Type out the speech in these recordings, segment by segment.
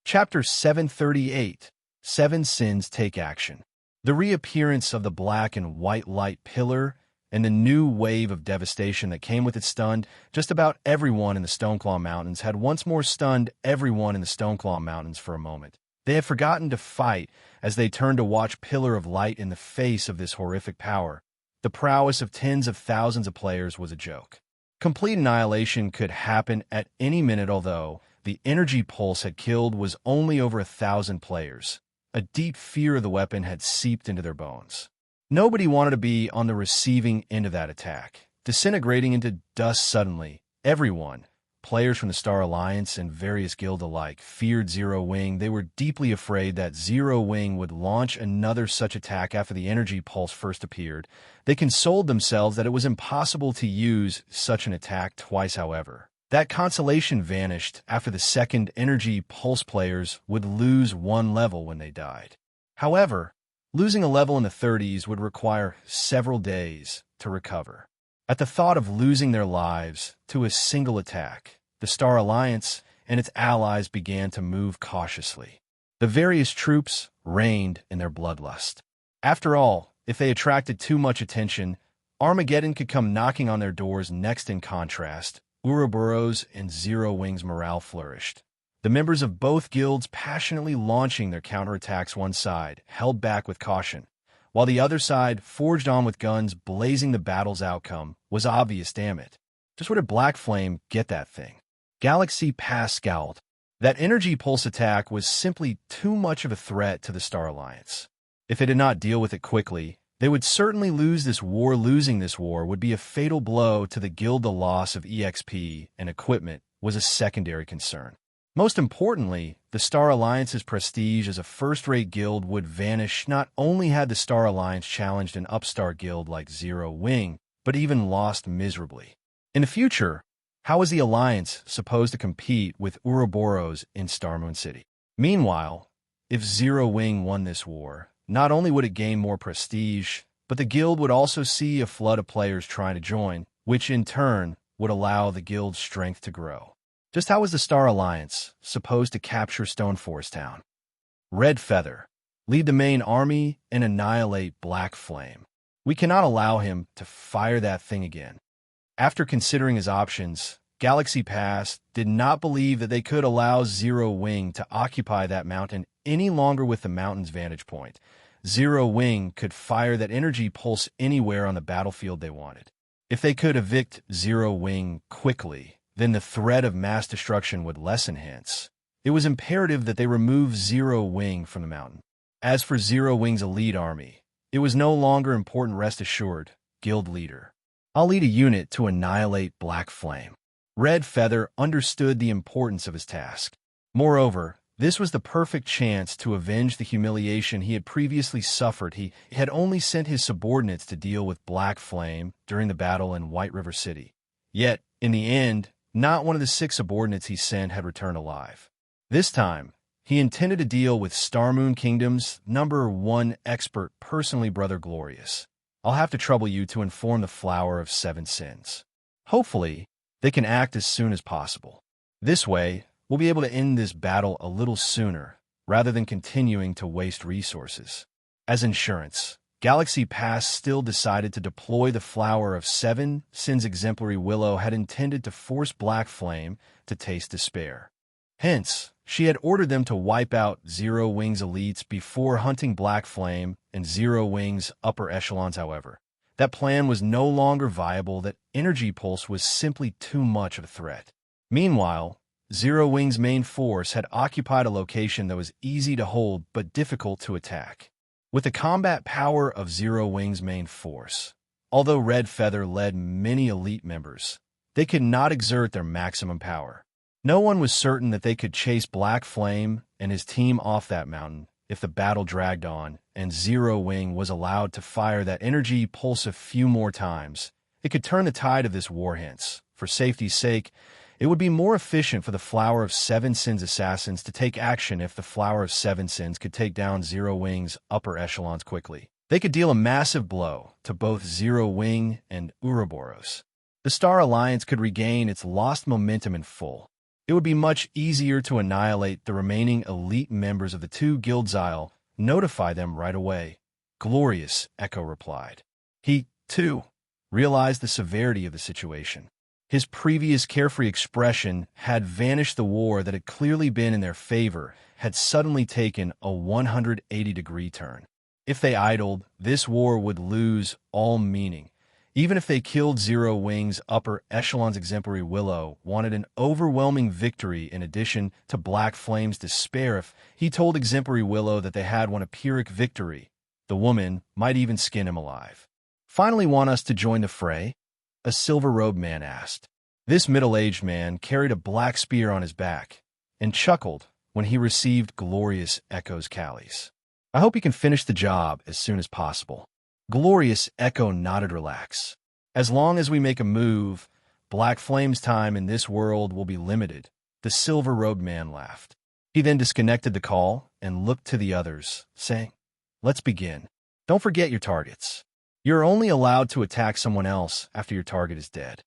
Chapter 738, Seven Sins Take Action. The reappearance of the black and white light pillar and the new wave of devastation that came with it stunned just about everyone in the Stoneclaw Mountains had once more stunned everyone in the Stoneclaw Mountains for a moment. They had forgotten to fight as they turned to watch Pillar of Light in the face of this horrific power. The prowess of tens of thousands of players was a joke. Complete annihilation could happen at any minute, although the energy pulse had killed was only over 1,000 players. A deep fear of the weapon had seeped into their bones. Nobody wanted to be on the receiving end of that attack. Disintegrating into dust suddenly, everyone, players from the Star Alliance and various guilds alike, feared Zero Wing. They were deeply afraid that Zero Wing would launch another such attack after the energy pulse first appeared. They consoled themselves that it was impossible to use such an attack twice, however. That consolation vanished after the second energy pulse. Players would lose one level when they died. However, losing a level in the 30s would require several days to recover. At the thought of losing their lives to a single attack, the Star Alliance and its allies began to move cautiously. The various troops reigned in their bloodlust. After all, if they attracted too much attention, Armageddon could come knocking on their doors next. In contrast, Ouroboros and Zero Wing's morale flourished. The members of both guilds passionately launching their counterattacks. One side held back with caution, while the other side forged on with guns blazing. The battle's outcome was obvious. Damn it. Just where did Black Flame get that thing? Galaxy Pass scowled. That energy pulse attack was simply too much of a threat to the Star Alliance. If they did not deal with it quickly, they would certainly lose this war. Losing this war would be a fatal blow to the guild. The loss of EXP and equipment was a secondary concern. Most importantly, the Star Alliance's prestige as a first-rate guild would vanish. Not only had the Star Alliance challenged an upstart guild like Zero Wing, but even lost miserably. In the future, how was the Alliance supposed to compete with Ouroboros in Starmoon City? Meanwhile, if Zero Wing won this war, not only would it gain more prestige, but the guild would also see a flood of players trying to join, which in turn would allow the guild's strength to grow. Just how was the Star Alliance supposed to capture Stoneforest Town? Red Feather, lead the main army and annihilate Black Flame. We cannot allow him to fire that thing again. After considering his options, Galaxy Pass did not believe that they could allow Zero Wing to occupy that mountain any longer. With the mountain's vantage point, Zero Wing could fire that energy pulse anywhere on the battlefield they wanted. If they could evict Zero Wing quickly, then the threat of mass destruction would lessen. Hence, it was imperative that they remove Zero Wing from the mountain. As for Zero Wing's elite army, it was no longer important. Rest assured, guild leader. I'll lead a unit to annihilate Black Flame. Red Feather understood the importance of his task. Moreover, this was the perfect chance to avenge the humiliation he had previously suffered. He had only sent his subordinates to deal with Black Flame during the battle in White River City. Yet, in the end, not one of the 6 subordinates he sent had returned alive. This time, he intended to deal with Starmoon Kingdom's #1 expert personally, Brother Glorious. I'll have to trouble you to inform the Flower of Seven Sins. Hopefully, they can act as soon as possible. This way, we'll be able to end this battle a little sooner, rather than continuing to waste resources. As insurance, Galaxy Pass still decided to deploy the Flower of Seven Sins. Exemplary Willow had intended to force Black Flame to taste despair. Hence, she had ordered them to wipe out Zero Wing's elites before hunting Black Flame and Zero Wing's upper echelons. However, that plan was no longer viable. That energy pulse was simply too much of a threat. Meanwhile, Zero Wing's main force had occupied a location that was easy to hold but difficult to attack. With the combat power of Zero Wing's main force, although Red Feather led many elite members, they could not exert their maximum power. No one was certain that they could chase Black Flame and his team off that mountain if the battle dragged on and Zero Wing was allowed to fire that energy pulse a few more times. It could turn the tide of this war. Hence, for safety's sake, it would be more efficient for the Flower of Seven Sins assassins to take action. If the Flower of Seven Sins could take down Zero Wing's upper echelons quickly, they could deal a massive blow to both Zero Wing and Ouroboros. The Star Alliance could regain its lost momentum in full. It would be much easier to annihilate the remaining elite members of the two guilds. I'll notify them right away. Glorious, Echo replied. He, too, realized the severity of the situation. His previous carefree expression had vanished. The war that had clearly been in their favor had suddenly taken a 180-degree turn. If they idled, this war would lose all meaning. Even if they killed Zero Wing's upper echelons, Exemplary Willow wanted an overwhelming victory in addition to Black Flame's despair. If he told Exemplary Willow that they had won a Pyrrhic victory, the woman might even skin him alive. Finally want us to join the fray? A silver-robed man asked. This middle-aged man carried a black spear on his back and chuckled when he received Glorious Echo's callies. I hope you can finish the job as soon as possible. Glorious Echo nodded. Relax. As long as we make a move, Black Flame's time in this world will be limited. The silver-robed man laughed. He then disconnected the call and looked to the others, saying, Let's begin. Don't forget your targets. You're only allowed to attack someone else after your target is dead.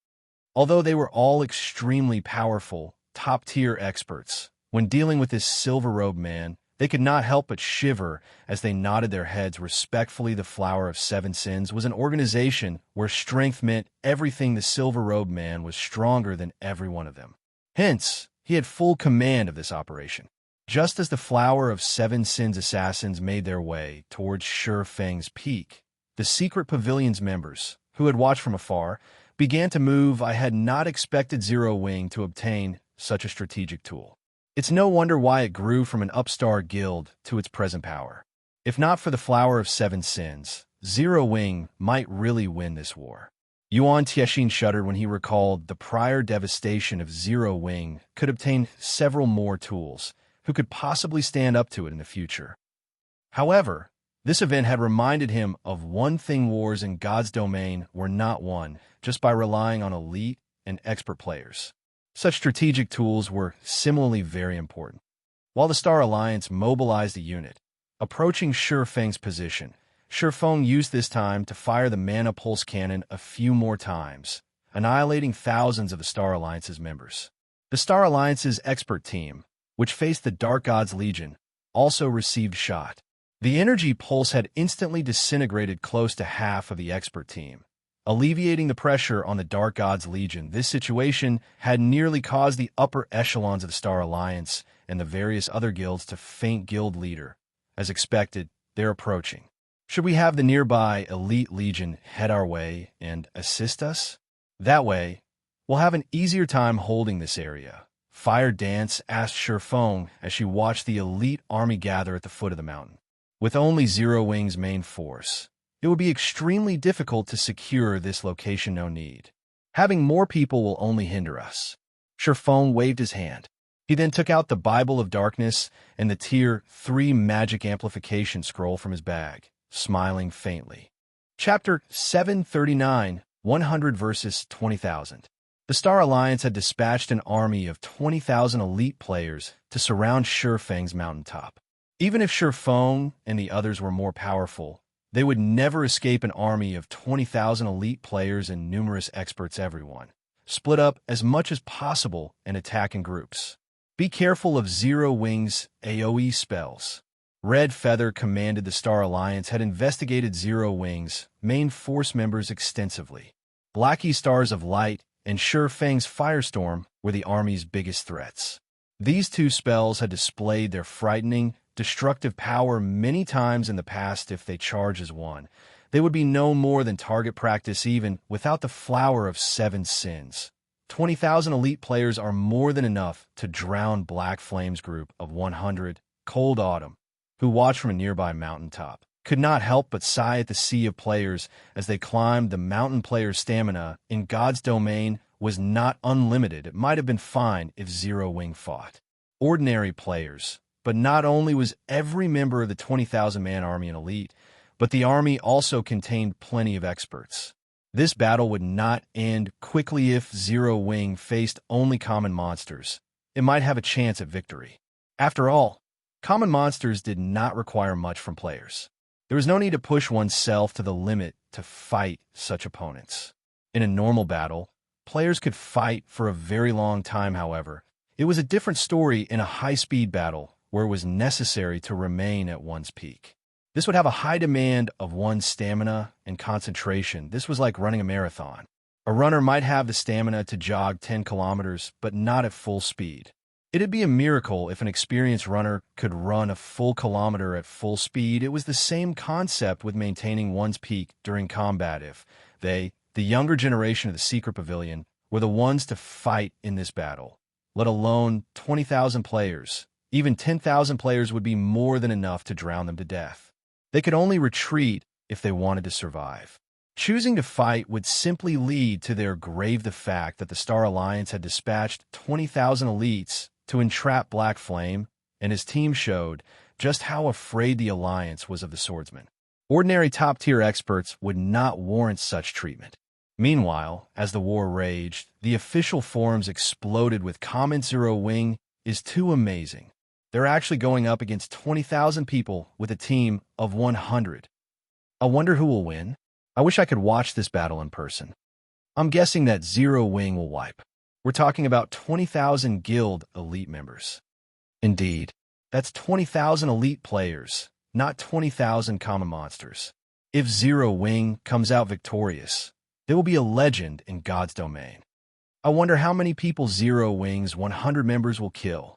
Although they were all extremely powerful, top-tier experts, when dealing with this silver-robed man, they could not help but shiver as they nodded their heads respectfully. The Flower of Seven Sins was an organization where strength meant everything. The silver-robed man was stronger than every one of them. Hence, he had full command of this operation. Just as the Flower of Seven Sins assassins made their way towards Ye Feng's peak, the secret pavilion's members, who had watched from afar, began to move. I had not expected Zero Wing to obtain such a strategic tool. It's no wonder why it grew from an upstart guild to its present power. If not for the Flower of Seven Sins, Zero Wing might really win this war. Yuan Tiexin shuddered when he recalled the prior devastation of Zero Wing could obtain several more tools, who could possibly stand up to it in the future. However, this event had reminded him of one thing: wars in God's domain were not won just by relying on elite and expert players. Such strategic tools were similarly very important. While the Star Alliance mobilized a unit, approaching Ye Feng's position, Ye Feng used this time to fire the Mana Pulse Cannon a few more times, annihilating thousands of the Star Alliance's members. The Star Alliance's expert team, which faced the Dark God's Legion, also received shot. The energy pulse had instantly disintegrated close to half of the expert team, alleviating the pressure on the Dark God's Legion. This situation had nearly caused the upper echelons of the Star Alliance and the various other guilds to faint. Guild leader. As expected, they're approaching. Should we have the nearby Elite Legion head our way and assist us? That way, we'll have an easier time holding this area. Fire Dance asked Ye Feng as she watched the elite army gather at the foot of the mountain. With only Zero Wing's main force, it would be extremely difficult to secure this location. No need. Having more people will only hinder us. Ye Feng waved his hand. He then took out the Bible of Darkness and the Tier 3 magic amplification scroll from his bag, smiling faintly. Chapter 739, 100 versus 20,000. The Star Alliance had dispatched an army of 20,000 elite players to surround Ye Feng's mountaintop. Even if Ye Feng and the others were more powerful, they would never escape an army of 20,000 elite players and numerous experts. Everyone split up as much as possible and attack in groups. Be careful of Zero Wing's AoE spells. Red Feather commanded the Star Alliance had investigated Zero Wing's main force members extensively. Blacky Stars of Light and Ye Feng's Firestorm were the army's biggest threats. These two spells had displayed their frightening, destructive power many times in the past. If they charge as one, they would be no more than target practice even without the Flower of Seven Sins. 20,000 elite players are more than enough to drown Black Flame's group of 100. Cold Autumn, who watched from a nearby mountaintop, could not help but sigh at the sea of players as they climbed. The mountain players' stamina in God's domain was not unlimited. It might have been fine if Zero Wing fought ordinary players. But not only was every member of the 20,000-man army an elite, but the army also contained plenty of experts. This battle would not end quickly if Zero Wing faced only common monsters. It might have a chance at victory. After all, common monsters did not require much from players. There was no need to push oneself to the limit to fight such opponents. In a normal battle, players could fight for a very long time. However, It was a different story in a high-speed battle where it was necessary to remain at one's peak. This would have a high demand of one's stamina and concentration. This was like running a marathon. A runner might have the stamina to jog 10 kilometers, but not at full speed. It'd be a miracle if an experienced runner could run a full kilometer at full speed. It was the same concept with maintaining one's peak during combat. If they, the younger generation of the Secret Pavilion, were the ones to fight in this battle, let alone 20,000 players, even 10,000 players would be more than enough to drown them to death. They could only retreat if they wanted to survive. Choosing to fight would simply lead to their grave the fact that the Star Alliance had dispatched 20,000 elites to entrap Black Flame, and his team showed just how afraid the Alliance was of the swordsman. Ordinary top-tier experts would not warrant such treatment. Meanwhile, as the war raged, the official forums exploded with comments Zero Wing is too amazing. They're actually going up against 20,000 people with a team of 100. I wonder who will win. I wish I could watch this battle in person. I'm guessing that Zero Wing will wipe. We're talking about 20,000 guild elite members. Indeed, that's 20,000 elite players, not 20,000 common monsters. If Zero Wing comes out victorious, there will be a legend in God's domain. I wonder how many people Zero Wing's 100 members will kill.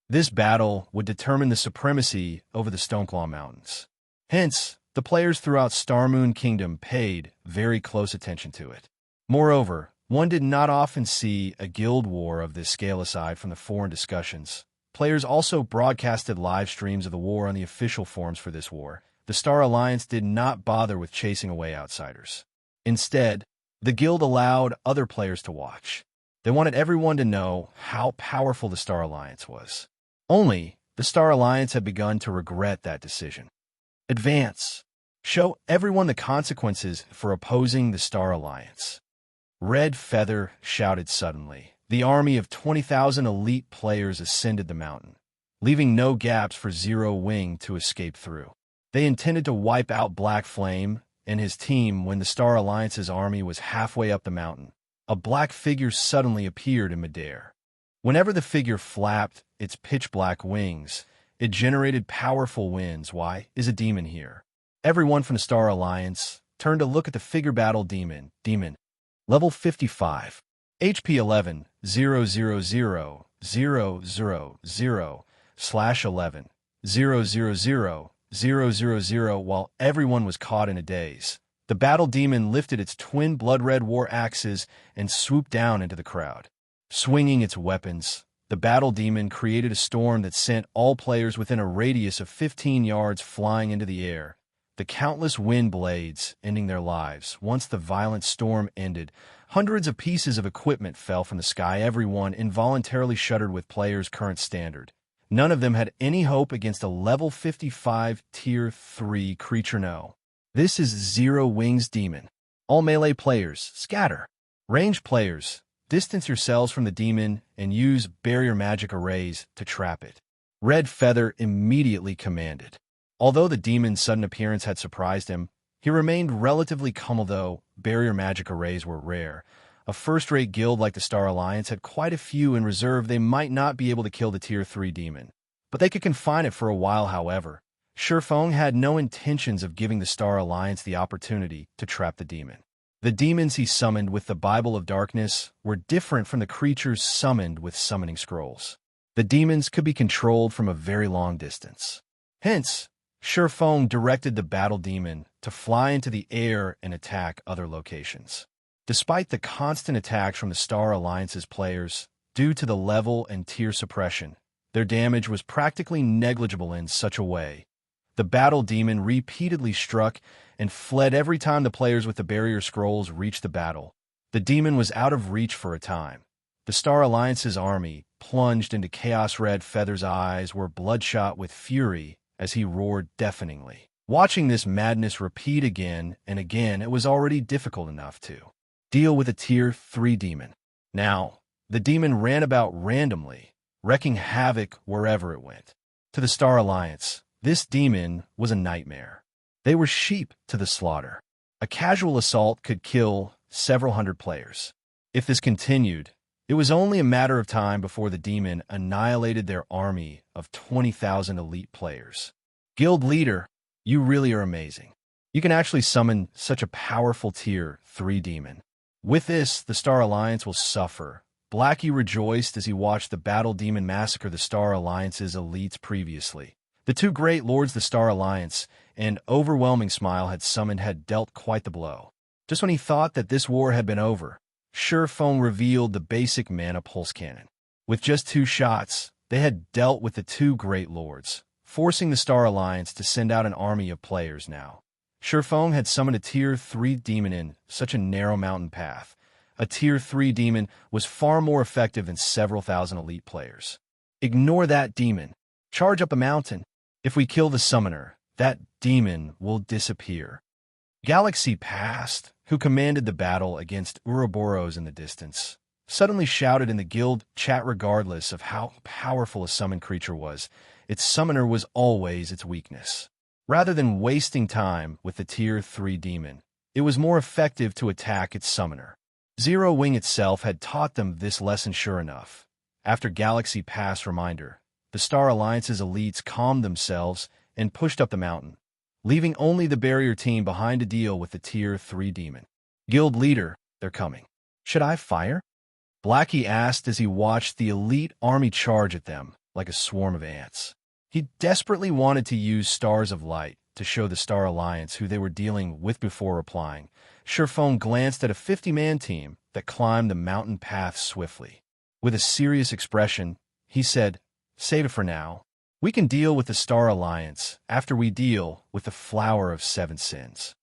This battle would determine the supremacy over the Stoneclaw Mountains. Hence, the players throughout Starmoon Kingdom paid very close attention to it. Moreover, one did not often see a guild war of this scale aside from the foreign discussions. Players also broadcasted live streams of the war on the official forums for this war. The Star Alliance did not bother with chasing away outsiders. Instead, the guild allowed other players to watch. They wanted everyone to know how powerful the Star Alliance was. Only, the Star Alliance had begun to regret that decision. Advance. Show everyone the consequences for opposing the Star Alliance. Red Feather shouted suddenly. The army of 20,000 elite players ascended the mountain, leaving no gaps for Zero Wing to escape through. They intended to wipe out Black Flame and his team when the Star Alliance's army was halfway up the mountain. A black figure suddenly appeared in midair. Whenever the figure flapped its pitch-black wings, it generated powerful winds. Why is a demon here? Everyone from the Star Alliance turned to look at the figure battle demon. Level 55. HP 11, 000, 000, 000/11, 000, while everyone was caught in a daze. The battle demon lifted its twin blood-red war axes and swooped down into the crowd. Swinging its weapons, the battle demon created a storm that sent all players within a radius of 15 yards flying into the air. The countless wind blades ending their lives. Once the violent storm ended, hundreds of pieces of equipment fell from the sky. Everyone involuntarily shuddered with players' current standard. None of them had any hope against a level 55 tier 3 creature. No. This is Zero Wing's demon. All melee players, scatter. Ranged players, distance yourselves from the demon and use barrier magic arrays to trap it. Red Feather immediately commanded. Although the demon's sudden appearance had surprised him, he remained relatively calm. Although barrier magic arrays were rare, a first-rate guild like the Star Alliance had quite a few in reserve. They might not be able to kill the Tier 3 demon, but they could confine it for a while. However, Ye Feng had no intentions of giving the Star Alliance the opportunity to trap the demon. The demons he summoned with the Bible of Darkness were different from the creatures summoned with summoning scrolls. The demons could be controlled from a very long distance. Hence, Ye Feng directed the battle demon to fly into the air and attack other locations. Despite the constant attacks from the Star Alliance's players, due to the level and tier suppression, their damage was practically negligible. In such a way, the battle demon repeatedly struck and fled every time the players with the barrier scrolls reached the battle. The demon was out of reach for a time. The Star Alliance's army plunged into chaos. Red Feather's eyes were bloodshot with fury as he roared deafeningly. Watching this madness repeat again and again, it was already difficult enough to deal with a Tier 3 demon. Now, the demon ran about randomly, wreaking havoc wherever it went. To the Star Alliance, this demon was a nightmare. They were sheep to the slaughter. A casual assault could kill several hundred players. If this continued, It was only a matter of time before the demon annihilated their army of 20,000 elite players. Guild leader, you really are amazing. You can actually summon such a powerful Tier 3 demon. With this, the Star Alliance will suffer. Blackie rejoiced as he watched the battle demon massacre the Star Alliance's elites previously. The two great lords the Star Alliance, an overwhelming smile had summoned, had dealt quite the blow. Just when he thought that this war had been over, Ye Feng revealed the basic mana pulse cannon. With just 2 shots, they had dealt with the two great lords, forcing the Star Alliance to send out an army of players now. Ye Feng had summoned a Tier 3 demon in such a narrow mountain path. A Tier 3 demon was far more effective than several thousand elite players. Ignore that demon. Charge up the mountain. If we kill the summoner, that demon will disappear. Galaxy Past, who commanded the battle against Ouroboros in the distance, suddenly shouted in the guild chat. Regardless of how powerful a summoned creature was, its summoner was always its weakness. Rather than wasting time with the Tier 3 demon, it was more effective to attack its summoner. Zero Wing itself had taught them this lesson sure enough. After Galaxy Pass reminder, the Star Alliance's elites calmed themselves and pushed up the mountain, leaving only the barrier team behind to deal with the Tier 3 demon. Guild leader, they're coming. Should I fire? Blackie asked as he watched the elite army charge at them like a swarm of ants. He desperately wanted to use Stars of Light to show the Star Alliance who they were dealing with before replying. Ye Feng glanced at a 50-man team that climbed the mountain path swiftly. With a serious expression, he said, "Save it for now. We can deal with the Star Alliance after we deal with the Flower of 7 Sins."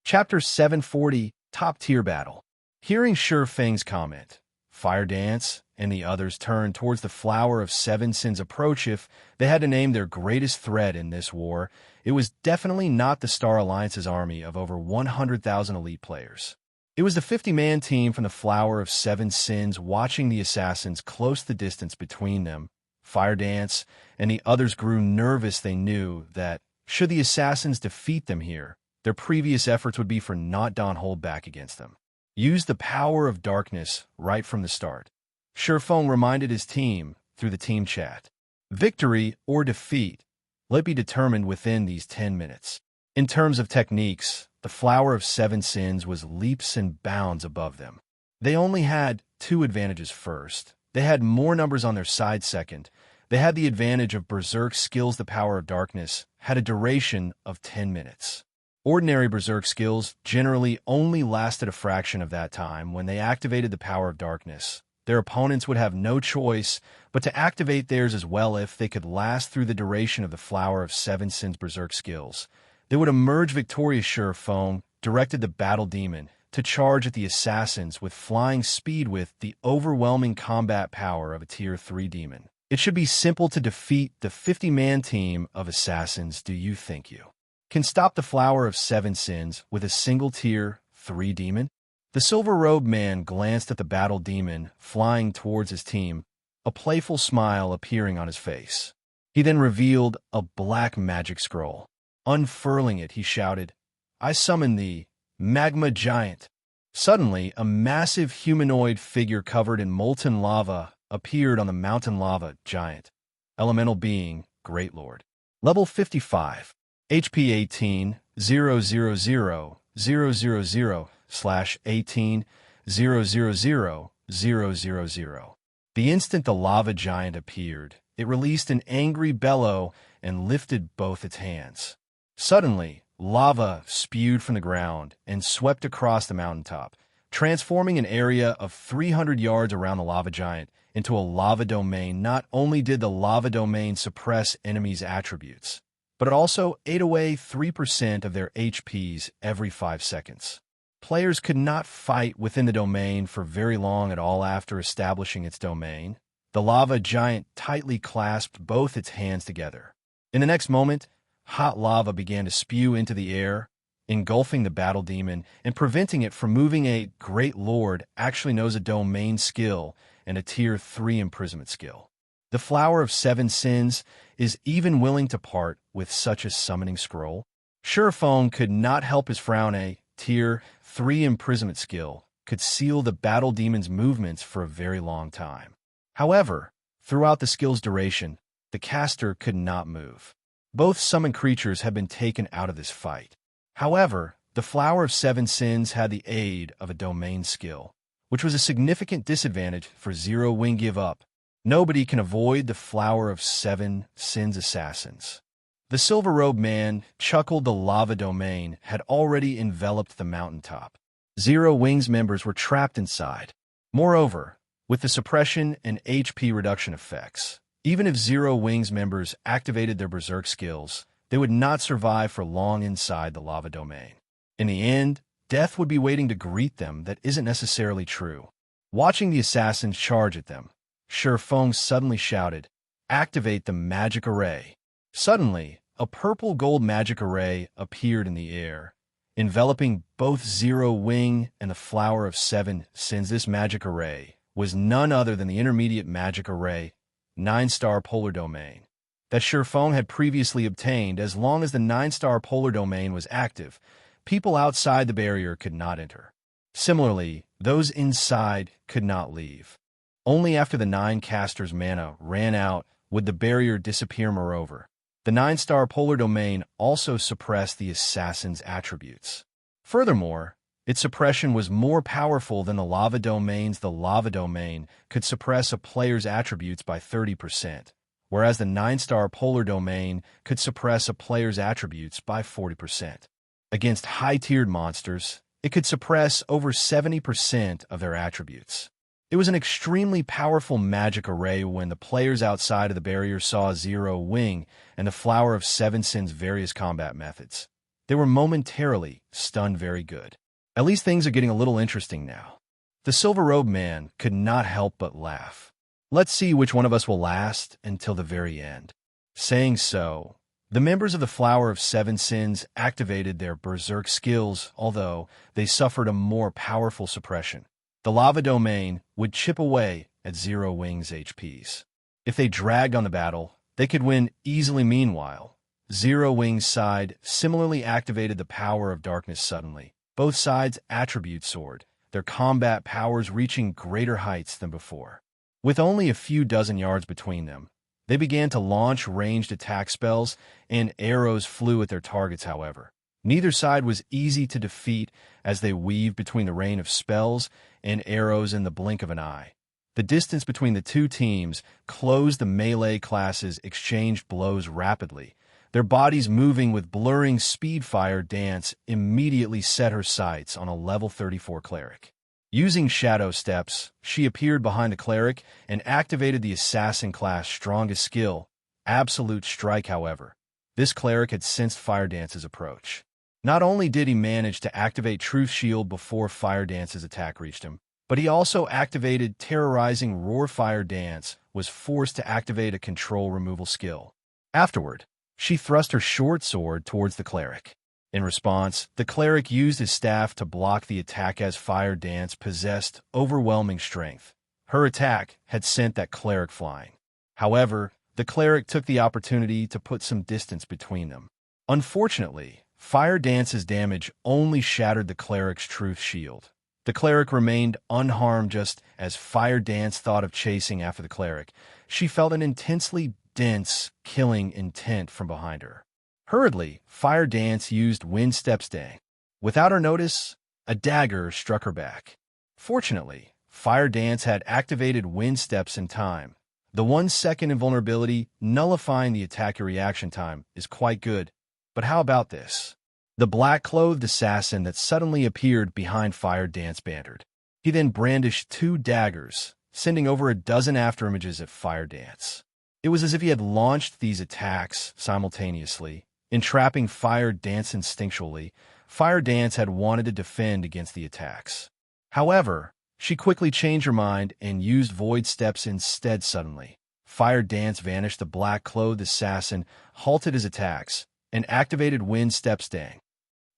Chapter 740, Top Tier Battle. Hearing Ye Feng's comment, Fire Dance and the others turned towards the Flower of 7 Sins approach. If they had to name their greatest threat in this war, it was definitely not the Star Alliance's army of over 100,000 elite players. It was the 50-man team from the Flower of 7 Sins watching the assassins close the distance between them. Fire Dance and the others grew nervous. They knew that, should the assassins defeat them here, their previous efforts would be for not to hold back against them. Use the power of darkness right from the start. Ye Feng reminded his team through the team chat. Victory or defeat, let be determined within these 10 minutes. In terms of techniques, the Flower of 7 Sins was leaps and bounds above them. They only had 2 advantages. First, they had more numbers on their side. Second, they had the advantage of Berserk skills. The power of darkness had a duration of 10 minutes. Ordinary Berserk skills generally only lasted a fraction of that time. When they activated the power of darkness, their opponents would have no choice but to activate theirs as well. If they could last through the duration of the Flower of 7 Sins Berserk skills, they would emerge victorious. Ye Feng directed the battle demon to charge at the assassins with flying speed. With the overwhelming combat power of a Tier 3 demon, it should be simple to defeat the 50-man team of assassins. Do you think you can stop the Flower of 7 Sins with a single Tier 3 demon? The silver-robed man glanced at the battle demon flying towards his team, a playful smile appearing on his face. He then revealed a black magic scroll. Unfurling it, he shouted, "I summon the Magma Giant." Suddenly, a massive humanoid figure covered in molten lava appeared on the mountain. Lava Giant. Elemental being, Great Lord. Level 55. HP 18, 000/18/000/000. The instant the Lava Giant appeared, it released an angry bellow and lifted both its hands. Suddenly, lava spewed from the ground and swept across the mountaintop, transforming an area of 300 yards around the Lava Giant into a lava domain. Not only did the lava domain suppress enemies' attributes, but it also ate away 3% of their HPs every 5 seconds. Players could not fight within the domain for very long at all. After establishing its domain, the Lava Giant tightly clasped both its hands together. In the next moment, hot lava began to spew into the air, engulfing the battle demon and preventing it from moving. A Great Lord actually knows a domain skill and a Tier 3 imprisonment skill. The Flower of 7 Sins is even willing to part with such a summoning scroll. Ye Feng could not help his frown. A Tier 3 imprisonment skill could seal the battle demon's movements for a very long time. However, throughout the skill's duration, the caster could not move. Both summoned creatures had been taken out of this fight. However, the Flower of Seven Sins had the aid of a domain skill, which was a significant disadvantage for Zero Wing Give Up. Nobody can avoid the Flower of Seven Sins assassins. The silver-robed man chuckled. The lava domain had already enveloped the mountaintop. Zero Wing's members were trapped inside. Moreover, with the suppression and HP reduction effects, even if Zero Wing's members activated their Berserk skills, they would not survive for long inside the lava domain. In the end, death would be waiting to greet them. That isn't necessarily true. Watching the assassins charge at them, Ye Feng suddenly shouted, "Activate the magic array." Suddenly, a purple-gold magic array appeared in the air, enveloping both Zero Wing and the Flower of Seven Sins. This magic array was none other than the intermediate magic array, 9-star polar domain, that Ye Feng had previously obtained. As long as the 9-star polar domain was active, people outside the barrier could not enter. Similarly, those inside could not leave. Only after the 9 casters' mana ran out would the barrier disappear. Moreover, the 9-star polar domain also suppressed the assassin's attributes. Furthermore, its suppression was more powerful than the lava domains. The lava domain could suppress a player's attributes by 30%, whereas the 9-star polar domain could suppress a player's attributes by 40%. Against high-tiered monsters, it could suppress over 70% of their attributes. It was an extremely powerful magic array. When the players outside of the barrier saw Zero Wing and the Flower of Seven Sins' various combat methods, they were momentarily stunned. Very good. At least things are getting a little interesting now. The silver-robed man could not help but laugh. Let's see which one of us will last until the very end. Saying so, the members of the Flower of Seven Sins activated their Berserk skills, although they suffered a more powerful suppression. The lava domain would chip away at Zero Wing's HPs. If they dragged on the battle, they could win easily. Meanwhile, Zero Wing's side similarly activated the power of darkness suddenly. Both sides' attributes soared, their combat powers reaching greater heights than before. With only a few dozen yards between them, they began to launch ranged attack spells, and arrows flew at their targets. However, neither side was easy to defeat as they weaved between the rain of spells and arrows in the blink of an eye. The distance between the two teams closed. The melee classes exchanged blows rapidly, their bodies moving with blurring speed. Fire Dance immediately set her sights on a level 34 cleric. Using shadow steps, she appeared behind the cleric and activated the assassin class' strongest skill, Absolute Strike. However, this cleric had sensed Fire Dance's approach. Not only did he manage to activate Truth Shield before Fire Dance's attack reached him, but he also activated Terrorizing Roar. Fire Dance was forced to activate a control removal skill. Afterward, she thrust her short sword towards the cleric. In response, the cleric used his staff to block the attack as Fire Dance possessed overwhelming strength. Her attack had sent that cleric flying. However, the cleric took the opportunity to put some distance between them. Unfortunately, Fire Dance's damage only shattered the cleric's Truth Shield. The cleric remained unharmed. Just as Fire Dance thought of chasing after the cleric, she felt an intensely dense, killing intent from behind her. Hurriedly, Fire Dance used Wind Step Stang. Without her notice, a dagger struck her back. Fortunately, Fire Dance had activated Wind Steps in time. The 1-second invulnerability nullifying the attack reaction time is quite good. But how about this? The black-clothed assassin that suddenly appeared behind Fire Dance bantered. He then brandished 2 daggers, sending over a dozen afterimages at Fire Dance. It was as if he had launched these attacks simultaneously, entrapping Fire Dance instinctually. Fire Dance had wanted to defend against the attacks. However, she quickly changed her mind and used Void Steps instead. Suddenly, Fire Dance vanished. The black-clothed assassin halted his attacks and activated Wind Step Stang.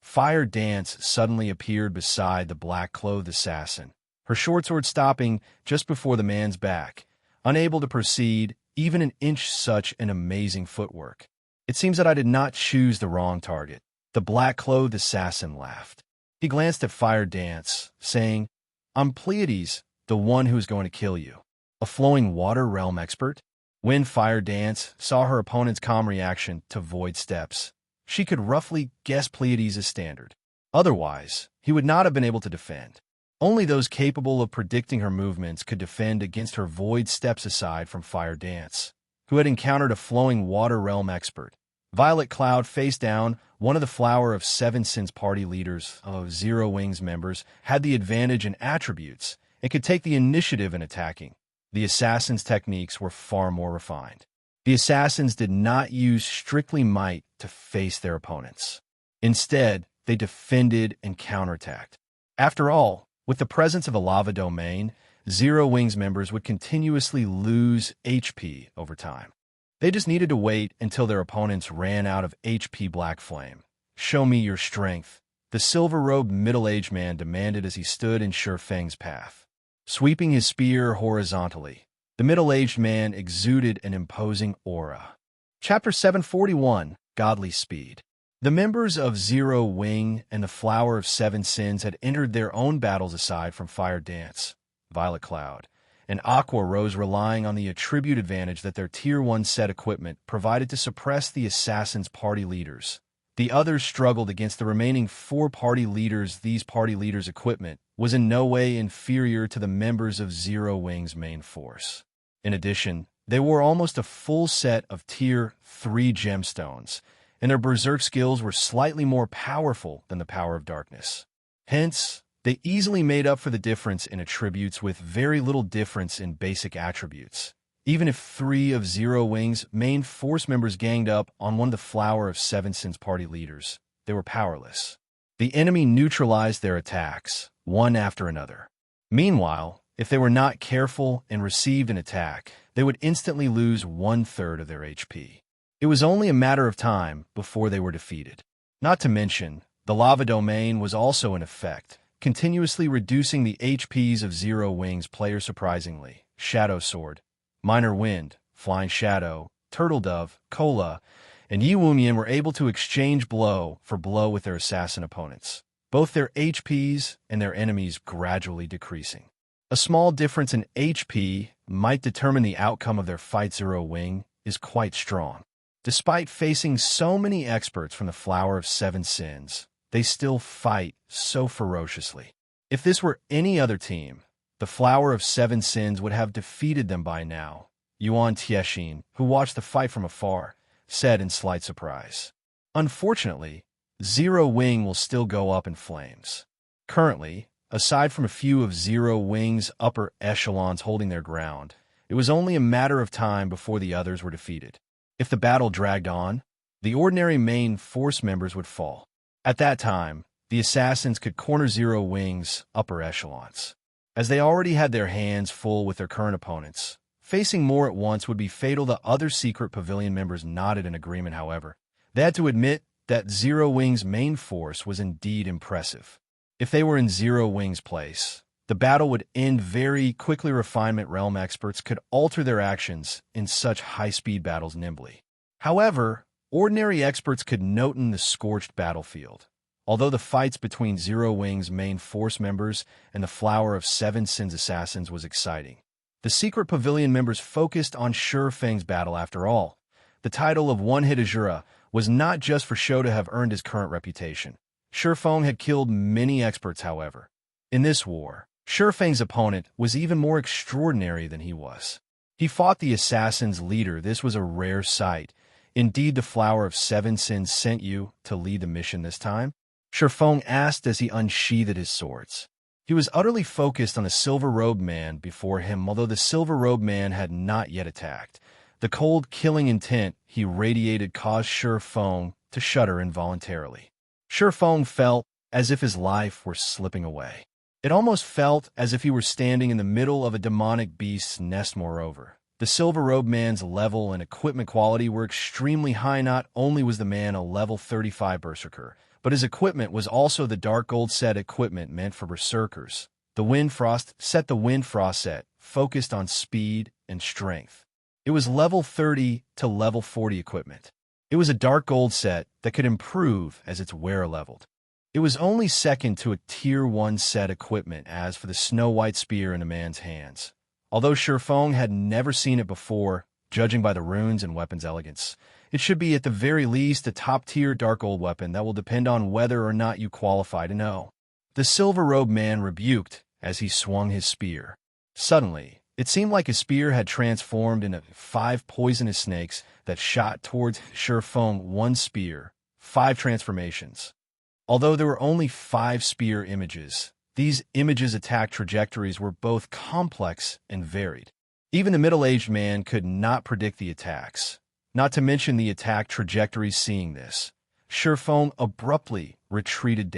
Fire Dance suddenly appeared beside the black-clothed assassin, her short sword stopping just before the man's back, unable to proceed even an inch. Such an amazing footwork. It seems that I did not choose the wrong target. The black-clothed assassin laughed. He glanced at Fire Dance, saying, I'm Pleiades, the one who is going to kill you. A flowing water realm expert? Wind Fire Dance saw her opponent's calm reaction to void steps. She could roughly guess Pleiades' standard. Otherwise, he would not have been able to defend. Only those capable of predicting her movements could defend against her void steps aside from Fire Dance, who had encountered a flowing water realm expert. Violet Cloud, face down, one of the Flower of Seven Sins party leaders of Zero Wings members, had the advantage in attributes and could take the initiative in attacking. The assassins' techniques were far more refined. The assassins did not use strictly might to face their opponents. Instead, they defended and counterattacked. After all, with the presence of a lava domain, Zero Wings members would continuously lose HP over time. They just needed to wait until their opponents ran out of HP Black Flame. Show me your strength, the silver-robed middle-aged man demanded as he stood in Ye Feng's path. Sweeping his spear horizontally, the middle-aged man exuded an imposing aura. Chapter 741, Godly Speed. The members of Zero Wing and the Flower of Seven Sins had entered their own battles aside from Fire Dance, Violet Cloud, and Aqua rose relying on the attribute advantage that their Tier 1 set equipment provided to suppress the assassins' party leaders. The others struggled against the remaining 4 party leaders. These party leaders' equipment was in no way inferior to the members of Zero Wing's main force. In addition, they wore almost a full set of Tier 3 gemstones, and their Berserk skills were slightly more powerful than the Power of Darkness. Hence, they easily made up for the difference in attributes with very little difference in basic attributes. Even if 3 of Zero Wing's main force members ganged up on one of the Flower of Seven Sins party leaders, they were powerless. The enemy neutralized their attacks, one after another. Meanwhile, if they were not careful and received an attack, they would instantly lose 1/3 of their HP. It was only a matter of time before they were defeated. Not to mention, the lava domain was also in effect, continuously reducing the HPs of Zero Wing's players. Surprisingly, Shadow Sword, Minor Wind, Flying Shadow, Turtle Dove, Cola, and Ye Feng were able to exchange blow for blow with their assassin opponents, both their HPs and their enemies gradually decreasing. A small difference in HP might determine the outcome of their fight. Zero Wing is quite strong. Despite facing so many experts from the Flower of Seven Sins, they still fight so ferociously. If this were any other team, the Flower of Seven Sins would have defeated them by now, Yuan Tiexin, who watched the fight from afar, said in slight surprise. Unfortunately, Zero Wing will still go up in flames. Currently, aside from a few of Zero Wing's upper echelons holding their ground, it was only a matter of time before the others were defeated. If the battle dragged on, the ordinary main force members would fall. At that time, the assassins could corner Zero Wing's upper echelons. As they already had their hands full with their current opponents, facing more at once would be fatal. The other secret pavilion members nodded in agreement. However, they had to admit that Zero Wing's main force was indeed impressive. If they were in Zero Wing's place, the battle would end very quickly. Refinement realm experts could alter their actions in such high-speed battles nimbly. However, ordinary experts could note in the scorched battlefield. Although the fights between Zero Wing's main force members and the Flower of Seven Sins assassins was exciting, the secret pavilion members focused on Ye Feng's battle. After all, the title of one-hit Asura was not just for show to have earned his current reputation. Ye Feng had killed many experts. However, in this war, Ye Feng's opponent was even more extraordinary than he was. He fought the assassin's leader. This was a rare sight. Indeed, the Flower of Seven Sins sent you to lead the mission this time? Ye Feng asked as he unsheathed his swords. He was utterly focused on the silver-robed man before him. Although the silver-robed man had not yet attacked, the cold, killing intent he radiated caused Ye Feng to shudder involuntarily. Ye Feng felt as if his life were slipping away. It almost felt as if he were standing in the middle of a demonic beast's nest. Moreover, the silver-robed man's level and equipment quality were extremely high. Not only was the man a level 35 berserker, but his equipment was also the dark gold set equipment meant for berserkers. The Windfrost set, focused on speed and strength. It was level 30 to level 40 equipment. It was a dark gold set that could improve as its wearer leveled. It was only second to a Tier 1 set equipment as for the snow-white spear in a man's hands. Although Ye Feng had never seen it before, judging by the runes and weapon's elegance, it should be at the very least a top-tier dark old weapon that will depend on whether or not you qualify to know. The silver-robed man rebuked as he swung his spear. Suddenly, it seemed like his spear had transformed into 5 poisonous snakes that shot towards Ye Feng. 1 spear, 5 transformations. Although there were only 5 spear images, these images' attack trajectories were both complex and varied. Even the middle-aged man could not predict the attacks, not to mention the attack trajectories. Seeing this, Ye Feng abruptly retreated.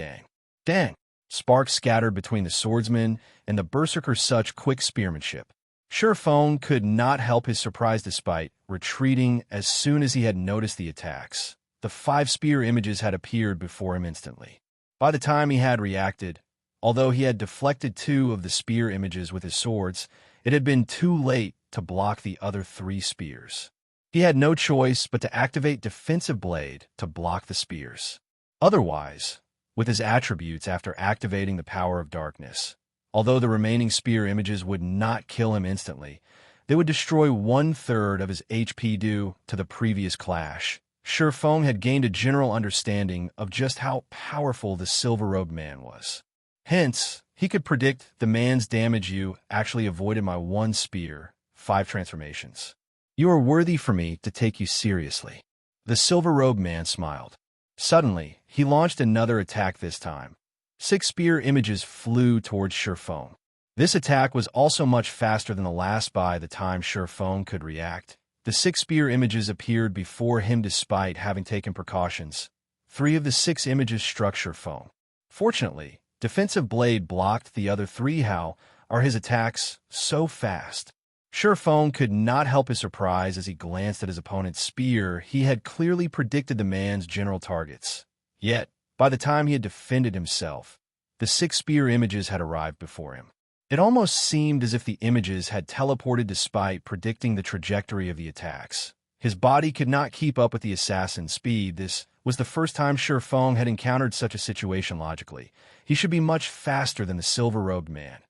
Dang! Sparks scattered between the swordsman and the berserker's such quick spearmanship. Ye Feng could not help his surprise despite retreating as soon as he had noticed the attacks. The 5 spear images had appeared before him instantly. By the time he had reacted, although he had deflected 2 of the spear images with his swords, it had been too late to block the other 3 spears. He had no choice but to activate Defensive Blade to block the spears. Otherwise, with his attributes after activating the Power of Darkness, although the remaining spear images would not kill him instantly, they would destroy 1/3 of his HP due to the previous clash. Ye Feng had gained a general understanding of just how powerful the silver-robed man was. Hence, he could predict the man's damage. You actually avoided my 1 spear, 5 transformations. You are worthy for me to take you seriously. The silver-robed man smiled. Suddenly, he launched another attack. This time, 6 spear images flew towards Ye Feng. This attack was also much faster than the last. By the time Ye Feng could react, the 6 spear images appeared before him despite having taken precautions. 3 of the 6 images struck Ye Feng. Fortunately, Defensive Blade blocked the other 3. How are his attacks so fast? Ye Feng could not help his surprise as he glanced at his opponent's spear. He had clearly predicted the man's general targets. Yet, by the time he had defended himself, the 6 spear images had arrived before him. It almost seemed as if the images had teleported despite predicting the trajectory of the attacks. His body could not keep up with the assassin's speed. This was the first time Ye Feng had encountered such a situation. Logically, he should be much faster than the silver-robed man.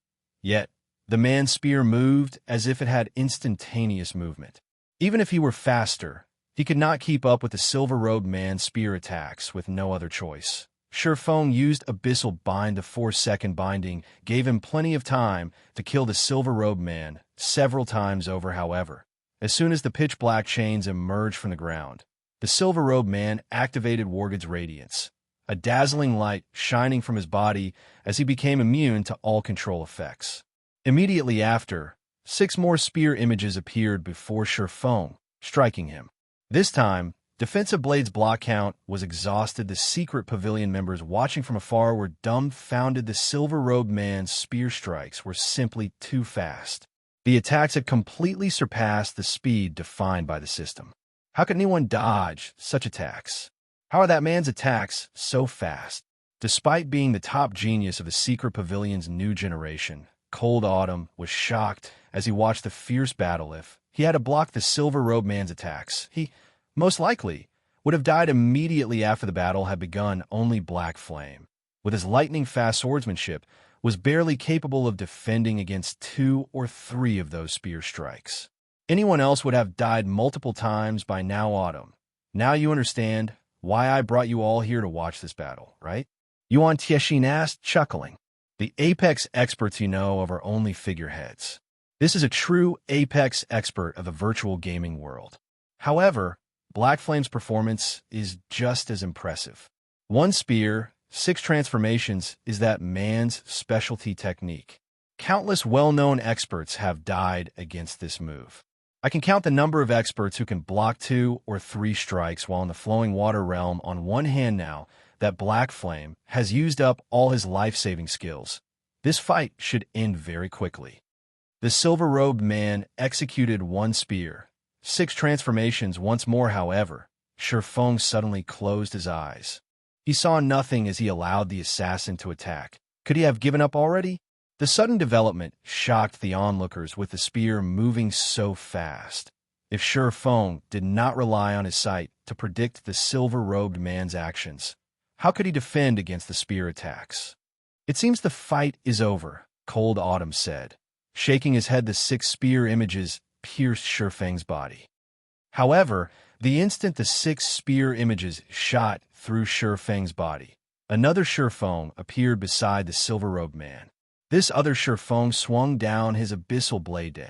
Yet, the man's spear moved as if it had instantaneous movement. Even if he were faster, he could not keep up with the silver-robed man's spear attacks. With no other choice, Ye Feng used Abyssal Bind. The 4-second binding gave him plenty of time to kill the silver-robed man several times over. However, as soon as the pitch-black chains emerged from the ground, the silver-robed man activated Wargod's radiance, a dazzling light shining from his body as he became immune to all control effects. Immediately after, 6 more spear images appeared before Ye Feng, striking him. This time, Defensive Blade's block count was exhausted. The secret pavilion members watching from afar were dumbfounded. The silver-robed man's spear strikes were simply too fast. The attacks had completely surpassed the speed defined by the system. How could anyone dodge such attacks? How are that man's attacks so fast? Despite being the top genius of the secret pavilion's new generation, Cold Autumn was shocked as he watched the fierce battle. If he had to block the silver-robed man's attacks, he most likely would have died immediately after the battle had begun. Only Black Flame, with his lightning-fast swordsmanship, was barely capable of defending against 2 or 3 of those spear strikes. Anyone else would have died multiple times by now. Autumn, now you understand why I brought you all here to watch this battle, right? Yuan Tiexin asked, chuckling. The Apex experts are only figureheads. This is a true Apex expert of the virtual gaming world. However, Black Flame's performance is just as impressive. 1 spear, 6 transformations is that man's specialty technique. Countless well-known experts have died against this move. I can count the number of experts who can block 2 or 3 strikes while in the flowing water realm on one hand. Now that Black Flame has used up all his life-saving skills, this fight should end very quickly. The silver-robed man executed 1 spear, 6 transformations once more. However, Ye Feng suddenly closed his eyes. He saw nothing as he allowed the assassin to attack. Could he have given up already? The sudden development shocked the onlookers, with the spear moving so fast. If Ye Feng did not rely on his sight to predict the silver-robed man's actions, how could he defend against the spear attacks? It seems the fight is over, Cold Autumn said. Shaking his head, the 6 spear images pierced Ye Feng's body. However, the instant the 6 spear images shot through Ye Feng's body, another Ye Feng appeared beside the silver-robed man. This other Ye Feng swung down his abyssal blade.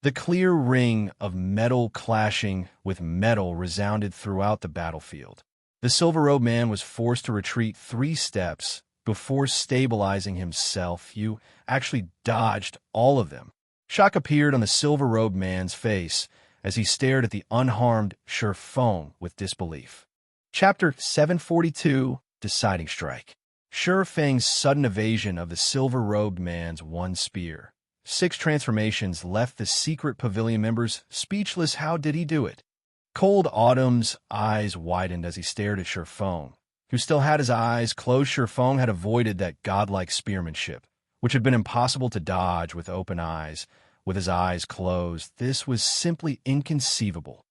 The clear ring of metal clashing with metal resounded throughout the battlefield. The silver-robed man was forced to retreat 3 steps before stabilizing himself. You actually dodged all of them. Shock appeared on the silver-robed man's face as he stared at the unharmed Ye Feng with disbelief. Chapter 742, Deciding Strike. Ye Feng's sudden evasion of the silver-robed man's 1 spear. 6 transformations left the secret pavilion members speechless. How did he do it? Cold Autumn's eyes widened as he stared at Ye Feng, who still had his eyes closed. Ye Feng had avoided that godlike spearmanship, which had been impossible to dodge with open eyes. With his eyes closed, this was simply inconceivable.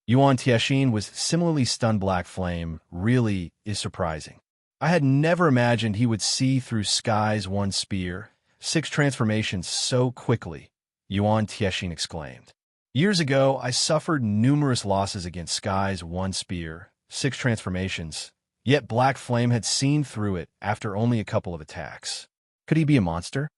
Yuan Tiexin was similarly stunned. Black Flame really is surprising. I had never imagined he would see through Sky's 1 spear. 6 transformations so quickly, Yuan Tiexin exclaimed. Years ago, I suffered numerous losses against Sky's 1 spear, 6 transformations, yet Black Flame had seen through it after only a couple of attacks. Could he be a monster?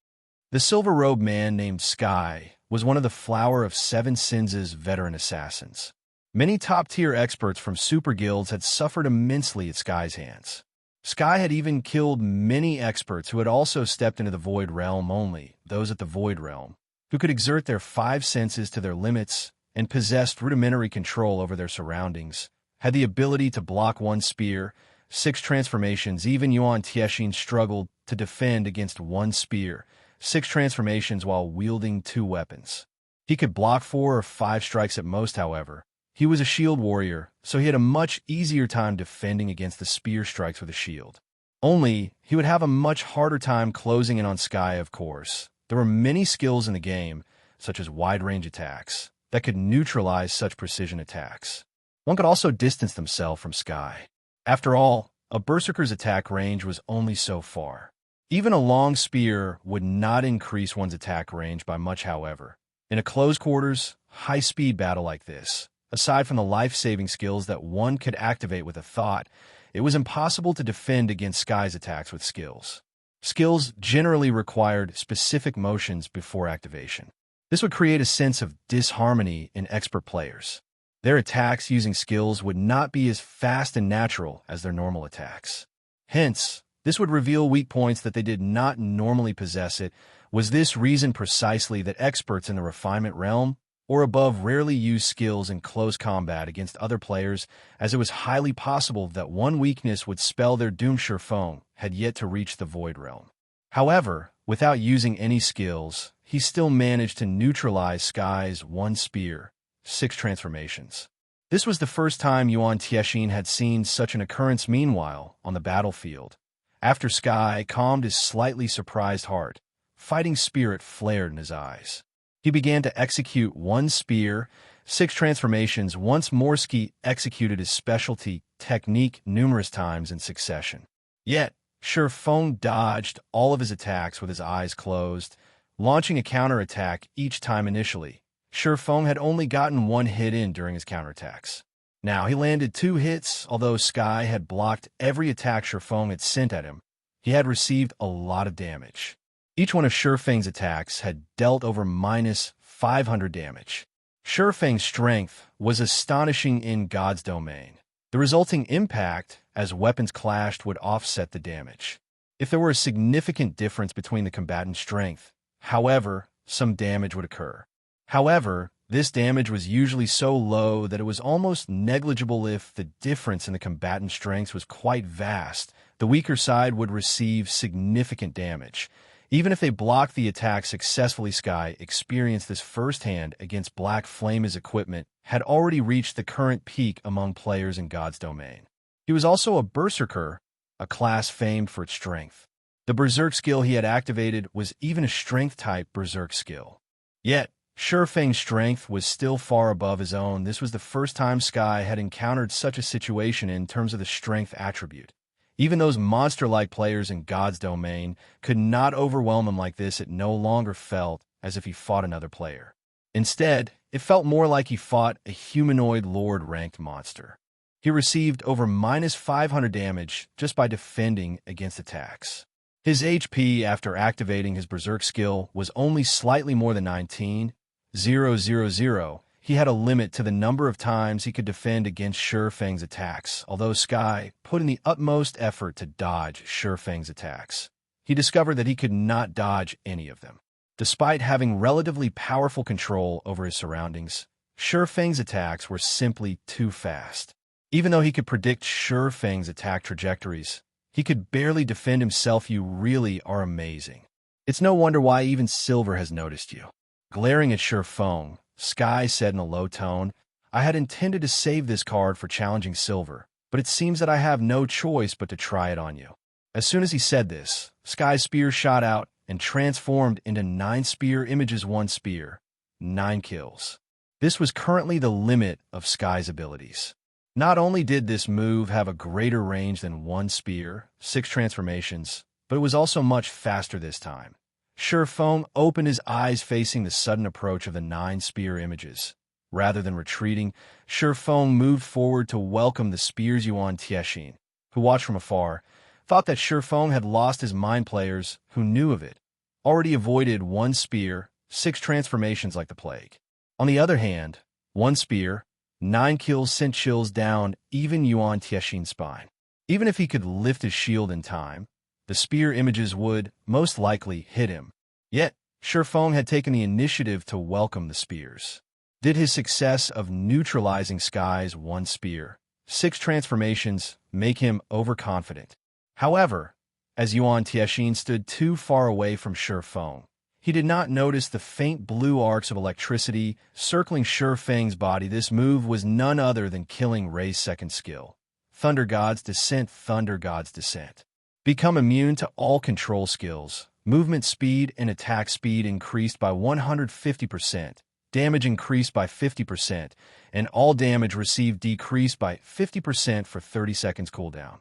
The silver-robed man named Sky was one of the Flower of 7 Sins' veteran assassins. Many top-tier experts from super guilds had suffered immensely at Sky's hands. Sky had even killed many experts who had also stepped into the Void Realm. Only those at the Void Realm, who could exert their 5 senses to their limits and possessed rudimentary control over their surroundings, had the ability to block 1 spear, 6 transformations. Even Yuan Tiexin struggled to defend against 1 spear, 6 transformations while wielding 2 weapons. He could block 4 or 5 strikes at most. However, he was a shield warrior, so he had a much easier time defending against the spear strikes with a shield. Only, he would have a much harder time closing in on Sky. Of course, there were many skills in the game, such as wide-range attacks, that could neutralize such precision attacks. One could also distance themselves from Sky. After all, a berserker's attack range was only so far. Even a long spear would not increase one's attack range by much. However, in a close-quarters, high-speed battle like this, aside from the life-saving skills that one could activate with a thought, it was impossible to defend against Sky's attacks with skills. Skills generally required specific motions before activation. This would create a sense of disharmony in expert players. Their attacks using skills would not be as fast and natural as their normal attacks. Hence, this would reveal weak points that they did not normally possess. It was this reason precisely that experts in the refinement realm or above rarely use skills in close combat against other players, as it was highly possible that one weakness would spell their doom. Ye Feng had yet to reach the Void Realm. However, without using any skills, he still managed to neutralize Sky's 1 spear, 6 transformations. This was the first time Yuan Tiexin had seen such an occurrence. Meanwhile, on the battlefield, after Sky calmed his slightly surprised heart, fighting spirit flared in his eyes. He began to execute 1 spear, 6 transformations. Once more, Ski executed his specialty technique numerous times in succession. Yet, Ye Feng dodged all of his attacks with his eyes closed, launching a counterattack each time. Initially, Ye Feng had only gotten 1 hit in during his counterattacks. Now he landed 2 hits. Although Sky had blocked every attack Ye Feng had sent at him, he had received a lot of damage. Each one of Ye Feng's attacks had dealt over -500 damage. Ye Feng's strength was astonishing in God's domain. The resulting impact, as weapons clashed, would offset the damage. If there were a significant difference between the combatant's strength, however, some damage would occur. However, this damage was usually so low that it was almost negligible. If the difference in the combatant's strengths was quite vast, the weaker side would receive significant damage. Even if they blocked the attack successfully, Sky experienced this firsthand against Black Flame. His equipment had already reached the current peak among players in God's domain. He was also a Berserker, a class famed for its strength. The Berserk skill he had activated was even a strength-type Berserk skill. Yet, Ye Feng's strength was still far above his own. This was the first time Sky had encountered such a situation in terms of the strength attribute. Even those monster-like players in God's domain could not overwhelm him like this. It no longer felt as if he fought another player. Instead, it felt more like he fought a humanoid Lord-ranked monster. He received over -500 damage just by defending against attacks. His HP after activating his Berserk skill was only slightly more than 19,000. He had a limit to the number of times he could defend against Ye Feng's attacks, although Sky put in the utmost effort to dodge Ye Feng's attacks. He discovered that he could not dodge any of them. Despite having relatively powerful control over his surroundings, Ye Feng's attacks were simply too fast. Even though he could predict Ye Feng's attack trajectories, he could barely defend himself. You really are amazing. It's no wonder why even Silver has noticed you. Glaring at Ye Feng, Sky said in a low tone, I had intended to save this card for challenging Silver, but it seems that I have no choice but to try it on you. As soon as he said this, Sky's spear shot out and transformed into 9 spear images. 1 spear, 9 kills. This was currently the limit of Sky's abilities. Not only did this move have a greater range than 1 spear, 6 transformations, but it was also much faster this time. Ye Feng opened his eyes facing the sudden approach of the 9 spear images. Rather than retreating, Ye Feng moved forward to welcome the spears. Yuan Tiexin, who watched from afar, thought that Ye Feng had lost his mind. Players who knew of it already avoided 1 spear, 6 transformations like the plague. On the other hand, 1 spear, 9 kills sent chills down even Yuan Tiexin's spine. Even if he could lift his shield in time, the spear images would, most likely, hit him. Yet, Ye Feng had taken the initiative to welcome the spears. Did his success of neutralizing Sky's 1 spear, 6 transformations, make him overconfident? However, as Yuan Tiexin stood too far away from Ye Feng, he did not notice the faint blue arcs of electricity circling Ye Feng's body. This move was none other than killing Rei's second skill, Thunder God's Descent. Thunder God's Descent. Become immune to all control skills. Movement speed and attack speed increased by 150%, damage increased by 50%, and all damage received decreased by 50% for 30 seconds cooldown.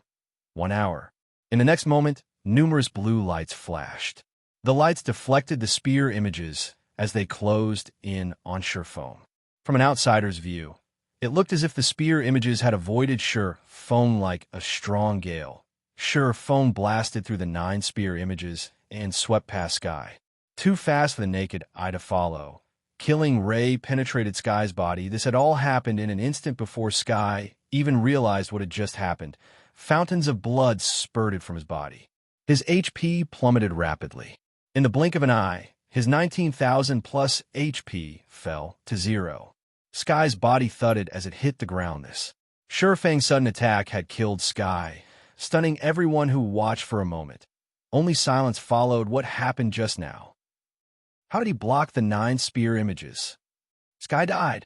1 hour. In the next moment, numerous blue lights flashed. The lights deflected the spear images as they closed in on Ye Feng. From an outsider's view, it looked as if the spear images had avoided Ye Feng like a strong gale. Ye Feng blasted through the 9 spear images and swept past Sky. Too fast for the naked eye to follow. Killing Rei penetrated Sky's body. This had all happened in an instant before Sky even realized what had just happened. Fountains of blood spurted from his body. His HP plummeted rapidly. In the blink of an eye, his 19,000 plus HP fell to 0. Sky's body thudded as it hit the ground. This Ye Feng's sudden attack had killed Sky, stunning everyone who watched for a moment. Only silence followed. What happened just now? How did he block the 9 spear images? Sky died.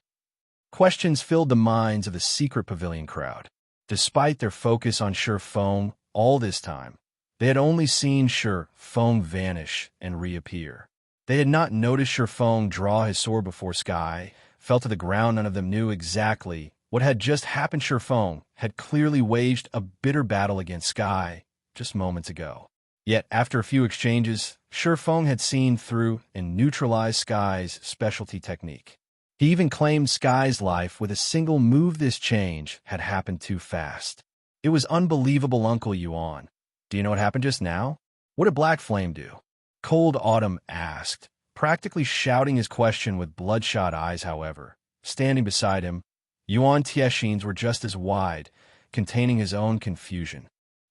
Questions filled the minds of the secret pavilion crowd. Despite their focus on Ye Feng all this time, they had only seen Ye Feng vanish and reappear. They had not noticed Ye Feng draw his sword before Sky fell to the ground. None of them knew exactly what had just happened. Ye Feng had clearly waged a bitter battle against Sky just moments ago. Yet, after a few exchanges, Ye Feng had seen through and neutralized Sky's specialty technique. He even claimed Sky's life with a single move. This change had happened too fast. It was unbelievable. Uncle Yuan, do you know what happened just now? What did Black Flame do? Cold Autumn asked, practically shouting his question with bloodshot eyes. However, standing beside him, Yuan Tiexin's were just as wide, containing his own confusion.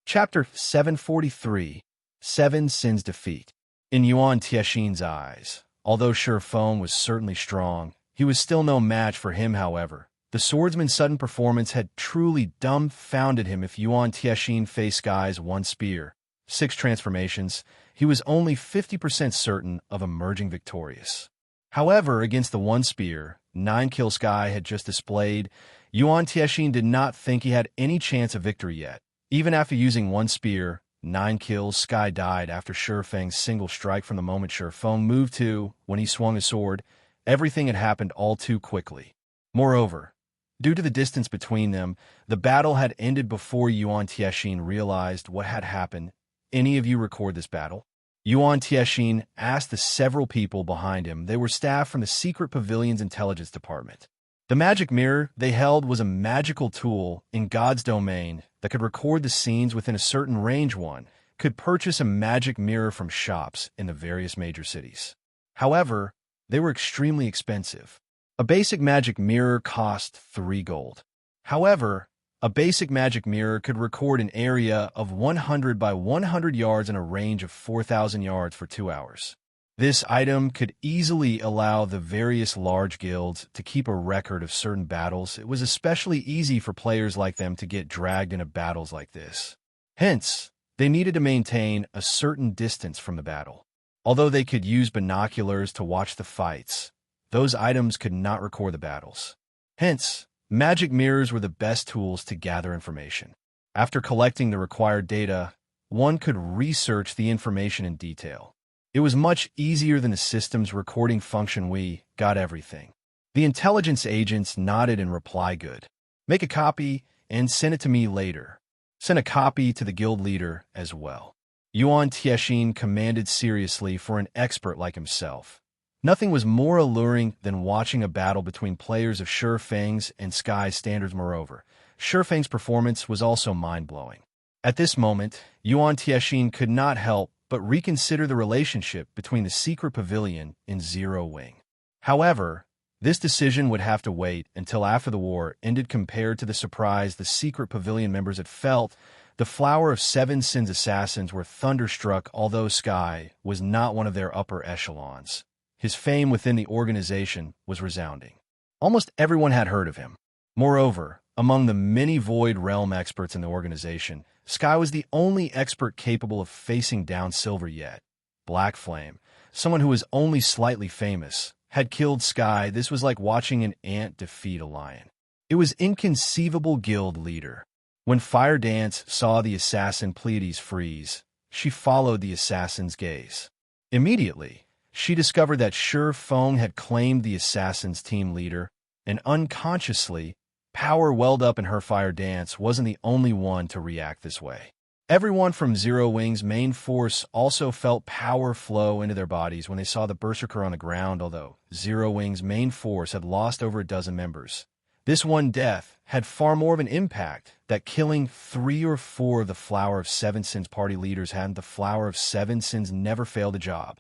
Chapter 743, 7 Sins Defeat. In Yuan Tiexin's eyes, although Ye Feng was certainly strong, he was still no match for him. However, the swordsman's sudden performance had truly dumbfounded him. If Yuan Tiexin faced Sky's 1 spear, 6 transformations, he was only 50% certain of emerging victorious. However, against the 1 spear, 9 kill Sky had just displayed, Yuan Tiexin did not think he had any chance of victory yet. Even after using 1 spear, 9 kills, Sky died after Ye Feng's single strike. From the moment Ye Feng moved to when he swung his sword, everything had happened all too quickly. Moreover, Due to the distance between them, the battle had ended before Yuan Tianxin realized what had happened. Any of you record this battle? Yuan Tianxin asked the several people behind him. They were staff from the Secret Pavilion's intelligence department. The magic mirror they held was a magical tool in God's domain that could record the scenes within a certain range. One could purchase a magic mirror from shops in the various major cities. However, they were extremely expensive. A basic magic mirror cost 3 gold. However, a basic magic mirror could record an area of 100 by 100 yards and a range of 4,000 yards for 2 hours. This item could easily allow the various large guilds to keep a record of certain battles. It was especially easy for players like them to get dragged into battles like this. Hence, they needed to maintain a certain distance from the battle. Although they could use binoculars to watch the fights, those items could not record the battles. Hence, magic mirrors were the best tools to gather information. After collecting the required data, one could research the information in detail. It was much easier than the system's recording function. We got everything. The intelligence agents nodded and replied, "Good. Make a copy and send it to me later. Send a copy to the guild leader as well." Yuan Tianxin commanded seriously for an expert like himself. Nothing was more alluring than watching a battle between players of Ye Feng's and Sky's standards. Moreover, Ye Feng's performance was also mind-blowing. At this moment, Yuan Tianxin could not help but reconsider the relationship between the Secret Pavilion and Zero Wing. However, this decision would have to wait until after the war ended. Compared to the surprise the Secret Pavilion members had felt, the Flower of Seven Sins assassins were thunderstruck. Although Sky was not one of their upper echelons, his fame within the organization was resounding. Almost everyone had heard of him. Moreover, among the many Void Realm experts in the organization, Sky was the only expert capable of facing down Silver. Yet Black Flame, someone who was only slightly famous, had killed Sky. This was like watching an ant defeat a lion. It was inconceivable. Guild leader. When Fire Dance saw the assassin Pleiades freeze, she followed the assassin's gaze. Immediately, she discovered that Ye Feng had claimed the assassin's team leader, and unconsciously, power welled up in her. Fire Dance wasn't the only one to react this way. Everyone from Zero Wing's main force also felt power flow into their bodies when they saw the Berserker on the ground. Although Zero Wing's main force had lost over a dozen members, this one death had far more of an impact that killing 3 or 4 of the Flower of Seven Sins party leaders. Hadn't the Flower of Seven Sins never failed a job?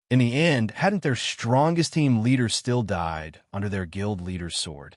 In the end, hadn't their strongest team leader still died under their guild leader's sword?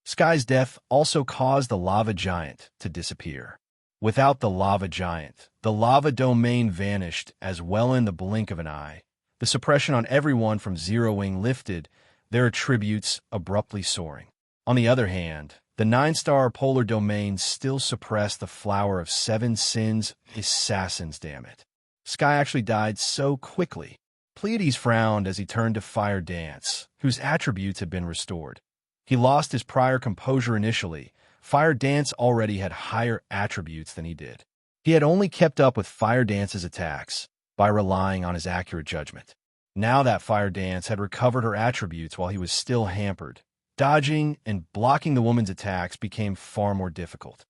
Sky's death also caused the Lava Giant to disappear. Without the Lava Giant, the Lava Domain vanished as well in the blink of an eye. The suppression on everyone from Zero Wing lifted, their attributes abruptly soaring. On the other hand, the 9-star Polar Domain still suppressed the Flower of Seven Sins assassins. Damn it. Sky actually died so quickly. Pleiades frowned as he turned to Fire Dance, whose attributes had been restored. He lost his prior composure initially. Fire Dance already had higher attributes than he did. He had only kept up with Fire Dance's attacks by relying on his accurate judgment. Now that Fire Dance had recovered her attributes while he was still hampered, dodging and blocking the woman's attacks became far more difficult.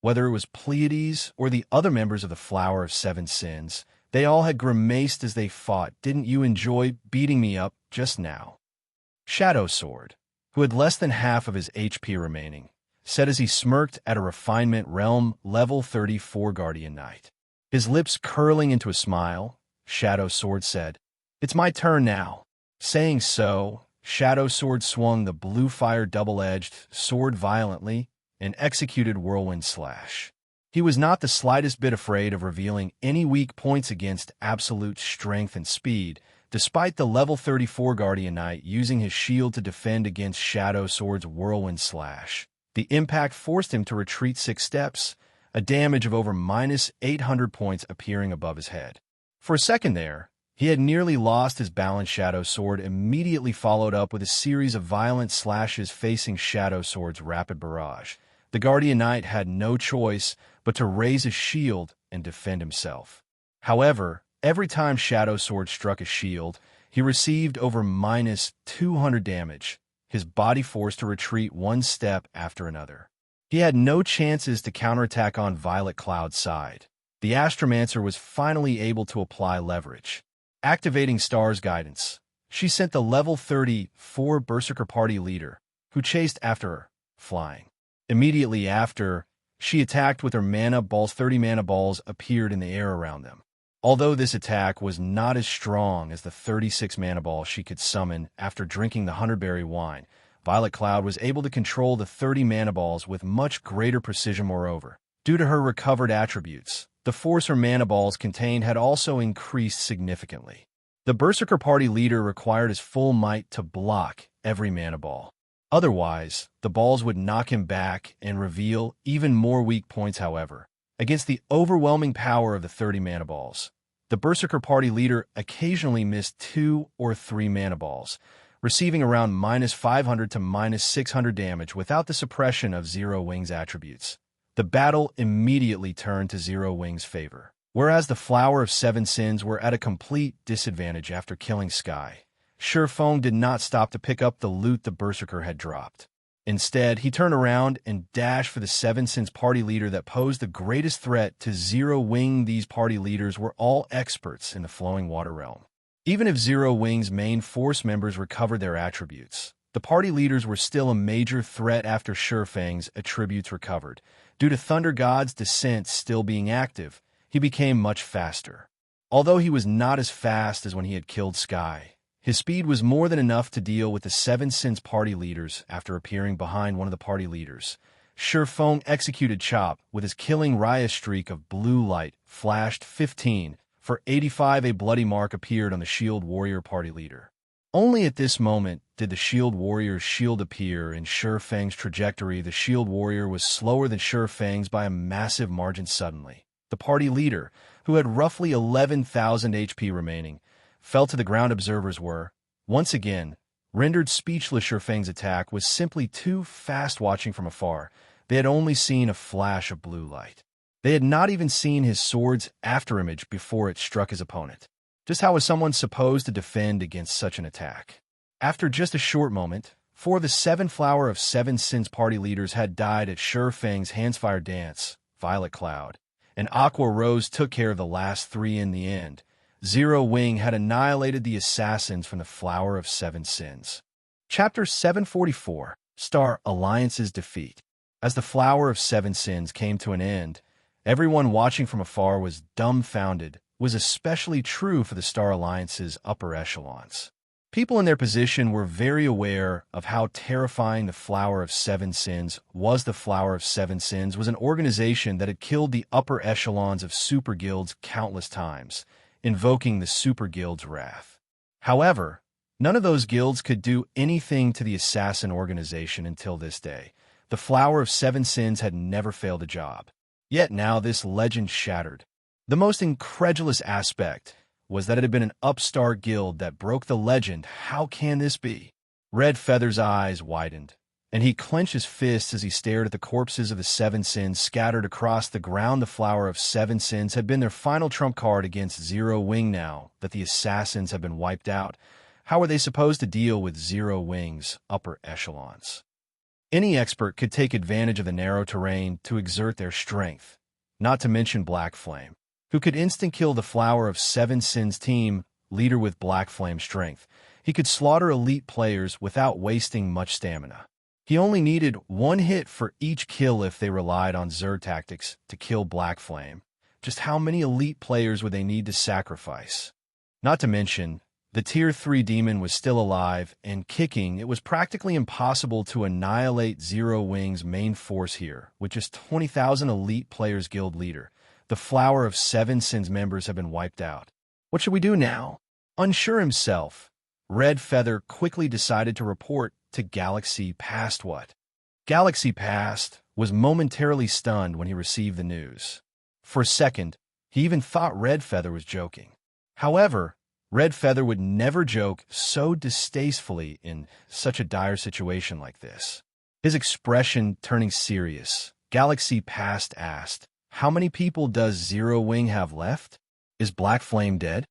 Whether it was Pleiades or the other members of the Flower of Seven Sins, they all had grimaced as they fought. "Didn't you enjoy beating me up just now?" Shadow Sword, who had less than half of his HP remaining, said as he smirked at a Refinement Realm level 34 Guardian Knight. His lips curling into a smile, Shadow Sword said, "It's my turn now." Saying so, Shadow Sword swung the blue fire double-edged sword violently and executed Whirlwind Slash. He was not the slightest bit afraid of revealing any weak points against absolute strength and speed, despite the level 34 Guardian Knight using his shield to defend against Shadow Sword's Whirlwind Slash. The impact forced him to retreat 6 steps, a damage of over -800 points appearing above his head. For a second there, he had nearly lost his balance. Shadow Sword immediately followed up with a series of violent slashes facing Shadow Sword's rapid barrage. The Guardian Knight had no choice but to raise his shield and defend himself. However, every time Shadow Sword struck a shield, he received over -200 damage. his body forced to retreat one step after another. He had no chances to counterattack on Violet Cloud's side. The Astromancer was finally able to apply leverage. Activating Star's guidance, she sent the level 34 Berserker party leader, who chased after her, flying. Immediately after, she attacked with her mana balls. 30 mana balls appeared in the air around them. Although this attack was not as strong as the 36 mana balls she could summon after drinking the 100-berry wine, Violet Cloud was able to control the 30 mana balls with much greater precision. Moreover, due to her recovered attributes, the force her mana balls contained had also increased significantly. The Berserker party leader required his full might to block every mana ball. Otherwise, the balls would knock him back and reveal even more weak points. However, against the overwhelming power of the 30 mana balls, the Berserker party leader occasionally missed 2 or 3 mana balls, receiving around -500 to -600 damage without the suppression of Zero Wing's attributes. The battle immediately turned to Zero Wing's favor, whereas the Flower of Seven Sins were at a complete disadvantage after killing Sky. Ye Feng did not stop to pick up the loot the Berserker had dropped. Instead, he turned around and dashed for the Seven Sins party leader that posed the greatest threat to Zero Wing. These party leaders were all experts in the Flowing Water Realm. Even if Zero Wing's main force members recovered their attributes, the party leaders were still a major threat after Ye Feng's attributes recovered. Due to Thunder God's descent still being active, he became much faster. Although he was not as fast as when he had killed Sky, his speed was more than enough to deal with the Seven Sins party leaders. After appearing behind one of the party leaders, Ye Feng executed Chop with his killing Raya streak of blue light, flashed 15 for 85. A bloody mark appeared on the Shield Warrior party leader. Only at this moment did the Shield Warrior's shield appear in Ye Feng's trajectory. The Shield Warrior was slower than Ye Feng's by a massive margin. Suddenly, the party leader, who had roughly 11,000 HP remaining, fell to the ground. Observers were, once again, rendered speechless. Ye Feng's attack was simply too fast. Watching from afar, they had only seen a flash of blue light. They had not even seen his sword's afterimage before it struck his opponent. Just how was someone supposed to defend against such an attack? After just a short moment, 4 of the 7 Flower of Seven Sins party leaders had died at Ye Feng's hands. Fire Dance, Violet Cloud, and Aqua Rose took care of the last 3 in the end. Zero Wing had annihilated the assassins from the Flower of Seven Sins. Chapter 744, Star Alliance's Defeat. As the Flower of Seven Sins came to an end, everyone watching from afar was dumbfounded. Was especially true for the Star Alliance's upper echelons. People in their position were very aware of how terrifying the Flower of Seven Sins was. The Flower of Seven Sins was an organization that had killed the upper echelons of super guilds countless times, invoking the super guild's wrath. However, none of those guilds could do anything to the assassin organization until this day. The Flower of Seven Sins had never failed a job. Yet now this legend shattered. The most incredulous aspect was that it had been an upstart guild that broke the legend. How can this be? Red Feather's eyes widened, and he clenched his fists as he stared at the corpses of the Seven Sins scattered across the ground. The Flower of Seven Sins had been their final trump card against Zero Wing. Now that the assassins have been wiped out, how were they supposed to deal with Zero Wing's upper echelons? Any expert could take advantage of the narrow terrain to exert their strength, not to mention Black Flame, who could instant-kill the Flower of Seven Sins team leader with Black Flame strength. He could slaughter elite players without wasting much stamina. He only needed 1 hit for each kill if they relied on Xur tactics to kill Black Flame. Just how many elite players would they need to sacrifice? Not to mention, the Tier 3 demon was still alive and kicking. It was practically impossible to annihilate Zero Wing's main force here, with just 20,000 elite players guild leader. The Flower of Seven Sins members have been wiped out. What should we do now? Unsure himself, Red Feather quickly decided to report to Galaxy Past. What? Galaxy Past was momentarily stunned when he received the news. For a second, he even thought Red Feather was joking. However, Red Feather would never joke so distastefully in such a dire situation like this. His expression turning serious, Galaxy Past asked, "How many people does Zero Wing have left? Is Black Flame dead?"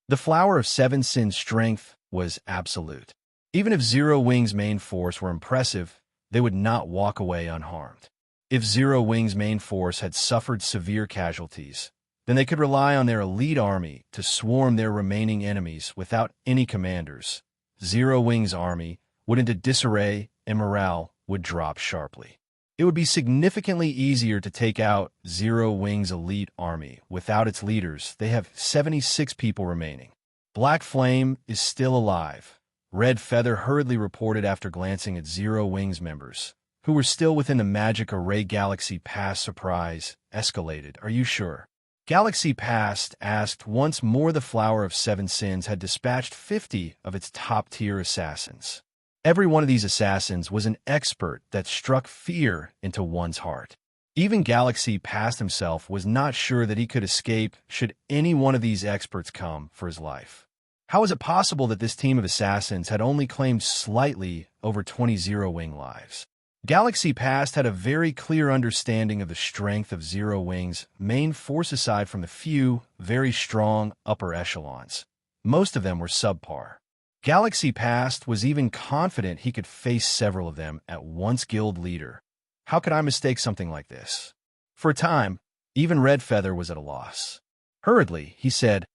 The Flower of Seven Sins' strength was absolute. Even if Zero Wing's main force were impressive, they would not walk away unharmed. If Zero Wing's main force had suffered severe casualties, then they could rely on their elite army to swarm their remaining enemies without any commanders. Zero Wing's army would into disarray and morale would drop sharply. It would be significantly easier to take out Zero Wing's elite army without its leaders. They have 76 people remaining. Black Flame is still alive, Red Feather hurriedly reported after glancing at Zero Wing's members, who were still within the magic array. Galaxy Past surprise escalated. Are you sure? Galaxy Past asked once more. The Flower of Seven Sins had dispatched 50 of its top-tier assassins. Every one of these assassins was an expert that struck fear into one's heart. Even Galaxy Past himself was not sure that he could escape should any one of these experts come for his life. How is it possible that this team of assassins had only claimed slightly over 20 Zero Wing lives? Galaxy Past had a very clear understanding of the strength of Zero Wing's main force aside from the few, very strong upper echelons. Most of them were subpar. Galaxy Past was even confident he could face several of them at once. Guild leader. How could I mistake something like this? For a time, even Red Feather was at a loss. Hurriedly, he said,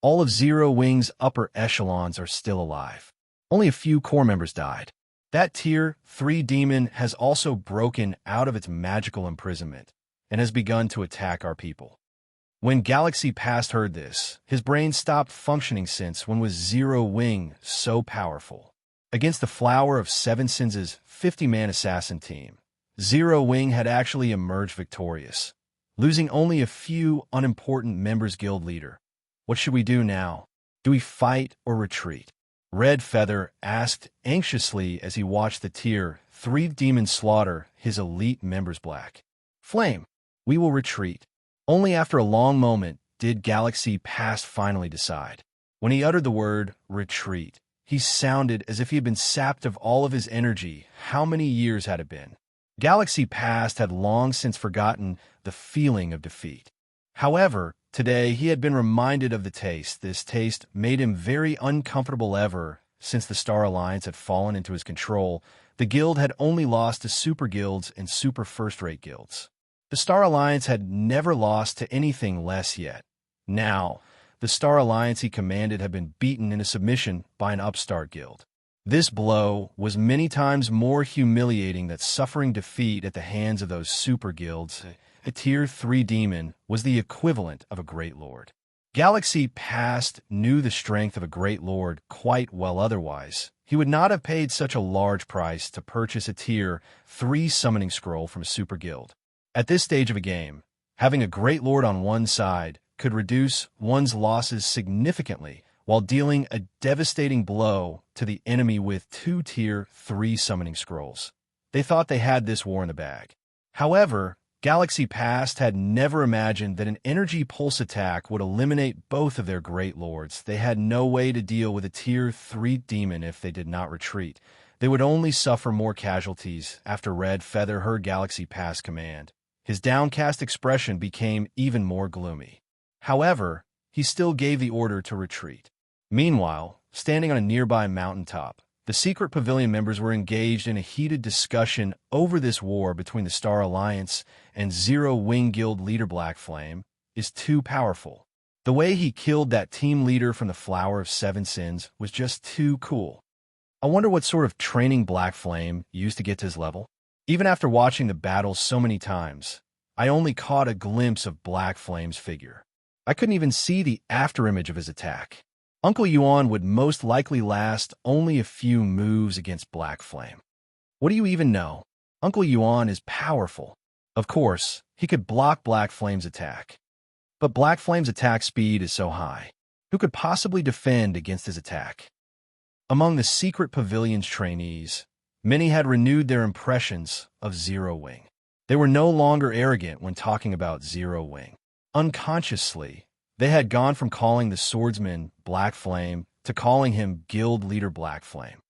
all of Zero Wing's upper echelons are still alive. Only a few core members died. That Tier 3 demon has also broken out of its magical imprisonment and has begun to attack our people. When Galaxy Past heard this, his brain stopped functioning. Since when was Zero Wing so powerful? Against the Flower of Seven Sins' 50-man assassin team, Zero Wing had actually emerged victorious, losing only a few unimportant members. Guild leader, what should we do now? Do we fight or retreat? Red Feather asked anxiously as he watched the Tier 3 demon slaughter his elite members. Black Flame, we will retreat. Only after a long moment did Galaxy Past finally decide. When he uttered the word retreat, he sounded as if he had been sapped of all of his energy. How many years had it been? Galaxy Past had long since forgotten the feeling of defeat. However, today he had been reminded of the taste. This taste made him very uncomfortable. Ever since the Star Alliance had fallen into his control, the guild had only lost to super guilds and super first-rate guilds. The Star Alliance had never lost to anything less yet. Now, the Star Alliance he commanded had been beaten into submission by an upstart guild. This blow was many times more humiliating than suffering defeat at the hands of those super guilds. A Tier 3 demon was the equivalent of a Great Lord. Galaxy Past knew the strength of a Great Lord quite well. Otherwise, he would not have paid such a large price to purchase a Tier 3 summoning scroll from a super guild. At this stage of a game, having a Great Lord on one side could reduce one's losses significantly while dealing a devastating blow to the enemy with 2 Tier 3 summoning scrolls. They thought they had this war in the bag. However, Galaxy Past had never imagined that an energy pulse attack would eliminate both of their Great Lords. They had no way to deal with a Tier 3 demon if they did not retreat. They would only suffer more casualties. After Red Feather heard Galaxy Past command, his downcast expression became even more gloomy. However, he still gave the order to retreat. Meanwhile, standing on a nearby mountaintop, the secret pavilion members were engaged in a heated discussion over this war between the Star Alliance and Zero Wing Guild leader. Black Flame is too powerful. The way he killed that team leader from the Flower of Seven Sins was just too cool. I wonder what sort of training Black Flame used to get to his level. Even after watching the battles so many times, I only caught a glimpse of Black Flame's figure. I couldn't even see the afterimage of his attack. Uncle Yuan would most likely last only a few moves against Black Flame. What do you even know? Uncle Yuan is powerful. Of course, he could block Black Flame's attack. But Black Flame's attack speed is so high. Who could possibly defend against his attack? Among the secret pavilion's trainees, many had renewed their impressions of Zero Wing. They were no longer arrogant when talking about Zero Wing. Unconsciously, they had gone from calling the swordsman Black Flame to calling him Guild Leader Black Flame.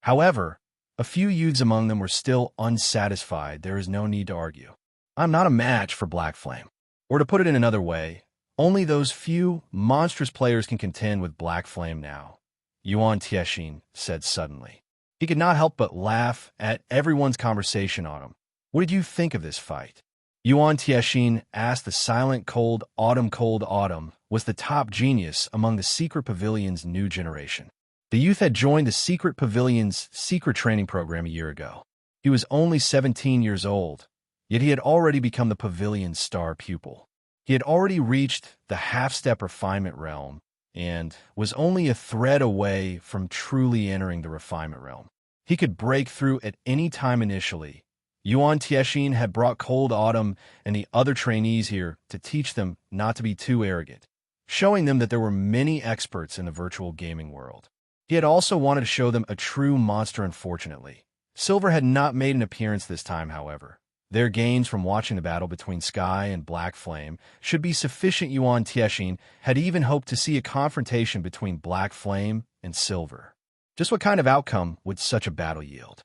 However, a few youths among them were still unsatisfied. There is no need to argue. I'm not a match for Black Flame. Or to put it in another way, only those few monstrous players can contend with Black Flame now, Yuan Tiexin said suddenly. He could not help but laugh at everyone's conversation on him. What did you think of this fight? Yuan Tiexin asked. The silent cold autumn was the top genius among the secret pavilion's new generation. The youth had joined the secret pavilion's secret training program a year ago. He was only 17 years old, yet he had already become the pavilion's star pupil. He had already reached the half-step refinement realm and was only a thread away from truly entering the refinement realm. He could break through at any time initially. Yuan Tiexin had brought Cold Autumn and the other trainees here to teach them not to be too arrogant, showing them that there were many experts in the virtual gaming world. He had also wanted to show them a true monster. Unfortunately, Silver had not made an appearance this time, however. Their gains from watching the battle between Sky and Black Flame should be sufficient. Yuan Tiexin had even hoped to see a confrontation between Black Flame and Silver. Just what kind of outcome would such a battle yield?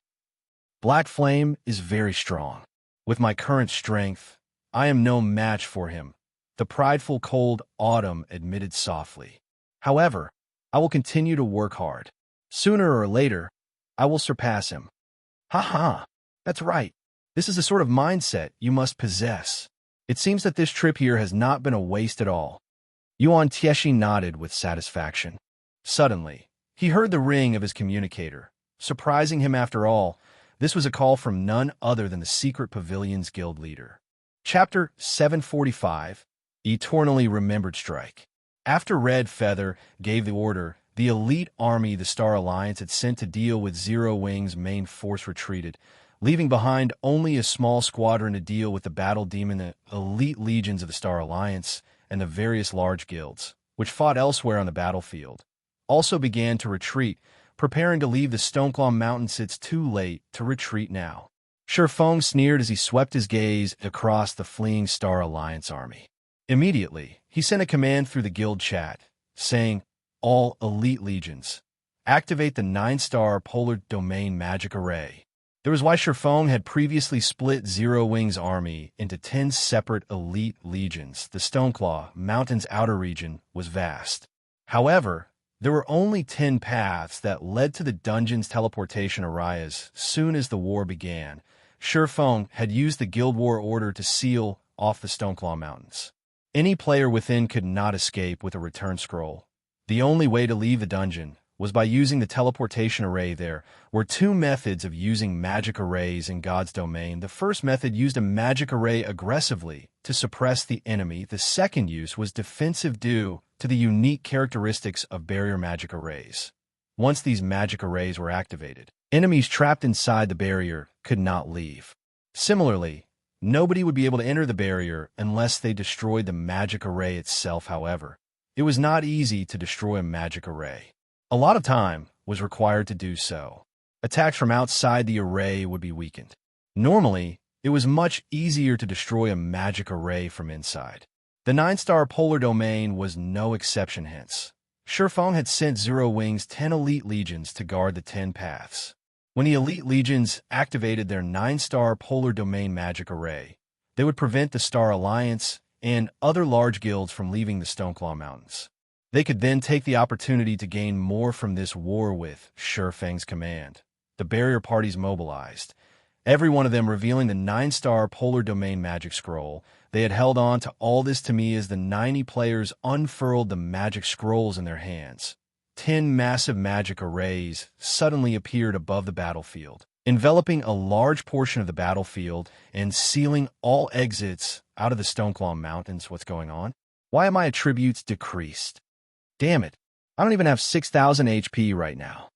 Black Flame is very strong. With my current strength, I am no match for him, the prideful Cold Autumn admitted softly. However, I will continue to work hard. Sooner or later, I will surpass him. Ha, that's right. This is the sort of mindset you must possess. It seems that this trip here has not been a waste at all. Yuan Tiexin nodded with satisfaction. Suddenly, he heard the ring of his communicator. Surprising him after all, this was a call from none other than the Secret Pavilion's guild leader. Chapter 745, Eternally Remembered Strike. After Red Feather gave the order, the elite army the Star Alliance had sent to deal with Zero Wing's main force retreated, leaving behind only a small squadron to deal with the battle demon. The elite legions of the Star Alliance and the various large guilds, which fought elsewhere on the battlefield, also began to retreat, preparing to leave the Stoneclaw Mountains. It's too late to retreat now. Ye Feng sneered as he swept his gaze across the fleeing Star Alliance army. Immediately, he sent a command through the guild chat, saying, "All elite legions, activate the 9-star polar domain magic array." There was why Ye Feng had previously split Zero Wing's army into 10 separate elite legions. The Stoneclaw Mountains outer region was vast. However, there were only 10 paths that led to the dungeon's teleportation areas. Soon as the war began, Ye Feng had used the Guild War order to seal off the Stoneclaw Mountains. Any player within could not escape with a return scroll. The only way to leave the dungeon was by using the teleportation array. There were 2 methods of using magic arrays in God's domain. The first method used a magic array aggressively to suppress the enemy. The second use was defensive due to the unique characteristics of barrier magic arrays. Once these magic arrays were activated, enemies trapped inside the barrier could not leave. Similarly, nobody would be able to enter the barrier unless they destroyed the magic array itself. However, it was not easy to destroy a magic array. A lot of time was required to do so. Attacks from outside the array would be weakened. Normally, it was much easier to destroy a magic array from inside. The 9-star polar domain was no exception. Hence, Ye Feng had sent Zero Wing's 10 elite legions to guard the 10 paths. When the elite legions activated their 9-star polar domain magic array, they would prevent the Star Alliance and other large guilds from leaving the Stoneclaw Mountains. They could then take the opportunity to gain more from this war. With Ye Feng's command, the barrier parties mobilized, every one of them revealing the 9-star polar domain magic scroll. They had held on to all this. To me, as the 90 players unfurled the magic scrolls in their hands, 10 massive magic arrays suddenly appeared above the battlefield, enveloping a large portion of the battlefield and sealing all exits out of the Stoneclaw Mountains. What's going on? Why are my attributes decreased? Damn it, I don't even have 6,000 HP right now.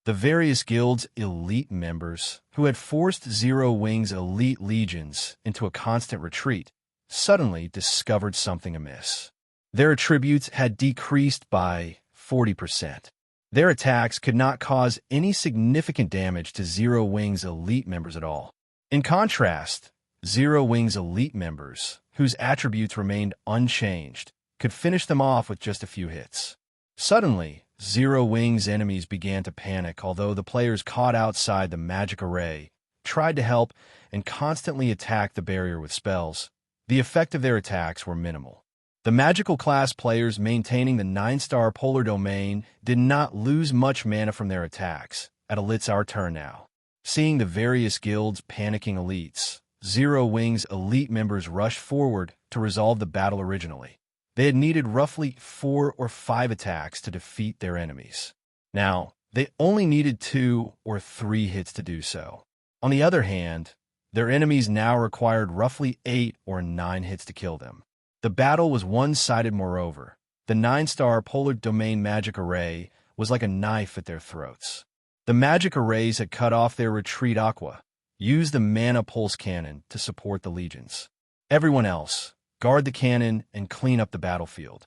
The various guilds' elite members, who had forced Zero Wing's elite legions into a constant retreat, suddenly discovered something amiss. Their attributes had decreased by 40%. Their attacks could not cause any significant damage to Zero Wing's elite members at all. In contrast, Zero Wing's elite members, whose attributes remained unchanged, could finish them off with just a few hits. Suddenly, Zero Wing's enemies began to panic. Although the players caught outside the magic array tried to help and constantly attacked the barrier with spells, the effect of their attacks were minimal. The magical class players maintaining the 9-star polar domain did not lose much mana from their attacks, at Elite's our turn now. Seeing the various guilds panicking elites, Zero Wing's elite members rushed forward to resolve the battle originally. They had needed roughly 4 or 5 attacks to defeat their enemies. Now, they only needed 2 or 3 hits to do so. On the other hand, their enemies now required roughly 8 or 9 hits to kill them. The battle was one-sided moreover. The 9-star Polar Domain magic array was like a knife at their throats. The magic arrays had cut off their retreat. Aqua used the mana pulse cannon to support the legions. Everyone else, guard the cannon and clean up the battlefield.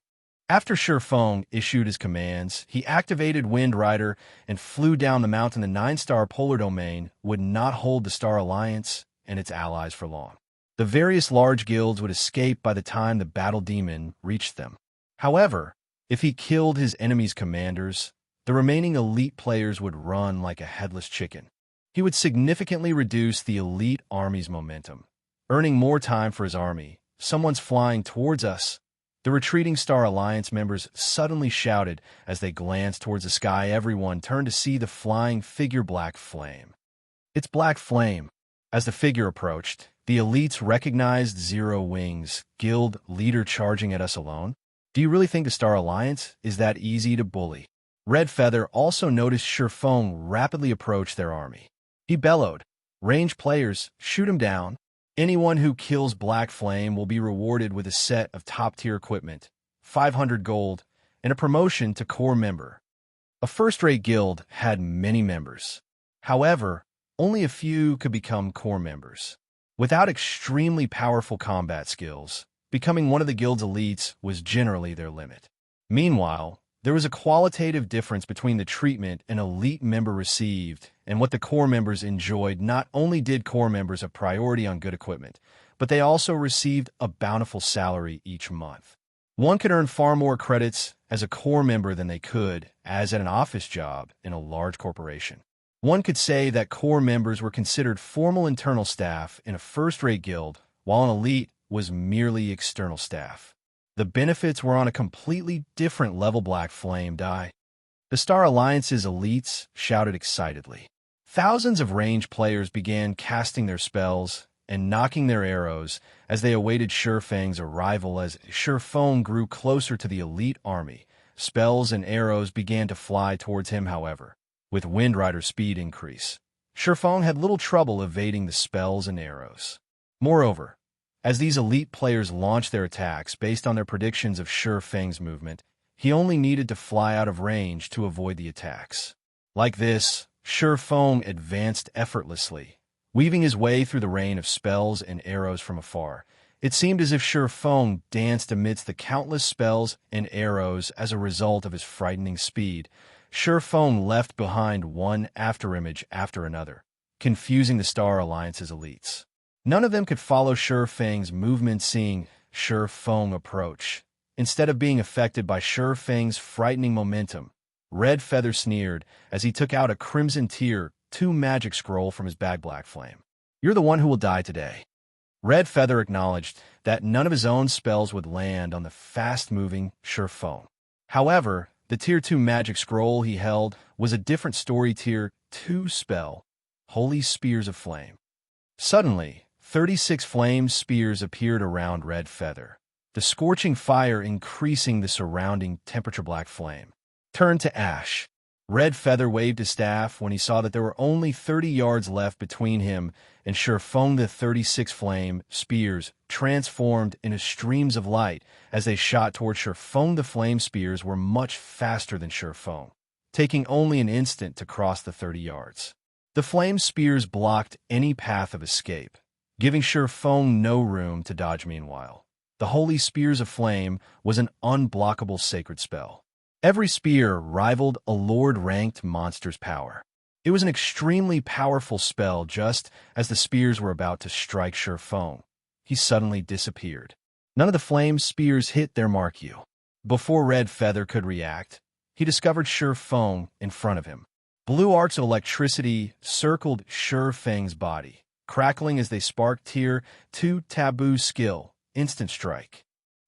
After Ye Feng issued his commands, he activated Wind Rider and flew down the mountain. The 9-star Polar Domain would not hold the Star Alliance and its allies for long. The various large guilds would escape by the time the battle demon reached them. However, if he killed his enemy's commanders, the remaining elite players would run like a headless chicken. He would significantly reduce the elite army's momentum, earning more time for his army. Someone's flying towards us. The retreating Star Alliance members suddenly shouted as they glanced towards the sky. Everyone turned to see the flying figure Black Flame. It's Black Flame. As the figure approached, the elites recognized Zero Wing's guild leader charging at us alone. Do you really think the Star Alliance is that easy to bully? Red Feather also noticed Ye Feng rapidly approach their army. He bellowed, "Range players, shoot him down. Anyone who kills Black Flame will be rewarded with a set of top-tier equipment, 500 gold, and a promotion to core member." A first-rate guild had many members. However, only a few could become core members. Without extremely powerful combat skills, becoming one of the guild's elites was generally their limit. Meanwhile, there was a qualitative difference between the treatment an elite member received and what the core members enjoyed. Not only did core members have priority on good equipment, but they also received a bountiful salary each month. One could earn far more credits as a core member than they could as at an office job in a large corporation. One could say that core members were considered formal internal staff in a first-rate guild, while an elite was merely external staff. The benefits were on a completely different level. Black Flame die. The Star Alliance's elites shouted excitedly. Thousands of range players began casting their spells and knocking their arrows as they awaited Ye Feng's arrival. As Ye Feng grew closer to the elite army, spells and arrows began to fly towards him. However, with Wind Rider's speed increase, Ye Feng had little trouble evading the spells and arrows. Moreover, as these elite players launched their attacks based on their predictions of Ye Feng's movement, he only needed to fly out of range to avoid the attacks. Like this, Ye Feng advanced effortlessly, weaving his way through the rain of spells and arrows from afar. It seemed as if Ye Feng danced amidst the countless spells and arrows. As a result of his frightening speed, Ye Feng left behind one afterimage after another, confusing the Star Alliance's elites. None of them could follow Ye Feng's movement. Seeing Ye Feng approach, instead of being affected by Ye Feng's frightening momentum, Red Feather sneered as he took out a Crimson Tier 2 magic scroll from his bag. Black Flame, you're the one who will die today. Red Feather acknowledged that none of his own spells would land on the fast-moving Ye Feng. However, the Tier 2 magic scroll he held was a different story. Tier 2 spell, Holy Spears of Flame. Suddenly, 36 flame spears appeared around Red Feather, the scorching fire increasing the surrounding temperature. Black Flame turned to ash. Red Feather waved his staff when he saw that there were only 30 yards left between him and Ye Feng. The 36 flame spears transformed into streams of light as they shot towards Ye Feng. The flame spears were much faster than Ye Feng, taking only an instant to cross the 30 yards. The flame spears blocked any path of escape, giving Ye Feng no room to dodge. Meanwhile, the Holy Spears of Flame was an unblockable sacred spell. Every spear rivaled a Lord-ranked monster's power. It was an extremely powerful spell. Just as the spears were about to strike Ye Feng, he suddenly disappeared. None of the flame spears hit their mark. Before Red Feather could react, he discovered Ye Feng in front of him. Blue arcs of electricity circled Ye Feng's body, crackling as they sparked Tier 2 taboo skill, Instant Strike.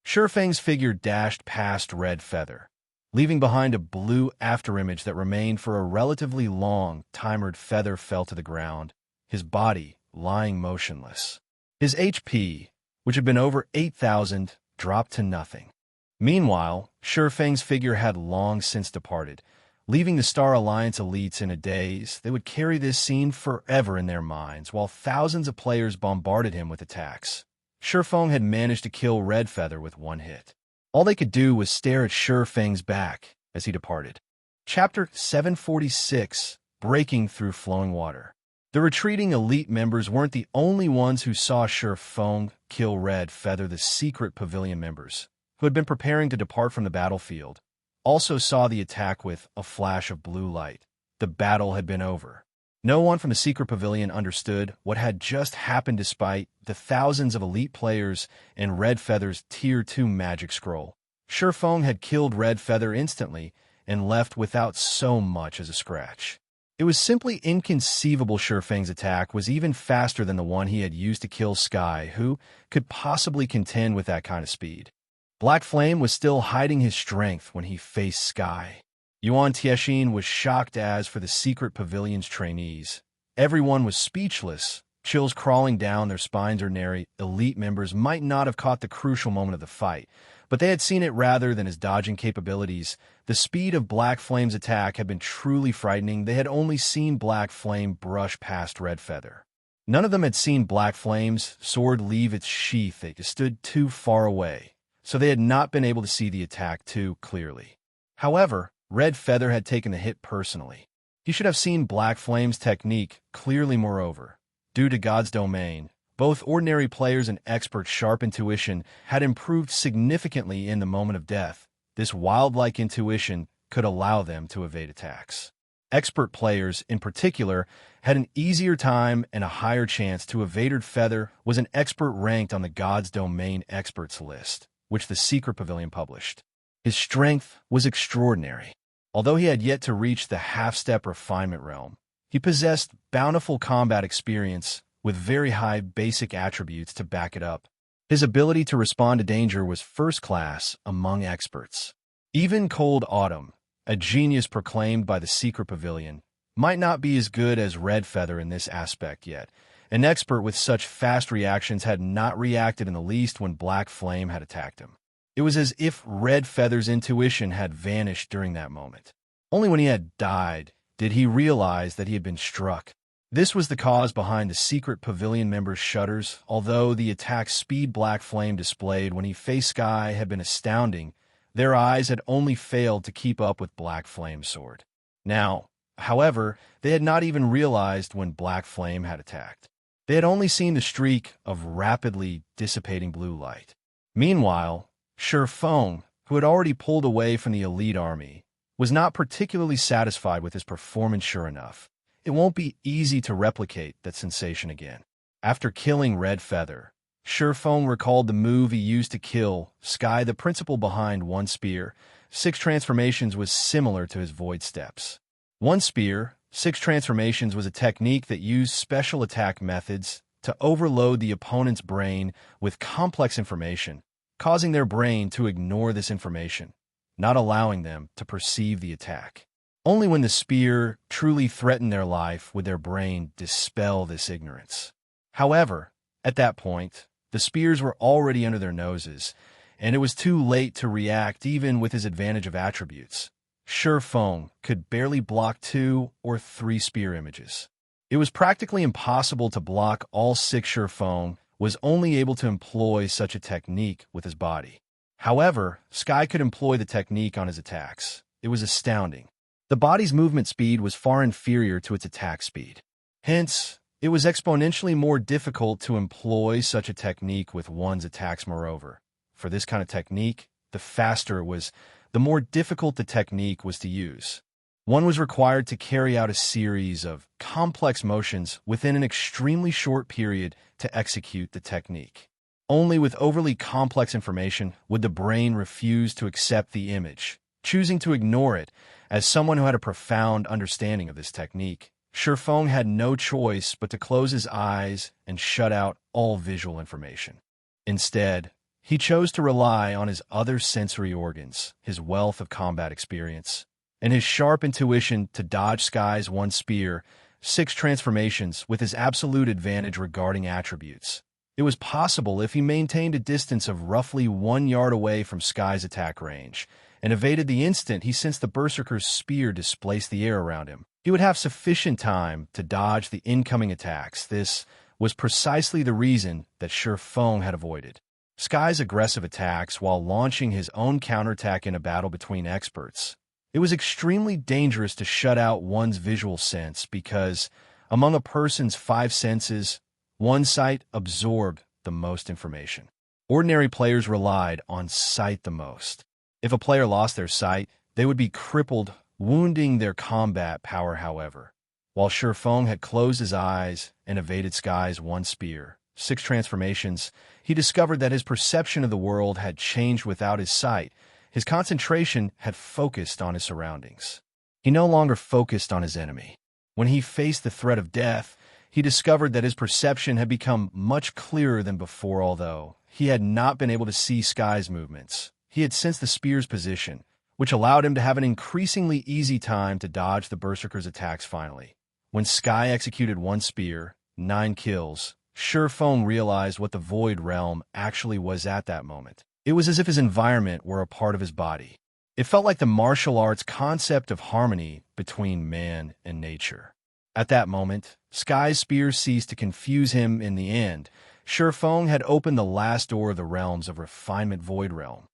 Ye Feng's figure dashed past Red Feather, leaving behind a blue afterimage that remained for a relatively long, timered feather fell to the ground, his body lying motionless. His HP, which had been over 8,000, dropped to nothing. Meanwhile, Ye Feng's figure had long since departed, leaving the Star Alliance elites in a daze. They would carry this scene forever in their minds, while thousands of players bombarded him with attacks. Ye Feng had managed to kill Red Feather with one hit. All they could do was stare at Ye Feng's back as he departed. Chapter 746, Breaking Through Flowing Water. The retreating elite members weren't the only ones who saw Ye Feng kill Red Feather. The secret pavilion members, who had been preparing to depart from the battlefield, also saw the attack with a flash of blue light. The battle had been over. No one from the secret pavilion understood what had just happened despite the thousands of elite players and Red Feather's Tier 2 magic scroll. Ye Feng had killed Red Feather instantly and left without so much as a scratch. It was simply inconceivable Ye Feng's attack was even faster than the one he had used to kill Sky. Who could possibly contend with that kind of speed? Black Flame was still hiding his strength when he faced Sky. Yuan Tiexin was shocked, as for the secret pavilion's trainees. Everyone was speechless, chills crawling down their spines. Ordinary elite members might not have caught the crucial moment of the fight, but they had seen it rather than his dodging capabilities. The speed of Black Flame's attack had been truly frightening. They had only seen Black Flame brush past Red Feather. None of them had seen Black Flame's sword leave its sheath. They just stood too far away, so they had not been able to see the attack too clearly. However, Red Feather had taken the hit personally. He should have seen Black Flame's technique clearly. Moreover, due to God's domain, both ordinary players and experts' sharp intuition had improved significantly in the moment of death. This wildlike intuition could allow them to evade attacks. Expert players, in particular, had an easier time and a higher chance to evade. Red Feather was an expert ranked on the God's Domain experts list, which the secret pavilion published. His strength was extraordinary. Although he had yet to reach the half-step refinement realm, he possessed bountiful combat experience with very high basic attributes to back it up. His ability to respond to danger was first class among experts. Even Cold Autumn, a genius proclaimed by the secret pavilion, might not be as good as Red Feather in this aspect yet. An expert with such fast reactions had not reacted in the least when Black Flame had attacked him. It was as if Red Feather's intuition had vanished during that moment. Only when he had died did he realize that he had been struck. This was the cause behind the secret pavilion members' shudders. Although the attack speed Black Flame displayed when he faced Sky had been astounding, their eyes had only failed to keep up with Black Flame's sword. Now, however, they had not even realized when Black Flame had attacked. They had only seen the streak of rapidly dissipating blue light. Meanwhile, Ye Feng, who had already pulled away from the elite army, was not particularly satisfied with his performance. Sure enough, it won't be easy to replicate that sensation again. After killing Red Feather, Ye Feng recalled the move he used to kill Sky. The principle behind One Spear, 6 Transformations was similar to his Void Steps. One Spear, 6 Transformations was a technique that used special attack methods to overload the opponent's brain with complex information, causing their brain to ignore this information, not allowing them to perceive the attack. Only when the spear truly threatened their life would their brain dispel this ignorance. However, at that point, the spears were already under their noses, and it was too late to react. Even with his advantage of attributes, Ye Feng could barely block 2 or 3 spear images. It was practically impossible to block all 6. Ye Feng was only able to employ such a technique with his body. However, Sky could employ the technique on his attacks. It was astounding. The body's movement speed was far inferior to its attack speed. Hence, it was exponentially more difficult to employ such a technique with one's attacks. Moreover, for this kind of technique, the faster it was, the more difficult the technique was to use. One was required to carry out a series of complex motions within an extremely short period to execute the technique. Only with overly complex information would the brain refuse to accept the image, choosing to ignore it. As someone who had a profound understanding of this technique, Ye Feng had no choice but to close his eyes and shut out all visual information. Instead, He chose to rely on his other sensory organs, his wealth of combat experience, and his sharp intuition to dodge Sky's one spear, 6 transformations with his absolute advantage regarding attributes. It was possible if he maintained a distance of roughly 1 yard away from Sky's attack range, and evaded the instant he sensed the Berserker's spear displace the air around him. He would have sufficient time to dodge the incoming attacks. This was precisely the reason that Ye Feng had avoided Sky's aggressive attacks while launching his own counterattack in a battle between experts. It was extremely dangerous to shut out one's visual sense because, among a person's 5 senses, one sight absorbed the most information. Ordinary players relied on sight the most. If a player lost their sight, they would be crippled, wounding their combat power. However, while Ye Feng had closed his eyes and evaded Sky's one spear, 6 transformations, he discovered that his perception of the world had changed without his sight. His concentration had focused on his surroundings. He no longer focused on his enemy. When he faced the threat of death, he discovered that his perception had become much clearer than before. Although he had not been able to see Sky's movements, he had sensed the spear's position, which allowed him to have an increasingly easy time to dodge the Berserker's attacks. Finally, when Sky executed one spear, 9 kills, Ye Feng realized what the Void Realm actually was at that moment. It was as if his environment were a part of his body. It felt like the martial arts concept of harmony between man and nature. At that moment, Sky's spear ceased to confuse him. In the end, Ye Feng had opened the last door of the realms of refinement Void Realm.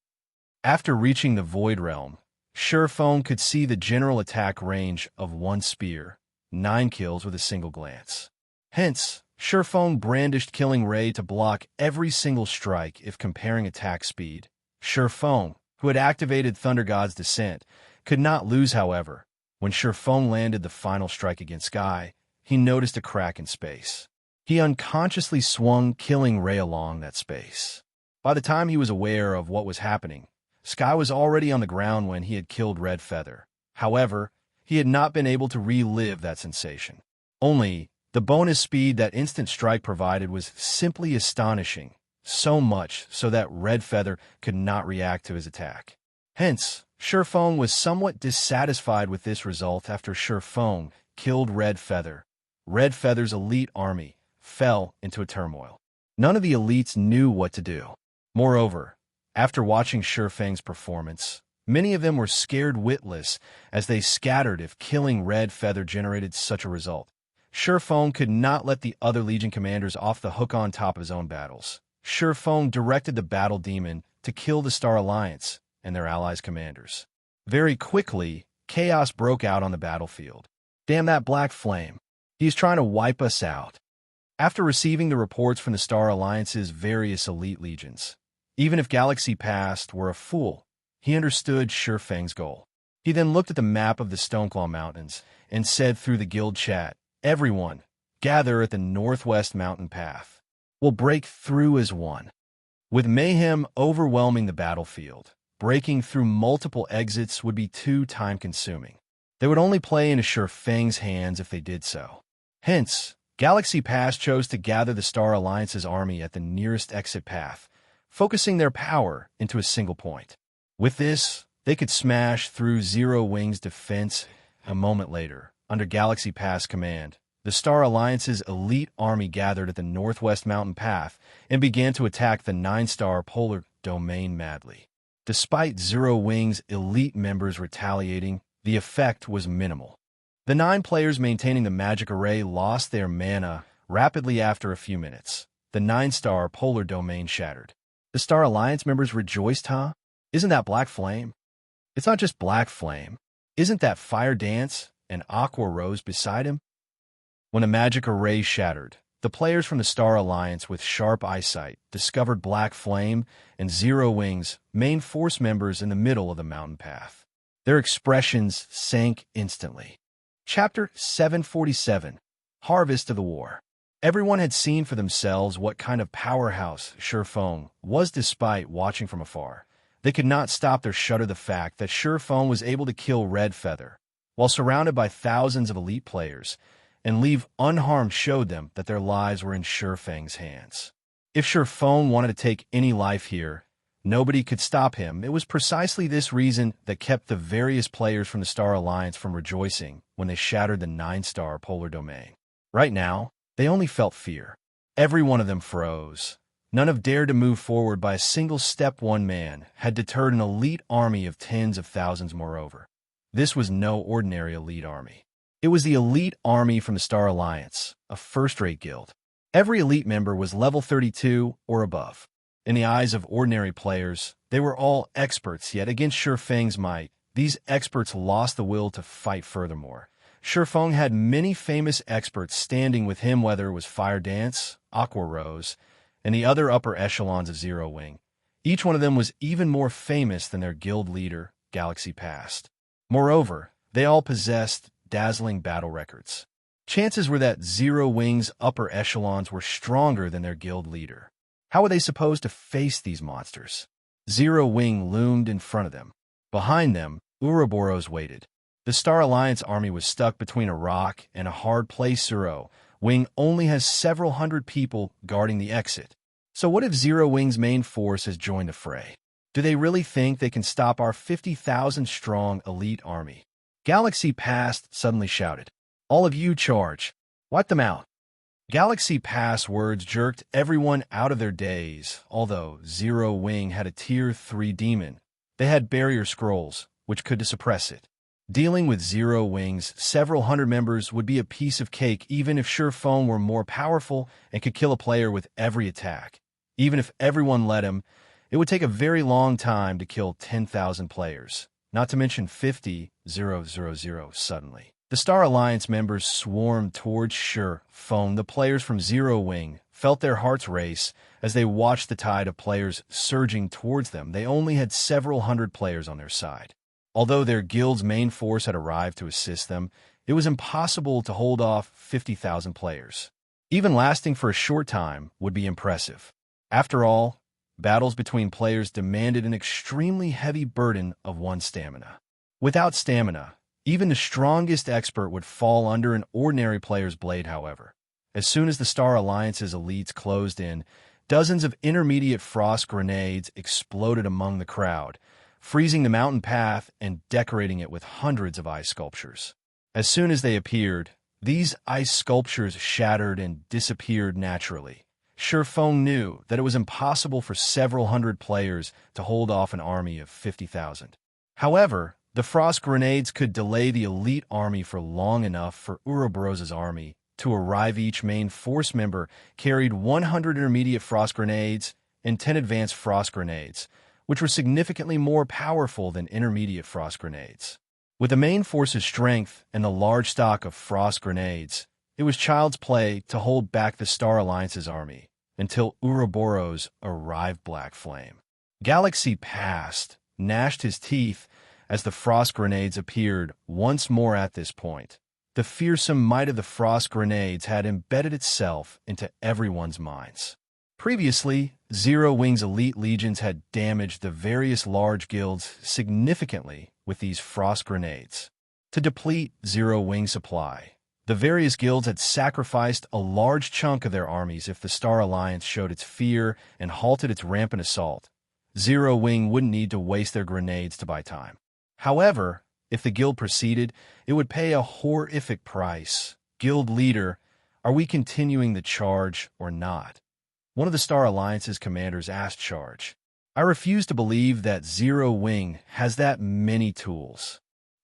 After reaching the Void Realm, Ye Feng could see the general attack range of one spear, 9 kills with a single glance. Hence, Ye Feng brandished Killing Ray to block every single strike. If comparing attack speed, Ye Feng, who had activated Thunder God's Descent, could not lose. However, when Ye Feng landed the final strike against Sky, he noticed a crack in space. He unconsciously swung Killing Ray along that space. By the time he was aware of what was happening, Sky was already on the ground when he had killed Red Feather. However, he had not been able to relive that sensation. Only the bonus speed that instant strike provided was simply astonishing, so much so that Red Feather could not react to his attack. Hence, Ye Feng was somewhat dissatisfied with this result. After Ye Feng killed Red Feather, Red Feather's elite army fell into a turmoil. None of the elites knew what to do. Moreover, after watching Ye Feng's performance, many of them were scared witless as they scattered. If killing Red Feather generated such a result, Ye Feng could not let the other Legion commanders off the hook on top of his own battles. Ye Feng directed the Battle Demon to kill the Star Alliance and their allies' commanders. Very quickly, chaos broke out on the battlefield. Damn that Black Flame. He's trying to wipe us out. After receiving the reports from the Star Alliance's various elite legions, even if Galaxy Past were a fool, he understood Ye Feng's goal. He then looked at the map of the Stoneclaw Mountains and said through the guild chat, "Everyone, gather at the northwest mountain path. We'll break through as one." With mayhem overwhelming the battlefield, breaking through multiple exits would be too time-consuming. They would only play into Ye Feng's hands if they did so. Hence, Galaxy Pass chose to gather the Star Alliance's army at the nearest exit path, focusing their power into a single point. With this, they could smash through Zero Wing's defense. A moment later, under Galaxy Pass command, the Star Alliance's elite army gathered at the northwest mountain path and began to attack the 9-star polar domain madly. Despite Zero Wing's elite members retaliating, the effect was minimal. The 9 players maintaining the magic array lost their mana rapidly. After a few minutes, the 9-star polar domain shattered. The Star Alliance members rejoiced, huh? Isn't that Black Flame? It's not just Black Flame. Isn't that Fire Dance? And Aqua rose beside him? When the magic array shattered, the players from the Star Alliance with sharp eyesight discovered Black Flame and Zero Wing's main force members in the middle of the mountain path. Their expressions sank instantly. Chapter 747, Harvest of the War. Everyone had seen for themselves what kind of powerhouse Ye Feng was despite watching from afar. They could not stop or shudder the fact that Ye Feng was able to kill Red Feather, while surrounded by thousands of elite players, and leave unharmed showed them that their lives were in Ye Feng's hands. If Ye Feng wanted to take any life here, nobody could stop him. It was precisely this reason that kept the various players from the Star Alliance from rejoicing when they shattered the 9-star polar domain. Right now, they only felt fear. Every one of them froze. None have dared to move forward by a single step. One man had deterred an elite army of tens of thousands moreover. This was no ordinary elite army. It was the elite army from the Star Alliance, a first-rate guild. Every elite member was level 32 or above. In the eyes of ordinary players, they were all experts, yet against Ye Feng's might, these experts lost the will to fight furthermore. Ye Feng had many famous experts standing with him, whether it was Fire Dance, Aqua Rose, and the other upper echelons of Zero Wing. Each one of them was even more famous than their guild leader, Galaxy Past. Moreover, they all possessed dazzling battle records. Chances were that Zero Wing's upper echelons were stronger than their guild leader. How were they supposed to face these monsters? Zero Wing loomed in front of them. Behind them, Ouroboros waited. The Star Alliance army was stuck between a rock and a hard place. Zero Wing only has several hundred people guarding the exit. So what if Zero Wing's main force has joined the fray? Do they really think they can stop our 50,000-strong elite army? Galaxy Past suddenly shouted, "All of you charge! Wipe them out!" Galaxy Pass words jerked everyone out of their daze. Although Zero Wing had a Tier 3 demon, they had barrier scrolls, which could suppress it. Dealing with Zero Wing's several hundred members would be a piece of cake, even if Ye Feng were more powerful and could kill a player with every attack. Even if everyone let him, it would take a very long time to kill 10,000 players, not to mention 50,000 suddenly. The Star Alliance members swarmed towards Ye Feng. The players from Zero Wing felt their hearts race as they watched the tide of players surging towards them. They only had several hundred players on their side. Although their guild's main force had arrived to assist them, it was impossible to hold off 50,000 players. Even lasting for a short time would be impressive. After all, battles between players demanded an extremely heavy burden of one's stamina. Without stamina, even the strongest expert would fall under an ordinary player's blade. However, as soon as the Star Alliance's elites closed in, dozens of intermediate frost grenades exploded among the crowd, freezing the mountain path and decorating it with hundreds of ice sculptures. As soon as they appeared, these ice sculptures shattered and disappeared naturally. Ye Feng knew that it was impossible for several hundred players to hold off an army of 50,000. However, the frost grenades could delay the elite army for long enough for Ouroboros' army to arrive. Each main force member carried 100 intermediate frost grenades and 10 advanced frost grenades, which were significantly more powerful than intermediate frost grenades. With the main force's strength and the large stock of frost grenades, it was child's play to hold back the Star Alliance's army until Ouroboros arrived. Black Flame. Galaxy Past gnashed his teeth as the frost grenades appeared once more. At this point, the fearsome might of the frost grenades had embedded itself into everyone's minds. Previously, Zero Wing's elite legions had damaged the various large guilds significantly with these frost grenades. To deplete Zero Wing's supply, the various guilds had sacrificed a large chunk of their armies. If the Star Alliance showed its fear and halted its rampant assault, Zero Wing wouldn't need to waste their grenades to buy time. However, if the guild proceeded, it would pay a horrific price. Guild leader, are we continuing the charge or not? One of the Star Alliance's commanders asked Charge. I refuse to believe that Zero Wing has that many tools.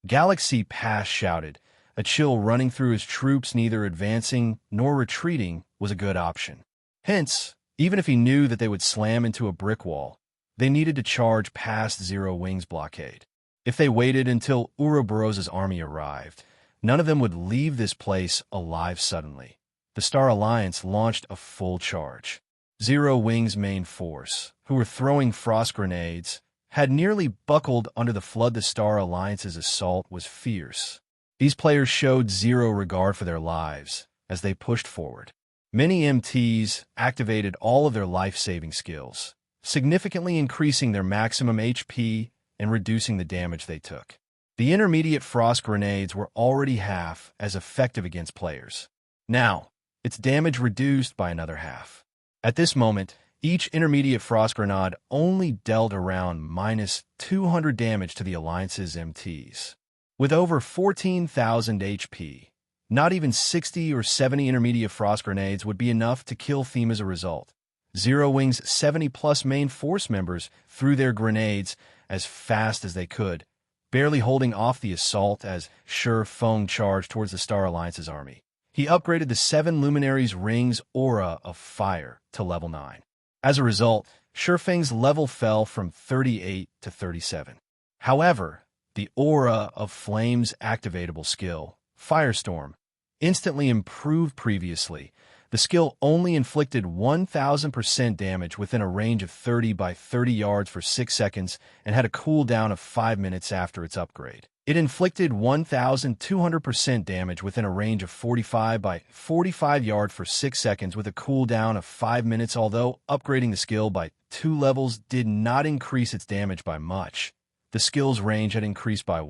Galaxy Pass shouted, a chill running through his troops. Neither advancing nor retreating was a good option. Hence, even if he knew that they would slam into a brick wall, they needed to charge past Zero Wing's blockade. If they waited until Ouroboros' army arrived, none of them would leave this place alive. Suddenly, the Star Alliance launched a full charge. Zero Wing's main force, who were throwing frost grenades, had nearly buckled under the flood. The Star Alliance's assault was fierce. These players showed zero regard for their lives as they pushed forward. Many MTs activated all of their life-saving skills, significantly increasing their maximum HP and reducing the damage they took. The intermediate frost grenades were already half as effective against players. Now, its damage reduced by another half. At this moment, each intermediate frost grenade only dealt around minus 200 damage to the Alliance's MTs. With over 14,000 HP, not even 60 or 70 intermediate frost grenades would be enough to kill Theme as a result. Zero Wing's 70-plus main force members threw their grenades as fast as they could, barely holding off the assault as Ye Feng charged towards the Star Alliance's army. He upgraded the 7 Luminaries' Ring's aura of fire to level 9. As a result, Ye Feng's level fell from 38 to 37. However, the aura of Flame's activatable skill, Firestorm, instantly improved previously. The skill only inflicted 1,000% damage within a range of 30 by 30 yards for 6 seconds and had a cooldown of 5 minutes after its upgrade. It inflicted 1,200% damage within a range of 45 by 45 yards for 6 seconds with a cooldown of 5 minutes. Although upgrading the skill by 2 levels did not increase its damage by much, the skill's range had increased by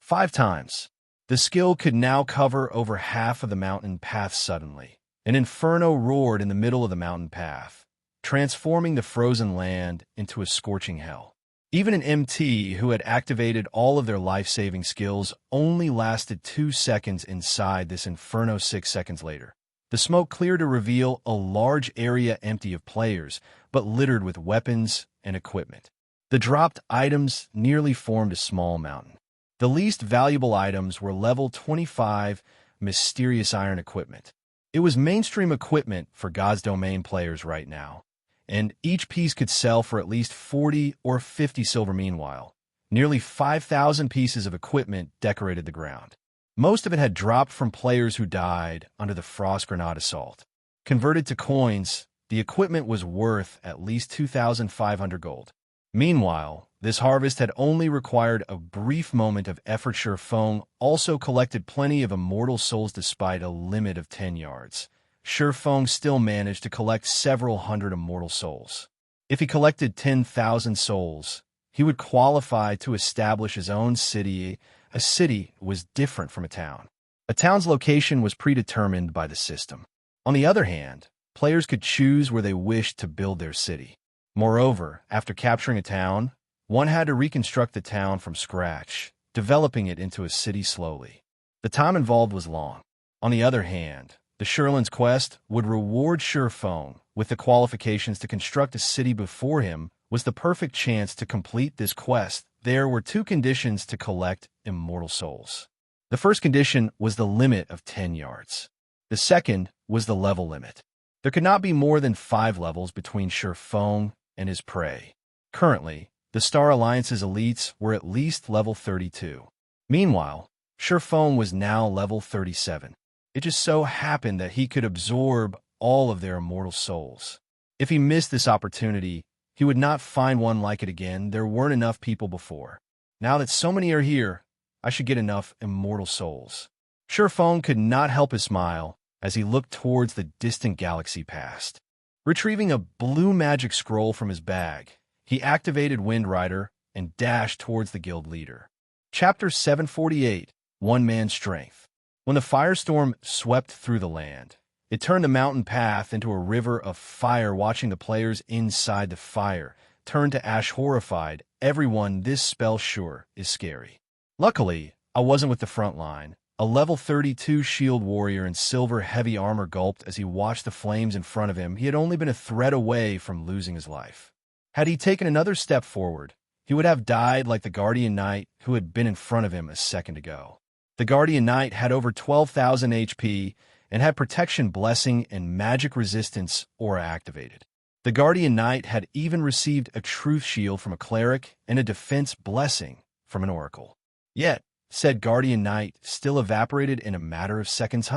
5 times. The skill could now cover over half of the mountain path suddenly. An inferno roared in the middle of the mountain path, transforming the frozen land into a scorching hell. Even an MT who had activated all of their life-saving skills only lasted 2 seconds inside this inferno. 6 seconds later, the smoke cleared to reveal a large area empty of players, but littered with weapons and equipment. The dropped items nearly formed a small mountain. The least valuable items were level 25 mysterious iron equipment. It was mainstream equipment for God's Domain players right now, and each piece could sell for at least 40 or 50 silver. Meanwhile, nearly 5,000 pieces of equipment decorated the ground. Most of it had dropped from players who died under the Frost Grenade assault. Converted to coins, the equipment was worth at least 2,500 gold. Meanwhile, this harvest had only required a brief moment of effort. Ye Feng also collected plenty of immortal souls despite a limit of 10 yards. Ye Feng still managed to collect several hundred immortal souls. If he collected 10,000 souls, he would qualify to establish his own city. A city was different from a town. A town's location was predetermined by the system. On the other hand, players could choose where they wished to build their city. Moreover, after capturing a town, one had to reconstruct the town from scratch, developing it into a city slowly. The time involved was long. On the other hand, the Sherlin's quest would reward Ye Feng with the qualifications to construct a city. Before him was the perfect chance to complete this quest. There were 2 conditions to collect immortal souls. The first condition was the limit of 10 yards. The second was the level limit. There could not be more than 5 levels between Ye Feng and his prey. Currently, the Star Alliance's elites were at least level 32. Meanwhile, Ye Feng was now level 37. It just so happened that he could absorb all of their immortal souls. If he missed this opportunity, he would not find one like it again. There weren't enough people before. Now that so many are here, I should get enough immortal souls. Ye Feng could not help his smile as he looked towards the distant galaxy past. Retrieving a blue magic scroll from his bag, he activated Wind Rider and dashed towards the guild leader. Chapter 748, One Man's Strength. When the firestorm swept through the land, it turned the mountain path into a river of fire. Watching the players inside the fire turn to ash horrified. Everyone, this spell sure is scary. Luckily, I wasn't with the front line. A level 32 shield warrior in silver heavy armor gulped as he watched the flames in front of him. He had only been a thread away from losing his life. Had he taken another step forward, he would have died like the Guardian Knight who had been in front of him a second ago. The Guardian Knight had over 12,000 HP and had Protection Blessing and Magic Resistance aura activated. The Guardian Knight had even received a Truth Shield from a Cleric and a Defense Blessing from an Oracle. Yet, said Guardian Knight still evaporated in a matter of seconds.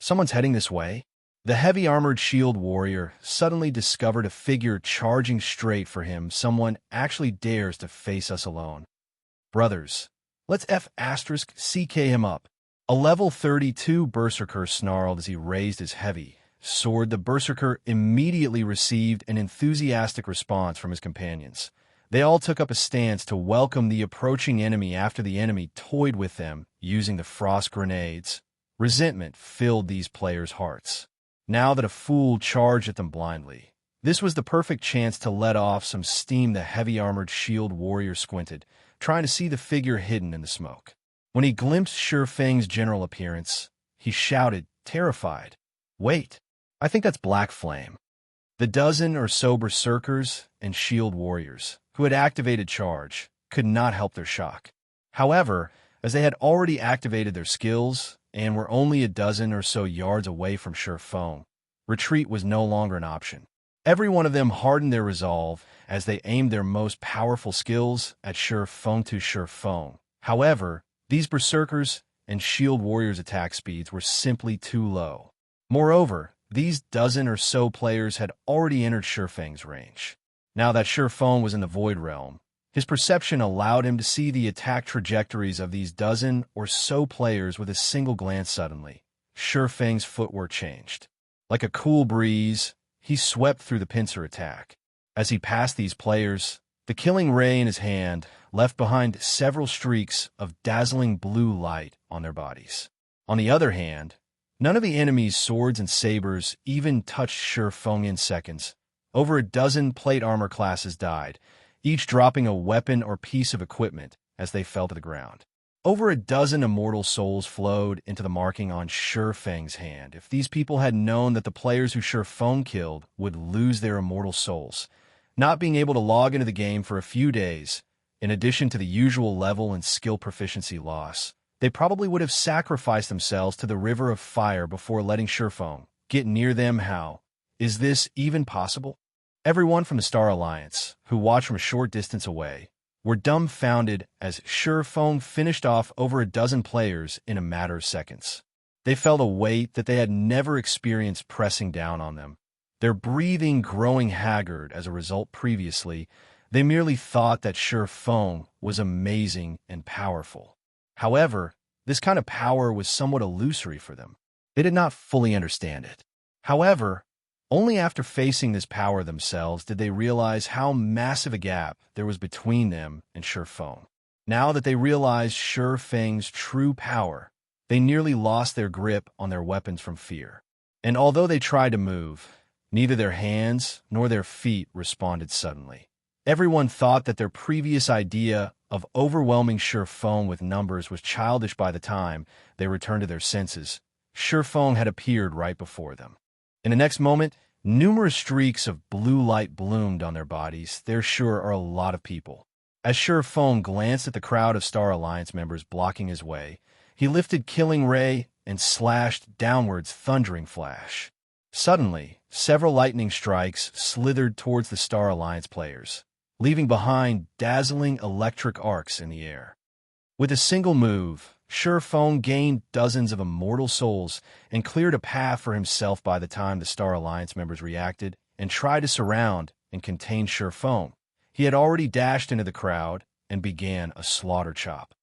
Someone's heading this way. The heavy armored shield warrior suddenly discovered a figure charging straight for him. Someone actually dares to face us alone. Brothers, let's CK him up. A level 32 Berserker snarled as he raised his heavy sword. The Berserker immediately received an enthusiastic response from his companions. They all took up a stance to welcome the approaching enemy after the enemy toyed with them using the frost grenades. Resentment filled these players' hearts. now that a fool charged at them blindly. This was the perfect chance to let off some steam. The heavy-armored shield warrior squinted, trying to see the figure hidden in the smoke. When he glimpsed Ye Feng's general appearance, he shouted, terrified, "Wait, I think that's Black Flame." The dozen or so berserkers and shield warriors who had activated charge could not help their shock. However, as they had already activated their skills and were only a dozen or so yards away from Ye Feng, retreat was no longer an option. Every one of them hardened their resolve as they aimed their most powerful skills at Ye Feng. However, these berserkers and shield warriors' attack speeds were simply too low. Moreover, these dozen or so players had already entered Ye Feng's range. Now that Ye Feng was in the Void Realm, his perception allowed him to see the attack trajectories of these dozen or so players with a single glance. Suddenly, Ye Feng's footwork changed. Like a cool breeze, he swept through the pincer attack. As he passed these players, the killing ray in his hand left behind several streaks of dazzling blue light on their bodies. On the other hand, none of the enemy's swords and sabers even touched Ye Feng in seconds. Over a dozen plate armor classes died, each dropping a weapon or piece of equipment as they fell to the ground. Over a dozen immortal souls flowed into the marking on Ye Feng's hand. If these people had known that the players who Ye Feng killed would lose their immortal souls, not being able to log into the game for a few days, in addition to the usual level and skill proficiency loss, they probably would have sacrificed themselves to the river of fire before letting Ye Feng get near them. How is this even possible? Everyone from the Star Alliance, who watched from a short distance away, were dumbfounded as Ye Feng finished off over a dozen players in a matter of seconds. They felt a weight that they had never experienced pressing down on them, their breathing growing haggard as a result. Previously, they merely thought that Ye Feng was amazing and powerful. However, this kind of power was somewhat illusory for them. They did not fully understand it. However, only after facing this power themselves did they realize how massive a gap there was between them and Ye Feng. Now that they realized Ye Feng's true power, they nearly lost their grip on their weapons from fear. And although they tried to move, neither their hands nor their feet responded suddenly. Everyone thought that their previous idea of overwhelming Ye Feng with numbers was childish. By the time they returned to their senses, Ye Feng had appeared right before them. In the next moment, numerous streaks of blue light bloomed on their bodies. There sure are a lot of people. As Ye Feng glanced at the crowd of Star Alliance members blocking his way, he lifted Killing Ray and slashed downwards Thundering Flash. Suddenly, several lightning strikes slithered towards the Star Alliance players, leaving behind dazzling electric arcs in the air. With a single move, Ye Feng gained dozens of immortal souls and cleared a path for himself. By the time the Star Alliance members reacted and tried to surround and contain Ye Feng, he had already dashed into the crowd and began a slaughter chop.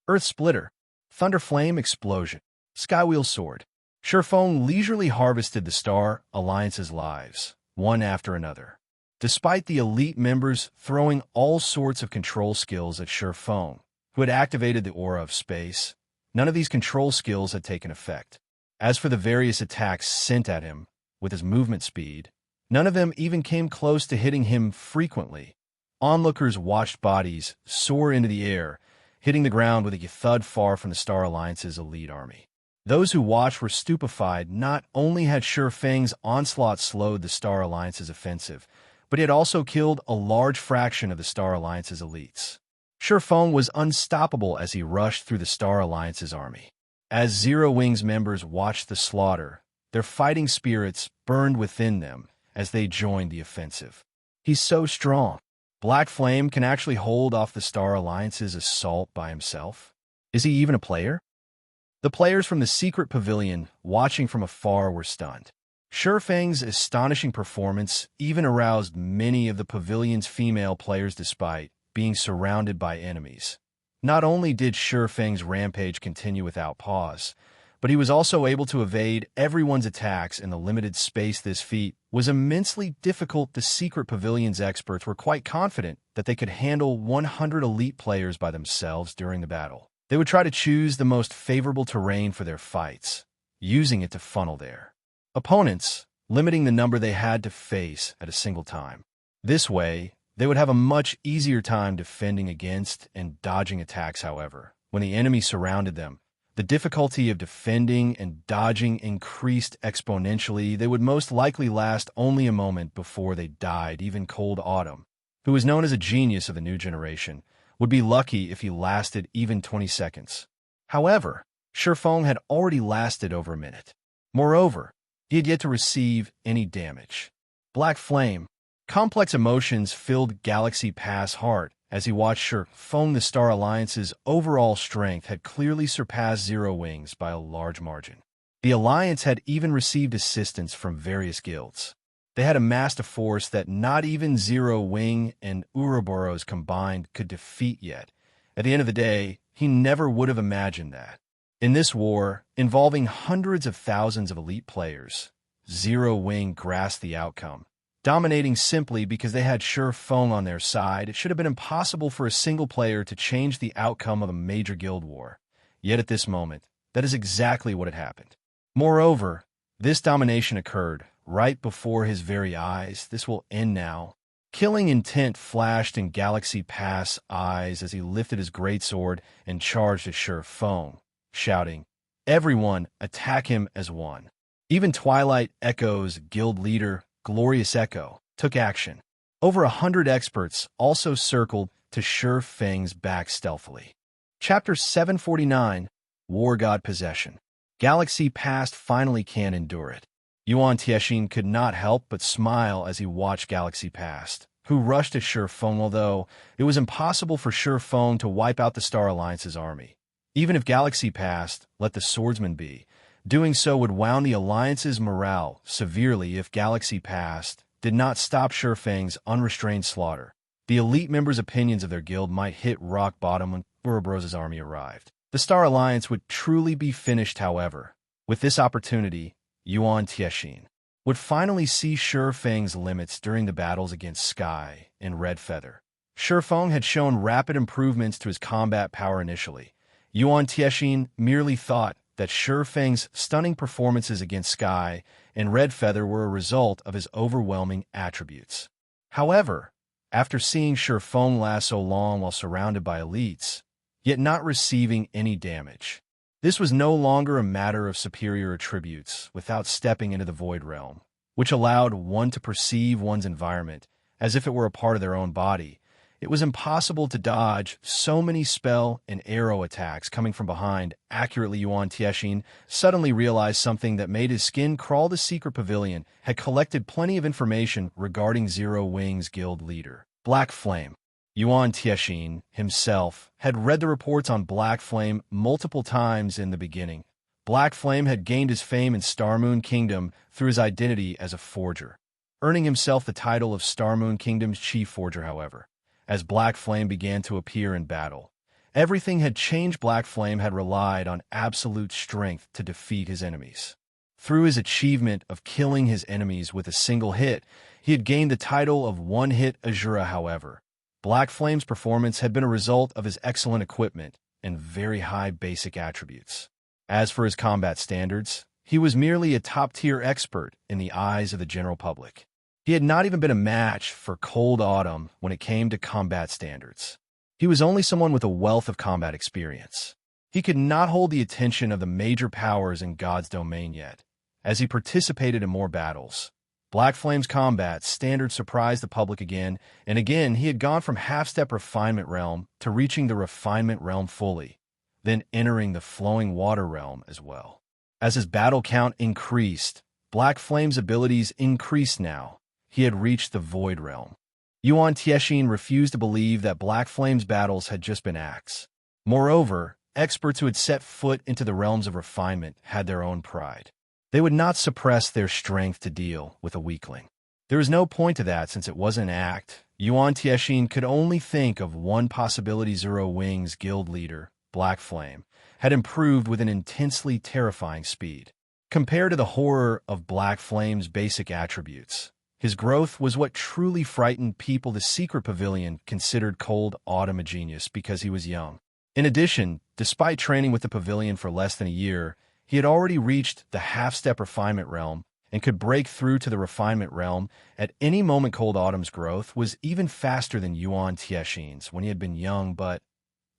Earth Splitter, Thunder Flame Explosion, Skywheel Sword. Ye Feng leisurely harvested the Star Alliance's lives, one after another. Despite the elite members throwing all sorts of control skills at Ye Feng, who had activated the Aura of Space, none of these control skills had taken effect. As for the various attacks sent at him with his movement speed, none of them even came close to hitting him frequently. Onlookers watched bodies soar into the air, hitting the ground with a thud far from the Star Alliance's elite army. Those who watched were stupefied. Not only had Ye Feng's onslaught slowed the Star Alliance's offensive, but it also killed a large fraction of the Star Alliance's elites. Ye Feng was unstoppable as he rushed through the Star Alliance's army. As Zero Wings members watched the slaughter, their fighting spirits burned within them as they joined the offensive. He's so strong. Black Flame can actually hold off the Star Alliance's assault by himself. Is he even a player? The players from the secret pavilion, watching from afar, were stunned. Ye Feng's astonishing performance even aroused many of the pavilion's female players despite being surrounded by enemies. Not only did Ye Feng's rampage continue without pause, but he was also able to evade everyone's attacks in the limited space. This feat was immensely difficult. The secret pavilion's experts were quite confident that they could handle 100 elite players by themselves during the battle. They would try to choose the most favorable terrain for their fights, using it to funnel there. opponents, limiting the number they had to face at a single time. This way, they would have a much easier time defending against and dodging attacks. However, when the enemy surrounded them, the difficulty of defending and dodging increased exponentially. They would most likely last only a moment before they died. Even Cold Autumn, who was known as a genius of the new generation, would be lucky if he lasted even 20 seconds. However, Ye Feng had already lasted over a minute. Moreover, he had yet to receive any damage. Black Flame. Complex emotions filled Galaxy Pass' heart as he watched Ye Feng. The Star Alliance's overall strength had clearly surpassed Zero Wings by a large margin. The Alliance had even received assistance from various guilds. They had amassed a force that not even Zero Wing and Ouroboros combined could defeat yet. At the end of the day, he never would have imagined that. In this war, involving hundreds of thousands of elite players, Zero Wing grasped the outcome. Dominating simply because they had Ye Feng on their side, it should have been impossible for a single player to change the outcome of a major guild war. Yet at this moment, that is exactly what had happened. Moreover, this domination occurred right before his very eyes. This will end now. Killing intent flashed in Galaxy Pass' eyes as he lifted his greatsword and charged at Ye Feng, shouting, "Everyone, attack him as one." Even Twilight Echo's guild leader, Glorious Echo, took action. Over 100 experts also circled to Ye Feng's back stealthily. Chapter 749, Wargod Possession. Galaxy Past finally can endure it. Yuan Tiexin could not help but smile as he watched Galaxy Past, who rushed at Ye Feng, although it was impossible for Ye Feng to wipe out the Star Alliance's army. Even if Galaxy Past let the swordsman be, doing so would wound the Alliance's morale severely. If Galaxy Past did not stop Ye Feng's unrestrained slaughter, the elite members' opinions of their guild might hit rock bottom when Ouroboros' army arrived. The Star Alliance would truly be finished. However, with this opportunity, Yuan Tiexin would finally see Ye Feng's limits during the battles against Sky and Red Feather. Ye Feng had shown rapid improvements to his combat power initially. Yuan Tiexin merely thought that Ye Feng's stunning performances against Sky and Red Feather were a result of his overwhelming attributes. However, after seeing Ye Feng last so long while surrounded by elites, yet not receiving any damage, this was no longer a matter of superior attributes without stepping into the Void Realm, which allowed one to perceive one's environment as if it were a part of their own body. It was impossible to dodge so many spell and arrow attacks coming from behind. Accurately, Yuan Tiexin suddenly realized something that made his skin crawl. The secret pavilion had collected plenty of information regarding Zero Wing's guild leader, Black Flame. Yuan Tiexin himself had read the reports on Black Flame multiple times in the beginning. Black Flame had gained his fame in Starmoon Kingdom through his identity as a forger, earning himself the title of Starmoon Kingdom's chief forger. However, as Black Flame began to appear in battle, everything had changed. Black Flame had relied on absolute strength to defeat his enemies. Through his achievement of killing his enemies with a single hit, he had gained the title of One-Hit Asura. However, Black Flame's performance had been a result of his excellent equipment and very high basic attributes. As for his combat standards, he was merely a top-tier expert in the eyes of the general public. He had not even been a match for Cold Autumn when it came to combat standards. He was only someone with a wealth of combat experience. He could not hold the attention of the major powers in God's domain yet. As he participated in more battles, Black Flame's combat standards surprised the public again and again. He had gone from half-step refinement realm to reaching the refinement realm fully, then entering the flowing water realm as well. As his battle count increased, Black Flame's abilities increased now. He had reached the Void Realm. Yuan Tiexin refused to believe that Black Flame's battles had just been acts. Moreover, experts who had set foot into the realms of refinement had their own pride. They would not suppress their strength to deal with a weakling. There was no point to that since it was an act. Yuan Tiexin could only think of one possibility. Zero Wing's guild leader, Black Flame, had improved with an intensely terrifying speed. Compared to the horror of Black Flame's basic attributes, his growth was what truly frightened people. The secret pavilion considered Cold Autumn a genius because he was young. In addition, despite training with the pavilion for less than a year, he had already reached the half-step refinement realm and could break through to the refinement realm at any moment. Cold Autumn's growth was even faster than Yuan Tiexin's when he had been young, but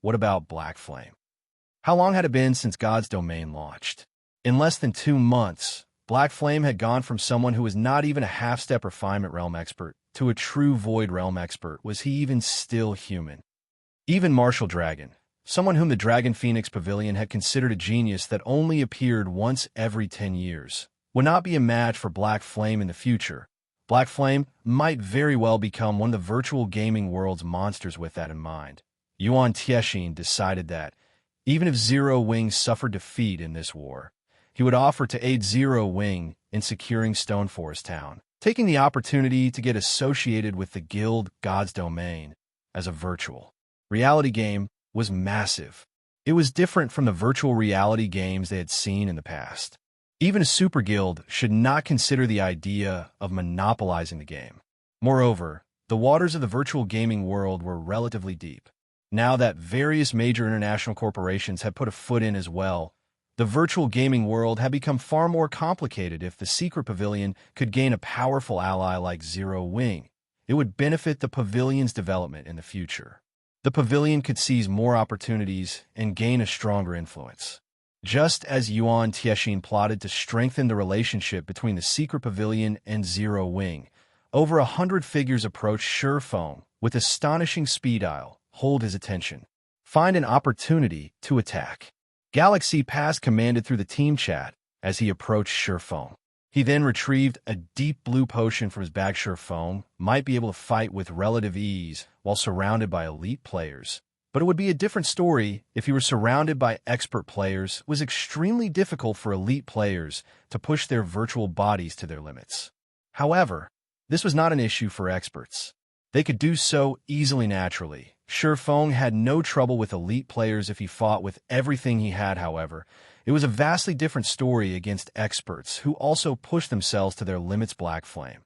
what about Black Flame? How long had it been since God's Domain launched? In less than 2 months, Black Flame had gone from someone who was not even a half-step refinement realm expert to a true void realm expert. Was he even still human? Even Martial Dragon, someone whom the Dragon Phoenix Pavilion had considered a genius that only appeared once every 10 years, would not be a match for Black Flame in the future. Black Flame might very well become one of the virtual gaming world's monsters. With that in mind, Yuan Tiexin decided that, even if Zero Wing suffered defeat in this war, he would offer to aid Zero Wing in securing Stoneforest Town, taking the opportunity to get associated with the guild God's Domain as a virtual reality game was massive. It was different from the virtual reality games they had seen in the past. Even a super guild should not consider the idea of monopolizing the game. Moreover, the waters of the virtual gaming world were relatively deep. Now that various major international corporations had put a foot in as well, the virtual gaming world had become far more complicated. If the secret pavilion could gain a powerful ally like Zero Wing, it would benefit the pavilion's development in the future. The pavilion could seize more opportunities and gain a stronger influence. Just as Yuan Tiexin plotted to strengthen the relationship between the secret pavilion and Zero Wing, over 100 figures approached Ye Feng with astonishing speed. Hold his attention. Find an opportunity to attack. Galaxy Pass commanded through the team chat as he approached Ye Feng. He then retrieved a deep blue potion from his bag. Ye Feng might be able to fight with relative ease while surrounded by elite players, but it would be a different story if he were surrounded by expert players. It was extremely difficult for elite players to push their virtual bodies to their limits. However, this was not an issue for experts. They could do so easily naturally. Ye Feng had no trouble with elite players if he fought with everything he had. However, it was a vastly different story against experts who also pushed themselves to their limits. Black Flame,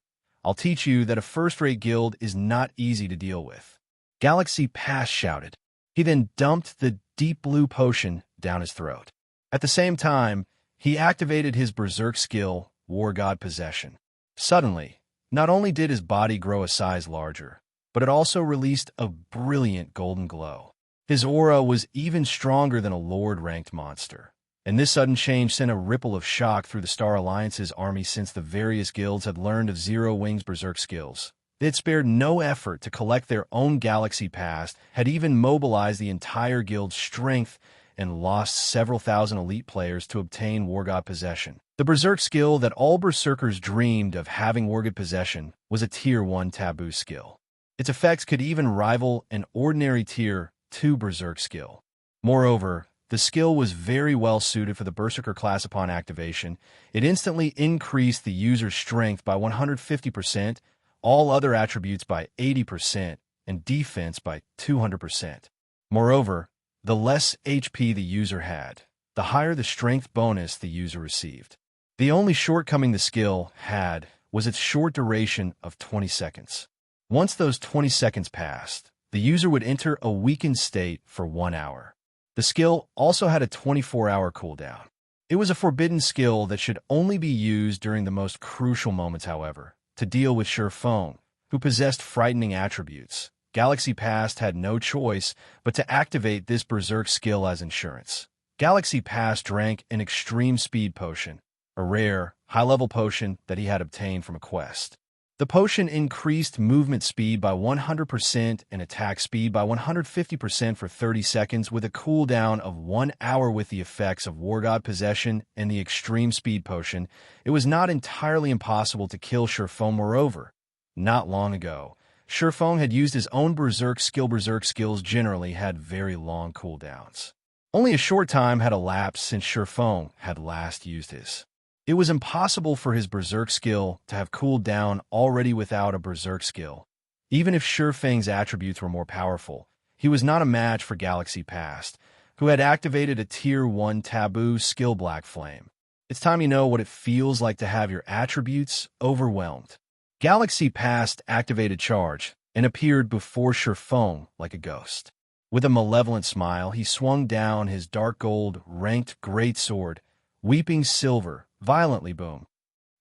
I'll teach you that a first-rate guild is not easy to deal with. Galaxy Pass shouted. He then dumped the deep blue potion down his throat. At the same time, he activated his Berserk skill, Wargod Possession. Suddenly, not only did his body grow a size larger, but it also released a brilliant golden glow. His aura was even stronger than a Lord-ranked monster, and this sudden change sent a ripple of shock through the Star Alliance's army. Since the various guilds had learned of Zero Wing's Berserk skills, they had spared no effort to collect their own Galaxy Pass, had even mobilized the entire guild's strength, and lost several thousand elite players to obtain Wargod Possession. The Berserk skill that all Berserkers dreamed of having. Wargod Possession was a Tier 1 taboo skill. Its effects could even rival an ordinary Tier 2 Berserk skill. Moreover, the skill was very well suited for the Berserker class. Upon activation, it instantly increased the user's strength by 150%, all other attributes by 80%, and defense by 200%. Moreover, the less HP the user had, the higher the strength bonus the user received. The only shortcoming the skill had was its short duration of 20 seconds. Once those 20 seconds passed, the user would enter a weakened state for 1 hour. The skill also had a 24-hour cooldown. It was a forbidden skill that should only be used during the most crucial moments. However, to deal with Ye Feng, who possessed frightening attributes, Galaxy Pass had no choice but to activate this Berserk skill as insurance. Galaxy Pass drank an extreme speed potion, a rare, high-level potion that he had obtained from a quest. The potion increased movement speed by 100% and attack speed by 150% for 30 seconds with a cooldown of 1 hour. With the effects of Wargod Possession and the extreme speed potion, it was not entirely impossible to kill Ye Feng. Moreover, not long ago, Ye Feng had used his own Berserk skill. Berserk skills generally had very long cooldowns. Only a short time had elapsed since Ye Feng had last used his. It was impossible for his Berserk skill to have cooled down already without a Berserk skill. Even if Ye Feng's attributes were more powerful, he was not a match for Galaxy Pass, who had activated a Tier 1 taboo skill. Black Flame, it's time you know what it feels like to have your attributes overwhelmed. Galaxy Pass activated Charge and appeared before Ye Feng like a ghost. With a malevolent smile, he swung down his dark gold ranked greatsword, weeping silver, violently boom.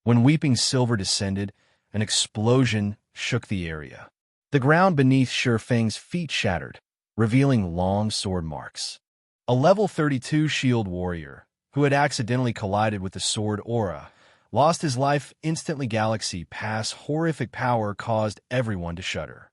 When Weeping Silver descended, an explosion shook the area. The ground beneath Ye Feng's feet shattered, revealing long sword marks. A level 32 shield warrior, who had accidentally collided with the sword aura, lost his life instantly. Galaxy Pass horrific power caused everyone to shudder.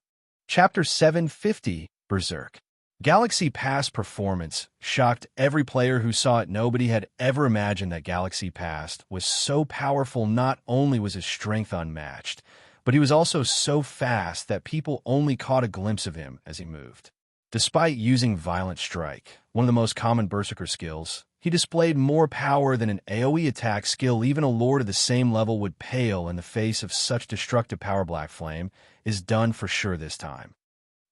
Chapter 750, Berserk. Galaxy Pass performance shocked every player who saw it. Nobody had ever imagined that Galaxy Pass was so powerful. Not only was his strength unmatched, but he was also so fast that people only caught a glimpse of him as he moved. Despite using Violent Strike, one of the most common Berserker skills, he displayed more power than an AoE attack skill. Even a lord of the same level would pale in the face of such destructive power. Black Flame is done for sure this time.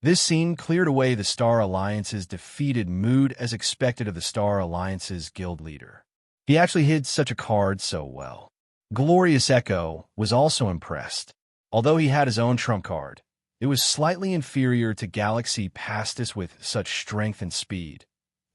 This scene cleared away the Star Alliance's defeated mood as expected of the Star Alliance's guild leader. He actually hid such a card so well. Glorious Echo was also impressed. Although he had his own trump card, it was slightly inferior to Galaxy Pastis with such strength and speed.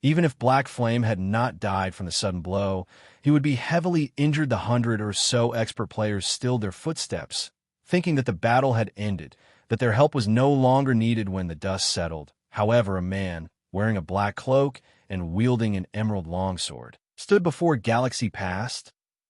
Even if Black Flame had not died from the sudden blow, he would be heavily injured. The 100 or so expert players stilled their footsteps, thinking that the battle had ended, that their help was no longer needed. When the dust settled, however, a man, wearing a black cloak and wielding an emerald longsword, stood before Galaxy Pass.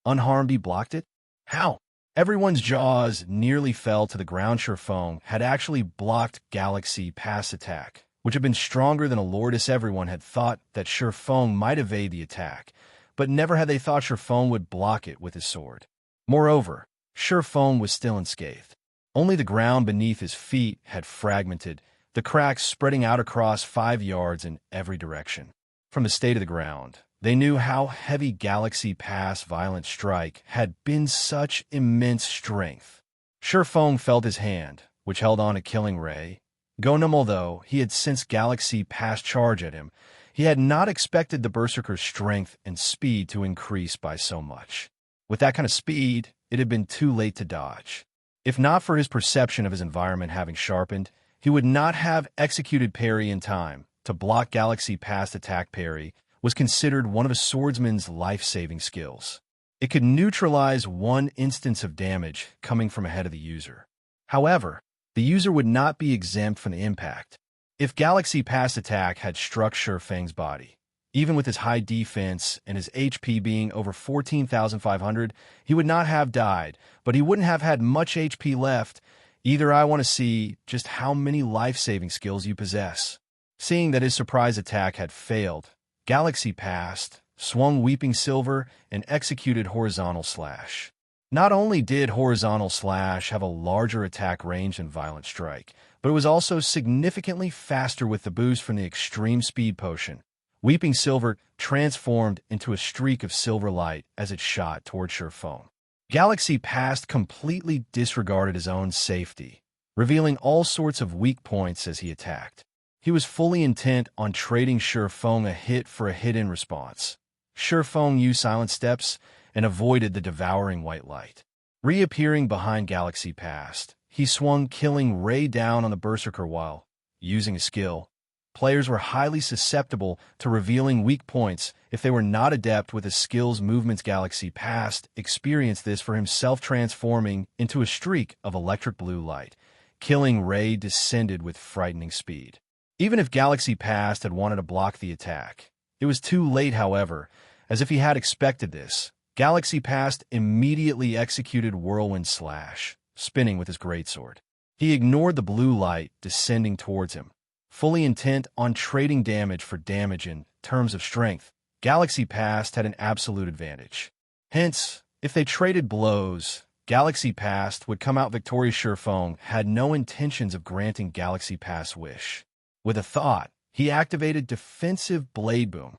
Unharmed, he blocked it? How? Everyone's jaws nearly fell to the ground. Ye Feng had actually blocked Galaxy Pass attack, which had been stronger than a lordess. Everyone had thought that Ye Feng might evade the attack, but never had they thought Ye Feng would block it with his sword. Moreover, Ye Feng was still unscathed. Only the ground beneath his feet had fragmented, the cracks spreading out across 5 yards in every direction. From the state of the ground, they knew how heavy Galaxy Pass Violent Strike had been. Such immense strength. Ye Feng felt his hand, which held on a killing ray, go numb. Although he had sensed Galaxy Pass charge at him, he had not expected the Berserker's strength and speed to increase by so much. With that kind of speed, it had been too late to dodge. If not for his perception of his environment having sharpened, he would not have executed parry in time. To block Galaxy Pass attack, parry was considered one of a swordsman's life-saving skills. It could neutralize one instance of damage coming from ahead of the user. However, the user would not be exempt from the impact. If Galaxy Pass attack had struck Ye Feng's body, even with his high defense and his HP being over 14,500, he would not have died, but he wouldn't have had much HP left either. I want to see just how many life-saving skills you possess. Seeing that his surprise attack had failed, Galaxy Pass swung Weeping Silver and executed Horizontal Slash. Not only did Horizontal Slash have a larger attack range than Violent Strike, but it was also significantly faster with the boost from the Extreme Speed Potion. Weeping Silver transformed into a streak of silver light as it shot towards Ye Feng. Galaxy Pass completely disregarded his own safety, revealing all sorts of weak points as he attacked. He was fully intent on trading Ye Feng a hit for a hit in response. Ye Feng used silent steps and avoided the devouring white light. Reappearing behind Galaxy Pass, he swung Killing Ray down on the Berserker while using a skill. Players were highly susceptible to revealing weak points if they were not adept with his skill's movements. Galaxy Pass experienced this for himself, transforming into a streak of electric blue light. Killing Ray descended with frightening speed. Even if Galaxy Pass had wanted to block the attack, it was too late. However, as if he had expected this, Galaxy Pass immediately executed Whirlwind Slash, spinning with his greatsword. He ignored the blue light descending towards him. Fully intent on trading damage for damage in terms of strength, Galaxy Pass had an absolute advantage. Hence, if they traded blows, Galaxy Pass would come out victorious. Ye Feng had no intentions of granting Galaxy Pass' wish. With a thought, he activated Defensive Blade Boom.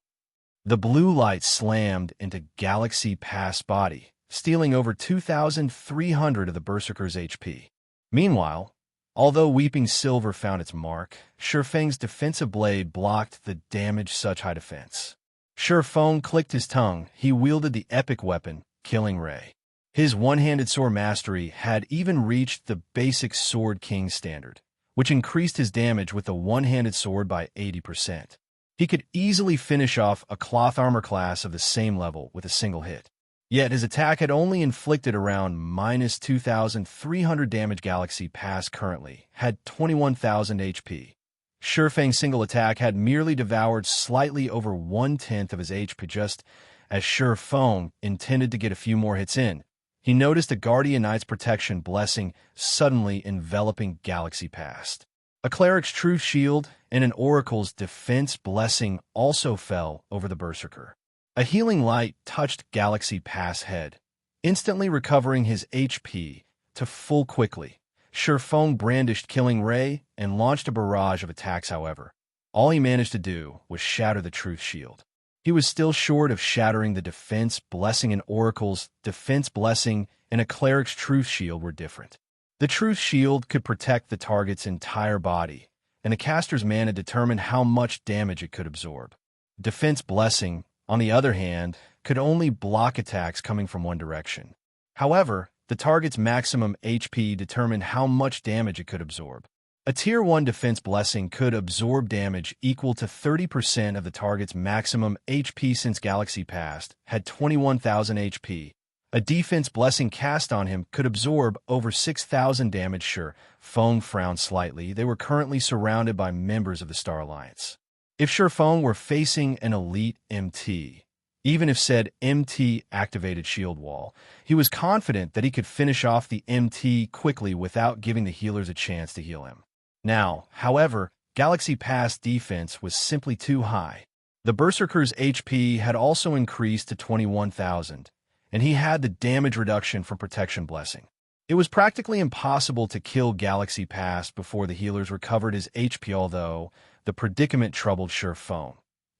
The blue light slammed into Galaxy Pass' body, stealing over 2,300 of the Berserker's HP. Meanwhile, although Weeping Silver found its mark, Ye Feng's defensive blade blocked the damage. Such high defense. Ye Feng clicked his tongue. He wielded the epic weapon, Killing Ray. His one-handed sword mastery had even reached the basic Sword King standard, which increased his damage with the one-handed sword by 80%. He could easily finish off a cloth armor class of the same level with a single hit. Yet his attack had only inflicted around minus 2,300 damage. Galaxy Pass currently had 21,000 HP. Ye Feng's single attack had merely devoured slightly over 1/10 of his HP. Just as Ye Feng intended to get a few more hits in, he noticed a Guardian Knight's protection blessing suddenly enveloping Galaxy Pass. A Cleric's Truth Shield and an Oracle's Defense Blessing also fell over the Berserker. A healing light touched Galaxy Pass' head, instantly recovering his HP to full quickly. Ye Feng brandished Killing Ray and launched a barrage of attacks. However, all he managed to do was shatter the Truth Shield. He was still short of shattering the Defense Blessing. An Oracle's Defense Blessing and a Cleric's Truth Shield were different. The Truth Shield could protect the target's entire body, and the caster's mana determined how much damage it could absorb. Defense Blessing, on the other hand, could only block attacks coming from one direction. However, the target's maximum HP determined how much damage it could absorb. A Tier 1 Defense Blessing could absorb damage equal to 30% of the target's maximum HP. Since Galaxy Pass had 21,000 HP, a Defense Blessing cast on him could absorb over 6,000 damage. Ye Feng frowned slightly. They were currently surrounded by members of the Star Alliance. If Ye Feng were facing an elite MT, even if said MT activated Shield Wall, he was confident that he could finish off the MT quickly without giving the healers a chance to heal him. Now, however, Galaxy Pass defense was simply too high. The Berserker's HP had also increased to 21,000, and he had the damage reduction from Protection Blessing. It was practically impossible to kill Galaxy Pass before the healers recovered his HP, although the predicament troubled Ye Feng.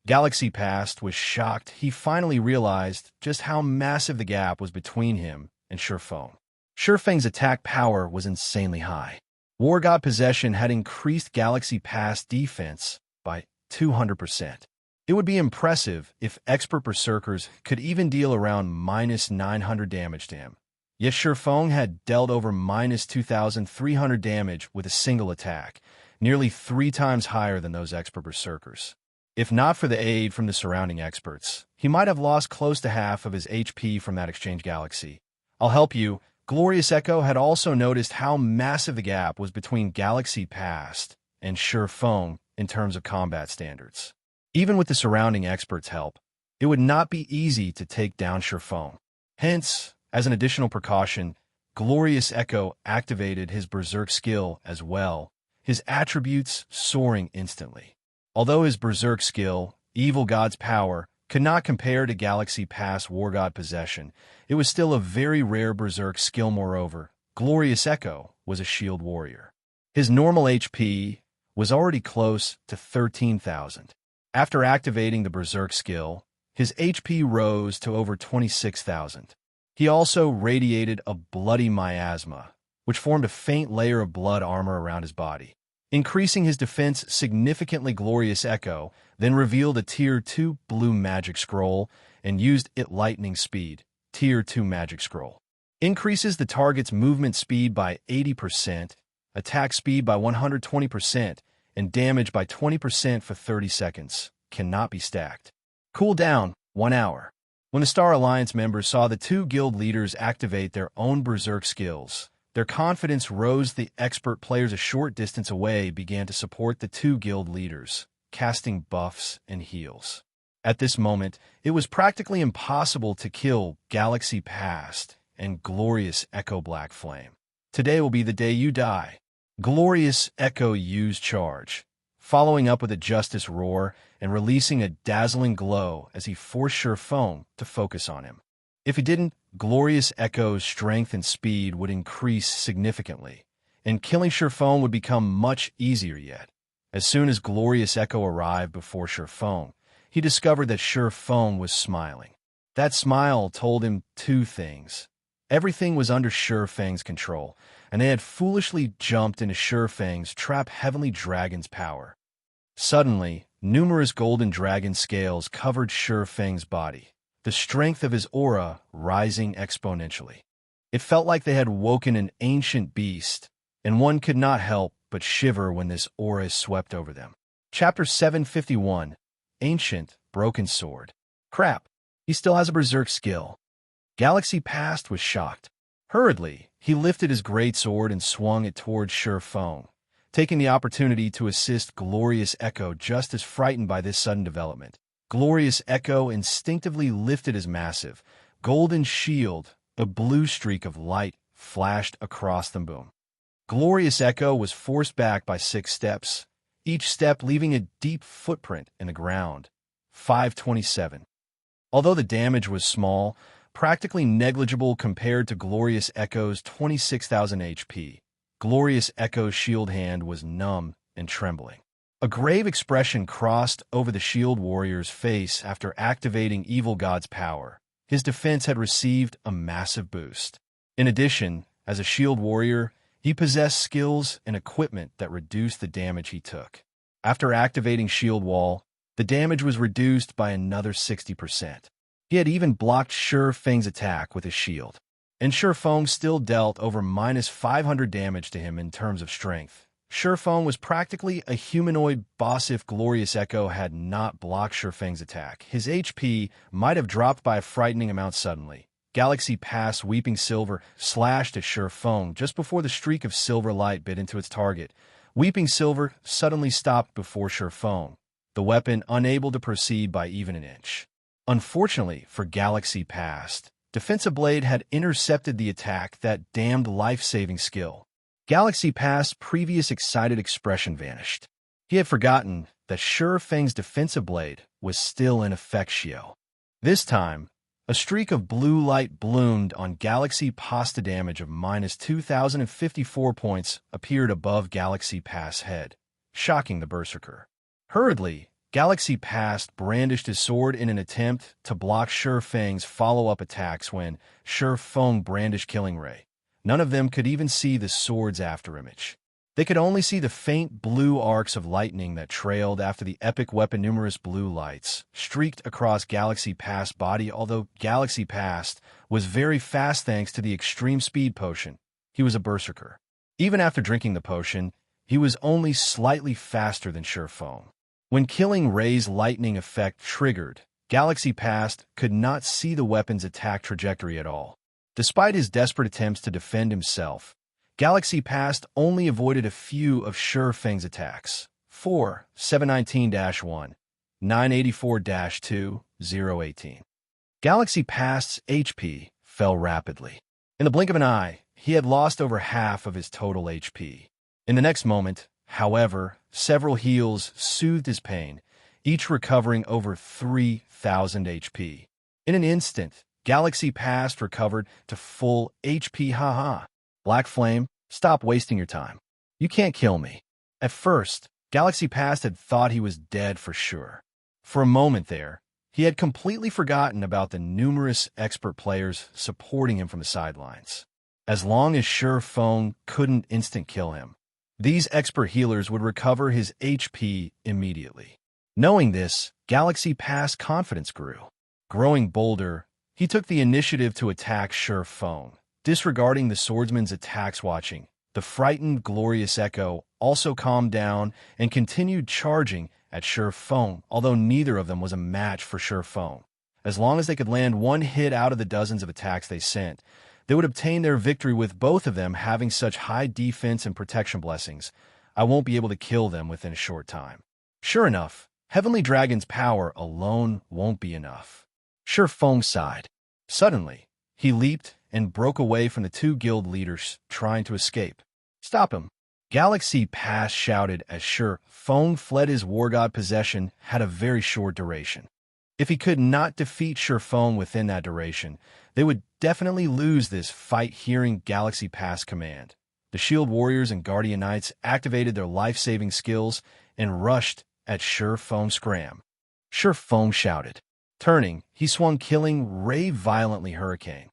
Galaxy Pass was shocked. He finally realized just how massive the gap was between him and Ye Feng. Ye Feng's attack power was insanely high. Wargod possession had increased Galaxy Pass defense by 200%. It would be impressive if expert berserkers could even deal around minus 900 damage to him. Yet Ye Feng had dealt over minus 2,300 damage with a single attack, nearly 3 times higher than those expert berserkers. If not for the aid from the surrounding experts, he might have lost close to half of his HP from that exchange galaxy. I'll help you. Glorious Echo had also noticed how massive the gap was between Galaxy Pass and Ye Feng in terms of combat standards. Even with the surrounding experts' help, it would not be easy to take down Ye Feng. Hence, as an additional precaution, Glorious Echo activated his Berserk skill as well, his attributes soaring instantly. Although his Berserk skill, Evil God's Power, could not compare to Galaxy Pass Wargod possession, it was still a very rare Berserk skill. Moreover, Glorious Echo was a shield warrior. His normal HP was already close to 13,000. After activating the Berserk skill, his HP rose to over 26,000. He also radiated a bloody miasma, which formed a faint layer of blood armor around his body, increasing his defense significantly. Glorious Echo then revealed a Tier 2 blue magic scroll and used it. Lightning Speed, Tier 2 magic scroll. Increases the target's movement speed by 80%, attack speed by 120%, and damage by 20% for 30 seconds. Cannot be stacked. Cooldown, 1 hour. When the Star Alliance members saw the 2 guild leaders activate their own Berserk skills, their confidence rose. The expert players a short distance away began to support the 2 guild leaders, casting buffs and heals. At this moment, it was practically impossible to kill Galaxy Pass and Glorious Echo Black Flame. Today will be the day you die. Glorious Echo used Charge, following up with a Justice Roar and releasing a dazzling glow as he forced Ye Feng to focus on him. If he didn't, Glorious Echo's strength and speed would increase significantly, and killing Ye Feng would become much easier yet. As soon as Glorious Echo arrived before Ye Feng, he discovered that Ye Feng was smiling. That smile told him 2 things. Everything was under Ye Feng's control, and they had foolishly jumped into Ye Feng's trap. Heavenly Dragon's power. Suddenly, numerous golden dragon scales covered Ye Feng's body, the strength of his aura rising exponentially. It felt like they had woken an ancient beast, and one could not help but shiver when this aura swept over them. Chapter 751, Ancient Broken Sword. Crap, he still has a Berserk skill. Galaxy Past was shocked. Hurriedly, he lifted his greatsword and swung it towards Ye Feng, taking the opportunity to assist Glorious Echo just as frightened by this sudden development. Glorious Echo instinctively lifted his massive, golden shield. A blue streak of light flashed across the boom. Glorious Echo was forced back by 6 steps, each step leaving a deep footprint in the ground. 527. Although the damage was small, practically negligible compared to Glorious Echo's 26,000 HP, Glorious Echo's shield hand was numb and trembling. A grave expression crossed over the shield warrior's face after activating Evil God's power. His defense had received a massive boost. In addition, as a shield warrior, he possessed skills and equipment that reduced the damage he took. After activating Shield Wall, the damage was reduced by another 60%. He had even blocked Ye Feng's attack with his shield, and Ye Feng still dealt over -500 damage to him in terms of strength. Ye Feng was practically a humanoid boss. If Glorious Echo had not blocked Ye Feng's attack, his HP might have dropped by a frightening amount suddenly. Galaxy Pass Weeping Silver slashed at Ye Feng just before the streak of silver light bit into its target. Weeping Silver suddenly stopped before Ye Feng, the weapon unable to proceed by even an inch. Unfortunately for Galaxy Past, Defensive Blade had intercepted the attack. That damned life-saving skill. Galaxy Past's previous excited expression vanished. He had forgotten that Ye Feng's Defensive Blade was still in effectio. This time, a streak of blue light bloomed on Galaxy Past. Damage of -2,054 points appeared above Galaxy Past's head, shocking the Berserker. Hurriedly, Galaxy Past brandished his sword in an attempt to block Ye Feng's follow-up attacks when Ye Feng brandished Killing Ray. None of them could even see the sword's afterimage. They could only see the faint blue arcs of lightning that trailed after the epic weapon. Numerous blue lights streaked across Galaxy Past's body. Although Galaxy Past was very fast thanks to the extreme speed potion, he was a Berserker. Even after drinking the potion, he was only slightly faster than Ye Feng. When Killing Ray's lightning effect triggered, Galaxy Past could not see the weapon's attack trajectory at all. Despite his desperate attempts to defend himself, Galaxy Past only avoided a few of Ye Feng's attacks. 4, 719-1, 984-2, 018. Galaxy Past's HP fell rapidly. In the blink of an eye, he had lost over half of his total HP. In the next moment, however, several heals soothed his pain, each recovering over 3,000 HP. In an instant, Galaxy Past recovered to full HP. Haha. Black Flame, stop wasting your time. You can't kill me. At first, Galaxy Past had thought he was dead for sure. For a moment there, he had completely forgotten about the numerous expert players supporting him from the sidelines. As long as Ye Feng couldn't instant kill him, these expert healers would recover his HP immediately. Knowing this, Galaxy Past's confidence grew. Growing bolder, he took the initiative to attack Ye Feng, disregarding the swordsman's attacks. Watching, the frightened Glorious Echo also calmed down and continued charging at Ye Feng, although neither of them was a match for Ye Feng. As long as they could land one hit out of the dozens of attacks they sent, they would obtain their victory. With both of them having such high defense and protection blessings, I won't be able to kill them within a short time. Sure enough, Heavenly Dragon's power alone won't be enough. Ye Feng sighed. Suddenly, he leaped and broke away from the 2 guild leaders trying to escape. Stop him! Galaxy Past shouted as Ye Feng fled. His Wargod possession had a very short duration. If he could not defeat Ye Feng within that duration, they would definitely lose this fight. Hearing Galaxy Past command, the Shield Warriors and Guardian Knights activated their life-saving skills and rushed at Ye Feng. Scram! Ye Feng shouted. Turning, he swung Killing Ray violently. Hurricane.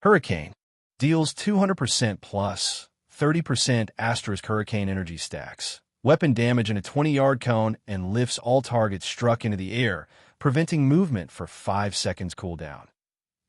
Hurricane deals 200% plus 30% asterisk hurricane energy stacks, weapon damage in a 20-yard cone, and lifts all targets struck into the air, preventing movement for 5 seconds cooldown.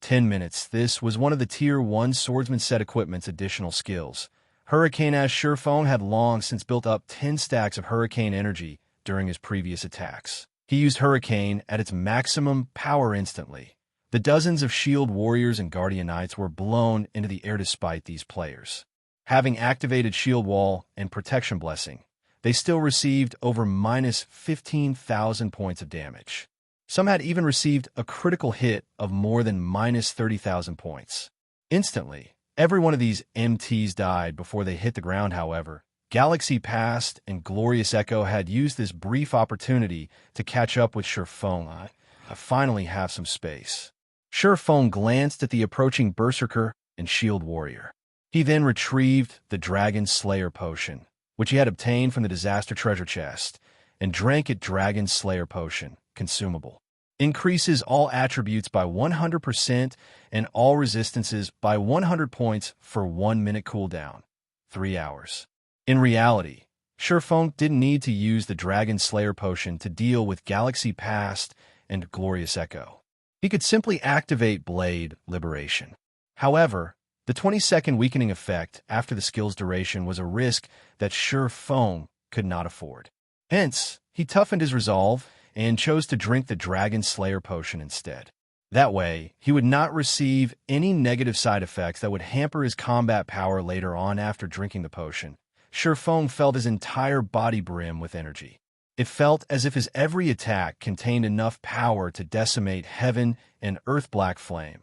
10 minutes. This was one of the Tier 1 swordsman set equipment's additional skills. Hurricane, as Ye Feng had long since built up 10 stacks of hurricane energy during his previous attacks. He used Hurricane at its maximum power instantly, The dozens of shield warriors and guardian knights were blown into the air despite these players. Having activated shield wall and protection blessing, they still received over minus 15,000 points of damage. Some had even received a critical hit of more than minus 30,000 points. Instantly, every one of these MTs died before they hit the ground, however. Galaxy Past and Glorious Echo had used this brief opportunity to catch up with Ye Feng. I finally have some space. Ye Feng glanced at the approaching Berserker and Shield Warrior. He then retrieved the Dragon Slayer potion, which he had obtained from the Disaster Treasure Chest, and drank it. Dragon Slayer potion, consumable. Increases all attributes by 100% and all resistances by 100 points for 1 minute cooldown, 3 hours. In reality, Ye Feng didn't need to use the Dragon Slayer potion to deal with Galaxy Past and Glorious Echo. He could simply activate Blade Liberation. However, the 20-second weakening effect after the skill's duration was a risk that Ye Feng could not afford. Hence, he toughened his resolve and chose to drink the Dragon Slayer potion instead. That way, he would not receive any negative side effects that would hamper his combat power later on. After drinking the potion, Ye Feng felt his entire body brim with energy. It felt as if his every attack contained enough power to decimate heaven and earth. Black flame.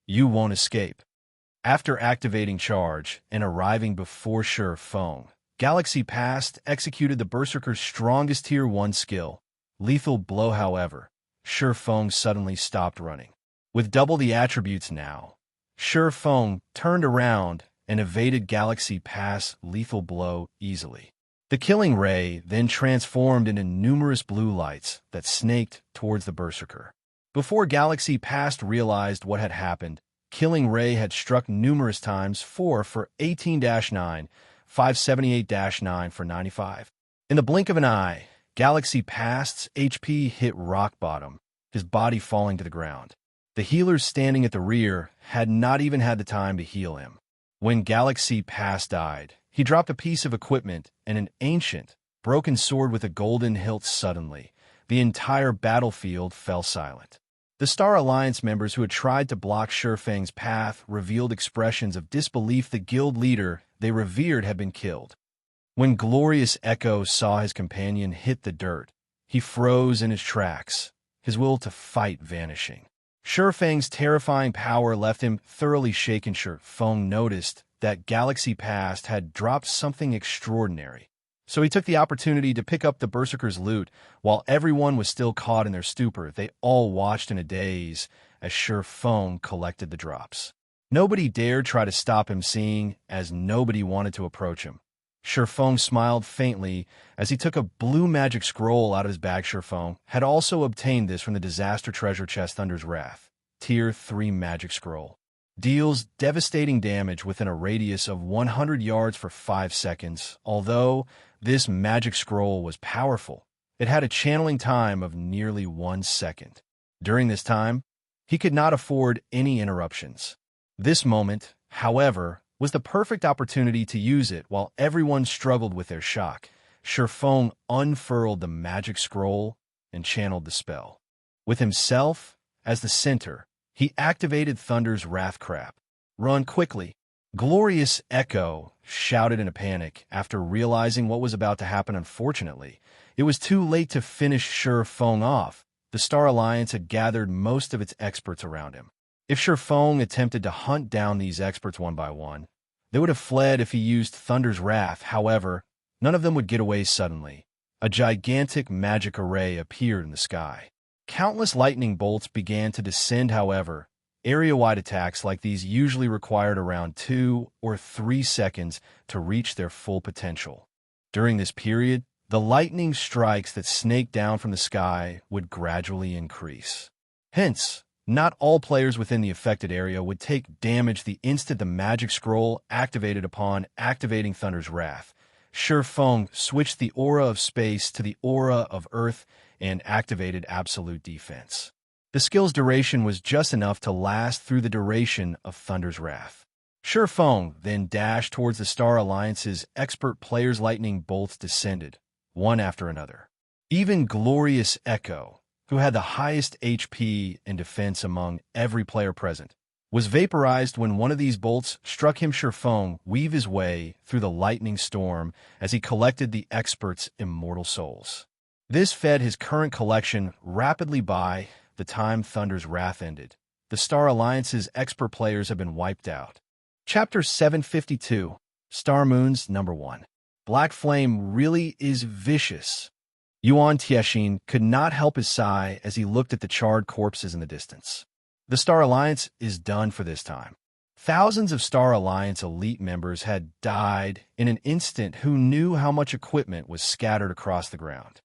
You won't escape. After activating charge and arriving before Ye Feng, Galaxy Past executed the Berserker's strongest Tier 1 skill, Lethal Blow. However, Ye Feng suddenly stopped running. With double the attributes now, Ye Feng turned around and evaded Galaxy Past's Lethal Blow easily. The Killing Ray then transformed into numerous blue lights that snaked towards the Berserker. Before Galaxy Past realized what had happened, Killing Ray had struck numerous times, 4 for 18-9, 578-9 for 95. In the blink of an eye, Galaxy Past's HP hit rock bottom, his body falling to the ground. The healers standing at the rear had not even had the time to heal him. When Galaxy Past died, he dropped a piece of equipment and an ancient, broken sword with a golden hilt. Suddenly, the entire battlefield fell silent. The Star Alliance members who had tried to block Ye Feng's path revealed expressions of disbelief. The guild leader they revered had been killed. When Glorious Echo saw his companion hit the dirt, he froze in his tracks, his will to fight vanishing. Ye Feng's terrifying power left him thoroughly shaken. Ye Feng noticed that Galaxy Past had dropped something extraordinary, so he took the opportunity to pick up the Berserker's loot. While everyone was still caught in their stupor, they all watched in a daze as Ye Feng collected the drops. Nobody dared try to stop him, seeing as nobody wanted to approach him. Ye Feng smiled faintly as he took a blue magic scroll out of his bag. Ye Feng had also obtained this from the Disaster Treasure Chest. Thunder's Wrath, Tier 3 magic scroll. Deals devastating damage within a radius of 100 yards for 5 seconds. Although this magic scroll was powerful, it had a channeling time of nearly 1 second. During this time, he could not afford any interruptions. This moment, however, was the perfect opportunity to use it. While everyone struggled with their shock, Ye Feng unfurled the magic scroll and channeled the spell. With himself as the center, he activated Thunder's Wrath. Crap. Run quickly. Glorious Echo shouted in a panic after realizing what was about to happen. Unfortunately, it was too late to finish Ye Feng off. The Star Alliance had gathered most of its experts around him. If Ye Feng attempted to hunt down these experts one by one, they would have fled if he used Thunder's Wrath. However, none of them would get away. Suddenly, a gigantic magic array appeared in the sky. Countless lightning bolts began to descend. However, area-wide attacks like these usually required around 2 or 3 seconds to reach their full potential. During this period, the lightning strikes that snaked down from the sky would gradually increase. Hence, not all players within the affected area would take damage the instant the magic scroll activated. Upon activating Thunder's Wrath, Ye Feng switched the aura of space to the aura of earth and activated absolute defense. The skill's duration was just enough to last through the duration of Thunder's Wrath. Ye Feng then dashed towards the Star Alliance's expert players. Lightning bolts descended, one after another. Even Glorious Echo, who had the highest HP and defense among every player present, was vaporized when one of these bolts struck him. Ye Feng weave his way through the lightning storm as he collected the expert's immortal souls. This fed his current collection rapidly. By the time Thunder's Wrath ended, the Star Alliance's expert players have been wiped out. Chapter 752, Star Moons Number 1. Black Flame really is vicious. Yuan Tiexin could not help his sigh as he looked at the charred corpses in the distance. The Star Alliance is done for this time. Thousands of Star Alliance elite members had died in an instant. Who knew how much equipment was scattered across the ground?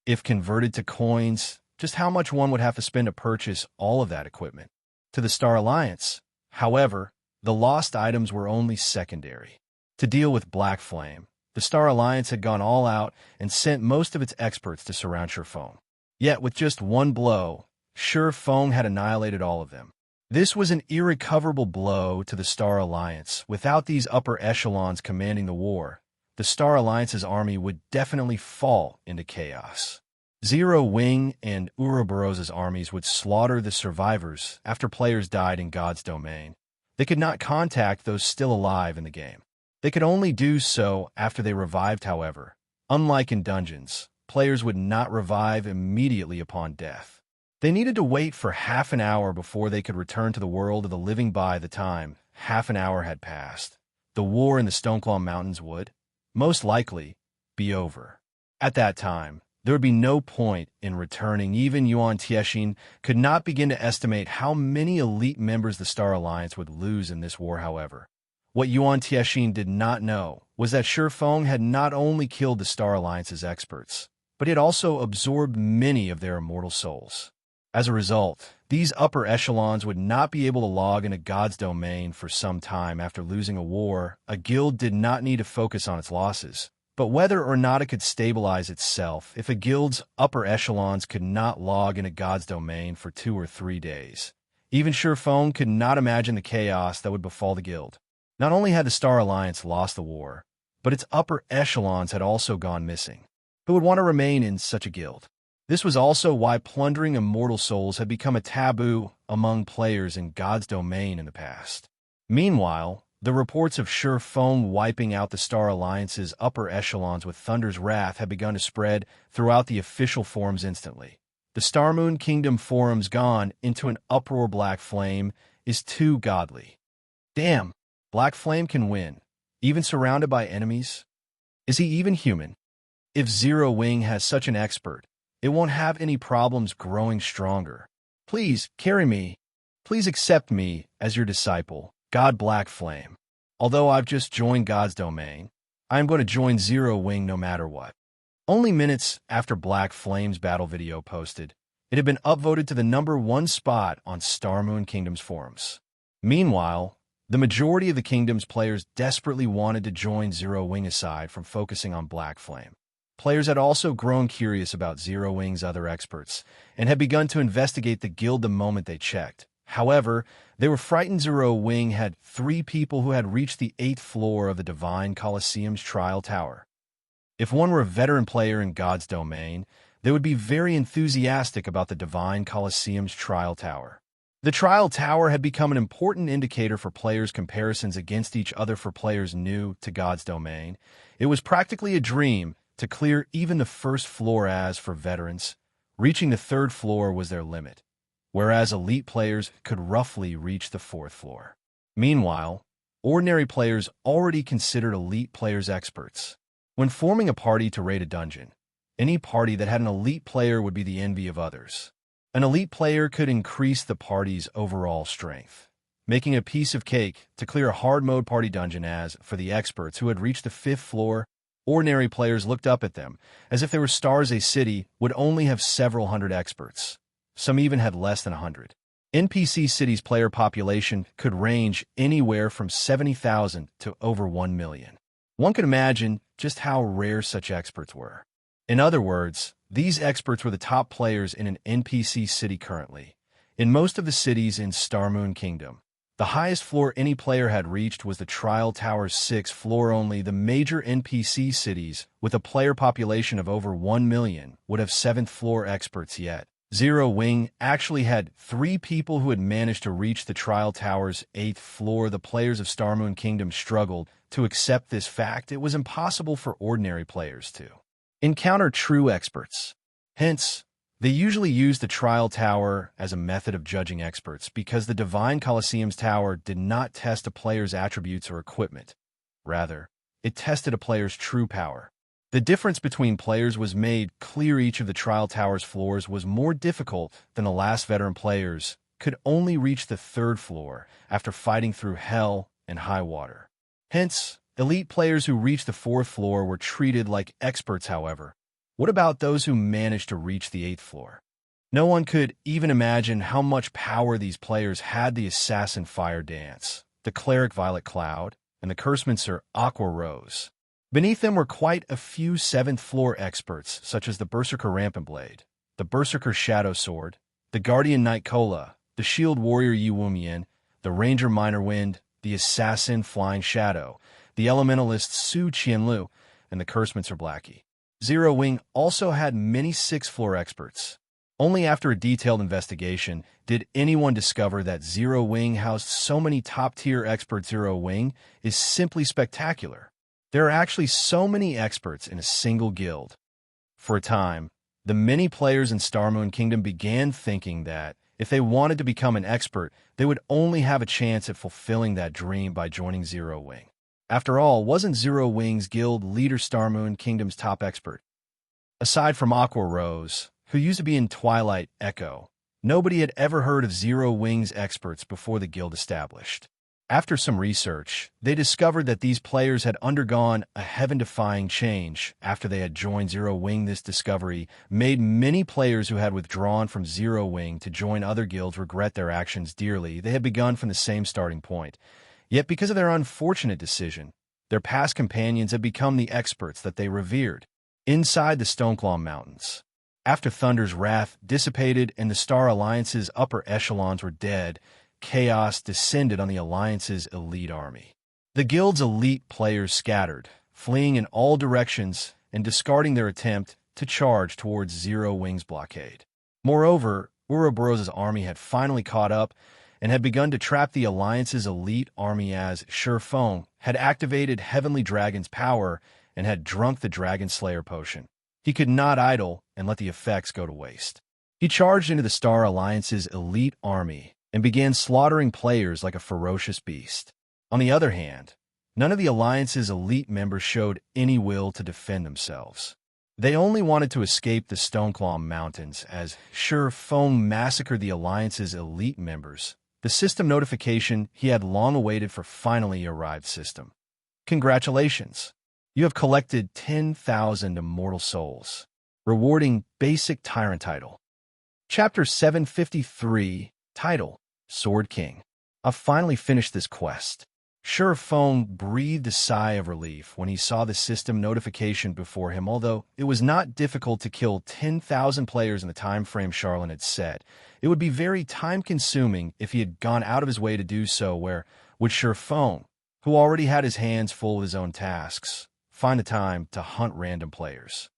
If converted to coins, just how much one would have to spend to purchase all of that equipment? To the Star Alliance, however, the lost items were only secondary. To deal with Black Flame, the Star Alliance had gone all out and sent most of its experts to surround Ye Feng. Yet with just one blow, Ye Feng had annihilated all of them. This was an irrecoverable blow to the Star Alliance. Without these upper echelons commanding the war, the Star Alliance's army would definitely fall into chaos. Zero Wing and Ouroboros's armies would slaughter the survivors after players died in God's domain. They could not contact those still alive in the game. They could only do so after they revived. However, unlike in dungeons, players would not revive immediately upon death. They needed to wait for half an hour before they could return to the world of the living. By the time half an hour had passed, the war in the Stoneclaw Mountains would, most likely, be over. At that time, there would be no point in returning. Even Yuan Tiexin could not begin to estimate how many elite members the Star Alliance would lose in this war. However, what Yuan Tiexin did not know was that Ye Feng had not only killed the Star Alliance's experts, but he had also absorbed many of their immortal souls. As a result, these upper echelons would not be able to log into God's domain for some time. After losing a war, a guild did not need to focus on its losses, but whether or not it could stabilize itself. If a guild's upper echelons could not log into God's domain for 2 or 3 days, even Ye Feng could not imagine the chaos that would befall the guild. Not only had the Star Alliance lost the war, but its upper echelons had also gone missing. Who would want to remain in such a guild? This was also why plundering immortal souls had become a taboo among players in God's domain in the past. Meanwhile, the reports of Ye Feng wiping out the Star Alliance's upper echelons with Thunder's Wrath had begun to spread throughout the official forums instantly. The Star Moon Kingdom forums gone into an uproar. Black Flame is too godly. Damn, Black Flame can win, even surrounded by enemies? Is he even human? If Zero Wing has such an expert, it won't have any problems growing stronger. Please, carry me. Please accept me as your disciple, God Black Flame. Although I've just joined God's domain, I am going to join Zero Wing no matter what. Only minutes after Black Flame's battle video posted, it had been upvoted to the #1 spot on Star Moon Kingdom's forums. Meanwhile, the majority of the Kingdom's players desperately wanted to join Zero Wing. Aside from focusing on Black Flame, players had also grown curious about Zero Wing's other experts and had begun to investigate the guild the moment they checked. However, they were frightened. Zero Wing had 3 people who had reached the 8th floor of the Divine Colosseum's Trial Tower. If one were a veteran player in God's domain, they would be very enthusiastic about the Divine Colosseum's Trial Tower. The Trial Tower had become an important indicator for players' comparisons against each other. For players new to God's domain, it was practically a dream to clear even the 1st floor. As for veterans, reaching the 3rd floor was their limit, whereas elite players could roughly reach the 4th floor. Meanwhile, ordinary players already considered elite players experts. When forming a party to raid a dungeon, any party that had an elite player would be the envy of others. An elite player could increase the party's overall strength, making a piece of cake to clear a hard mode party dungeon. As for the experts who had reached the 5th floor, ordinary players looked up at them as if they were stars. A city would only have several hundred experts. Some even had less than 100. NPC cities' player population could range anywhere from 70,000 to over 1 million. One could imagine just how rare such experts were. In other words, these experts were the top players in an NPC city currently. In most of the cities in Star Moon Kingdom, the highest floor any player had reached was the Trial Tower's 6th floor. Only the major NPC cities with a player population of over 1 million would have 7th floor experts. Yet Zero Wing actually had 3 people who had managed to reach the trial tower's 8th floor. The players of Star Moon Kingdom struggled to accept this fact. It was impossible for ordinary players to encounter true experts. Hence, they usually used the trial tower as a method of judging experts because the Divine Colosseum's tower did not test a player's attributes or equipment. Rather, it tested a player's true power. The difference between players was made clear. Each of the trial tower's floors was more difficult than the last. Veteran players could only reach the 3rd floor after fighting through hell and high water. Hence, elite players who reached the 4th floor were treated like experts. However, what about those who managed to reach the 8th floor? No one could even imagine how much power these players had. The Assassin Fire Dance, the Cleric Violet Cloud, and the Cursemancer Aqua Rose. Beneath them were quite a few 7th floor experts, such as the Berserker Rampant Blade, the Berserker Shadow Sword, the Guardian Knight Kola, the Shield Warrior Yi Wumian, the Ranger Minor Wind, the Assassin Flying Shadow, the Elementalist Su Qianlu, and the Cursemancer Blackie. Zero Wing also had many 6th floor experts. Only after a detailed investigation did anyone discover that Zero Wing housed so many top-tier experts. Zero Wing is simply spectacular. There are actually so many experts in a single guild. For a time, the many players in Star Moon Kingdom began thinking that if they wanted to become an expert, they would only have a chance at fulfilling that dream by joining Zero Wing. After all, wasn't Zero Wing's guild leader Star Moon Kingdom's top expert? Aside from Aqua Rose, who used to be in Twilight Echo, nobody had ever heard of Zero Wing's experts before the guild established. After some research, they discovered that these players had undergone a heaven-defying change after they had joined Zero Wing. This discovery made many players who had withdrawn from Zero Wing to join other guilds regret their actions dearly. They had begun from the same starting point. Yet because of their unfortunate decision, their past companions had become the experts that they revered. Inside the Stoneclaw Mountains, after Thunder's wrath dissipated and the Star Alliance's upper echelons were dead, chaos descended on the Alliance's elite army. The guild's elite players scattered, fleeing in all directions and discarding their attempt to charge towards Zero Wing's blockade. Moreover, Ouroboros's army had finally caught up and had begun to trap the Alliance's elite army as Ye Feng had activated Heavenly Dragon's power and had drunk the Dragon Slayer potion. He could not idle and let the effects go to waste. He charged into the Star Alliance's elite army and began slaughtering players like a ferocious beast. On the other hand, none of the Alliance's elite members showed any will to defend themselves. They only wanted to escape the Stoneclaw Mountains as Ye Feng massacred the Alliance's elite members. The system notification he had long awaited for finally arrived. System. Congratulations! You have collected 10,000 immortal souls. Rewarding basic tyrant title. Chapter 753, title, Sword King. I've finally finished this quest. Ye Feng breathed a sigh of relief when he saw the system notification before him. Although it was not difficult to kill 10,000 players in the time frame Charlene had set, it would be very time-consuming if he had gone out of his way to do so. Where would Ye Feng, who already had his hands full with his own tasks, find the time to hunt random players?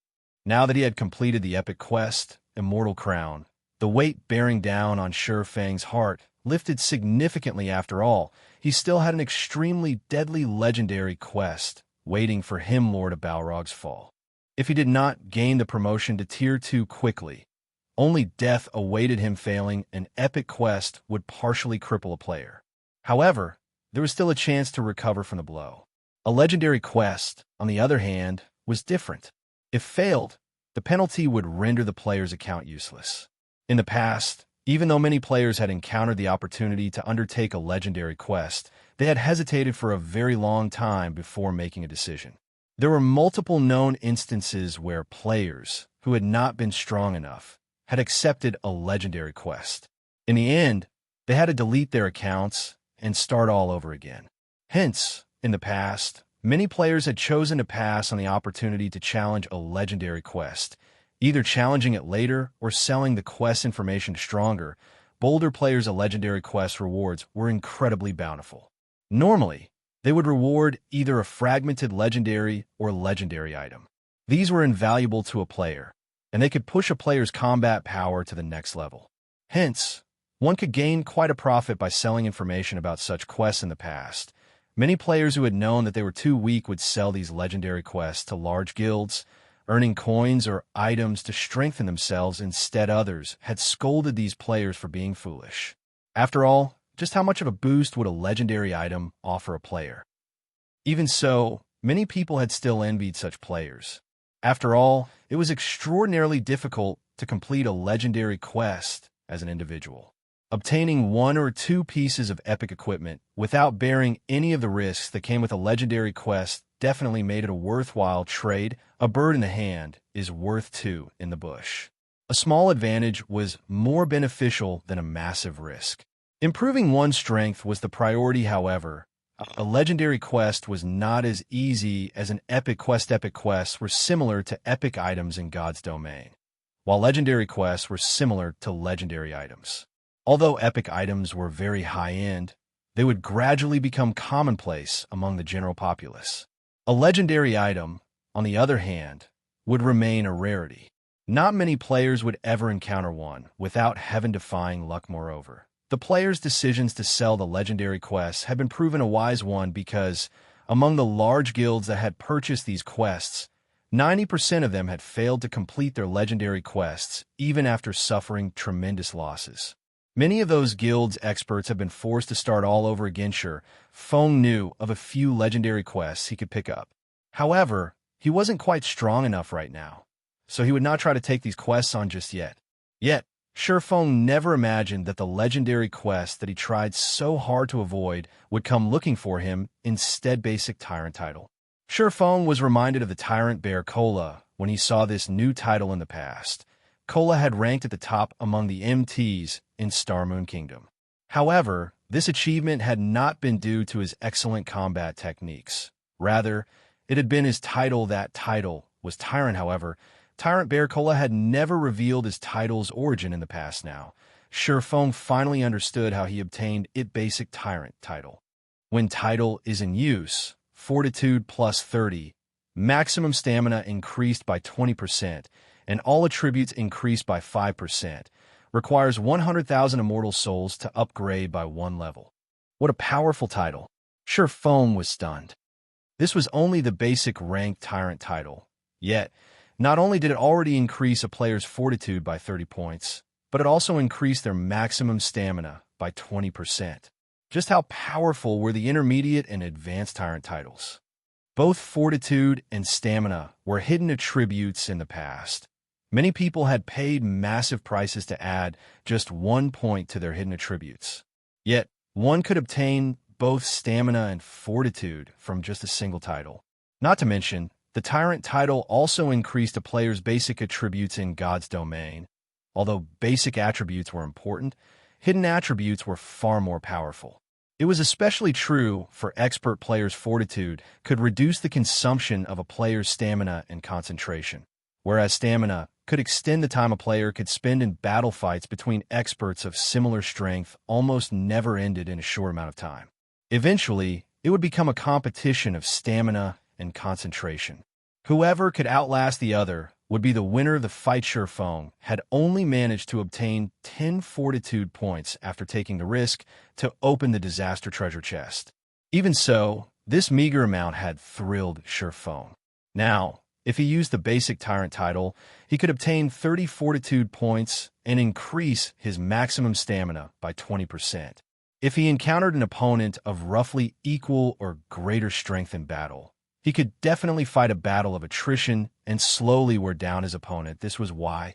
Now that he had completed the epic quest, Immortal Crown, the weight bearing down on Ye Feng's heart lifted significantly. After all, he still had an extremely deadly legendary quest waiting for him, Lord of Balrog's Fall. If he did not gain the promotion to Tier 2 quickly, only death awaited him. Failing an epic quest would partially cripple a player. However, there was still a chance to recover from the blow. A legendary quest, on the other hand, was different. If failed, the penalty would render the player's account useless. In the past, even though many players had encountered the opportunity to undertake a legendary quest, they had hesitated for a very long time before making a decision. There were multiple known instances where players who had not been strong enough had accepted a legendary quest. In the end, they had to delete their accounts and start all over again. Hence, in the past, many players had chosen to pass on the opportunity to challenge a legendary quest, either challenging it later or selling the quest information to stronger, bolder players. A legendary quest rewards were incredibly bountiful. Normally, they would reward either a fragmented legendary or legendary item. These were invaluable to a player, and they could push a player's combat power to the next level. Hence, one could gain quite a profit by selling information about such quests in the past. Many players who had known that they were too weak would sell these legendary quests to large guilds, earning coins or items to strengthen themselves. Instead, others had scolded these players for being foolish. After all, just how much of a boost would a legendary item offer a player? Even so, many people had still envied such players. After all, it was extraordinarily difficult to complete a legendary quest as an individual. Obtaining one or two pieces of epic equipment without bearing any of the risks that came with a legendary quest definitely made it a worthwhile trade. A bird in the hand is worth two in the bush. A small advantage was more beneficial than a massive risk. Improving one's strength was the priority, however. A legendary quest was not as easy as an epic quest. Epic quests were similar to epic items in God's domain, while legendary quests were similar to legendary items. Although epic items were very high-end, they would gradually become commonplace among the general populace. A legendary item, on the other hand, would remain a rarity. Not many players would ever encounter one without heaven-defying luck. Moreover, the players' decisions to sell the legendary quests had been proven a wise one because, among the large guilds that had purchased these quests, 90% of them had failed to complete their legendary quests even after suffering tremendous losses. Many of those guilds' experts have been forced to start all over again. Sure, Feng knew of a few legendary quests he could pick up. However, he wasn't quite strong enough right now, so he would not try to take these quests on just yet. Yet, Sure Feng never imagined that the legendary quest that he tried so hard to avoid would come looking for him. Instead, basic tyrant title. Sure Feng was reminded of the tyrant bear Kola when he saw this new title in the past. Kola had ranked at the top among the MTs in Star Moon Kingdom. However, this achievement had not been due to his excellent combat techniques. Rather, it had been his title. That title was Tyrant. However, Tyrant Bear Kola had never revealed his title's origin in the past. Now, Sure Feng finally understood how he obtained it. Basic Tyrant title. When title is in use, Fortitude plus 30, maximum stamina increased by 20%, and all attributes increased by 5%, requires 100,000 immortal souls to upgrade by one level. What a powerful title. Sure Feng was stunned. This was only the basic ranked tyrant title. Yet, not only did it already increase a player's fortitude by 30 points, but it also increased their maximum stamina by 20%. Just how powerful were the intermediate and advanced tyrant titles? Both fortitude and stamina were hidden attributes in the past. Many people had paid massive prices to add just 1 point to their hidden attributes. Yet, one could obtain both stamina and fortitude from just a single title. Not to mention, the Tyrant title also increased a player's basic attributes in God's domain. Although basic attributes were important, hidden attributes were far more powerful. It was especially true for expert players. Fortitude could reduce the consumption of a player's stamina and concentration, whereas stamina could extend the time a player could spend in battle fights between experts of similar strength. Almost never ended in a short amount of time. Eventually, it would become a competition of stamina and concentration. Whoever could outlast the other would be the winner of the fight. Sure Feng had only managed to obtain 10 fortitude points after taking the risk to open the disaster treasure chest. Even so, this meager amount had thrilled Sure Feng. Now, if he used the basic tyrant title, he could obtain 30 fortitude points and increase his maximum stamina by 20%. If he encountered an opponent of roughly equal or greater strength in battle, he could definitely fight a battle of attrition and slowly wear down his opponent. This was why,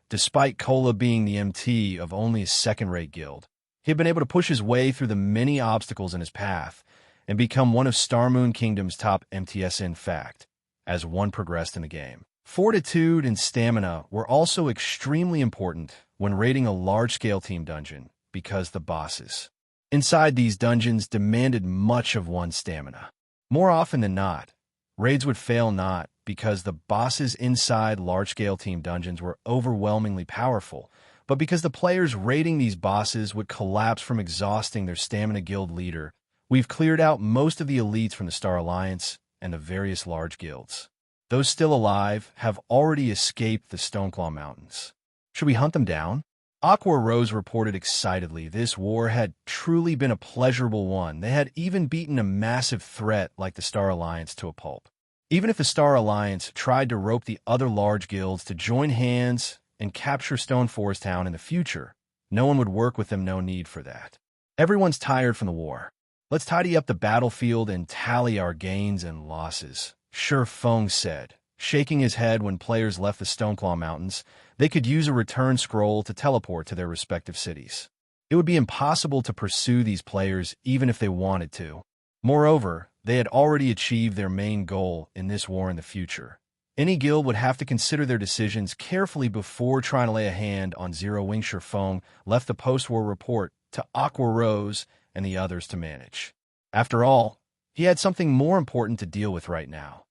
despite Kola being the MT of only a second-rate guild, he had been able to push his way through the many obstacles in his path and become one of Star Moon Kingdom's top MTs. In fact, as one progressed in the game, fortitude and stamina were also extremely important when raiding a large-scale team dungeon because the bosses inside these dungeons demanded much of one's stamina. More often than not, raids would fail not because the bosses inside large-scale team dungeons were overwhelmingly powerful, but because the players raiding these bosses would collapse from exhausting their stamina. Guild leader, we've cleared out most of the elites from the Star Alliance and the various large guilds. Those still alive have already escaped the Stoneclaw Mountains. Should we hunt them down? Aqua Rose reported excitedly. This war had truly been a pleasurable one. They had even beaten a massive threat like the Star Alliance to a pulp. Even if the Star Alliance tried to rope the other large guilds to join hands and capture Stone Forest Town in the future, no one would work with them. No need for that. Everyone's tired from the war. Let's tidy up the battlefield and tally our gains and losses, Ye Feng said, shaking his head when players left the Stoneclaw Mountains. They could use a return scroll to teleport to their respective cities. It would be impossible to pursue these players even if they wanted to. Moreover, they had already achieved their main goal in this war in the future. Any guild would have to consider their decisions carefully before trying to lay a hand on Zero Wing. Ye Feng left the post-war report to Aqua Rose and the others to manage. After all, he had something more important to deal with right now.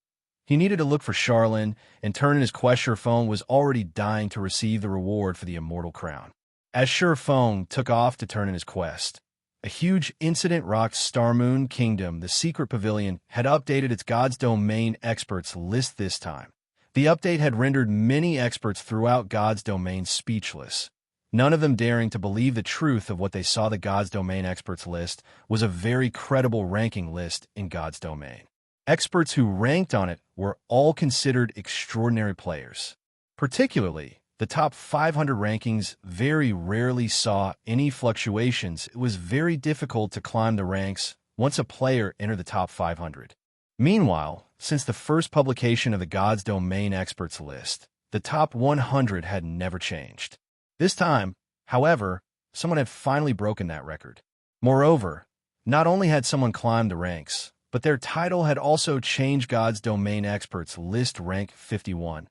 He needed to look for Charlene and turn in his quest. Ye Feng was already dying to receive the reward for the Immortal Crown. As Ye Feng took off to turn in his quest, a huge incident rocked Starmoon Kingdom. The secret pavilion had updated its God's Domain experts list this time. The update had rendered many experts throughout God's Domain speechless, none of them daring to believe the truth of what they saw. The God's Domain experts list was a very credible ranking list in God's Domain. Experts who ranked on it were all considered extraordinary players. Particularly, the top 500 rankings very rarely saw any fluctuations. It was very difficult to climb the ranks once a player entered the top 500. Meanwhile, since the first publication of the God's Domain experts list, the top 100 had never changed. This time, however, someone had finally broken that record. Moreover, not only had someone climbed the ranks, but their title had also changed. God's Domain experts list rank 51,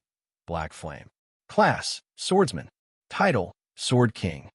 Black Flame. Class, Swordsman. Title, Sword King.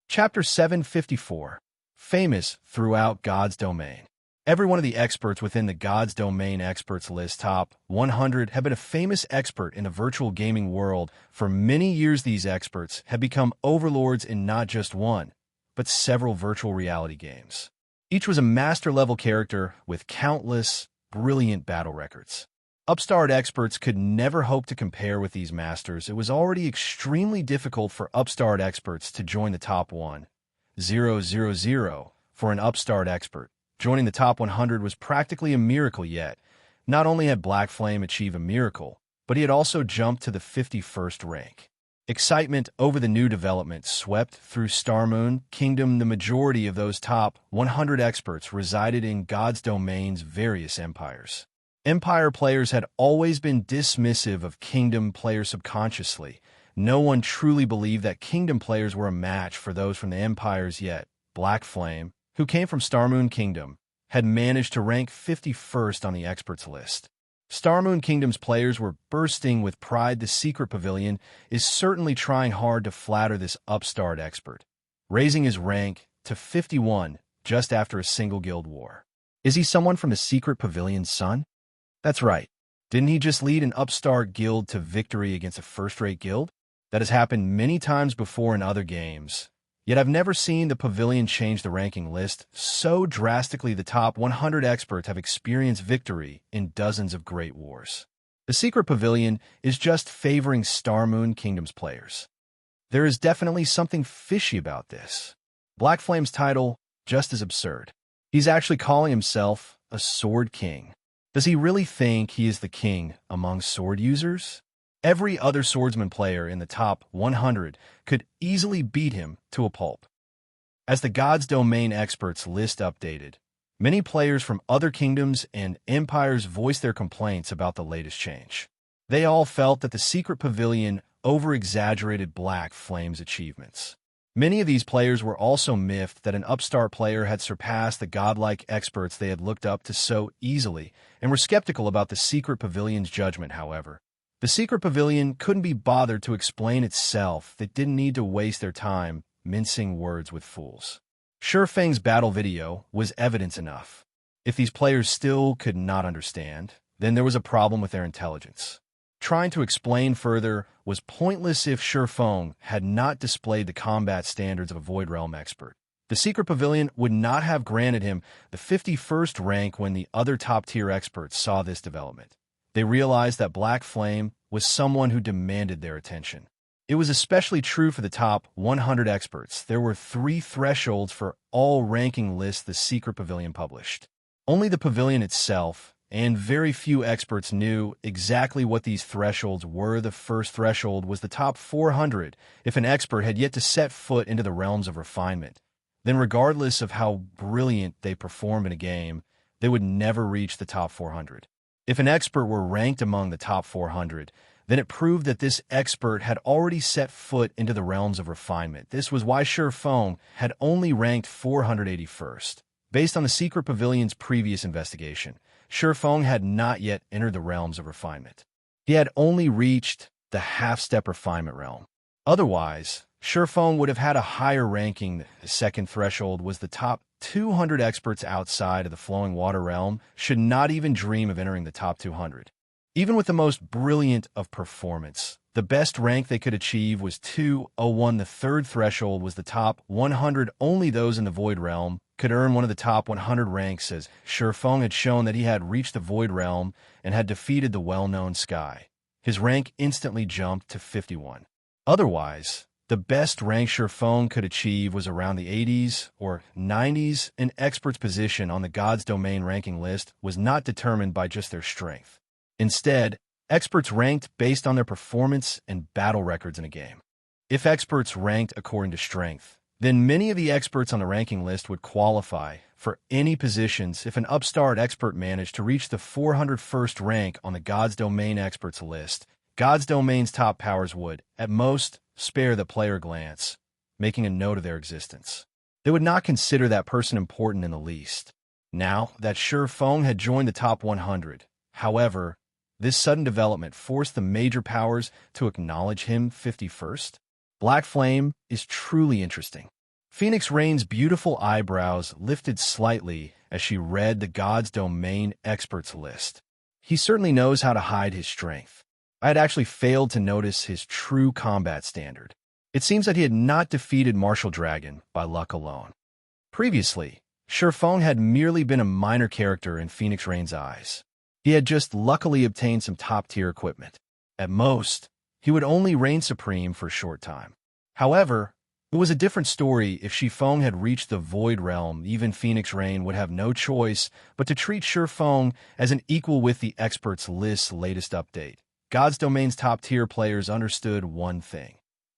Chapter 754, famous throughout God's Domain. Every one of the experts within the God's Domain experts list top 100 have been a famous expert in the virtual gaming world for many years. These experts have become overlords in not just one, but several virtual reality games. Each was a master-level character with countless, brilliant battle records. Upstart experts could never hope to compare with these masters. It was already extremely difficult for upstart experts to join the top 1,000 for an upstart expert. Joining the top 100 was practically a miracle. Yet, not only had Black Flame achieved a miracle, but he had also jumped to the 51st rank. Excitement over the new development swept through Starmoon Kingdom. The majority of those top 100 experts resided in God's Domain's various empires. Empire players had always been dismissive of Kingdom players subconsciously. No one truly believed that Kingdom players were a match for those from the empires. Yet, Black Flame, who came from Starmoon Kingdom, had managed to rank 51st on the experts list. Starmoon Kingdom's players were bursting with pride. The secret pavilion is certainly trying hard to flatter this upstart expert, raising his rank to 51 just after a single guild war. Is he someone from the secret pavilion's son? That's right. Didn't he just lead an upstart guild to victory against a first-rate guild? That has happened many times before in other games. Yet I've never seen the pavilion change the ranking list so drastically. The top 100 experts have experienced victory in dozens of great wars. The secret pavilion is just favoring Starmoon Kingdom's players. There is definitely something fishy about this. Black Flame's title, just as absurd. He's actually calling himself a Sword King. Does he really think he is the king among sword users? Every other swordsman player in the top 100 could easily beat him to a pulp. As the God's Domain experts list updated, many players from other kingdoms and empires voiced their complaints about the latest change. They all felt that the secret pavilion over-exaggerated Black Flame's achievements. Many of these players were also miffed that an upstart player had surpassed the godlike experts they had looked up to so easily, and were skeptical about the secret pavilion's judgment. However, the secret pavilion couldn't be bothered to explain itself. They didn't need to waste their time mincing words with fools. Ye Feng's battle video was evidence enough. If these players still could not understand, then there was a problem with their intelligence. Trying to explain further was pointless if Ye Feng had not displayed the combat standards of a Void Realm expert. The secret pavilion would not have granted him the 51st rank when the other top-tier experts saw this development. They realized that Black Flame was someone who demanded their attention. It was especially true for the top 100 experts. There were 3 thresholds for all ranking lists the Secret Pavilion published. Only the pavilion itself, and very few experts knew exactly what these thresholds were. The first threshold was the top 400. If an expert had yet to set foot into the realms of refinement, then regardless of how brilliant they performed in a game, they would never reach the top 400. If an expert were ranked among the top 400, then it proved that this expert had already set foot into the realms of refinement. This was why Ye Feng had only ranked 481st. Based on the Secret Pavilion's previous investigation, Ye Feng had not yet entered the realms of refinement. He had only reached the half-step refinement realm. Otherwise, Ye Feng would have had a higher ranking. The second threshold was the top 200 experts outside of the flowing water realm should not even dream of entering the top 200. Even with the most brilliant of performance, the best rank they could achieve was 201. The third threshold was the top 100. Only those in the Void Realm could earn one of the top 100 ranks, as Ye Feng had shown that he had reached the Void Realm and had defeated the well-known Sky. His rank instantly jumped to 51. Otherwise, the best rank Ye Feng could achieve was around the 80s or 90s. An expert's position on the God's Domain ranking list was not determined by just their strength. Instead, experts ranked based on their performance and battle records in a game. If experts ranked according to strength, then many of the experts on the ranking list would qualify for any positions. If an upstart expert managed to reach the 401st rank on the God's Domain experts list, God's Domain's top powers would, at most, spare the player glance, making a note of their existence. They would not consider that person important in the least. Now that Ye Feng had joined the top 100, however, this sudden development forced the major powers to acknowledge him 51st. Black Flame is truly interesting. Phoenix Rain's beautiful eyebrows lifted slightly as she read the God's Domain experts list. He certainly knows how to hide his strength. I had actually failed to notice his true combat standard. It seems that he had not defeated Martial Dragon by luck alone. Previously, Ye Feng had merely been a minor character in Phoenix Rain's eyes. He had just luckily obtained some top-tier equipment. At most, he would only reign supreme for a short time. However, it was a different story if Ye Feng had reached the Void Realm. Even Phoenix Rain would have no choice but to treat Ye Feng as an equal with the experts list's latest update. God's Domain's top-tier players understood one thing.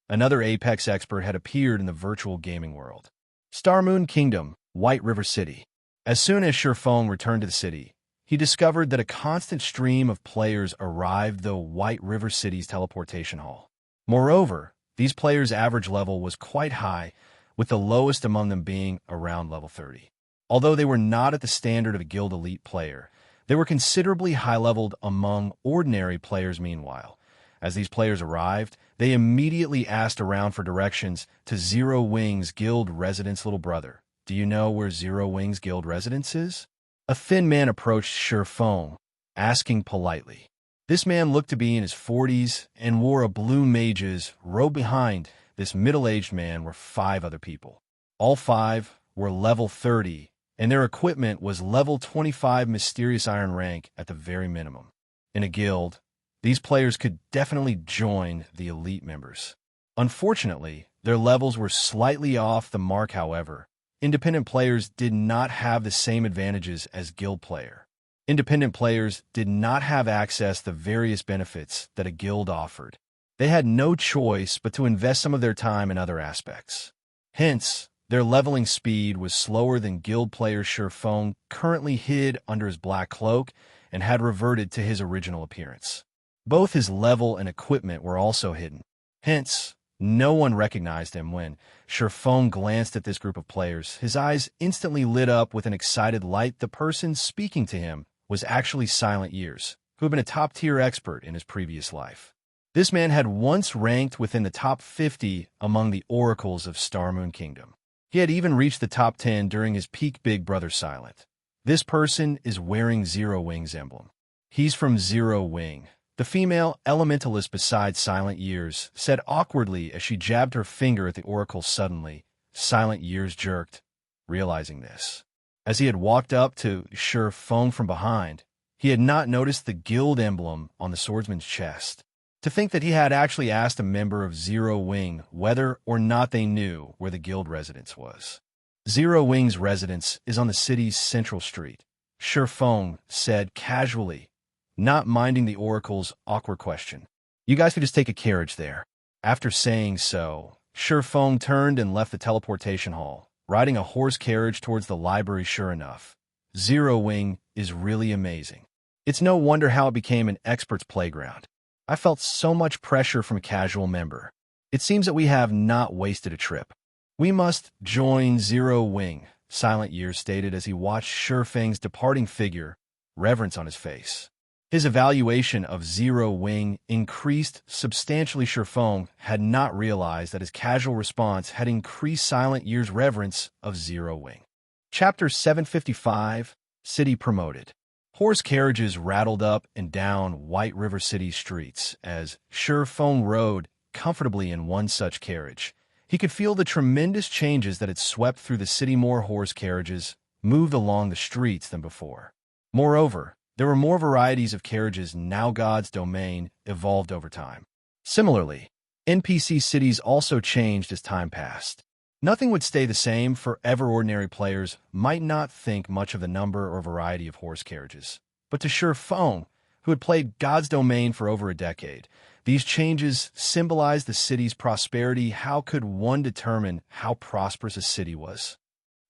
Another Apex expert had appeared in the virtual gaming world. Star Moon Kingdom, White River City. As soon as Ye Feng returned to the city, he discovered that a constant stream of players arrived the White River City's teleportation hall. Moreover, these players' average level was quite high, with the lowest among them being around level 30. Although they were not at the standard of a guild elite player, they were considerably high-leveled among ordinary players. Meanwhile, as these players arrived, they immediately asked around for directions to Zero Wing's guild residence. Little brother, do you know where Zero Wing's guild residence is? A thin man approached Ye Feng, asking politely. This man looked to be in his 40s and wore a blue mage's robe. Behind this middle-aged man were 5 other people. All 5 were level 30, and their equipment was level 25 mysterious iron rank at the very minimum. In a guild, these players could definitely join the elite members. Unfortunately, their levels were slightly off the mark. However, independent players did not have the same advantages as guild player. Independent players did not have access to the various benefits that a guild offered. They had no choice but to invest some of their time in other aspects. Hence, their leveling speed was slower than guild players. Ye Feng currently hid under his black cloak and had reverted to his original appearance. Both his level and equipment were also hidden. Hence, no one recognized him. When Ye Feng glanced at this group of players, his eyes instantly lit up with an excited light. The person speaking to him was actually Silent Years, who had been a top-tier expert in his previous life. This man had once ranked within the top 50 among the oracles of Star Moon Kingdom. He had even reached the top 10 during his peak. Big brother Silent. This person is wearing Zero Wing's emblem. He's from Zero Wing. The female elementalist beside Silent Years said awkwardly as she jabbed her finger at the oracle. Suddenly, Silent Years jerked, realizing this. As he had walked up to Ye Feng from behind, He had not noticed the guild emblem on the swordsman's chest. To think that he had actually asked a member of Zero Wing whether or not they knew where the guild residence was. Zero Wing's residence is on the city's central street, Ye Feng said casually, not minding the oracle's awkward question. You guys could just take a carriage there. After saying so, Ye Feng turned and left the teleportation hall, riding a horse carriage towards the library. Sure enough, Zero Wing is really amazing. It's no wonder how it became an expert's playground. I felt so much pressure from a casual member. It seems that we have not wasted a trip. We must join Zero Wing, Silent Years stated as he watched Ye Feng's departing figure, reverence on his face. His evaluation of Zero Wing increased substantially. Ye Feng had not realized that his casual response had increased Silent Years' reverence of Zero Wing. Chapter 755, City Promoted. Horse carriages rattled up and down White River City's streets as Ye Feng rode comfortably in one such carriage. He could feel the tremendous changes that had swept through the city. More horse carriages moved along the streets than before. Moreover, there were more varieties of carriages. Now God's domain evolved over time. Similarly, NPC cities also changed as time passed. Nothing would stay the same forever. Ordinary players might not think much of the number or variety of horse carriages, but to Ye Feng, who had played God's domain for over a decade, these changes symbolized the city's prosperity. How could one determine how prosperous a city was?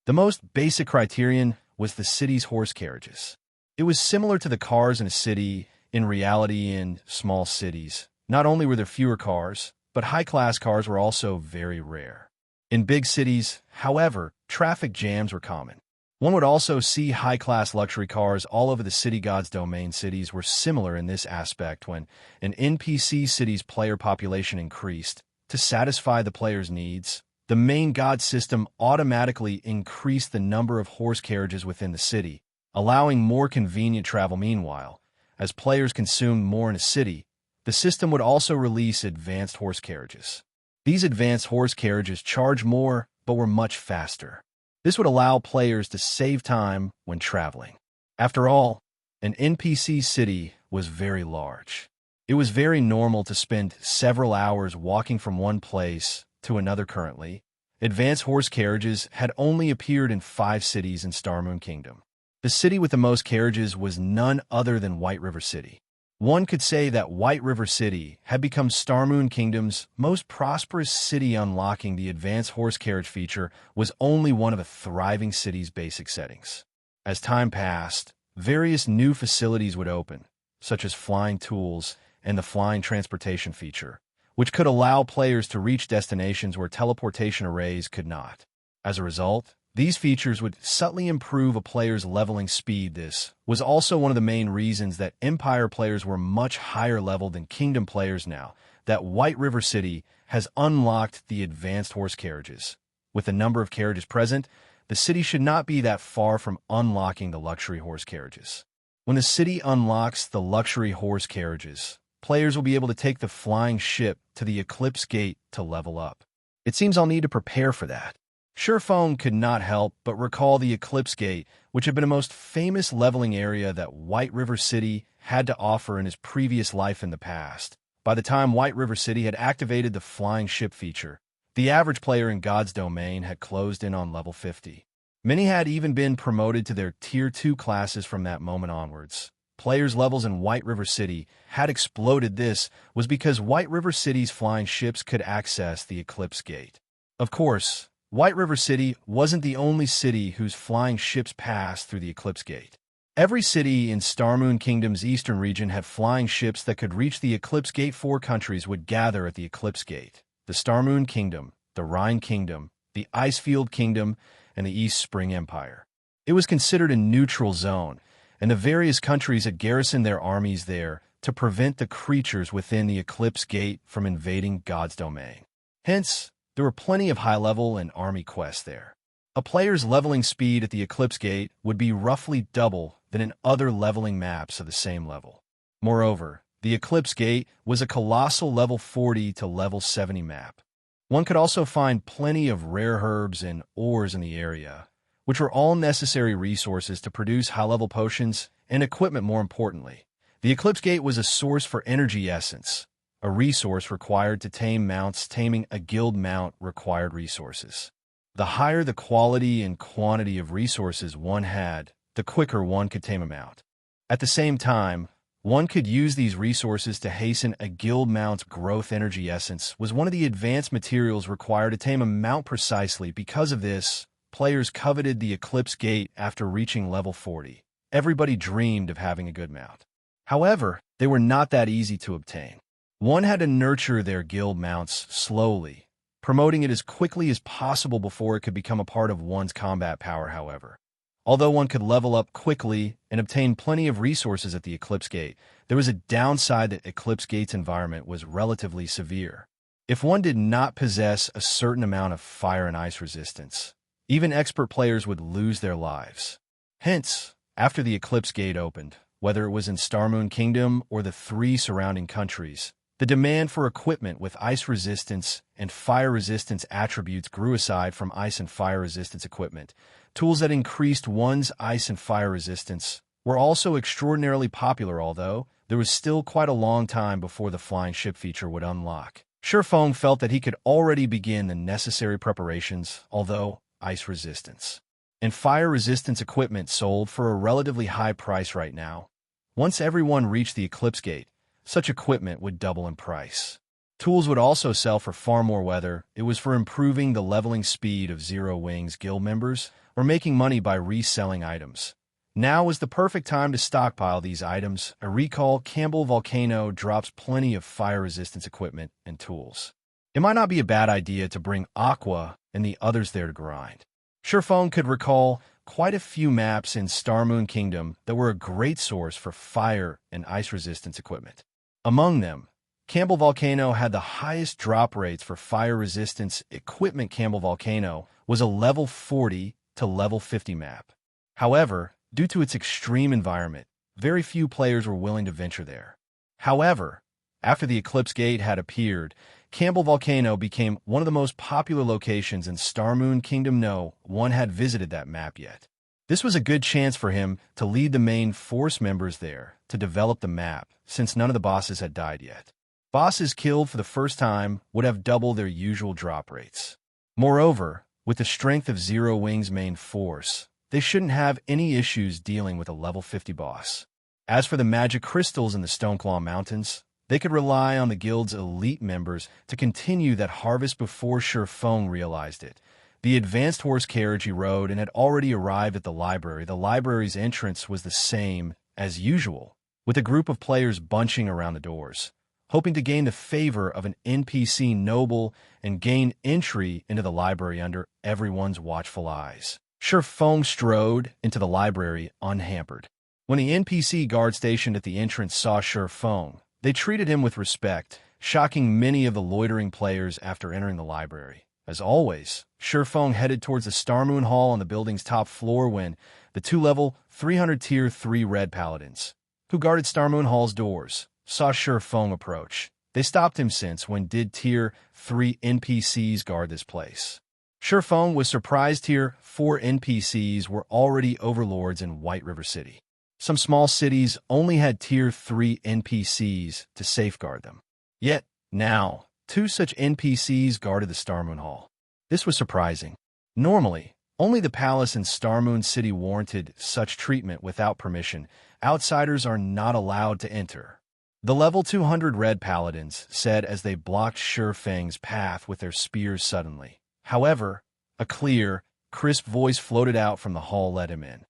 The most basic criterion was the city's horse carriages. It was similar to the cars in a city. In reality, in small cities, not only were there fewer cars, but high-class cars were also very rare. In big cities, however, traffic jams were common. One would also see high-class luxury cars all over the city. God's domain cities were similar in this aspect. When an NPC city's player population increased to satisfy the player's needs, the main God system automatically increased the number of horse carriages within the city, allowing more convenient travel. Meanwhile, as players consumed more in a city, the system would also release advanced horse carriages. These advanced horse carriages charged more but were much faster. This would allow players to save time when traveling. After all, an NPC city was very large. It was very normal to spend several hours walking from one place to another. Currently, advanced horse carriages had only appeared in 5 cities in Star Moon Kingdom. The city with the most carriages was none other than White River City. One could say that White River City had become Star Moon Kingdom's most prosperous city. Unlocking the advanced horse carriage feature was only one of a thriving city's basic settings. As time passed, various new facilities would open, such as flying tools and the flying transportation feature, which could allow players to reach destinations where teleportation arrays could not. As a result, these features would subtly improve a player's leveling speed. This was also one of the main reasons that Empire players were much higher level than Kingdom players now that White River City has unlocked the advanced horse carriages. With the number of carriages present, the city should not be that far from unlocking the luxury horse carriages. When the city unlocks the luxury horse carriages, players will be able to take the flying ship to the Eclipse Gate to level up. It seems I'll need to prepare for that. Ye Feng could not help but recall the Eclipse Gate, which had been a most famous leveling area that White River City had to offer in his previous life in the past. By the time White River City had activated the flying ship feature, the average player in God's domain had closed in on level 50. Many had even been promoted to their Tier 2 classes from that moment onwards. Players' levels in White River City had exploded. This was because White River City's flying ships could access the Eclipse Gate. Of course, White River City wasn't the only city whose flying ships passed through the Eclipse Gate. Every city in Star Moon Kingdom's eastern region had flying ships that could reach the Eclipse Gate. 4 countries would gather at the Eclipse Gate: the Star Moon Kingdom, the Rhine Kingdom, the Icefield Kingdom, and the East Spring Empire. It was considered a neutral zone, and the various countries had garrisoned their armies there to prevent the creatures within the Eclipse Gate from invading God's domain. Hence, there were plenty of high-level and army quests there. A player's leveling speed at the Eclipse Gate would be roughly double than in other leveling maps of the same level. Moreover, the Eclipse Gate was a colossal level 40 to level 70 map. One could also find plenty of rare herbs and ores in the area, which were all necessary resources to produce high-level potions and equipment more importantly. The Eclipse Gate was a source for energy essence, a resource required to tame mounts. Taming a guild mount required resources. The higher the quality and quantity of resources one had, the quicker one could tame a mount. At the same time, one could use these resources to hasten a guild mount's growth. Energy essence was one of the advanced materials required to tame a mount precisely. Because of this, players coveted the Eclipse Gate after reaching level 40. Everybody dreamed of having a good mount. However, they were not that easy to obtain. One had to nurture their guild mounts slowly, promoting it as quickly as possible before it could become a part of one's combat power. However, although one could level up quickly and obtain plenty of resources at the Eclipse Gate, there was a downside. That Eclipse Gate's environment was relatively severe. If one did not possess a certain amount of fire and ice resistance, even expert players would lose their lives. Hence, after the Eclipse Gate opened, whether it was in Starmoon Kingdom or the 3 surrounding countries, the demand for equipment with ice resistance and fire resistance attributes grew. Aside from ice and fire resistance equipment, tools that increased one's ice and fire resistance were also extraordinarily popular, although there was still quite a long time before the flying ship feature would unlock. Ye Feng felt that he could already begin the necessary preparations, although ice resistance and fire resistance equipment sold for a relatively high price right now. Once everyone reached the Eclipse Gate, such equipment would double in price. Tools would also sell for far more, whether it was for improving the leveling speed of Zero Wings guild members or making money by reselling items. Now was the perfect time to stockpile these items. I recall Campbell Volcano drops plenty of fire resistance equipment and tools. It might not be a bad idea to bring Aqua and the others there to grind. Ye Feng could recall quite a few maps in Starmoon Kingdom that were a great source for fire and ice resistance equipment. Among them, Campbell Volcano had the highest drop rates for fire resistance equipment. Campbell Volcano was a level 40 to level 50 map. However, due to its extreme environment, very few players were willing to venture there. However, after the Eclipse Gate had appeared, Campbell Volcano became one of the most popular locations in Starmoon Kingdom. No one had visited that map yet. This was a good chance for him to lead the main force members there to develop the map, since none of the bosses had died yet. Bosses killed for the first time would have double their usual drop rates. Moreover, with the strength of Zero Wing's main force, they shouldn't have any issues dealing with a level 50 boss. As for the magic crystals in the Stoneclaw Mountains, they could rely on the guild's elite members to continue that harvest. Before Ye Feng realized it, the advanced horse carriage he rode and had already arrived at the library. The library's entrance was the same as usual, with a group of players bunching around the doors, hoping to gain the favor of an NPC noble and gain entry into the library under everyone's watchful eyes. Ye Feng strode into the library unhampered. When the NPC guard stationed at the entrance saw Ye Feng, they treated him with respect, shocking many of the loitering players after entering the library. As always, Ye Feng headed towards the Starmoon Hall on the building's top floor when the 2-level, 300 Tier 3 Red Paladins, who guarded Starmoon Hall's doors, saw Ye Feng approach. They stopped him since when did Tier 3 NPCs guard this place? Ye Feng was surprised Tier 4 NPCs were already overlords in White River City. Some small cities only had Tier 3 NPCs to safeguard them. Yet, now, 2 such NPCs guarded the Starmoon Hall. This was surprising. Normally, only the palace in Starmoon City warranted such treatment without permission. Outsiders are not allowed to enter. The level 200 Red Paladins said as they blocked Ye Feng's path with their spears suddenly. However, a clear, crisp voice floated out from the hall let him in.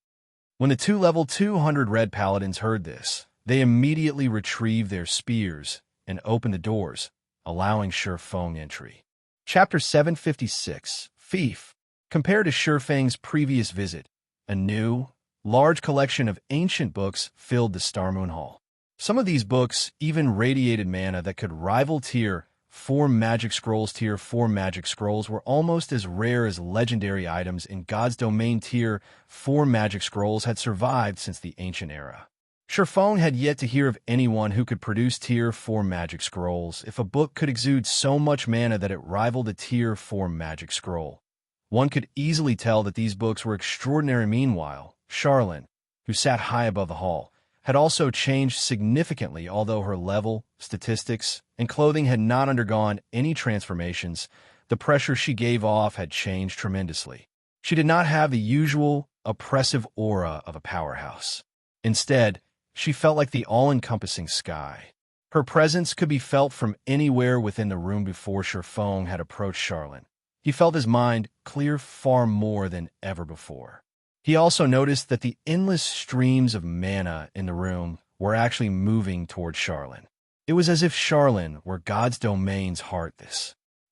When the 2 level 200 Red Paladins heard this, they immediately retrieved their spears and opened the doors, allowing Ye Feng entry. Chapter 756, Fief. Compared to Ye Feng's previous visit, a new, large collection of ancient books filled the Starmoon Hall. Some of these books even radiated mana that could rival Tier 4 magic scrolls. Tier 4 magic scrolls were almost as rare as legendary items in God's domain. Tier 4 magic scrolls had survived since the ancient era. Ye Feng had yet to hear of anyone who could produce Tier 4 magic scrolls. If a book could exude so much mana that it rivaled a Tier 4 magic scroll, One could easily tell that these books were extraordinary. Meanwhile, Charlene, who sat high above the hall, had also changed significantly. Although her level, statistics, and clothing had not undergone any transformations, the pressure she gave off had changed tremendously. She did not have the usual, oppressive aura of a powerhouse. Instead, she felt like the all-encompassing sky. Her presence could be felt from anywhere within the room. Before Ye Feng had approached Charlene, he felt his mind clear far more than ever before. He also noticed that the endless streams of mana in the room were actually moving towards Charlene. It was as if Charlene were God's domain's heart.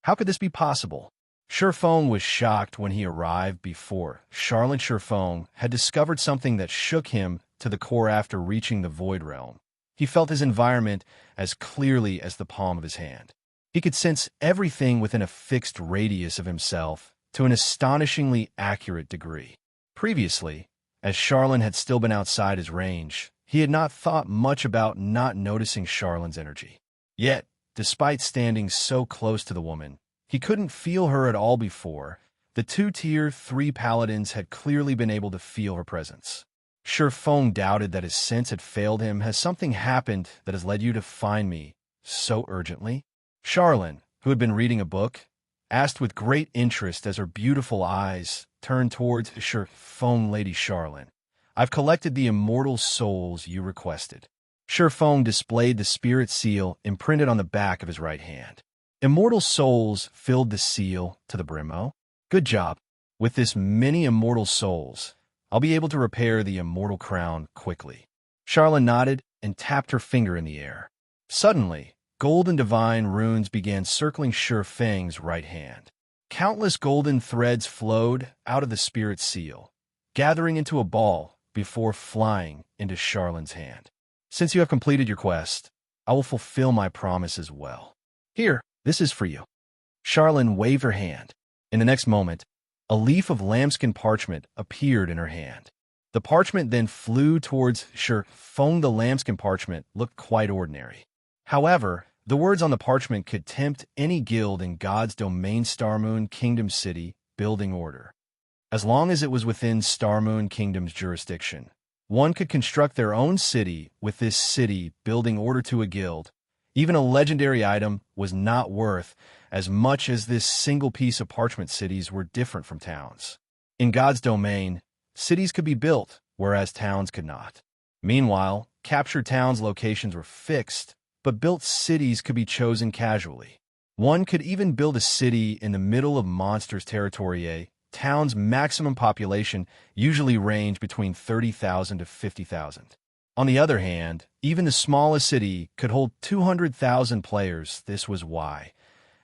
How could this be possible? Ye Feng was shocked when he arrived. Before Charlene, Ye Feng had discovered something that shook him to the core. After reaching the Void Realm, he felt his environment as clearly as the palm of his hand. He could sense everything within a fixed radius of himself to an astonishingly accurate degree. Previously, as Charlene had still been outside his range, he had not thought much about not noticing Charlene's energy. Yet, despite standing so close to the woman, he couldn't feel her at all. Before, the two Tier 3 paladins had clearly been able to feel her presence. Ye Feng doubted that his sense had failed him. Has something happened that has led you to find me so urgently? Charlene, who had been reading a book, asked with great interest as her beautiful eyes turned towards Ye Feng. Lady Charlene, I've collected the immortal souls you requested. Ye Feng displayed the spirit seal imprinted on the back of his right hand. Immortal souls filled the seal to the brim. Oh, good job. With this many immortal souls, I'll be able to repair the immortal crown quickly. Charlene nodded and tapped her finger in the air. Suddenly, golden divine runes began circling Ye Feng's right hand. Countless golden threads flowed out of the spirit seal, gathering into a ball before flying into Charlene's hand. Since you have completed your quest, I will fulfill my promise as well. Here, this is for you. Charlene waved her hand. In the next moment, a leaf of lambskin parchment appeared in her hand. The parchment then flew towards Ye Feng. The lambskin parchment looked quite ordinary. However, the words on the parchment could tempt any guild in God's domain. Starmoon Kingdom City Building Order. As long as it was within Starmoon Kingdom's jurisdiction, one could construct their own city with this city building order to a guild. Even a legendary item was not worth as much as this single piece of parchment. Cities were different from towns. In God's domain, cities could be built, whereas towns could not. Meanwhile, captured towns' locations were fixed, but built cities could be chosen casually. One could even build a city in the middle of monsters' territory. A town's maximum population usually ranged between 30,000 to 50,000. On the other hand, even the smallest city could hold 200,000 players. This was why,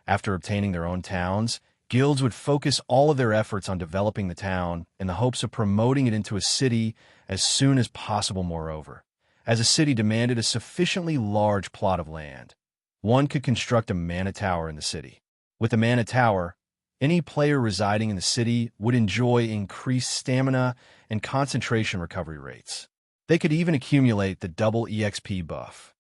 after obtaining their own towns, guilds would focus all of their efforts on developing the town in the hopes of promoting it into a city as soon as possible. Moreover, as a city demanded a sufficiently large plot of land, one could construct a mana tower in the city. With the mana tower, any player residing in the city would enjoy increased stamina and concentration recovery rates. They could even accumulate the double EXP buff.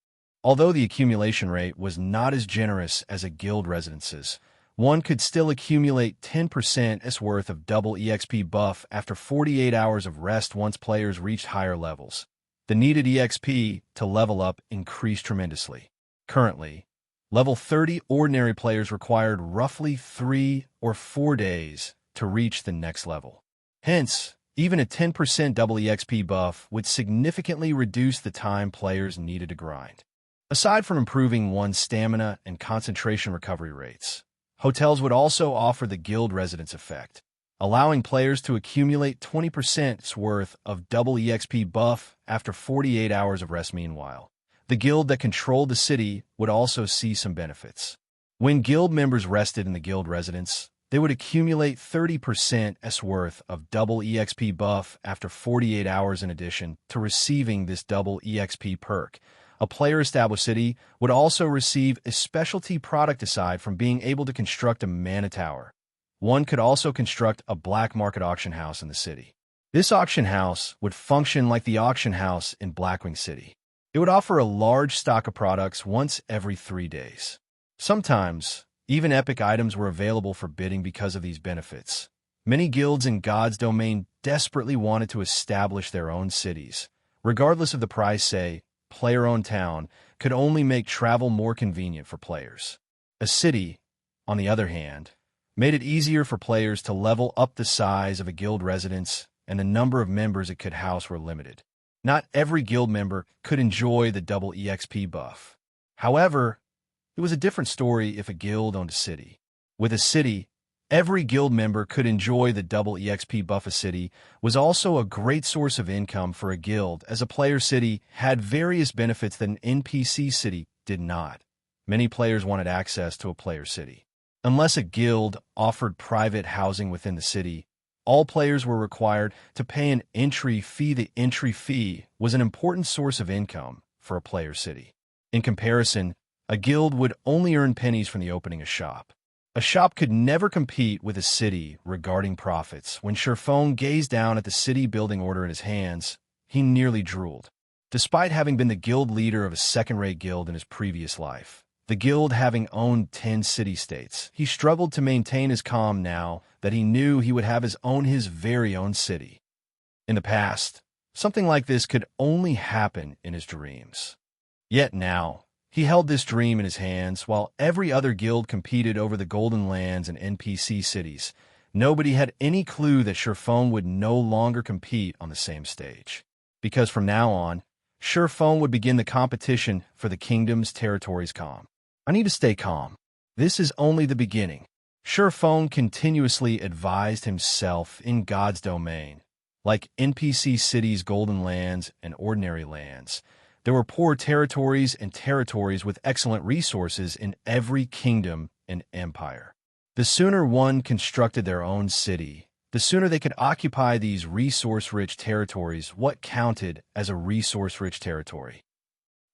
Although the accumulation rate was not as generous as a guild residences, one could still accumulate 10% worth of double EXP buff after 48 hours of rest once players reached higher levels. The needed EXP to level up increased tremendously. Currently, level 30 ordinary players required roughly 3 or 4 days to reach the next level. Hence, even a 10% double EXP buff would significantly reduce the time players needed to grind. Aside from improving one's stamina and concentration recovery rates, hotels would also offer the guild residence effect, allowing players to accumulate 20% worth of double EXP buff after 48 hours of rest. Meanwhile, the guild that controlled the city would also see some benefits. When guild members rested in the guild residence, they would accumulate 30% worth of double EXP buff after 48 hours. In addition to receiving this double EXP perk, a player-established city would also receive a specialty product aside from being able to construct a mana tower. One could also construct a black market auction house in the city. This auction house would function like the auction house in Blackwing City. It would offer a large stock of products once every 3 days. Sometimes, even epic items were available for bidding because of these benefits. Many guilds in God's domain desperately wanted to establish their own cities. Regardless of the price, say, player-owned town could only make travel more convenient for players. A city, on the other hand, made it easier for players to level up. The size of a guild residence and the number of members it could house were limited. Not every guild member could enjoy the double EXP buff. However, it was a different story if a guild owned a city. With a city, every guild member could enjoy the double EXP buff. A city was also a great source of income for a guild, as a player city had various benefits that an NPC city did not. Many players wanted access to a player city. Unless a guild offered private housing within the city, all players were required to pay an entry fee. The entry fee was an important source of income for a player city. In comparison, a guild would only earn pennies from the opening a shop. A shop could never compete with a city regarding profits. When Ye Feng gazed down at the city building order in his hands, he nearly drooled. Despite having been the guild leader of a second-rate guild in his previous life, the guild having owned 10 city-states, he struggled to maintain his calm now that he knew he would have his very own city. In the past, something like this could only happen in his dreams. Yet now, he held this dream in his hands while every other guild competed over the golden lands and NPC cities. Nobody had any clue that Ye Feng would no longer compete on the same stage. Because from now on, Ye Feng would begin the competition for the kingdom's territories. Calm. I need to stay calm. This is only the beginning. Ye Feng continuously advised himself in God's domain. Like NPC cities, golden lands, and ordinary lands, there were poor territories and territories with excellent resources in every kingdom and empire. The sooner one constructed their own city, the sooner they could occupy these resource-rich territories. What counted as a resource-rich territory?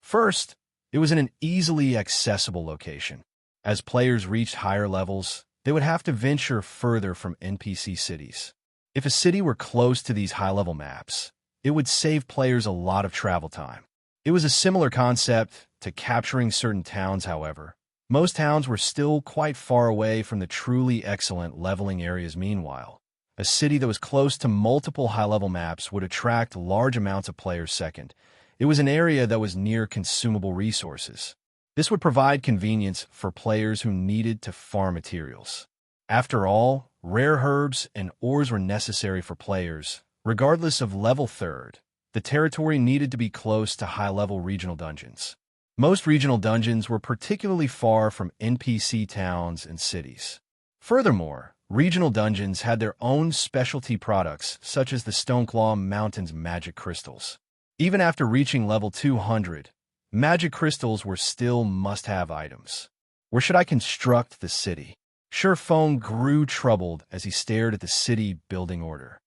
First, it was in an easily accessible location. As players reached higher levels, they would have to venture further from NPC cities. If a city were close to these high-level maps, it would save players a lot of travel time. It was a similar concept to capturing certain towns, however. Most towns were still quite far away from the truly excellent leveling areas. Meanwhile, a city that was close to multiple high-level maps would attract large amounts of players. Second, it was an area that was near consumable resources. This would provide convenience for players who needed to farm materials. After all, rare herbs and ores were necessary for players, regardless of level. Third, the territory needed to be close to high-level regional dungeons. Most regional dungeons were particularly far from NPC towns and cities. Furthermore, regional dungeons had their own specialty products, such as the Stoneclaw Mountain's magic crystals. Even after reaching level 200, magic crystals were still must-have items. Where should I construct the city? Ye Feng grew troubled as he stared at the city building order.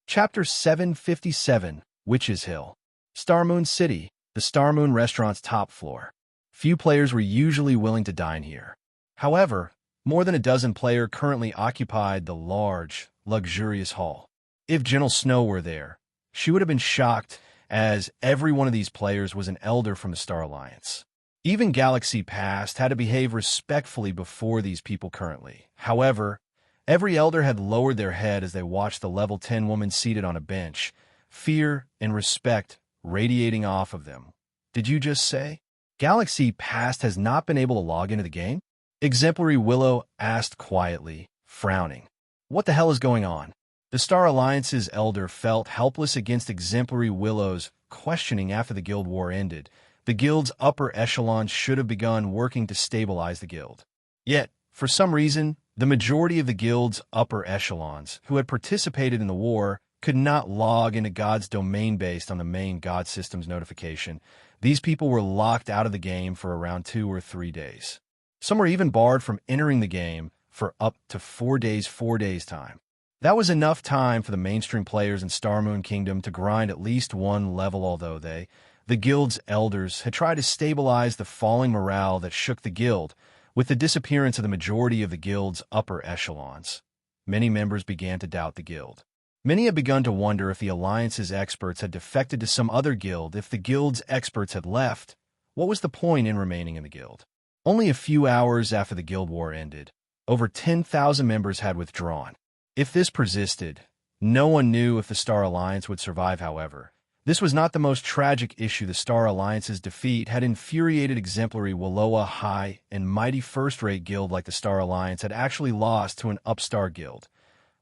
Chapter 757, Witch's Hill. Starmoon City, the Starmoon restaurant's top floor. Few players were usually willing to dine here. However, more than a dozen players currently occupied the large, luxurious hall. If Gentle Snow were there, she would have been shocked, as every one of these players was an elder from the Star Alliance. Even Galaxy Past had to behave respectfully before these people currently. However, every elder had lowered their head as they watched the level 10 woman seated on a bench, fear and respect radiating off of them. Did you just say? Galaxy Past has not been able to log into the game? Exemplary Willow asked quietly, frowning. What the hell is going on? The Star Alliance's elder felt helpless against Exemplary Willow's questioning. After the guild war ended, the guild's upper echelons should have begun working to stabilize the guild. Yet, for some reason, the majority of the guild's upper echelons who had participated in the war could not log into God's domain based on the main God system's notification. These people were locked out of the game for around 2 or 3 days. Some were even barred from entering the game for up to 4 days time. That was enough time for the mainstream players in Starmoon Kingdom to grind at least one level, although the guild's elders, had tried to stabilize the falling morale that shook the guild. With the disappearance of the majority of the guild's upper echelons, many members began to doubt the guild. Many had begun to wonder if the Alliance's experts had defected to some other guild. If the guild's experts had left, what was the point in remaining in the guild? Only a few hours after the guild war ended, over 10,000 members had withdrawn. If this persisted, no one knew if the Star Alliance would survive, however. This was not the most tragic issue. The Star Alliance's defeat had infuriated exemplary Willowa high and mighty first-rate guild like the Star Alliance had actually lost to an upstart guild,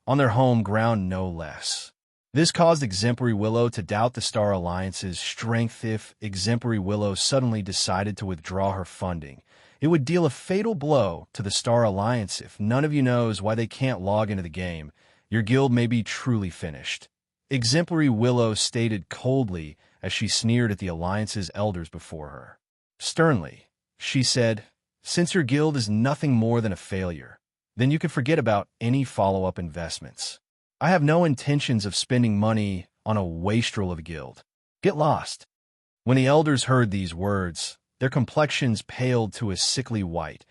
on their home ground no less. This caused Exemplary Willow to doubt the Star Alliance's strength. If Exemplary Willow suddenly decided to withdraw her funding, it would deal a fatal blow to the Star Alliance. If none of you knows why they can't log into the game, your guild may be truly finished. Exemplary Willow stated coldly as she sneered at the Alliance's elders before her. Sternly, she said, "Since your guild is nothing more than a failure, then you can forget about any follow-up investments. I have no intentions of spending money on a wastrel of a guild. Get lost." When the elders heard these words, their complexions paled to a sickly white,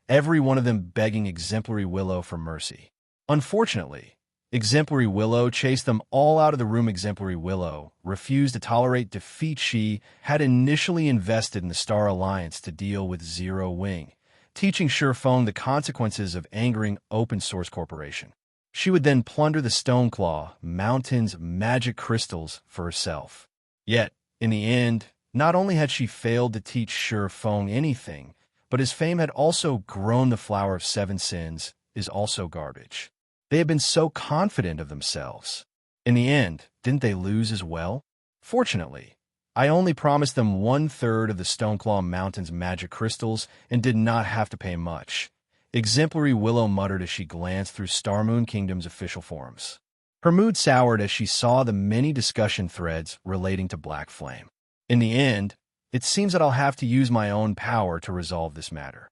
every one of them begging Exemplary Willow for mercy. Unfortunately, Exemplary Willow chased them all out of the room. Exemplary Willow refused to tolerate defeat. She had initially invested in the Star Alliance to deal with Zero Wing, teaching Ye Feng the consequences of angering Open Source Corporation. She would then plunder the Stoneclaw Mountain's magic crystals for herself. Yet, in the end, not only had she failed to teach Ye Feng anything, but his fame had also grown. The Flower of Seven Sins is also garbage. They had been so confident of themselves. In the end, didn't they lose as well? Fortunately, I only promised them 1/3 of the Stoneclaw Mountain's magic crystals and did not have to pay much. Exemplary Willow muttered as she glanced through Starmoon Kingdom's official forums. Her mood soured as she saw the many discussion threads relating to Black Flame. In the end, it seems that I'll have to use my own power to resolve this matter.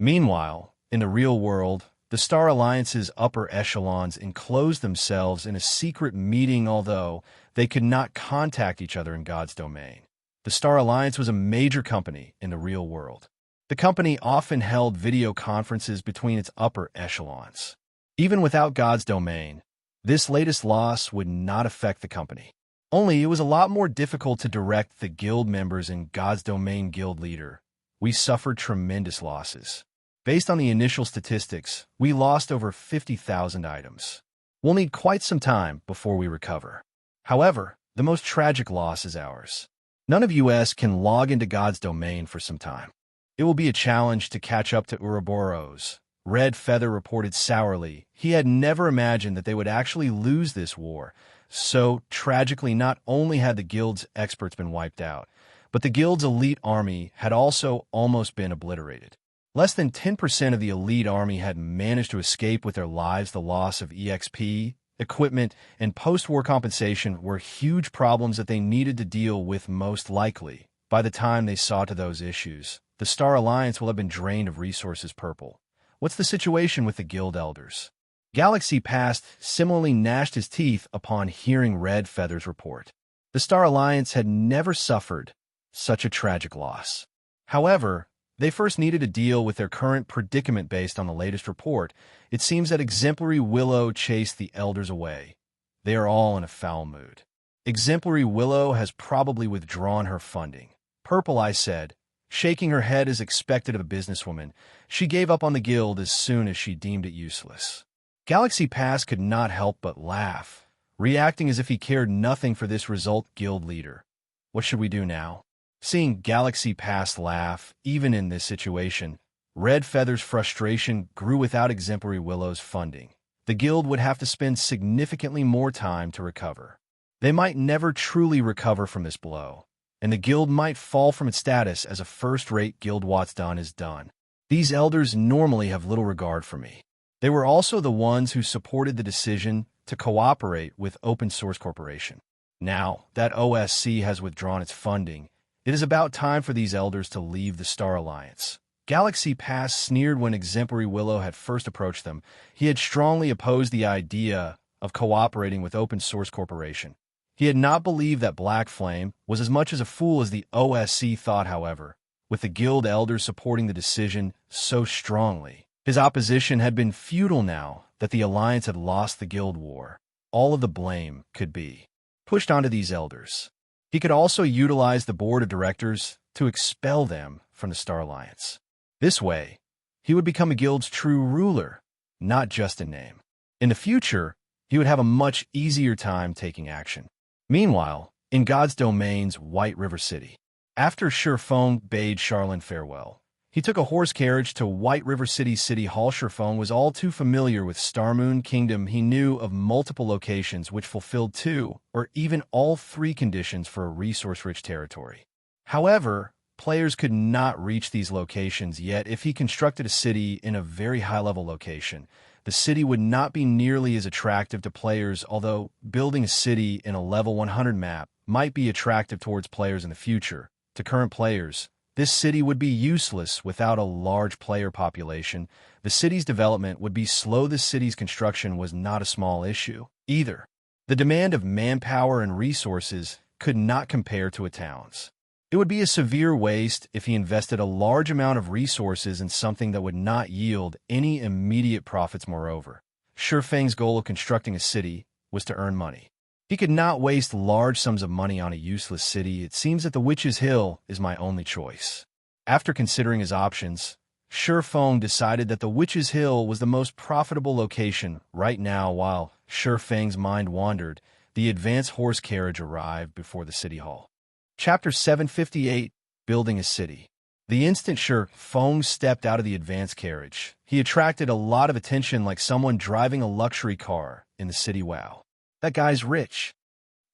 Meanwhile, in the real world, the Star Alliance's upper echelons enclosed themselves in a secret meeting. Although they could not contact each other in God's domain, the Star Alliance was a major company in the real world. The company often held video conferences between its upper echelons. Even without God's domain, this latest loss would not affect the company. Only it was a lot more difficult to direct the guild members in God's domain. Guild leader, we suffered tremendous losses. Based on the initial statistics, we lost over 50,000 items. We'll need quite some time before we recover. However, the most tragic loss is ours. None of us can log into God's domain for some time. It will be a challenge to catch up to Ouroboros. Red Feather reported sourly. He had never imagined that they would actually lose this war. So, tragically, not only had the guild's experts been wiped out, but the guild's elite army had also almost been obliterated. Less than 10% of the elite army had managed to escape with their lives. The loss of EXP, equipment, and post-war compensation were huge problems that they needed to deal with. Most likely, by the time they saw to those issues, the Star Alliance will have been drained of resources. Purple, what's the situation with the guild elders? Galaxy Past similarly gnashed his teeth upon hearing Red Feather's report. The Star Alliance had never suffered such a tragic loss. However, they first needed to deal with their current predicament. Based on the latest report, it seems that Exemplary Willow chased the elders away. They are all in a foul mood. Exemplary Willow has probably withdrawn her funding. Purple, I said, shaking her head as expected of a businesswoman. She gave up on the guild as soon as she deemed it useless. Galaxy Pass could not help but laugh, reacting as if he cared nothing for this result. Guild leader, what should we do now? Seeing Galaxy Pass laugh, even in this situation, Red Feather's frustration grew. Without Exemplary Willow's funding, the guild would have to spend significantly more time to recover. They might never truly recover from this blow, and the guild might fall from its status as a first-rate guild. What's done is done. These elders normally have little regard for me. They were also the ones who supported the decision to cooperate with Open Source Corporation. Now that OSC has withdrawn its funding, it is about time for these elders to leave the Star Alliance. Galaxy Pass sneered when Exemplary Willow had first approached them. He had strongly opposed the idea of cooperating with Open Source Corporation. He had not believed that Black Flame was as much as a fool as the OSC thought. However, with the guild elders supporting the decision so strongly, his opposition had been futile. Now that the Alliance had lost the guild war, all of the blame could be pushed onto these elders. He could also utilize the board of directors to expel them from the Star Alliance. This way, he would become a guild's true ruler, not just in name. In the future, he would have a much easier time taking action. Meanwhile, in God's domain's White River City, after Ye Feng bade Charlene farewell, he took a horse carriage to White River City Hall. Ye Feng was all too familiar with Starmoon Kingdom. He knew of multiple locations which fulfilled two or even all three conditions for a resource-rich territory. However, players could not reach these locations yet. If he constructed a city in a very high-level location, the city would not be nearly as attractive to players, although building a city in a level 100 map might be attractive towards players in the future. To current players, this city would be useless without a large player population. The city's development would be slow. The city's construction was not a small issue either. The demand of manpower and resources could not compare to a town's. It would be a severe waste if he invested a large amount of resources in something that would not yield any immediate profits. Moreover, Ye Feng's goal of constructing a city was to earn money. He could not waste large sums of money on a useless city. It seems that the Witch's Hill is my only choice. After considering his options, Ye Feng decided that the Witch's Hill was the most profitable location right now. While Ye Feng's mind wandered, the advanced horse carriage arrived before the city hall. Chapter 758, Building a City. The instant Ye Feng stepped out of the advanced carriage, he attracted a lot of attention like someone driving a luxury car in the city. Wow, that guy's rich.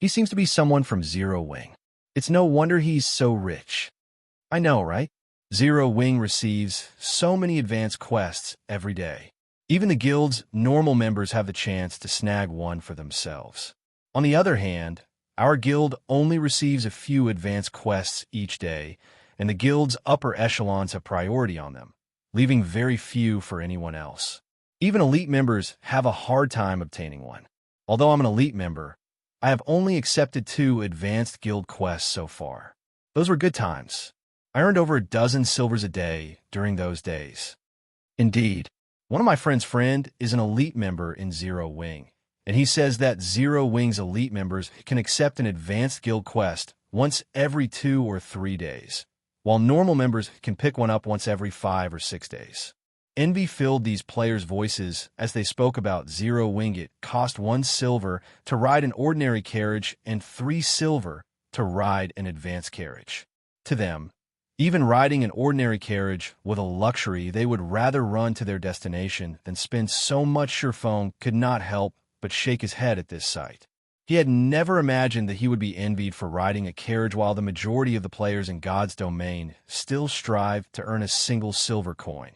He seems to be someone from Zero Wing. It's no wonder he's so rich. I know, right? Zero Wing receives so many advanced quests every day. Even the guild's normal members have the chance to snag one for themselves. On the other hand, our guild only receives a few advanced quests each day, and the guild's upper echelons have priority on them, leaving very few for anyone else. Even elite members have a hard time obtaining one. Although I'm an elite member, I have only accepted 2 advanced guild quests so far. Those were good times. I earned over 12 silvers a day during those days. Indeed, one of my friend's friend is an elite member in Zero Wing, and he says that Zero Wing's elite members can accept an advanced guild quest once every 2 or 3 days, while normal members can pick one up once every 5 or 6 days. Envy filled these players' voices as they spoke about Zero Wing. It cost 1 silver to ride an ordinary carriage and 3 silver to ride an advanced carriage. To them, even riding an ordinary carriage was a luxury. They would rather run to their destination than spend so much. Ye Feng could not help but shake his head at this sight. He had never imagined that he would be envied for riding a carriage while the majority of the players in God's domain still strive to earn a single silver coin.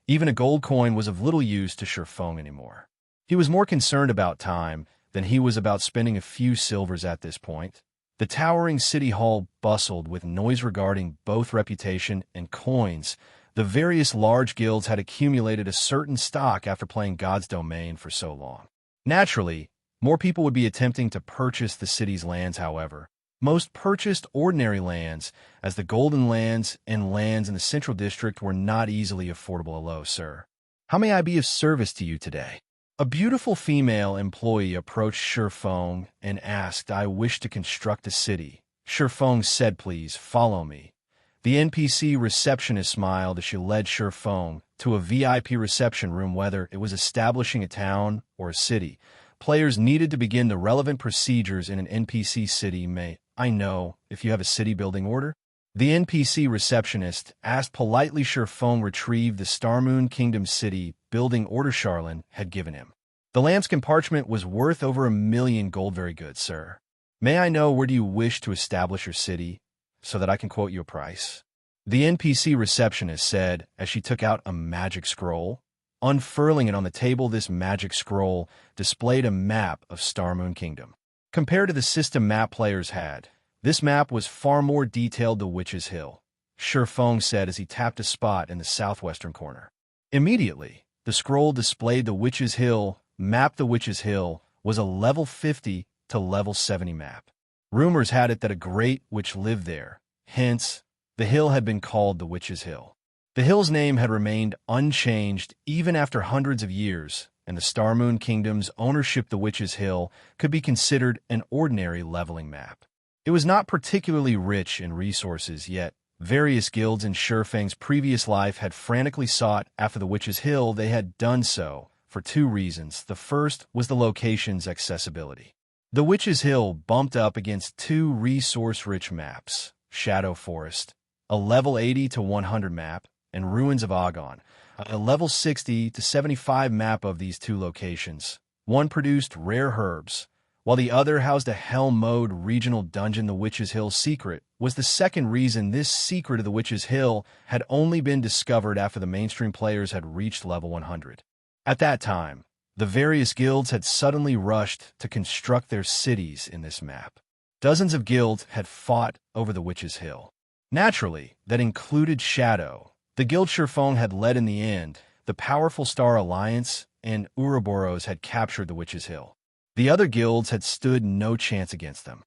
Even a gold coin was of little use to Ye Feng anymore. He was more concerned about time than he was about spending a few silvers at this point. The towering city hall bustled with noise regarding both reputation and coins. The various large guilds had accumulated a certain stock after playing God's domain for so long. Naturally, more people would be attempting to purchase the city's lands. However, most purchased ordinary lands, as the golden lands and lands in the central district were not easily affordable. Hello, sir. How may I be of service to you today? A beautiful female employee approached Ye Feng and asked, I wish to construct a city. Ye Feng said, please follow me. The NPC receptionist smiled as she led Ye Feng to a VIP reception room. Whether it was establishing a town or a city, players needed to begin the relevant procedures in an NPC city. May I know if you have a city building order? The NPC receptionist asked politely. Ye Feng retrieved the Starmoon Kingdom city building order Charlene had given him. The lambskin parchment was worth over 1 million gold. Very good, sir. May I know where do you wish to establish your city, so that I can quote you a price? The NPC receptionist said as she took out a magic scroll. Unfurling it on the table, this magic scroll displayed a map of Starmoon Kingdom. Compared to the system map players had, this map was far more detailed. The Witch's Hill, Ye Feng said as he tapped a spot in the southwestern corner. Immediately, the scroll displayed the Witch's Hill map. The Witch's Hill was a level 50 to level 70 map. Rumors had it that a great witch lived there, hence, the hill had been called the Witch's Hill. The hill's name had remained unchanged even after hundreds of years, and the Starmoon Kingdom's ownership. The Witch's Hill could be considered an ordinary leveling map. It was not particularly rich in resources, yet various guilds in Ye Feng's previous life had frantically sought after the Witch's Hill. They had done so for two reasons. The first was the location's accessibility. The Witch's Hill bumped up against two resource-rich maps, Shadow Forest, a level 80 to 100 map, and Ruins of Agon, a level 60 to 75 map. Of these two locations, one produced rare herbs, while the other housed a Hell Mode regional dungeon. The Witch's Hill secret was the second reason. This secret of the Witch's Hill had only been discovered after the mainstream players had reached level 100. At that time, the various guilds had suddenly rushed to construct their cities in this map. Dozens of guilds had fought over the Witch's Hill. Naturally, that included Shadow. The guild Ye Feng had led in the end. The powerful Star Alliance and Ouroboros had captured the Witch's Hill. The other guilds had stood no chance against them.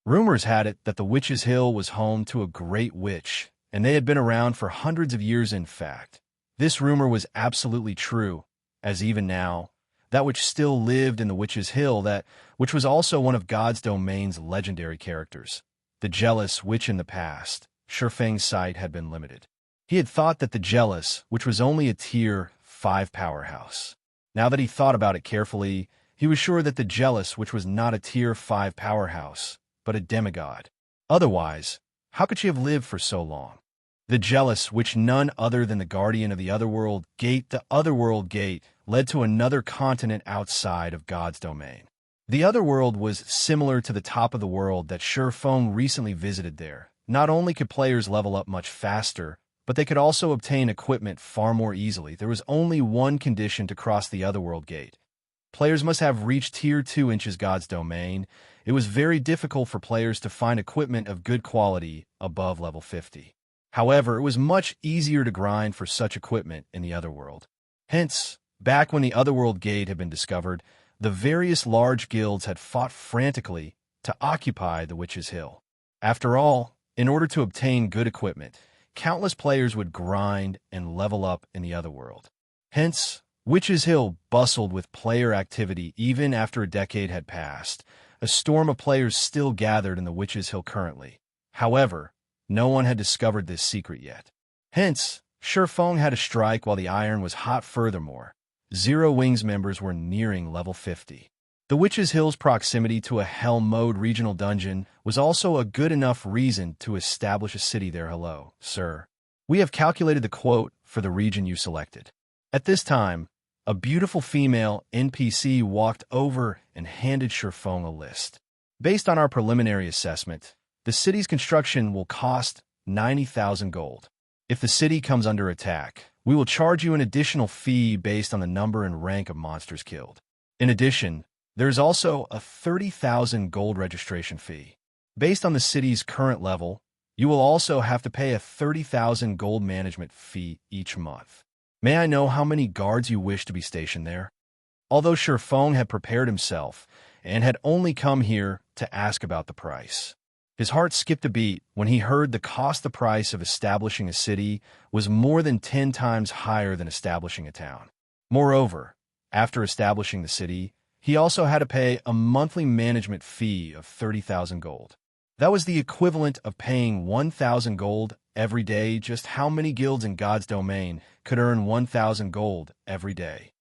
Rumors had it that the Witch's Hill was home to a great witch, and they had been around for hundreds of years. In fact, this rumor was absolutely true, as even now, that which still lived in the Witch's Hill, that which was also one of God's domain's legendary characters. The jealous witch. In the past, Ye Feng's sight had been limited. He had thought that the jealous, which was only a tier 5 powerhouse. Now that he thought about it carefully, he was sure that the jealous, which was not a tier 5 powerhouse, but a demigod. Otherwise, how could she have lived for so long? The jealous, which none other than the guardian of the Otherworld Gate, the Otherworld Gate, led to another continent outside of God's domain. The Otherworld was similar to the top of the world that Ye Feng recently visited there. Not only could players level up much faster, but they could also obtain equipment far more easily. There was only one condition to cross the Otherworld Gate. Players must have reached tier 2 inches God's domain. It was very difficult for players to find equipment of good quality above level 50. However, it was much easier to grind for such equipment in the Otherworld. Hence, back when the Otherworld Gate had been discovered, the various large guilds had fought frantically to occupy the Witch's Hill. After all, in order to obtain good equipment, countless players would grind and level up in the Otherworld. Hence, Witch's Hill bustled with player activity even after a decade had passed. A storm of players still gathered in the Witch's Hill currently. However, no one had discovered this secret yet. Hence, Ye Feng had to strike while the iron was hot. Furthermore, Zero Wings members were nearing level 50. The Witch's Hill's proximity to a Hell Mode regional dungeon was also a good enough reason to establish a city there. Hello, sir. We have calculated the quote for the region you selected. At this time, a beautiful female NPC walked over and handed Ye Feng a list. Based on our preliminary assessment, the city's construction will cost 90,000 gold. If the city comes under attack, we will charge you an additional fee based on the number and rank of monsters killed. In addition, there is also a 30,000 gold registration fee. Based on the city's current level, you will also have to pay a 30,000 gold management fee each month. May I know how many guards you wish to be stationed there? Although Ye Feng had prepared himself and had only come here to ask about the price, his heart skipped a beat when he heard the price of establishing a city was more than 10 times higher than establishing a town. Moreover, after establishing the city, he also had to pay a monthly management fee of 30,000 gold. That was the equivalent of paying 1,000 gold every day. Just how many guilds in God's domain could earn 1,000 gold every day?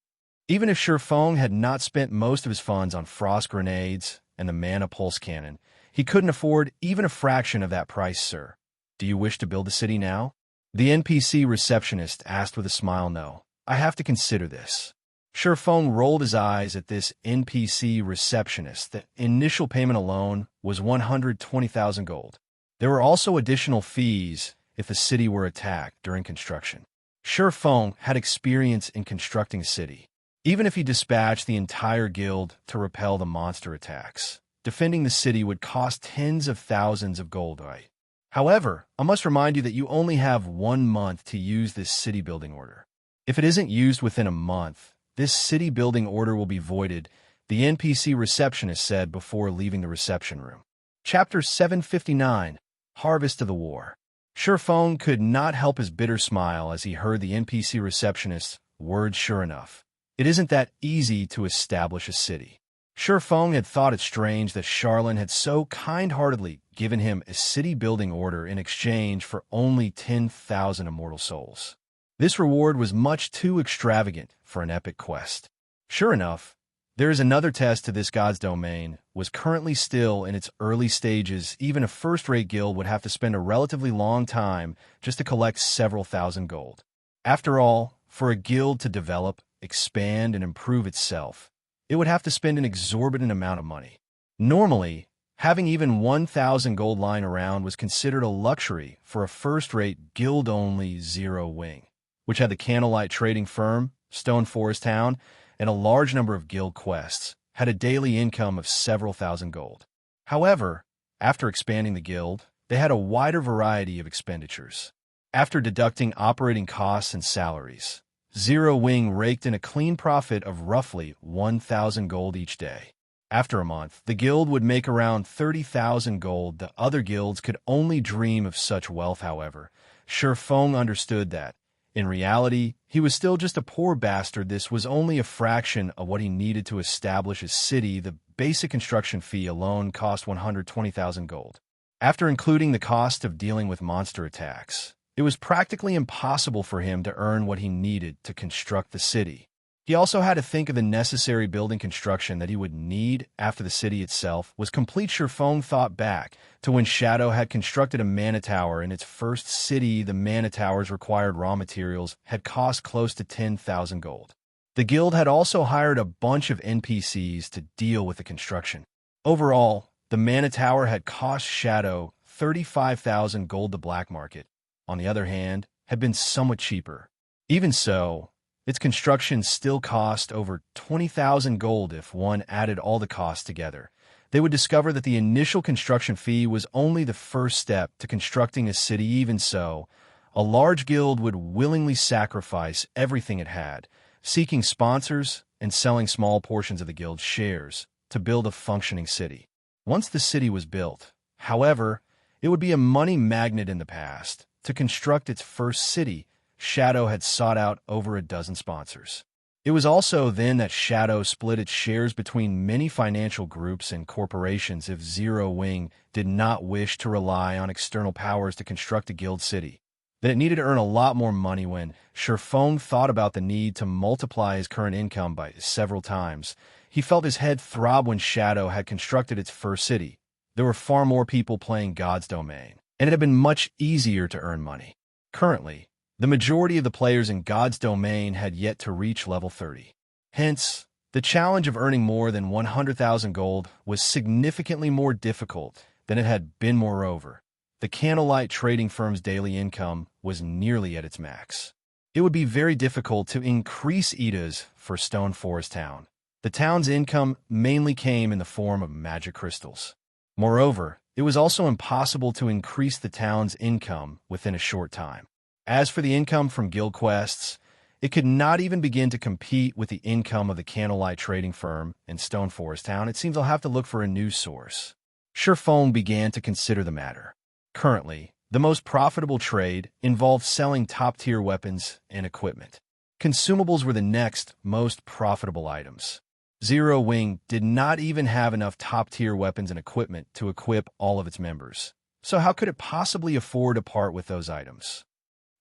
Even if Ye Feng had not spent most of his funds on frost grenades and the mana pulse cannon, he couldn't afford even a fraction of that price. Sir, do you wish to build a city now? The NPC receptionist asked with a smile. No, I have to consider this. Ye Feng rolled his eyes at this NPC receptionist. The initial payment alone was 120,000 gold. There were also additional fees if the city were attacked during construction. Ye Feng had experience in constructing a city. Even if he dispatched the entire guild to repel the monster attacks, defending the city would cost tens of thousands of gold. Right? However, I must remind you that you only have 1 month to use this city building order. If it isn't used within a month, this city building order will be voided, the NPC receptionist said before leaving the reception room. Chapter 759, Harvest of the War. Ye Feng could not help his bitter smile as he heard the NPC receptionist's words. Sure enough, it isn't that easy to establish a city. Ye Feng had thought it strange that Charlene had so kind-heartedly given him a city-building order in exchange for only 10,000 immortal souls. This reward was much too extravagant for an epic quest. Sure enough, there is another test to this god's domain, was currently still in its early stages. Even a first-rate guild would have to spend a relatively long time just to collect several thousand gold. After all, for a guild to develop, expand, and improve itself, it would have to spend an exorbitant amount of money. Normally, having even 1,000 gold lying around was considered a luxury for a first-rate guild-only Zero Wing, which had the Candlelight trading firm, Stone Forest Town, and a large number of guild quests, had a daily income of several thousand gold. However, after expanding the guild, they had a wider variety of expenditures. After deducting operating costs and salaries, Zero Wing raked in a clean profit of roughly 1,000 gold each day. After a month, the guild would make around 30,000 gold. The other guilds could only dream of such wealth, however. Ye Feng understood that, in reality, he was still just a poor bastard. This was only a fraction of what he needed to establish his city. The basic construction fee alone cost 120,000 gold. After including the cost of dealing with monster attacks, it was practically impossible for him to earn what he needed to construct the city. He also had to think of the necessary building construction that he would need after the city itself was complete. Ye Feng thought back to when Shadow had constructed a mana tower in its first city. The mana tower's required raw materials had cost close to 10,000 gold. The guild had also hired a bunch of NPCs to deal with the construction. Overall, the mana tower had cost Shadow 35,000 gold. The black market, on the other hand, had been somewhat cheaper. Even so, its construction still cost over 20,000 gold. If one added all the costs together, they would discover that the initial construction fee was only the first step to constructing a city. Even so, a large guild would willingly sacrifice everything it had, seeking sponsors and selling small portions of the guild's shares to build a functioning city. Once the city was built, however, it would be a money magnet. In the past, to construct its first city, Shadow had sought out over a dozen sponsors. It was also then that Shadow split its shares between many financial groups and corporations. If Zero Wing did not wish to rely on external powers to construct a guild city, then it needed to earn a lot more money. When Ye Feng thought about the need to multiply his current income by several times, he felt his head throb. When Shadow had constructed its first city, there were far more people playing God's domain, and it had been much easier to earn money. Currently, the majority of the players in God's domain had yet to reach level 30. Hence, the challenge of earning more than 100,000 gold was significantly more difficult than it had been. Moreover, the Candlelight trading firm's daily income was nearly at its max. It would be very difficult to increase Ida's for Stone Forest Town. The town's income mainly came in the form of magic crystals. Moreover, it was also impossible to increase the town's income within a short time. As for the income from guild quests, it could not even begin to compete with the income of the Candlelight trading firm in Stone Forest Town. It seems I'll have to look for a new source. Ye Feng began to consider the matter. Currently, the most profitable trade involved selling top-tier weapons and equipment. Consumables were the next most profitable items. Zero Wing did not even have enough top-tier weapons and equipment to equip all of its members. So how could it possibly afford to part with those items?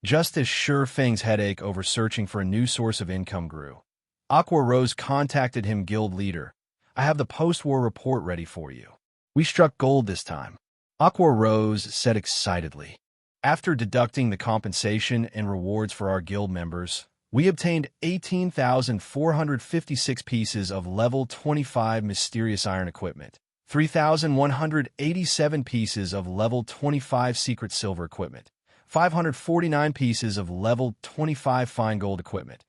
Just as Ye Feng's headache over searching for a new source of income grew, Aqua Rose contacted him. Guild leader, I have the post-war report ready for you. We struck gold this time, Aqua Rose said excitedly. After deducting the compensation and rewards for our guild members, we obtained 18,456 pieces of level 25 mysterious iron equipment, 3,187 pieces of level 25 secret silver equipment, 549 pieces of level 25 fine gold equipment,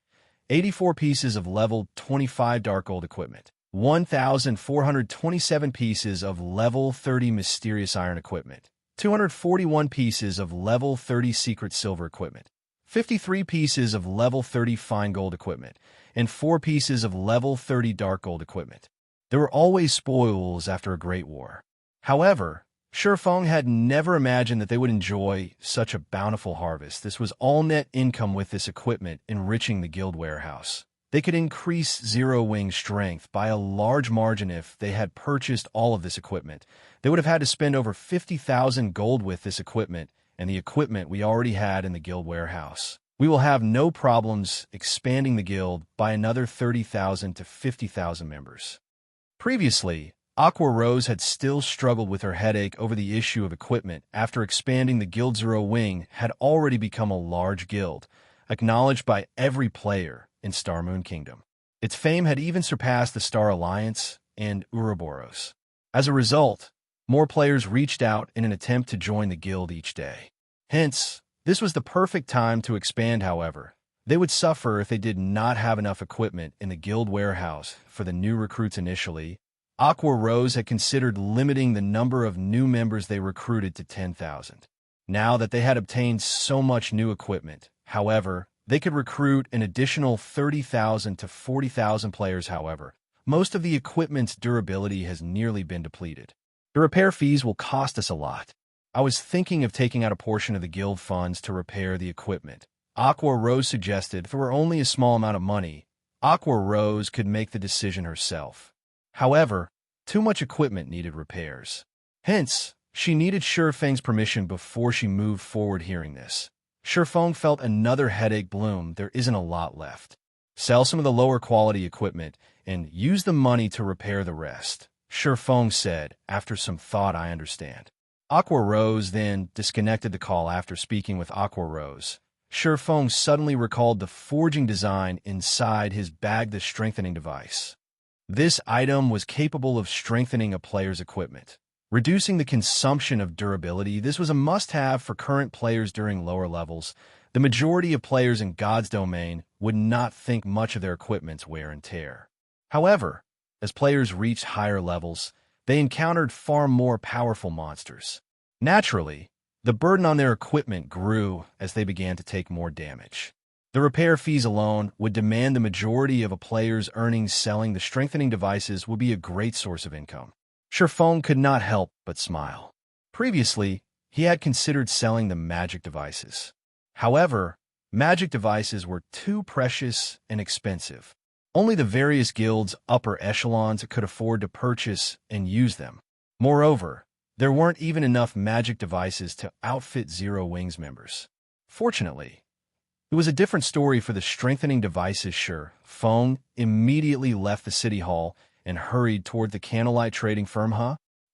84 pieces of level 25 dark gold equipment, 1,427 pieces of level 30 mysterious iron equipment, 241 pieces of level 30 secret silver equipment, 53 pieces of level 30 fine gold equipment, and 4 pieces of level 30 dark gold equipment. There were always spoils after a great war. However, Ye Feng had never imagined that they would enjoy such a bountiful harvest. This was all net income with this equipment enriching the guild warehouse. They could increase Zero Wing's strength by a large margin. If they had purchased all of this equipment, they would have had to spend over 50,000 gold with this equipment and the equipment we already had in the guild warehouse. We will have no problems expanding the guild by another 30,000 to 50,000 members. Previously, Aqua Rose had still struggled with her headache over the issue of equipment after expanding the Guild Zero wing had already become a large guild, acknowledged by every player in Star Moon Kingdom. Its fame had even surpassed the Star Alliance and Ouroboros. As a result, more players reached out in an attempt to join the guild each day. Hence, this was the perfect time to expand. However, they would suffer if they did not have enough equipment in the guild warehouse for the new recruits initially. Aqua Rose had considered limiting the number of new members they recruited to 10,000. Now that they had obtained so much new equipment, however, they could recruit an additional 30,000 to 40,000 players. However, most of the equipment's durability has nearly been depleted. The repair fees will cost us a lot. I was thinking of taking out a portion of the guild funds to repair the equipment. Aqua Rose suggested if it were only a small amount of money, Aqua Rose could make the decision herself. However, too much equipment needed repairs. Hence, she needed Ye Feng's permission before she moved forward. Hearing this, Ye Feng felt another headache bloom. There isn't a lot left. Sell some of the lower quality equipment and use the money to repair the rest, Ye Feng said. After some thought, I understand. Aqua Rose then disconnected the call. After speaking with Aqua Rose, Ye Feng suddenly recalled the forging design inside his bag, the strengthening device. This item was capable of strengthening a player's equipment, reducing the consumption of durability. This was a must-have for current players during lower levels. The majority of players in God's domain would not think much of their equipment's wear and tear. However, as players reached higher levels, they encountered far more powerful monsters. Naturally, the burden on their equipment grew as they began to take more damage. The repair fees alone would demand the majority of a player's earnings. Selling the strengthening devices would be a great source of income. Ye Feng could not help but smile. Previously, he had considered selling the magic devices. However, magic devices were too precious and expensive. Only the various guilds' upper echelons could afford to purchase and use them. Moreover, there weren't even enough magic devices to outfit Zero Wings members. Fortunately, it was a different story for the strengthening devices. Ye Feng immediately left the city hall and hurried toward the candlelight trading firm.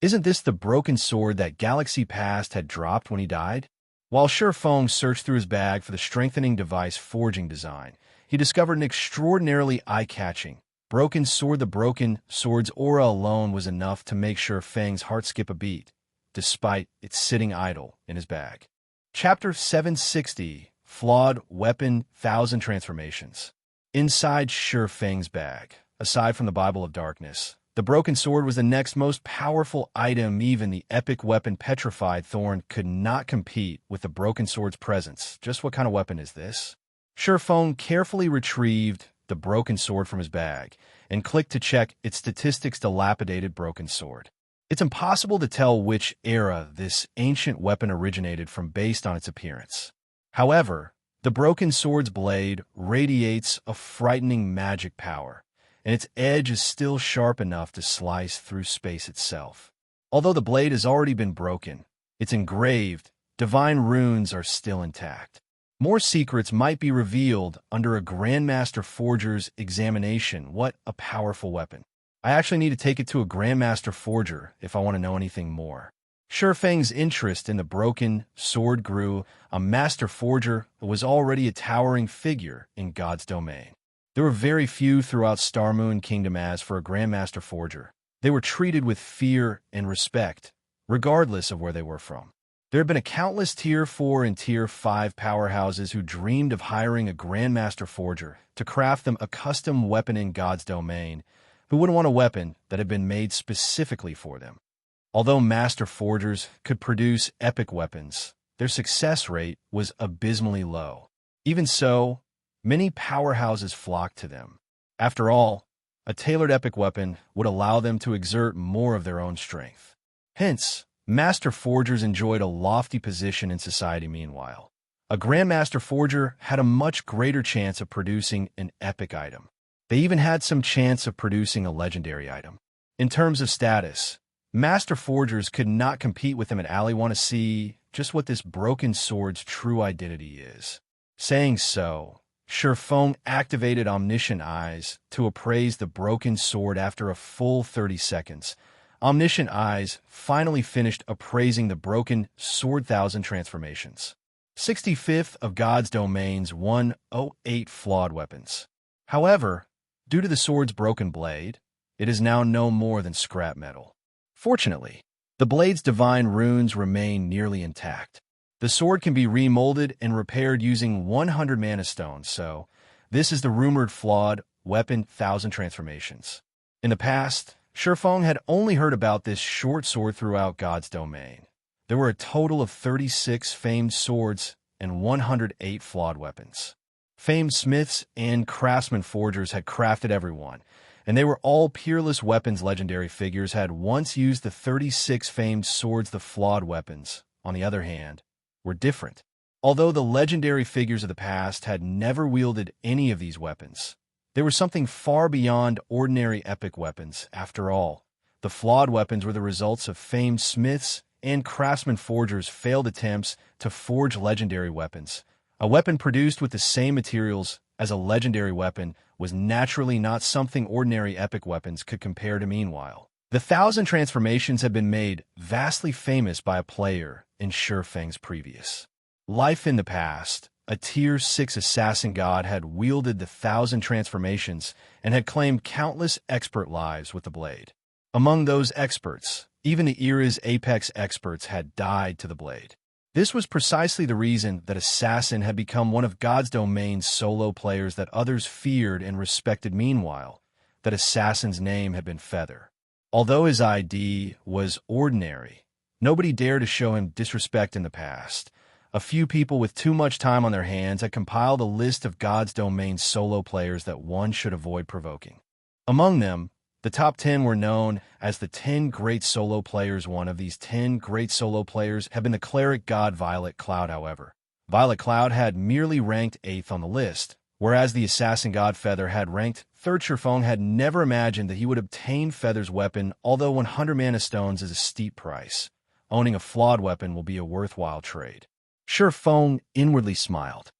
Isn't this the broken sword that Galaxy Past had dropped when he died? While Ye Feng searched through his bag for the strengthening device forging design, he discovered an extraordinarily eye-catching broken sword. The broken sword's aura alone was enough to make Ye Feng's heart skip a beat, despite it sitting idle in his bag. Chapter 760, Flawed Weapon, 1,000 Transformations. Inside Ye Feng's bag, aside from the Bible of Darkness, the broken sword was the next most powerful item. Even the epic weapon Petrified Thorn could not compete with the broken sword's presence. Just what kind of weapon is this? Ye Feng carefully retrieved the broken sword from his bag and clicked to check its statistics. Dilapidated broken sword. It's impossible to tell which era this ancient weapon originated from based on its appearance. However, the broken sword's blade radiates a frightening magic power, and its edge is still sharp enough to slice through space itself. Although the blade has already been broken, its engraved, divine runes are still intact. More secrets might be revealed under a Grandmaster Forger's examination. What a powerful weapon. I actually need to take it to a Grandmaster Forger if I want to know anything more. Ye Feng's interest in the broken sword grew. A Master Forger was already a towering figure in God's domain. There were very few throughout Star Moon Kingdom. As for a Grandmaster Forger, they were treated with fear and respect, regardless of where they were from. There had been a countless Tier 4 and Tier 5 powerhouses who dreamed of hiring a Grandmaster Forger to craft them a custom weapon in God's domain. Who wouldn't want a weapon that had been made specifically for them? Although Master Forgers could produce epic weapons, their success rate was abysmally low. Even so, many powerhouses flocked to them. After all, a tailored epic weapon would allow them to exert more of their own strength. Hence, Master Forgers enjoyed a lofty position in society. Meanwhile, a Grandmaster Forger had a much greater chance of producing an epic item. They even had some chance of producing a legendary item. In terms of status, Master Forgers could not compete with them at Alley. Want to see just what this broken sword's true identity is? Saying so, Ye Feng activated Omniscient Eyes to appraise the broken sword after a full 30 seconds. Omniscient Eyes finally finished appraising the broken sword 1,000 transformations. 65th of God's Domains 108 Flawed Weapons. However, due to the sword's broken blade, it is now no more than scrap metal. Fortunately, the blade's divine runes remain nearly intact. The sword can be remolded and repaired using 100 mana stones, so this is the rumored Flawed Weapon 1,000 transformations. In the past, Ye Feng had only heard about this short sword throughout God's domain. There were a total of 36 famed swords and 108 flawed weapons. Famed smiths and craftsman forgers had crafted everyone, and they were all peerless weapons. Legendary figures had once used the 36 famed swords. The flawed weapons, on the other hand, were different. Although the legendary figures of the past had never wielded any of these weapons, they were something far beyond ordinary epic weapons. After all, the flawed weapons were the results of famed smiths and craftsman forgers' failed attempts to forge legendary weapons. A weapon produced with the same materials as a legendary weapon was naturally not something ordinary epic weapons could compare to. Meanwhile, the 1,000 transformations had been made vastly famous by a player in Ye Feng's previous life. In the past, a Tier 6 assassin god had wielded the 1,000 transformations and had claimed countless expert lives with the blade. Among those experts, even the era's apex experts had died to the blade. This was precisely the reason that Assassin had become one of God's domain's solo players that others feared and respected. Meanwhile, that Assassin's name had been Feather. Although his ID was ordinary, nobody dared to show him disrespect. In the past, a few people with too much time on their hands had compiled a list of God's domain's solo players that one should avoid provoking. Among them, the top 10 were known as the 10 Great Solo Players. One of these 10 Great Solo Players had been the cleric god Violet Cloud. However, Violet Cloud had merely ranked 8th on the list, whereas the assassin god Feather had ranked 3rd. Ye Feng had never imagined that he would obtain Feather's weapon. Although 100 mana stones is a steep price, owning a flawed weapon will be a worthwhile trade. Ye Feng inwardly smiled.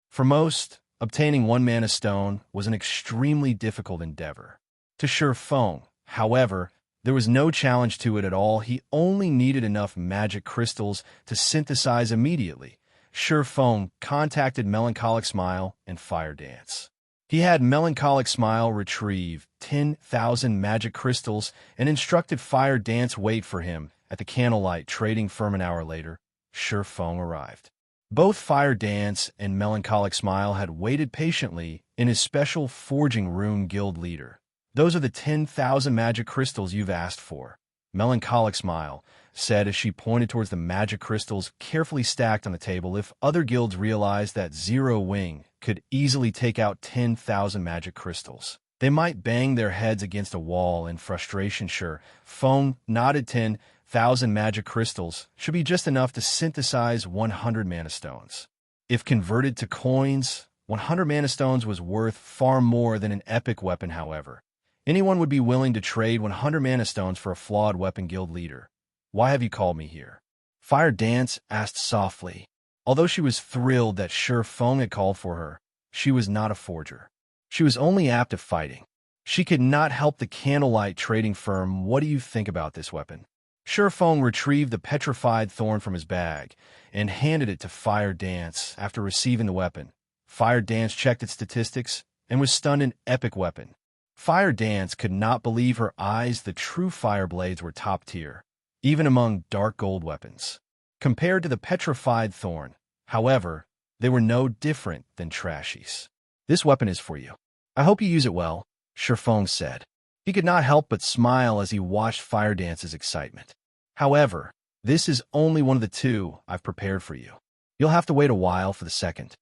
For most, obtaining 1 mana stone was an extremely difficult endeavor. To Ye Feng, however, there was no challenge to it at all. He only needed enough magic crystals to synthesize immediately. Ye Feng contacted Melancholic Smile and Fire Dance. He had Melancholic Smile retrieve 10,000 magic crystals and instructed Fire Dance wait for him at the Candlelight trading firm. An hour later, Ye Feng arrived. Both Fire Dance and Melancholic Smile had waited patiently in his special forging room. Guild leader, those are the 10,000 magic crystals you've asked for, Melancholic Smile said as she pointed towards the magic crystals carefully stacked on the table. If other guilds realized that Zero Wing could easily take out 10,000 magic crystals, they might bang their heads against a wall in frustration. Ye Feng nodded. 10,000 magic crystals should be just enough to synthesize 100 mana stones. If converted to coins, 100 mana stones was worth far more than an epic weapon. However, anyone would be willing to trade 100 mana stones for a flawed weapon. Guild leader, why have you called me here? Fire Dance asked softly. Although she was thrilled that Ye Feng had called for her, she was not a forger. She was only apt at fighting. She could not help the Candlelight trading firm. What do you think about this weapon? Ye Feng retrieved the petrified thorn from his bag and handed it to Fire Dance. After receiving the weapon, Fire Dance checked its statistics and was stunned. An epic weapon. Fire Dance could not believe her eyes. The true fire blades were top tier, even among dark gold weapons. Compared to the petrified thorn, however, they were no different than trashies. This weapon is for you. I hope you use it well, Ye Feng said. He could not help but smile as he watched Fire Dance's excitement. However, this is only one of the 2 I've prepared for you. You'll have to wait a while for the second.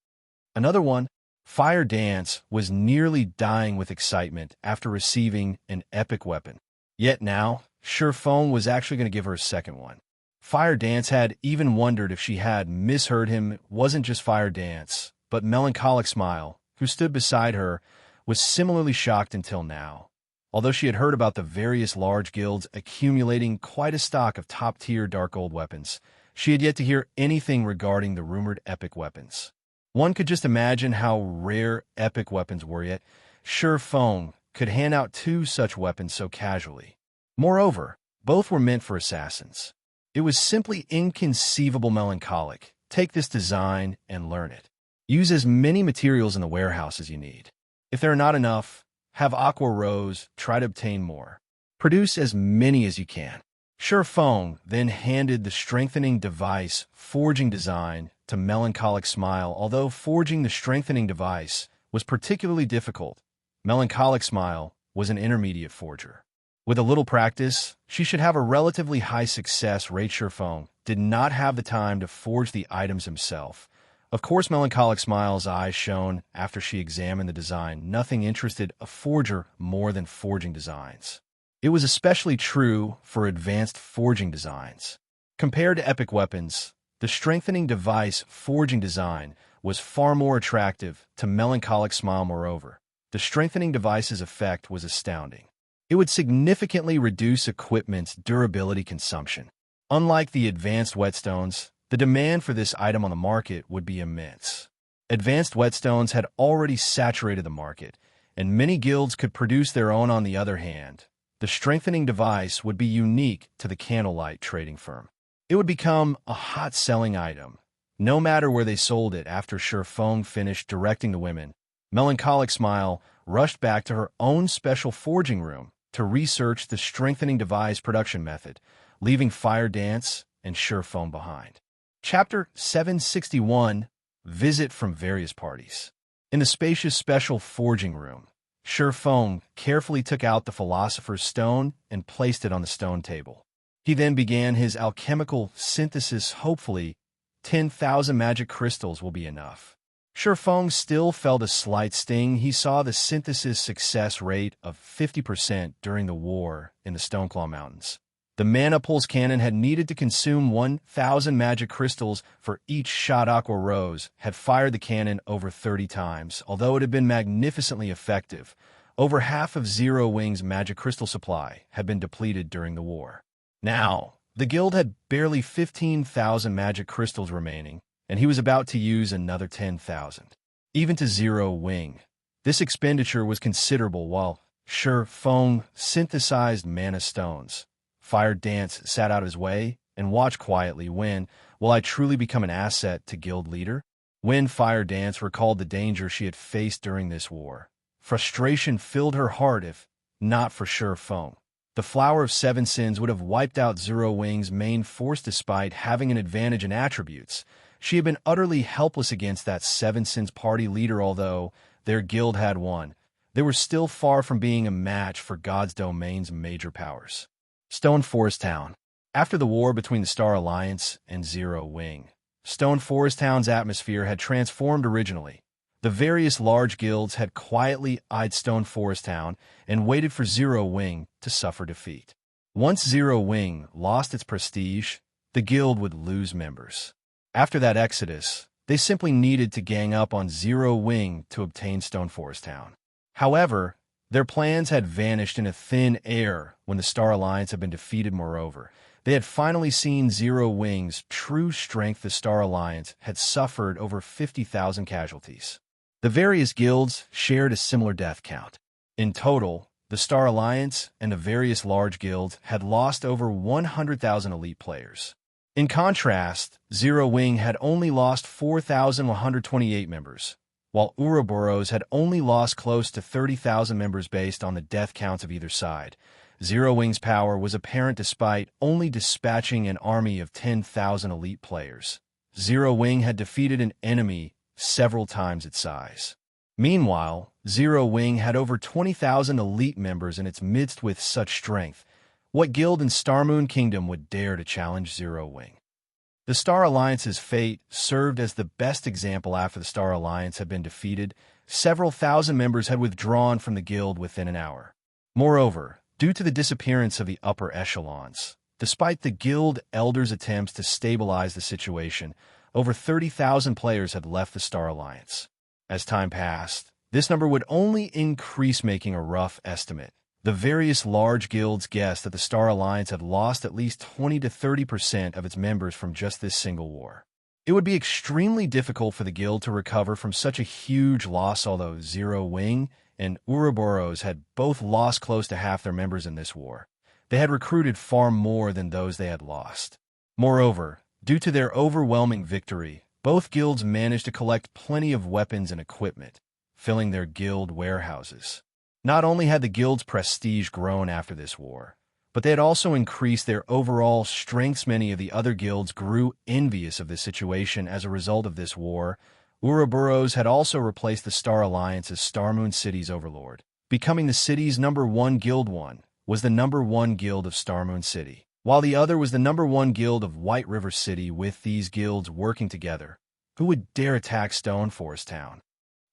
Another one. Fire Dance was nearly dying with excitement after receiving an epic weapon. Yet now, Ye Feng was actually going to give her a second one. Fire Dance had even wondered if she had misheard him. It wasn't just Fire Dance, but Melancholic Smile, who stood beside her, was similarly shocked until now. Although she had heard about the various large guilds accumulating quite a stock of top-tier dark gold weapons, she had yet to hear anything regarding the rumored epic weapons. One could just imagine how rare epic weapons were, yet Ye Feng could hand out two such weapons so casually. Moreover, both were meant for assassins. It was simply inconceivable melancholic. Take this design and learn it. Use as many materials in the warehouse as you need. If there are not enough, have Aqua Rose try to obtain more. Produce as many as you can. Ye Feng then handed the strengthening device forging design to Melancholic Smile. Although forging the strengthening device was particularly difficult, Melancholic Smile was an intermediate forger. With a little practice, she should have a relatively high success rate. Ye Feng did not have the time to forge the items himself. Of course, Melancholic Smile's eyes shone after she examined the design. Nothing interested a forger more than forging designs. It was especially true for advanced forging designs. Compared to epic weapons, the strengthening device forging design was far more attractive to Melancholic Smile. Moreover, the strengthening device's effect was astounding. It would significantly reduce equipment's durability consumption. Unlike the advanced whetstones, the demand for this item on the market would be immense. Advanced whetstones had already saturated the market, and many guilds could produce their own. On the other hand, the strengthening device would be unique to the candlelight trading firm. It would become a hot-selling item, no matter where they sold it. After Ye Feng finished directing the women, Melancholic Smile rushed back to her own special forging room to research the strengthening device production method, leaving Fire Dance and Ye Feng behind. Chapter 761, Visit from Various Parties. In the spacious special forging room, Ye Feng carefully took out the Philosopher's Stone and placed it on the stone table. He then began his alchemical synthesis. Hopefully, 10,000 magic crystals will be enough. Ye Feng still felt a slight sting. He saw the synthesis success rate of 50% during the war in the Stoneclaw Mountains. The Mana Pulse cannon had needed to consume 1,000 magic crystals for each shot. Aqua Rose had fired the cannon over 30 times. Although it had been magnificently effective, over half of Zero Wing's magic crystal supply had been depleted during the war. Now, the guild had barely 15,000 magic crystals remaining, and he was about to use another 10,000. Even to Zero Wing, this expenditure was considerable. While Ye Feng synthesized mana stones, Fire Dance sat out of his way and watched quietly. When will I truly become an asset to guild leader? When Fire Dance recalled the danger she had faced during this war, frustration filled her heart. If not for Ye Feng, the Flower of Seven Sins would have wiped out Zero Wing's main force. Despite having an advantage in attributes, she had been utterly helpless against that Seven Sins party leader. Although their guild had won, they were still far from being a match for God's Domain's major powers. Stone Forest Town. After the war between the Star Alliance and Zero Wing, Stone Forest Town's atmosphere had transformed. Originally, the various large guilds had quietly eyed Stone Forest Town and waited for Zero Wing to suffer defeat. Once Zero Wing lost its prestige, the guild would lose members. After that exodus, they simply needed to gang up on Zero Wing to obtain Stone Forest Town. However, their plans had vanished in a thin air when the Star Alliance had been defeated. Moreover, they had finally seen Zero Wing's true strength. The Star Alliance had suffered over 50,000 casualties. The various guilds shared a similar death count. In total, the Star Alliance and the various large guilds had lost over 100,000 elite players. In contrast, Zero Wing had only lost 4,128 members, while Ouroboros had only lost close to 30,000 members. Based on the death counts of either side, Zero Wing's power was apparent despite only dispatching an army of 10,000 elite players. Zero Wing had defeated an enemy several times its size. Meanwhile, Zero Wing had over 20,000 elite members in its midst. With such strength, what guild in Starmoon Kingdom would dare to challenge Zero Wing? The Star Alliance's fate served as the best example. After the Star Alliance had been defeated, several thousand members had withdrawn from the guild within an hour. Moreover, due to the disappearance of the upper echelons, despite the guild elders' attempts to stabilize the situation, over 30,000 players had left the Star Alliance. As time passed, this number would only increase. Making a rough estimate, the various large guilds guessed that the Star Alliance had lost at least 20 to 30% of its members from just this single war. It would be extremely difficult for the guild to recover from such a huge loss, although Zero Wing and Ouroboros had both lost close to half their members in this war. They had recruited far more than those they had lost. Moreover, due to their overwhelming victory, both guilds managed to collect plenty of weapons and equipment, filling their guild warehouses. Not only had the guild's prestige grown after this war, but they had also increased their overall strengths. Many of the other guilds grew envious of this situation as a result of this war. Ouroboros had also replaced the Star Alliance as Star Moon City's overlord, becoming the city's #1 guild. One was the #1 guild of Star Moon City, while the other was the #1 guild of White River City. With these guilds working together, who would dare attack Stone Forest Town?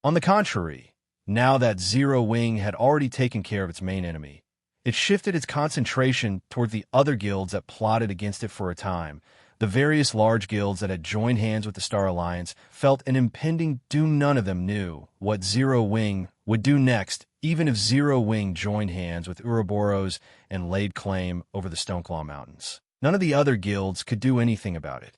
On the contrary, now that Zero Wing had already taken care of its main enemy, it shifted its concentration toward the other guilds that plotted against it for a time. The various large guilds that had joined hands with the Star Alliance felt an impending doom. None of them knew what Zero Wing would do next, even if Zero Wing joined hands with Ouroboros and laid claim over the Stoneclaw Mountains. None of the other guilds could do anything about it.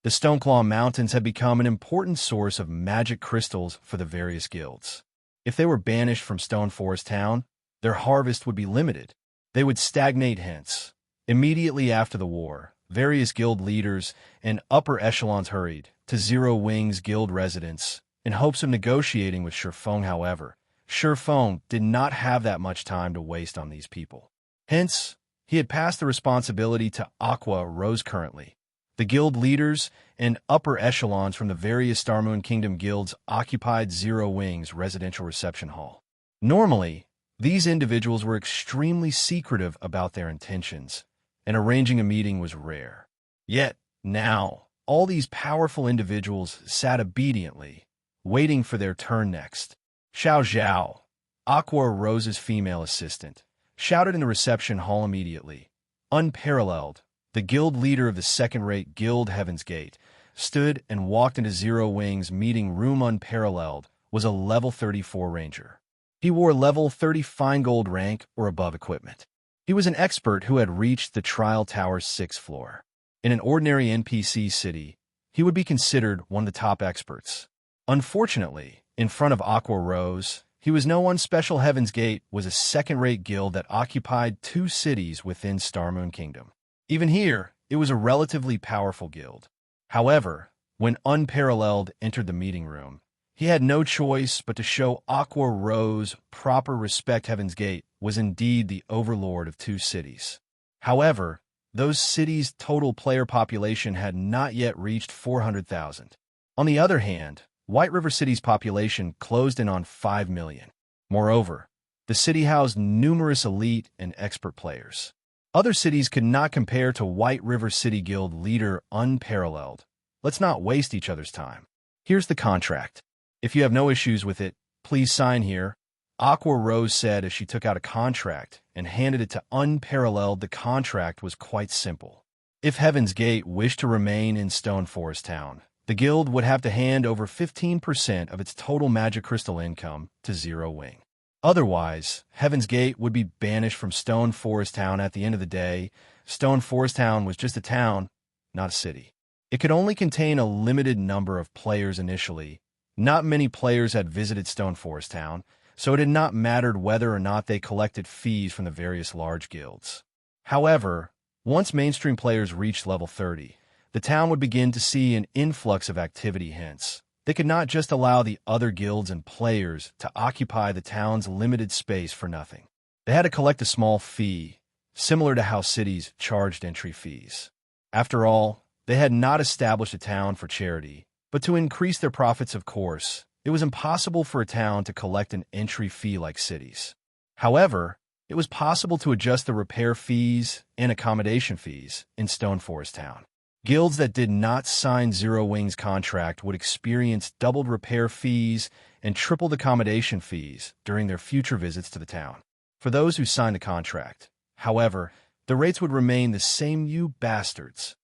The Stoneclaw Mountains had become an important source of magic crystals for the various guilds. If they were banished from Stone Forest Town, their harvest would be limited. They would stagnate hence. Immediately after the war, various guild leaders and upper echelons hurried to Zero Wing's guild residence in hopes of negotiating with Ye Feng. However, Ye Feng did not have that much time to waste on these people. Hence, he had passed the responsibility to Aqua Rose. Currently, the guild leaders and upper echelons from the various Star Moon Kingdom guilds occupied Zero Wing's residential reception hall. Normally, these individuals were extremely secretive about their intentions, and arranging a meeting was rare. Yet, now, all these powerful individuals sat obediently, waiting for their turn next. Xiao Zhao, Aqua Rose's female assistant, shouted in the reception hall immediately. Unparalleled, the guild leader of the second-rate guild Heaven's Gate, stood and walked into Zero Wing's meeting room. Unparalleled was a level 34 ranger. He wore level 30 fine gold rank or above equipment. He was an expert who had reached the Trial Tower's 6th floor. In an ordinary NPC city, he would be considered one of the top experts. Unfortunately, in front of Aqua Rose, he was no one special. Heaven's Gate was a second-rate guild that occupied 2 cities within Star Moon Kingdom. Even here, it was a relatively powerful guild. However, when Unparalleled entered the meeting room, he had no choice but to show Aqua Rose proper respect. Heaven's Gate was indeed the overlord of 2 cities. However, those cities' total player population had not yet reached 400,000. On the other hand, White River City's population closed in on 5 million. Moreover, the city housed numerous elite and expert players. Other cities could not compare to White River City Guild leader Unparalleled. Let's not waste each other's time. Here's the contract. If you have no issues with it, please sign here. Aqua Rose said as she took out a contract and handed it to Unparalleled. The contract was quite simple. If Heaven's Gate wished to remain in Stone Forest Town, the guild would have to hand over 15% of its total magic crystal income to Zero Wing. Otherwise, Heaven's Gate would be banished from Stone Forest Town. At the end of the day, Stone Forest Town was just a town, not a city. It could only contain a limited number of players initially. Not many players had visited Stone Forest Town, so it had not mattered whether or not they collected fees from the various large guilds. However, once mainstream players reached level 30, the town would begin to see an influx of activity. Hence, they could not just allow the other guilds and players to occupy the town's limited space for nothing. They had to collect a small fee, similar to how cities charged entry fees. After all, they had not established a town for charity, but to increase their profits. Of course, it was impossible for a town to collect an entry fee like cities. However, it was possible to adjust the repair fees and accommodation fees in Stone Forest Town. Guilds that did not sign Zero Wing's contract would experience doubled repair fees and tripled accommodation fees during their future visits to the town. For those who signed the contract, however, the rates would remain the same. You bastards.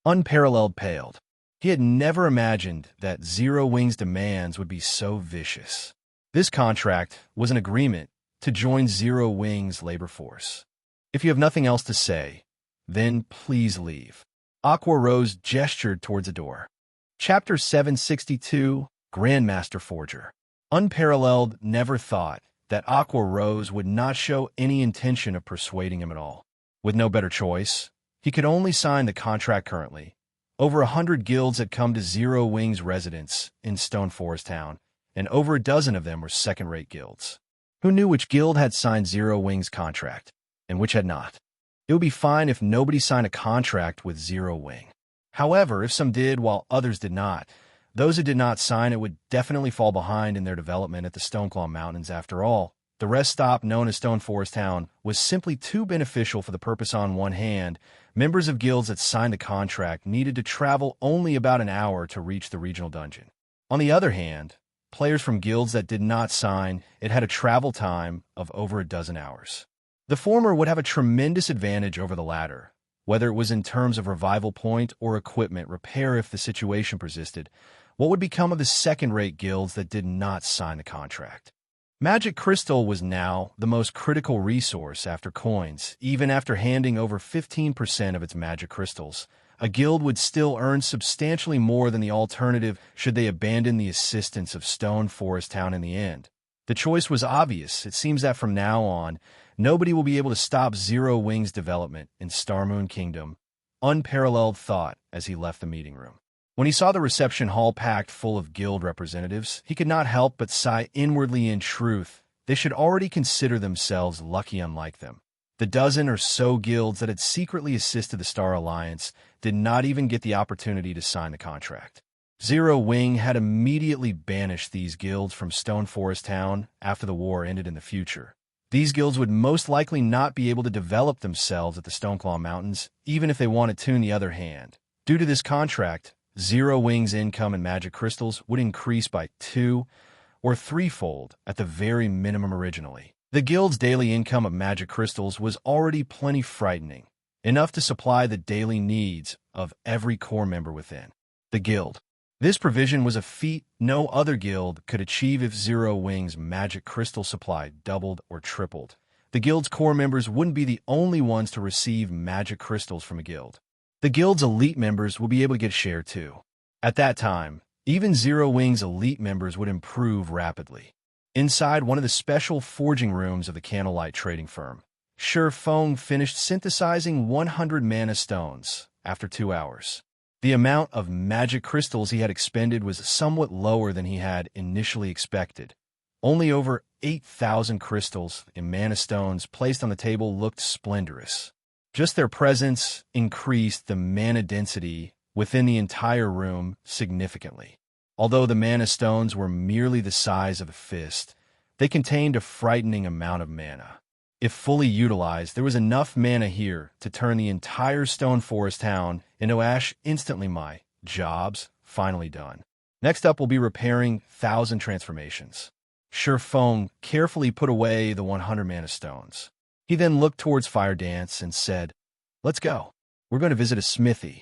Unparalleled paled. He had never imagined that Zero Wing's demands would be so vicious. This contract was an agreement to join Zero Wing's labor force. If you have nothing else to say, then please leave. Aqua Rose gestured towards the door. Chapter 762, Grandmaster Forger. Unparalleled never thought that Aqua Rose would not show any intention of persuading him at all. With no better choice, he could only sign the contract currently. Over 100 guilds had come to Zero Wing's residence in Stone Forest Town, and over a dozen of them were second-rate guilds. Who knew which guild had signed Zero Wing's contract, and which had not? It would be fine if nobody signed a contract with Zero Wing. However, if some did while others did not, those who did not sign it would definitely fall behind in their development at the Stoneclaw Mountains after all. The rest stop, known as Stone Forest Town, was simply too beneficial for the purpose. On one hand, members of guilds that signed the contract needed to travel only about an hour to reach the regional dungeon. On the other hand, players from guilds that did not sign it had a travel time of over a dozen hours. The former would have a tremendous advantage over the latter, whether it was in terms of revival point or equipment repair if the situation persisted. What would become of the second-rate guilds that did not sign the contract? Magic Crystal was now the most critical resource after coins. Even after handing over 15% of its magic crystals, a guild would still earn substantially more than the alternative should they abandon the assistance of Stone Forest Town in the end. The choice was obvious. It seems that from now on, nobody will be able to stop Zero Wing's development in Starmoon Kingdom. Unparalleled thought as he left the meeting room. When he saw the reception hall packed full of guild representatives, he could not help but sigh inwardly. In truth, they should already consider themselves lucky unlike them. The dozen or so guilds that had secretly assisted the Star Alliance did not even get the opportunity to sign the contract. Zero Wing had immediately banished these guilds from Stone Forest Town after the war ended in the future. These guilds would most likely not be able to develop themselves at the Stoneclaw Mountains, even if they wanted to. On the other hand, due to this contract, Zero Wing's income and magic crystals would increase by 2- or 3-fold at the very minimum originally. The guild's daily income of magic crystals was already plenty frightening, enough to supply the daily needs of every core member within the guild. This provision was a feat no other guild could achieve. If Zero Wing's magic crystal supply doubled or tripled, the guild's core members wouldn't be the only ones to receive magic crystals from a guild. The guild's elite members will be able to get a share too. At that time, even Zero Wing's elite members would improve rapidly. Inside one of the special forging rooms of the Candlelight trading firm, Ye Feng finished synthesizing 100 mana stones after 2 hours. The amount of magic crystals he had expended was somewhat lower than he had initially expected. Only over 8,000 crystals in mana stones placed on the table looked splendorous. Just their presence increased the mana density within the entire room significantly. Although the mana stones were merely the size of a fist, they contained a frightening amount of mana. If fully utilized, there was enough mana here to turn the entire Stone Forest Town into ash instantly. My job's finally done. Next up will be repairing 1,000 transformations. Ye Feng carefully put away the 100 mana stones. He then looked towards Fire Dance and said, "Let's go. We're going to visit a smithy."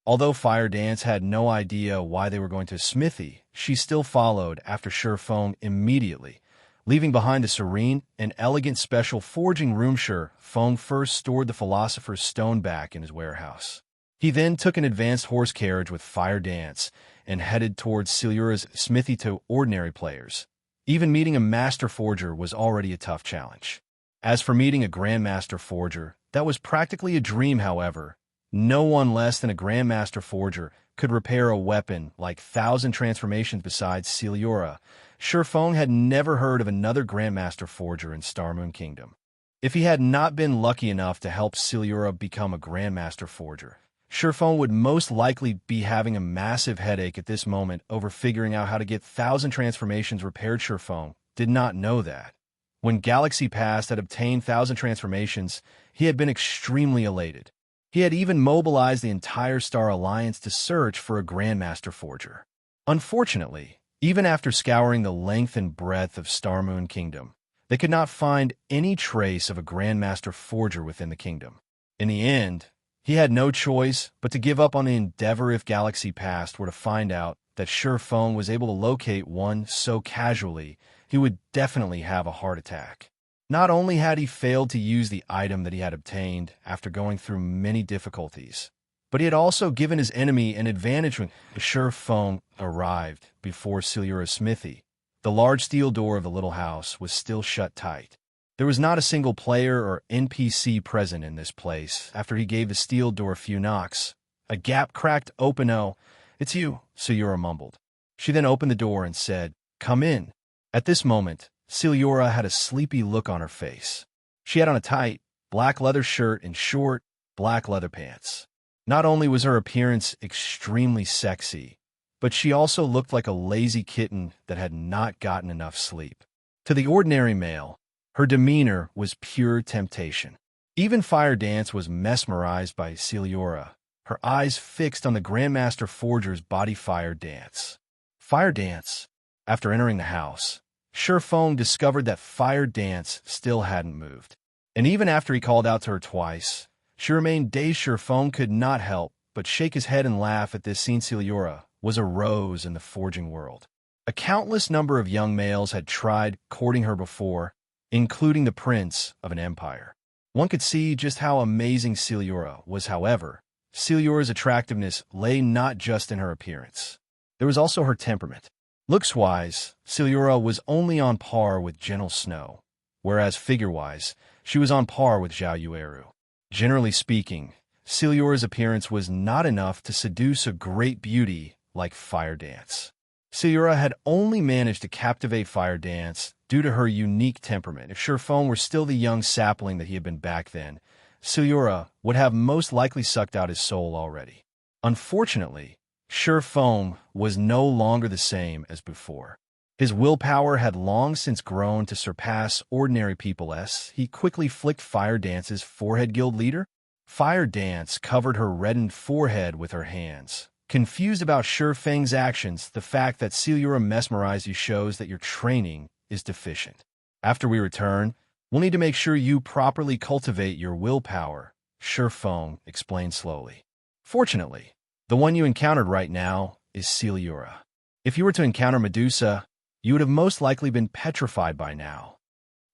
Although Fire Dance had no idea why they were going to a smithy, she still followed after Ye Feng immediately, leaving behind the serene and elegant special forging room. Ye Feng first stored the Philosopher's Stone back in his warehouse. He then took an advanced horse carriage with Fire Dance and headed towards Silura's smithy. To ordinary players, even meeting a master forger was already a tough challenge. As for meeting a Grandmaster Forger, that was practically a dream. However, no one less than a Grandmaster Forger could repair a weapon like 1,000 transformations besides Silura. Ye Feng had never heard of another Grandmaster Forger in Starmoon Kingdom. If he had not been lucky enough to help Silura become a Grandmaster Forger, Ye Feng would most likely be having a massive headache at this moment over figuring out how to get 1,000 transformations repaired. Ye Feng did not know that. When Galaxy Past had obtained 1,000 transformations, he had been extremely elated. He had even mobilized the entire Star Alliance to search for a Grandmaster Forger. Unfortunately, even after scouring the length and breadth of Starmoon Kingdom, they could not find any trace of a Grandmaster Forger within the kingdom. In the end, he had no choice but to give up on the endeavor. If Galaxy Past were to find out that Ye Feng was able to locate one so casually, he would definitely have a heart attack. Not only had he failed to use the item that he had obtained after going through many difficulties, but he had also given his enemy an advantage when Ye Feng arrived before Silura's smithy. The large steel door of the little house was still shut tight. There was not a single player or NPC present in this place. After he gave the steel door a few knocks, a gap cracked open. "Oh, it's you," Silura mumbled. She then opened the door and said, "Come in." At this moment, Silura had a sleepy look on her face. She had on a tight, black leather shirt and short, black leather pants. Not only was her appearance extremely sexy, but she also looked like a lazy kitten that had not gotten enough sleep. To the ordinary male, her demeanor was pure temptation. Even Fire Dance was mesmerized by Silura, her eyes fixed on the Grandmaster Forger's body. Fire Dance. Fire Dance. After entering the house, Ye Feng discovered that Fire Dance still hadn't moved. And even after he called out to her twice, she remained dazed. Ye Feng could not help but shake his head and laugh at this scene. Silura was a rose in the forging world. A countless number of young males had tried courting her before, including the prince of an empire. One could see just how amazing Silura was. However, Silura's attractiveness lay not just in her appearance. There was also her temperament. Looks-wise, Silura was only on par with Gentle Snow, whereas figure-wise, she was on par with Zhao Yueru. Generally speaking, Silura's appearance was not enough to seduce a great beauty like Fire Dance. Silura had only managed to captivate Fire Dance due to her unique temperament. If Ye Feng were still the young sapling that he had been back then, Silura would have most likely sucked out his soul already. Unfortunately, Ye Feng was no longer the same as before. His willpower had long since grown to surpass ordinary people's. He quickly flicked Fire Dance's forehead. Guild leader? Fire Dance covered her reddened forehead with her hands. Confused about Ye Feng's actions, the fact that Silura mesmerized you shows that your training is deficient. After we return, we'll need to make sure you properly cultivate your willpower, Ye Feng explained slowly. Fortunately, the one you encountered right now is Silura. If you were to encounter Medusa, you would have most likely been petrified by now.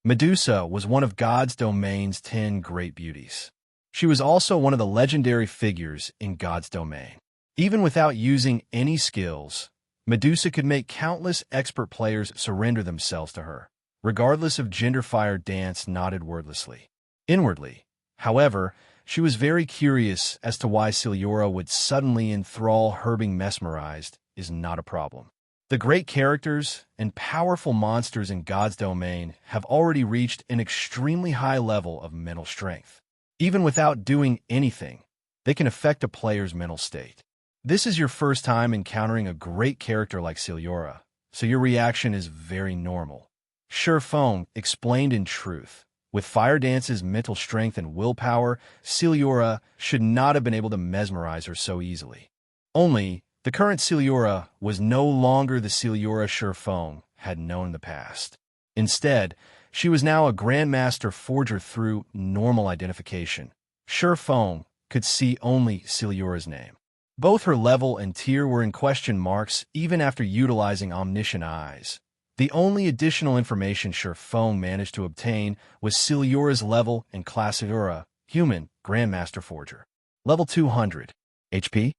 Medusa was one of God's domain's 10 great beauties. She was also one of the legendary figures in God's domain. Even without using any skills, Medusa could make countless expert players surrender themselves to her, regardless of gender. Fire Dance nodded wordlessly. Inwardly, however, she was very curious as to why Silura would suddenly enthrall her. Being mesmerized is not a problem. The great characters and powerful monsters in God's domain have already reached an extremely high level of mental strength. Even without doing anything, they can affect a player's mental state. This is your first time encountering a great character like Silura, so your reaction is very normal. Ye Feng explained. In truth, with Fire Dance's mental strength and willpower, Silura should not have been able to mesmerize her so easily. Only, the current Silura was no longer the Silura Ye Feng had known in the past. Instead, she was now a Grandmaster Forger. Through normal identification, Ye Feng could see only Silura's name. Both her level and tier were in question marks even after utilizing omniscient eyes. The only additional information Ye Feng managed to obtain was Silura's level and class. Asura, human, Grandmaster Forger. Level 200. HP?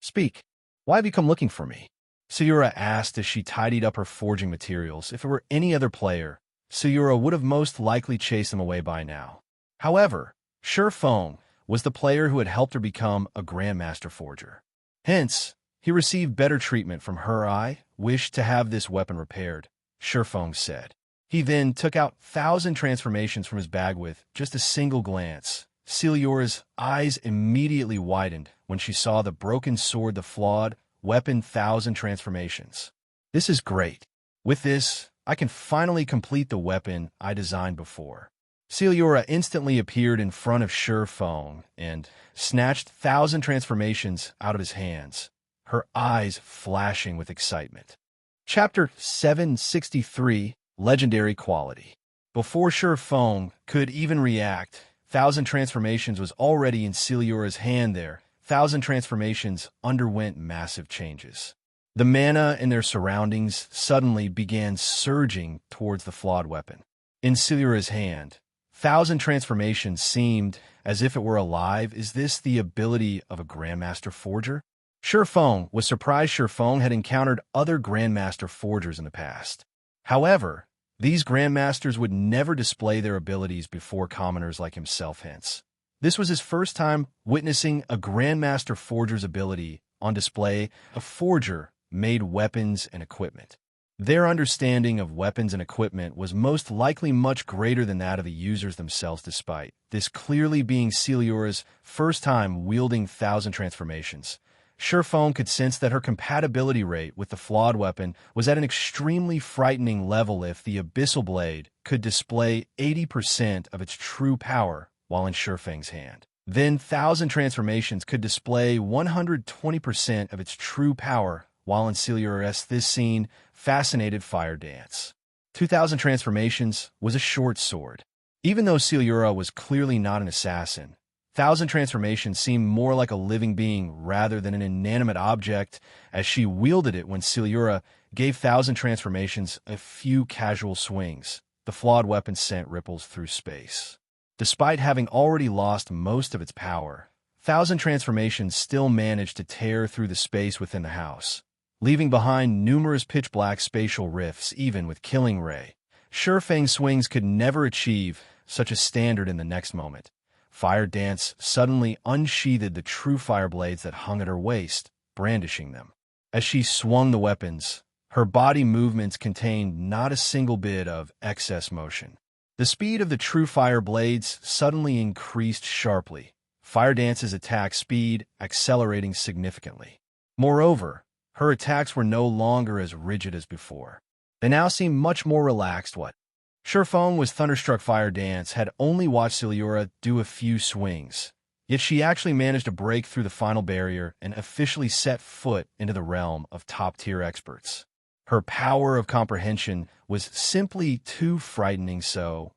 Speak. Why have you come looking for me? Silura asked as she tidied up her forging materials. If it were any other player, Silura would have most likely chased them away by now. However, Ye Feng was the player who had helped her become a Grandmaster Forger. Hence, he received better treatment from her. "I wish to have this weapon repaired," Ye Feng said. He then took out 1,000 transformations from his bag with just a single glance. Silura's eyes immediately widened when she saw the broken sword. The Flawed weapon. 1,000 transformations. This is great. With this, I can finally complete the weapon I designed before. Silura instantly appeared in front of Ye Feng and snatched 1,000 transformations out of his hands, her eyes flashing with excitement. Chapter 763, Legendary Quality. Before Ye Feng could even react, 1,000 transformations was already in Silura's hand. There, 1,000 transformations underwent massive changes. The mana in their surroundings suddenly began surging towards the Flawed weapon. In Silura's hand, Thousand transformations seemed as if it were alive. Is this the ability of a Grandmaster Forger? Ye Feng was surprised Ye Feng had encountered other Grandmaster Forgers in the past. However, these Grandmasters would never display their abilities before commoners like himself hence. This was his first time witnessing a Grandmaster Forger's ability on display. A forger made weapons and equipment. Their understanding of weapons and equipment was most likely much greater than that of the users themselves, despite this clearly being Celiura's first time wielding thousand transformations. Ye Feng could sense that her compatibility rate with the Flawed weapon was at an extremely frightening level. If the Abyssal Blade could display 80% of its true power while in Ye Feng's hand, then thousand transformations could display 120% of its true power while in Celiura's. This scene fascinated Fire Dance. 2000 transformations was a short sword. Even though Celiura was clearly not an assassin, thousand transformations seemed more like a living being rather than an inanimate object as she wielded it. When Celiura gave thousand transformations a few casual swings, the Flawed weapon sent ripples through space. Despite having already lost most of its power, thousand transformations still managed to tear through the space within the house, leaving behind numerous pitch-black spatial rifts. Even with Killing Ray, Ye Feng's swings could never achieve such a standard. In the next moment, Fire Dance suddenly unsheathed the true fire blades that hung at her waist, brandishing them. As she swung the weapons, her body movements contained not a single bit of excess motion. The speed of the true fire blades suddenly increased sharply, Fire Dance's attack speed accelerating significantly. Moreover, her attacks were no longer as rigid as before. They now seemed much more relaxed. Ye Feng was thunderstruck. Fire Dance had only watched Celiura do a few swings, yet she actually managed to break through the final barrier and officially set foot into the realm of top-tier experts. Her power of comprehension was simply too frightening. So,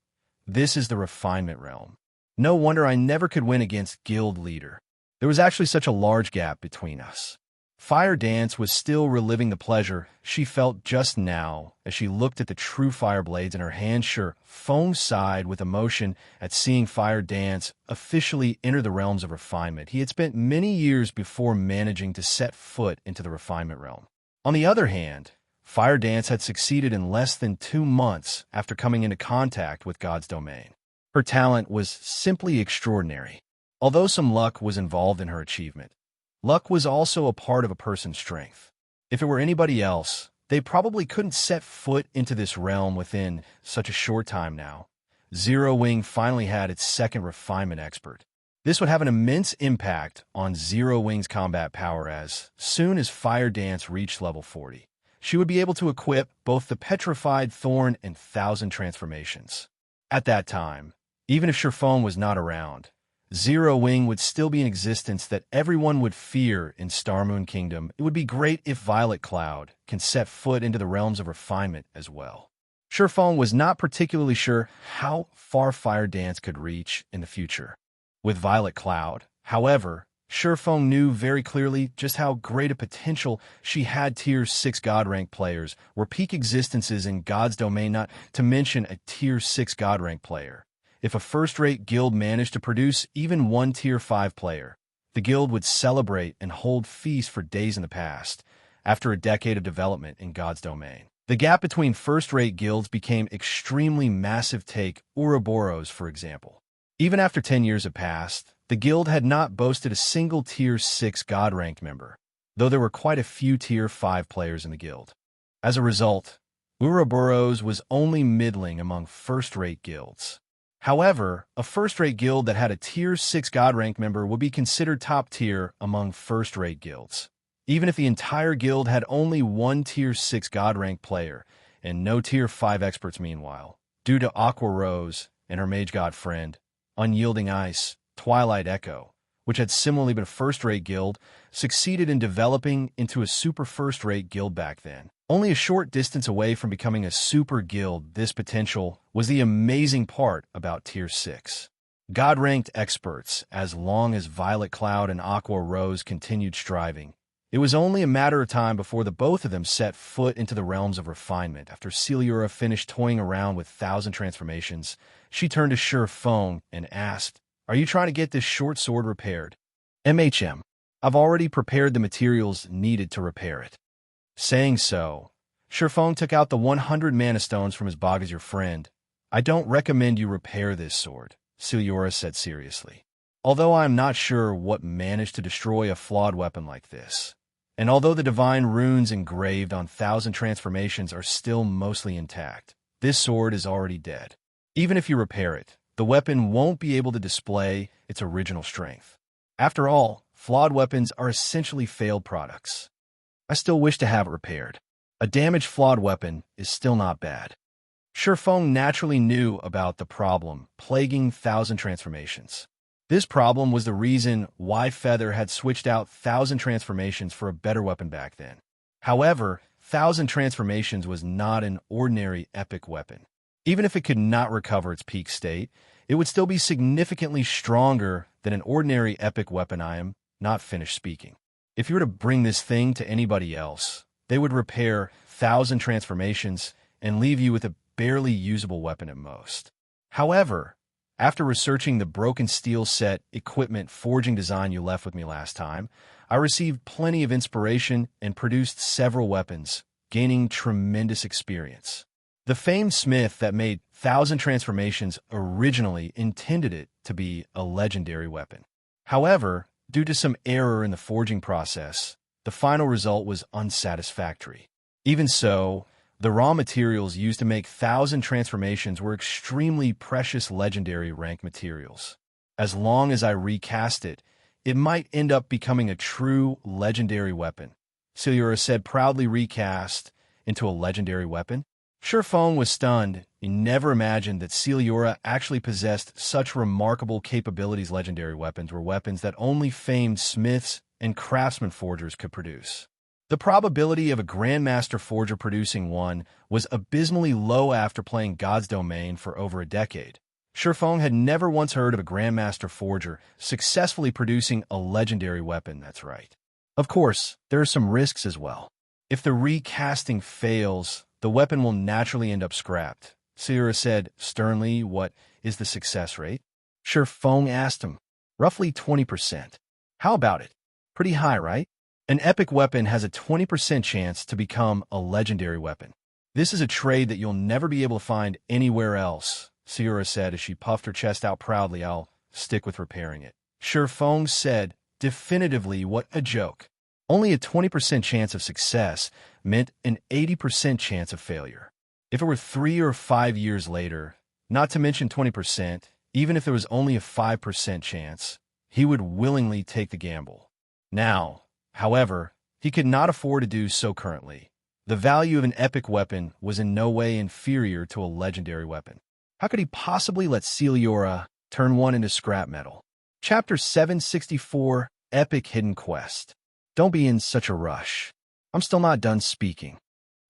this is the refinement realm. No wonder I never could win against Guild Leader. There was actually such a large gap between us. Fire Dance was still reliving the pleasure she felt just now as she looked at the true fire blades in her hand. Ye Feng sighed with emotion at seeing Fire Dance officially enter the realms of refinement. He had spent many years before managing to set foot into the refinement realm. On the other hand, Fire Dance had succeeded in less than 2 months after coming into contact with God's domain. Her talent was simply extraordinary. Although some luck was involved in her achievement, luck was also a part of a person's strength. If it were anybody else, they probably couldn't set foot into this realm within such a short time now. Zero Wing finally had its second refinement expert. This would have an immense impact on Zero Wing's combat power. As soon as Fire Dance reached level 40, she would be able to equip both the Petrified Thorn and Thousand Transformations. At that time, even if Ye Feng was not around, Zero Wing would still be in existence that everyone would fear in Starmoon Kingdom. It would be great if Violet Cloud can set foot into the realms of refinement as well. Ye Feng was not particularly sure how far Fire Dance could reach in the future. With Violet Cloud, however, Ye Feng knew very clearly just how great a potential she had. Tier 6 God rank players were peak existences in God's domain, not to mention a Tier 6 God rank player. If a first-rate guild managed to produce even one Tier 5 player, the guild would celebrate and hold feasts for days. In the past, after a decade of development in God's domain, the gap between first-rate guilds became extremely massive. Take Ouroboros, for example. Even after 10 years had passed, the guild had not boasted a single Tier 6 God-ranked member, though there were quite a few Tier 5 players in the guild. As a result, Ouroboros was only middling among first-rate guilds. However, a first-rate guild that had a Tier 6 God-ranked member would be considered top-tier among first-rate guilds, even if the entire guild had only one Tier 6 God-ranked player and no Tier 5 experts. Meanwhile, due to Aqua Rose and her mage god friend, Unyielding Ice, Twilight Echo, which had similarly been a first-rate guild, succeeded in developing into a super first-rate guild back then. Only a short distance away from becoming a super guild, this potential was the amazing part about Tier 6. God-ranked experts, as long as Violet Cloud and Aqua Rose continued striving, it was only a matter of time before the both of them set foot into the realms of refinement. After Celiura finished toying around with Thousand Transformations, she turned to Ye Feng and asked, "Are you trying to get this short sword repaired?" "MHM. I've already prepared the materials needed to repair it." Saying so, Ye Feng took out the 100 mana stones from his bag. "As your friend, I don't recommend you repair this sword," Illusionary said seriously. "Although I am not sure what managed to destroy a flawed weapon like this, and although the divine runes engraved on 1,000 transformations are still mostly intact, this sword is already dead. Even if you repair it, the weapon won't be able to display its original strength. After all, flawed weapons are essentially failed products. I still wish to have it repaired. A damaged flawed weapon is still not bad." Ye Feng naturally knew about the problem plaguing 1,000 transformations. This problem was the reason why Feather had switched out 1,000 transformations for a better weapon back then. However, 1,000 transformations was not an ordinary epic weapon. Even if it could not recover its peak state, it would still be significantly stronger than an ordinary epic weapon. I am not finished speaking. If you were to bring this thing to anybody else, they would repair 1,000 transformations and leave you with a barely usable weapon at most. However, after researching the broken steel set equipment forging design you left with me last time, I received plenty of inspiration and produced several weapons, gaining tremendous experience. The famed smith that made 1,000 transformations originally intended it to be a legendary weapon. However, due to some error in the forging process, the final result was unsatisfactory. Even so, the raw materials used to make 1,000 transformations were extremely precious legendary rank materials. As long as I recast it, it might end up becoming a true legendary weapon, Illusionary said, proudly. Recast into a legendary weapon? Ye Feng was stunned. He never imagined that Illusionary actually possessed such remarkable capabilities. Legendary weapons were weapons that only famed smiths and craftsman forgers could produce. The probability of a Grandmaster forger producing one was abysmally low after playing God's Domain for over a decade. Ye Feng had never once heard of a Grandmaster forger successfully producing a legendary weapon. That's right. Of course, there are some risks as well. If the recasting fails, the weapon will naturally end up scrapped, Asura said sternly. "What is the success rate?" Ye Feng asked him. "Roughly 20%. How about it? Pretty high, right? An epic weapon has a 20% chance to become a legendary weapon. This is a trade that you'll never be able to find anywhere else," Asura said as she puffed her chest out proudly. "I'll stick with repairing it." Ye Feng said definitively. "What a joke. Only a 20% chance of success meant an 80% chance of failure. If it were 3 or 5 years later, not to mention 20%, even if there was only a 5% chance, he would willingly take the gamble. Now, however, he could not afford to do so currently. The value of an epic weapon was in no way inferior to a legendary weapon. How could he possibly let Illusionary turn one into scrap metal? Chapter 764, Epic Hidden Quest. "Don't be in such a rush. I'm still not done speaking."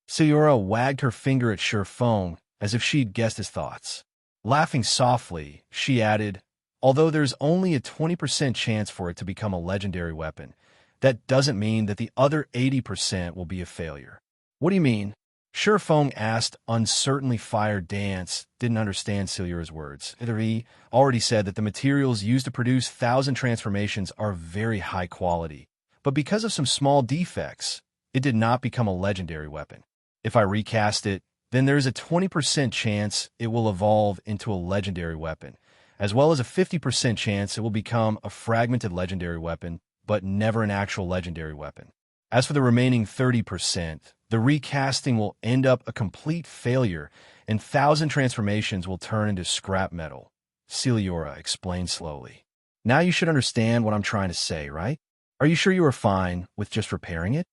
Illusionary wagged her finger at Ye Feng as if she'd guessed his thoughts. Laughing softly, she added, "Although there's only a 20% chance for it to become a legendary weapon, that doesn't mean that the other 80% will be a failure." "What do you mean?" Ye Feng asked uncertainly. Fire Dance didn't understand Illusionary's words. He already said that the materials used to produce 1,000 transformations are very high quality, but because of some small defects, it did not become a legendary weapon. If I recast it, then there is a 20% chance it will evolve into a legendary weapon, as well as a 50% chance it will become a fragmented legendary weapon, but never an actual legendary weapon. As for the remaining 30%, the recasting will end up a complete failure, and 1,000 transformations will turn into scrap metal, Illusionary explained slowly. "Now you should understand what I'm trying to say, right? Are you sure you are fine with just repairing it?"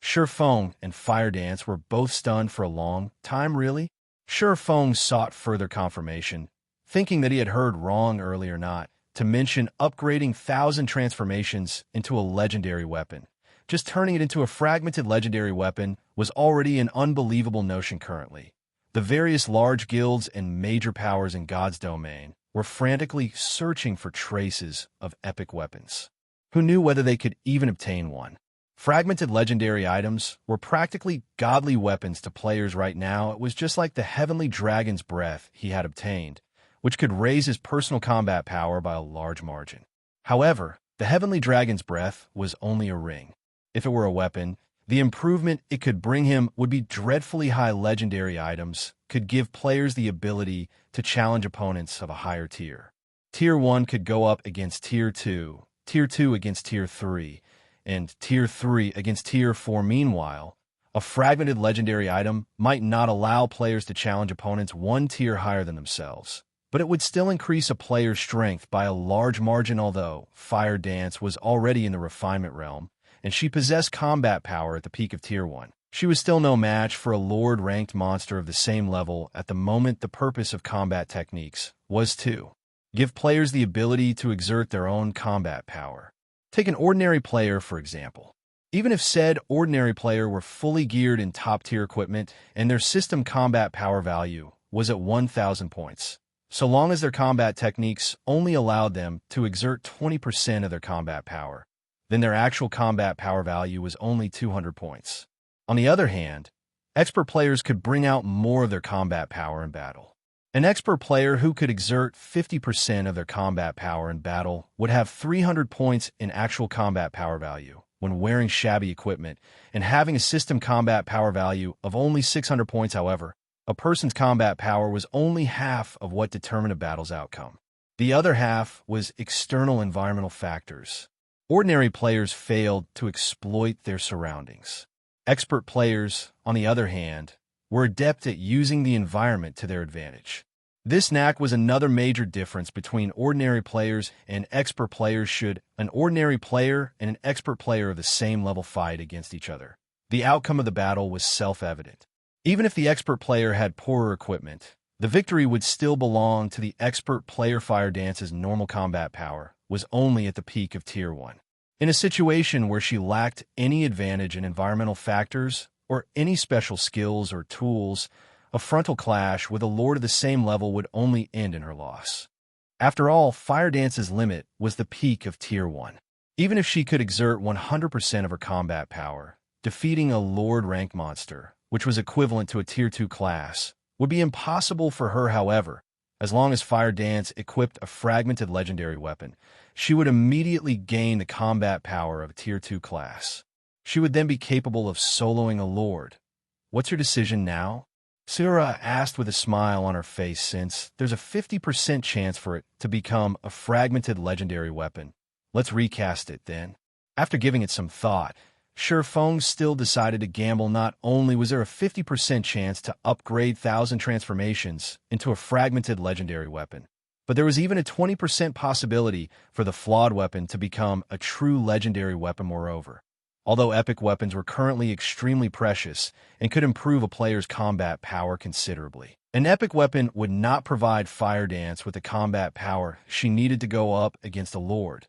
Ye Feng and Fire Dance were both stunned for a long time. "Really?" Ye Feng sought further confirmation, thinking that he had heard wrong earlier, not to mention upgrading 1,000 transformations into a legendary weapon. Just turning it into a fragmented legendary weapon was already an unbelievable notion currently. The various large guilds and major powers in God's Domain were frantically searching for traces of epic weapons. Who knew whether they could even obtain one? Fragmented legendary items were practically godly weapons to players right now. It was just like the heavenly dragon's breath he had obtained, which could raise his personal combat power by a large margin. However, the Heavenly Dragon's Breath was only a ring. If it were a weapon, the improvement it could bring him would be dreadfully high. Legendary items could give players the ability to challenge opponents of a higher tier. Tier 1 could go up against Tier 2, Tier 2 against Tier 3, and Tier 3 against Tier 4. Meanwhile, a fragmented legendary item might not allow players to challenge opponents one tier higher than themselves, but it would still increase a player's strength by a large margin. Although Fire Dance was already in the refinement realm, and she possessed combat power at the peak of Tier 1, she was still no match for a Lord-ranked monster of the same level at the moment. The purpose of combat techniques was to give players the ability to exert their own combat power. Take an ordinary player, for example. Even if said ordinary player were fully geared in top-tier equipment and their system combat power value was at 1,000 points, so long as their combat techniques only allowed them to exert 20% of their combat power, then their actual combat power value was only 200 points. On the other hand, expert players could bring out more of their combat power in battle. An expert player who could exert 50% of their combat power in battle would have 300 points in actual combat power value when wearing shabby equipment and having a system combat power value of only 600 points. However, a person's combat power was only half of what determined a battle's outcome. The other half was external environmental factors. Ordinary players failed to exploit their surroundings. Expert players, on the other hand, were adept at using the environment to their advantage. This knack was another major difference between ordinary players and expert players. Should an ordinary player and an expert player of the same level fight against each other, the outcome of the battle was self-evident. Even if the expert player had poorer equipment, the victory would still belong to the expert player. Fire Dance's normal combat power was only at the peak of Tier 1. In a situation where she lacked any advantage in environmental factors or any special skills or tools, a frontal clash with a lord of the same level would only end in her loss. After all, Fire Dance's limit was the peak of Tier 1. Even if she could exert 100% of her combat power, defeating a Lord-ranked monster, which was equivalent to a Tier 2 class, would be impossible for her. However, as long as Fire Dance equipped a fragmented legendary weapon, she would immediately gain the combat power of a Tier 2 class. She would then be capable of soloing a Lord. What's your decision now? Asura asked with a smile on her face. Since there's a 50% chance for it to become a fragmented legendary weapon, let's recast it then. After giving it some thought, Ye Feng still decided to gamble. Not only was there a 50% chance to upgrade 1,000 transformations into a fragmented legendary weapon, but there was even a 20% possibility for the Flawed weapon to become a true legendary weapon. Moreover, although epic weapons were currently extremely precious and could improve a player's combat power considerably, an epic weapon would not provide Fire Dance with the combat power she needed to go up against a Lord.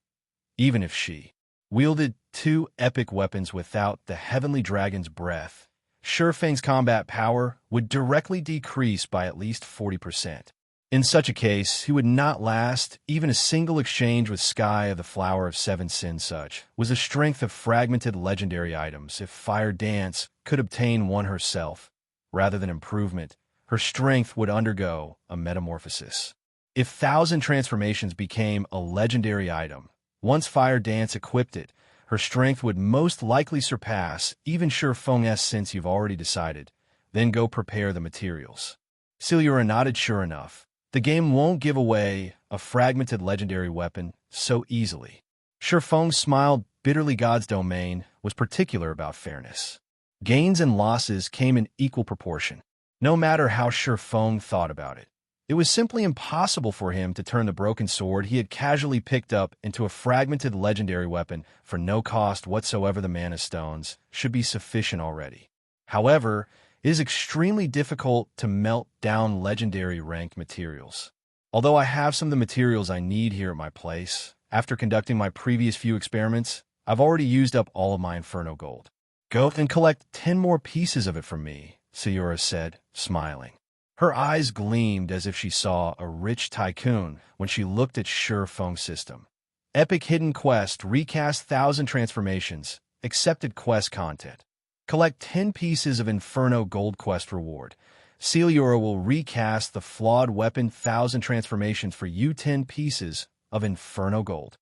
Even if she wielded two epic weapons without the Heavenly Dragon's Breath, Ye Feng's combat power would directly decrease by at least 40%. In such a case, he would not last even a single exchange with Sky of the Flower of Seven Sins. Such was the strength of fragmented legendary items. If Fire Dance could obtain one herself, rather than improvement, her strength would undergo a metamorphosis. If 1,000 transformations became a legendary item, once Fire Dance equipped it, her strength would most likely surpass even Ye Feng's. Since you've already decided, then go prepare the materials. Asura nodded. Sure enough, the game won't give away a fragmented legendary weapon so easily. Ye Feng smiled bitterly. God's domain was particular about fairness. Gains and losses came in equal proportion. No matter how Ye Feng thought about it, it was simply impossible for him to turn the broken sword he had casually picked up into a fragmented legendary weapon for no cost whatsoever. The mana stones should be sufficient already. However, it is extremely difficult to melt down legendary ranked materials. Although I have some of the materials I need here at my place, after conducting my previous few experiments, I've already used up all of my Inferno gold. Go and collect 10 more pieces of it from me, Asura said, smiling. Her eyes gleamed as if she saw a rich tycoon when she looked at Ye Feng's system. Epic Hidden Quest recast 1,000 transformations, accepted quest content. Collect 10 pieces of Inferno Gold quest reward. Celiora will recast the Flawed weapon 1,000 transformations for you 10 pieces of Inferno Gold.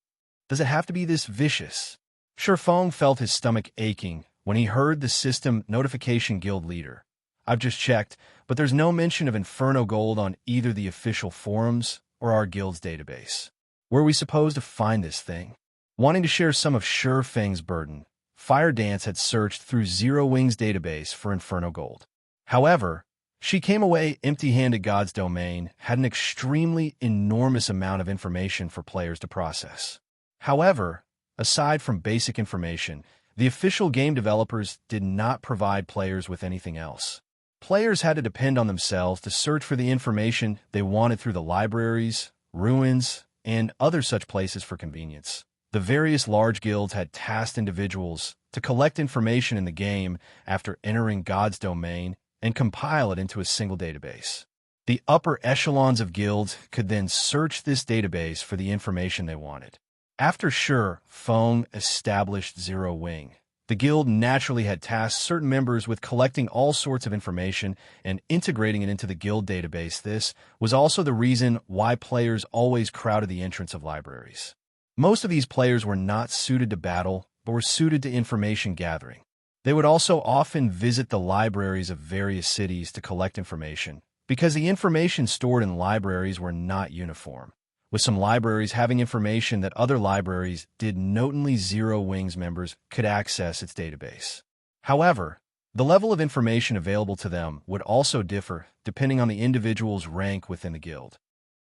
Does it have to be this vicious? Ye Feng felt his stomach aching when he heard the system notification guild leader. I've just checked, but there's no mention of Inferno Gold on either the official forums or our guild's database. Where are we supposed to find this thing? Wanting to share some of Ye Feng's burden, Fire Dance had searched through Zero Wing's database for Inferno Gold. However, she came away empty-handed. God's domain had an extremely enormous amount of information for players to process. However, aside from basic information, the official game developers did not provide players with anything else. Players had to depend on themselves to search for the information they wanted through the libraries, ruins, and other such places for convenience. The various large guilds had tasked individuals to collect information in the game after entering God's domain and compile it into a single database. The upper echelons of guilds could then search this database for the information they wanted. After Ye Feng established Zero Wing, the guild naturally had tasked certain members with collecting all sorts of information and integrating it into the guild database. This was also the reason why players always crowded the entrance of libraries. Most of these players were not suited to battle, but were suited to information gathering. They would also often visit the libraries of various cities to collect information, because the information stored in libraries were not uniform, with some libraries having information that other libraries did not. Only Zero Wings members could access its database. However, the level of information available to them would also differ depending on the individual's rank within the guild.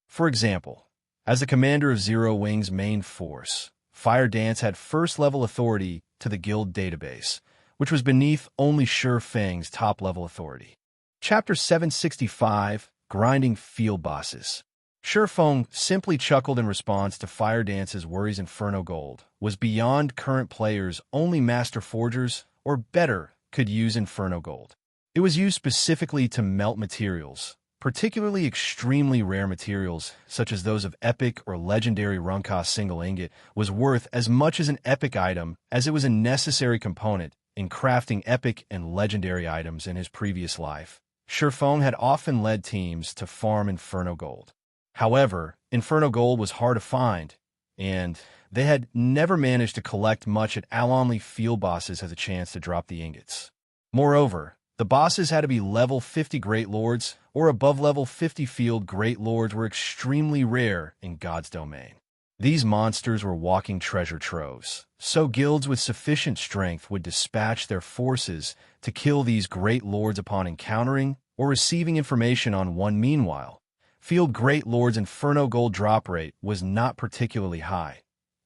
For example, as the commander of Zero Wing's main force, Fire Dance had first-level authority to the guild database, which was beneath only Ye Feng's top-level authority. Chapter 765, Grinding Field Bosses. Ye Feng simply chuckled in response to Fire Dance's worries. Inferno Gold was beyond current players. Only Master Forgers, or better, could use Inferno Gold. It was used specifically to melt materials, particularly extremely rare materials, such as those of epic or legendary Runka. Single ingot was worth as much as an epic item, as it was a necessary component in crafting epic and legendary items. In his previous life, Ye Feng had often led teams to farm Inferno Gold. However, Inferno Gold was hard to find, and they had never managed to collect much at only field bosses as a chance to drop the ingots. Moreover, the bosses had to be level 50 Great Lords or above level 50 Field Great Lords were extremely rare in God's domain. These monsters were walking treasure troves, so guilds with sufficient strength would dispatch their forces to kill these Great Lords upon encountering or receiving information on one. Meanwhile, Field Great Lord's Inferno Gold drop rate was not particularly high,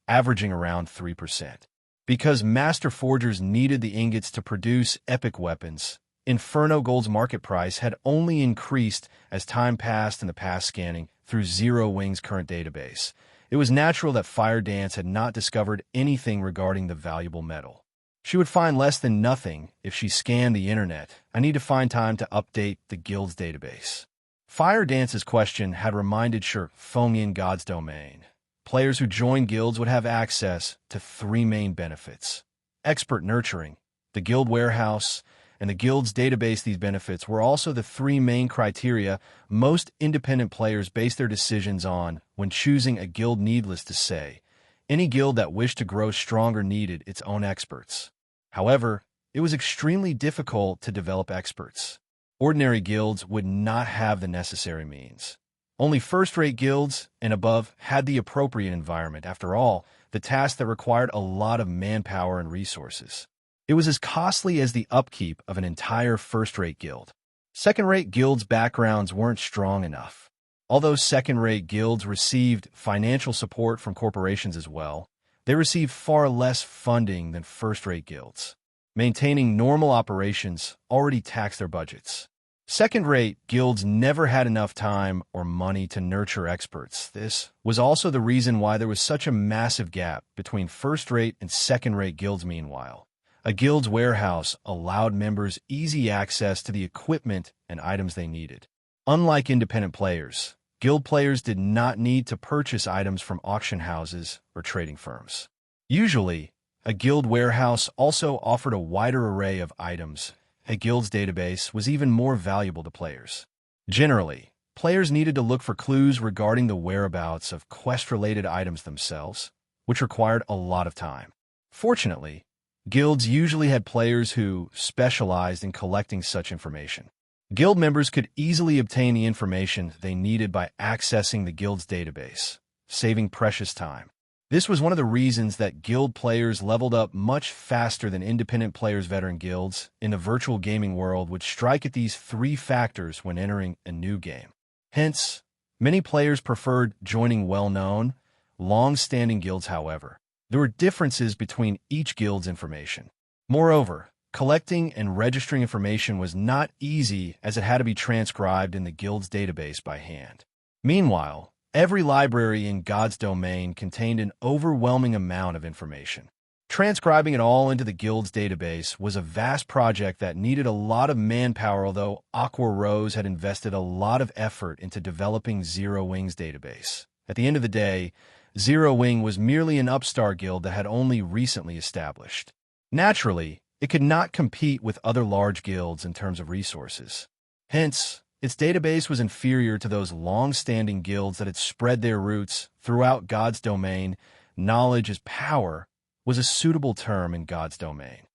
averaging around 3%. Because Master Forgers needed the ingots to produce epic weapons, Inferno Gold's market price had only increased as time passed. In the past scanning through Zero Wing's current database, it was natural that Fire Dance had not discovered anything regarding the valuable metal. She would find less than nothing if she scanned the internet. I need to find time to update the guild's database. Fire Dance's question had reminded Ye Feng. In God's domain, players who joined guilds would have access to 3 main benefits: expert nurturing, the guild warehouse, and the guild's database. These benefits were also the 3 main criteria most independent players based their decisions on when choosing a guild. Needless to say, any guild that wished to grow stronger needed its own experts. However, it was extremely difficult to develop experts. Ordinary guilds would not have the necessary means. Only first-rate guilds and above had the appropriate environment. After all, the task that required a lot of manpower and resources. It was as costly as the upkeep of an entire first-rate guild. Second-rate guilds' backgrounds weren't strong enough. Although second-rate guilds received financial support from corporations as well, they received far less funding than first-rate guilds. Maintaining normal operations already taxed their budgets. Second-rate guilds never had enough time or money to nurture experts. This was also the reason why there was such a massive gap between first-rate and second-rate guilds. Meanwhile, a guild's warehouse allowed members easy access to the equipment and items they needed. Unlike independent players, guild players did not need to purchase items from auction houses or trading firms. Usually, a guild warehouse also offered a wider array of items a guild's database was even more valuable to players. Generally, players needed to look for clues regarding the whereabouts of quest-related items themselves, which required a lot of time. Fortunately, guilds usually had players who specialized in collecting such information. Guild members could easily obtain the information they needed by accessing the guild's database, saving precious time. This was one of the reasons that guild players leveled up much faster than independent players. Veteran guilds in the virtual gaming world would strike at these three factors when entering a new game. Hence, many players preferred joining well-known, long-standing guilds. However, there were differences between each guild's information. Moreover, collecting and registering information was not easy, as it had to be transcribed in the guild's database by hand. Meanwhile, every library in God's domain contained an overwhelming amount of information. Transcribing it all into the guild's database was a vast project that needed a lot of manpower, although Aqua Rose had invested a lot of effort into developing Zero Wing's database. At the end of the day, Zero Wing was merely an upstart guild that had only recently established. Naturally, it could not compete with other large guilds in terms of resources. Hence, its database was inferior to those long-standing guilds that had spread their roots throughout God's domain. Knowledge is power was a suitable term in God's domain.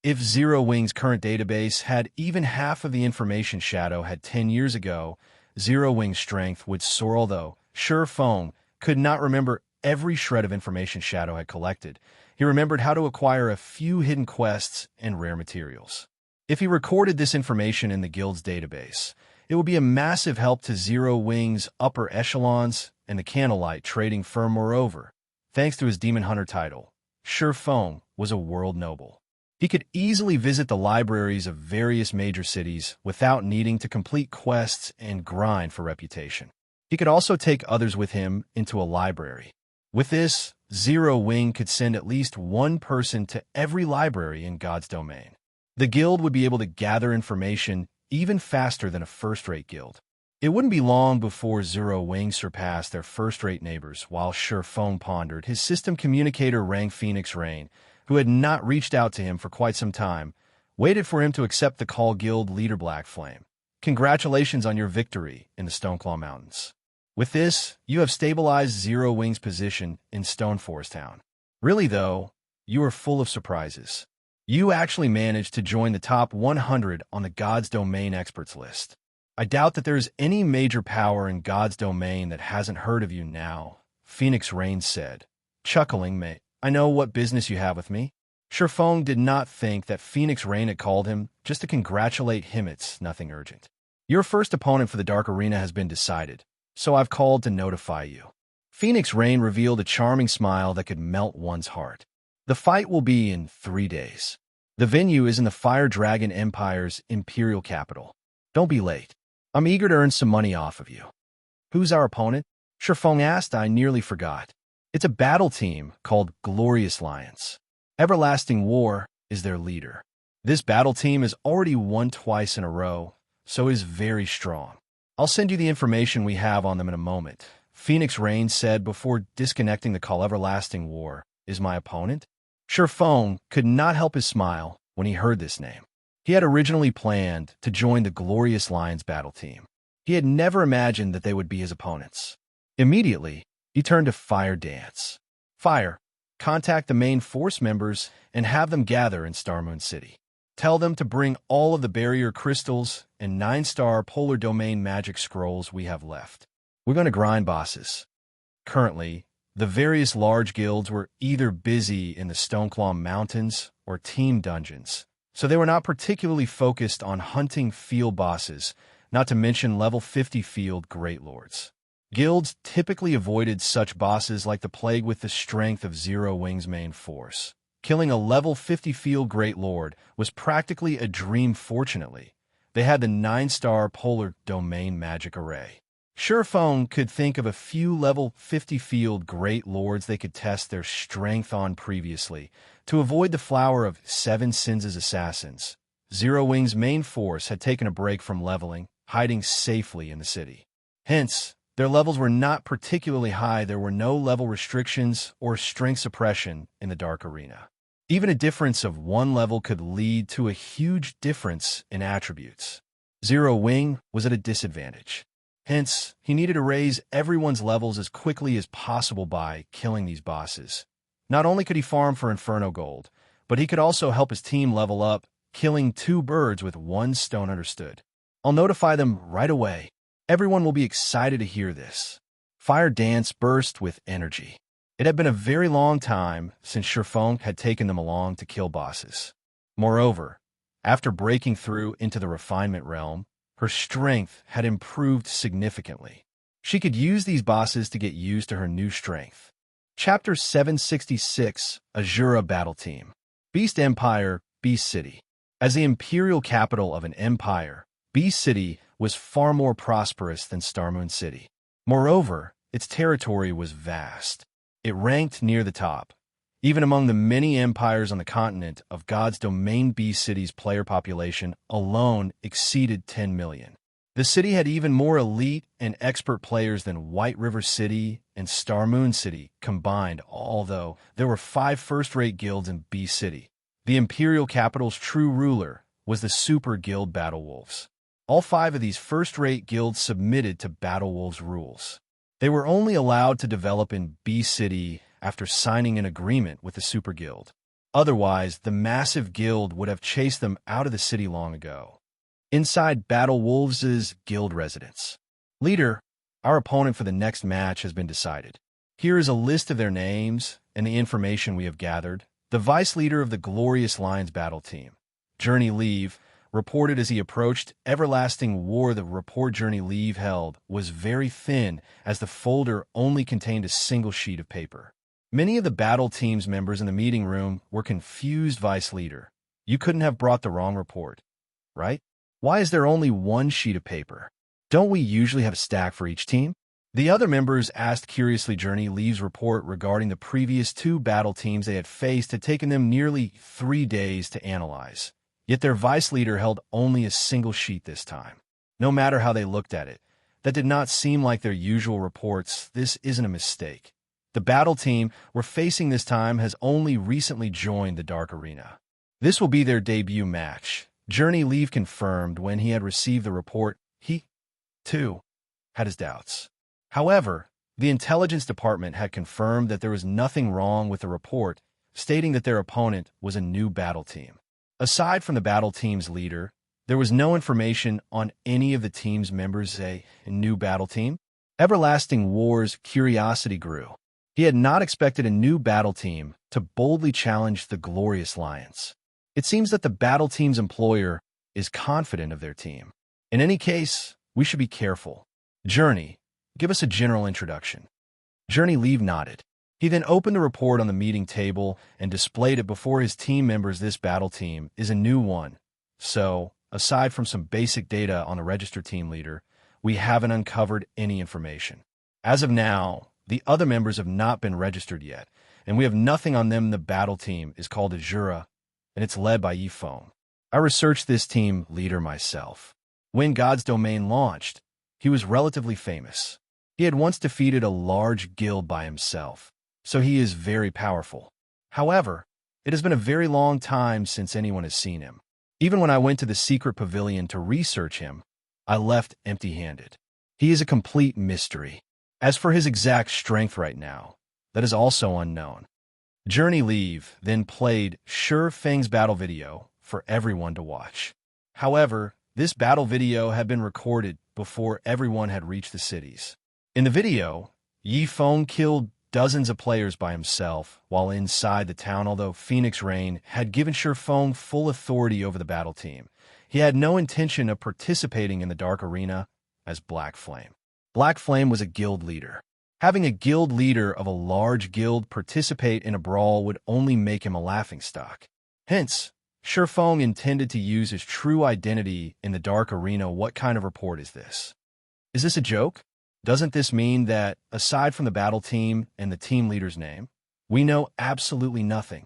If Zero Wing's current database had even half of the information Shadow had 10 years ago, Zero Wing's strength would soar. Although Ye Feng could not remember every shred of information Shadow had collected, he remembered how to acquire a few hidden quests and rare materials. If he recorded this information in the guild's database, it would be a massive help to Zero Wing's upper echelons and the Candlelight trading firm. Moreover, thanks to his Demon Hunter title, Ye Feng was a world noble. He could easily visit the libraries of various major cities without needing to complete quests and grind for reputation. He could also take others with him into a library. With this, Zero Wing could send at least one person to every library in God's domain. The guild would be able to gather information even faster than a first-rate guild. It wouldn't be long before Zero Wing surpassed their first-rate neighbors. While Ye Feng pondered, his system communicator rang. Phoenix Rain, who had not reached out to him for quite some time, waited for him to accept the call. Guild leader Black Flame, congratulations on your victory in the Stoneclaw Mountains. With this, you have stabilized Zero Wing's position in Stoneforest Town. Really though, you are full of surprises. You actually managed to join the top 100 on the God's Domain experts list. I doubt that there is any major power in God's domain that hasn't heard of you now, Phoenix Rain said, chuckling. Mate, I know what business you have with me. Ye Feng did not think that Phoenix Rain had called him just to congratulate him. It's nothing urgent. Your first opponent for the Dark Arena has been decided, so I've called to notify you. Phoenix Rain revealed a charming smile that could melt one's heart. The fight will be in 3 days. The venue is in the Fire Dragon Empire's imperial capital. Don't be late. I'm eager to earn some money off of you. Who's our opponent? Ye Feng asked. I nearly forgot. It's a battle team called Glorious Lions. Everlasting War is their leader. This battle team has already won twice in a row, so is very strong. I'll send you the information we have on them in a moment, Phoenix Rain said before disconnecting the call. Everlasting War is my opponent? Ye Feng could not help his smile when he heard this name. He had originally planned to join the Glorious Lions battle team. He had never imagined that they would be his opponents. Immediately, he turned to Fire Dance. Fire, contact the main force members and have them gather in Starmoon City. Tell them to bring all of the barrier crystals and 9-star polar domain magic scrolls we have left. We're going to grind bosses. Currently, the various large guilds were either busy in the Stoneclaw Mountains or team dungeons, so they were not particularly focused on hunting field bosses, not to mention level 50 field Great Lords. Guilds typically avoided such bosses like the plague with the strength of Zero Wing's main force. Killing a level 50 field Great Lord was practically a dream. Fortunately, they had the 9-star polar domain magic array. Ye Feng could think of a few level 50 field Great Lords they could test their strength on previously. To avoid the flower of 7 Sins' assassins, Zero Wing's main force had taken a break from leveling, hiding safely in the city. Hence, their levels were not particularly high. There were no level restrictions or strength suppression in the Dark Arena. Even a difference of one level could lead to a huge difference in attributes. Zero Wing was at a disadvantage. Hence, he needed to raise everyone's levels as quickly as possible by killing these bosses. Not only could he farm for Inferno Gold, but he could also help his team level up, killing 2 birds with 1 stone. Understood. I'll notify them right away. Everyone will be excited to hear this. Fire Dance burst with energy. It had been a very long time since Ye Feng had taken them along to kill bosses. Moreover, after breaking through into the refinement realm, her strength had improved significantly. She could use these bosses to get used to her new strength. Chapter 766, Asura Battle Team. Beast Empire, Beast City. As the imperial capital of an empire, Beast City was far more prosperous than Starmoon City. Moreover, its territory was vast. It ranked near the top. Even among the many empires on the continent of God's domain, Beast City's player population alone exceeded 10 million. The city had even more elite and expert players than White River City and Starmoon City combined, although there were 5 first-rate guilds in Beast City. The imperial capital's true ruler was the Super Guild Battle Wolves. All 5 of these first-rate guilds submitted to Battle Wolves' rules. They were only allowed to develop in Beast City after signing an agreement with the Super Guild. Otherwise, the massive guild would have chased them out of the city long ago. Inside Battle Wolves' guild residence. Leader, our opponent for the next match has been decided. Here is a list of their names and the information we have gathered. The vice leader of the Glorious Lions battle team, Journey Leave, reported as he approached Everlasting War. The report Journey Leave held was very thin, as the folder only contained a single sheet of paper. Many of the battle team's members in the meeting room were confused. Vice leader, you couldn't have brought the wrong report, right? Why is there only one sheet of paper? Don't we usually have a stack for each team? The other members asked curiously. Journey Leave's report regarding the previous 2 battle teams they had faced had taken them nearly 3 days to analyze. Yet their vice leader held only a single sheet this time. No matter how they looked at it, that did not seem like their usual reports. This isn't a mistake. The battle team we're facing this time has only recently joined the Dark Arena. This will be their debut match. Journey Leave confirmed when he had received the report. He, too, had his doubts. However, the intelligence department had confirmed that there was nothing wrong with the report, stating that their opponent was a new battle team. Aside from the battle team's leader, there was no information on any of the team's members. A new battle team? Everlasting War's curiosity grew. He had not expected a new battle team to boldly challenge the Glorious Lions. It seems that the battle team's employer is confident of their team. In any case, we should be careful. Journey, give us a general introduction. Journey Leave nodded. He then opened the report on the meeting table and displayed it before his team members. This battle team is a new one. So, aside from some basic data on the registered team leader, we haven't uncovered any information. As of now, the other members have not been registered yet, and we have nothing on them. The battle team is called Asura, and it's led by Ye Feng. I researched this team leader myself. When God's Domain launched, he was relatively famous. He had once defeated a large guild by himself, so he is very powerful. However, it has been a very long time since anyone has seen him. Even when I went to the secret pavilion to research him, I left empty-handed. He is a complete mystery. As for his exact strength right now, that is also unknown. Journey Leave then played Ye Feng's battle video for everyone to watch. However, this battle video had been recorded before everyone had reached the cities. In the video, Ye Feng killed dozens of players by himself while inside the town. Although Phoenix Rain had given Ye Feng full authority over the battle team, he had no intention of participating in the Dark Arena as Black Flame. Black Flame was a guild leader. Having a guild leader of a large guild participate in a brawl would only make him a laughingstock. Hence, Ye Feng intended to use his true identity in the Dark Arena. What kind of report is this? Is this a joke? Doesn't this mean that, aside from the battle team and the team leader's name, we know absolutely nothing?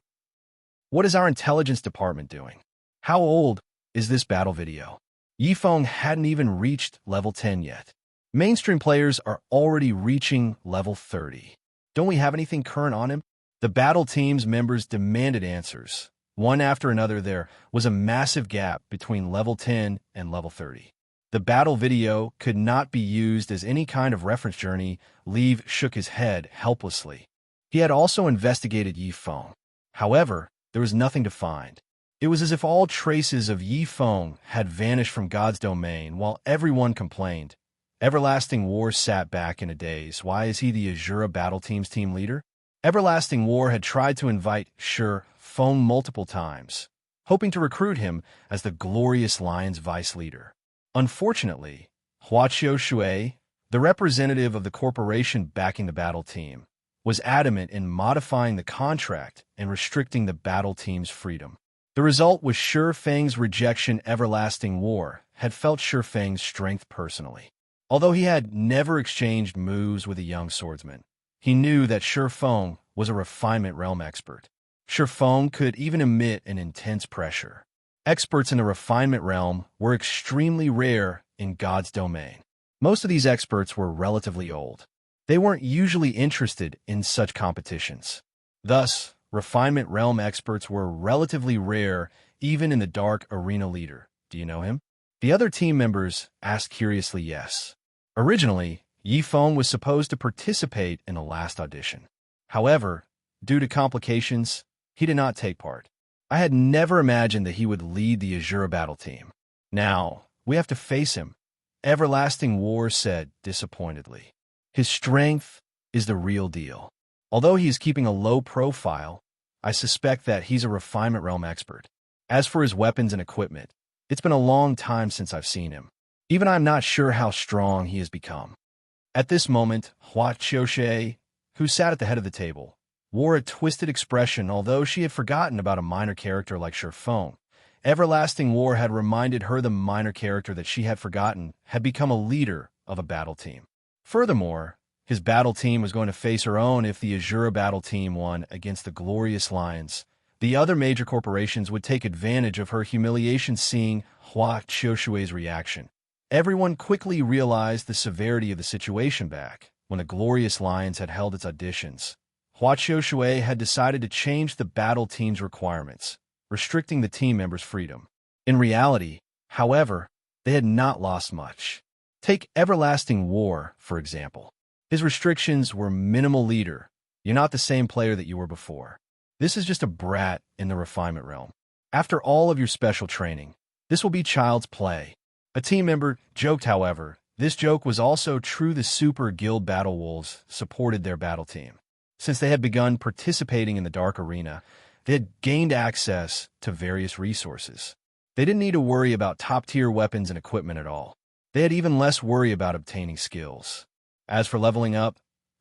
What is our intelligence department doing? How old is this battle video? Ye Feng hadn't even reached level 10 yet. Mainstream players are already reaching level 30. Don't we have anything current on him? The battle team's members demanded answers. One after another, there was a massive gap between level 10 and level 30. The battle video could not be used as any kind of reference journey. Leave shook his head helplessly. He had also investigated Ye Feng. However, there was nothing to find. It was as if all traces of Ye Feng had vanished from God's domain, while everyone complained. Everlasting War sat back in a daze. Why is he the Asura battle team's team leader? Everlasting War had tried to invite Ye Feng multiple times, hoping to recruit him as the Glorious Lion's vice leader. Unfortunately, Hua Qiushui, the representative of the corporation backing the battle team, was adamant in modifying the contract and restricting the battle team's freedom. The result was Ye Feng's rejection. Everlasting War had felt Ye Feng's strength personally. Although he had never exchanged moves with a young swordsman, he knew that Ye Feng was a refinement realm expert. Ye Feng could even emit an intense pressure. Experts in the refinement realm were extremely rare in God's domain. Most of these experts were relatively old. They weren't usually interested in such competitions. Thus, refinement realm experts were relatively rare even in the Dark Arena leader. Do you know him? The other team members asked curiously. Yes. Originally, Ye Feng was supposed to participate in the last audition. However, due to complications, he did not take part. I had never imagined that he would lead the Asura battle team. Now, we have to face him, Everlasting War said disappointedly. His strength is the real deal. Although he is keeping a low profile, I suspect that he's a refinement realm expert. As for his weapons and equipment, it's been a long time since I've seen him. Even I'm not sure how strong he has become. At this moment, Hua Qiushui, who sat at the head of the table, wore a twisted expression. Although she had forgotten about a minor character like Ye Feng, Everlasting War had reminded her the minor character that she had forgotten had become a leader of a battle team. Furthermore, his battle team was going to face her own if the Asura battle team won against the Glorious Lions. The other major corporations would take advantage of her humiliation. Seeing Hua Qiushui's reaction, everyone quickly realized the severity of the situation. Back when the Glorious Lions had held its auditions, Hua Qiushui had decided to change the battle team's requirements, restricting the team members' freedom. In reality, however, they had not lost much. Take Everlasting War, for example. His restrictions were minimal. Leader, you're not the same player that you were before. This is just a brat in the refinement realm. After all of your special training, this will be child's play. A team member joked. However, this joke was also true. The Super Guild Battle Wolves supported their battle team. Since they had begun participating in the Dark Arena, they had gained access to various resources. They didn't need to worry about top-tier weapons and equipment at all. They had even less worry about obtaining skills. As for leveling up,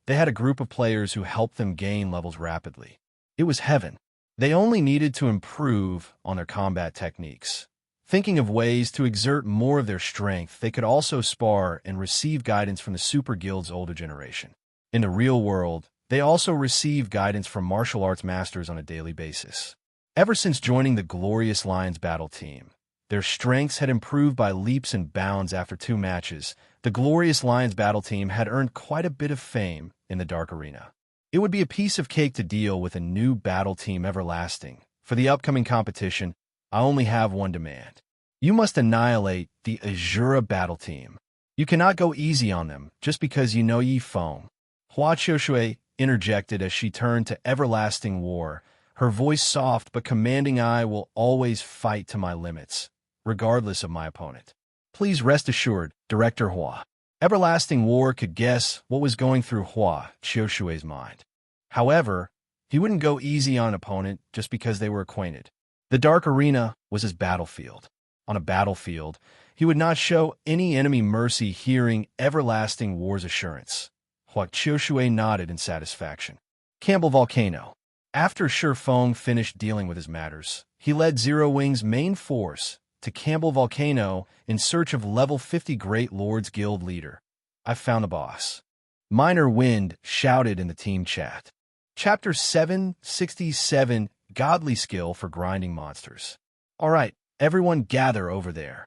they had a group of players who helped them gain levels rapidly. It was heaven. They only needed to improve on their combat techniques. Thinking of ways to exert more of their strength, they could also spar and receive guidance from the Super Guild's older generation. In the real world, they also receive guidance from martial arts masters on a daily basis. Ever since joining the Glorious Lions battle team, their strengths had improved by leaps and bounds. After 2 matches, the Glorious Lions battle team had earned quite a bit of fame in the Dark Arena. It would be a piece of cake to deal with a new battle team. Everlasting. For the upcoming competition, I only have one demand. You must annihilate the Asura battle team. You cannot go easy on them just because you know Ye Feng. Hua Qiushui interjected as she turned to Everlasting War, her voice soft but commanding. I will always fight to my limits, regardless of my opponent. Please rest assured, Director Hua. Everlasting War could guess what was going through Hua Qiushui's mind. However, he wouldn't go easy on an opponent just because they were acquainted. The Dark Arena was his battlefield. On a battlefield, he would not show any enemy mercy. Hearing Everlasting War's assurance, Hua Qiushui nodded in satisfaction. Campbell Volcano. After Ye Feng finished dealing with his matters, he led Zero Wing's main force to Campbell Volcano in search of level 50 Great Lords Guild leader. I've found the boss. Minor Wind shouted in the team chat. Chapter 767, Godly Skill for Grinding Monsters. All right, everyone gather over there.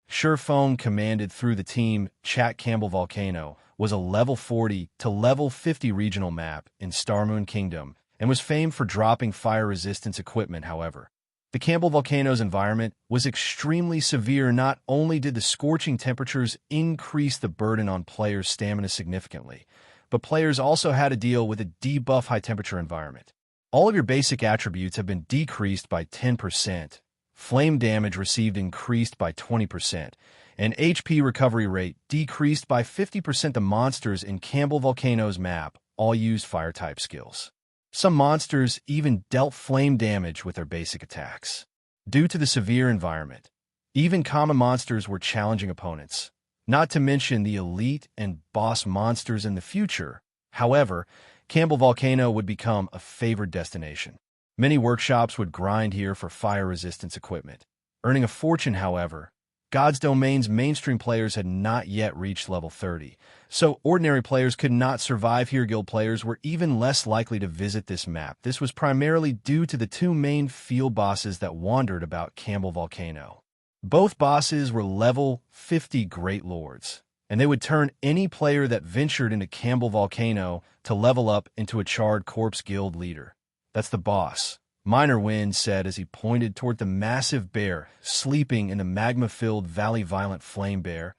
Ye Feng commanded through the team chat. Campbell Volcano was a level 40 to level 50 regional map in Starmoon Kingdom and was famed for dropping fire resistance equipment, however. The Campbell Volcano's environment was extremely severe. Not only did the scorching temperatures increase the burden on players' stamina significantly, but players also had to deal with a debuff high-temperature environment. All of your basic attributes have been decreased by 10%, flame damage received increased by 20%, and HP recovery rate decreased by 50%. The monsters in Campbell Volcano's map all used fire-type skills. Some monsters even dealt flame damage with their basic attacks. Due to the severe environment, even common monsters were challenging opponents, not to mention the elite and boss monsters in the future. However, Campbell Volcano would become a favored destination. Many workshops would grind here for fire resistance equipment, earning a fortune. However, God's Domain's mainstream players had not yet reached level 30, so ordinary players could not survive here. Guild players were even less likely to visit this map. This was primarily due to the two main field bosses that wandered about Campbell Volcano. Both bosses were level 50 Great Lords, and they would turn any player that ventured into Campbell Volcano to level up into a Charred Corpse Guild leader. That's the boss, Minor Wind said as he pointed toward the massive bear sleeping in the magma-filled valley. Violent Flame Bear,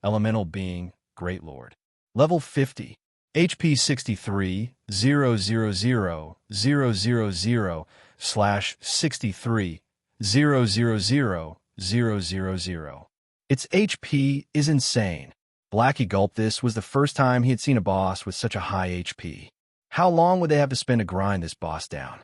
elemental being, Great Lord. Level 50. HP 63, 000/63, 000/000. Its HP is insane. Blackie gulped. This was the first time he had seen a boss with such a high HP. How long would they have to spend to grind this boss down?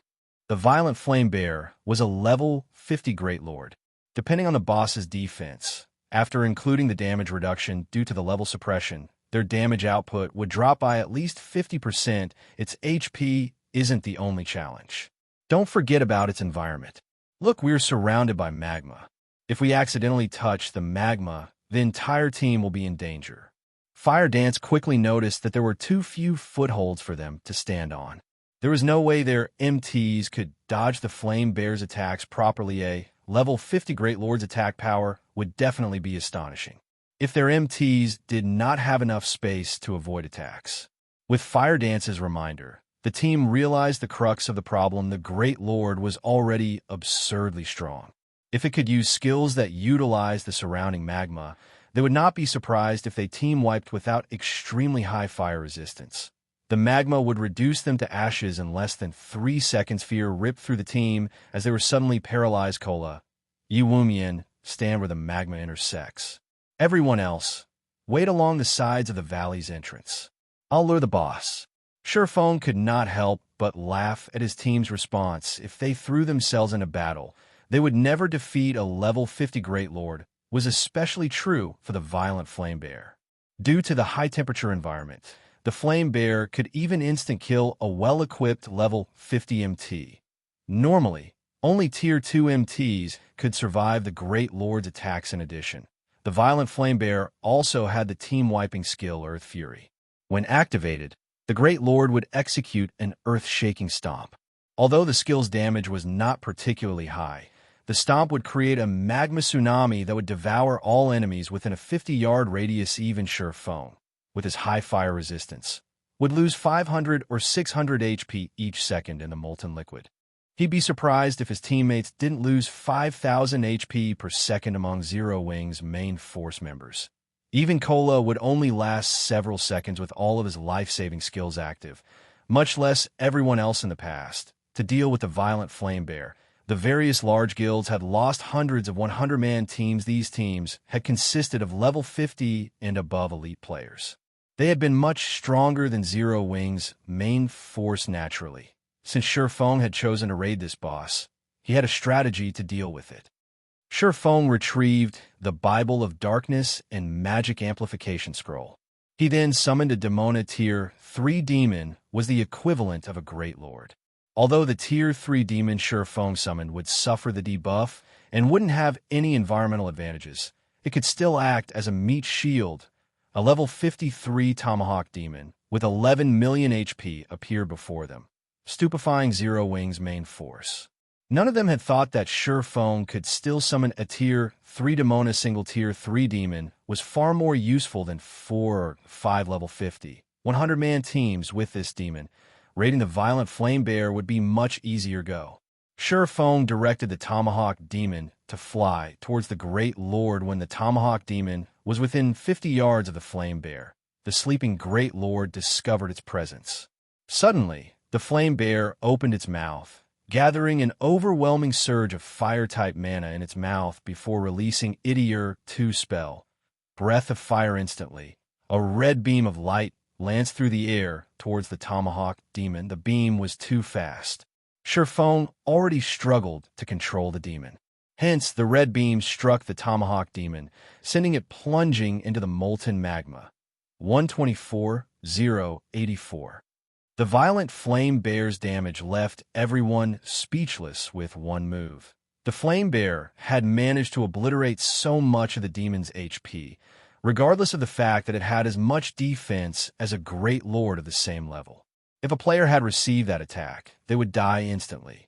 The Violent Flame Bear was a level 50 Great Lord. Depending on the boss's defense, after including the damage reduction due to the level suppression, their damage output would drop by at least 50%. Its HP isn't the only challenge. Don't forget about its environment. Look, we're surrounded by magma. If we accidentally touch the magma, the entire team will be in danger. Fire Dance quickly noticed that there were too few footholds for them to stand on. There was no way their MTs could dodge the Flame Bear's attacks properly. A level 50 Great Lord's attack power would definitely be astonishing if their MTs did not have enough space to avoid attacks. With Fire Dance's reminder, the team realized the crux of the problem. The Great Lord was already absurdly strong. If it could use skills that utilize the surrounding magma, they would not be surprised if they team-wiped without extremely high fire resistance. The magma would reduce them to ashes in less than 3 seconds. Fear ripped through the team as they were suddenly paralyzed. Cola, Yi Wumian, stand where the magma intersects. Everyone else, wait along the sides of the valley's entrance. I'll lure the boss. Ye Feng could not help but laugh at his team's response. If they threw themselves into battle, they would never defeat a level 50 Great Lord. Was especially true for the Violent Flame Bear. Due to the high-temperature environment, the Flame Bear could even instant-kill a well-equipped level 50 MT. Normally, only Tier 2 MTs could survive the Great Lord's attacks. In addition, the Violent Flame Bear also had the team-wiping skill Earth Fury. When activated, the Great Lord would execute an earth-shaking stomp. Although the skill's damage was not particularly high, the stomp would create a magma tsunami that would devour all enemies within a 50-yard radius. Even Ye Feng, with his high fire resistance, would lose 500 or 600 HP each second in the molten liquid. He'd be surprised if his teammates didn't lose 5,000 HP per second among Zero Wing's main force members. Even Cola would only last several seconds with all of his life-saving skills active, much less everyone else in the past. To deal with the Violent Flame Bear, the various large guilds had lost hundreds of 100-man teams. These teams had consisted of level 50 and above elite players. They had been much stronger than Zero Wing's main force naturally. Since Ye Feng had chosen to raid this boss, he had a strategy to deal with it. Ye Feng retrieved the Bible of Darkness and Magic Amplification Scroll. He then summoned a Demona Tier 3 demon, was the equivalent of a Great Lord. Although the Tier 3 demon Ye Feng summoned would suffer the debuff and wouldn't have any environmental advantages, it could still act as a meat shield. A level 53 Tomahawk demon with 11 million HP appeared before them, stupefying Zero Wing's main force. None of them had thought that Ye Feng could still summon a Tier 3 Demona. Single Tier 3 demon was far more useful than 4 or 5 level 50, 100-man teams with this demon raiding the violent flame bear would be much easier go. Ye Feng directed the Tomahawk Demon to fly towards the Great Lord. When the Tomahawk Demon was within 50 yards of the flame bear, the sleeping Great Lord discovered its presence. Suddenly, the flame bear opened its mouth, gathering an overwhelming surge of fire-type mana in its mouth before releasing Idier 2 spell, Breath of Fire. Instantly, a red beam of light lanced through the air towards the Tomahawk Demon. The beam was too fast. Ye Feng already struggled to control the demon. Hence, the red beam struck the Tomahawk Demon, sending it plunging into the molten magma. 124-0-84. The violent flame bear's damage left everyone speechless. With one move, the flame bear had managed to obliterate so much of the demon's HP, regardless of the fact that it had as much defense as a Great Lord of the same level. If a player had received that attack, they would die instantly.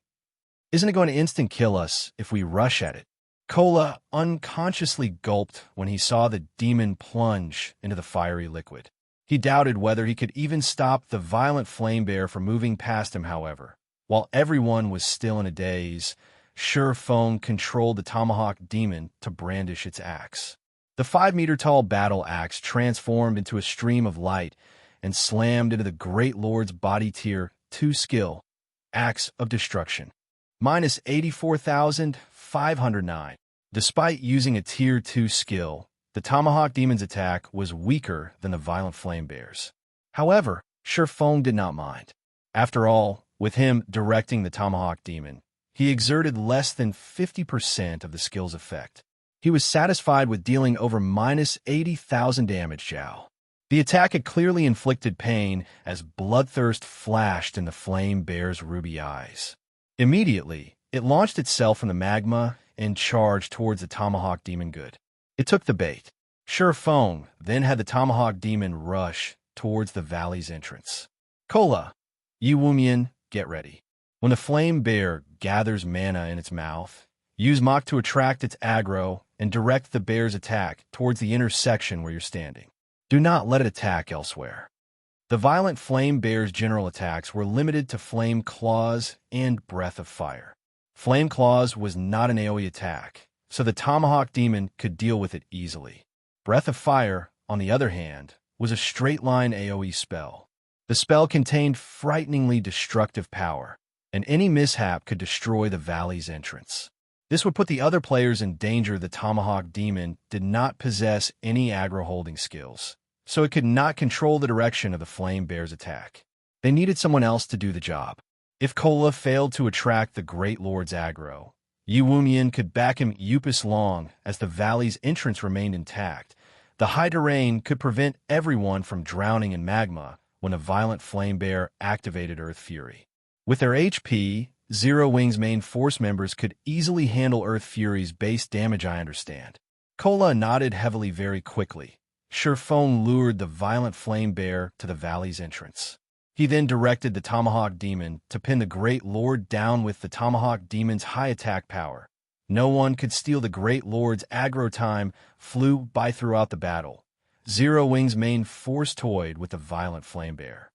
Isn't it going to instant kill us if we rush at it? Kola unconsciously gulped when he saw the demon plunge into the fiery liquid. He doubted whether he could even stop the violent flame bear from moving past him. However, while everyone was still in a daze, Ye Feng controlled the Tomahawk Demon to brandish its axe. The 5-meter-tall battle axe transformed into a stream of light and slammed into the Great Lord's body. Tier 2 skill, Axe of Destruction. Minus 84,509. Despite using a Tier 2 skill, the Tomahawk Demon's attack was weaker than the violent flame bear's. However, Ye Feng did not mind. After all, with him directing the Tomahawk Demon, he exerted less than 50% of the skill's effect. He was satisfied with dealing over minus 80,000 damage. Zhao. The attack had clearly inflicted pain as bloodthirst flashed in the flame bear's ruby eyes. Immediately, it launched itself from the magma and charged towards the Tomahawk Demon. Good. It took the bait. Ye Feng then had the Tomahawk Demon rush towards the valley's entrance. Kola, Yi Wumian, get ready. When the flame bear gathers mana in its mouth, use Mach to attract its aggro and direct the bear's attack towards the intersection where you're standing. Do not let it attack elsewhere. The violent flame bear's general attacks were limited to Flame Claws and Breath of Fire. Flame Claws was not an AoE attack, so the Tomahawk Demon could deal with it easily. Breath of Fire, on the other hand, was a straight-line AoE spell. The spell contained frighteningly destructive power, and any mishap could destroy the valley's entrance. This would put the other players in danger. The Tomahawk Demon did not possess any aggro-holding skills, so it could not control the direction of the flame bear's attack. They needed someone else to do the job. If Kola failed to attract the Great Lord's aggro, Yi Wumian could back him Upus long as the valley's entrance remained intact. The high terrain could prevent everyone from drowning in magma when a violent flame bear activated Earth Fury. With their HP, Zero Wing's main force members could easily handle Earth Fury's base damage. I understand. Kola nodded heavily very quickly. Ye Feng lured the violent flame bear to the valley's entrance. He then directed the Tomahawk Demon to pin the Great Lord down. With the Tomahawk Demon's high attack power, no one could steal the Great Lord's aggro. Time flew by throughout the battle. Zero Wing's main force toyed with the violent flame bear.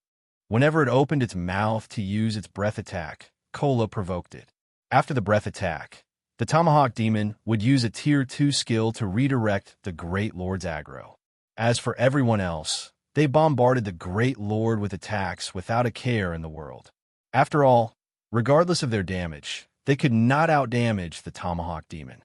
Whenever it opened its mouth to use its breath attack, Kola provoked it. After the breath attack, the Tomahawk Demon would use a Tier 2 skill to redirect the Great Lord's aggro. As for everyone else, they bombarded the Great Lord with attacks without a care in the world. After all, regardless of their damage, they could not outdamage the Tomahawk Demon.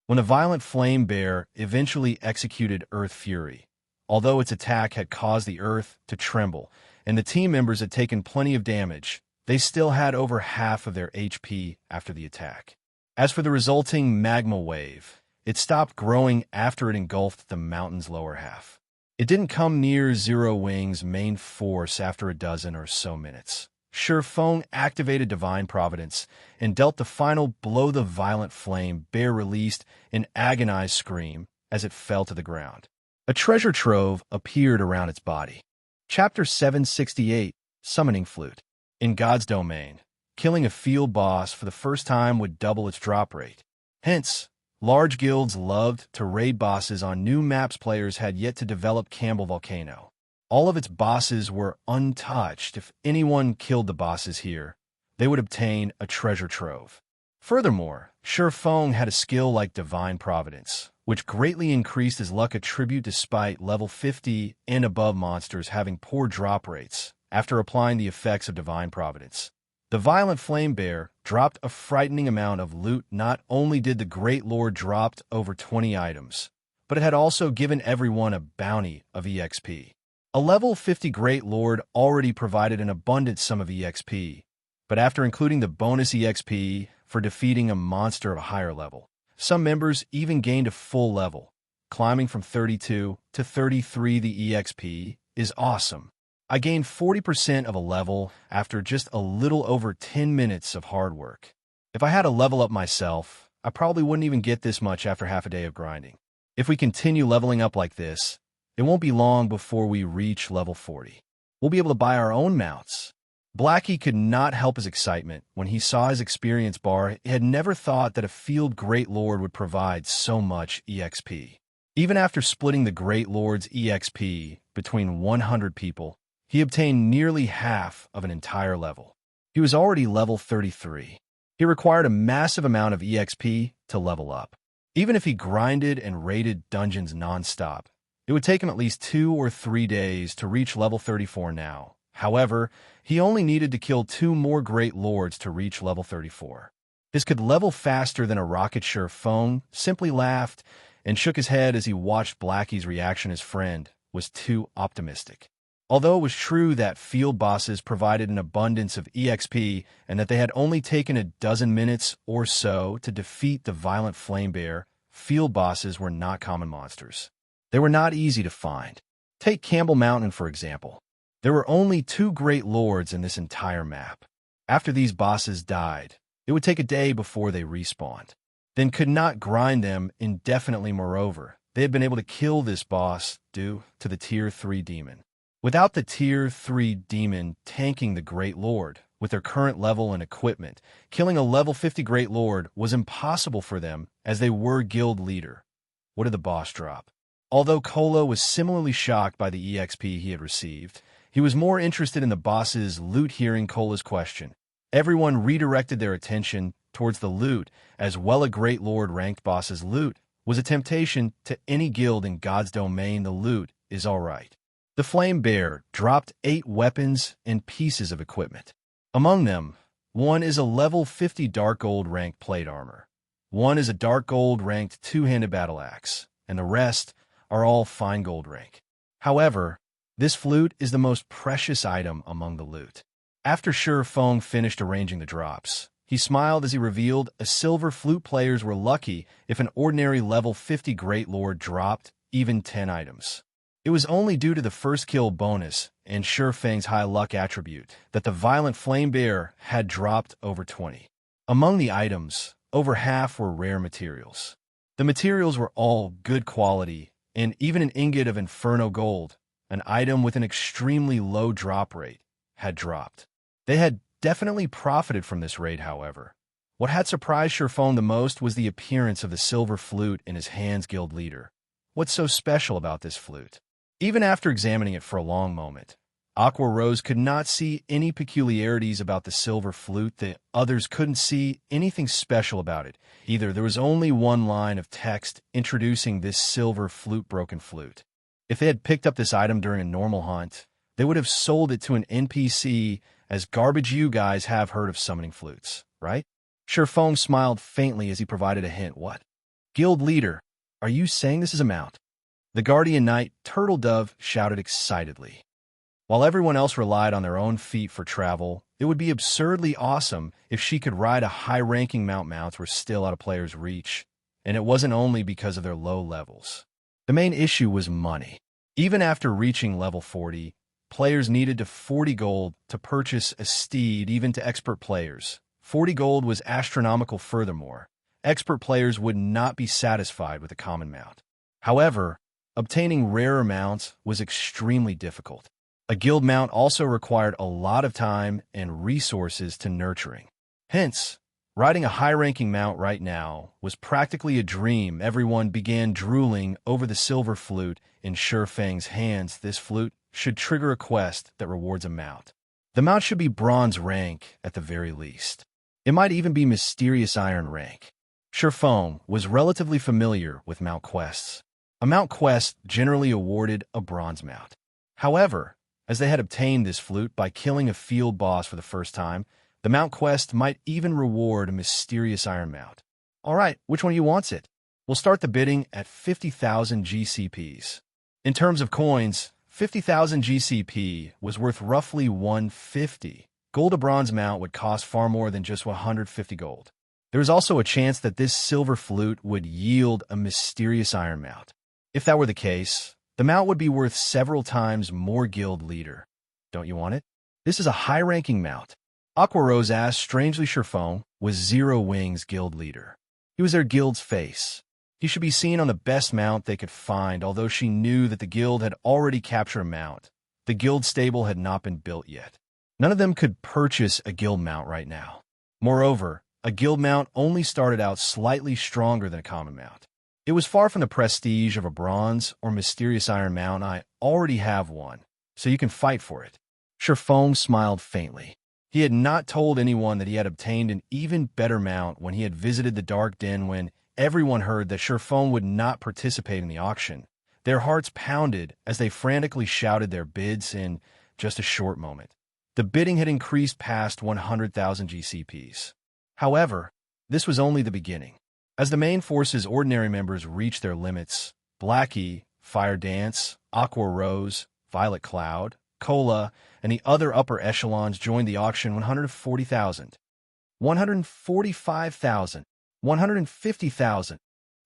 When the violent flame bear eventually executed Earth Fury, although its attack had caused the earth to tremble and the team members had taken plenty of damage, they still had over half of their HP after the attack. As for the resulting magma wave, it stopped growing after it engulfed the mountain's lower half. It didn't come near Zero Wing's main force after a dozen or so minutes. Ye Feng activated Divine Providence and dealt the final blow. The violent flame bear released an agonized scream as it fell to the ground. A treasure trove appeared around its body. Chapter 768, Summoning Flute. In God's domain, killing a field boss for the first time would double its drop rate. Hence, large guilds loved to raid bosses on new maps. Players had yet to develop Campbell Volcano. All of its bosses were untouched. If anyone killed the bosses here, they would obtain a treasure trove. Furthermore, Ye Feng had a skill like Divine Providence, which greatly increased his luck attribute despite level 50 and above monsters having poor drop rates after applying the effects of Divine Providence. The Violent Flame Bear dropped a frightening amount of loot. Not only did the Great Lord drop over 20 items, but it had also given everyone a bounty of EXP. A level 50 Great Lord already provided an abundant sum of EXP, but after including the bonus EXP for defeating a monster of a higher level, some members even gained a full level, climbing from 32 to 33. The EXP is awesome. I gained 40% of a level after just a little over 10 minutes of hard work. If I had to level up myself, I probably wouldn't even get this much after half a day of grinding. If we continue leveling up like this, it won't be long before we reach level 40. We'll be able to buy our own mounts. Blackie could not help his excitement when he saw his experience bar. He had never thought that a field Great Lord would provide so much EXP. Even after splitting the Great Lord's EXP between 100 people, he obtained nearly half of an entire level. He was already level 33. He required a massive amount of EXP to level up. Even if he grinded and raided dungeons non-stop, it would take him at least 2 or 3 days to reach level 34 now. However, he only needed to kill 2 more Great Lords to reach level 34. This could level faster than a rocket. Ye Feng simply laughed and shook his head as he watched Blackie's reaction. His friend was too optimistic. Although it was true that field bosses provided an abundance of EXP and that they had only taken a dozen minutes or so to defeat the Violent Flame Bear, field bosses were not common monsters. They were not easy to find. Take Campbell Mountain, for example. There were only 2 Great Lords in this entire map. After these bosses died, it would take a day before they respawned. Then could not grind them indefinitely. Moreover, they had been able to kill this boss due to the Tier 3 demon. Without the Tier 3 demon tanking the Great Lord, with their current level and equipment, killing a level 50 Great Lord was impossible for them as they were guild leader. What did the boss drop? Although Kolo was similarly shocked by the EXP he had received, he was more interested in the boss's loot. Hearing Kolo's question, everyone redirected their attention towards the loot. As well, a Great Lord ranked boss's loot was a temptation to any guild in God's domain. The loot is alright. The Flame Bear dropped 8 weapons and pieces of equipment. Among them, one is a level 50 Dark Gold ranked plate armor, one is a Dark Gold ranked 2-handed battle axe, and the rest are all fine gold rank. However, this flute is the most precious item among the loot. After Ye Feng finished arranging the drops, he smiled as he revealed a silver flute. Players were lucky if an ordinary level 50 Great Lord dropped even 10 items. It was only due to the first kill bonus and Ye Feng's high luck attribute that the Violent Flame Bear had dropped over 20. Among the items, over half were rare materials. The materials were all good quality, and even an ingot of Inferno Gold, an item with an extremely low drop rate, had dropped. They had definitely profited from this raid. However, what had surprised Ye Feng the most was the appearance of the silver flute in his hands. Guild leader, what's so special about this flute? Even after examining it for a long moment, Aqua Rose could not see any peculiarities about the silver flute. The others couldn't see anything special about it either. There was only one line of text introducing this silver flute. Broken flute. If they had picked up this item during a normal hunt, they would have sold it to an NPC as garbage. You guys have heard of summoning flutes, right? Ye Feng smiled faintly as he provided a hint. What? Guild leader, are you saying this is a mount? The Guardian Knight, Turtle Dove, shouted excitedly. While everyone else relied on their own feet for travel, it would be absurdly awesome if she could ride a high-ranking mount. Mounts were still out of players' reach, and it wasn't only because of their low levels. The main issue was money. Even after reaching level 40, players needed to 40 gold to purchase a steed. Even to expert players, 40 gold was astronomical. Furthermore, expert players would not be satisfied with a common mount. However, obtaining rarer mounts was extremely difficult. A guild mount also required a lot of time and resources to nurturing. Hence, Riding a high-ranking mount right now was practically a dream. Everyone began drooling over the silver flute in Ye Feng's hands. This flute should trigger a quest that rewards a mount. The mount should be bronze rank at the very least. It might even be mysterious iron rank. Ye Feng was relatively familiar with mount quests. A mount quest generally awarded a bronze mount. However, as they had obtained this flute by killing a field boss for the first time, the mount quest might even reward a mysterious iron mount. Alright, which one of you wants it? We'll start the bidding at 50,000 GCPs. In terms of coins, 50,000 GCP was worth roughly 150. Gold. A bronze mount would cost far more than just 150 gold. There was also a chance that this silver flute would yield a mysterious iron mount. If that were the case, the mount would be worth several times more guild leader. Don't you want it? This is a high-ranking mount. Aqua Rose asked. Strangely, Ye Feng was Zero Wings guild leader. He was their guild's face. He should be seen on the best mount they could find. Although she knew that the guild had already captured a mount, the guild stable had not been built yet. None of them could purchase a guild mount right now. Moreover, a guild mount only started out slightly stronger than a common mount. It was far from the prestige of a bronze or mysterious iron mount. I already have one, so you can fight for it. Ye Feng smiled faintly. He had not told anyone that he had obtained an even better mount when he had visited the Dark Den. When everyone heard that Ye Feng would not participate in the auction, their hearts pounded as they frantically shouted their bids. In just a short moment, the bidding had increased past 100,000 GCPs. However, this was only the beginning. As the main force's ordinary members reached their limits, Blackie, Fire Dance, Aqua Rose, Violet Cloud, Cola, and the other upper echelons joined the auction. 140,000, 145,000, 150,000,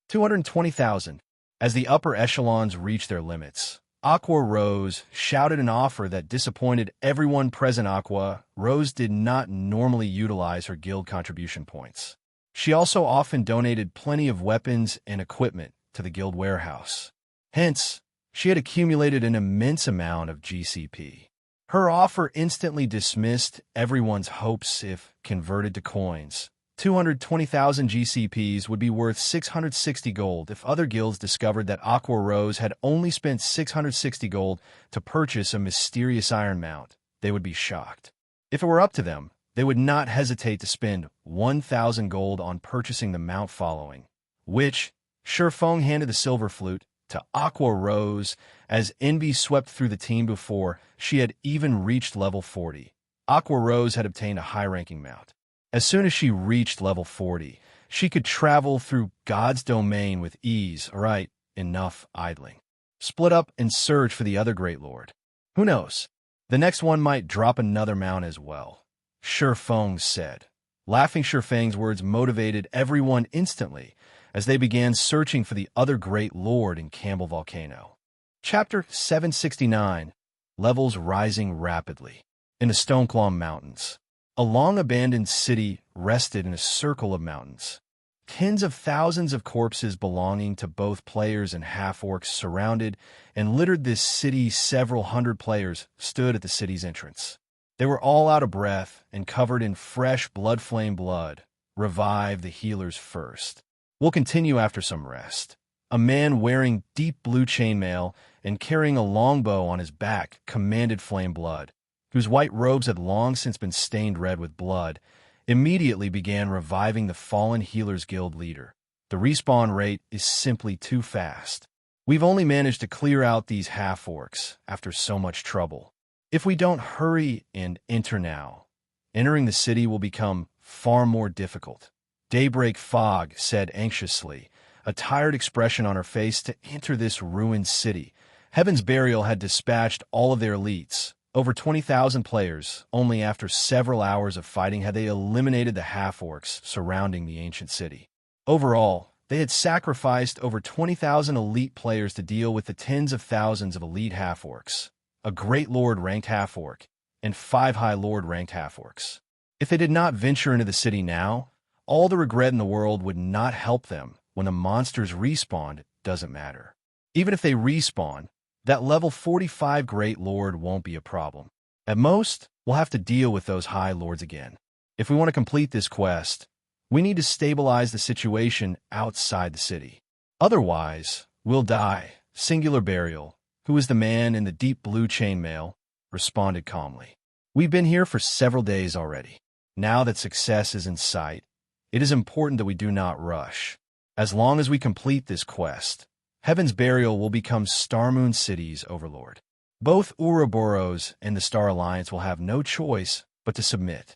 220,000. As the upper echelons reached their limits, Aqua Rose shouted an offer that disappointed everyone present. Aqua Rose did not normally utilize her guild contribution points. She also often donated plenty of weapons and equipment to the guild warehouse. Hence, she had accumulated an immense amount of GCP. Her offer instantly dismissed everyone's hopes. If converted to coins, 220,000 GCPs would be worth 660 gold. If other guilds discovered that Aqua Rose had only spent 660 gold to purchase a mysterious iron mount, they would be shocked. If it were up to them, they would not hesitate to spend 1,000 gold on purchasing the mount following, which Ye Feng handed the silver flute to Aqua Rose as envy swept through the team. Before she had even reached level 40, Aqua Rose had obtained a high-ranking mount. As soon as she reached level 40, she could travel through God's domain with ease. Alright, enough idling. Split up and search for the other Great Lord. Who knows? The next one might drop another mount as well, Ye Feng said. Laughing, Ye Feng's words motivated everyone instantly as they began searching for the other Great Lord in Campbell Volcano. Chapter 769. Levels rising rapidly. In the Stoneclaw Mountains, a long-abandoned city rested in a circle of mountains. Tens of thousands of corpses belonging to both players and half-orcs surrounded and littered this city. Several hundred players stood at the city's entrance. They were all out of breath and covered in fresh blood-flame blood. Revive the healers first. We'll continue after some rest. A man wearing deep blue chainmail and carrying a longbow on his back commanded Flame Blood, whose white robes had long since been stained red with blood, immediately began reviving the fallen healers guild leader. The respawn rate is simply too fast. We've only managed to clear out these half-orcs after so much trouble. If we don't hurry and enter now, entering the city will become far more difficult. Daybreak Fog said anxiously, a tired expression on her face. To enter this ruined city, Heaven's Burial had dispatched all of their elites, over 20,000 players. Only after several hours of fighting had they eliminated the half-orcs surrounding the ancient city. Overall, they had sacrificed over 20,000 elite players to deal with the tens of thousands of elite half-orcs, a Great Lord ranked half-orc, and 5 High Lord ranked half-orcs. If they did not venture into the city now, all the regret in the world would not help them. When the monsters respawned, it doesn't matter. Even if they respawn, that level 45 Great Lord won't be a problem. At most, we'll have to deal with those High Lords again. If we want to complete this quest, We need to stabilize the situation outside the city. Otherwise, we'll die. Singular Burial, who is the man in the deep blue chainmail, responded calmly. We've been here for several days already. Now that success is in sight, it is important that we do not rush. As long as we complete this quest, Heaven's Burial will become Starmoon City's overlord. Both Ouroboros and the Star Alliance will have no choice but to submit.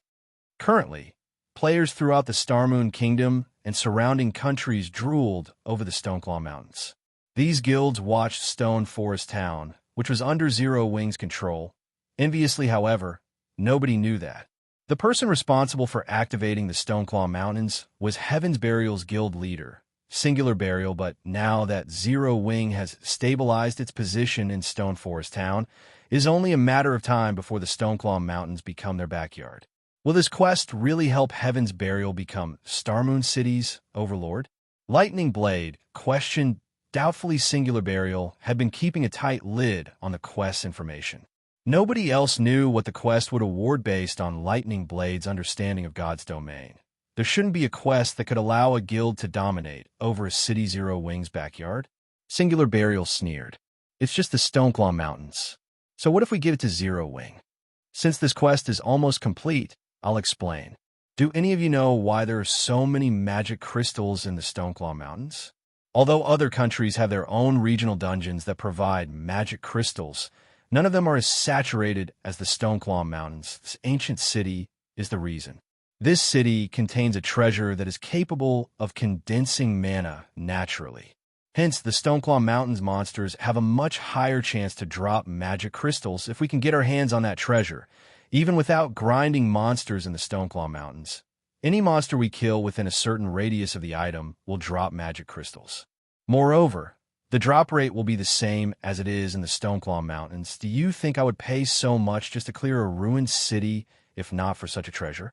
Currently, players throughout the Starmoon Kingdom and surrounding countries drooled over the Stoneclaw Mountains. These guilds watched Stone Forest Town, which was under Zero Wing's control. Enviously, however, nobody knew that. The person responsible for activating the Stoneclaw Mountains was Heaven's Burial's guild leader, Singular Burial, but now that Zero Wing has stabilized its position in Stone Forest Town, it is only a matter of time before the Stoneclaw Mountains become their backyard. Will this quest really help Heaven's Burial become Starmoon City's overlord? Lightning Blade questioned doubtfully. Singular Burial had been keeping a tight lid on the quest's information. Nobody else knew what the quest would award based on Lightning Blade's understanding of God's domain. There shouldn't be a quest that could allow a guild to dominate over a city Zero Wing's backyard. Singular Burial sneered. It's just the Stoneclaw Mountains. So what if we give it to Zero Wing? Since this quest is almost complete, I'll explain. Do any of you know why there are so many magic crystals in the Stoneclaw Mountains? Although other countries have their own regional dungeons that provide magic crystals, none of them are as saturated as the Stoneclaw Mountains. This ancient city is the reason. This city contains a treasure that is capable of condensing mana naturally. Hence, the Stoneclaw Mountains monsters have a much higher chance to drop magic crystals if we can get our hands on that treasure. Even without grinding monsters in the Stoneclaw Mountains, any monster we kill within a certain radius of the item will drop magic crystals. Moreover, the drop rate will be the same as it is in the Stoneclaw Mountains. Do you think I would pay so much just to clear a ruined city if not for such a treasure?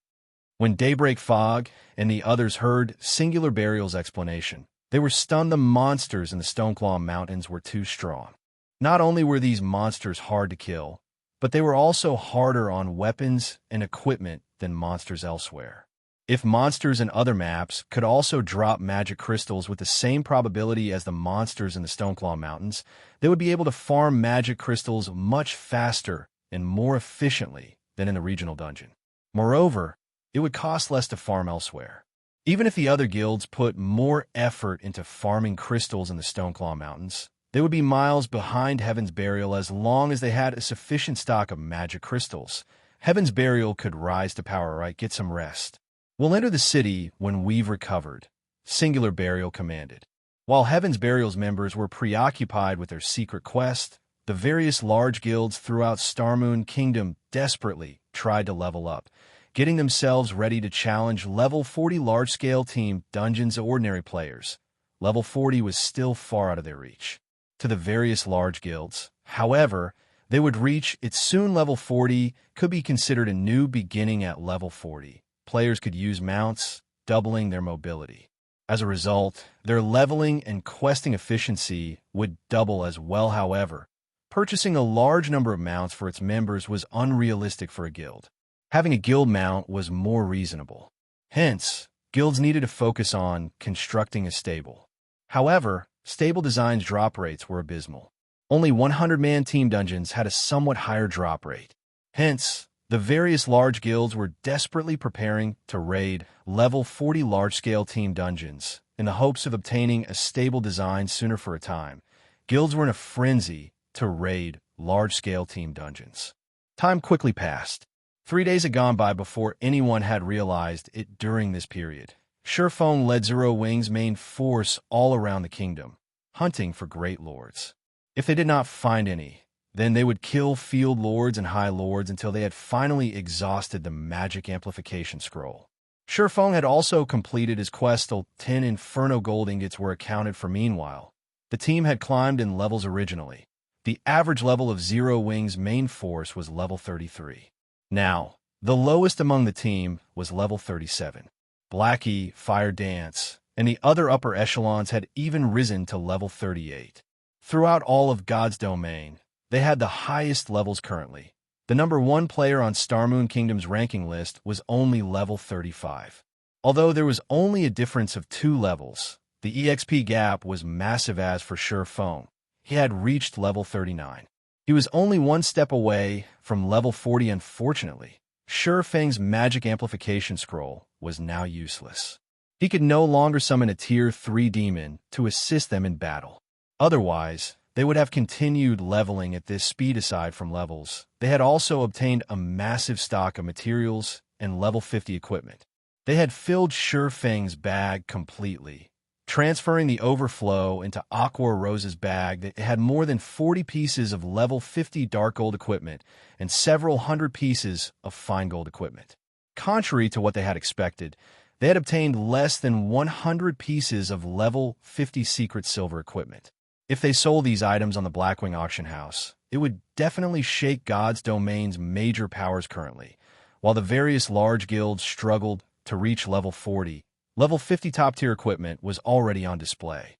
When Daybreak Fog and the others heard Singular Burial's explanation, they were stunned. The monsters in the Stoneclaw Mountains were too strong. Not only were these monsters hard to kill, but they were also harder on weapons and equipment than monsters elsewhere. If monsters in other maps could also drop magic crystals with the same probability as the monsters in the Stoneclaw Mountains, they would be able to farm magic crystals much faster and more efficiently than in the regional dungeon. Moreover, it would cost less to farm elsewhere. Even if the other guilds put more effort into farming crystals in the Stoneclaw Mountains, they would be miles behind Heaven's Burial. As long as they had a sufficient stock of magic crystals, Heaven's Burial could rise to power. Right, get some rest. We'll enter the city when we've recovered, Singular Burial commanded. While Heaven's Burial's members were preoccupied with their secret quest, the various large guilds throughout Starmoon Kingdom desperately tried to level up, getting themselves ready to challenge level 40 large-scale team dungeons. Ordinary players, level 40 was still far out of their reach. To the various large guilds, however, they would reach it soon. Level 40 could be considered a new beginning. At level 40, players could use mounts, doubling their mobility. As a result, their leveling and questing efficiency would double as well. However, purchasing a large number of mounts for its members was unrealistic for a guild. Having a guild mount was more reasonable. Hence, guilds needed to focus on constructing a stable. However, stable design's drop rates were abysmal. Only 100-man team dungeons had a somewhat higher drop rate. Hence, the various large guilds were desperately preparing to raid level 40 large-scale team dungeons in the hopes of obtaining a stable design sooner. For a time, guilds were in a frenzy to raid large-scale team dungeons. Time quickly passed. 3 days had gone by before anyone had realized it. During this period, Ye Feng led Zero Wing's main force all around the kingdom, hunting for great lords. If they did not find any, then they would kill field lords and high lords until they had finally exhausted the magic amplification scroll. Ye Feng had also completed his quest. 10 Inferno gold ingots were accounted for. Meanwhile, the team had climbed in levels. Originally, the average level of Zero Wing's main force was level 33. Now, the lowest among the team was level 37. Blackie, Fire Dance, and the other upper echelons had even risen to level 38. Throughout all of God's domain, they had the highest levels currently. The number 1 player on Starmoon Kingdom's ranking list was only level 35. Although there was only a difference of 2 levels, the EXP gap was massive. As for Ye Feng, he had reached level 39. He was only one step away from level 40. Unfortunately, Ye Feng's magic amplification scroll was now useless. He could no longer summon a tier 3 demon to assist them in battle. Otherwise, they would have continued leveling at this speed. Aside from levels, they had also obtained a massive stock of materials and level 50 equipment. They had filled Ye Feng's bag completely, transferring the overflow into Aqua Rose's bag that had more than 40 pieces of level 50 dark gold equipment and several hundred pieces of fine gold equipment. Contrary to what they had expected, they had obtained less than 100 pieces of level 50 secret silver equipment. If they sold these items on the Blackwing auction house, it would definitely shake God's domain's major powers currently. While the various large guilds struggled to reach level 40, level 50 top-tier equipment was already on display.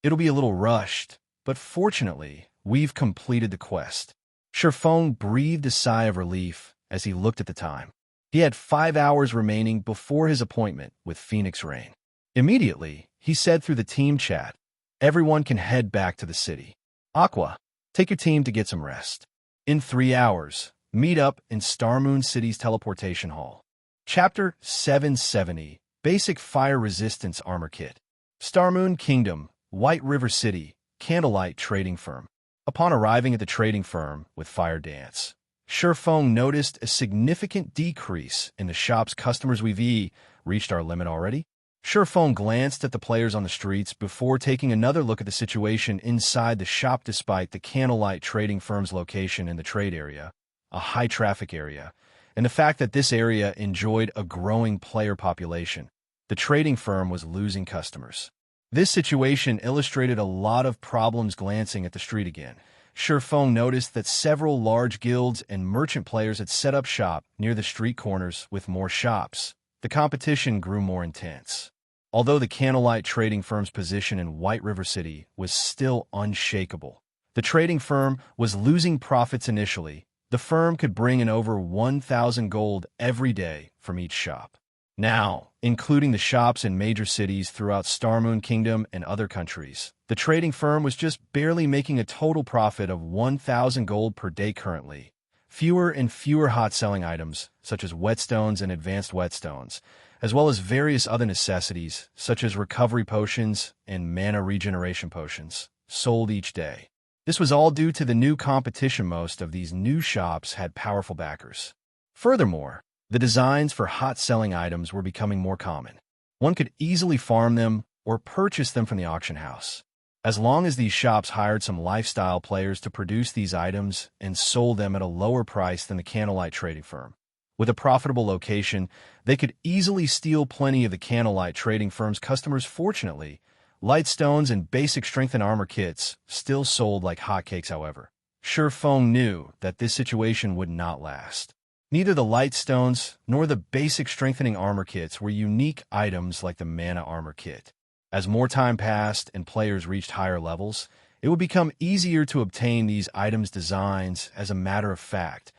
It'll be a little rushed, but fortunately, we've completed the quest. Ye Feng breathed a sigh of relief as he looked at the time. He had 5 hours remaining before his appointment with Phoenix Rain. Immediately, he said through the team chat, "Everyone can head back to the city. Aqua, take your team to get some rest. In 3 hours, meet up in Starmoon City's teleportation hall." Chapter 770, Basic Fire Resistance Armor Kit. Starmoon Kingdom, White River City, Candlelight Trading Firm. Upon arriving at the trading firm with Fire Dance, Ye Feng noticed a significant decrease in the shop's customers. We've reached our limit already? Ye Feng glanced at the players on the streets before taking another look at the situation inside the shop. Despite the Candlelight Trading Firm's location in the trade area, a high-traffic area, and the fact that this area enjoyed a growing player population, the trading firm was losing customers. This situation illustrated a lot of problems. Glancing at the street again, Ye Feng noticed that several large guilds and merchant players had set up shop near the street corners. With more shops, the competition grew more intense. Although the Candlelight Trading Firm's position in White River City was still unshakable, the trading firm was losing profits initially. The firm could bring in over 1,000 gold every day from each shop. Now, including the shops in major cities throughout Starmoon Kingdom and other countries, the trading firm was just barely making a total profit of 1,000 gold per day currently. Fewer and fewer hot-selling items, such as whetstones and advanced whetstones, as well as various other necessities, such as recovery potions and mana regeneration potions, sold each day. This was all due to the new competition. Most of these new shops had powerful backers. Furthermore, the designs for hot-selling items were becoming more common. One could easily farm them or purchase them from the auction house. As long as these shops hired some lifestyle players to produce these items and sold them at a lower price than the Candlelight Trading Firm. With a profitable location, they could easily steal plenty of the Candlelight Trading Firm's customers. Fortunately, light stones and basic strength and armor kits still sold like hotcakes. However, Ye Feng knew that this situation would not last. Neither the light stones nor the basic strengthening armor kits were unique items like the mana armor kit. As more time passed and players reached higher levels, it would become easier to obtain these items' designs. As a matter of fact,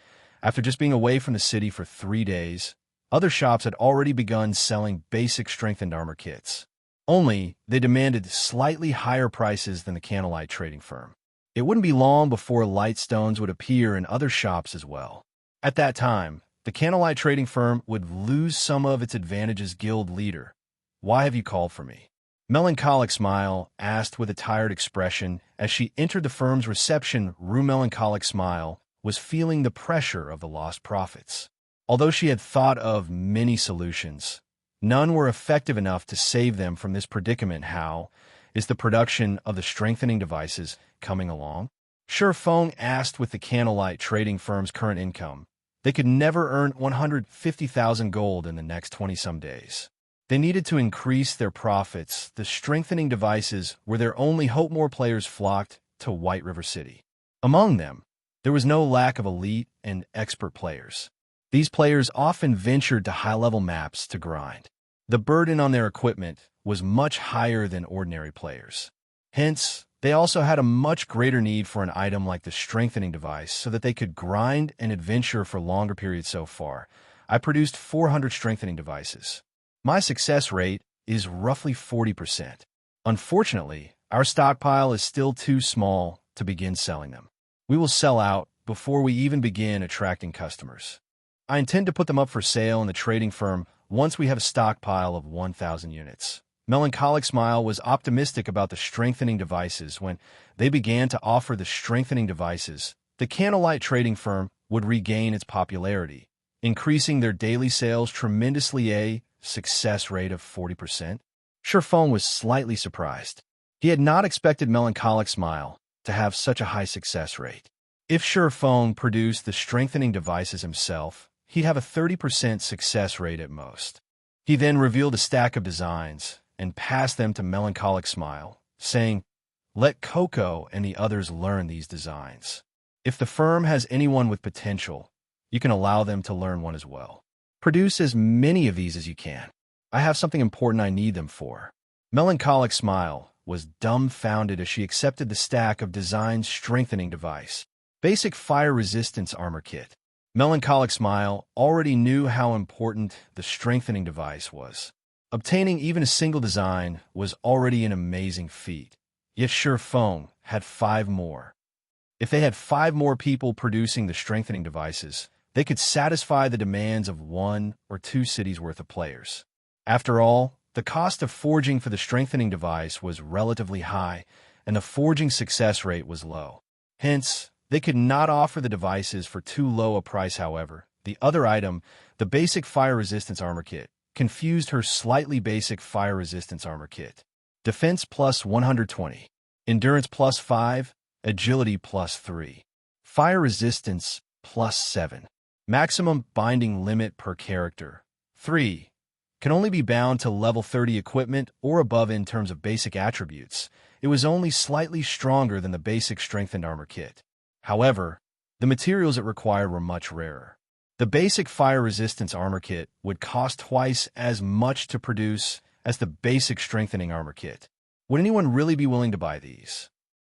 after just being away from the city for 3 days, other shops had already begun selling basic strengthened armor kits. Only, they demanded slightly higher prices than the Candlelight Trading Firm. It wouldn't be long before light stones would appear in other shops as well. At that time, the Candlelight Trading Firm would lose some of its advantages. Guild leader, why have you called for me? Melancholic Smile asked with a tired expression as she entered the firm's reception room. Melancholic Smile was feeling the pressure of the lost profits. Although she had thought of many solutions, none were effective enough to save them from this predicament. How is the production of the strengthening devices coming along? Ye Feng asked. With the Candlelight Trading Firm's current income, they could never earn 150,000 gold in the next 20-some days. They needed to increase their profits. The strengthening devices were their only hope. More players flocked to White River City. Among them, there was no lack of elite and expert players. These players often ventured to high-level maps to grind. The burden on their equipment was much higher than ordinary players. Hence, they also had a much greater need for an item like the strengthening device so that they could grind and adventure for longer periods. So far, I produced 400 strengthening devices. My success rate is roughly 40%. Unfortunately, our stockpile is still too small to begin selling them. We will sell out before we even begin attracting customers. I intend to put them up for sale in the trading firm once we have a stockpile of 1,000 units. Melancholic Smile was optimistic about the strengthening devices when they began to offer the strengthening devices. The Candlelight trading firm would regain its popularity, increasing their daily sales tremendously, a success rate of 40%. Ye Feng was slightly surprised. He had not expected Melancholic Smile to have such a high success rate. If Ye Feng produced the strengthening devices himself, he'd have a 30% success rate at most. He then revealed a stack of designs and passed them to Melancholic Smile, saying, "Let Coco and the others learn these designs. If the firm has anyone with potential, you can allow them to learn one as well. Produce as many of these as you can. I have something important I need them for." Melancholic Smile was dumbfounded as she accepted the stack of design strengthening device. Basic Fire Resistance Armor Kit. Melancholic Smile already knew how important the strengthening device was. Obtaining even a single design was already an amazing feat. Yet Ye Feng had 5 more. If they had 5 more people producing the strengthening devices, they could satisfy the demands of 1 or 2 cities worth of players. After all, the cost of forging for the strengthening device was relatively high, and the forging success rate was low. Hence, they could not offer the devices for too low a price. However, the other item, the Basic Fire Resistance Armor Kit, confused her. Slightly Basic Fire Resistance Armor Kit. Defense plus 120. Endurance plus 5. Agility plus 3. Fire Resistance plus 7. Maximum binding limit per character 3. Can only be bound to level 30 equipment or above. In terms of basic attributes, it was only slightly stronger than the basic strengthened armor kit. However, the materials it required were much rarer. The basic fire resistance armor kit would cost twice as much to produce as the basic strengthening armor kit. Would anyone really be willing to buy these?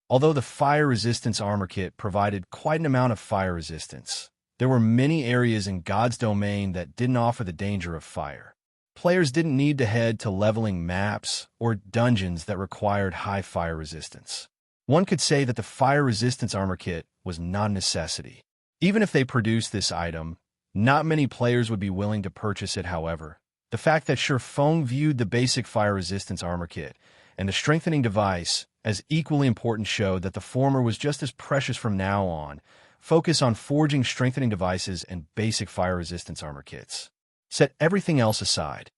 Although the fire resistance armor kit provided quite an amount of fire resistance, there were many areas in God's domain that didn't offer the danger of fire. Players didn't need to head to leveling maps or dungeons that required high fire resistance. One could say that the fire resistance armor kit was not a necessity. Even if they produced this item, not many players would be willing to purchase it. However, the fact that Ye Feng viewed the basic fire resistance armor kit and the strengthening device as equally important showed that the former was just as precious. From now on, focus on forging strengthening devices and basic fire resistance armor kits. Set everything else aside.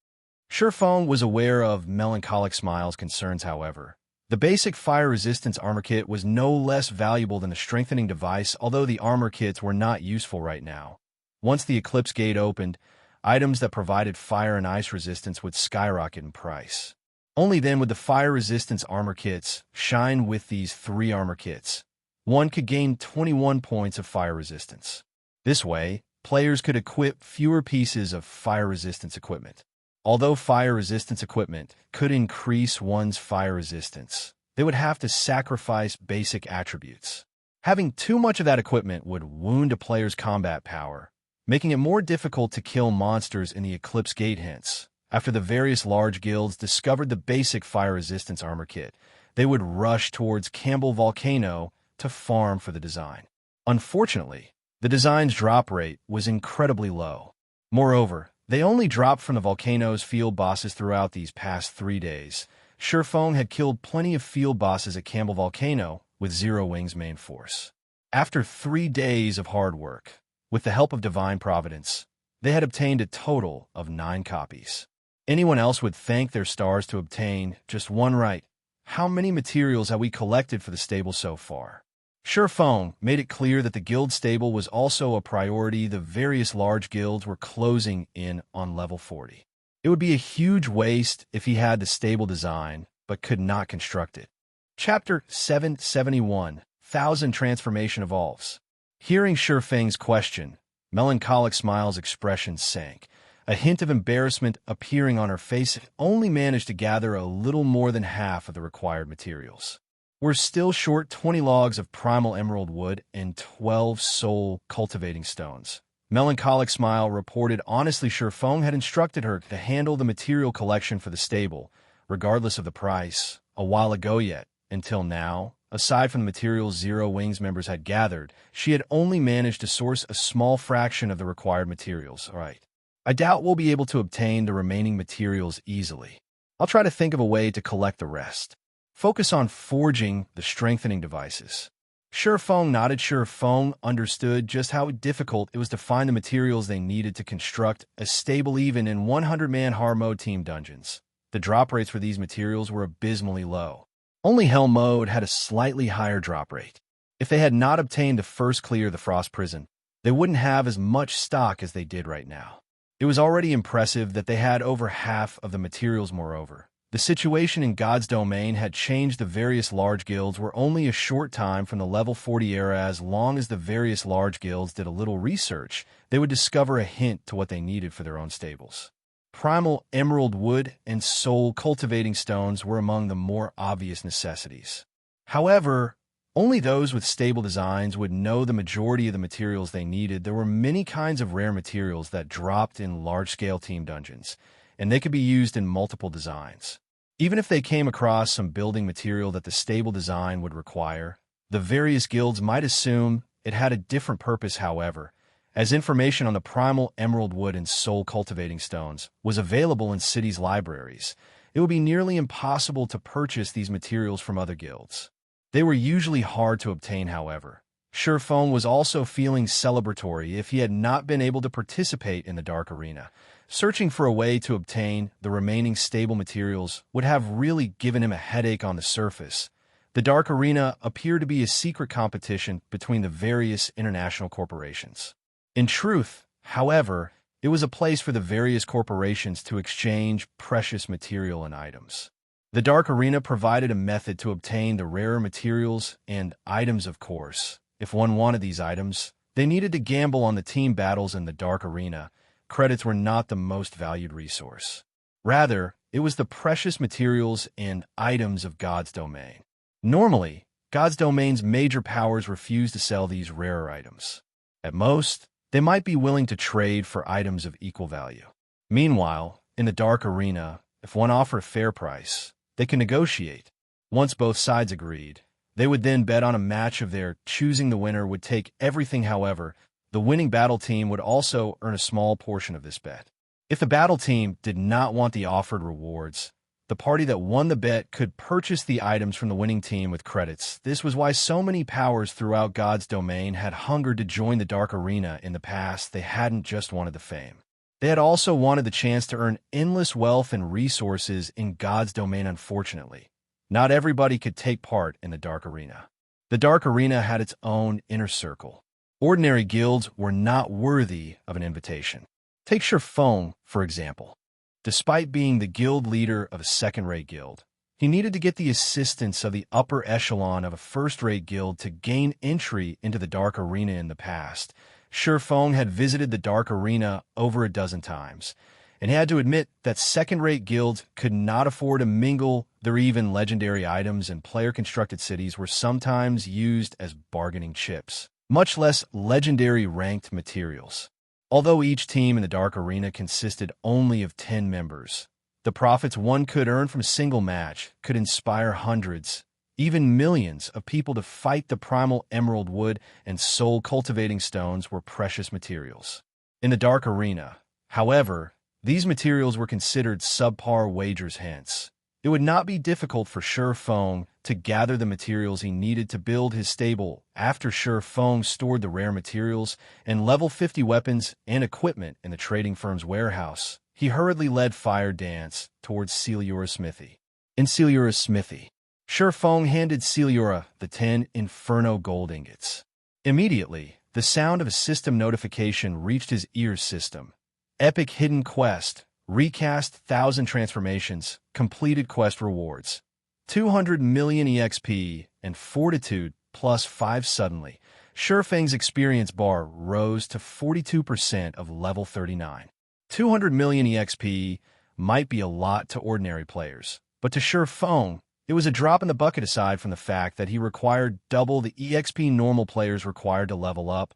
Ye Feng was aware of Melancholic Smile's concerns. However, the basic fire resistance armor kit was no less valuable than the strengthening device, although the armor kits were not useful right now. Once the Eclipse Gate opened, items that provided fire and ice resistance would skyrocket in price. Only then would the fire resistance armor kits shine. With these 3 armor kits, one could gain 21 points of fire resistance. This way, players could equip fewer pieces of fire resistance equipment. Although fire resistance equipment could increase one's fire resistance, they would have to sacrifice basic attributes. Having too much of that equipment would wound a player's combat power, making it more difficult to kill monsters in the Eclipse Gate. Hence, after the various large guilds discovered the basic fire resistance armor kit, they would rush towards Campbell Volcano to farm for the design. Unfortunately, the design's drop rate was incredibly low. Moreover, they only dropped from the volcano's field bosses throughout these past 3 days. Ye Feng had killed plenty of field bosses at Campbell Volcano with Zero Wing's main force. After 3 days of hard work, with the help of Divine Providence, they had obtained a total of 9 copies. Anyone else would thank their stars to obtain just 1 right. How many materials have we collected for the stable so far? Ye Feng made it clear that the guild stable was also a priority. The various large guilds were closing in on level 40. It would be a huge waste if he had the stable design, but could not construct it. Chapter 771, 1000 Transformation Evolves. Hearing Ye Feng's question, Melancholic Smile's expression sank, a hint of embarrassment appearing on her face. Only managed to gather a little more than half of the required materials. We're still short 20 logs of primal emerald wood and 12 soul cultivating stones. Melancholic Smile reported honestly Shi Feng had instructed her to handle the material collection for the stable, regardless of the price, a while ago yet. Until now, aside from the materials Zero Wings members had gathered, she had only managed to source a small fraction of the required materials. Right. I doubt we'll be able to obtain the remaining materials easily. I'll try to think of a way to collect the rest. Focus on forging the strengthening devices. Shi Feng nodded. Shi Feng understood just how difficult it was to find the materials they needed to construct a stable even in 100-man hard mode team dungeons. The drop rates for these materials were abysmally low. Only Hell mode had a slightly higher drop rate. If they had not obtained the first clear of the Frost Prison, they wouldn't have as much stock as they did right now. It was already impressive that they had over half of the materials. Moreover, the situation in God's domain had changed. The various large guilds were only a short time from the level 40 era. As long as the various large guilds did a little research, they would discover a hint to what they needed for their own stables. Primal emerald wood and soul cultivating stones were among the more obvious necessities. However, only those with stable designs would know the majority of the materials they needed. There were many kinds of rare materials that dropped in large-scale team dungeons, and they could be used in multiple designs. Even if they came across some building material that the stable design would require, the various guilds might assume it had a different purpose. However, as information on the primal emerald wood and soul cultivating stones was available in cities' libraries, it would be nearly impossible to purchase these materials from other guilds. They were usually hard to obtain. However, Shi Feng was also feeling celebratory if he had not been able to participate in the Dark Arena. Searching for a way to obtain the remaining stable materials would have really given him a headache. On the surface, the Dark Arena appeared to be a secret competition between the various international corporations. In truth, however, it was a place for the various corporations to exchange precious material and items. The Dark Arena provided a method to obtain the rarer materials and items. Of course, if one wanted these items, they needed to gamble on the team battles in the Dark Arena. Credits were not the most valued resource. Rather, it was the precious materials and items of God's domain. Normally, God's domain's major powers refused to sell these rarer items. At most, they might be willing to trade for items of equal value. Meanwhile, in the Dark Arena, if one offered a fair price, they could negotiate. Once both sides agreed, they would then bet on a match of their choosing. The winner would take everything. However, the winning battle team would also earn a small portion of this bet. If the battle team did not want the offered rewards, the party that won the bet could purchase the items from the winning team with credits. This was why so many powers throughout God's domain had hungered to join the Dark Arena in the past. They hadn't just wanted the fame. They had also wanted the chance to earn endless wealth and resources in God's domain. Unfortunately, not everybody could take part in the Dark Arena. The Dark Arena had its own inner circle. Ordinary guilds were not worthy of an invitation. Take Shi Feng, for example. Despite being the guild leader of a second-rate guild, he needed to get the assistance of the upper echelon of a first-rate guild to gain entry into the Dark Arena. In the past, Shi Feng had visited the Dark Arena over a dozen times, and had to admit that second-rate guilds could not afford to mingle. Their even legendary items and player-constructed cities were sometimes used as bargaining chips, much less legendary ranked materials. Although each team in the Dark Arena consisted only of 10 members, the profits one could earn from a single match could inspire hundreds, even millions of people to fight. The primal emerald wood and soul cultivating stones were precious materials. In the Dark Arena, however, these materials were considered subpar wagers. Hence, it would not be difficult for Shi Feng to gather the materials he needed to build his stable. After Shi Feng stored the rare materials and level 50 weapons and equipment in the trading firm's warehouse, he hurriedly led Fire Dance towards Celiura's smithy. In Celiura's smithy, Shi Feng handed Celiura the 10 Inferno gold ingots. Immediately, the sound of a system notification reached his ears. System. Epic hidden quest. Recast 1,000 transformations. Completed quest rewards. 200 million EXP and Fortitude plus 5. Suddenly, Shi Feng's experience bar rose to 42% of level 39. 200 million EXP might be a lot to ordinary players, but to Shi Feng, it was a drop in the bucket. Aside from the fact that he required double the EXP normal players required to level up,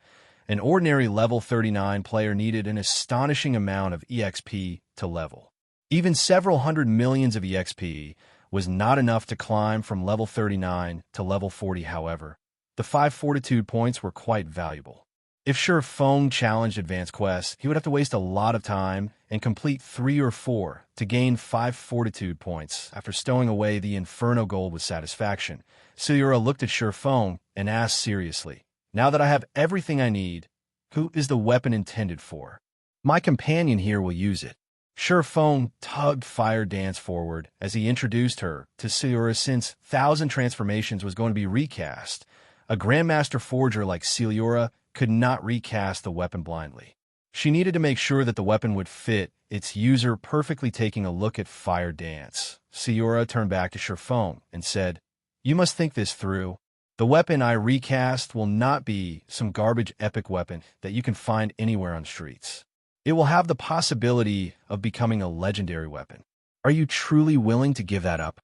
An ordinary level 39 player needed an astonishing amount of EXP to level. Even several hundred millions of EXP was not enough to climb from level 39 to level 40, however. The 5 fortitude points were quite valuable. If Ye Feng challenged advanced quests, he would have to waste a lot of time and complete 3 or 4 to gain 5 fortitude points after stowing away the Inferno gold with satisfaction. Asura looked at Ye Feng and asked seriously, "Now that I have everything I need, who is the weapon intended for?" "My companion here will use it." Ye Feng tugged Fire Dance forward as he introduced her to Asura. Since 1,000 Transformations was going to be recast, a Grandmaster forger like Asura could not recast the weapon blindly. She needed to make sure that the weapon would fit its user perfectly. Taking a look at Fire Dance, Asura turned back to Ye Feng and said, "You must think this through. The weapon I recast will not be some garbage epic weapon that you can find anywhere on streets. It will have the possibility of becoming a legendary weapon. Are you truly willing to give that up?"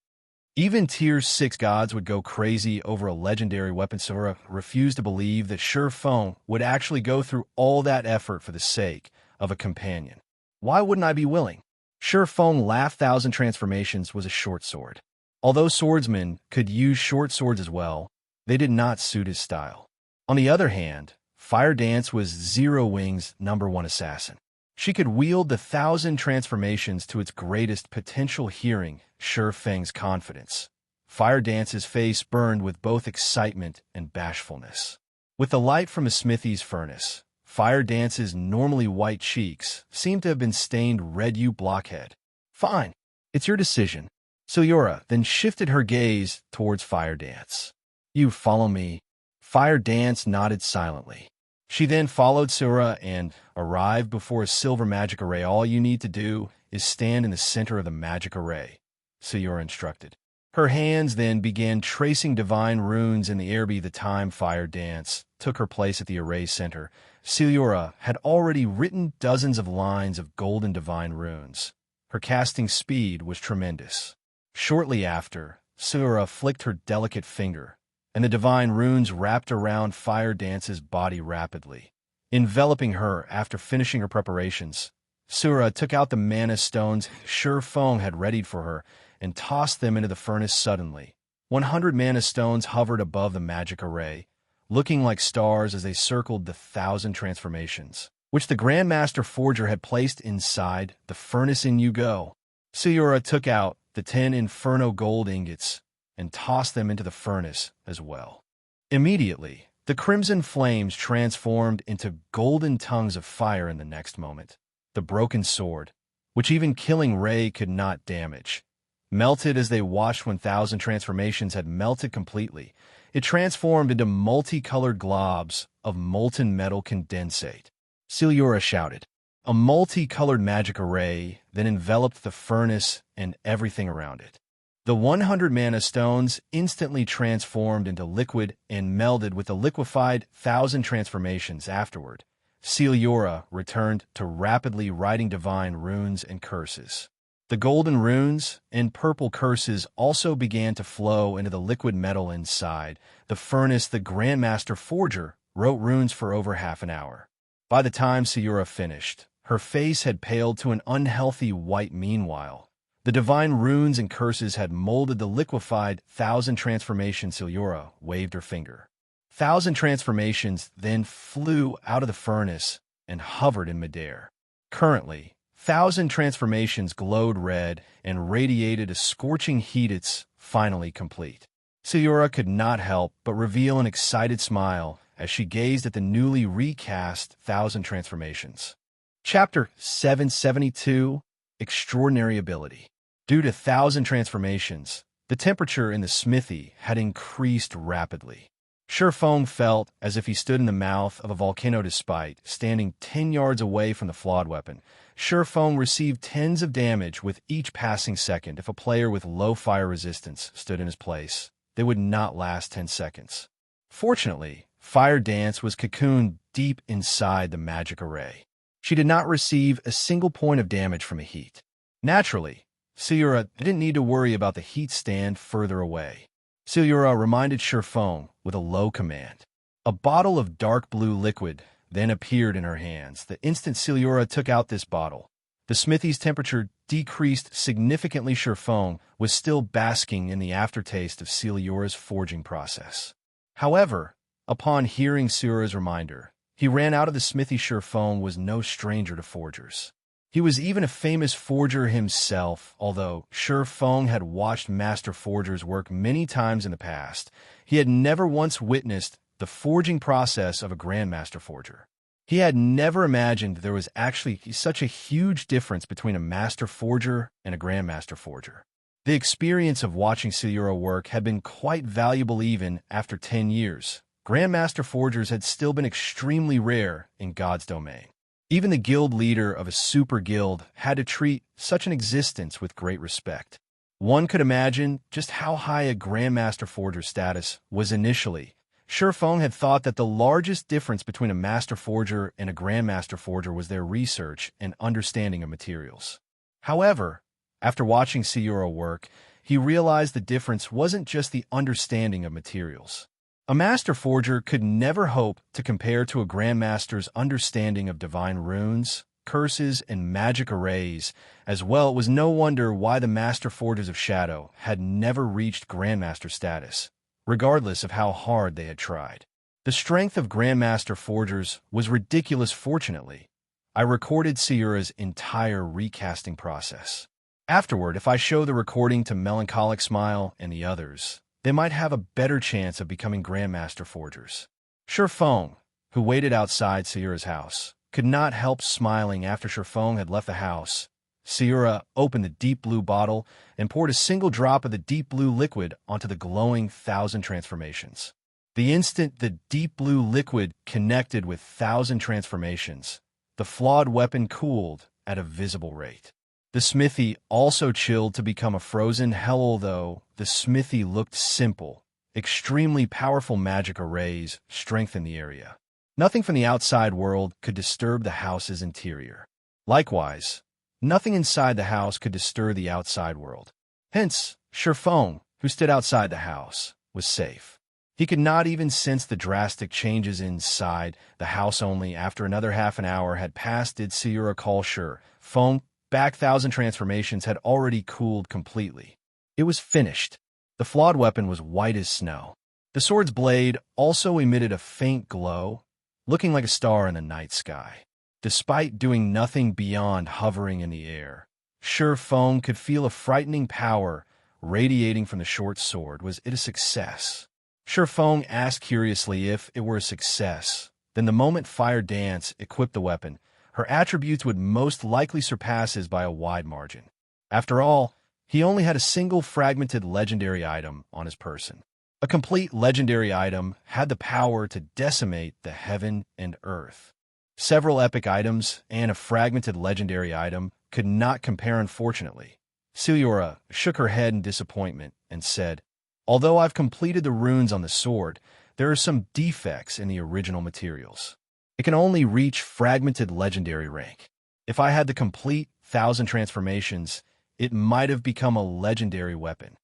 Even Tier 6 gods would go crazy over a legendary weapon. Asura refused to believe that Ye Feng would actually go through all that effort for the sake of a companion. "Why wouldn't I be willing?" Ye Feng laughed. 1,000 Transformations was a short sword. Although swordsmen could use short swords as well, they did not suit his style. On the other hand, Fire Dance was Zero Wing's #1 assassin. She could wield the 1,000 Transformations to its greatest potential. Hearing Ye Feng's confidence, Fire Dance's face burned with both excitement and bashfulness. With the light from a smithy's furnace, Fire Dance's normally white cheeks seemed to have been stained red. "You blockhead. Fine, it's your decision." Asura then shifted her gaze towards Fire Dance. "You follow me?" Fire Dance nodded silently. She then followed Asura and arrived before a silver magic array. "All you need to do is stand in the center of the magic array," Asura instructed. Her hands then began tracing divine runes in the air. By the time Fire Dance took her place at the array center, Asura had already written dozens of lines of golden divine runes. Her casting speed was tremendous. Shortly after, Asura flicked her delicate finger, and the divine runes wrapped around Fire Dance's body rapidly, enveloping her. After finishing her preparations, Asura took out the mana stones Ye Feng had readied for her and tossed them into the furnace. Suddenly, 100 mana stones hovered above the magic array, looking like stars as they circled the 1,000 Transformations, which the Grandmaster forger had placed inside the furnace. "In you go." Asura took out the 10 Inferno gold ingots and tossed them into the furnace as well. Immediately, the crimson flames transformed into golden tongues of fire. In the next moment, the broken sword, which even killing ray could not damage, melted as they watched. 1,000 Transformations had melted completely. It transformed into multicolored globs of molten metal condensate. Asura shouted. A multicolored magic array then enveloped the furnace and everything around it. The 100 mana stones instantly transformed into liquid and melded with the liquefied 1,000 Transformations. Afterward, Asura returned to rapidly writing divine runes and curses. The golden runes and purple curses also began to flow into the liquid metal inside the furnace. The Grandmaster forger wrote runes for over half an hour. By the time Asura finished, her face had paled to an unhealthy white. Meanwhile, the divine runes and curses had molded the liquefied 1,000 Transformations. Asura waved her finger. 1,000 Transformations then flew out of the furnace and hovered in midair. Currently, 1,000 Transformations glowed red and radiated a scorching heat. "It's finally complete." Asura could not help but reveal an excited smile as she gazed at the newly recast 1,000 Transformations. Chapter 772, Extraordinary Ability. Due to 1,000 Transformations, the temperature in the smithy had increased rapidly. Ye Feng felt as if he stood in the mouth of a volcano. Despite standing 10 yards away from the Flawed weapon, Ye Feng received tens of damage with each passing second. If a player with low fire resistance stood in his place, they would not last 10 seconds. Fortunately, Fire Dance was cocooned deep inside the magic array. She did not receive a single point of damage from a heat. Naturally, Asura didn't need to worry about the heat stand further away. Asura reminded Ye Feng with a low command. A bottle of dark blue liquid then appeared in her hands. The instant Celiura took out this bottle, the smithy's temperature decreased significantly. Ye Feng was still basking in the aftertaste of Celiura's forging process. However, upon hearing Celiura's reminder, he ran out of the smithy. Ye Feng was no stranger to forgers. He was even a famous forger himself. Although Ye Feng had watched master forgers work many times in the past, he had never once witnessed the forging process of a Grandmaster forger. He had never imagined there was actually such a huge difference between a master forger and a Grandmaster forger. The experience of watching Celiura work had been quite valuable. Even after 10 years, Grandmaster forgers had still been extremely rare in God's domain. Even the guild leader of a super guild had to treat such an existence with great respect. One could imagine just how high a Grandmaster forger status was initially. Ye Feng had thought that the largest difference between a master forger and a Grandmaster forger was their research and understanding of materials. However, after watching Celiura work, he realized the difference wasn't just the understanding of materials. A master forger could never hope to compare to a Grandmaster's understanding of divine runes, curses, and magic arrays. As well, it was no wonder why the master forgers of Shadow had never reached Grandmaster status, regardless of how hard they had tried. The strength of Grandmaster forgers was ridiculous. Fortunately, I recorded Celiura's entire recasting process. Afterward, if I show the recording to Melancholic Smile and the others, they might have a better chance of becoming Grandmaster forgers. Ye Feng, who waited outside Celiura's house, could not help smiling. After Ye Feng had left the house, Celiura opened the deep blue bottle and poured a single drop of the deep blue liquid onto the glowing 1,000 transformations. The instant the deep blue liquid connected with 1,000 transformations, the flawed weapon cooled at a visible rate. The smithy also chilled to become a frozen hell. Although the smithy looked simple, extremely powerful magic arrays strengthened the area. Nothing from the outside world could disturb the house's interior. Likewise, nothing inside the house could disturb the outside world. Hence, Ye Feng, who stood outside the house, was safe. He could not even sense the drastic changes inside the house. Only after another half an hour had passed did Celiura call Ye Feng back. 1,000 transformations had already cooled completely. It was finished. The flawed weapon was white as snow. The sword's blade also emitted a faint glow, looking like a star in the night sky. Despite doing nothing beyond hovering in the air, Ye Feng could feel a frightening power radiating from the short sword. Was it a success? Ye Feng asked curiously. If it were a success, then the moment Fire Dance equipped the weapon, her attributes would most likely surpass his by a wide margin. After all, he only had a single fragmented legendary item on his person. A complete legendary item had the power to decimate the heaven and earth. Several epic items and a fragmented legendary item could not compare. Unfortunately, Celiura shook her head in disappointment and said, "Although I've completed the runes on the sword, there are some defects in the original materials. It can only reach fragmented legendary rank. If I had the complete 1,000 transformations, it might have become a legendary weapon."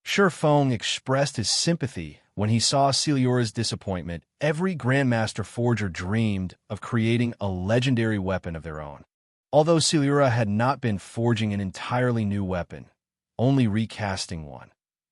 Ye Feng expressed his sympathy when he saw Celiura's disappointment. Every Grandmaster forger dreamed of creating a legendary weapon of their own. Although Celiura had not been forging an entirely new weapon, only recasting one.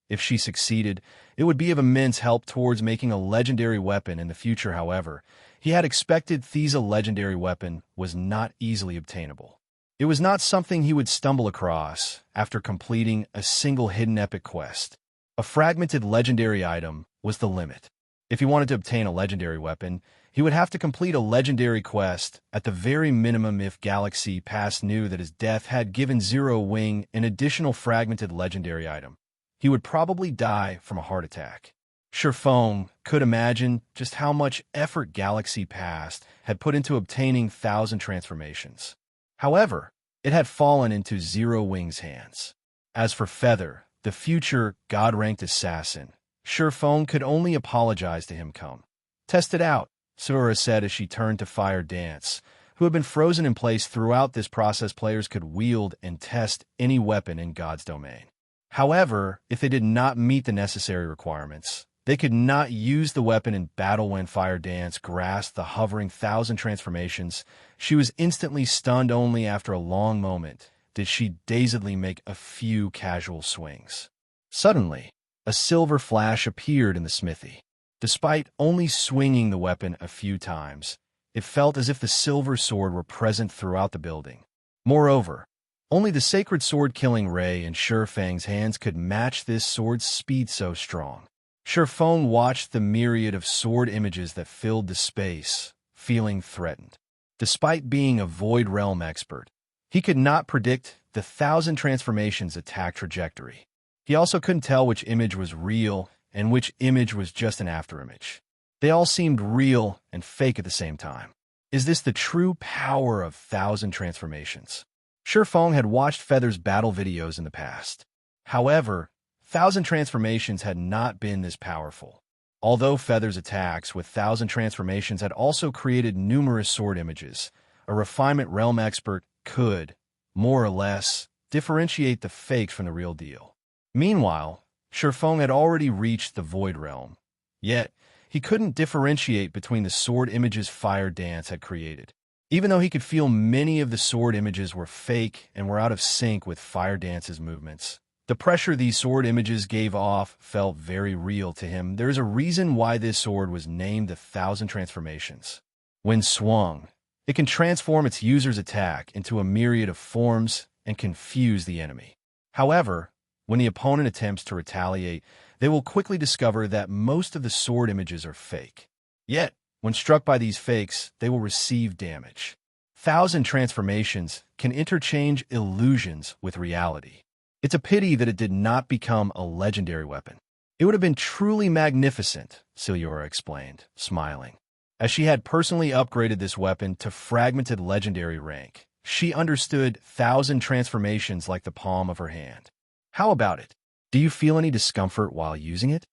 If she succeeded, it would be of immense help towards making a legendary weapon in the future. However, he had expected a legendary weapon was not easily obtainable. It was not something he would stumble across after completing a single hidden epic quest. A fragmented legendary item was the limit. If he wanted to obtain a legendary weapon, he would have to complete a legendary quest at the very minimum. If Galaxy Pass knew that his death had given Zero Wing an additional fragmented legendary item, he would probably die from a heart attack. Ye Feng could imagine just how much effort Galaxy Pass had put into obtaining 1,000 transformations. However, it had fallen into Zero Wing's hands. As for Feather, the future God-ranked assassin, Ye Feng could only apologize to him. "Come, test it out," Asura said as she turned to Fire Dance, who had been frozen in place throughout this process. Players could wield and test any weapon in God's domain. However, if they did not meet the necessary requirements, They could not use the weapon in battle when Fire Dance grasped the hovering 1,000 transformations. She was instantly stunned. Only after a long moment did she dazedly make a few casual swings. Suddenly, a silver flash appeared in the smithy. Despite only swinging the weapon a few times, it felt as if the silver sword were present throughout the building. Moreover, only the sacred sword-killing ray in Ye Feng's hands could match this sword's speed so strong. Ye Feng watched the myriad of sword images that filled the space, feeling threatened. Despite being a Void Realm expert, he could not predict the 1,000 transformations' attack trajectory. He also couldn't tell which image was real and which image was just an afterimage. They all seemed real and fake at the same time. Is this the true power of 1,000 transformations? Ye Feng had watched Feather's battle videos in the past. However, 1,000 transformations had not been this powerful. Although Feather's attacks with 1,000 transformations had also created numerous sword images, a refinement realm expert could, more or less, differentiate the fakes from the real deal. Meanwhile, Ye Feng had already reached the Void Realm. Yet, he couldn't differentiate between the sword images Fire Dance had created. Even though he could feel many of the sword images were fake and were out of sync with Fire Dance's movements, the pressure these sword images gave off felt very real to him. There is a reason why this sword was named the 1,000 Transformations. When swung, it can transform its user's attack into a myriad of forms and confuse the enemy. However, when the opponent attempts to retaliate, they will quickly discover that most of the sword images are fake. Yet, when struck by these fakes, they will receive damage. 1,000 transformations can interchange illusions with reality. It's a pity that it did not become a legendary weapon. It would have been truly magnificent, Silura explained, smiling. As she had personally upgraded this weapon to fragmented legendary rank, she understood 1,000 transformations like the palm of her hand. How about it? Do you feel any discomfort while using it?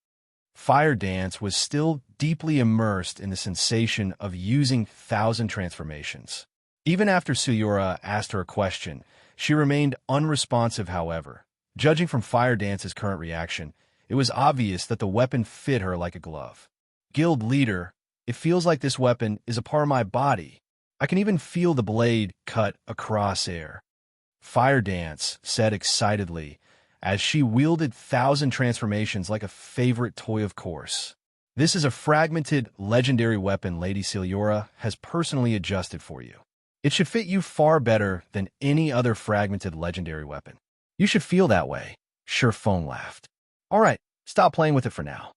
Fire Dance was still deeply immersed in the sensation of using 1,000 transformations. Even after Silura asked her a question, she remained unresponsive. However, judging from Fire Dance's current reaction, it was obvious that the weapon fit her like a glove. Guild leader, it feels like this weapon is a part of my body. I can even feel the blade cut across air. Fire Dance said excitedly, as she wielded 1,000 transformations like a favorite toy. Of course. This is a fragmented, legendary weapon Lady Silura has personally adjusted for you. It should fit you far better than any other fragmented legendary weapon. You should feel that way. Ye Feng laughed. All right, stop playing with it for now.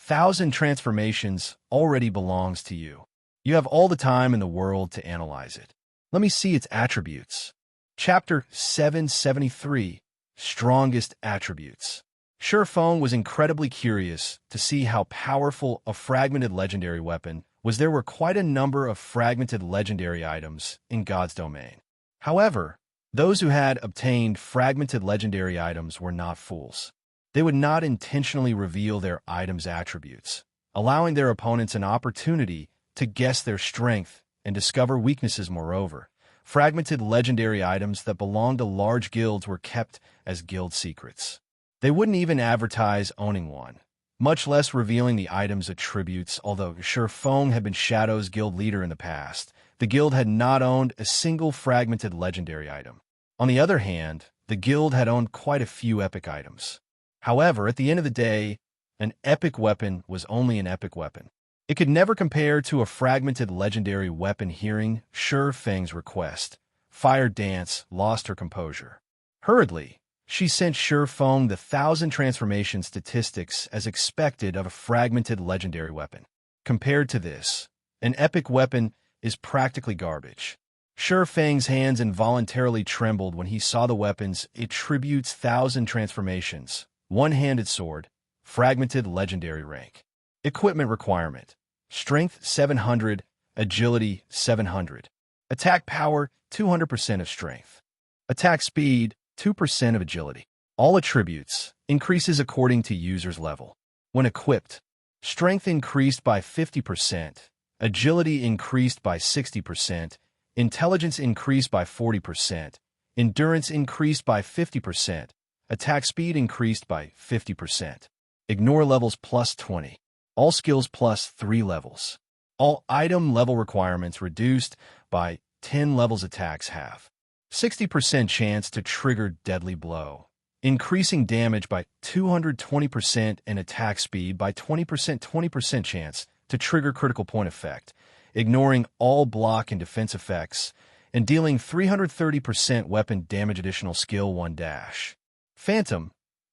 1,000 transformations already belongs to you. You have all the time in the world to analyze it. Let me see its attributes. Chapter 773. Strongest Attributes. Ye Feng was incredibly curious to see how powerful a fragmented legendary weapon was. There were quite a number of fragmented legendary items in God's domain. However, those who had obtained fragmented legendary items were not fools. They would not intentionally reveal their items' attributes, allowing their opponents an opportunity to guess their strength and discover weaknesses. Moreover, fragmented legendary items that belonged to large guilds were kept as guild secrets. They wouldn't even advertise owning one, much less revealing the item's attributes. Although Ye Feng had been Shadow's guild leader in the past, the guild had not owned a single fragmented legendary item. On the other hand, the guild had owned quite a few epic items. However, at the end of the day, an epic weapon was only an epic weapon. It could never compare to a fragmented legendary weapon. Hearing Ye Feng's request, Fire Dance lost her composure. Hurriedly, she sent Ye Feng the 1,000 transformation statistics as expected of a fragmented legendary weapon. Compared to this, an epic weapon is practically garbage. Ye Feng's hands involuntarily trembled when he saw the weapon's attributes: 1,000 transformations, one-handed sword, fragmented legendary rank. Equipment requirement: Strength 700, Agility 700. Attack power 200% of strength. Attack speed 2% of agility. All attributes increases according to user's level. When equipped, strength increased by 50%, agility increased by 60%, intelligence increased by 40%, endurance increased by 50%, attack speed increased by 50%. Ignore levels plus 20. All skills plus 3 levels. All item level requirements reduced by 10 levels. Attacks have 60% chance to trigger deadly blow, increasing damage by 220% and attack speed by 20% chance to trigger critical point effect, ignoring all block and defense effects, and dealing 330% weapon damage. Additional skill 1 dash. Phantom,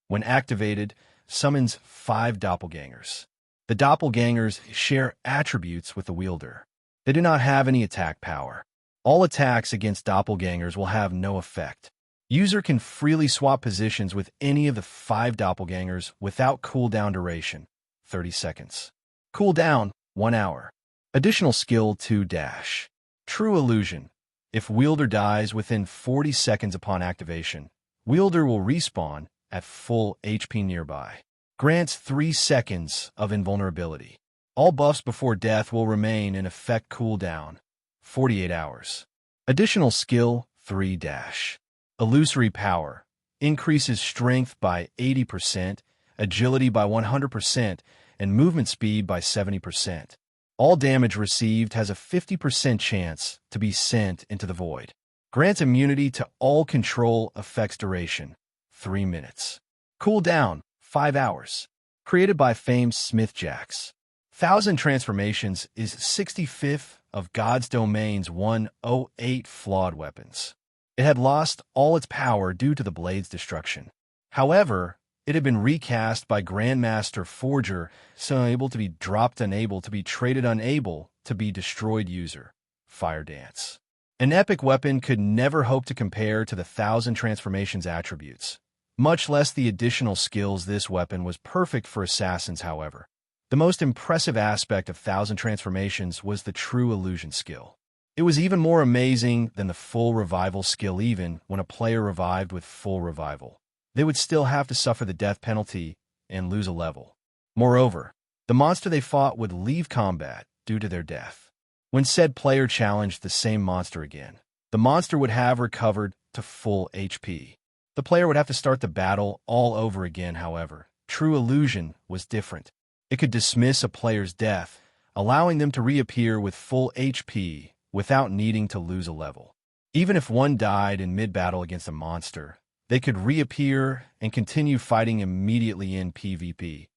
when activated, summons 5 doppelgangers. The doppelgangers share attributes with the wielder. They do not have any attack power. All attacks against doppelgangers will have no effect. User can freely swap positions with any of the 5 doppelgangers without cooldown duration, 30 seconds. Cooldown, 1 hour. Additional skill 2 dash. True Illusion. If wielder dies within 40 seconds upon activation, wielder will respawn at full HP nearby. Grants 3 seconds of invulnerability. All buffs before death will remain in effect. Cooldown, 48 hours. Additional skill 3 dash. Illusory Power. Increases strength by 80%, agility by 100%, and movement speed by 70%. All damage received has a 50% chance to be sent into the void. Grants immunity to all control effects. Duration, 3 minutes. Cooldown, 5 hours. Created by famed Smithjacks. 1000 Transformations is 65th of God's Domain's 108 flawed weapons. It had lost all its power due to the blade's destruction. However, it had been recast by Grandmaster Forger, so unable to be dropped, unable to be traded, unable to be destroyed. User, Fire Dance. An epic weapon could never hope to compare to the 1000 Transformations attributes, much less the additional skills. This weapon was perfect for assassins. However, the most impressive aspect of 1000 Transformations was the True Illusion skill. It was even more amazing than the full revival skill. Even when a player revived with full revival, they would still have to suffer the death penalty and lose a level. Moreover, the monster they fought would leave combat due to their death. When said player challenged the same monster again, the monster would have recovered to full HP. The player would have to start the battle all over again. However, True Illusion was different. It could dismiss a player's death, allowing them to reappear with full HP without needing to lose a level. Even if one died in mid-battle against a monster, they could reappear and continue fighting immediately in PvP.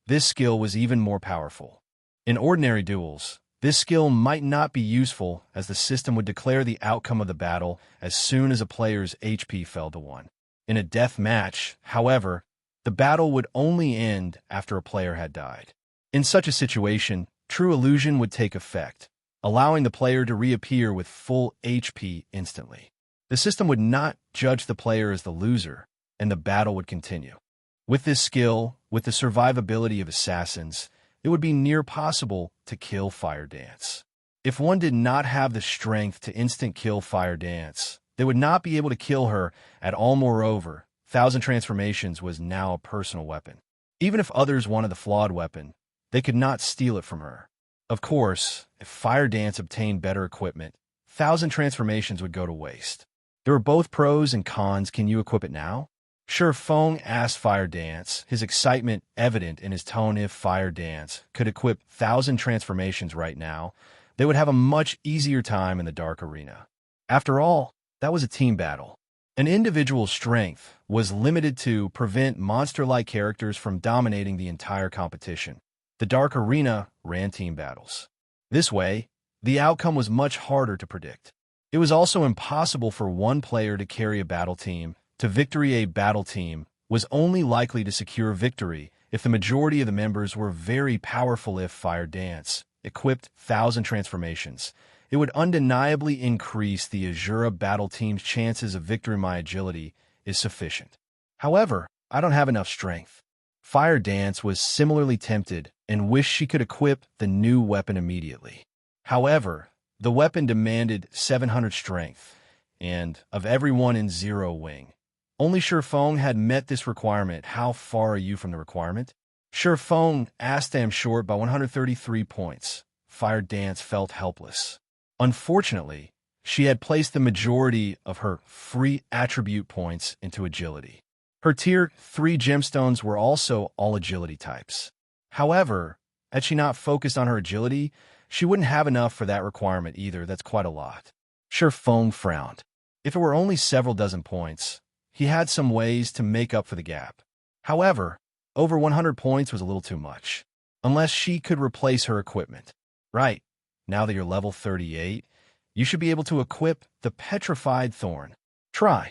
This skill was even more powerful. In ordinary duels, this skill might not be useful, as the system would declare the outcome of the battle as soon as a player's HP fell to 1. In a death match, however, the battle would only end after a player had died. In such a situation, True Illusion would take effect, allowing the player to reappear with full HP instantly. The system would not judge the player as the loser, and the battle would continue. With this skill, with the survivability of assassins, it would be near possible to kill Fire Dance. If one did not have the strength to instant kill Fire Dance, they would not be able to kill her at all. Moreover, 1000 Transformations was now a personal weapon. Even if others wanted the flawed weapon, they could not steal it from her. Of course, if Fire Dance obtained better equipment, 1000 Transformations would go to waste. There are both pros and cons. Can you equip it now? Ye Feng asked Fire Dance, his excitement evident in his tone. If Fire Dance could equip 1000 Transformations right now, they would have a much easier time in the Dark Arena. After all, that was a team battle. An individual's strength was limited to prevent monster-like characters from dominating the entire competition. The Dark Arena ran team battles. This way, the outcome was much harder to predict. It was also impossible for one player to carry a battle team to victory. A battle team was only likely to secure victory if the majority of the members were very powerful. If Fire Dance equipped 1000 Transformations, it would undeniably increase the Asura battle team's chances of victory. My agility is sufficient. However, I don't have enough strength. Fire Dance was similarly tempted and wished she could equip the new weapon immediately. However, the weapon demanded 700 strength, and of everyone in Zero Wing, only Ye Feng had met this requirement. How far are you from the requirement? Ye Feng asked. I am short by 133 points. Fire Dance felt helpless. Unfortunately, she had placed the majority of her free attribute points into agility. Her Tier 3 gemstones were also all agility types. However, had she not focused on her agility, she wouldn't have enough for that requirement either. That's quite a lot. Ye Feng frowned. If it were only several dozen points, he had some ways to make up for the gap. However, over 100 points was a little too much. Unless she could replace her equipment. Right, now that you're level 38, you should be able to equip the Petrified Thorn. Try.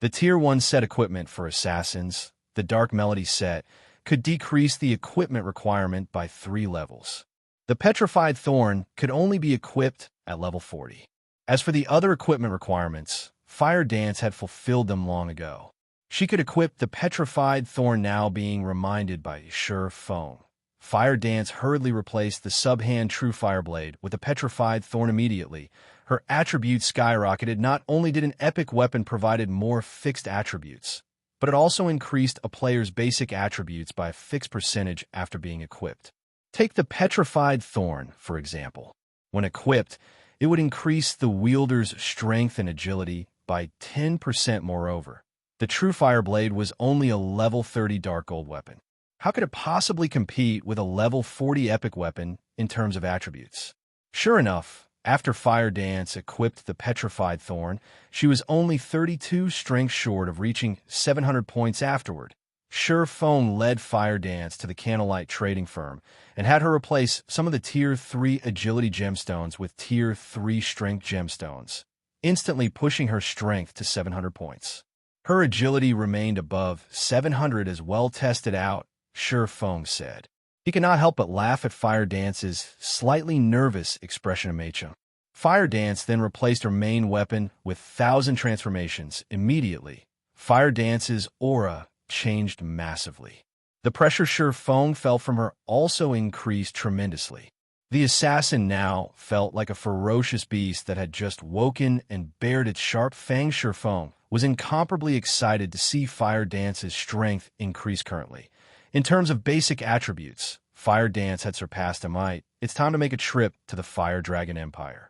The Tier 1 set equipment for assassins, the Dark Melody set, could decrease the equipment requirement by 3 levels. The Petrified Thorn could only be equipped at level 40. As for the other equipment requirements, Fire Dance had fulfilled them long ago. She could equip the Petrified Thorn now being reminded by Ye Feng. Fire Dance hurriedly replaced the Subhand True Fire Blade with the Petrified Thorn immediately. Her attributes skyrocketed. Not only did an epic weapon provided more fixed attributes, but it also increased a player's basic attributes by a fixed percentage after being equipped. Take the Petrified Thorn, for example. When equipped, it would increase the wielder's strength and agility by 10% moreover. The True Fire Blade was only a level 30 Dark Gold weapon. How could it possibly compete with a level 40 epic weapon in terms of attributes? Sure enough, after Fire Dance equipped the Petrified Thorn, she was only 32 strength short of reaching 700 points afterward. Ye Feng led Fire Dance to the Candlelight Trading Firm and had her replace some of the Tier 3 Agility gemstones with Tier 3 Strength gemstones, instantly pushing her strength to 700 points. Her agility remained above 700 as well tested out, Ye Feng said. He could not help but laugh at Fire Dance's slightly nervous expression of Mecha. Fire Dance then replaced her main weapon with 1,000 transformations. Immediately, Fire Dance's aura changed massively. The pressure Ye Feng felt from her also increased tremendously. The assassin now felt like a ferocious beast that had just woken and bared its sharp fangs. Ye Feng was incomparably excited to see Fire Dance's strength increase currently. In terms of basic attributes, Fire Dance had surpassed a might. It's time to make a trip to the Fire Dragon Empire.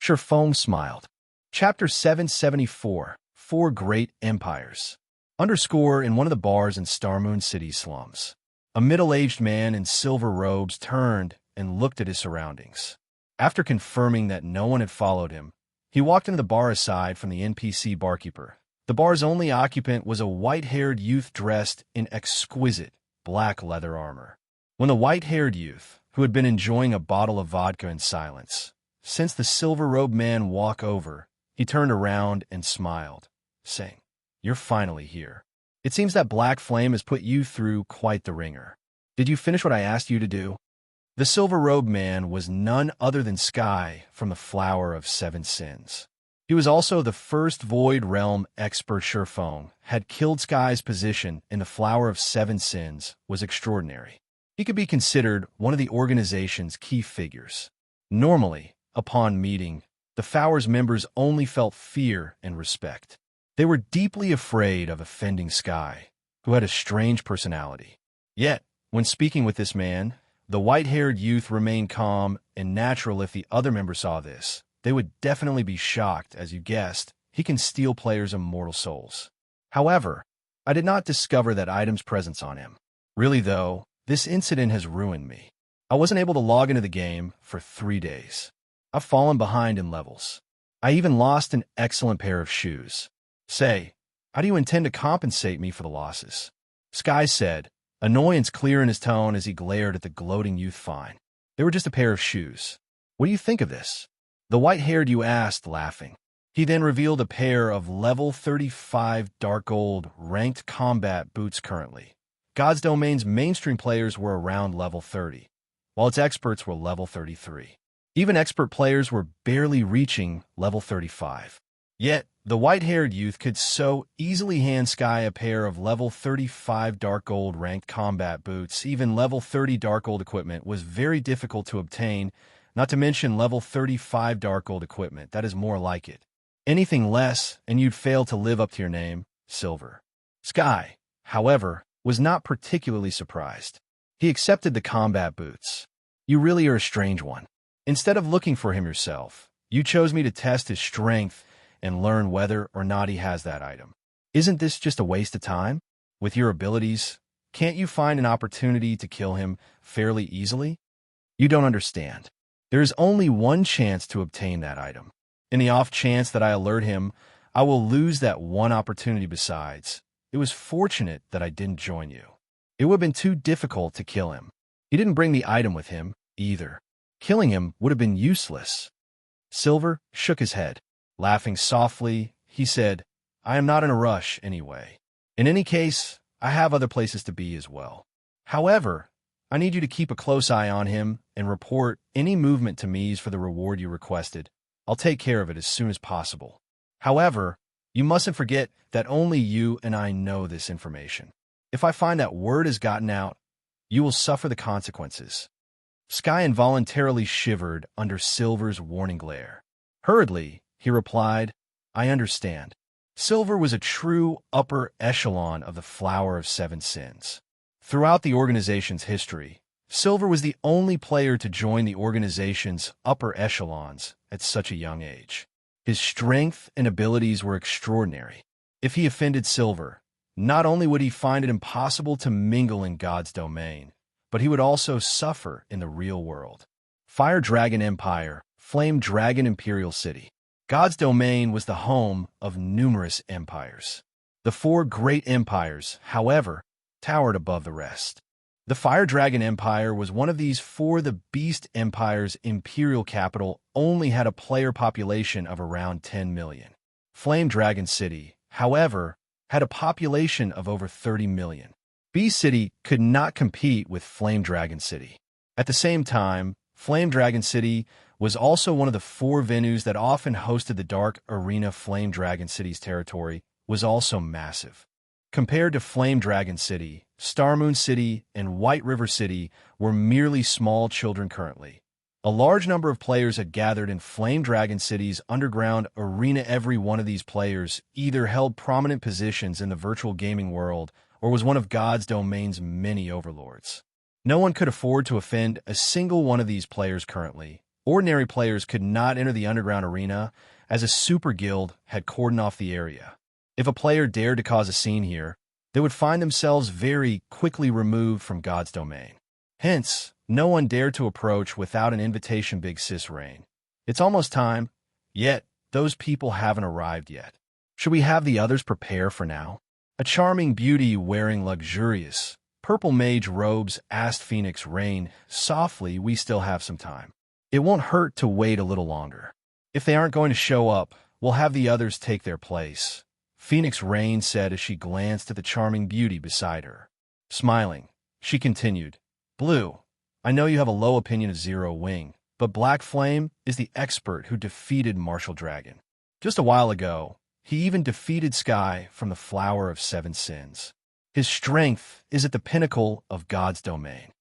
Ye Feng smiled. Chapter 774, 4 Great Empires. Underscore in one of the bars in Starmoon City slums. A middle-aged man in silver robes turned and looked at his surroundings. After confirming that no one had followed him, he walked into the bar aside from the NPC barkeeper. The bar's only occupant was a white-haired youth dressed in exquisite black leather armor. When the white-haired youth, who had been enjoying a bottle of vodka in silence, sensed the silver-robed man walk over, he turned around and smiled, saying, "You're finally here. It seems that Black Flame has put you through quite the ringer. Did you finish what I asked you to do?" The silver-robed man was none other than Sky from the Flower of Seven Sins. He was also the first Void Realm expert. Ye Feng had killed Sky's position in the Flower of Seven Sins was extraordinary. He could be considered one of the organization's key figures. Normally, upon meeting, the Flower's members only felt fear and respect. They were deeply afraid of offending Sky, who had a strange personality. Yet, when speaking with this man, the white-haired youth remained calm and natural. If the other members saw this, they would definitely be shocked. As you guessed, he can steal players' immortal souls. However, I did not discover that item's presence on him. Really though, this incident has ruined me. I wasn't able to log into the game for 3 days. I've fallen behind in levels. I even lost an excellent pair of shoes. Say, how do you intend to compensate me for the losses? Sky said, annoyance clear in his tone as he glared at the gloating youth. Fine. They were just a pair of shoes. What do you think of this? The white-haired you asked, laughing. He then revealed a pair of level 35 Dark Gold ranked combat boots currently. God's Domain's mainstream players were around level 30, while its experts were level 33. Even expert players were barely reaching level 35. Yet, the white-haired youth could so easily hand Sky a pair of level 35 Dark Gold ranked combat boots. Even level 30 Dark Gold equipment was very difficult to obtain, not to mention level 35 Dark Gold equipment that is more like it. Anything less, and you'd fail to live up to your name, Silver. Sky, however, was not particularly surprised. He accepted the combat boots. You really are a strange one. Instead of looking for him yourself, you chose me to test his strength and learn whether or not he has that item. Isn't this just a waste of time? With your abilities, can't you find an opportunity to kill him fairly easily? You don't understand. There is only one chance to obtain that item. In the off chance that I alert him, I will lose that one opportunity besides. It was fortunate that I didn't join you. It would have been too difficult to kill him. He didn't bring the item with him, either. Killing him would have been useless. Silver shook his head. Laughing softly, he said, I am not in a rush anyway. In any case, I have other places to be as well. However, I need you to keep a close eye on him and report any movement to me for the reward you requested. I'll take care of it as soon as possible. However, you mustn't forget that only you and I know this information. If I find that word has gotten out, you will suffer the consequences. Sky involuntarily shivered under Silver's warning glare. Hurriedly, he replied, I understand. Silver was a true upper echelon of the Flower of Seven Sins. Throughout the organization's history, Silver was the only player to join the organization's upper echelons at such a young age. His strength and abilities were extraordinary. If he offended Silver, not only would he find it impossible to mingle in God's domain, but he would also suffer in the real world. Fire Dragon Empire, Flame Dragon Imperial City. God's domain was the home of numerous empires. The four great empires, however, towered above the rest. The Fire Dragon Empire was one of these four. The Beast Empire's imperial capital only had a player population of around 10 million. Flame Dragon City, however, had a population of over 30 million. Beast City could not compete with Flame Dragon City. At the same time, Flame Dragon City was also one of the four venues that often hosted the Dark Arena. Flame Dragon City's territory was also massive. Compared to Flame Dragon City, Starmoon City and White River City were merely small children currently. A large number of players had gathered in Flame Dragon City's underground arena. Every one of these players either held prominent positions in the virtual gaming world or was one of God's domain's many overlords. No one could afford to offend a single one of these players currently. Ordinary players could not enter the underground arena, as a super guild had cordoned off the area. If a player dared to cause a scene here, they would find themselves very quickly removed from God's domain. Hence, no one dared to approach without an invitation. Big Sis Rain. It's almost time, yet those people haven't arrived yet. Should we have the others prepare for now? A charming beauty wearing luxurious, purple mage robes asked Phoenix Rain softly. We still have some time. It won't hurt to wait a little longer. If they aren't going to show up, we'll have the others take their place, Phoenix Rain said as she glanced at the charming beauty beside her. Smiling, she continued, Blue, I know you have a low opinion of Zero Wing, but Black Flame is the expert who defeated Martial Dragon. Just a while ago, he even defeated Sky from the Flower of Seven Sins. His strength is at the pinnacle of God's domain.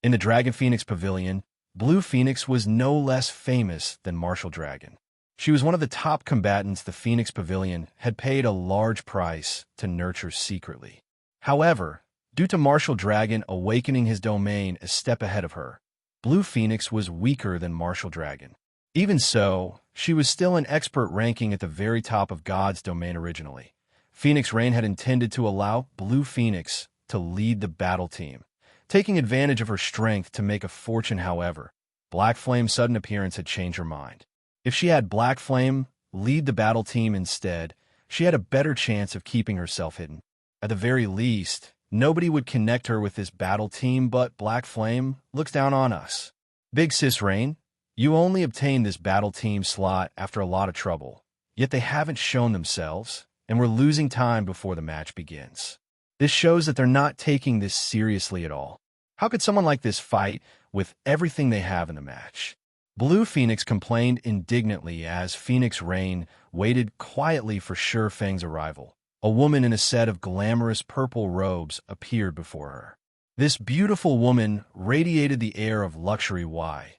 In the Dragon Phoenix Pavilion, Blue Phoenix was no less famous than Martial Dragon. She was one of the top combatants the Phoenix Pavilion had paid a large price to nurture secretly. However, due to Martial Dragon awakening his domain a step ahead of her, Blue Phoenix was weaker than Martial Dragon. Even so, she was still an expert ranking at the very top of God's domain originally. Phoenix Rain had intended to allow Blue Phoenix to lead the battle team, taking advantage of her strength to make a fortune. However, Black Flame's sudden appearance had changed her mind. If she had Black Flame lead the battle team instead, she had a better chance of keeping herself hidden. At the very least, nobody would connect her with this battle team, but Black Flame looks down on us. Big Sis Rain, you only obtained this battle team slot after a lot of trouble, yet they haven't shown themselves, and we're losing time before the match begins. This shows that they're not taking this seriously at all. How could someone like this fight with everything they have in the match? Blue Phoenix complained indignantly as Phoenix Rain waited quietly for Sure Feng's arrival. A woman in a set of glamorous purple robes appeared before her. This beautiful woman radiated the air of luxury. Why,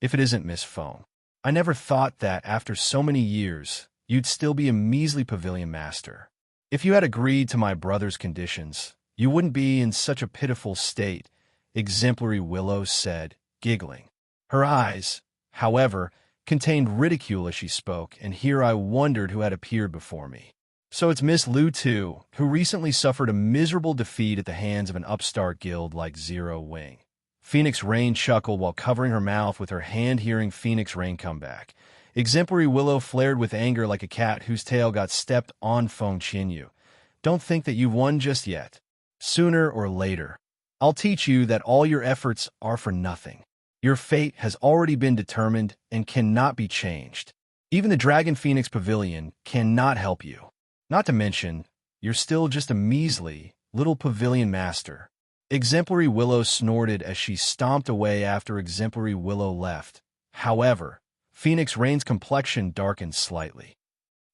if it isn't Miss Feng? I never thought that after so many years, you'd still be a measly pavilion master. If you had agreed to my brother's conditions, you wouldn't be in such a pitiful state, Exemplary Willow said, giggling. Her eyes, however, contained ridicule as she spoke, and here I wondered who had appeared before me. So it's Miss Lu too, who recently suffered a miserable defeat at the hands of an upstart guild like Zero Wing. Phoenix Rain chuckled while covering her mouth with her hand hearing Phoenix Rain come back. Exemplary Willow flared with anger like a cat whose tail got stepped on. Feng Qinyu. Don't think that you've won just yet. Sooner or later, I'll teach you that all your efforts are for nothing. Your fate has already been determined and cannot be changed. Even the Dragon Phoenix Pavilion cannot help you. Not to mention, you're still just a measly little pavilion master. Exemplary Willow snorted as she stomped away after Exemplary Willow left. However, Phoenix Rain's complexion darkened slightly.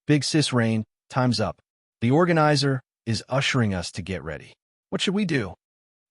Big Sis Rain, time's up. The organizer is ushering us to get ready. What should we do?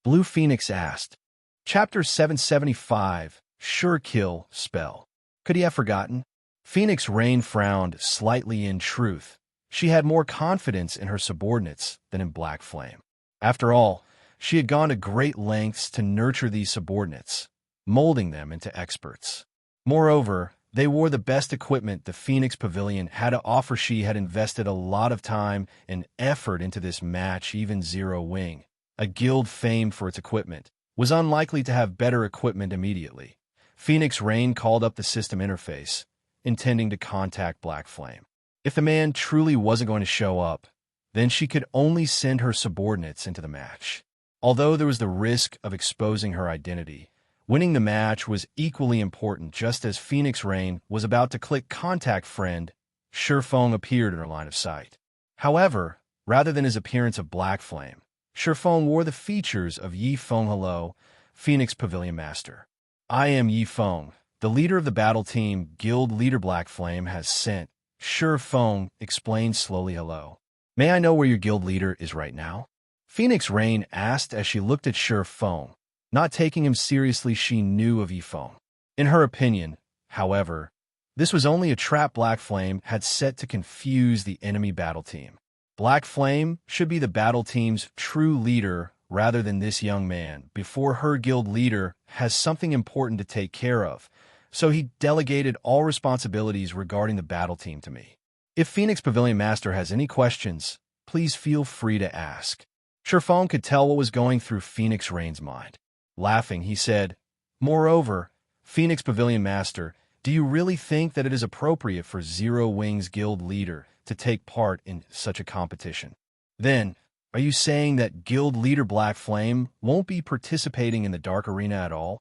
Blue Phoenix asked. Chapter 775, Sure Kill Spell. Could he have forgotten? Phoenix Rain frowned slightly. In truth, she had more confidence in her subordinates than in Black Flame. After all, she had gone to great lengths to nurture these subordinates, molding them into experts. Moreover, they wore the best equipment the Phoenix Pavilion had to offer. She had invested a lot of time and effort into this match. Even Zero Wing, a guild famed for its equipment, was unlikely to have better equipment immediately. Phoenix Rain called up the system interface, intending to contact Black Flame. If the man truly wasn't going to show up, then she could only send her subordinates into the match. Although there was the risk of exposing her identity, winning the match was equally important. Just as Phoenix Rain was about to click Contact Friend, Ye Feng appeared in her line of sight. However, rather than his appearance of Black Flame, Ye Feng wore the features of Ye Feng. Hello, Phoenix Pavilion Master. I am Ye Feng, the leader of the battle team. Guild leader Black Flame has sent. Ye Feng explained slowly. Hello. May I know where your guild leader is right now? Phoenix Rain asked as she looked at Ye Feng. Not taking him seriously, she knew of Ye Feng. In her opinion, however, this was only a trap Black Flame had set to confuse the enemy battle team. Black Flame should be the battle team's true leader rather than this young man. Before her guild leader has something important to take care of, so he delegated all responsibilities regarding the battle team to me. If Phoenix Pavilion Master has any questions, please feel free to ask. Ye Feng could tell what was going through Phoenix Rain's mind. Laughing, he said, Moreover, Phoenix Pavilion Master, do you really think that it is appropriate for Zero Wing's guild leader to take part in such a competition? Then, are you saying that guild leader Black Flame won't be participating in the Dark Arena at all?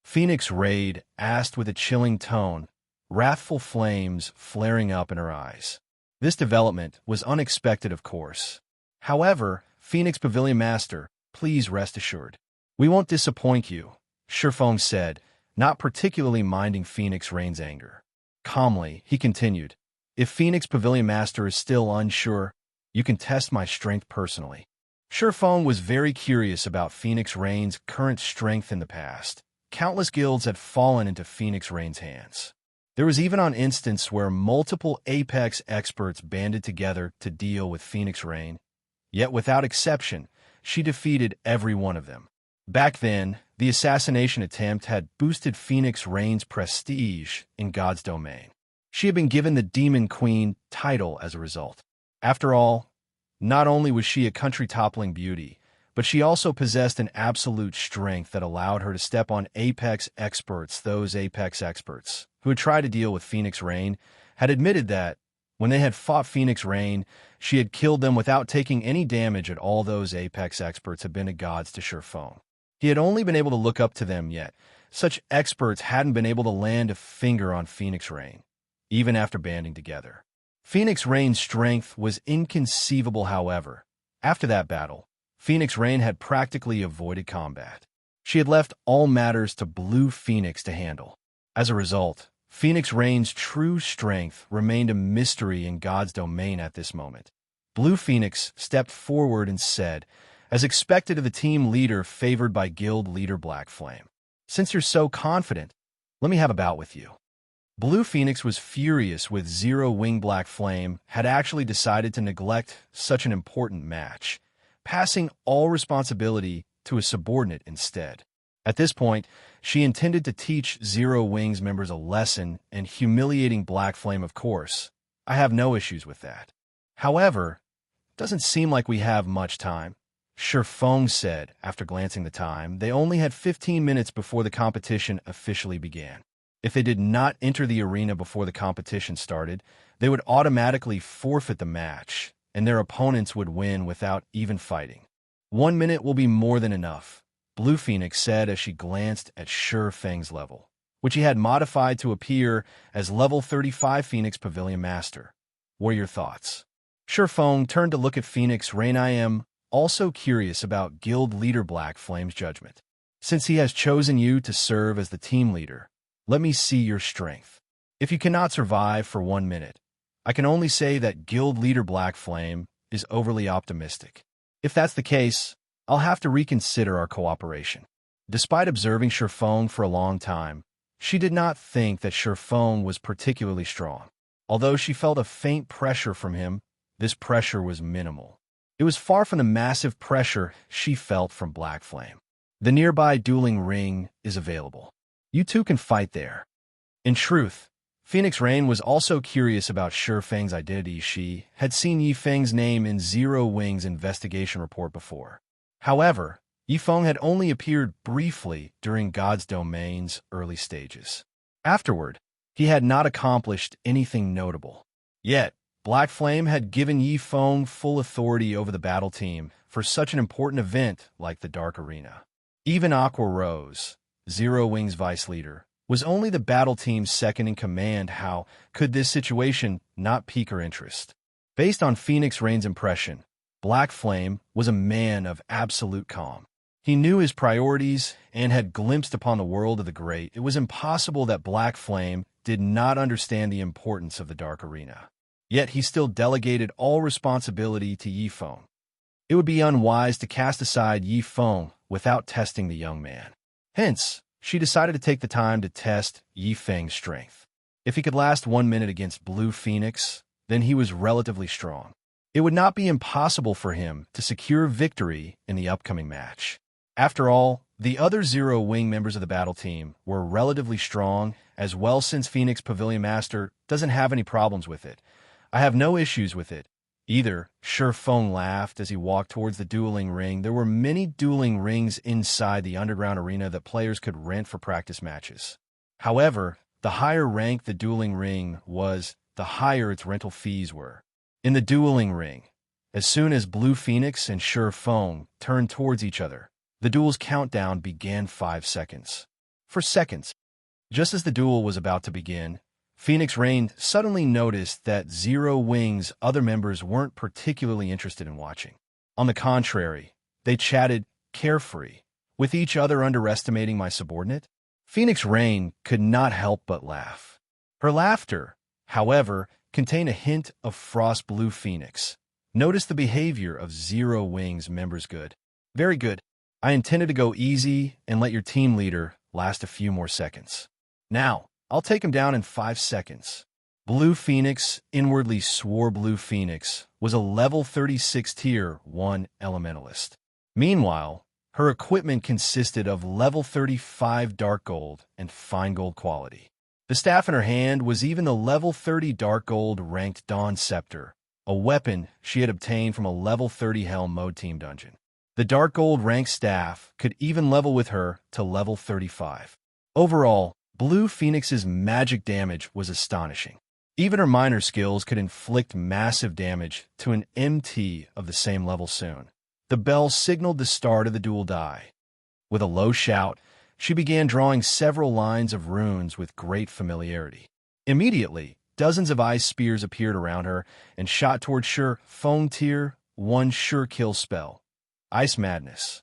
Phoenix Raid asked with a chilling tone, wrathful flames flaring up in her eyes. This development was unexpected, of course. However, Phoenix Pavilion Master, please rest assured. We won't disappoint you, Ye Feng said, not particularly minding Phoenix Rain's anger. Calmly, he continued, if Phoenix Pavilion Master is still unsure, you can test my strength personally. Ye Feng was very curious about Phoenix Rain's current strength in the past. Countless guilds had fallen into Phoenix Rain's hands. There was even an instance where multiple Apex experts banded together to deal with Phoenix Rain, yet without exception, she defeated every one of them. Back then, the assassination attempt had boosted Phoenix Rain's prestige in God's domain. She had been given the Demon Queen title as a result. After all, not only was she a country-toppling beauty, but she also possessed an absolute strength that allowed her to step on Apex experts. Those Apex experts, who had tried to deal with Phoenix Rain, had admitted that, when they had fought Phoenix Rain, she had killed them without taking any damage at all. Those Apex experts had been gods to Ye Feng. He had only been able to look up to them, yet such experts hadn't been able to land a finger on Phoenix Rain, even after banding together. Phoenix Rain's strength was inconceivable. However, after that battle, Phoenix Rain had practically avoided combat. She had left all matters to Blue Phoenix to handle. As a result, Phoenix Rain's true strength remained a mystery in God's domain at this moment. Blue Phoenix stepped forward and said, as expected of the team leader favored by guild leader Black Flame, since you're so confident, let me have a bout with you. Blue Phoenix was furious with Zero Wing. Black Flame had actually decided to neglect such an important match, passing all responsibility to a subordinate instead. At this point, she intended to teach Zero Wing's members a lesson, and humiliating Black Flame, of course. I have no issues with that. However, Doesn't seem like we have much time, Ye Feng said after glancing the time. They only had 15 minutes before the competition officially began. If they did not enter the arena before the competition started, they would automatically forfeit the match, and their opponents would win without even fighting. 1 minute will be more than enough, Blue Phoenix said as she glanced at Ye Feng's level, which he had modified to appear as level 35 Phoenix Pavilion Master. What are your thoughts? Ye Feng turned to look at Phoenix Rain. I am also curious about Guild Leader Black Flame's judgment. Since he has chosen you to serve as the team leader, let me see your strength. If you cannot survive for 1 minute, I can only say that Guild Leader Black Flame is overly optimistic. If that's the case, I'll have to reconsider our cooperation. Despite observing Ye Feng for a long time, she did not think that Ye Feng was particularly strong. Although she felt a faint pressure from him, this pressure was minimal. It was far from the massive pressure she felt from Black Flame. The nearby dueling ring is available. You two can fight there. In truth, Phoenix Rain was also curious about Ye Feng's identity. She had seen Ye Feng's name in Zero Wing's investigation report before. However, Ye Feng had only appeared briefly during God's Domain's early stages. Afterward, he had not accomplished anything notable. Yet, Black Flame had given Ye Feng full authority over the battle team for such an important event like the Dark Arena. Even Aqua Rose, Zero Wing's vice leader, was only the battle team's second in command. How could this situation not pique her interest? Based on Phoenix Rain's impression, Black Flame was a man of absolute calm. He knew his priorities and had glimpsed upon the world of the great. It was impossible that Black Flame did not understand the importance of the Dark Arena. Yet he still delegated all responsibility to Ye Feng. It would be unwise to cast aside Ye Feng without testing the young man. Hence, she decided to take the time to test Ye Feng's strength. If he could last 1 minute against Blue Phoenix, then he was relatively strong. It would not be impossible for him to secure victory in the upcoming match. After all, the other Zero Wing members of the battle team were relatively strong as well. Since Phoenix Pavilion Master doesn't have any problems with it, I have no issues with it either. Ye Feng laughed as he walked towards the dueling ring. There were many dueling rings inside the underground arena that players could rent for practice matches. However, the higher rank the dueling ring was, the higher its rental fees were. In the dueling ring, as soon as Blue Phoenix and Ye Feng turned towards each other, the duel's countdown began 5 seconds. For seconds, just as the duel was about to begin, Phoenix Rain suddenly noticed that Zero Wing's other members weren't particularly interested in watching. On the contrary, they chatted carefree with each other. Underestimating my subordinate? Phoenix Rain could not help but laugh. Her laughter, however, contained a hint of Frost. Blue Phoenix noticed the behavior of Zero Wing's members. Good. Very good. I intended to go easy and let your team leader last a few more seconds. Now, I'll take him down in 5 seconds. Blue Phoenix inwardly swore. Blue Phoenix was a level 36 Tier 1 Elementalist. Meanwhile, her equipment consisted of level 35 Dark Gold and Fine Gold quality. The staff in her hand was even the level 30 Dark Gold ranked Dawn Scepter, a weapon she had obtained from a level 30 Helm Mode Team dungeon. The Dark Gold ranked staff could even level with her to level 35. Overall, Blue Phoenix's magic damage was astonishing. Even her minor skills could inflict massive damage to an MT of the same level soon. The bell signaled the start of the duel die. With a low shout, she began drawing several lines of runes with great familiarity. Immediately, dozens of ice spears appeared around her and shot toward Ye Feng. Tier 1 Sure Kill spell. Ice Madness.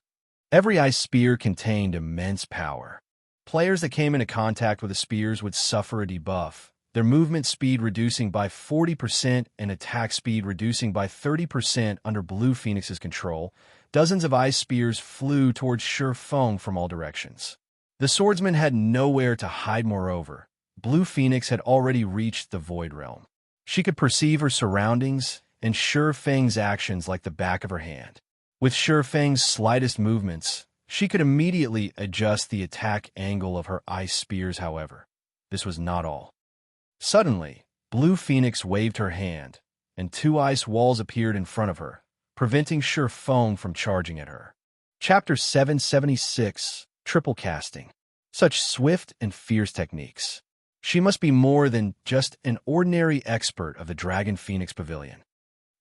Every ice spear contained immense power. Players that came into contact with the spears would suffer a debuff, their movement speed reducing by 40% and attack speed reducing by 30% under Blue Phoenix's control. Dozens of ice spears flew towards Ye Feng from all directions. The swordsman had nowhere to hide. Moreover, Blue Phoenix had already reached the Void Realm. She could perceive her surroundings and Ye Feng's actions like the back of her hand. With Ye Feng's slightest movements, she could immediately adjust the attack angle of her ice spears. However, this was not all. Suddenly, Blue Phoenix waved her hand, and 2 ice walls appeared in front of her, preventing Ye Feng from charging at her. Chapter 776, Triple Casting. Such swift and fierce techniques. She must be more than just an ordinary expert of the Dragon Phoenix Pavilion.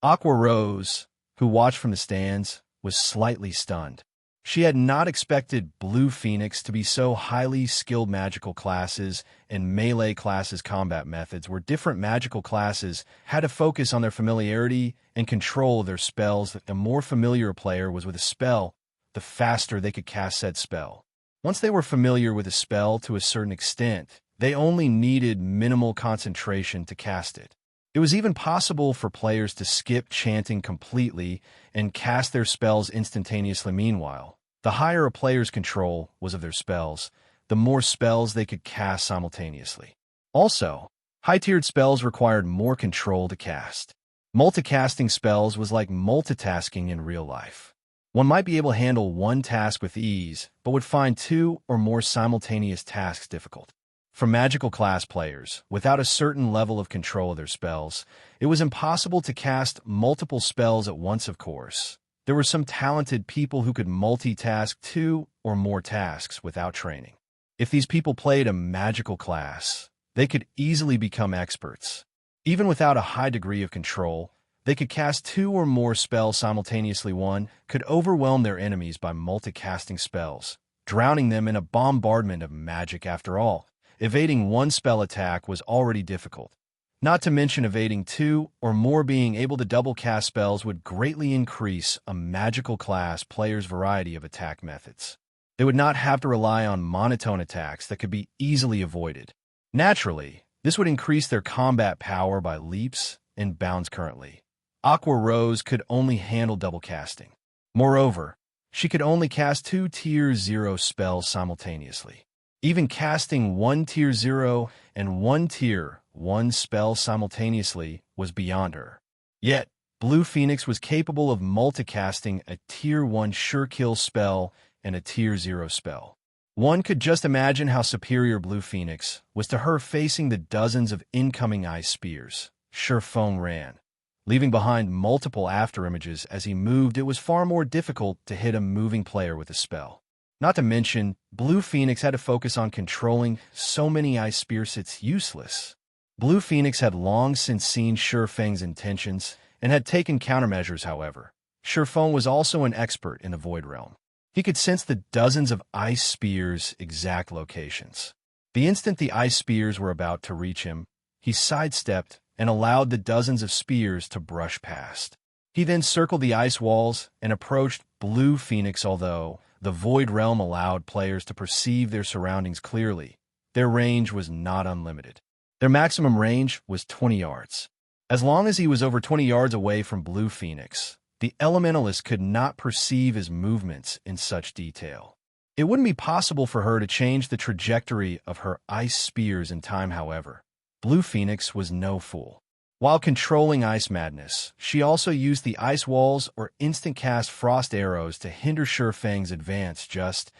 Aqua Rose, who watched from the stands, was slightly stunned. She had not expected Blue Phoenix to be so highly skilled. Magical classes and melee classes combat methods where different magical classes had to focus on their familiarity and control of their spells. The more familiar a player was with a spell, the faster they could cast said spell. Once they were familiar with a spell to a certain extent, they only needed minimal concentration to cast it. It was even possible for players to skip chanting completely and cast their spells instantaneously. Meanwhile, the higher a player's control was of their spells, the more spells they could cast simultaneously. Also, high-tiered spells required more control to cast. Multicasting spells was like multitasking in real life. One might be able to handle one task with ease, but would find 2 or more simultaneous tasks difficult. For magical class players, without a certain level of control of their spells, it was impossible to cast multiple spells at once. Of course, there were some talented people who could multitask 2 or more tasks without training. If these people played a magical class, they could easily become experts. Even without a high degree of control, they could cast 2 or more spells simultaneously. One could overwhelm their enemies by multicasting spells, drowning them in a bombardment of magic. After all, evading one spell attack was already difficult. Not to mention evading 2 or more. Being able to double cast spells would greatly increase a magical class player's variety of attack methods. They would not have to rely on monotone attacks that could be easily avoided. Naturally, this would increase their combat power by leaps and bounds. Currently, Aqua Rose could only handle double casting. Moreover, she could only cast 2 Tier 0 spells simultaneously. Even casting 1 Tier 0 and 1 Tier 1 spell simultaneously was beyond her. Yet, Blue Phoenix was capable of multicasting a Tier 1 sure kill spell and a Tier 0 spell. One could just imagine how superior Blue Phoenix was to her facing the dozens of incoming ice spears. Ye Feng ran, leaving behind multiple afterimages as he moved. It was far more difficult to hit a moving player with a spell. Not to mention, Blue Phoenix had to focus on controlling so many ice spears. It's useless. Blue Phoenix had long since seen Ye Feng's intentions and had taken countermeasures. However, Ye Feng was also an expert in the Void Realm. He could sense the dozens of ice spears' exact locations. The instant the ice spears were about to reach him, he sidestepped and allowed the dozens of spears to brush past. He then circled the ice walls and approached Blue Phoenix. Although the Void Realm allowed players to perceive their surroundings clearly, their range was not unlimited. Their maximum range was 20 yards. As long as he was over 20 yards away from Blue Phoenix, the Elementalist could not perceive his movements in such detail. It wouldn't be possible for her to change the trajectory of her ice spears in time. However, Blue Phoenix was no fool. While controlling ice madness, she also used the ice walls or instant cast frost arrows to hinder Ye Feng's advance. Just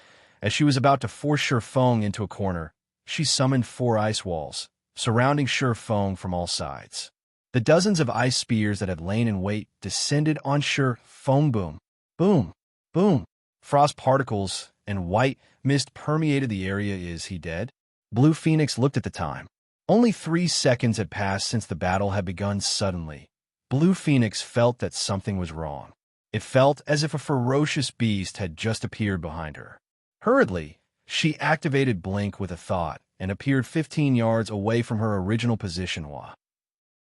as she was about to force Ye Feng into a corner, she summoned 4 ice walls, surrounding Ye Feng from all sides. The dozens of ice spears that had lain in wait descended on Ye Feng. Boom, boom, boom. Frost particles and white mist permeated the area. Is he dead? Blue Phoenix looked at the time. Only 3 seconds had passed since the battle had begun. Suddenly, Blue Phoenix felt that something was wrong. It felt as if a ferocious beast had just appeared behind her. Hurriedly, she activated Blink with a thought and appeared 15 yards away from her original position.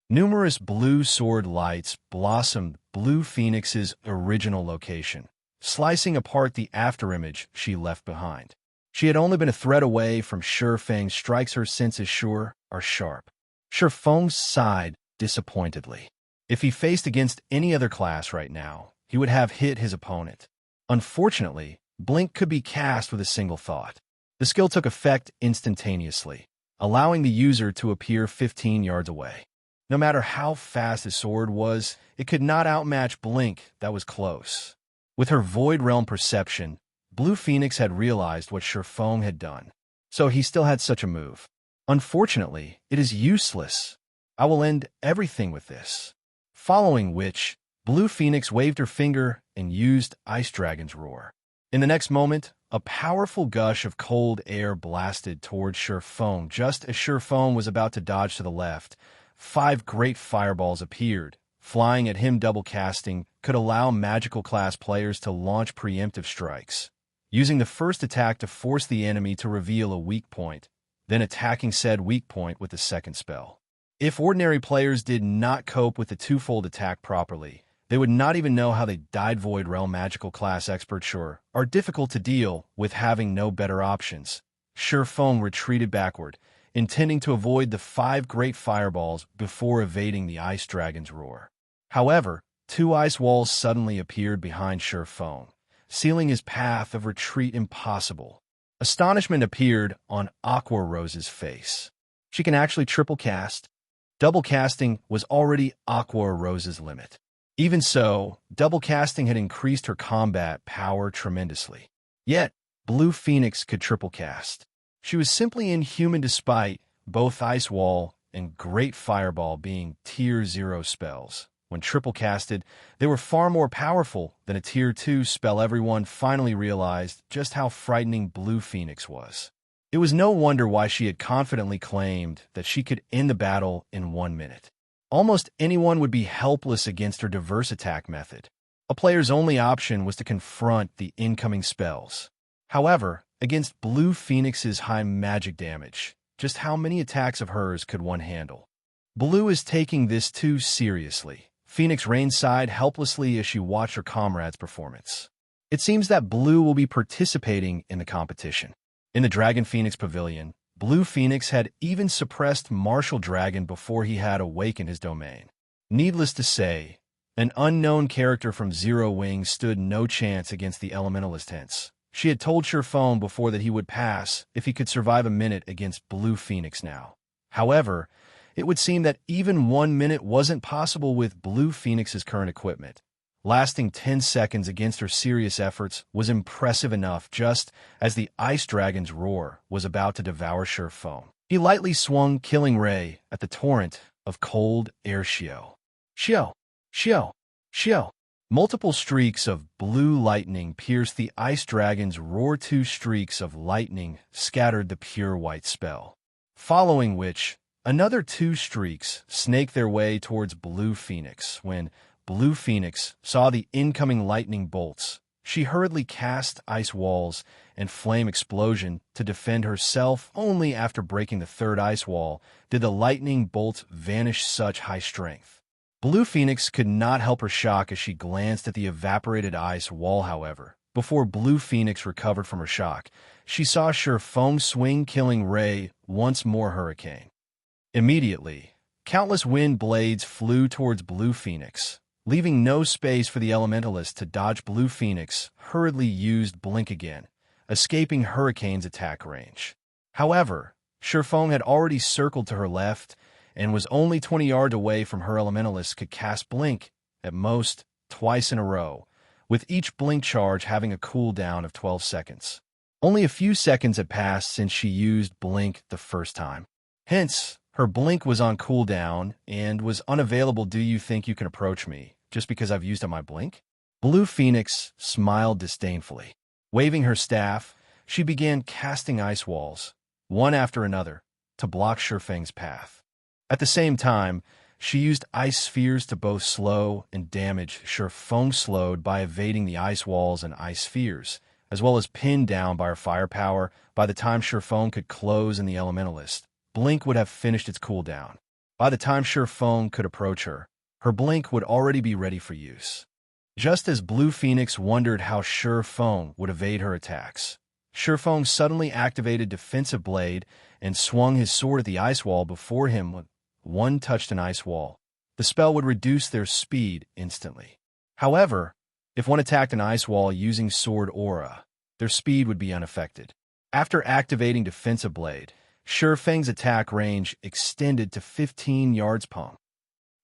Numerous blue sword lights blossomed Blue Phoenix's original location, slicing apart the afterimage she left behind. She had only been a thread away from Ye Feng's strikes. Her senses are sharp. Ye Feng sighed disappointedly. If he faced against any other class right now, he would have hit his opponent. Unfortunately, Blink could be cast with a single thought. The skill took effect instantaneously, allowing the user to appear 15 yards away. No matter how fast his sword was, it could not outmatch Blink. That was close. With her Void Realm perception, Blue Phoenix had realized what Ye Feng had done, so he still had such a move. Unfortunately, it is useless. I will end everything with this. following which, Blue Phoenix waved her finger and used Ice Dragon's Roar. In the next moment, a powerful gush of cold air blasted towards Ye Feng. Just as Ye Feng was about to dodge to the left, 5 great fireballs appeared. Flying at him, double casting could allow magical class players to launch preemptive strikes, using the first attack to force the enemy to reveal a weak point, then attacking said weak point with the second spell. If ordinary players did not cope with the twofold attack properly, they would not even know how they died. Void Realm magical class experts are difficult to deal with, having no better options. Ye Feng retreated backward, intending to avoid the 5 great fireballs before evading the Ice Dragon's Roar. However, 2 ice walls suddenly appeared behind Ye Feng, sealing his path of retreat impossible. Astonishment appeared on Aqua Rose's face. She can actually triple cast. Double casting was already Aqua Rose's limit. Even so, double casting had increased her combat power tremendously. Yet, Blue Phoenix could triple cast. She was simply inhuman despite both Ice Wall and Great Fireball being Tier 0 spells. When triple casted, they were far more powerful than a Tier 2 spell. Everyone finally realized just how frightening Blue Phoenix was. It was no wonder why she had confidently claimed that she could end the battle in 1 minute. Almost anyone would be helpless against her diverse attack method. A player's only option was to confront the incoming spells. However, against Blue Phoenix's high magic damage, just how many attacks of hers could one handle? Blue is taking this too seriously. Phoenix Rain sighed helplessly as she watched her comrades' performance. It seems that Blue will be participating in the competition. In the Dragon Phoenix Pavilion, Blue Phoenix had even suppressed Martial Dragon before he had awakened his domain. Needless to say, an unknown character from Zero Wing stood no chance against the Elementalist hence. She had told Ye Feng before that he would pass if he could survive a minute against Blue Phoenix now. However, it would seem that even 1 minute wasn't possible with Blue Phoenix's current equipment. Lasting 10 seconds against her serious efforts was impressive enough. Just as the Ice Dragon's Roar was about to devour Ye Feng, he lightly swung Killing Ray at the torrent of cold air. Xiao. Multiple streaks of blue lightning pierced the Ice Dragon's Roar. 2 streaks of lightning scattered the pure white spell, following which another 2 streaks snaked their way towards Blue Phoenix. When Blue Phoenix saw the incoming lightning bolts, she hurriedly cast Ice Walls and Flame Explosion to defend herself. Only after breaking the 3rd ice wall did the lightning bolts vanish. Such high strength. Blue Phoenix could not help her shock as she glanced at the evaporated ice wall. However, before Blue Phoenix recovered from her shock, she saw Ye Feng swing Killing Ray once more. Hurricane. Immediately, countless wind blades flew towards Blue Phoenix, leaving no space for the Elementalist to dodge. Blue Phoenix hurriedly used Blink again, escaping Hurricane's attack range. However, Ye Feng had already circled to her left and was only 20 yards away from her. Elementalist could cast Blink, at most, twice in a row, with each Blink charge having a cooldown of 12 seconds. Only a few seconds had passed since she used Blink the first time. Hence, her Blink was on cooldown and was unavailable. Do you think you can approach me just because I've used up my Blink? Blue Phoenix smiled disdainfully. Waving her staff, she began casting ice walls, one after another, to block Ye Feng's path. At the same time, she used ice spheres to both slow and damage Ye Feng. Slowed by evading the ice walls and ice spheres, as well as pinned down by her firepower. By the time Ye Feng could close in the Elementalist, Blink would have finished its cooldown. By the time Ye Feng could approach her, her Blink would already be ready for use. Just as Blue Phoenix wondered how Ye Feng would evade her attacks, Ye Feng suddenly activated Defensive Blade and swung his sword at the ice wall before him. When one touched an ice wall, the spell would reduce their speed instantly. However, if one attacked an ice wall using Sword Aura, their speed would be unaffected. After activating Defensive Blade, Ye Feng's attack range extended to 15 yards.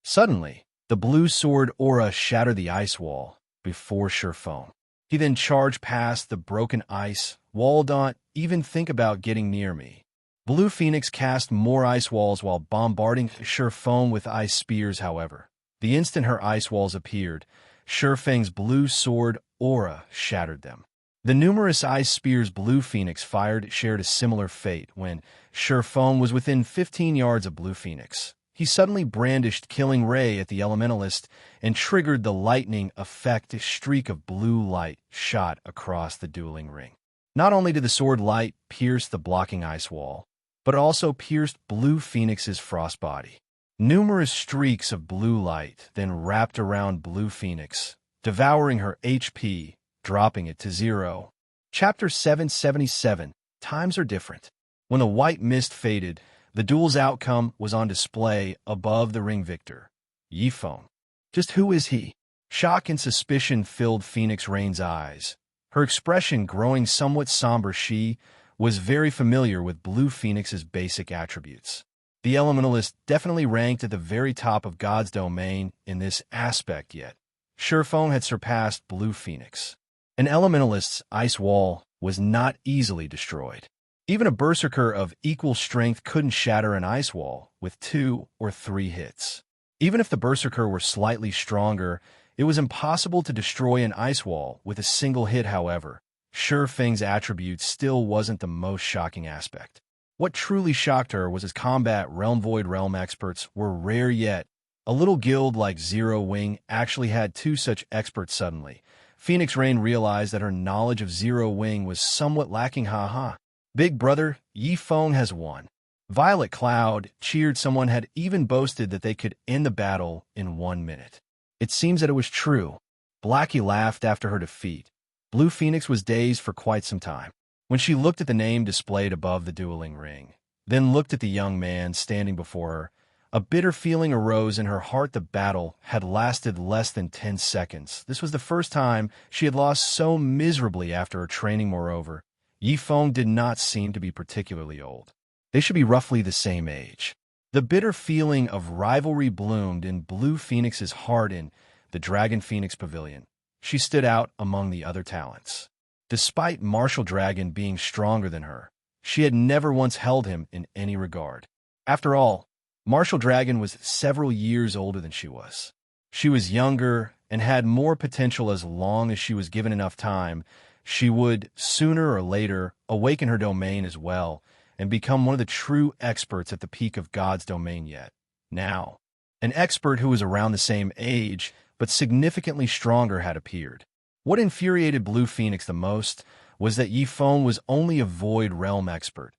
Suddenly, the blue sword aura shattered the ice wall before Ye Feng. He then charged past the broken ice wall. Don't even think about getting near me. Blue Phoenix cast more ice walls while bombarding Ye Feng with ice spears. However, The instant her ice walls appeared, Ye Feng's blue sword aura shattered them. The numerous ice spears Blue Phoenix fired shared a similar fate. When Ye Feng was within 15 yards of Blue Phoenix, he suddenly brandished Killing Ray at the Elementalist and triggered the lightning effect. A streak of blue light shot across the dueling ring. Not only did the sword light pierce the blocking ice wall, but it also pierced Blue Phoenix's frost body. Numerous streaks of blue light then wrapped around Blue Phoenix, devouring her HP, dropping it to 0. Chapter 777. Times are different. When the white mist faded, the duel's outcome was on display above the ring victor, Ye Feng. Just who is he? Shock and suspicion filled Phoenix Rain's eyes. Her expression growing somewhat somber. She was very familiar with Blue Phoenix's basic attributes. The Elementalist definitely ranked at the very top of God's domain in this aspect, yet Ye Feng had surpassed Blue Phoenix. An Elementalist's ice wall was not easily destroyed. Even a Berserker of equal strength couldn't shatter an ice wall with 2 or 3 hits. Even if the Berserker were slightly stronger, it was impossible to destroy an ice wall with a single hit. However, Ye Feng's attributes still wasn't the most shocking aspect. What truly shocked her was his combat. Realm Void Realm experts were rare, yet a little guild like Zero Wing actually had 2 such experts. Suddenly, Phoenix Rain realized that her knowledge of Zero Wing was somewhat lacking. Haha. Big brother, Ye Feng has won. Violet Cloud cheered. Someone had even boasted that they could end the battle in 1 minute. It seems that it was true. Blackie laughed after her defeat. Blue Phoenix was dazed for quite some time. When she looked at the name displayed above the dueling ring, then looked at the young man standing before her, a bitter feeling arose in her heart. The battle had lasted less than 10 seconds. This was the first time she had lost so miserably after her training. Moreover, Ye Feng did not seem to be particularly old. They should be roughly the same age. The bitter feeling of rivalry bloomed in Blue Phoenix's heart. In the Dragon Phoenix Pavilion, she stood out among the other talents. Despite Martial Dragon being stronger than her, she had never once held him in any regard. After all, Martial Dragon was several years older than she was. She was younger and had more potential. As long as she was given enough time, she would, sooner or later, awaken her domain as well and become one of the true experts at the peak of God's domain. Yet now, an expert who was around the same age but significantly stronger had appeared. What infuriated Blue Phoenix the most was that Ye Feng was only a Void Realm expert,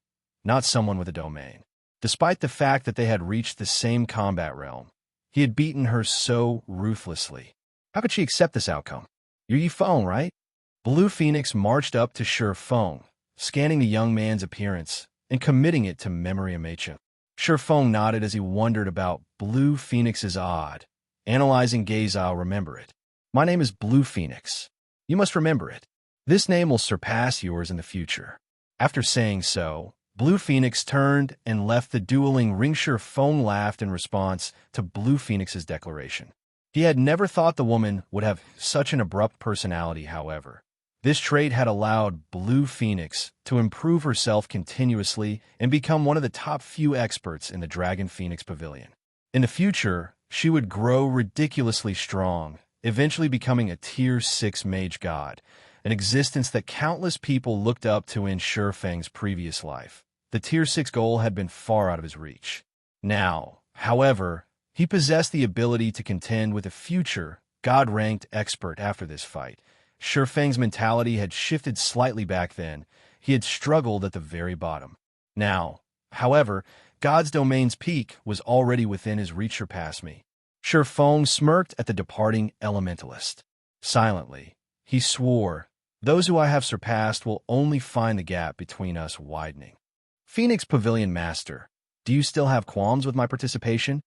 not someone with a domain. Despite the fact that they had reached the same combat realm, he had beaten her so ruthlessly. How could she accept this outcome? You're Ye Feng, right? Blue Phoenix marched up to Ye Feng, scanning the young man's appearance and committing it to memory. Ye Feng nodded as he wondered about Blue Phoenix's odd, analyzing gaze. I'll remember it. My name is Blue Phoenix. You must remember it. This name will surpass yours in the future. After saying so, Blue Phoenix turned and left the dueling ring. Ye Feng laughed in response to Blue Phoenix's declaration. He had never thought the woman would have such an abrupt personality. However, this trait had allowed Blue Phoenix to improve herself continuously and become one of the top few experts in the Dragon Phoenix Pavilion. In the future, she would grow ridiculously strong, eventually becoming a Tier 6 mage god, an existence that countless people looked up to. In Ye Feng's previous life, the Tier 6 goal had been far out of his reach. Now, however, he possessed the ability to contend with a future god-ranked expert. After this fight, Ye Feng's mentality had shifted slightly. Back then, he had struggled at the very bottom. Now, however, God's domain's peak was already within his reach. Surpass me. Ye Feng smirked at the departing Elementalist. Silently, he swore, those who I have surpassed will only find the gap between us widening. Phoenix Pavilion Master, do you still have qualms with my participation?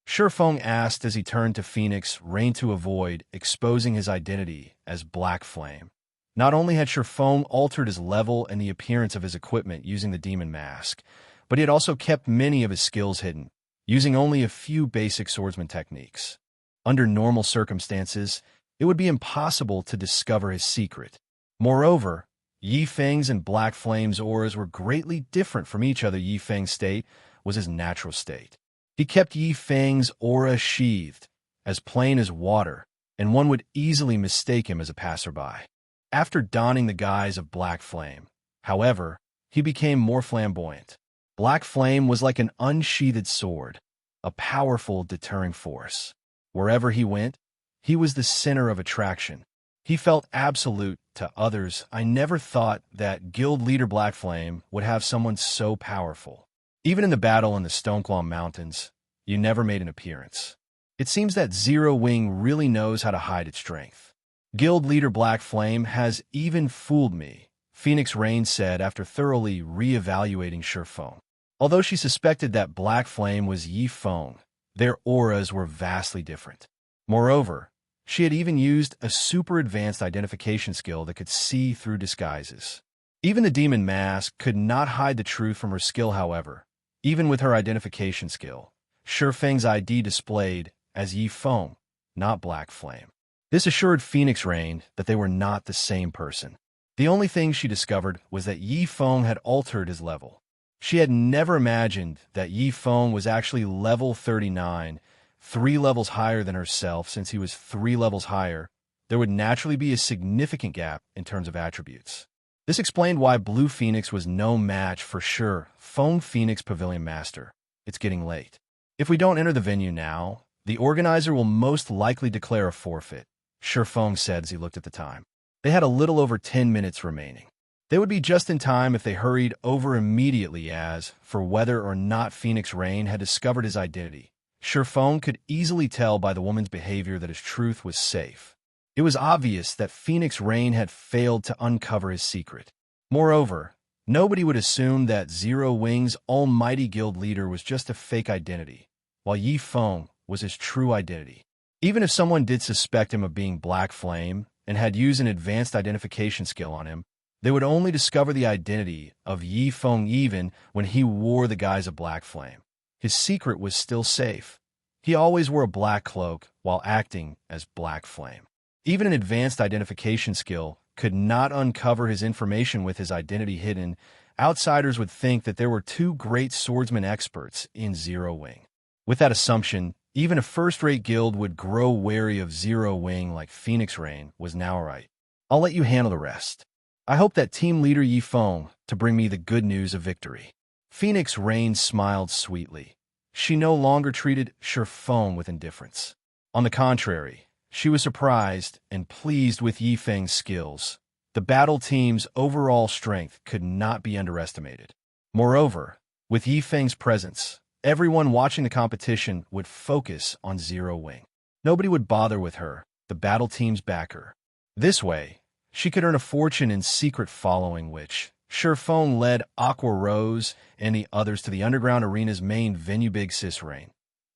Ye Feng asked as he turned to Phoenix Rain to avoid exposing his identity as Black Flame. Not only had Ye Feng altered his level and the appearance of his equipment using the demon mask, but he had also kept many of his skills hidden, using only a few basic swordsman techniques. Under normal circumstances, it would be impossible to discover his secret. Moreover, Ye Feng's and Black Flame's auras were greatly different from each other. Ye Feng's state was his natural state. He kept Ye Feng's aura sheathed, as plain as water, and one would easily mistake him as a passerby. After donning the guise of Black Flame, however, he became more flamboyant. Black Flame was like an unsheathed sword, a powerful deterring force. Wherever he went, he was the center of attraction. He felt absolute to others. I never thought that guild leader Black Flame would have someone so powerful. Even in the battle in the Stoneclaw Mountains, you never made an appearance. It seems that Zero Wing really knows how to hide its strength. Guild leader Black Flame has even fooled me, Phoenix Rain said after thoroughly re-evaluating Ye Feng. Although she suspected that Black Flame was Ye Feng, their auras were vastly different. Moreover, she had even used a super advanced identification skill that could see through disguises. Even the demon mask could not hide the truth from her skill, however. Even with her identification skill, Ye Feng's ID displayed as Ye Feng, not Black Flame. This assured Phoenix Rain that they were not the same person. The only thing she discovered was that Ye Feng had altered his level. She had never imagined that Ye Feng was actually level 39, 3 levels higher than herself. Since he was 3 levels higher, there would naturally be a significant gap in terms of attributes. This explained why Blue Phoenix was no match for Ye Feng Phoenix Pavilion Master. It's getting late. If we don't enter the venue now, the organizer will most likely declare a forfeit, Ye Feng said as he looked at the time. They had a little over 10 minutes remaining. They would be just in time if they hurried over immediately as, for whether or not Phoenix Rain had discovered his identity, Ye Feng could easily tell by the woman's behavior that his truth was safe. It was obvious that Phoenix Rain had failed to uncover his secret. Moreover, nobody would assume that Zero Wing's almighty guild leader was just a fake identity, while Ye Feng was his true identity. Even if someone did suspect him of being Black Flame and had used an advanced identification skill on him, they would only discover the identity of Ye Feng even when he wore the guise of Black Flame. His secret was still safe. He always wore a black cloak while acting as Black Flame. Even an advanced identification skill could not uncover his information with his identity hidden. Outsiders would think that there were 2 great swordsman experts in Zero Wing. With that assumption, even a first-rate guild would grow wary of Zero Wing like Phoenix Rain was now right. I'll let you handle the rest. I hope that team leader Ye Feng to bring me the good news of victory. Phoenix Rain smiled sweetly. She no longer treated Ye Feng with indifference. On the contrary, she was surprised and pleased with Ye Feng's skills. The battle team's overall strength could not be underestimated. Moreover, with Ye Feng's presence, everyone watching the competition would focus on Zero Wing. Nobody would bother with her, the battle team's backer. This way, she could earn a fortune in secret following which Ye Feng led Aqua Rose and the others to the underground arena's main venue. Big Sis Rain.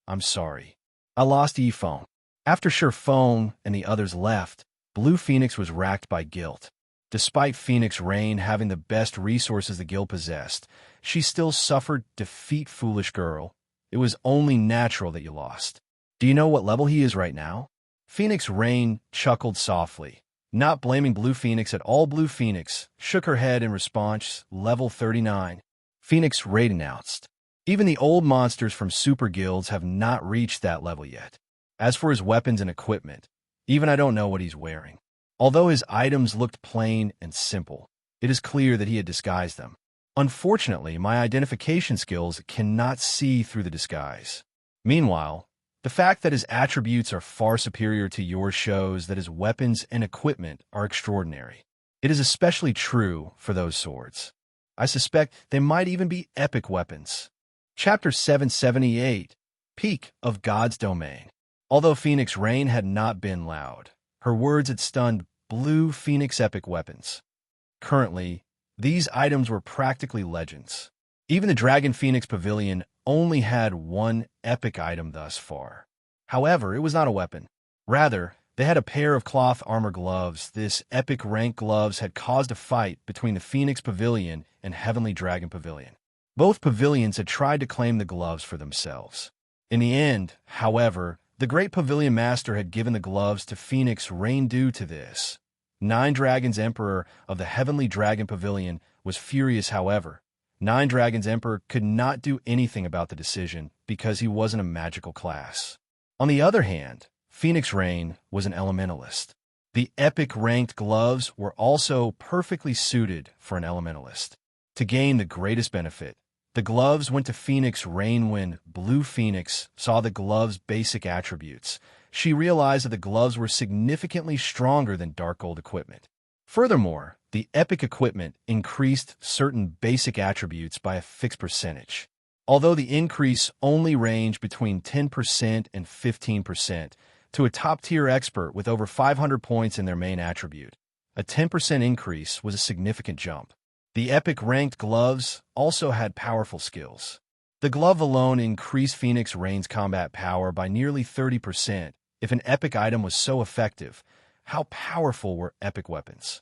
I'm sorry. I lost Ye Feng. After Ye Feng and the others left, Blue Phoenix was racked by guilt. Despite Phoenix Rain having the best resources the guild possessed, she still suffered defeat. Foolish girl. It was only natural that you lost. Do you know what level he is right now? Phoenix Rain chuckled softly, not blaming Blue Phoenix at all. Blue Phoenix shook her head in response. Level 39. Phoenix Rain announced. Even the old monsters from super guilds have not reached that level yet. As for his weapons and equipment, even I don't know what he's wearing. Although his items looked plain and simple, it is clear that he had disguised them. Unfortunately, my identification skills cannot see through the disguise. Meanwhile, the fact that his attributes are far superior to yours shows that his weapons and equipment are extraordinary. It is especially true for those swords. I suspect they might even be epic weapons. Chapter 778, Peak of God's Domain. Although Phoenix Rain had not been loud, her words had stunned Blue Phoenix epic weapons. Currently, these items were practically legends. Even the Dragon Phoenix Pavilion only had one epic item thus far. However, it was not a weapon. Rather, they had a pair of cloth armor gloves. This epic rank gloves had caused a fight between the Phoenix Pavilion and Heavenly Dragon Pavilion. Both pavilions had tried to claim the gloves for themselves. In the end, however, the Great Pavilion Master had given the gloves to Phoenix Rain. Due to this, Nine Dragons Emperor of the Heavenly Dragon Pavilion was furious. However, Nine Dragons Emperor could not do anything about the decision because he wasn't a magical class. On the other hand, Phoenix Rain was an elementalist. The epic ranked gloves were also perfectly suited for an elementalist. To gain the greatest benefit, the gloves went to Phoenix Rain. When Blue Phoenix saw the gloves' basic attributes, she realized that the gloves were significantly stronger than Dark Gold equipment. Furthermore, the epic equipment increased certain basic attributes by a fixed percentage. Although the increase only ranged between 10% and 15%, to a top-tier expert with over 500 points in their main attribute, a 10% increase was a significant jump. The epic ranked gloves also had powerful skills. The glove alone increased Phoenix Rain's combat power by nearly 30%. If an epic item was so effective, how powerful were epic weapons?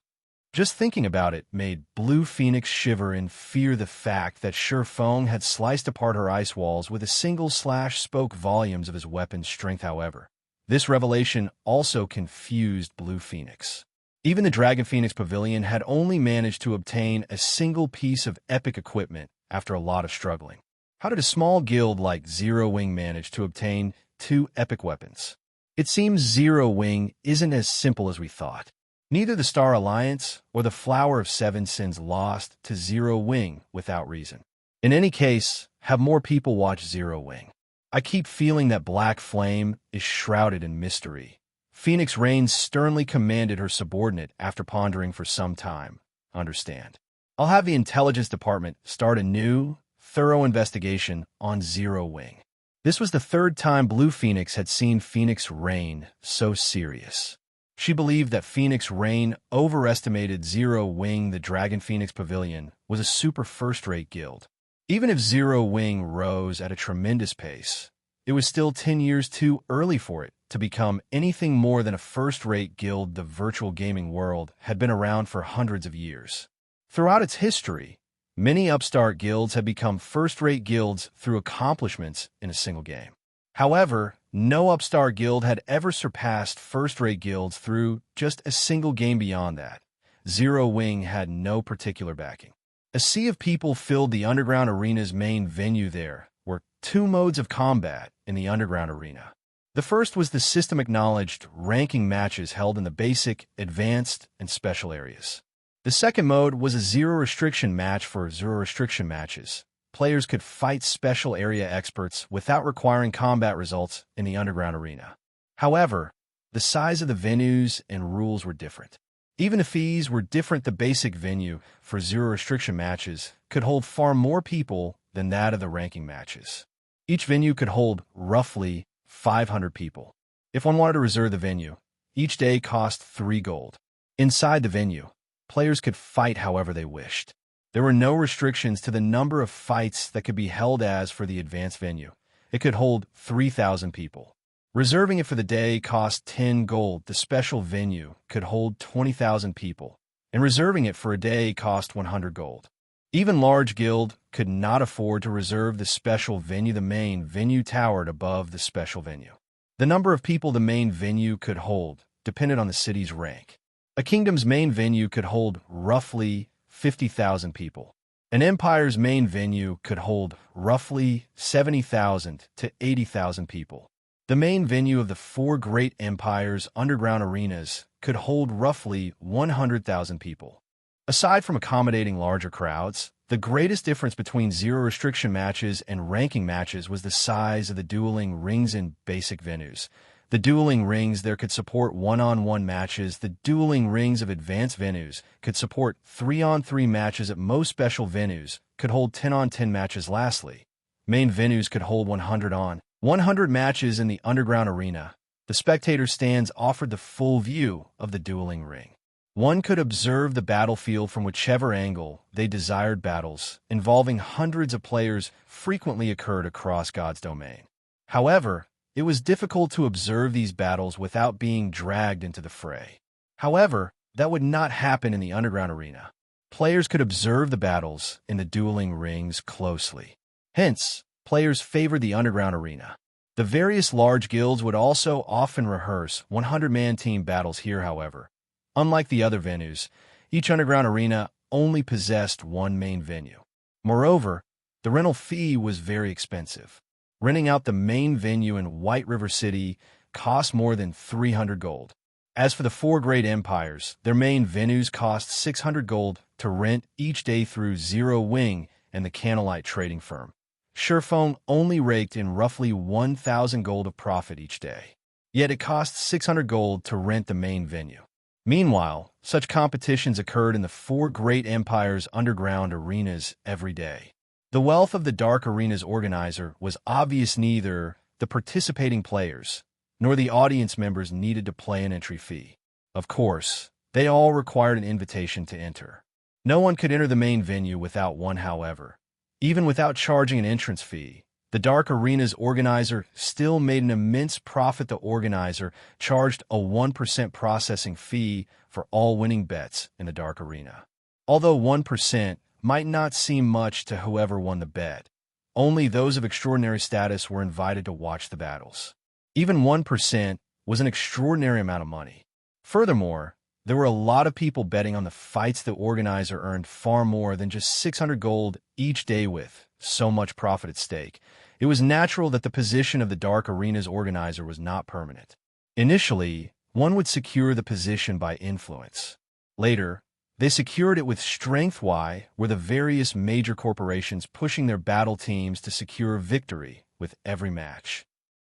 Just thinking about it made Blue Phoenix shiver in fear. The fact that Ye Feng had sliced apart her ice walls with a single slash spoke volumes of his weapon's strength. However, this revelation also confused Blue Phoenix. Even the Dragon Phoenix Pavilion had only managed to obtain a single piece of epic equipment after a lot of struggling. How did a small guild like Zero Wing manage to obtain 2 epic weapons? It seems Zero Wing isn't as simple as we thought. Neither the Star Alliance or the Flower of Seven Sins lost to Zero Wing without reason. In any case, have more people watch Zero Wing. I keep feeling that Black Flame is shrouded in mystery. Phoenix Rain sternly commanded her subordinate after pondering for some time. Understand. I'll have the intelligence department start a new, thorough investigation on Zero Wing. This was the 3rd time Blue Phoenix had seen Phoenix Rain so serious. She believed that Phoenix Rain overestimated Zero Wing. The Dragon Phoenix Pavilion was a super first-rate guild. Even if Zero Wing rose at a tremendous pace, it was still 10 years too early for it to become anything more than a first-rate guild. The virtual gaming world had been around for hundreds of years. Throughout its history, many upstart guilds had become first-rate guilds through accomplishments in a single game. However, no upstart guild had ever surpassed first-rate guilds through just a single game. Beyond that, Zero Wing had no particular backing. A sea of people filled the Underground Arena's main venue. There were 2 modes of combat in the Underground Arena. The first was the system-acknowledged ranking matches held in the basic, advanced, and special areas. The second mode was a zero-restriction match. For zero-restriction matches, players could fight special area experts without requiring combat results in the Underground Arena. However, the size of the venues and rules were different. Even the fees were different. The basic venue for zero-restriction matches could hold far more people than that of the ranking matches. Each venue could hold roughly 500 people. If one wanted to reserve the venue, each day cost 3 gold. Inside the venue, players could fight however they wished. There were no restrictions to the number of fights that could be held. As for the advanced venue, it could hold 3,000 people. Reserving it for the day cost 10 gold. The special venue could hold 20,000 people, and reserving it for a day cost 100 gold. Even large guild could not afford to reserve the special venue. The main venue towered above the special venue. The number of people the main venue could hold depended on the city's rank. A kingdom's main venue could hold roughly 50,000 people. An empire's main venue could hold roughly 70,000 to 80,000 people. The main venue of the 4 great empires' underground arenas could hold roughly 100,000 people. Aside from accommodating larger crowds, the greatest difference between zero-restriction matches and ranking matches was the size of the dueling rings in basic venues. The dueling rings there could support 1-on-1 matches. The dueling rings of advanced venues could support 3-on-3 matches. At most special venues could hold 10-on-10 matches. Lastly, main venues could hold 100 matches. In the underground arena, the spectator stands offered the full view of the dueling ring. One could observe the battlefield from whichever angle they desired. Battles involving hundreds of players frequently occurred across God's domain. However, it was difficult to observe these battles without being dragged into the fray. However, that would not happen in the underground arena. Players could observe the battles in the dueling rings closely. Hence, players favored the underground arena. The various large guilds would also often rehearse 100-man team battles here. However, unlike the other venues, each underground arena only possessed 1 main venue. Moreover, the rental fee was very expensive. Renting out the main venue in White River City cost more than 300 gold. As for the four great empires, their main venues cost 600 gold to rent each day through Zero Wing and the Candlelight trading firm. Ye Feng only raked in roughly 1,000 gold of profit each day. Yet it costs 600 gold to rent the main venue. Meanwhile, such competitions occurred in the four great empires' underground arenas every day. The wealth of the Dark Arena's organizer was obvious. Neither the participating players nor the audience members needed to pay an entry fee. Of course, they all required an invitation to enter. No one could enter the main venue without one, however. Even without charging an entrance fee, the Dark Arena's organizer still made an immense profit. The organizer charged a 1% processing fee for all winning bets in the Dark Arena. Although 1% might not seem much to whoever won the bet, only those of extraordinary status were invited to watch the battles. Even 1% was an extraordinary amount of money. Furthermore, there were a lot of people betting on the fights. The organizer earned far more than just 600 gold each day. With so much profit at stake, it was natural that the position of the Dark Arena's organizer was not permanent. Initially, one would secure the position by influence. Later, they secured it with strength. Why were the various major corporations pushing their battle teams to secure victory with every match?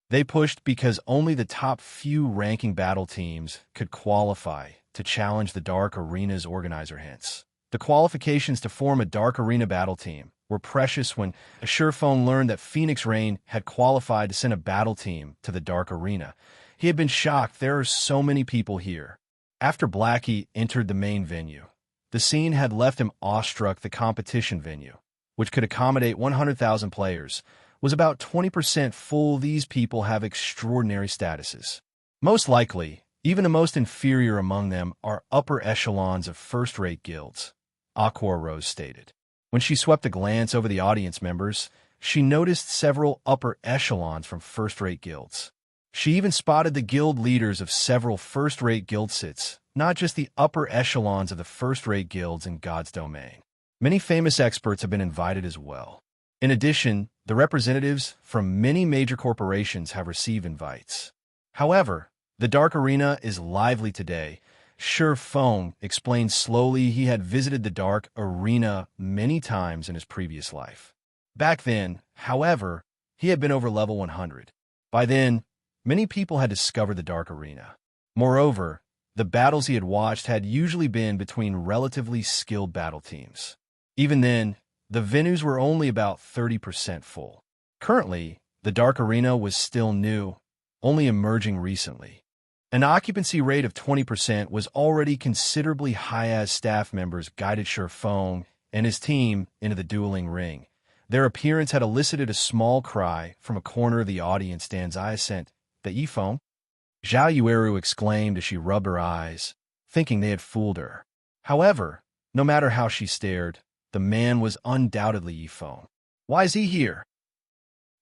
They pushed because only the top few ranking battle teams could qualify to challenge the Dark Arena's organizer. Hence, the qualifications to form a Dark Arena battle team were precious. When Ye Feng learned that Phoenix Rain had qualified to send a battle team to the Dark Arena, he had been shocked. There are so many people here. After Blackie entered the main venue, the scene had left him awestruck. The competition venue, which could accommodate 100,000 players, was about 20% full. These people have extraordinary statuses. Most likely, even the most inferior among them are upper echelons of first-rate guilds, Aqua Rose stated. When she swept a glance over the audience members, she noticed several upper echelons from first-rate guilds. She even spotted the guild leaders of several first-rate guild sits, not just the upper echelons of the first-rate guilds in God's domain. Many famous experts have been invited as well. In addition, the representatives from many major corporations have received invites. However, the Dark Arena is lively today. Ye Feng explained slowly. He had visited the Dark Arena many times in his previous life. Back then, however, he had been over level 100. By then, many people had discovered the Dark Arena. Moreover, the battles he had watched had usually been between relatively skilled battle teams. Even then, the venues were only about 30% full. Currently, the Dark Arena was still new, only emerging recently. An occupancy rate of 20% was already considerably high as staff members guided Ye Feng and his team into the dueling ring. Their appearance had elicited a small cry from a corner of the audience. Stands I assent that Ye Feng? Zhao Yueru exclaimed as she rubbed her eyes, thinking they had fooled her. However, no matter how she stared, the man was undoubtedly Ye Feng. Why is he here?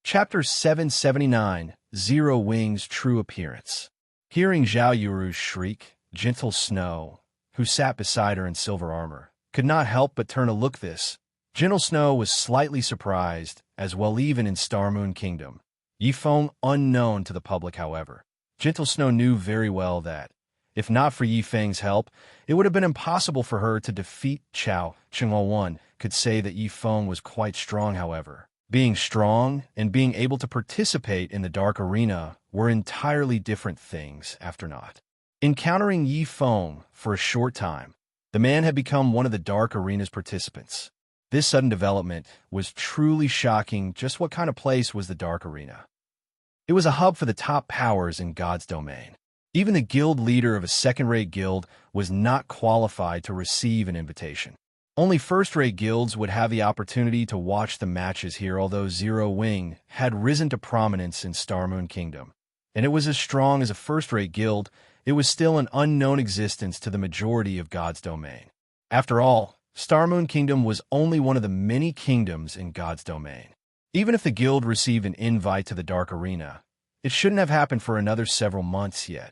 Chapter 779, Zero Wing's True Appearance. Hearing Zhao Yueru's shriek, Gentle Snow, who sat beside her in silver armor, could not help but turn to look. This Gentle Snow was slightly surprised, as well even in Star Moon Kingdom. Ye Feng unknown to the public, however. Gentle Snow knew very well that, if not for Ye Feng's help, it would have been impossible for her to defeat Chao. One could say that Ye Feng was quite strong, however. Being strong and being able to participate in the Dark Arena were entirely different things after not encountering Ye Feng for a short time. The man had become one of the Dark Arena's participants. This sudden development was truly shocking. Just what kind of place was the Dark Arena? It was a hub for the top powers in God's domain. Even the guild leader of a second-rate guild was not qualified to receive an invitation. Only first-rate guilds would have the opportunity to watch the matches here. Although Zero Wing had risen to prominence in Star Moon Kingdom, and it was as strong as a first-rate guild, it was still an unknown existence to the majority of God's domain. After all, Star Moon Kingdom was only one of the many kingdoms in God's domain. Even if the guild received an invite to the Dark Arena, it shouldn't have happened for another several months yet.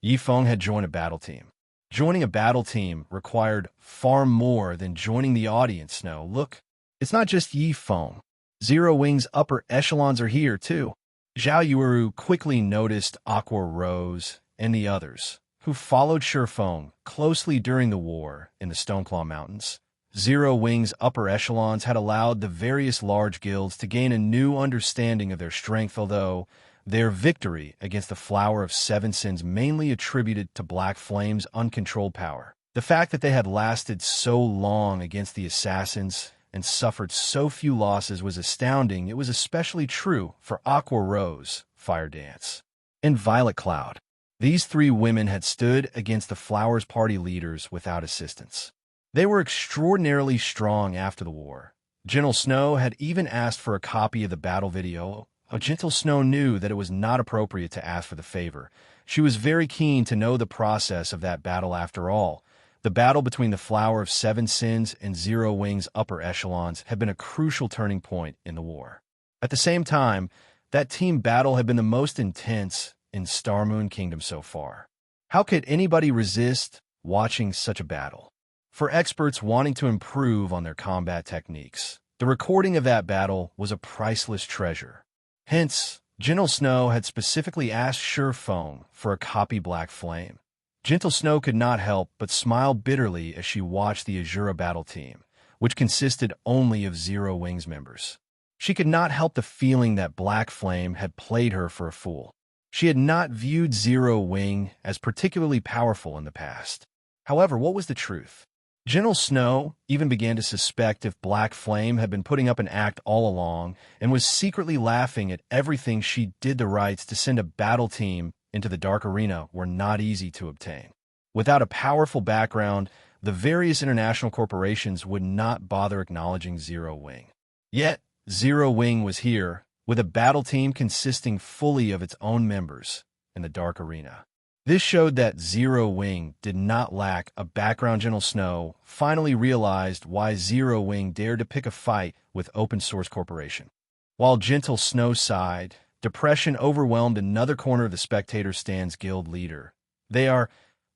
Ye Feng had joined a battle team. Joining a battle team required far more than joining the audience. No, look, it's not just Ye Feng. Zero Wing's upper echelons are here, too. Zhao Yuuru quickly noticed Aqua Rose and the others, who followed Ye Feng closely during the war in the Stoneclaw Mountains. Zero Wing's upper echelons had allowed the various large guilds to gain a new understanding of their strength, although their victory against the Flower of Seven Sins mainly attributed to Black Flame's uncontrolled power. The fact that they had lasted so long against the assassins and suffered so few losses was astounding. It was especially true for Aqua Rose, Fire Dance, and Violet Cloud. These three women had stood against the Flowers party leaders without assistance. They were extraordinarily strong after the war. Gentle Snow had even asked for a copy of the battle video. Gentle Snow knew that it was not appropriate to ask for the favor. She was very keen to know the process of that battle after all. The battle between the Flower of Seven Sins and Zero Wing's upper echelons had been a crucial turning point in the war. At the same time, that team battle had been the most intense in Star Moon Kingdom so far. How could anybody resist watching such a battle? For experts wanting to improve on their combat techniques, the recording of that battle was a priceless treasure. Hence, Gentle Snow had specifically asked Ye Feng for a copy Black Flame. Gentle Snow could not help but smile bitterly as she watched the Asura battle team, which consisted only of Zero Wing's members. She could not help the feeling that Black Flame had played her for a fool. She had not viewed Zero Wing as particularly powerful in the past. However, what was the truth? Gentle Snow even began to suspect if Black Flame had been putting up an act all along and was secretly laughing at everything she did. The rights to send a battle team into the Dark Arena were not easy to obtain. Without a powerful background, the various international corporations would not bother acknowledging Zero Wing. Yet, Zero Wing was here, with a battle team consisting fully of its own members in the Dark Arena. This showed that Zero Wing did not lack a background. Gentle Snow finally realized why Zero Wing dared to pick a fight with Open Source Corporation. While Gentle Snow sighed, depression overwhelmed another corner of the Spectator Stand's guild leader.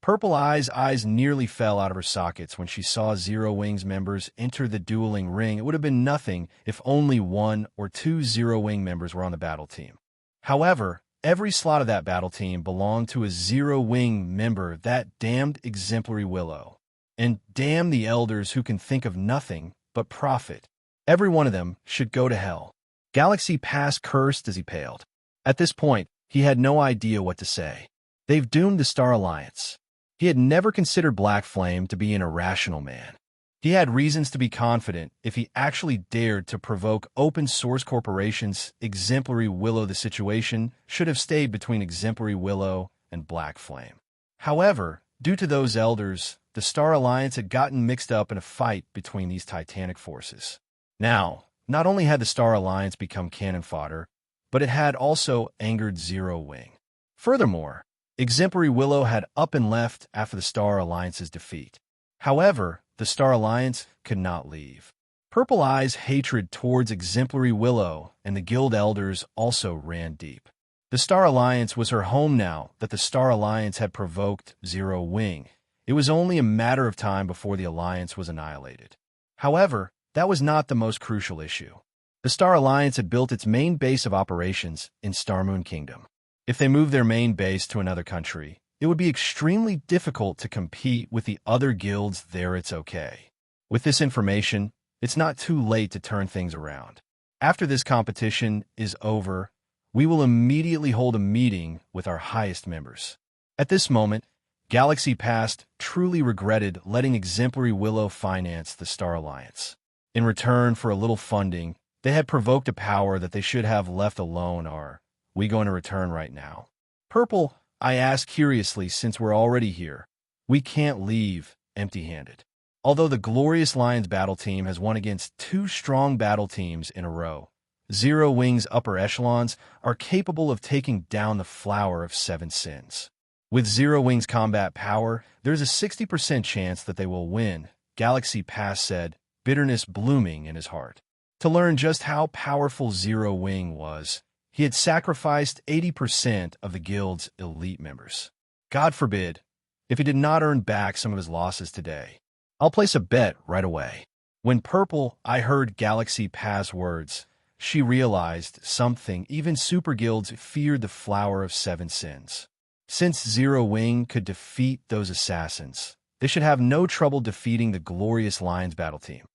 Purple eyes nearly fell out of her sockets when she saw Zero Wing's members enter the dueling ring. It would have been nothing if only one or two Zero Wing members were on the battle team. However, every slot of that battle team belonged to a Zero Wing member, that damned exemplary Willow. And damn the elders who can think of nothing but profit. Every one of them should go to hell. Galaxy Pass cursed as he paled. At this point, he had no idea what to say. They've doomed the Star Alliance. He had never considered Black Flame to be an irrational man. He had reasons to be confident if he actually dared to provoke Open Source Corporation's exemplary Willow. The situation should have stayed between exemplary Willow and Black Flame. However, due to those elders, the Star Alliance had gotten mixed up in a fight between these titanic forces. Now, not only had the Star Alliance become cannon fodder, but it had also angered Zero Wing. Furthermore, exemplary Willow had up and left after the Star Alliance's defeat. However, the Star Alliance could not leave. Purple Eye's hatred towards exemplary Willow and the guild elders also ran deep. The Star Alliance was her home now that the Star Alliance had provoked Zero Wing. It was only a matter of time before the Alliance was annihilated. However, that was not the most crucial issue. The Star Alliance had built its main base of operations in Star Moon Kingdom. If they moved their main base to another country, it would be extremely difficult to compete with the other guilds there. It's okay. With this information, it's not too late to turn things around. After this competition is over, we will immediately hold a meeting with our highest members. At this moment, Galaxy Past truly regretted letting exemplary Willow finance the Star Alliance. In return for a little funding, they had provoked a power that they should have left alone. Are we going to return right now? Purple, I asked curiously, since we're already here. We can't leave empty-handed. Although the Glorious Lions battle team has won against two strong battle teams in a row, Zero Wing's upper echelons are capable of taking down the Flower of Seven Sins. With Zero Wing's combat power, there's a 60% chance that they will win, Galaxy Pass said, bitterness blooming in his heart. To learn just how powerful Zero Wing was, he had sacrificed 80% of the guild's elite members. God forbid, if he did not earn back some of his losses today. I'll place a bet right away. When Purple, I heard Galaxy Pass words, she realized something. Even super guilds feared the Flower of Seven Sins. Since Zero Wing could defeat those assassins, they should have no trouble defeating the Glorious Lions battle team.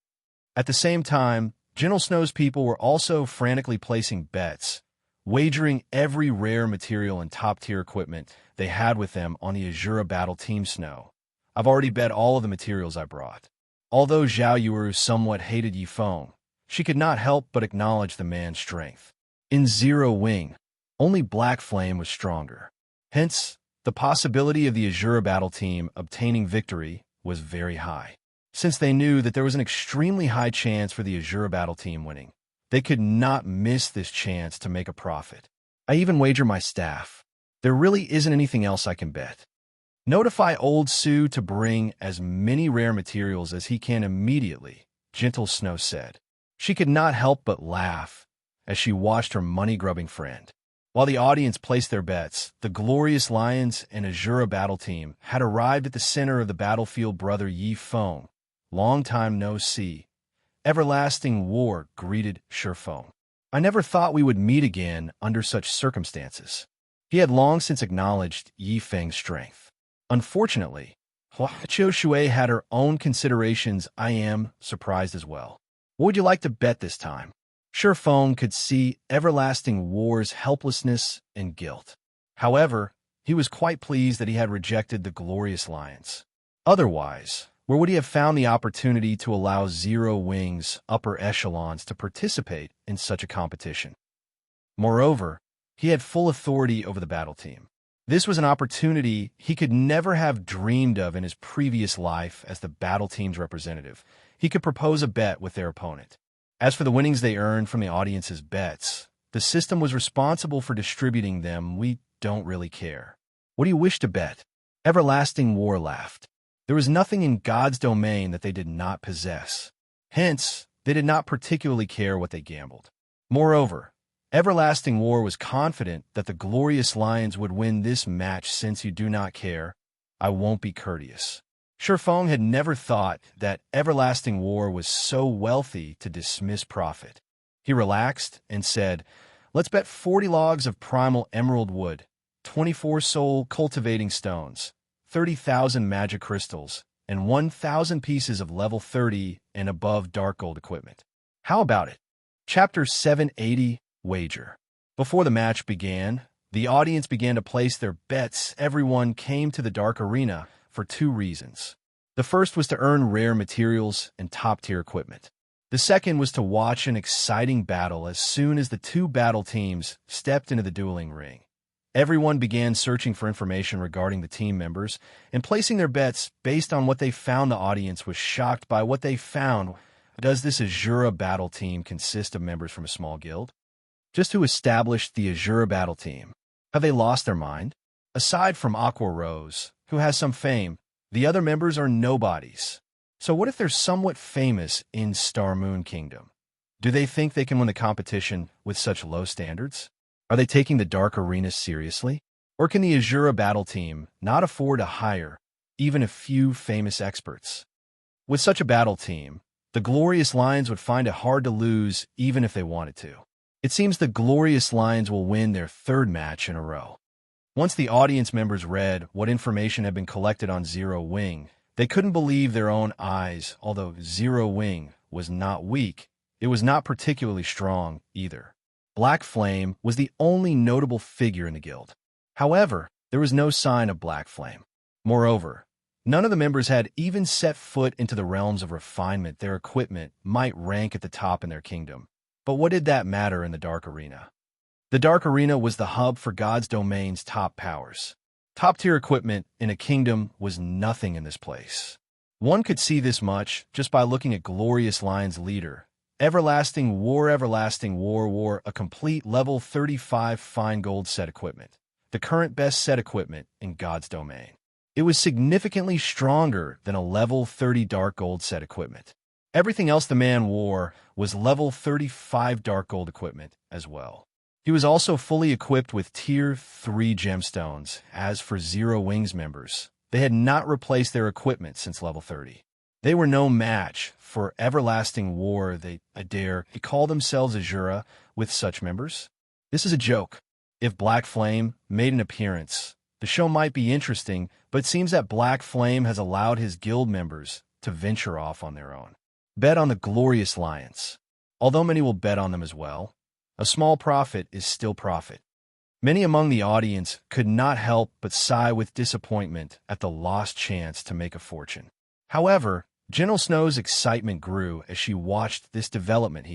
At the same time, Gentle Snow's people were also frantically placing bets, wagering every rare material and top-tier equipment they had with them on the Asura battle team Snow. I've already bet all of the materials I brought. Although Zhao Yuru somewhat hated Ye Feng, she could not help but acknowledge the man's strength. In Zero Wing, only Black Flame was stronger. Hence, the possibility of the Asura battle team obtaining victory was very high. Since they knew that there was an extremely high chance for the Asura battle team winning, they could not miss this chance to make a profit. I even wager my staff. There really isn't anything else I can bet. Notify Old Sue to bring as many rare materials as he can immediately, Gentle Snow said. She could not help but laugh as she watched her money-grubbing friend. While the audience placed their bets, the Glorious Lions and Asura battle team had arrived at the center of the battlefield. Brother Ye Feng, long time no see. Everlasting War greeted Ye Feng. I never thought we would meet again under such circumstances. He had long since acknowledged Ye Feng's strength. Unfortunately, Huo Shui had her own considerations. I am surprised as well. What would you like to bet this time? Ye Feng could see Everlasting War's helplessness and guilt. However, he was quite pleased that he had rejected the Glorious Lions. Otherwise, where would he have found the opportunity to allow Zero Wing's upper echelons to participate in such a competition? Moreover, he had full authority over the battle team. This was an opportunity he could never have dreamed of in his previous life as the battle team's representative. He could propose a bet with their opponent. As for the winnings they earned from the audience's bets, the system was responsible for distributing them. We don't really care. What do you wish to bet? Everlasting War laughed. There was nothing in God's domain that they did not possess. Hence, they did not particularly care what they gambled. Moreover, Everlasting War was confident that the Glorious Lions would win this match. Since you do not care, I won't be courteous. Ye Feng had never thought that Everlasting War was so wealthy to dismiss profit. He relaxed and said, let's bet 40 logs of primal emerald wood, 24 soul cultivating stones, 30,000 magic crystals, and 1,000 pieces of level 30 and above dark gold equipment. How about it? Chapter 780, Wager. Before the match began, the audience began to place their bets. Everyone came to the dark arena for two reasons. The first was to earn rare materials and top-tier equipment. The second was to watch an exciting battle. As soon as the two battle teams stepped into the dueling ring, everyone began searching for information regarding the team members and placing their bets based on what they found. The audience was shocked by what they found. Does this Asura battle team consist of members from a small guild? Just who established the Asura battle team? Have they lost their mind? Aside from Aqua Rose, who has some fame, the other members are nobodies. So what if they're somewhat famous in Star Moon Kingdom? Do they think they can win the competition with such low standards? Are they taking the Dark Arena seriously? Or can the Asura battle team not afford to hire even a few famous experts? With such a battle team, the Glorious Lions would find it hard to lose even if they wanted to. It seems the Glorious Lions will win their third match in a row. Once the audience members read what information had been collected on Zero Wing, they couldn't believe their own eyes. Although Zero Wing was not weak, it was not particularly strong either. Black Flame was the only notable figure in the guild. However, there was no sign of Black Flame. Moreover, none of the members had even set foot into the realms of refinement. Their equipment might rank at the top in their kingdom, but what did that matter in the Dark Arena? The Dark Arena was the hub for God's domain's top powers. Top-tier equipment in a kingdom was nothing in this place. One could see this much just by looking at Glorious Lion's leader. Everlasting War, a complete level 35 fine gold set equipment. The current best set equipment in God's domain. It was significantly stronger than a level 30 dark gold set equipment. Everything else the man wore was level 35 dark gold equipment as well. He was also fully equipped with Tier 3 gemstones. As for Zero Wing's members, they had not replaced their equipment since level 30. They were no match for everlasting war. They dare call themselves Asura with such members. This is a joke. If Black Flame made an appearance, the show might be interesting, but it seems that Black Flame has allowed his guild members to venture off on their own. Bet on the Glorious Lions. Although many will bet on them as well, a small profit is still profit. Many among the audience could not help but sigh with disappointment at the lost chance to make a fortune. However, General Snow's excitement grew as she watched this development.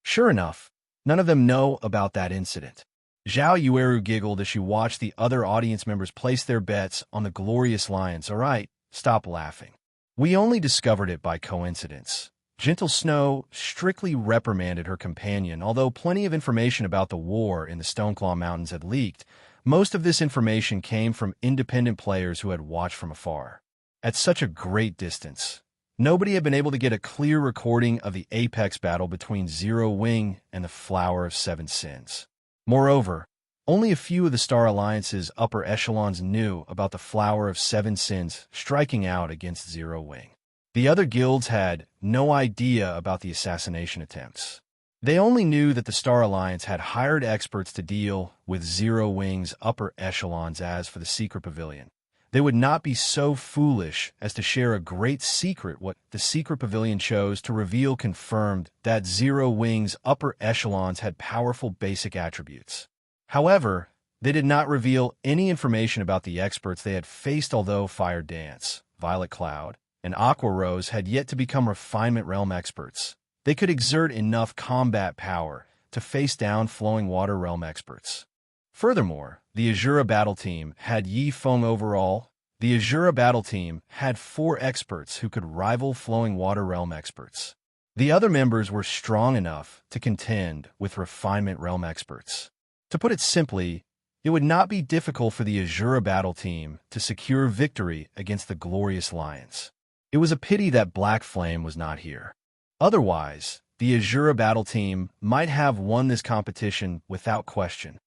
Sure enough, none of them know about that incident. Zhao Yueru giggled as she watched the other audience members place their bets on the Glorious Lions. All right, stop laughing. We only discovered it by coincidence. Gentle Snow strictly reprimanded her companion. Although plenty of information about the war in the Stoneclaw Mountains had leaked, most of this information came from independent players who had watched from afar. At such a great distance, nobody had been able to get a clear recording of the apex battle between Zero Wing and the Flower of Seven Sins. Moreover, only a few of the Star Alliance's upper echelons knew about the Flower of Seven Sins striking out against Zero Wing. The other guilds had no idea about the assassination attempts. They only knew that the Star Alliance had hired experts to deal with Zero Wing's upper echelons. As for the secret pavilion, they would not be so foolish as to share a great secret. What the secret pavilion chose to reveal confirmed that Zero Wing's upper echelons had powerful basic attributes. However, they did not reveal any information about the experts they had faced. Although Fire Dance, Violet Cloud, and Aqua Rose had yet to become Refinement Realm experts, they could exert enough combat power to face down Flowing Water Realm experts. Furthermore, the Asura battle team had Ye Feng overall. The Asura battle team had 4 experts who could rival Flowing Water Realm experts. The other members were strong enough to contend with Refinement Realm experts. To put it simply, it would not be difficult for the Asura battle team to secure victory against the Glorious Lions. It was a pity that Black Flame was not here. Otherwise, the Asura battle team might have won this competition without question.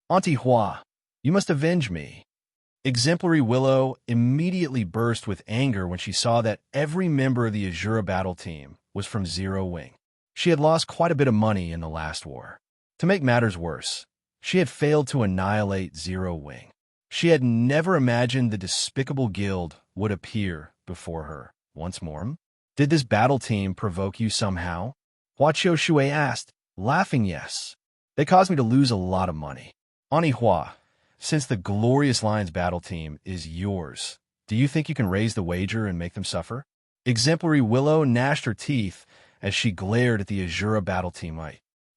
Auntie Hua, you must avenge me. Exemplary Willow immediately burst with anger when she saw that every member of the Asura battle team was from Zero Wing. She had lost quite a bit of money in the last war. To make matters worse, she had failed to annihilate Zero Wing. She had never imagined the despicable guild would appear before her once more. Did this battle team provoke you somehow? Hua Qiushui asked, laughing. Yes. They caused me to lose a lot of money. Auntie Hua, since the Glorious Lions battle team is yours, do you think you can raise the wager and make them suffer? Exemplary Willow gnashed her teeth as she glared at the Asura battle team.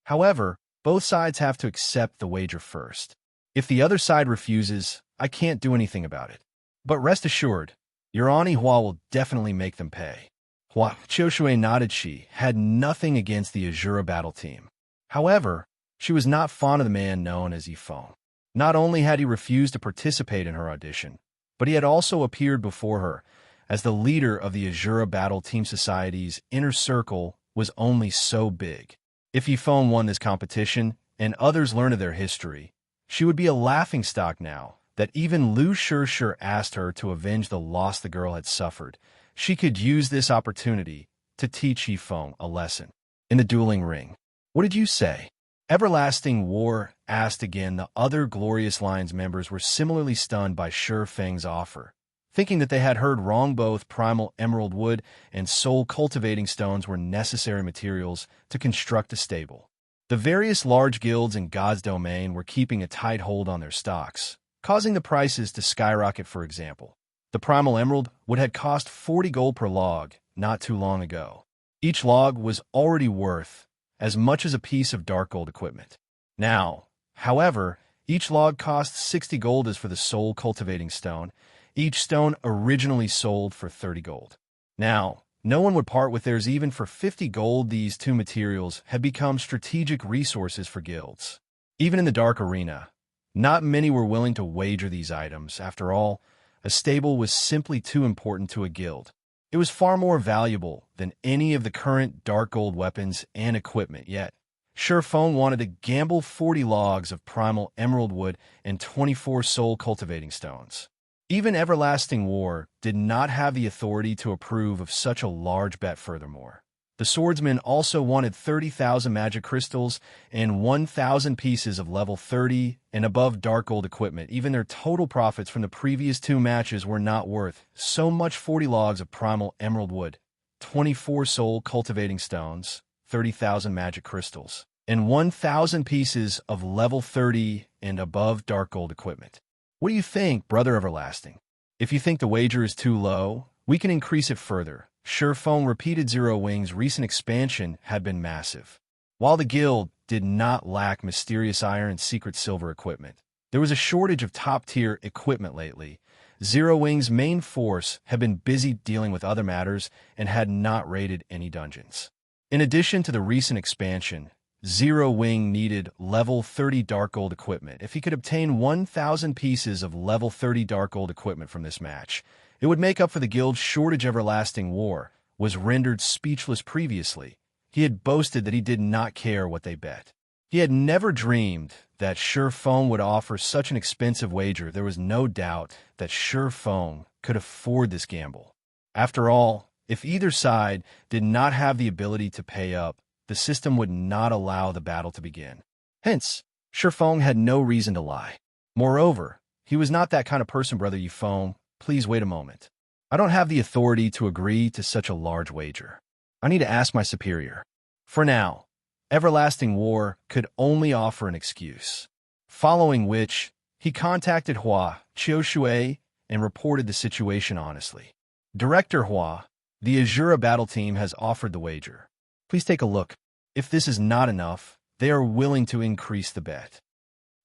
However, both sides have to accept the wager first. If the other side refuses, I can't do anything about it. But rest assured, your Auntie Hua will definitely make them pay. Hua Qiushui nodded. She had nothing against the Asura battle team. However, she was not fond of the man known as Ye Feng. Not only had he refused to participate in her audition, but he had also appeared before her as the leader of the Asura Battle Team Society's inner circle was only so big. If Ye Feng won this competition and others learned of their history, she would be a laughingstock now that even Lu Shishir asked her to avenge the loss the girl had suffered. She could use this opportunity to teach Ye Feng a lesson. In the dueling ring, what did you say? Everlasting War asked again. The other Glorious Lions members were similarly stunned by Shi Feng's offer. Thinking that they had heard wrong, both primal emerald wood and soul cultivating stones were necessary materials to construct a stable. The various large guilds in God's domain were keeping a tight hold on their stocks, causing the prices to skyrocket. For example, the primal emerald wood had cost 40 gold per log not too long ago. Each log was already worth as much as a piece of dark gold equipment. Now, however, each log cost 60 gold. As for the soul cultivating stone, each stone originally sold for 30 gold. Now, no one would part with theirs even for 50 gold. These two materials had become strategic resources for guilds. Even in the dark arena, not many were willing to wager these items. After all, a stable was simply too important to a guild. It was far more valuable than any of the current dark gold weapons and equipment. Yet, Shi Feng wanted to gamble 40 logs of primal emerald wood and 24 soul cultivating stones. Even Everlasting War did not have the authority to approve of such a large bet furthermore. The swordsmen also wanted 30,000 magic crystals and 1,000 pieces of level 30 and above dark gold equipment. Even their total profits from the previous 2 matches were not worth so much. 40 logs of primal emerald wood, 24 soul cultivating stones, 30,000 magic crystals, and 1,000 pieces of level 30 and above dark gold equipment. What do you think, Brother Everlasting? If you think the wager is too low, we can increase it further. Ye Feng repeated. Zero Wing's recent expansion had been massive. While the guild did not lack mysterious iron and secret silver equipment, there was a shortage of top-tier equipment lately. Zero Wing's main force had been busy dealing with other matters and had not raided any dungeons. In addition to the recent expansion, Zero Wing needed level 30 dark gold equipment. If he could obtain 1,000 pieces of level 30 dark gold equipment from this match, it would make up for the guild's shortage. Everlasting War was rendered speechless previously. He had boasted that he did not care what they bet. He had never dreamed that Ye Feng would offer such an expensive wager. There was no doubt that Ye Feng could afford this gamble. After all, if either side did not have the ability to pay up, the system would not allow the battle to begin. Hence, Ye Feng had no reason to lie. Moreover, he was not that kind of person. Brother Ye Feng, please wait a moment. I don't have the authority to agree to such a large wager. I need to ask my superior. For now, Everlasting War could only offer an excuse, following which he contacted Hua Qiushui and reported the situation honestly. Director Hua, the Asura battle team has offered the wager. Please take a look. If this is not enough, they are willing to increase the bet.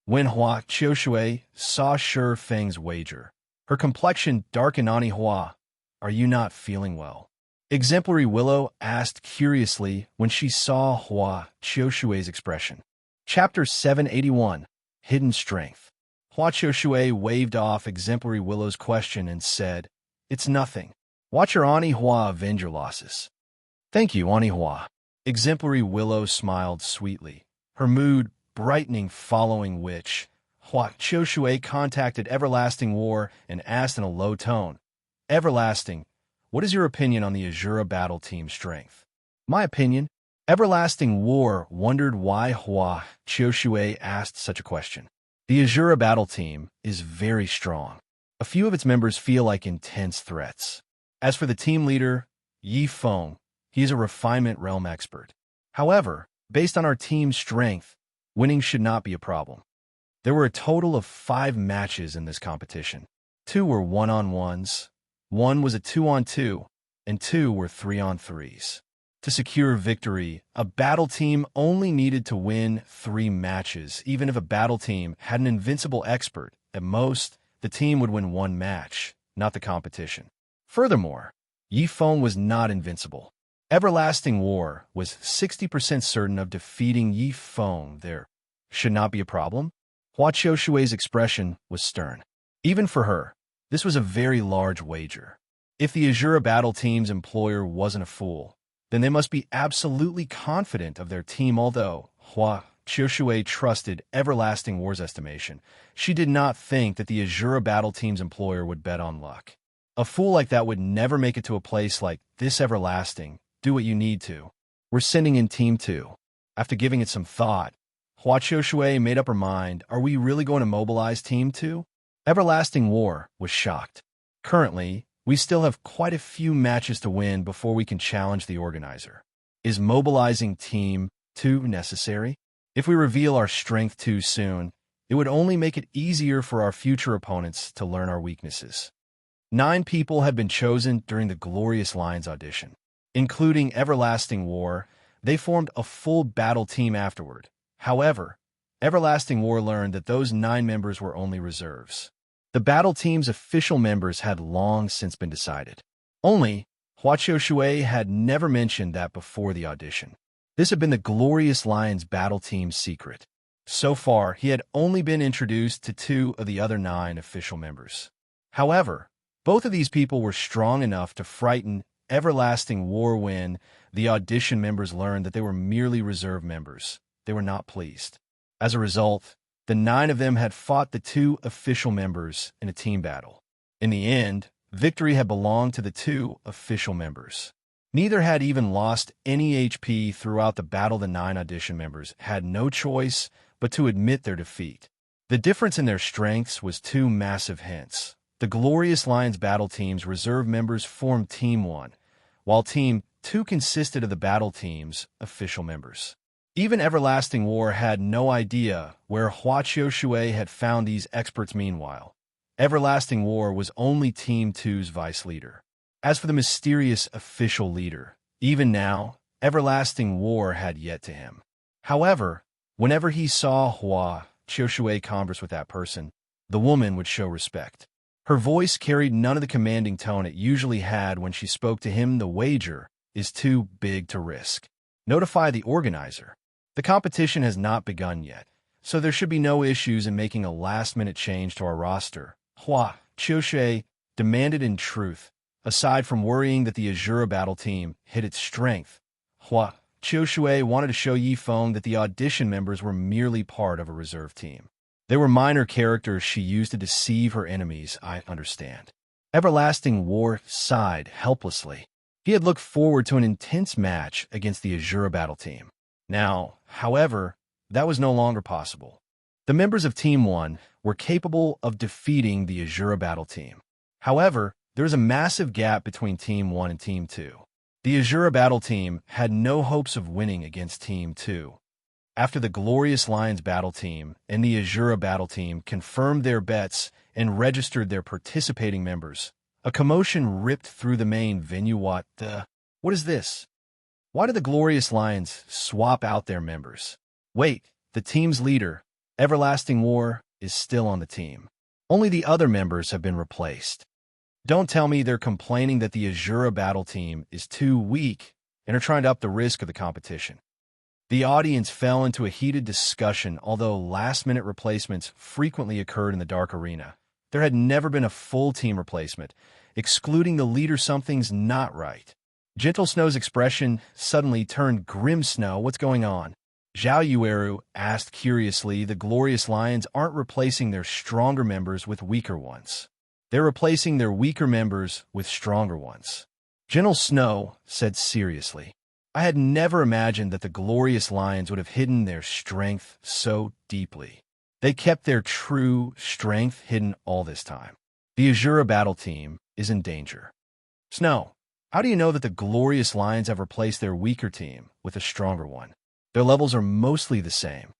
When Hua Qiushui saw Ye Feng's wager, her complexion darkened. Ani Hua, are you not feeling well? Exemplary Willow asked curiously when she saw Hua Qiushui's expression. Chapter 781, Hidden Strength. Hua Qiushui waved off Exemplary Willow's question and said, It's nothing. Watch your Ani Hua avenge your losses. Thank you, Ani Hua. Exemplary Willow smiled sweetly, her mood brightening, following which Hua Qiushui contacted Everlasting War and asked in a low tone, Everlasting, what is your opinion on the Asura battle team's strength? My opinion? Everlasting War wondered why Hua Qiushui asked such a question. The Asura battle team is very strong. A few of its members feel like intense threats. As for the team leader, Ye Feng, he is a refinement realm expert. However, based on our team's strength, winning should not be a problem. There were a total of 5 matches in this competition. 2 were 1-on-1s, 1 was a 2-on-2, and 2 were 3-on-3s. To secure victory, a battle team only needed to win 3 matches. Even if a battle team had an invincible expert, at most, the team would win 1 match, not the competition. Furthermore, Ye Feng was not invincible. Everlasting War was 60% certain of defeating Ye Feng. There should not be a problem. Hua Qiushui's expression was stern. Even for her, this was a very large wager. If the Asura battle team's employer wasn't a fool, then they must be absolutely confident of their team. Although Hua Qiushui trusted Everlasting War's estimation, she did not think that the Asura battle team's employer would bet on luck. A fool like that would never make it to a place like this. Everlasting, do what you need to. We're sending in Team 2. After giving it some thought, Hua Qiushui made up her mind. Are we really going to mobilize Team 2? Everlasting War was shocked. Currently, we still have quite a few matches to win before we can challenge the organizer. Is mobilizing Team 2 necessary? If we reveal our strength too soon, it would only make it easier for our future opponents to learn our weaknesses. 9 people had been chosen during the Glorious Lions audition. Including Everlasting War, they formed a full battle team afterward. However, Everlasting War learned that those 9 members were only reserves. The battle team's official members had long since been decided. Only, Hua Qiushui had never mentioned that before the audition. This had been the Glorious Lions battle team's secret. So far, he had only been introduced to 2 of the other 9 official members. However, both of these people were strong enough to frighten Everlasting War. When the audition members learned that they were merely reserve members, they were not pleased. As a result, the 9 of them had fought the 2 official members in a team battle. In the end, victory had belonged to the two official members. Neither had even lost any HP throughout the battle. The 9 audition members had no choice but to admit their defeat. The difference in their strengths was 2 massive hints. The Glorious Lions battle team's reserve members formed Team 1, while Team 2 consisted of the battle team's official members. Even Everlasting War had no idea where Hua Qiushui had found these experts. Meanwhile, Everlasting War was only Team 2's vice leader. As for the mysterious official leader, even now, Everlasting War had yet to him. However, whenever he saw Hua Qiushui converse with that person, the woman would show respect. Her voice carried none of the commanding tone it usually had when she spoke to him. The wager is too big to risk. Notify the organizer. The competition has not begun yet, so there should be no issues in making a last-minute change to our roster, Hua Qiushui demanded. In truth, aside from worrying that the Asura battle team hid its strength, Hua Qiushui wanted to show Ye Feng that the audition members were merely part of a reserve team. They were minor characters she used to deceive her enemies. I understand. Everlasting War sighed helplessly. He had looked forward to an intense match against the Asura battle team. Now, however, that was no longer possible. The members of Team 1 were capable of defeating the Asura battle team. However, there is a massive gap between Team 1 and Team 2. The Asura battle team had no hopes of winning against Team 2. After the Glorious Lions battle team and the Asura battle team confirmed their bets and registered their participating members, a commotion ripped through the main venue. What is this? Why did the Glorious Lions swap out their members? Wait, the team's leader, Everlasting War, is still on the team. Only the other members have been replaced. Don't tell me they're complaining that the Asura battle team is too weak and are trying to up the risk of the competition. The audience fell into a heated discussion. Although last-minute replacements frequently occurred in the Dark Arena, there had never been a full team replacement, excluding the leader. Something's not right. Gentle Snow's expression suddenly turned grim. Snow, what's going on? Zhao Yueru asked curiously. The Glorious Lions aren't replacing their stronger members with weaker ones. They're replacing their weaker members with stronger ones. Gentle Snow said seriously. I had never imagined that the Glorious Lions would have hidden their strength so deeply. They kept their true strength hidden all this time. The Asura battle team is in danger. Snow, how do you know that the Glorious Lions have replaced their weaker team with a stronger one? Their levels are mostly the same.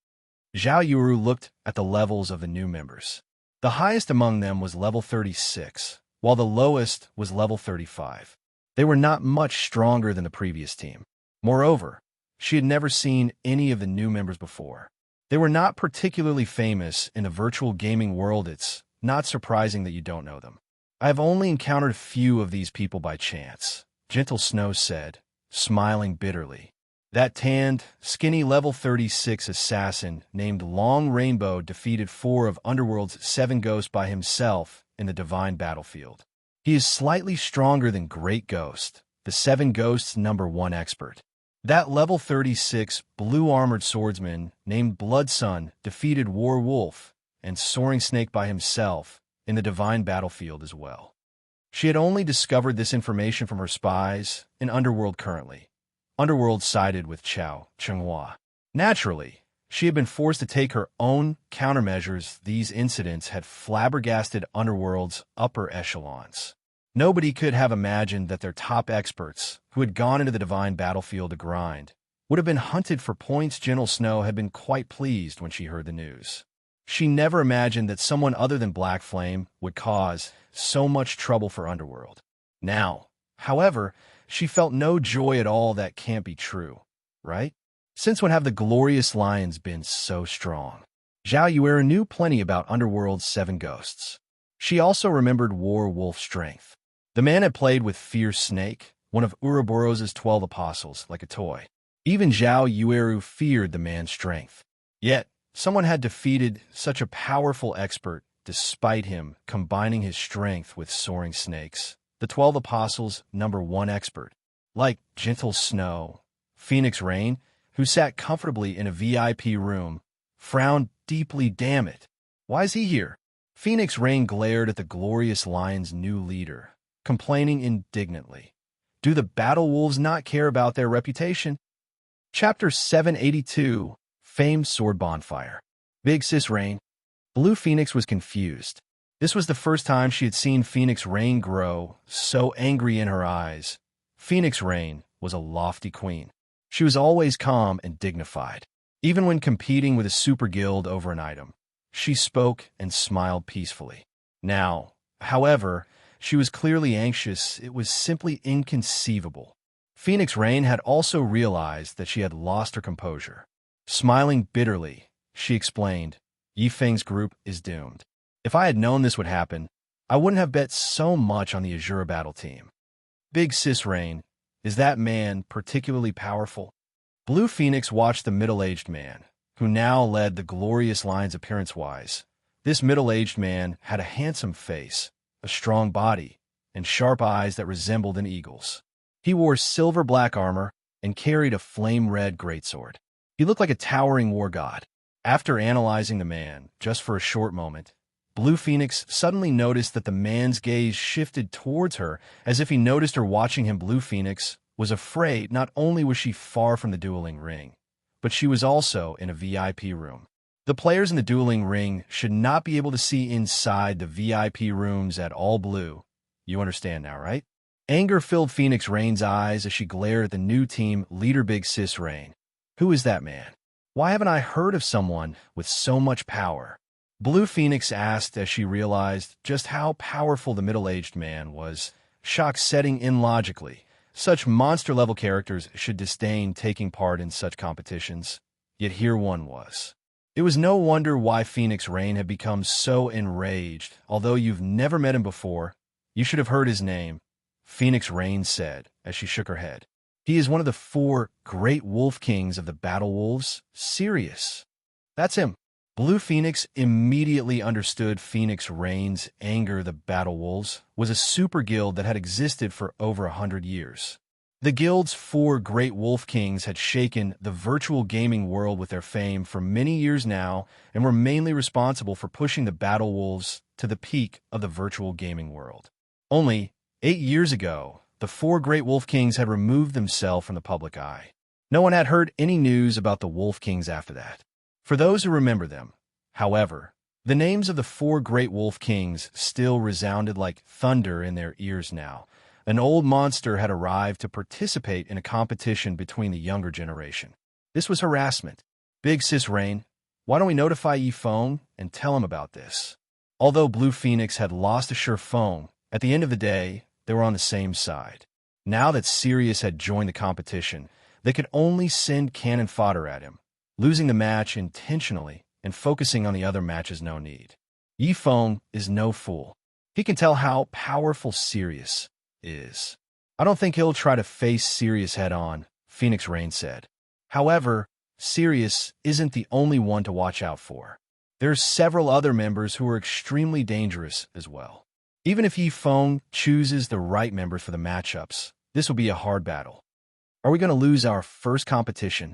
Zhao Yuru looked at the levels of the new members. The highest among them was level 36, while the lowest was level 35. They were not much stronger than the previous team. Moreover, she had never seen any of the new members before. They were not particularly famous in the virtual gaming world. It's not surprising that you don't know them. I have only encountered a few of these people by chance, Gentle Snow said, smiling bitterly. That tanned, skinny level 36 assassin named Long Rainbow defeated 4 of Underworld's 7 ghosts by himself in the Divine Battlefield. He is slightly stronger than Great Ghost, the 7 ghosts' #1 expert. That level 36 blue-armored swordsman named Blood Sun defeated War Wolf and Soaring Snake by himself in the Divine Battlefield as well. She had only discovered this information from her spies in Underworld currently. Underworld sided with Chao Chenghua. Naturally, she had been forced to take her own countermeasures. These incidents had flabbergasted Underworld's upper echelons. Nobody could have imagined that their top experts, who had gone into the Divine Battlefield to grind, would have been hunted for points. Gentle Snow had been quite pleased when she heard the news. She never imagined that someone other than Black Flame would cause so much trouble for Underworld. Now, however, she felt no joy at all. That can't be true, right? Since when have the Glorious Lions been so strong? Zhao Yuera knew plenty about Underworld's 7 ghosts. She also remembered War Wolf's strength. The man had played with Fierce Snake, one of Ouroboros's 12 apostles, like a toy. Even Zhao Yueru feared the man's strength. Yet, someone had defeated such a powerful expert despite him combining his strength with Soaring Snake's, the 12 apostles' #1 expert, like Gentle Snow. Phoenix Rain, who sat comfortably in a VIP room, frowned deeply. Damn it. Why is he here? Phoenix Rain glared at the Glorious Lion's new leader, complaining indignantly. Do the Battle Wolves not care about their reputation? Chapter 782, Famed Sword Bonfire. Big Sis Rain. Blue Phoenix was confused. This was the first time she had seen Phoenix Rain grow, so angry in her eyes. Phoenix Rain was a lofty queen. She was always calm and dignified. Even when competing with a super guild over an item, she spoke and smiled peacefully. Now, however, she was clearly anxious. It was simply inconceivable. Phoenix Rain had also realized that she had lost her composure. Smiling bitterly, she explained, Ye Feng's group is doomed. If I had known this would happen, I wouldn't have bet so much on the Asura battle team. Big Sis Rain, is that man particularly powerful? Blue Phoenix watched the middle-aged man, who now led the Glorious Lines appearance-wise. This middle-aged man had a handsome face, a strong body, and sharp eyes that resembled an eagle's. He wore silver-black armor and carried a flame-red greatsword. He looked like a towering Wargod. After analyzing the man, just for a short moment, Blue Phoenix suddenly noticed that the man's gaze shifted towards her as if he noticed her watching him. Blue Phoenix was afraid. Not only was she far from the dueling ring, but she was also in a VIP room. The players in the dueling ring should not be able to see inside the VIP rooms at all. Blue, you understand now, right? Anger filled Phoenix Rain's eyes as she glared at the new team leader Big Sis Rain. Who is that man? Why haven't I heard of someone with so much power? Blue Phoenix asked as she realized just how powerful the middle-aged man was, shock setting in logically. Such monster-level characters should disdain taking part in such competitions, yet here one was. It was no wonder why Phoenix Rain had become so enraged. Although you've never met him before, you should have heard his name, Phoenix Rain said as she shook her head. He is one of the 4 great wolf kings of the Battle Wolves. Serious. That's him. Blue Phoenix immediately understood Phoenix Rain's anger. The Battle Wolves was a super guild that had existed for over 100 years. The guild's 4 great wolf kings had shaken the virtual gaming world with their fame for many years now and were mainly responsible for pushing the Battle Wolves to the peak of the virtual gaming world. Only 8 years ago, the 4 great wolf kings had removed themselves from the public eye. No one had heard any news about the wolf kings after that. For those who remember them, however, the names of the 4 great wolf kings still resounded like thunder in their ears now. An old monster had arrived to participate in a competition between the younger generation. This was harassment. Big Sis Rain, why don't we notify Ye Feng and tell him about this? Although Blue Phoenix had lost to Ye Feng, at the end of the day, they were on the same side. Now that Sirius had joined the competition, they could only send cannon fodder at him, losing the match intentionally and focusing on the other matches. No need. Ye Feng is no fool. He can tell how powerful Sirius is. I don't think he'll try to face Sirius head-on, Phoenix Rain said. However, Sirius isn't the only one to watch out for. There's several other members who are extremely dangerous as well. Even if Ye Feng chooses the right members for the matchups, this will be a hard battle. Are we going to lose our first competition?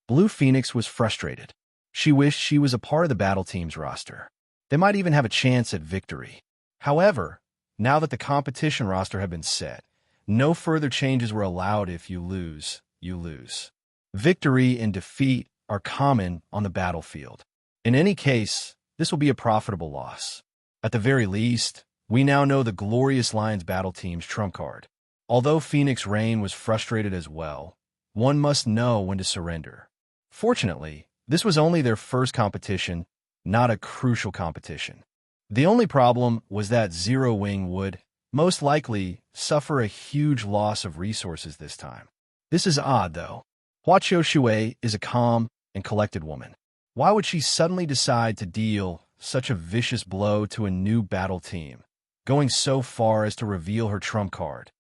Blue Phoenix was frustrated. She wished she was a part of the battle team's roster. They might even have a chance at victory. However, now that the competition roster had been set, no further changes were allowed. If you lose, you lose. Victory and defeat are common on the battlefield. In any case, this will be a profitable loss. At the very least, we now know the Glorious Lions battle team's trump card. Although Phoenix Rain was frustrated as well, one must know when to surrender. Fortunately, this was only their first competition, not a crucial competition. The only problem was that Zero Wing would, most likely, suffer a huge loss of resources this time. This is odd, though. Hua Shui is a calm and collected woman. Why would she suddenly decide to deal such a vicious blow to a new battle team, going so far as to reveal her trump card?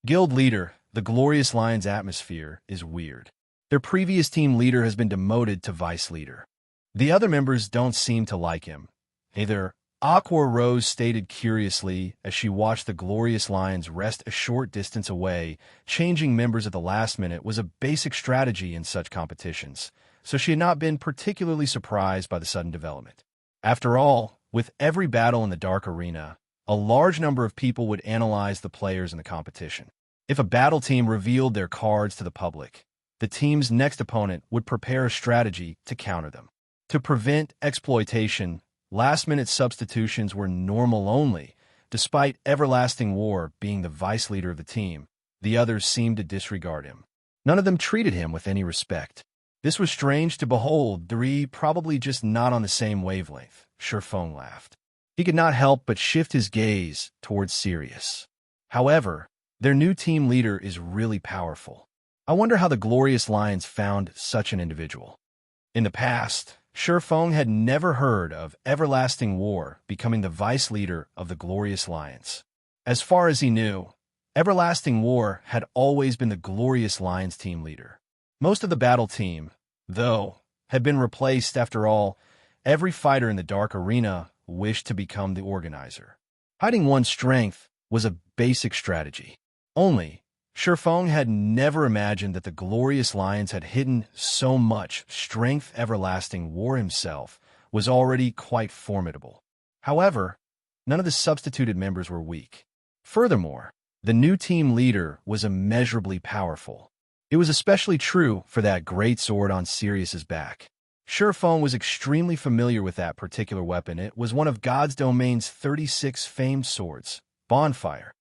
Guild leader, the Glorious Lions atmosphere is weird. Their previous team leader has been demoted to vice leader. The other members don't seem to like him. Either Aqua Rose stated curiously as she watched the Glorious Lions rest a short distance away. Changing members at the last minute was a basic strategy in such competitions, so she had not been particularly surprised by the sudden development. After all, with every battle in the Dark Arena, a large number of people would analyze the players in the competition. If a battle team revealed their cards to the public, the team's next opponent would prepare a strategy to counter them. To prevent exploitation, last-minute substitutions were normal only. Despite Everlasting War being the vice leader of the team, the others seemed to disregard him. None of them treated him with any respect. This was strange to behold, probably just not on the same wavelength. Ye Feng laughed. He could not help but shift his gaze towards Sirius. However, their new team leader is really powerful. I wonder how the Glorious Lions found such an individual. In the past, Ye Feng had never heard of Everlasting War becoming the vice leader of the Glorious Lions. As far as he knew, Everlasting War had always been the Glorious Lions team leader. Most of the battle team, though, had been replaced. After all, every fighter in the Dark Arena wished to become the organizer. Hiding one's strength was a basic strategy. Only, Ye Feng had never imagined that the Glorious Lions had hidden so much strength. Everlasting War himself was already quite formidable. However, none of the substituted members were weak. Furthermore, the new team leader was immeasurably powerful. It was especially true for that great sword on Sirius's back. Ye Feng was extremely familiar with that particular weapon. It was one of God's domain's 36 famed swords, Bonfire.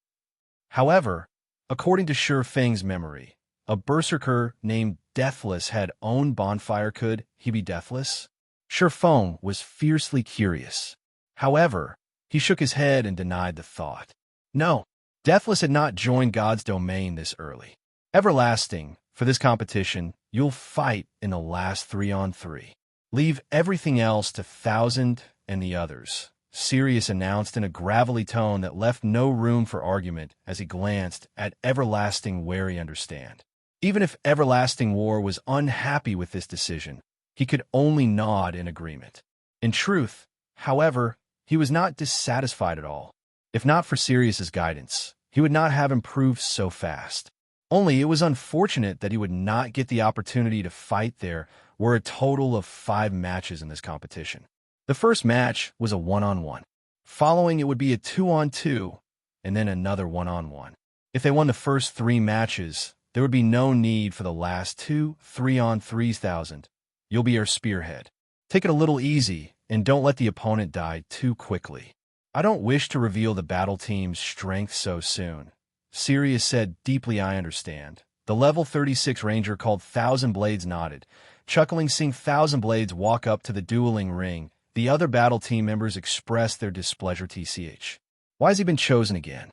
However, according to Ye Feng's memory, a berserker named Deathless had owned Bonfire. Could he be deathless? Ye Feng was fiercely curious. However, he shook his head and denied the thought. No, Deathless had not joined God's domain this early. Everlasting, for this competition, you'll fight in the last 3-on-3. Leave everything else to Thousand and the others, Sirius announced in a gravelly tone that left no room for argument as he glanced at Everlasting. Wary understand. Even if Everlasting War was unhappy with this decision, he could only nod in agreement. In truth, however, he was not dissatisfied at all. If not for Sirius's guidance, he would not have improved so fast. Only it was unfortunate that he would not get the opportunity to fight. There were a total of 5 matches in this competition. The first match was a 1-on-1. Following it would be a 2-on-2, and then another 1-on-1. If they won the first 3 matches, there would be no need for the last 2 3-on-3s. Thousand, you'll be our spearhead. Take it a little easy, and don't let the opponent die too quickly. I don't wish to reveal the battle team's strength so soon. Sirius said, deeply I understand. The level 36 ranger called Thousand Blades nodded, chuckling seeing Thousand Blades walk up to the dueling ring. The other battle team members expressed their displeasure. TCH. Why has he been chosen again?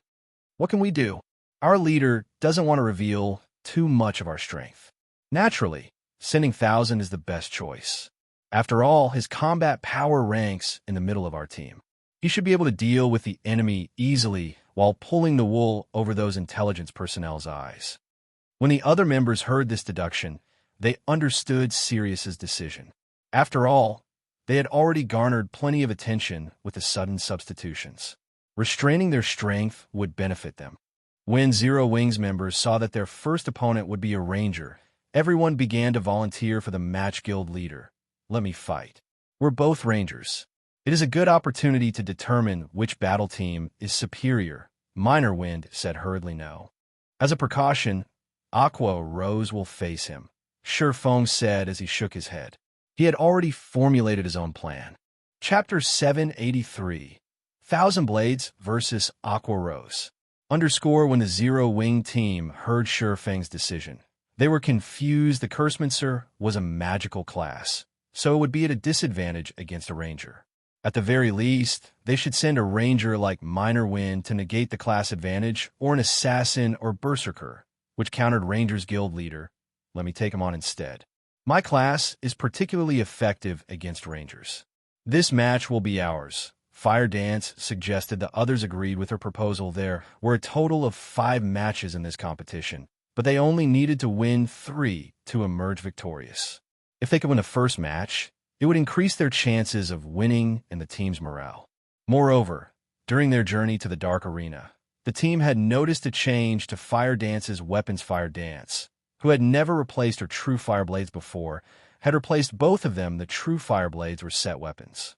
What can we do? Our leader doesn't want to reveal too much of our strength. Naturally, sending Thousand is the best choice. After all, his combat power ranks in the middle of our team. He should be able to deal with the enemy easily while pulling the wool over those intelligence personnel's eyes. When the other members heard this deduction, they understood Sirius's decision. After all, they had already garnered plenty of attention with the sudden substitutions. Restraining their strength would benefit them. When Zero Wings members saw that their first opponent would be a ranger, everyone began to volunteer for the match guild leader. Let me fight. We're both rangers. It is a good opportunity to determine which battle team is superior. Minor Wind said hurriedly no. As a precaution, Aqua Rose will face him, Ye Feng said as he shook his head. He had already formulated his own plan. Chapter 783, Thousand Blades versus Aqua Rose. When the Zero Wing team heard Ye Feng's decision, they were confused. The Cursemancer was a magical class, so it would be at a disadvantage against a ranger. At the very least, they should send a ranger like Minor Wind to negate the class advantage, or an assassin or berserker, which countered Ranger's guild leader. Let me take him on instead. My class is particularly effective against rangers. This match will be ours. Fire Dance suggested. The others agreed with her proposal. There were a total of 5 matches in this competition, but they only needed to win 3 to emerge victorious. If they could win the first match, it would increase their chances of winning and the team's morale. Moreover, during their journey to the Dark Arena, the team had noticed a change to Fire Dance's weapons. Fire Dance, who had never replaced her true fire blades before, had replaced both of them. The true fire blades were set weapons.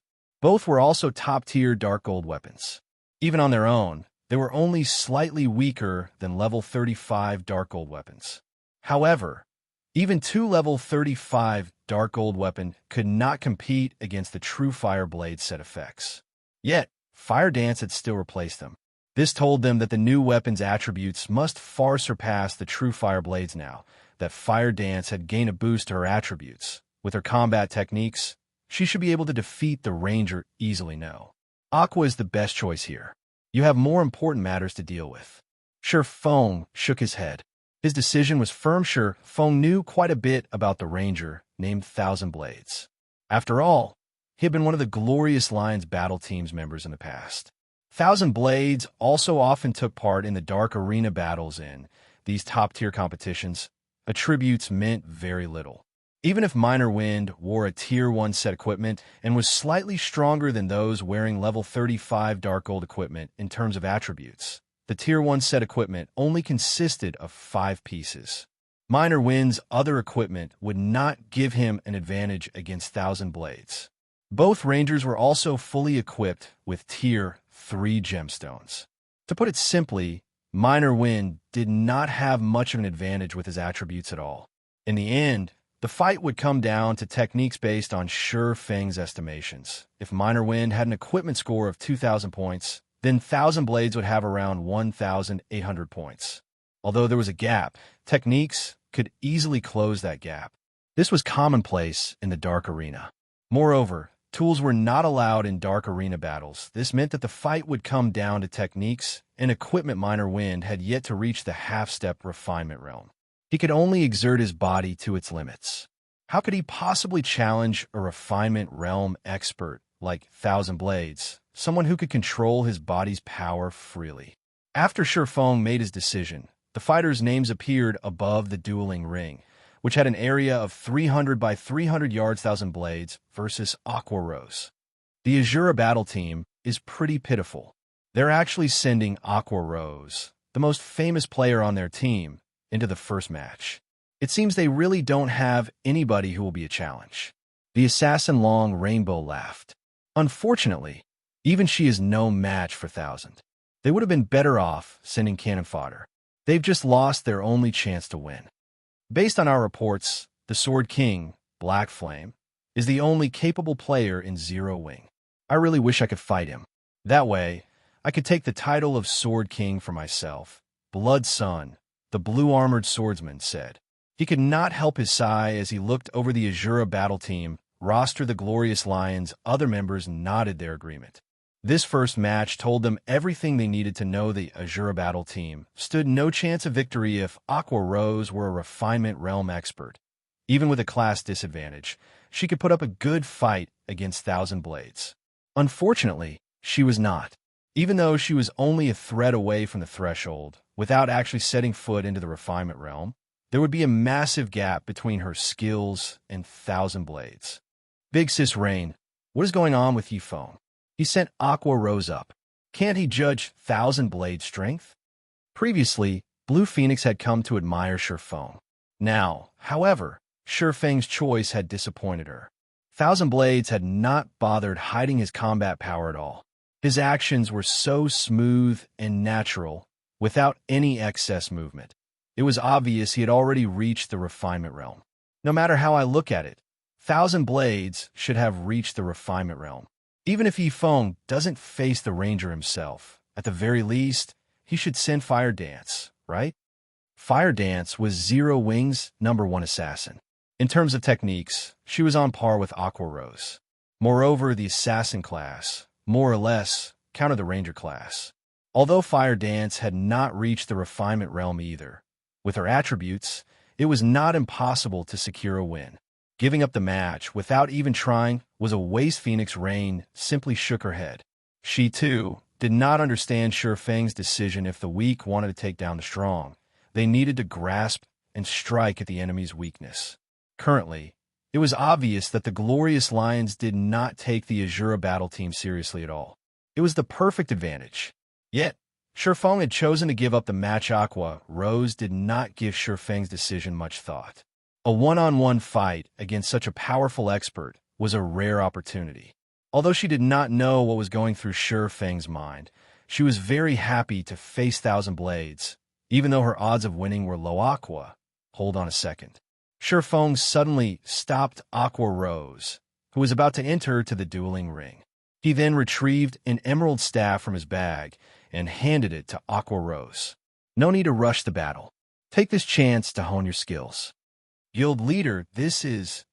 Both were also top-tier dark gold weapons. Even on their own, they were only slightly weaker than level 35 dark gold weapons. However, even two level 35 dark gold weapons could not compete against the true Fire Blade set effects. Yet, Fire Dance had still replaced them. This told them that the new weapon's attributes must far surpass the true Fire Blades now, that Fire Dance had gained a boost to her attributes. With her combat techniques, she should be able to defeat the Ranger easily now. Aqua is the best choice here. You have more important matters to deal with. Ye Feng shook his head. His decision was firm. Ye Feng knew quite a bit about the Ranger named Thousand Blades. After all, he had been one of the Glorious Lions battle team's members in the past. Thousand Blades also often took part in the dark arena battles in these top-tier competitions. Attributes meant very little. Even if Minor Wind wore a Tier 1 set equipment and was slightly stronger than those wearing level 35 dark gold equipment in terms of attributes, the Tier 1 set equipment only consisted of 5 pieces. Minor Wind's other equipment would not give him an advantage against Thousand Blades. Both Rangers were also fully equipped with Tier 3 gemstones. To put it simply, Minor Wind did not have much of an advantage with his attributes at all. In the end, the fight would come down to techniques based on Ye Feng's estimations. If Minor Wind had an equipment score of 2,000 points, then Thousand Blades would have around 1,800 points. Although there was a gap, techniques could easily close that gap. This was commonplace in the Dark Arena. Moreover, tools were not allowed in Dark Arena battles. This meant that the fight would come down to techniques and equipment. Minor Wind had yet to reach the half-step refinement realm. He could only exert his body to its limits. How could he possibly challenge a refinement realm expert like Thousand Blades, someone who could control his body's power freely? After Ye Feng made his decision, the fighters' names appeared above the dueling ring, which had an area of 300 by 300 yards. Thousand Blades versus Aqua Rose. The Asura battle team is pretty pitiful. They're actually sending Aqua Rose, the most famous player on their team, into the first match. It seems they really don't have anybody who will be a challenge. The assassin Long Rainbow laughed. Unfortunately, even she is no match for Thousand. They would have been better off sending cannon fodder. They've just lost their only chance to win. Based on our reports, the Sword King, Black Flame, is the only capable player in Zero Wing. I really wish I could fight him. That way, I could take the title of Sword King for myself. Blood Sun, the blue-armored swordsman, said. He could not help his sigh as he looked over the Asura battle team roster. The Glorious Lions' other members nodded their agreement. This first match told them everything they needed to know. The Asura battle team stood no chance of victory if Aqua Rose were a refinement realm expert. Even with a class disadvantage, she could put up a good fight against Thousand Blades. Unfortunately, she was not. Even though she was only a thread away from the threshold, without actually setting foot into the refinement realm, there would be a massive gap between her skills and Thousand Blades. Big Sis Rain, what is going on with Ye Feng? He sent Aqua Rose up. Can't he judge Thousand Blades' strength? Previously, Blue Phoenix had come to admire Ye Feng. Now, however, Ye Feng's choice had disappointed her. Thousand Blades had not bothered hiding his combat power at all. His actions were so smooth and natural, without any excess movement. It was obvious he had already reached the refinement realm. No matter how I look at it, Thousand Blades should have reached the refinement realm. Even if Ye Feng doesn't face the Ranger himself, at the very least, he should send Fire Dance, right? Fire Dance was Zero Wing's #1 assassin. In terms of techniques, she was on par with Aqua Rose. Moreover, the assassin class, more or less, countered the Ranger class. Although Fire Dance had not reached the refinement realm either, with her attributes, it was not impossible to secure a win. Giving up the match without even trying was a waste. Phoenix Rain simply shook her head. She, too, did not understand Ye Feng's decision. If the weak wanted to take down the strong, they needed to grasp and strike at the enemy's weakness. Currently, it was obvious that the Glorious Lions did not take the Asura battle team seriously at all. It was the perfect advantage. Yet, Ye Feng had chosen to give up the match. Aqua Rose did not give Ye Feng's decision much thought. A one-on-one fight against such a powerful expert was a rare opportunity. Although she did not know what was going through Ye Feng's mind, she was very happy to face Thousand Blades, even though her odds of winning were low. Aqua. Hold on a second. Ye Feng suddenly stopped Aqua Rose, who was about to enter to the dueling ring. He then retrieved an emerald staff from his bag and handed it to Aqua Rose. No need to rush the battle. Take this chance to hone your skills. Guild leader, this is...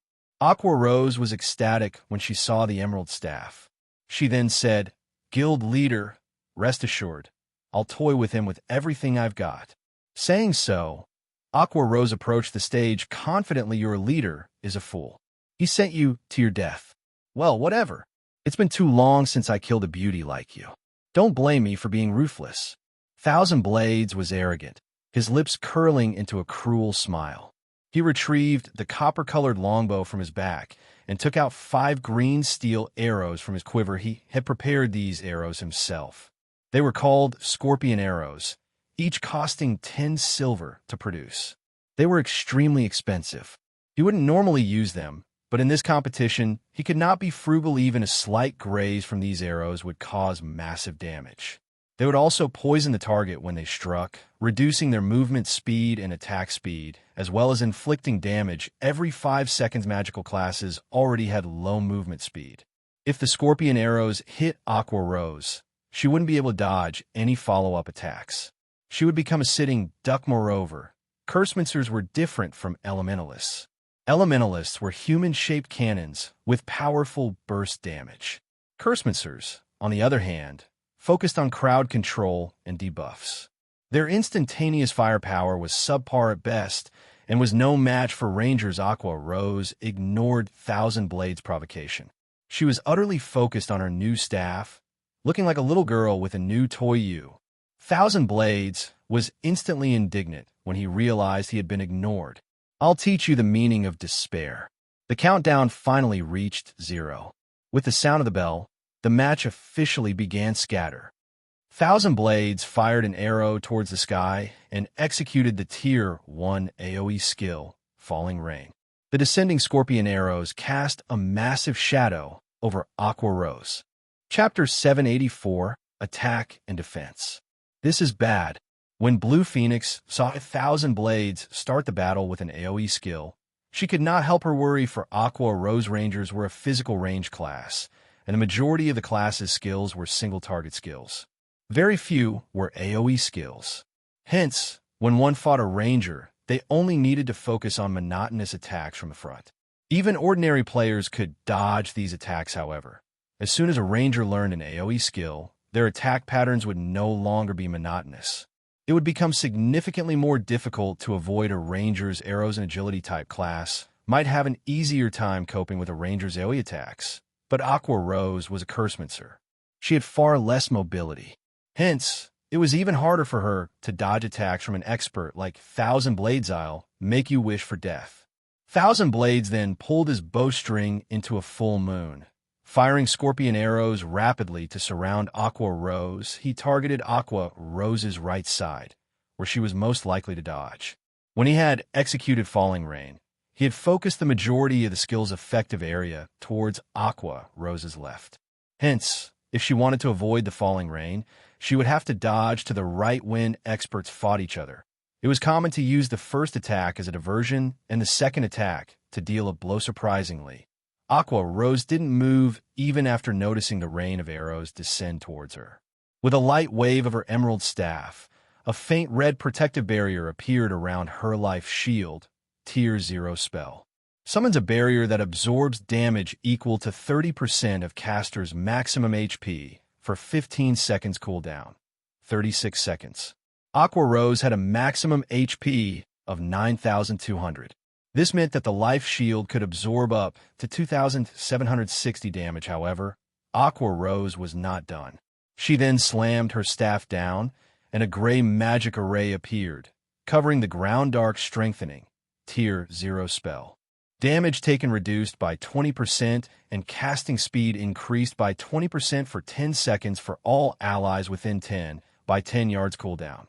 Aqua Rose was ecstatic when she saw the emerald staff. She then said, Guild leader, rest assured, I'll toy with him with everything I've got. Saying so, Aqua Rose approached the stage confidently. Your leader is a fool. He sent you to your death. Well, whatever. It's been too long since I killed a beauty like you. Don't blame me for being ruthless. Thousand Blades was arrogant, his lips curling into a cruel smile. He retrieved the copper-colored longbow from his back and took out 5 green steel arrows from his quiver. He had prepared these arrows himself. They were called scorpion arrows, each costing 10 silver to produce. They were extremely expensive. He wouldn't normally use them, but in this competition, he could not be frugal. Even a slight graze from these arrows would cause massive damage. They would also poison the target when they struck, reducing their movement speed and attack speed, as well as inflicting damage every 5 seconds. Magical classes already had low movement speed. If the scorpion arrows hit Aqua Rose, she wouldn't be able to dodge any follow-up attacks. She would become a sitting duck. Moreover, Cursemancer's were different from Elementalists. Elementalists were human-shaped cannons with powerful burst damage. Cursemancer's, on the other hand, focused on crowd control and debuffs. Their instantaneous firepower was subpar at best and was no match for Rangers. Aqua Rose ignored Thousand Blades' provocation. She was utterly focused on her new staff, looking like a little girl with a new toy. Thousand Blades was instantly indignant when he realized he had been ignored. I'll teach you the meaning of despair. The countdown finally reached 0. With the sound of the bell, the match officially began. Scatter. Thousand Blades fired an arrow towards the sky and executed the Tier 1 AoE skill, Falling Rain. The descending scorpion arrows cast a massive shadow over Aqua Rose. Chapter 784, Attack and Defense. This is bad. When Blue Phoenix saw Thousand Blades start the battle with an AoE skill, she could not help her worry, for Aqua Rose Rangers were a physical range class, and the majority of the class's skills were single-target skills. Very few were AoE skills. Hence, when one fought a ranger, they only needed to focus on monotonous attacks from the front. Even ordinary players could dodge these attacks. However, as soon as a ranger learned an AoE skill, their attack patterns would no longer be monotonous. It would become significantly more difficult to avoid a ranger's arrows. An agility-type class might have an easier time coping with a ranger's AoE attacks, but Aqua Rose was a Cursemancer. She had far less mobility. Hence, it was even harder for her to dodge attacks from an expert like Thousand Blades. I'll make you wish for death. Thousand Blades then pulled his bowstring into a full moon. Firing scorpion arrows rapidly to surround Aqua Rose, he targeted Aqua Rose's right side, where she was most likely to dodge. When he had executed Falling Rain, he had focused the majority of the skill's effective area towards Aqua Rose's left. Hence, if she wanted to avoid the Falling Rain, she would have to dodge to the right when experts fought each other. It was common to use the first attack as a diversion and the second attack to deal a blow. Surprisingly, Aqua Rose didn't move even after noticing the rain of arrows descend towards her. With a light wave of her emerald staff, a faint red protective barrier appeared around her life shield. Tier 0 spell. Summons a barrier that absorbs damage equal to 30% of caster's maximum HP for 15 seconds cooldown. 36 seconds. Aqua Rose had a maximum HP of 9,200. This meant that the life shield could absorb up to 2,760 damage. However, Aqua Rose was not done. She then slammed her staff down, and a gray magic array appeared, covering the ground. Dark Strengthening. Tier 0 spell. Damage taken reduced by 20% and casting speed increased by 20% for 10 seconds for all allies within 10 by 10 yards cooldown.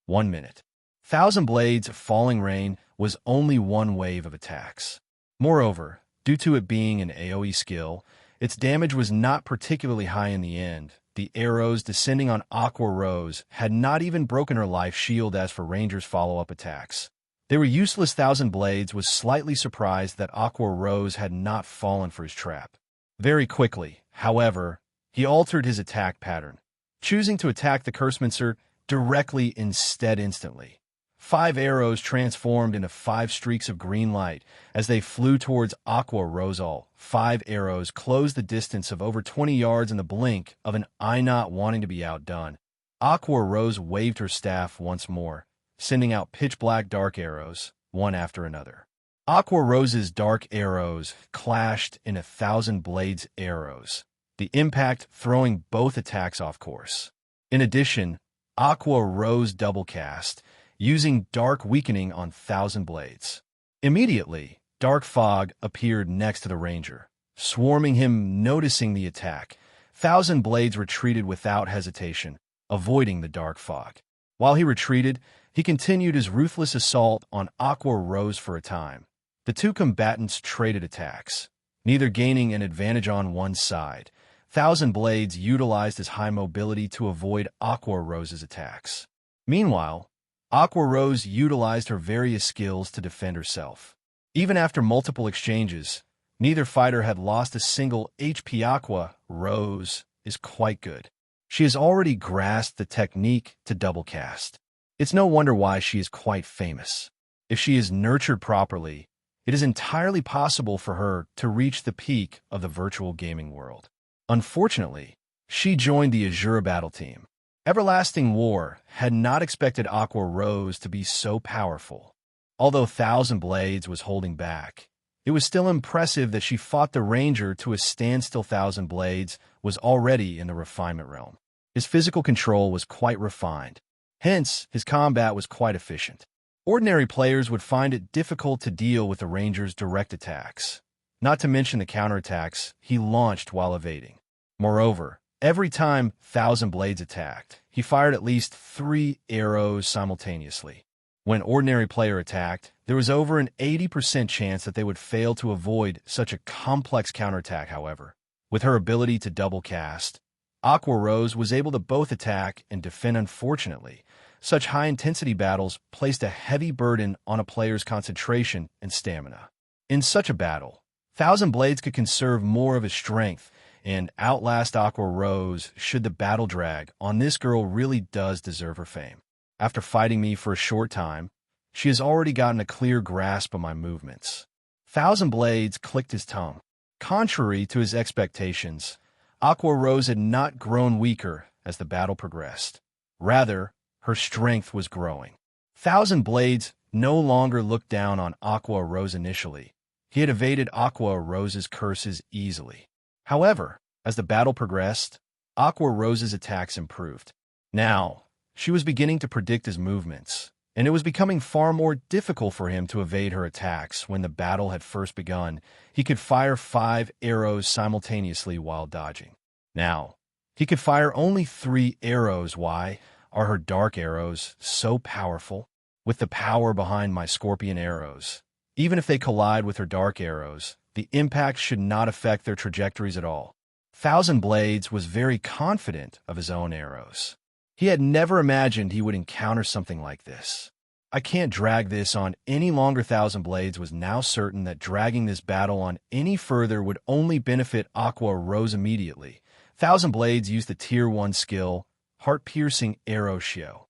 1 minute. Thousand Blades Falling Rain was only one wave of attacks. Moreover, due to it being an AoE skill, Its damage was not particularly high in the end. The arrows descending on Aqua Rose had not even broken her life shield as for Ranger's follow-up attacks. They were useless. Thousand Blades was slightly surprised that Aqua Rose had not fallen for his trap. Very quickly, however, he altered his attack pattern, choosing to attack the Cursemancer directly instead instantly. 5 arrows transformed into 5 streaks of green light as they flew towards Aqua Rose. All 5 arrows closed the distance of over 20 yards in the blink of an eye, not wanting to be outdone. Aqua Rose waved her staff once more, sending out pitch-black dark arrows, one after another. Aqua Rose's dark arrows clashed in 1,000 Blades arrows, the impact throwing both attacks off course. In addition, Aqua Rose double-cast, using Dark Weakening on 1,000 Blades. Immediately, Dark Fog appeared next to the Ranger, swarming him. Noticing the attack, 1,000 Blades retreated without hesitation, avoiding the Dark Fog. While he retreated, he continued his ruthless assault on Aqua Rose for a time. The two combatants traded attacks, neither gaining an advantage on one side. 1,000 Blades utilized his high mobility to avoid Aqua Rose's attacks. Meanwhile, Aqua Rose utilized her various skills to defend herself. Even after multiple exchanges, neither fighter had lost a single HP. Aqua Rose is quite good. She has already grasped the technique to double cast. It's no wonder why she is quite famous. If she is nurtured properly, it is entirely possible for her to reach the peak of the virtual gaming world. Unfortunately, she joined the Asura battle team. Everlasting War had not expected Aqua Rose to be so powerful. Although 1,000 Blades was holding back, it was still impressive that she fought the Ranger to a standstill. 1,000 Blades was already in the refinement realm. His physical control was quite refined. Hence, his combat was quite efficient. Ordinary players would find it difficult to deal with the Ranger's direct attacks, not to mention the counterattacks he launched while evading. Moreover, every time 1,000 Blades attacked, he fired at least 3 arrows simultaneously. When ordinary player attacked, there was over an 80% chance that they would fail to avoid such a complex counterattack. However, with her ability to double cast, Aqua Rose was able to both attack and defend. Unfortunately, such high-intensity battles placed a heavy burden on a player's concentration and stamina. In such a battle, 1,000 Blades could conserve more of his strength and outlast Aqua Rose should the battle drag on. This girl really does deserve her fame. After fighting me for a short time, she has already gotten a clear grasp of my movements. 1,000 Blades clicked his tongue. Contrary to his expectations, Aqua Rose had not grown weaker as the battle progressed. Rather, her strength was growing. 1,000 Blades no longer looked down on Aqua Rose initially. He had evaded Aqua Rose's curses easily. However, as the battle progressed, Aqua Rose's attacks improved. Now, she was beginning to predict his movements, and it was becoming far more difficult for him to evade her attacks. When the battle had first begun, he could fire 5 arrows simultaneously while dodging. Now, he could fire only 3 arrows. Why are her dark arrows so powerful? With the power behind my scorpion arrows, even if they collide with her dark arrows, the impact should not affect their trajectories at all. 1,000 Blades was very confident of his own arrows. He had never imagined he would encounter something like this. I can't drag this on any longer. 1,000 Blades was now certain that dragging this battle on any further would only benefit Aqua Rose immediately. 1,000 Blades used the Tier 1 skill, Heart-Piercing Arrow Show.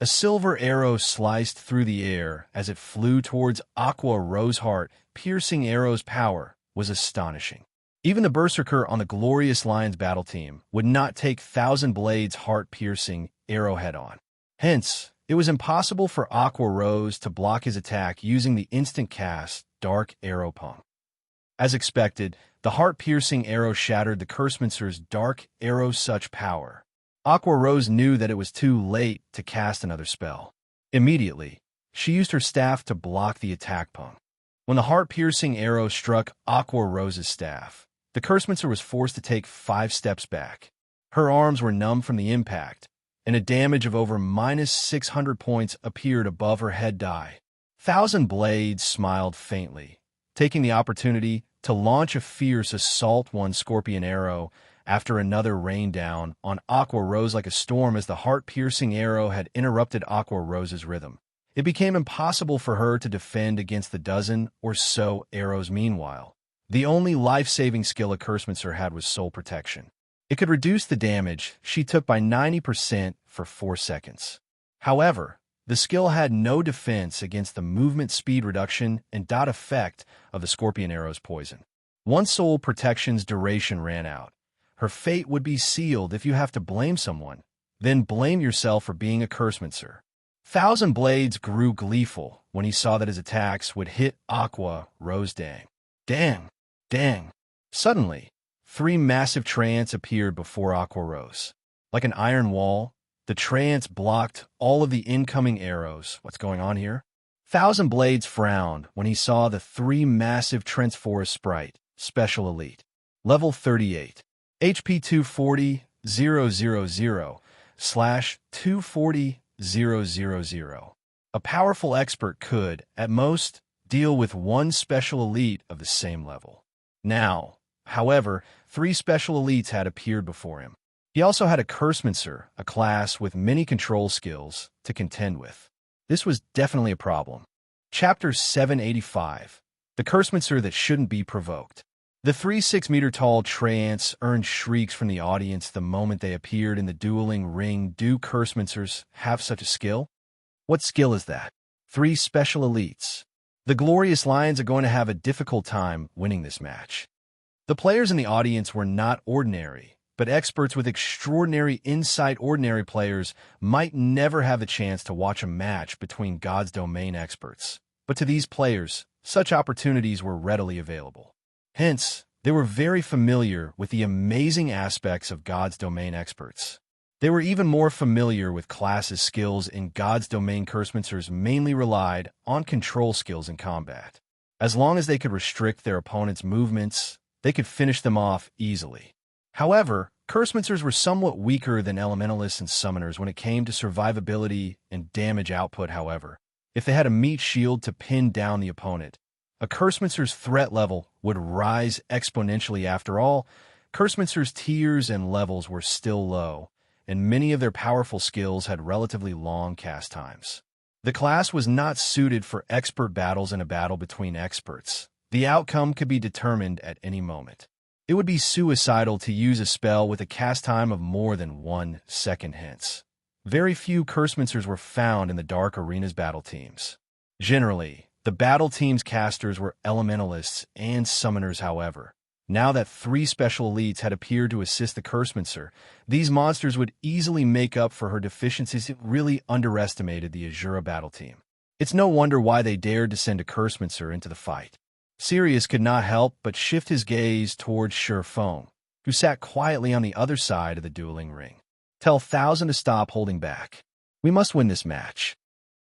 A silver arrow sliced through the air as it flew towards Aqua Rose. Heart-Piercing Arrow's power was astonishing. Even the Berserker on the Glorious Lions battle team would not take 1,000 Blades' heart-piercing arrow head-on. Hence, it was impossible for Aqua Rose to block his attack using the instant cast Dark Arrow Pung. As expected, the heart-piercing arrow shattered the Cursemancer's Dark Arrow. Such power. Aqua Rose knew that it was too late to cast another spell. Immediately, she used her staff to block the attack pung. When the heart-piercing arrow struck Aqua Rose's staff, the Cursemancer was forced to take 5 steps back. Her arms were numb from the impact, and a damage of over -600 points appeared above her head. 1,000 Blades smiled faintly, taking the opportunity to launch a fierce assault one scorpion arrow after another rained down on Aqua Rose like a storm as the heart-piercing arrow had interrupted Aqua Rose's rhythm. It became impossible for her to defend against the dozen or so arrows meanwhile. The only life-saving skill a Cursemancer had was Soul Protection. It could reduce the damage she took by 90% for 4 seconds. However, the skill had no defense against the movement speed reduction and dot effect of the Scorpion Arrow's poison. Once Soul Protection's duration ran out, her fate would be sealed. If you have to blame someone, then blame yourself for being a Cursemancer. Thousand Blades grew gleeful when he saw that his attacks would hit Aqua Rose. Dang. Suddenly, 3 massive treants appeared before Aqua Rose. Like an iron wall, the treants blocked all of the incoming arrows. What's going on here? Thousand Blades frowned when he saw the 3 massive Trent's Forest Sprite, Special Elite. Level 38. HP 240,000/240,000. A powerful expert could, at most, deal with 1 Special Elite of the same level. Now, however, 3 Special Elites had appeared before him. He also had a Cursemancer, a class with many control skills, to contend with. This was definitely a problem. Chapter 785. The Cursemancer that shouldn't be provoked. The 3 6-meter-tall treants earned shrieks from the audience the moment they appeared in the dueling ring. Do Cursemancers have such a skill? What skill is that? 3 Special Elites. The Glorious Lions are going to have a difficult time winning this match. The players in the audience were not ordinary, but experts with extraordinary insight. Ordinary players might never have the chance to watch a match between God's domain experts, but to these players, such opportunities were readily available. Hence, they were very familiar with the amazing aspects of God's domain experts. They were even more familiar with classes skills in God's domain. Cursemancers mainly relied on control skills in combat. As long as they could restrict their opponent's movements, they could finish them off easily. However, Cursemancers were somewhat weaker than Elementalists and Summoners when it came to survivability and damage output. However, if they had a meat shield to pin down the opponent, a Cursemancer's threat level would rise exponentially. After all, Cursemancer's tiers and levels were still low, and many of their powerful skills had relatively long cast times. The class was not suited for expert battles. In a battle between experts, the outcome could be determined at any moment. It would be suicidal to use a spell with a cast time of more than 1 second. Hence, very few Cursemancers were found in the Dark Arena's battle teams. Generally, the battle team's casters were Elementalists and Summoners. However, now that 3 Special Elites had appeared to assist the Cursemancer, these monsters would easily make up for her deficiencies. It really underestimated the Asura battle team. It's no wonder why they dared to send a Cursemancer into the fight. Sirius could not help but shift his gaze towards Ye Feng, who sat quietly on the other side of the dueling ring. Tell Thousand to stop holding back. We must win this match.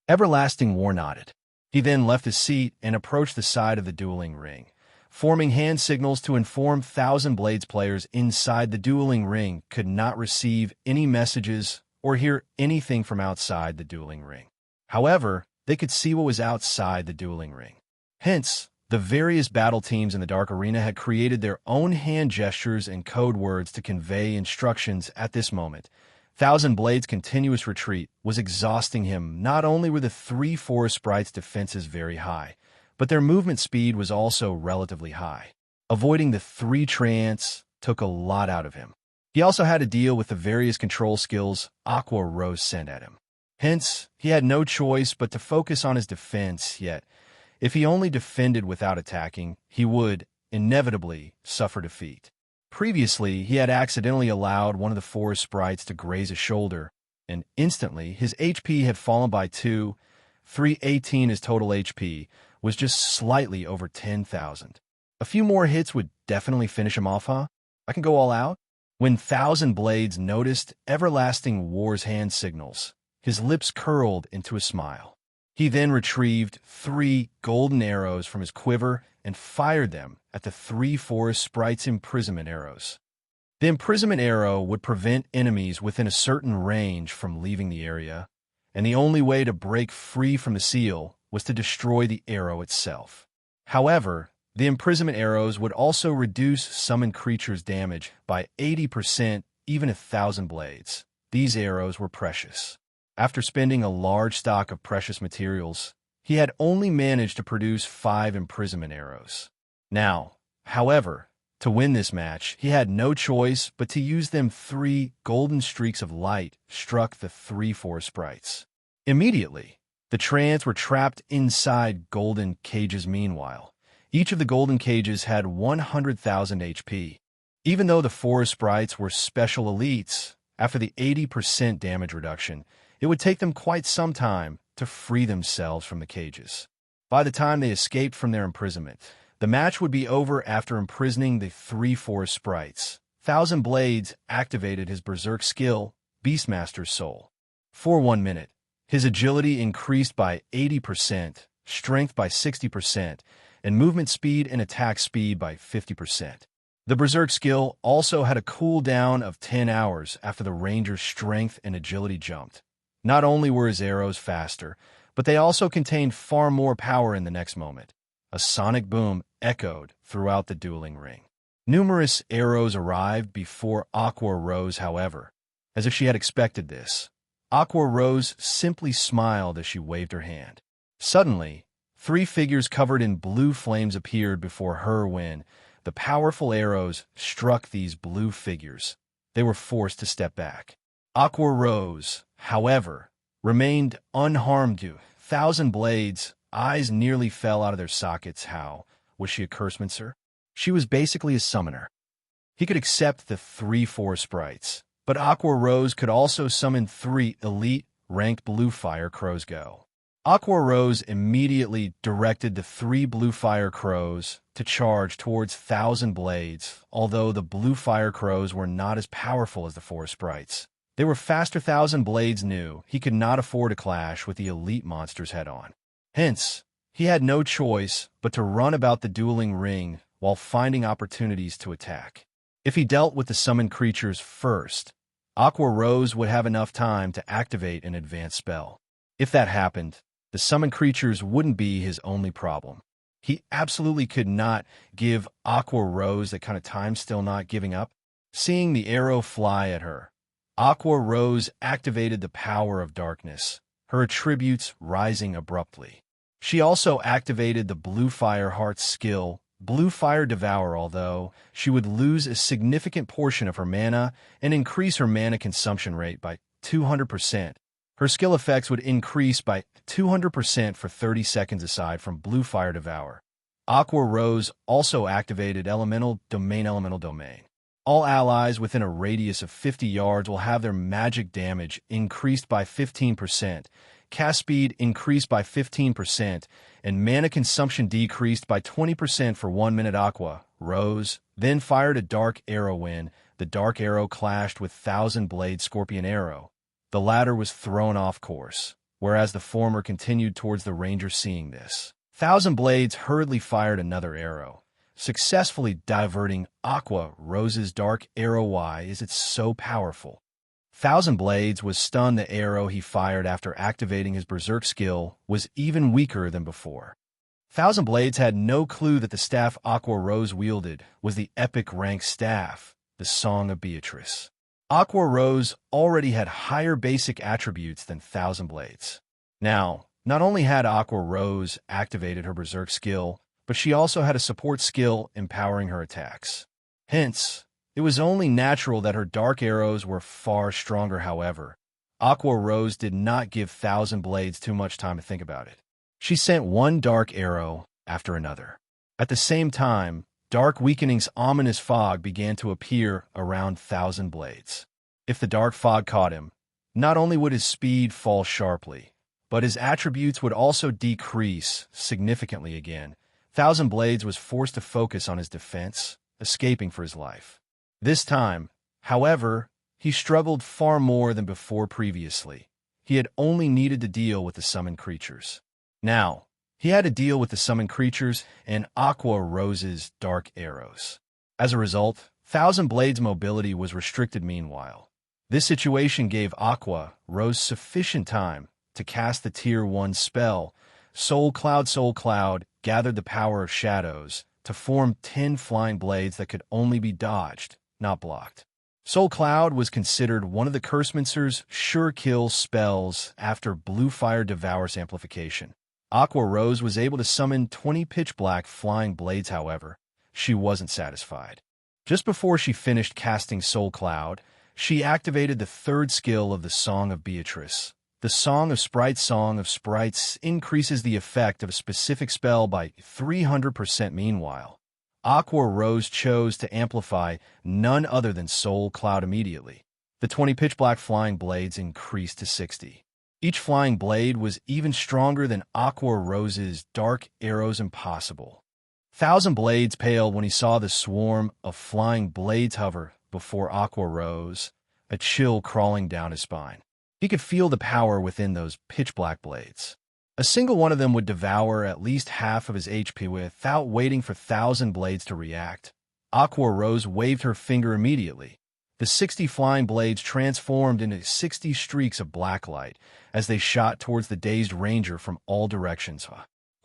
Everlasting War nodded. He then left his seat and approached the side of the dueling ring, forming hand signals to inform Thousand Blades players inside the dueling ring could not receive any messages or hear anything from outside the dueling ring. However, they could see what was outside the dueling ring. Hence, the various battle teams in the Dark Arena had created their own hand gestures and code words to convey instructions. At this moment, Thousand Blades' continuous retreat was exhausting him. Not only were the 3 Forest Sprites' defenses very high, but their movement speed was also relatively high. Avoiding the 3 treants took a lot out of him. He also had to deal with the various control skills Aqua Rose sent at him. Hence, he had no choice but to focus on his defense. Yet, if he only defended without attacking, he would, inevitably, suffer defeat. Previously, he had accidentally allowed one of the Forest Sprites to graze his shoulder, and instantly his HP had fallen by 2. 318. His total HP was just slightly over 10,000. A few more hits would definitely finish him off, huh? I can go all out? When Thousand Blades noticed Everlasting War's hand signals, his lips curled into a smile. He then retrieved 3 golden arrows from his quiver and fired them at the 3 Forest Sprites' imprisonment arrows. The imprisonment arrow would prevent enemies within a certain range from leaving the area, and the only way to break free from the seal was to destroy the arrow itself. However, The imprisonment arrows would also reduce summoned creatures' damage by 80%, even 1,000 blades. These arrows were precious. After spending a large stock of precious materials, he had only managed to produce 5 imprisonment arrows. Now, however, to win this match, he had no choice but to use them 3 golden streaks of light struck the 3 forest sprites. Immediately, the Trants were trapped inside golden cages. Meanwhile, each of the golden cages had 100,000 HP. Even though the forest sprites were special elites, after the 80% damage reduction, it would take them quite some time to free themselves from the cages. By the time they escaped from their imprisonment, the match would be over. After imprisoning the 3 forest sprites, Thousand Blades activated his Berserk skill, Beastmaster's Soul. For 1 minute, his agility increased by 80%, strength by 60%, and movement speed and attack speed by 50%. The Berserk skill also had a cooldown of 10 hours after the Ranger's strength and agility jumped. Not only were his arrows faster, but they also contained far more power in the next moment. A sonic boom echoed throughout the dueling ring. Numerous arrows arrived before Aqua rose, however. As if she had expected this, Aqua Rose simply smiled as she waved her hand. Suddenly, 3 figures covered in blue flames appeared before her. When the powerful arrows struck these blue figures, they were forced to step back. Aqua Rose, however, remained unharmed. Thousand Blades' eyes nearly fell out of their sockets. How was she a Cursemancer? She was basically a summoner. He could accept the 3 forest sprites, but Aqua Rose could also summon 3 elite ranked blue fire crows. Go. Aqua Rose immediately directed the 3 blue fire crows to charge towards Thousand Blades. Although the blue fire crows were not as powerful as the forest sprites, they were faster. Thousand Blades knew he could not afford a clash with the elite monsters head-on. Hence, he had no choice but to run about the dueling ring while finding opportunities to attack. If he dealt with the summoned creatures first, Aqua Rose would have enough time to activate an advanced spell. If that happened, the summoned creatures wouldn't be his only problem. He absolutely could not give Aqua Rose that kind of time. Still not giving up. Seeing the arrow fly at her, Aqua Rose activated the power of darkness, her attributes rising abruptly. She also activated the Blue Fire Heart's skill, Blue Fire Devour. Although she would lose a significant portion of her mana and increase her mana consumption rate by 200%. Her skill effects would increase by 200% for 30 seconds aside from Blue Fire Devour. Aqua Rose also activated Elemental Domain. All allies within a radius of 50 yards will have their magic damage increased by 15%, cast speed increased by 15%, and mana consumption decreased by 20% for 1 minute. Aqua Rose then fired a dark arrow. When the dark arrow clashed with Thousand Blades' scorpion arrow, the latter was thrown off course, whereas the former continued towards the Ranger. Seeing this, Thousand Blades hurriedly fired another arrow, successfully diverting Aqua Rose's dark arrow. Why is it so powerful? Thousand Blades was stunned. The arrow he fired after activating his Berserk skill was even weaker than before. Thousand Blades had no clue that the staff Aqua Rose wielded was the epic rank staff, the Song of Beatrice. Aqua Rose already had higher basic attributes than Thousand Blades. Now, not only had Aqua Rose activated her Berserk skill, but she also had a support skill empowering her attacks. Hence, it was only natural that her dark arrows were far stronger. However, Aqua Rose did not give Thousand Blades too much time to think about it. She sent one dark arrow after another. At the same time, Dark Weakening's ominous fog began to appear around Thousand Blades. If the dark fog caught him, not only would his speed fall sharply, but his attributes would also decrease significantly. Again, Thousand Blades was forced to focus on his defense, escaping for his life. This time, however, he struggled far more than before. Previously, he had only needed to deal with the summoned creatures. Now, he had to deal with the summoned creatures and Aqua Rose's dark arrows. As a result, Thousand Blades' mobility was restricted. Meanwhile, this situation gave Aqua Rose sufficient time to cast the Tier 1 spell. Soul Cloud gathered the power of shadows, to form 10 flying blades that could only be dodged, not blocked. Soul Cloud was considered one of the Cursemancer's sure-kill spells after Blue Fire Devour's amplification. Aqua Rose was able to summon 20 pitch-black flying blades, however. She wasn't satisfied. Just before she finished casting Soul Cloud, she activated the third skill of the Song of Beatrice. The Song of Sprites increases the effect of a specific spell by 300%. Meanwhile, Aqua Rose chose to amplify none other than Soul Cloud immediately. The 20 pitch-black flying blades increased to 60. Each flying blade was even stronger than Aqua Rose's dark arrows impossible. 1,000 Blades paled when he saw the swarm of flying blades hover before Aqua Rose, a chill crawling down his spine. He could feel the power within those pitch-black blades. A single one of them would devour at least half of his HP without waiting for 1,000 blades to react. Aqua Rose waved her finger immediately. The 60 flying blades transformed into 60 streaks of black light as they shot towards the dazed ranger from all directions.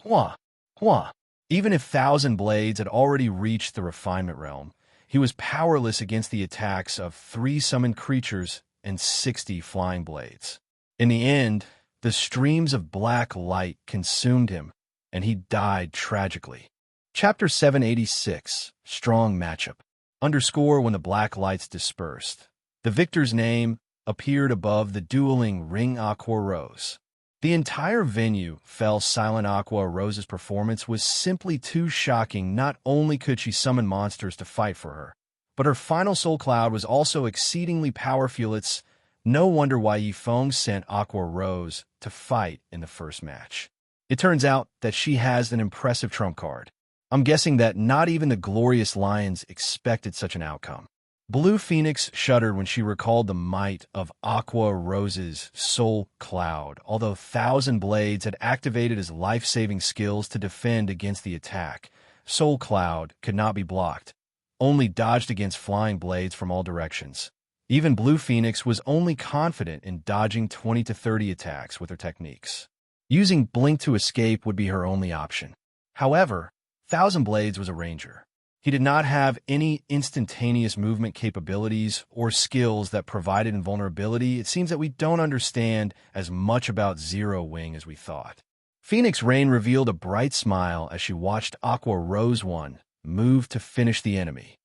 Hua! Hua! Even if 1,000 blades had already reached the refinement realm, he was powerless against the attacks of 3 summoned creatures and 60 flying blades. In the end, the streams of black light consumed him, and he died tragically. Chapter 786, Strong Matchup. Underscore when the black lights dispersed. The victor's name appeared above the dueling ring. Aqua Rose. The entire venue fell silent. Aqua Rose's performance was simply too shocking. Not only could she summon monsters to fight for her, but her final Soul Cloud was also exceedingly powerful. It's no wonder why Ye Feng sent Aqua Rose to fight in the first match. It turns out that she has an impressive trump card. I'm guessing that not even the Glorious Lions expected such an outcome. Blue Phoenix shuddered when she recalled the might of Aqua Rose's Soul Cloud. Although 1,000 Blades had activated as life-saving skills to defend against the attack, Soul Cloud could not be blocked, only dodged against flying blades from all directions. Even Blue Phoenix was only confident in dodging 20 to 30 attacks with her techniques. Using Blink to escape would be her only option. However, 1,000 Blades was a ranger. He did not have any instantaneous movement capabilities or skills that provided invulnerability. It seems that we don't understand as much about Zero Wing as we thought. Phoenix Rain revealed a bright smile as she watched Aqua Rose 1 move to finish the enemy.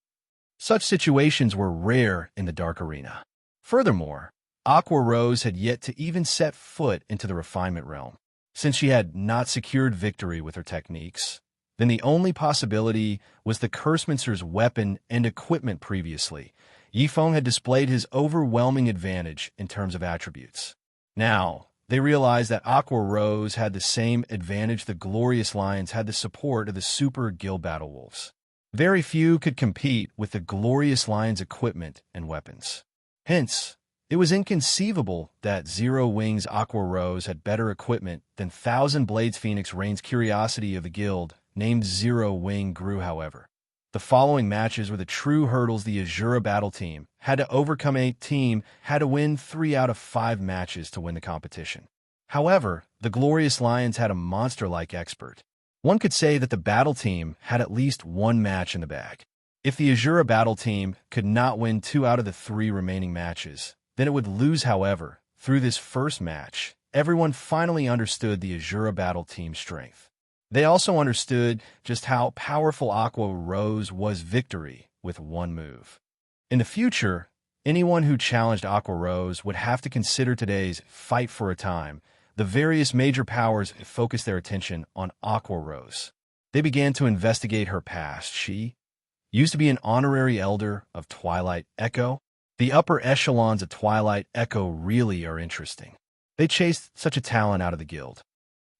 Such situations were rare in the Dark Arena. Furthermore, Aqua Rose had yet to even set foot into the refinement realm. Since she had not secured victory with her techniques, then the only possibility was the Cursemancer's weapon and equipment previously. Ye Feng had displayed his overwhelming advantage in terms of attributes. Now, they realized that Aqua Rose had the same advantage. The Glorious Lions had the support of the Super Guild Battle Wolves. Very few could compete with the Glorious Lions' equipment and weapons. Hence, it was inconceivable that Zero Wing's Aqua Rose had better equipment than 1,000 Blades. Phoenix Rain's curiosity of the guild named Zero Wing grew, however. The following matches were the true hurdles the Asura battle team had to overcome. A team had to win 3 out of 5 matches to win the competition. However, the Glorious Lions had a monster-like expert. One could say that the battle team had at least 1 match in the bag. If the Asura battle team could not win 2 out of the 3 remaining matches, then it would lose. However, through this first match, everyone finally understood the Asura battle team's strength. They also understood just how powerful Aqua Rose was. Victory with 1 move. In the future, anyone who challenged Aqua Rose would have to consider today's fight for a time. The various major powers focused their attention on Aqua Rose. They began to investigate her past. She used to be an honorary elder of Twilight Echo. The upper echelons of Twilight Echo really are interesting. They chased such a talent out of the guild.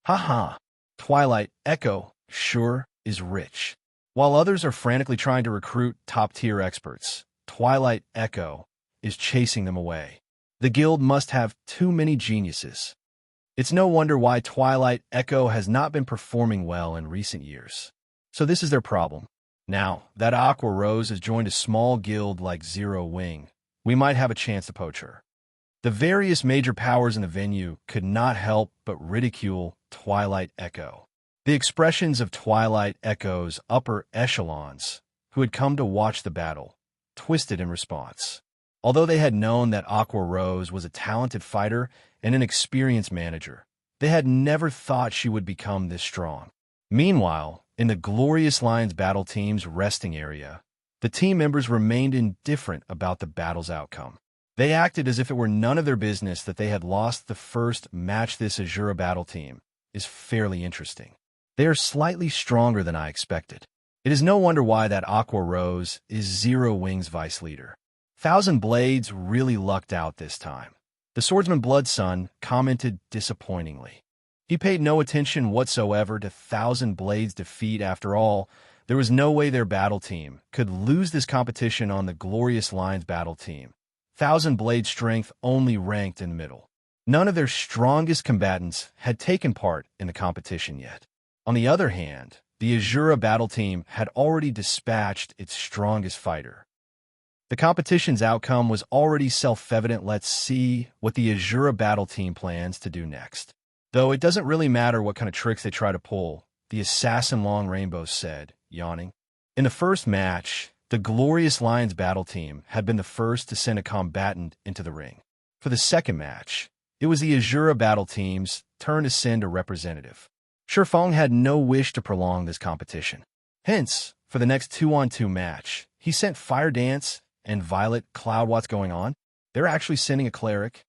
Haha. Twilight Echo, sure, is rich. While others are frantically trying to recruit top-tier experts, Twilight Echo is chasing them away. The guild must have too many geniuses. It's no wonder why Twilight Echo has not been performing well in recent years. So this is their problem. Now that Aqua Rose has joined a small guild like Zero Wing, we might have a chance to poach her. The various major powers in the venue could not help but ridicule Twilight Echo. The expressions of Twilight Echo's upper echelons, who had come to watch the battle, twisted in response. Although they had known that Aqua Rose was a talented fighter and an experienced manager, they had never thought she would become this strong. Meanwhile, in the Glorious Lions battle team's resting area, the team members remained indifferent about the battle's outcome. They acted as if it were none of their business that they had lost the first match. This Asura battle team is fairly interesting. They are slightly stronger than I expected. It is no wonder why that Aqua Rose is Zero Wing's vice leader. Thousand Blades really lucked out this time. The swordsman Blood Sun commented disappointingly. He paid no attention whatsoever to Thousand Blades' defeat. After all, there was no way their battle team could lose this competition on the Glorious Lions battle team. Thousand Blades' strength only ranked in the middle. None of their strongest combatants had taken part in the competition yet. On the other hand, the Asura battle team had already dispatched its strongest fighter. The competition's outcome was already self-evident. Let's see what the Asura battle team plans to do next. Though it doesn't really matter what kind of tricks they try to pull, the assassin Long Rainbow said, yawning. In the first match, the Glorious Lions battle team had been the first to send a combatant into the ring. For the second match, it was the Asura battle team's turn to send a representative. Ye Feng had no wish to prolong this competition. Hence, for the next 2-on-2 match, he sent Fire Dance and Violet Cloud. What's going on? They're actually sending a cleric.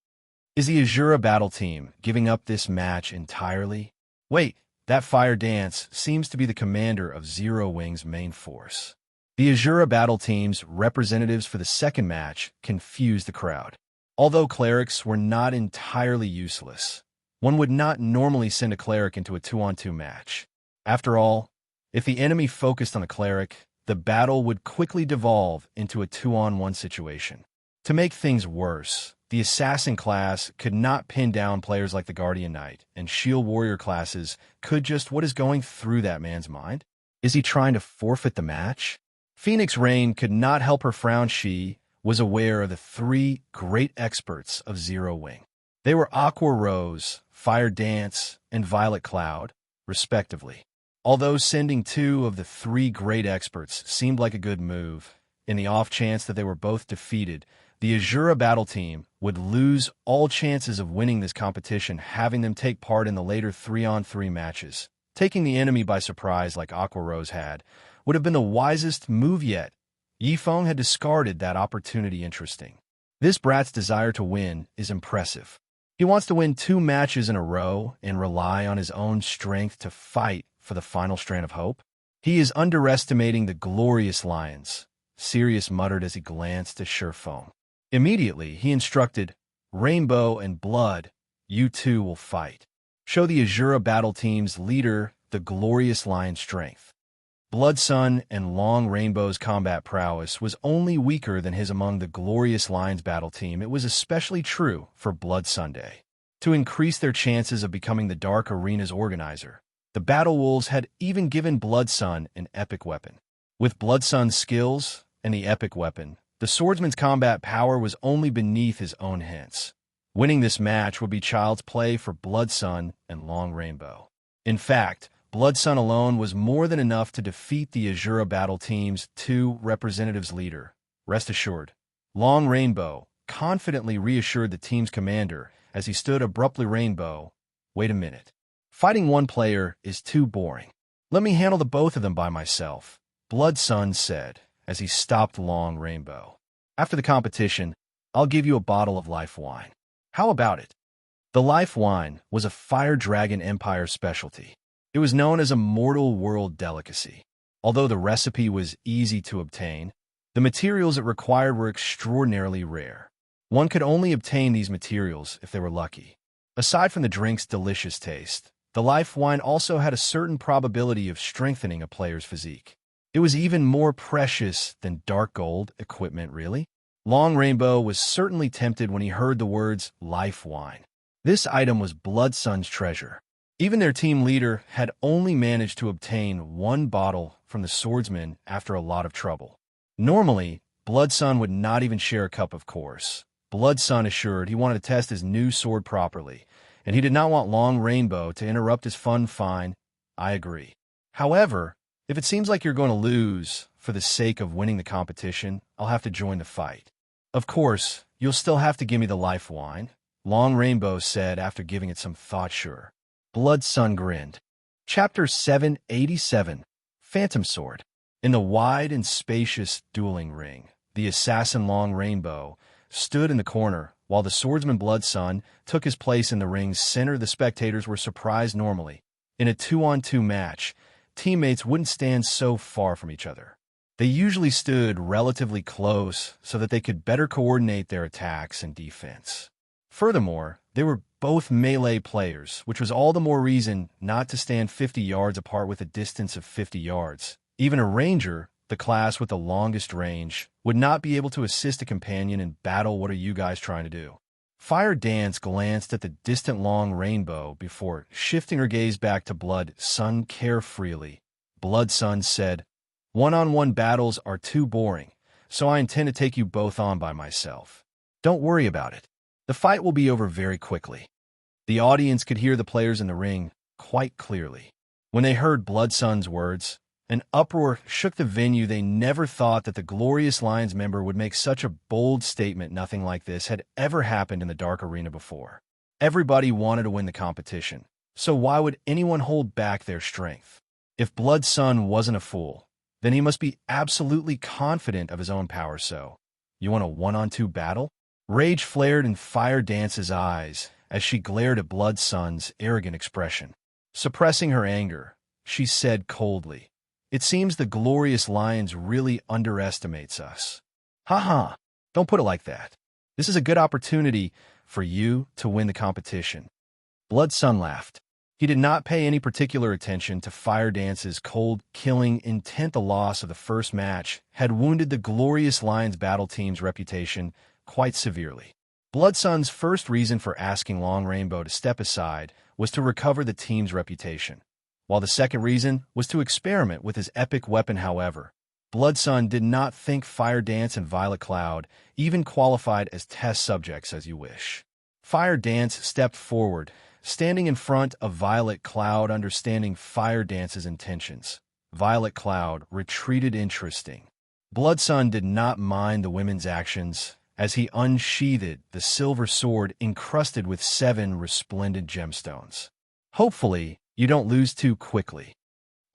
Is the Asura battle team giving up this match entirely? Wait, that Fire Dance seems to be the commander of Zero Wing's main force. The Asura battle team's representatives for the second match confused the crowd. Although clerics were not entirely useless, one would not normally send a cleric into a 2-on-2 match. After all, if the enemy focused on a cleric, the battle would quickly devolve into a 2-on-1 situation. To make things worse, the assassin class could not pin down players like the Guardian Knight, and Shield Warrior classes could just. What is going through that man's mind? Is he trying to forfeit the match? Phoenix Rain could not help her frown. She was aware of the three great experts of Zero Wing. They were Aqua Rose, Fire Dance, and Violet Cloud, respectively. Although sending two of the three great experts seemed like a good move, in the off chance that they were both defeated, the Asura battle team would lose all chances of winning this competition, having them take part in the later 3-on-3 matches. Taking the enemy by surprise like Aqua Rose had would have been the wisest move yet. Ye Feng had discarded that opportunity. Interesting. This brat's desire to win is impressive. He wants to win 2 matches in a row and rely on his own strength to fight for the final strand of hope. He is underestimating the Glorious Lions, Sirius muttered as he glanced at Ye Feng. Immediately, he instructed, Rainbow and Blood, you two will fight. Show the Asura battle team's leader the Glorious Lion strength. Blood Sun and Long Rainbow's combat prowess was only weaker than his among the Glorious Lions battle team. It was especially true for Blood Sunday. To increase their chances of becoming the Dark Arena's organizer, the Battle Wolves had even given Blood Sun an epic weapon. With Blood Sun's skills and the epic weapon, the swordsman's combat power was only beneath his own hints. Winning this match would be child's play for Blood Sun and Long Rainbow. In fact, Blood Sun alone was more than enough to defeat the Asura battle team's 2 representatives leader. Rest assured, Long Rainbow confidently reassured the team's commander as he stood abruptly. Rainbow, wait a minute. Fighting one player is too boring. Let me handle the both of them by myself, Blood Sun said as he stopped Long Rainbow. After the competition, I'll give you a bottle of life wine. How about it? The life wine was a Fire Dragon Empire specialty. It was known as a mortal world delicacy. Although the recipe was easy to obtain, the materials it required were extraordinarily rare. One could only obtain these materials if they were lucky. Aside from the drink's delicious taste, the life wine also had a certain probability of strengthening a player's physique. It was even more precious than dark gold equipment, really. Long Rainbow was certainly tempted when he heard the words life wine. This item was Blood Sun's treasure. Even their team leader had only managed to obtain 1 bottle from the swordsman after a lot of trouble. Normally, Blood Sun would not even share a cup, of course. Blood Sun assured he wanted to test his new sword properly, and he did not want Long Rainbow to interrupt his fun. Fine, I agree. However, if it seems like you're going to lose for the sake of winning the competition, I'll have to join the fight. Of course, you'll still have to give me the life wine, Long Rainbow said after giving it some thought. Sure. Blood Sun grinned. Chapter 787, Phantom Sword. In the wide and spacious dueling ring, the assassin Long Rainbow stood in the corner, while the swordsman Blood Sun took his place in the ring's center. The spectators were surprised. Normally, in a 2-on-2 match, teammates wouldn't stand so far from each other. They usually stood relatively close so that they could better coordinate their attacks and defense. Furthermore, they were both melee players, which was all the more reason not to stand 50 yards apart with a distance of 50 yards. Even a ranger, the class with the longest range, would not be able to assist a companion in battle. What are you guys trying to do? Fire Dance glanced at the distant Long Rainbow before shifting her gaze back to Blood Sun carefreely. Blood Sun said, "One-on-one battles are too boring, so I intend to take you both on by myself. Don't worry about it. The fight will be over very quickly." The audience could hear the players in the ring quite clearly. When they heard Blood Sun's words, an uproar shook the venue. They never thought that the Glorious Lions member would make such a bold statement. Nothing like this had ever happened in the Dark Arena before. Everybody wanted to win the competition, so why would anyone hold back their strength? If Blood Sun wasn't a fool, then he must be absolutely confident of his own power. So, you want a 1-on-2 battle? Rage flared in Fire Dance's eyes as she glared at Blood Sun's arrogant expression. Suppressing her anger, she said coldly, "It seems the Glorious Lions really underestimates us." "Ha, don't put it like that. This is a good opportunity for you to win the competition." Blood Sun laughed. He did not pay any particular attention to Fire Dance's cold, killing intent. The loss of the first match had wounded the Glorious Lions battle team's reputation quite severely. Blood Sun's first reason for asking Long Rainbow to step aside was to recover the team's reputation, while the second reason was to experiment with his epic weapon. However, Blood Sun did not think Fire Dance and Violet Cloud even qualified as test subjects. As you wish. Fire Dance stepped forward, standing in front of Violet Cloud. Understanding Fire Dance's intentions, Violet Cloud retreated. Interesting. Blood Sun did not mind the women's actions as he unsheathed the silver sword encrusted with 7 resplendent gemstones. "Hopefully, you don't lose too quickly.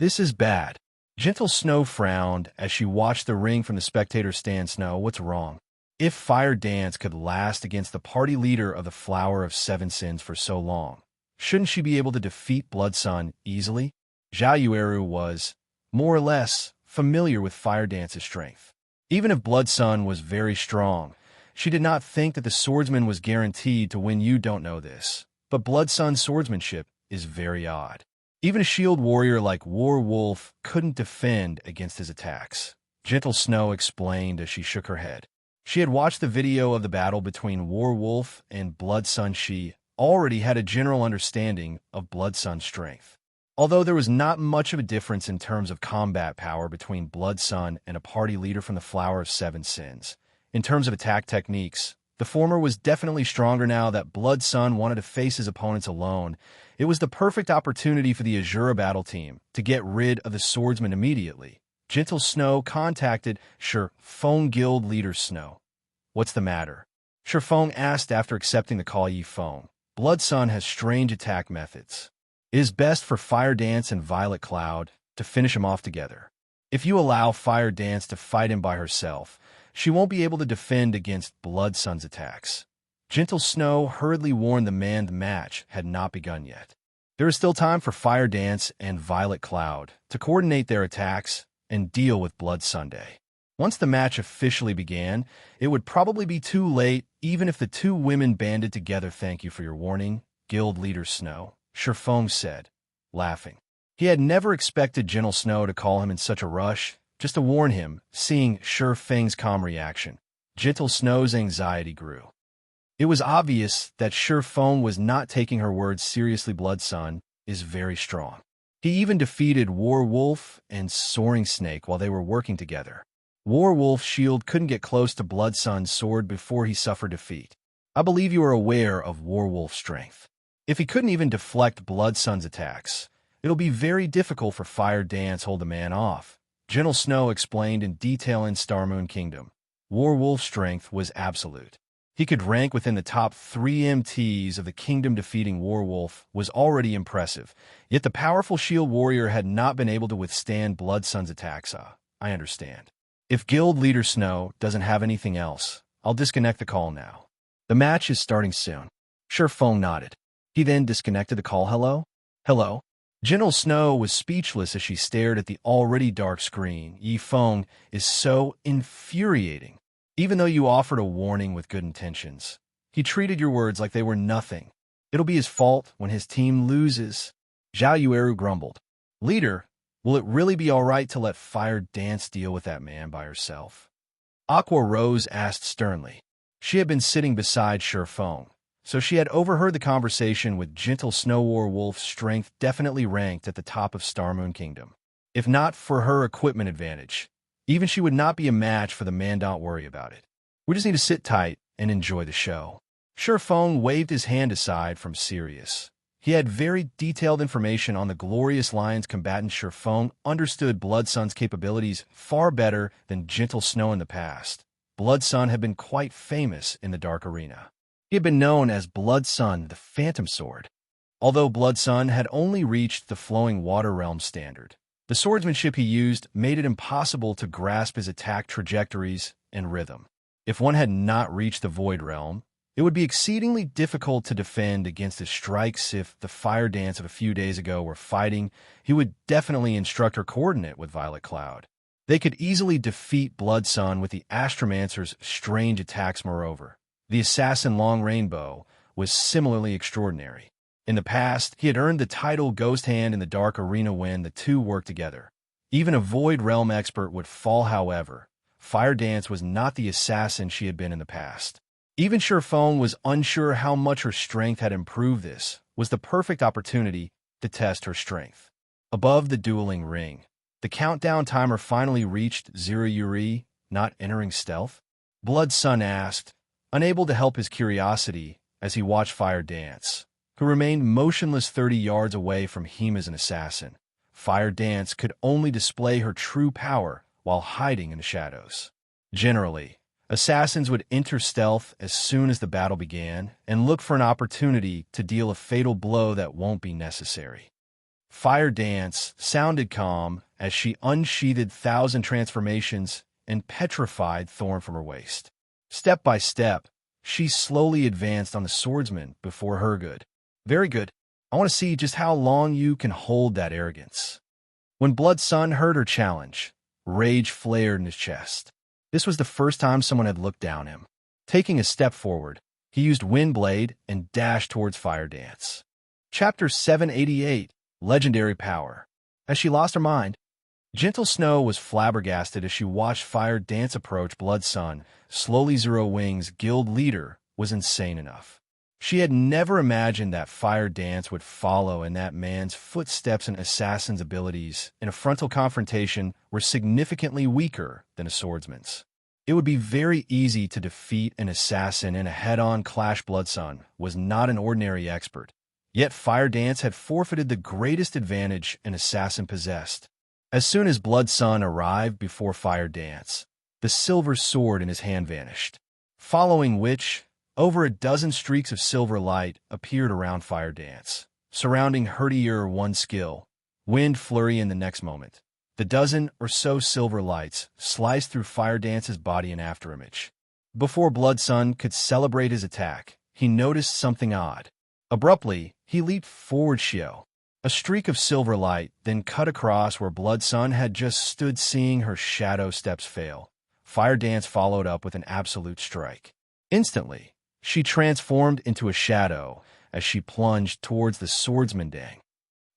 This is bad." Gentle Snow frowned as she watched the ring from the spectator stand. "Snow, what's wrong?" If Fire Dance could last against the party leader of the Flower of 7 Sins for so long, shouldn't she be able to defeat Blood Sun easily? Zhao Yueru was, more or less, familiar with Fire Dance's strength. Even if Blood Sun was very strong, she did not think that the swordsman was guaranteed to win. You don't know this, but Blood Sun's swordsmanship is very odd. Even a shield warrior like War Wolf couldn't defend against his attacks. Gentle Snow explained as she shook her head. She had watched the video of the battle between War Wolf and Blood Sun. She already had a general understanding of Blood Sun's strength. Although there was not much of a difference in terms of combat power between Blood Sun and a party leader from the Flower of 7 Sins, in terms of attack techniques, the former was definitely stronger. Now that Blood Sun wanted to face his opponents alone, it was the perfect opportunity for the Asura battle team to get rid of the swordsman immediately. Gentle Snow contacted Ye Feng guild leader Snow. "What's the matter?" Ye Feng asked after accepting the call. "Ye Feng, Blood Sun has strange attack methods. It is best for Fire Dance and Violet Cloud to finish him off together. If you allow Fire Dance to fight him by herself, she won't be able to defend against Blood Sun's attacks." Gentle Snow hurriedly warned the man the match had not begun yet. There is still time for Fire Dance and Violet Cloud to coordinate their attacks and deal with Blood Sunday. Once the match officially began, it would probably be too late even if the two women banded together. "Thank you for your warning, guild leader Snow," Ye Feng said, laughing. He had never expected Gentle Snow to call him in such a rush, just to warn him. Seeing Ye Feng's calm reaction, Gentle Snow's anxiety grew. It was obvious that Ye Feng was not taking her words seriously. Blood Sun is very strong. He even defeated War Wolf and Soaring Snake while they were working together. War Wolf's shield couldn't get close to Blood Sun's sword before he suffered defeat. I believe you are aware of War Wolf's strength. If he couldn't even deflect Blood Sun's attacks, It'll be very difficult for Fire Dance hold the man off. Gentle Snow explained in detail in Starmoon Kingdom. Warwolf's strength was absolute. He could rank within the top 3 MTs of the kingdom. Defeating Warwolf was already impressive, yet the powerful shield warrior had not been able to withstand Blood Sun's attacks. I understand. If Guild Leader Snow doesn't have anything else, I'll disconnect the call now. The match is starting soon. Ye Feng nodded. He then disconnected the call. Hello? Hello? Gentle Snow was speechless as she stared at the already dark screen. Ye Feng is so infuriating. Even though you offered a warning with good intentions, he treated your words like they were nothing. It'll be his fault when his team loses. Zhao Yueru grumbled. Leader, will it really be all right to let Fire Dance deal with that man by herself? Aqua Rose asked sternly. She had been sitting beside Ye Feng, so she had overheard the conversation with Gentle Snow. Warwolf's strength definitely ranked at the top of Starmoon Kingdom. If not for her equipment advantage, even she would not be a match for the man. Don't worry about it. We just need to sit tight and enjoy the show. Ye Feng waved his hand aside from Sirius. He had very detailed information on the Glorious Lion's combatant. Ye Feng understood Blood Sun's capabilities far better than Gentle Snow in the past. Blood Sun had been quite famous in the Dark Arena. He had been known as Blood Sun, the Phantom Sword. Although Blood Sun had only reached the Flowing Water Realm standard, the swordsmanship he used made it impossible to grasp his attack trajectories and rhythm. If one had not reached the Void Realm, it would be exceedingly difficult to defend against his strikes. If the Fire Dance of a few days ago were fighting, he would definitely instruct her coordinate with Violet Cloud. They could easily defeat Blood Sun with the Astromancer's strange attacks. Moreover, the Assassin Long Rainbow was similarly extraordinary. In the past, he had earned the title Ghost Hand in the Dark Arena when the two worked together. Even a Void Realm expert would fall. However, Fire Dance was not the assassin she had been in the past. Even Ye Feng was unsure how much her strength had improved. This was the perfect opportunity to test her strength. Above the dueling ring, the countdown timer finally reached 0. Yuri, not entering stealth? Blood Sun asked, unable to help his curiosity as he watched Fire Dance, who remained motionless 30 yards away from him as an assassin. Fire Dance could only display her true power while hiding in the shadows. Generally, assassins would enter stealth as soon as the battle began and look for an opportunity to deal a fatal blow that won't be necessary. Fire Dance sounded calm as she unsheathed 1,000 transformations and petrified thorn from her waist. Step by step, she slowly advanced on the swordsman before her. Good. Very good. I want to see just how long you can hold that arrogance. When Blood Sun heard her challenge, rage flared in his chest. This was the first time someone had looked down him. Taking a step forward, he used Windblade and dashed towards Fire Dance. Chapter 788, Legendary Power. As she lost her mind, Gentle Snow was flabbergasted as she watched Fire Dance approach Blood Sun. Slowly Zero Wings guild leader was insane enough. She had never imagined that Fire Dance would follow in that man's footsteps, and assassin's abilities in a frontal confrontation were significantly weaker than a swordsman's. It would be very easy to defeat an assassin in a head-on clash. Blood Sun was not an ordinary expert, yet Fire Dance had forfeited the greatest advantage an assassin possessed. As soon as Blood Sun arrived before Fire Dance, the silver sword in his hand vanished, following which over a dozen streaks of silver light appeared around Fire Dance, surrounding her. One skill, Wind Flurry. In the next moment, the dozen or so silver lights sliced through Fire Dance's body in afterimage. Before Blood Sun could celebrate his attack, he noticed something odd. Abruptly, he leaped forward. A streak of silver light then cut across where Blood Sun had just stood. Seeing her shadow steps fail, Fire Dance followed up with an absolute strike. Instantly, she transformed into a shadow as she plunged towards the swordsman. Dang.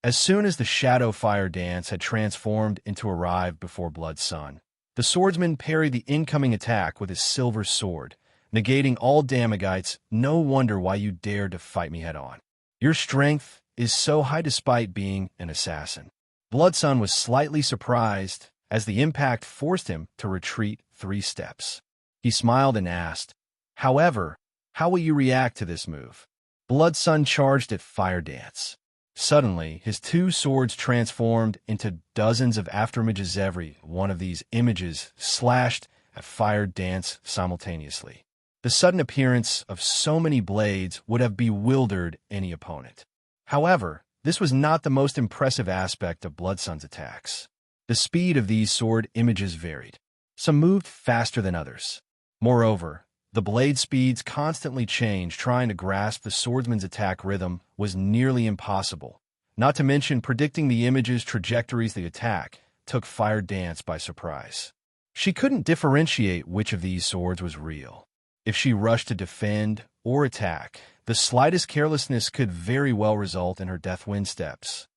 As soon as the shadow Fire Dance had transformed into arrived before Blood Sun, the swordsman parried the incoming attack with his silver sword, negating all damagites. No wonder why you dared to fight me head-on. Your strength is so high despite being an assassin. Blood Sun was slightly surprised as the impact forced him to retreat 3 steps. He smiled and asked, however, how will you react to this move? Blood Sun charged at Fire Dance. Suddenly, his two swords transformed into dozens of afterimages. Every one of these images slashed at Fire Dance simultaneously. The sudden appearance of so many blades would have bewildered any opponent. However, this was not the most impressive aspect of Blood Sun's attacks. The speed of these sword images varied. Some moved faster than others. Moreover, the blade speeds constantly changed. Trying to grasp the swordsman's attack rhythm was nearly impossible. Not to mention predicting the image's trajectories. The attack took Fire Dance by surprise. She couldn't differentiate which of these swords was real. If she rushed to defend or attack, the slightest carelessness could very well result in her death wind steps.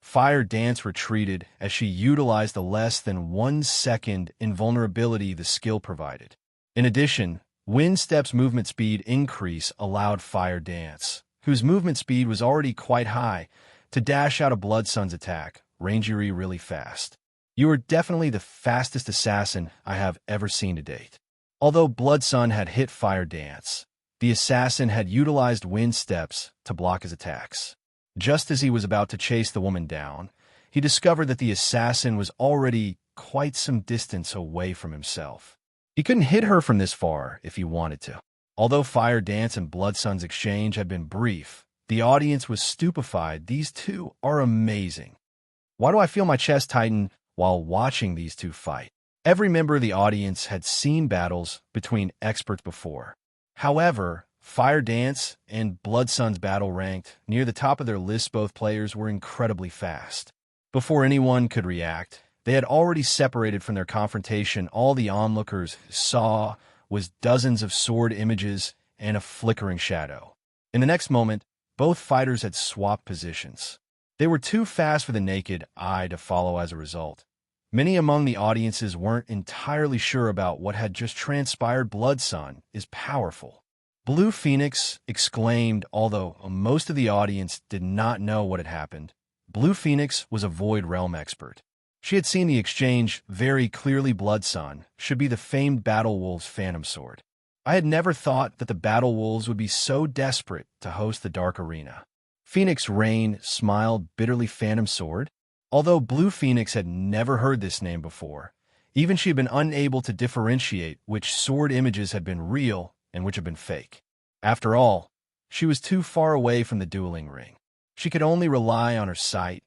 Fire Dance retreated as she utilized the less than 1 second invulnerability the skill provided. In addition, Wind Step's movement speed increase allowed Fire Dance, whose movement speed was already quite high, to dash out of Blood Sun's attack, rangery really fast. You are definitely the fastest assassin I have ever seen to date. Although Blood Sun had hit Fire Dance, the assassin had utilized Wind Steps to block his attacks. Just as he was about to chase the woman down, he discovered that the assassin was already quite some distance away from himself. He couldn't hit her from this far if he wanted to. Although Fire Dance and Blood Sun's exchange had been brief, the audience was stupefied. These two are amazing. Why do I feel my chest tighten while watching these two fight? Every member of the audience had seen battles between experts before. However, Fire Dance and Blood Sun's battle ranked near the top of their list. Both players were incredibly fast. Before anyone could react, they had already separated from their confrontation. All the onlookers saw was dozens of sword images and a flickering shadow. In the next moment, both fighters had swapped positions. They were too fast for the naked eye to follow. As a result, many among the audiences weren't entirely sure about what had just transpired. Blood Sun is powerful, Blue Phoenix exclaimed. Although most of the audience did not know what had happened, Blue Phoenix was a Void Realm expert. She had seen the exchange very clearly. Blood Sun should be the famed Battle Wolves' Phantom Sword. I had never thought that the Battle Wolves would be so desperate to host the Dark Arena. Phoenix Rain smiled bitterly. Phantom Sword? Although Blue Phoenix had never heard this name before, even she had been unable to differentiate which sword images had been real and which had been fake. After all, she was too far away from the dueling ring. She could only rely on her sight,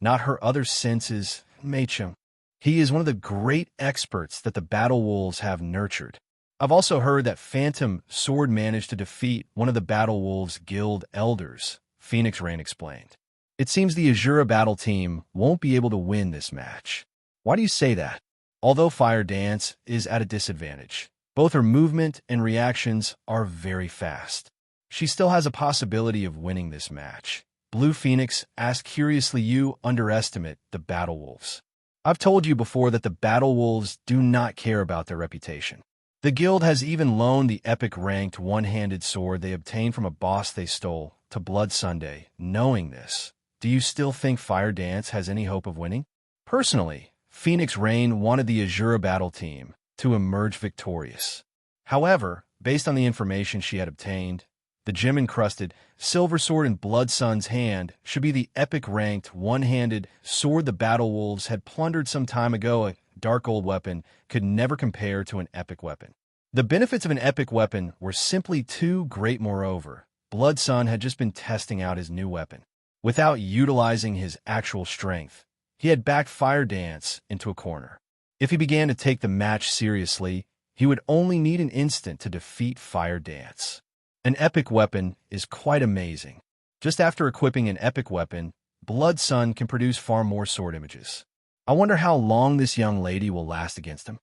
not her other senses. Machem. He is one of the great experts that the Battle Wolves have nurtured. I've also heard that Phantom Sword managed to defeat one of the Battle Wolves' guild elders, Phoenix Rain explained. It seems the Asura battle team won't be able to win this match. Why do you say that? Although Fire Dance is at a disadvantage, both her movement and reactions are very fast. She still has a possibility of winning this match. Blue Phoenix asked curiously. You underestimate the Battle Wolves. I've told you before that the Battle Wolves do not care about their reputation. The guild has even loaned the epic-ranked one-handed sword they obtained from a boss they stole to Blood Sunday. Knowing this, do you still think Fire Dance has any hope of winning? Personally, Phoenix Rain wanted the Asura battle team to emerge victorious. However, based on the information she had obtained, the gem-encrusted silver sword in Blood Sun's hand should be the epic-ranked one-handed sword the Battle Wolves had plundered some time ago. A dark old weapon could never compare to an epic weapon. The benefits of an epic weapon were simply too great. Moreover, Blood Sun had just been testing out his new weapon. Without utilizing his actual strength, he had backed Fire Dance into a corner. If he began to take the match seriously, he would only need an instant to defeat Fire Dance. An epic weapon is quite amazing. Just after equipping an epic weapon, Blood Sun can produce far more sword images. I wonder how long this young lady will last against him.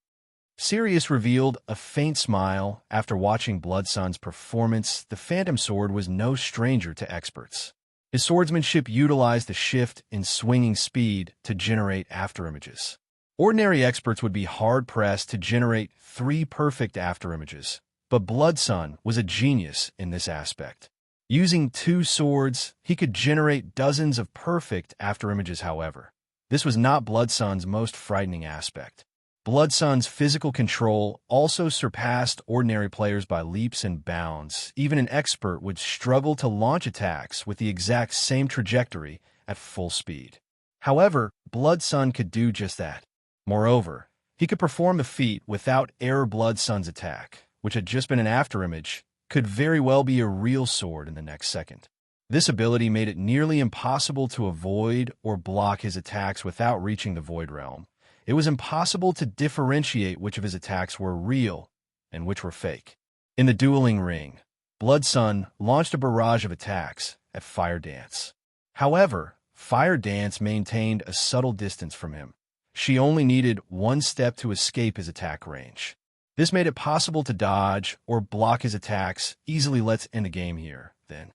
Sirius revealed a faint smile after watching Blood Sun's performance. The Phantom Sword was no stranger to experts. His swordsmanship utilized the shift in swinging speed to generate afterimages. Ordinary experts would be hard-pressed to generate 3 perfect afterimages. But Blood Sun was a genius in this aspect. Using 2 swords, he could generate dozens of perfect afterimages. However, this was not Blood Sun's most frightening aspect. Blood Sun's physical control also surpassed ordinary players by leaps and bounds. Even an expert would struggle to launch attacks with the exact same trajectory at full speed. However, Blood Sun could do just that. Moreover, he could perform the feat without error. Blood Sun's attack, which had just been an afterimage, could very well be a real sword in the next second. This ability made it nearly impossible to avoid or block his attacks without reaching the Void Realm. It was impossible to differentiate which of his attacks were real and which were fake. In the dueling ring, Blood Sun launched a barrage of attacks at Fire Dance. However, Fire Dance maintained a subtle distance from him. She only needed one step to escape his attack range. This made it possible to dodge or block his attacks easily. Let's end the game here, then.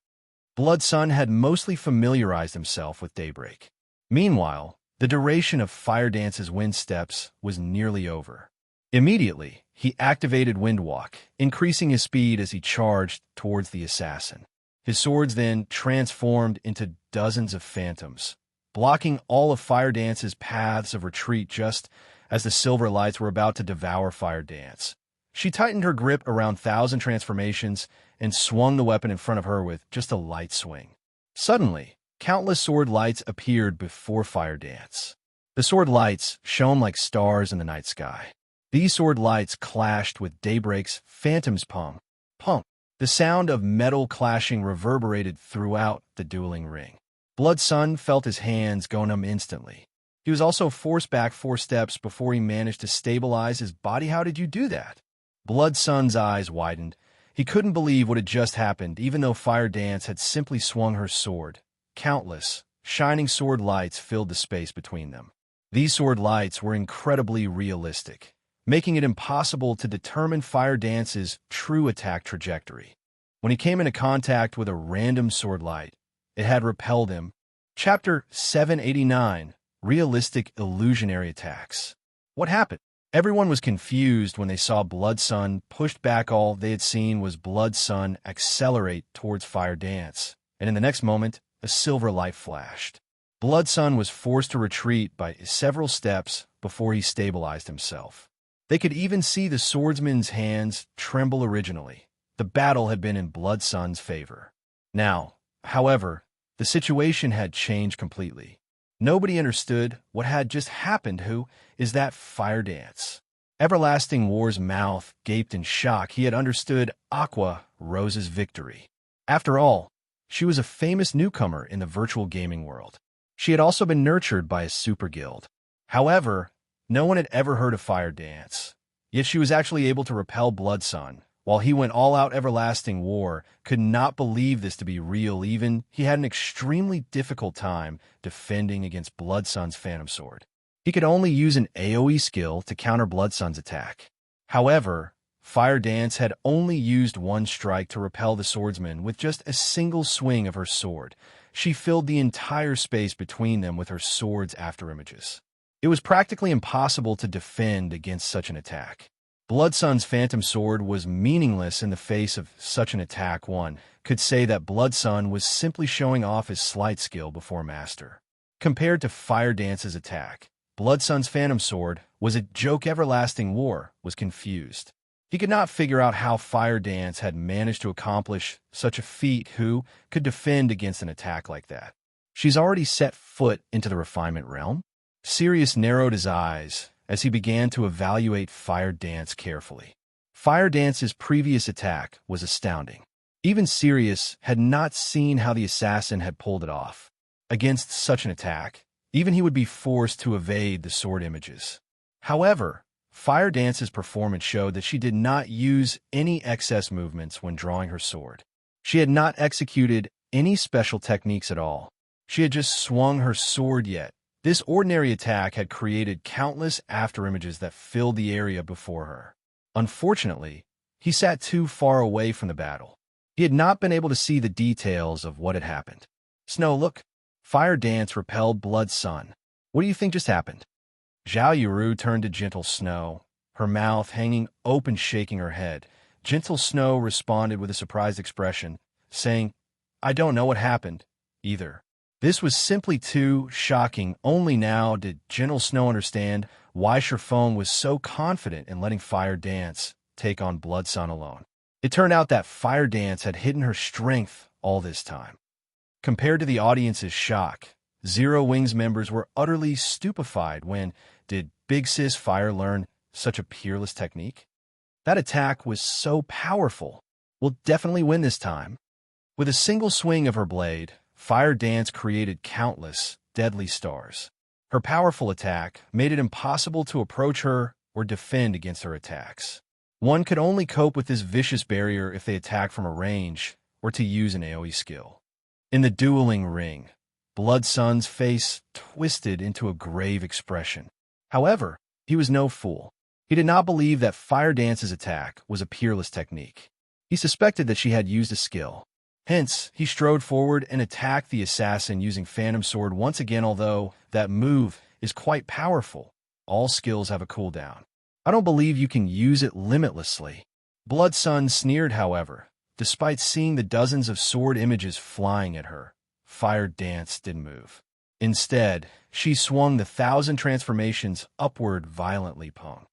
Blood Sun had mostly familiarized himself with Daybreak. Meanwhile, the duration of Fire Dance's wind steps was nearly over. Immediately, he activated Windwalk, increasing his speed as he charged towards the assassin. His swords then transformed into dozens of phantoms, blocking all of Fire Dance's paths of retreat just as the Silver Lights were about to devour Fire Dance. She tightened her grip around 1,000 transformations and swung the weapon in front of her with just a light swing. Suddenly, countless sword lights appeared before Fire Dance. The sword lights shone like stars in the night sky. These sword lights clashed with Daybreak's phantoms. Pong, pong. The sound of metal clashing reverberated throughout the dueling ring. Blood Sun felt his hands go numb instantly. He was also forced back 4 steps before he managed to stabilize his body. How did you do that? Blood Sun's eyes widened. He couldn't believe what had just happened, even though Fire Dance had simply swung her sword. Countless, shining sword lights filled the space between them. These sword lights were incredibly realistic, making it impossible to determine Fire Dance's true attack trajectory. When he came into contact with a random sword light, it had repelled him. Chapter 789, Realistic Illusionary Attacks. What happened? Everyone was confused when they saw Blood Sun pushed back. All they had seen was Blood Sun accelerate towards Fire Dance, and in the next moment, a silver light flashed. Blood Sun was forced to retreat by several steps before he stabilized himself. They could even see the swordsman's hands tremble. Originally, the battle had been in Blood Sun's favor. Now, however, the situation had changed completely. Nobody understood what had just happened. Who is that Fire Dance? Everlasting War's mouth gaped in shock. He had understood Aqua, Rose's victory. After all, she was a famous newcomer in the virtual gaming world. She had also been nurtured by a super guild. However, no one had ever heard of Fire Dance. Yet she was actually able to repel Blood Sun. While he went all out, Everlasting War could not believe this to be real. Even he had an extremely difficult time defending against Blood Sun's Phantom Sword. He could only use an AoE skill to counter Blood Sun's attack. However, Fire Dance had only used one strike to repel the swordsman with just a single swing of her sword. She filled the entire space between them with her sword's afterimages. It was practically impossible to defend against such an attack. Blood Sun's Phantom Sword was meaningless in the face of such an attack. One could say that Blood Sun was simply showing off his slight skill before master. Compared to Fire Dance's attack, Blood Sun's Phantom Sword was a joke. Everlasting War was confused. He could not figure out how Fire Dance had managed to accomplish such a feat. Who could defend against an attack like that? She's already set foot into the refinement realm? Sirius narrowed his eyes as he began to evaluate Fire Dance carefully. Fire Dance's previous attack was astounding. Even Sirius had not seen how the assassin had pulled it off. Against such an attack, even he would be forced to evade the sword images. However, Fire Dance's performance showed that she did not use any excess movements when drawing her sword. She had not executed any special techniques at all. She had just swung her sword. Yet this ordinary attack had created countless afterimages that filled the area before her. Unfortunately, he sat too far away from the battle. He had not been able to see the details of what had happened. Snow, look. Fire Dance repelled Blood Sun. What do you think just happened? Zhao Yuru turned to Gentle Snow, her mouth hanging open, shaking her head. Gentle Snow responded with a surprised expression, saying, I don't know what happened, either. This was simply too shocking. Only now did Gentle Snow understand why Sherphone was so confident in letting Fire Dance take on Blood Sun alone. It turned out that Fire Dance had hidden her strength all this time. Compared to the audience's shock, Zero Wings members were utterly stupefied when did Big Sis Fire learn such a peerless technique? That attack was so powerful. We'll definitely win this time. With a single swing of her blade, Fire Dance created countless deadly stars. Her powerful attack made it impossible to approach her or defend against her attacks. One could only cope with this vicious barrier if they attack from a range or to use an AoE skill. In the dueling ring, Blood Sun's face twisted into a grave expression. However, he was no fool. He did not believe that Fire Dance's attack was a peerless technique. He suspected that she had used a skill. Hence, he strode forward and attacked the assassin using Phantom Sword once again. Although that move is quite powerful, all skills have a cooldown. I don't believe you can use it limitlessly. Blood Sun sneered, however. Despite seeing the dozens of sword images flying at her, Fire Dance didn't move. Instead, she swung the 1,000 transformations upward violently. Pong.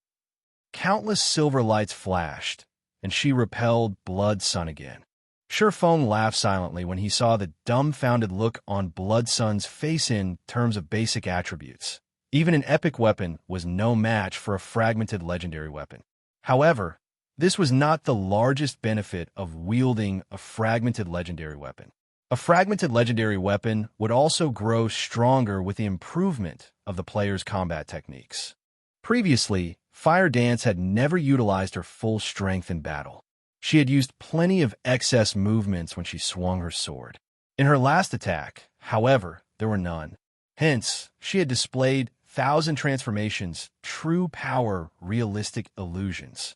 Countless silver lights flashed, and she repelled Blood Sun again. Ye Feng laughed silently when he saw the dumbfounded look on Blood Sun's face. In terms of basic attributes, even an epic weapon was no match for a fragmented legendary weapon. However, this was not the largest benefit of wielding a fragmented legendary weapon. A fragmented legendary weapon would also grow stronger with the improvement of the player's combat techniques. Previously, Fire Dance had never utilized her full strength in battle. She had used plenty of excess movements when she swung her sword. In her last attack, however, there were none. Hence, she had displayed 1,000 transformations, true power, realistic illusions.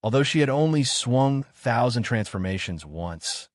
Although she had only swung 1,000 transformations once,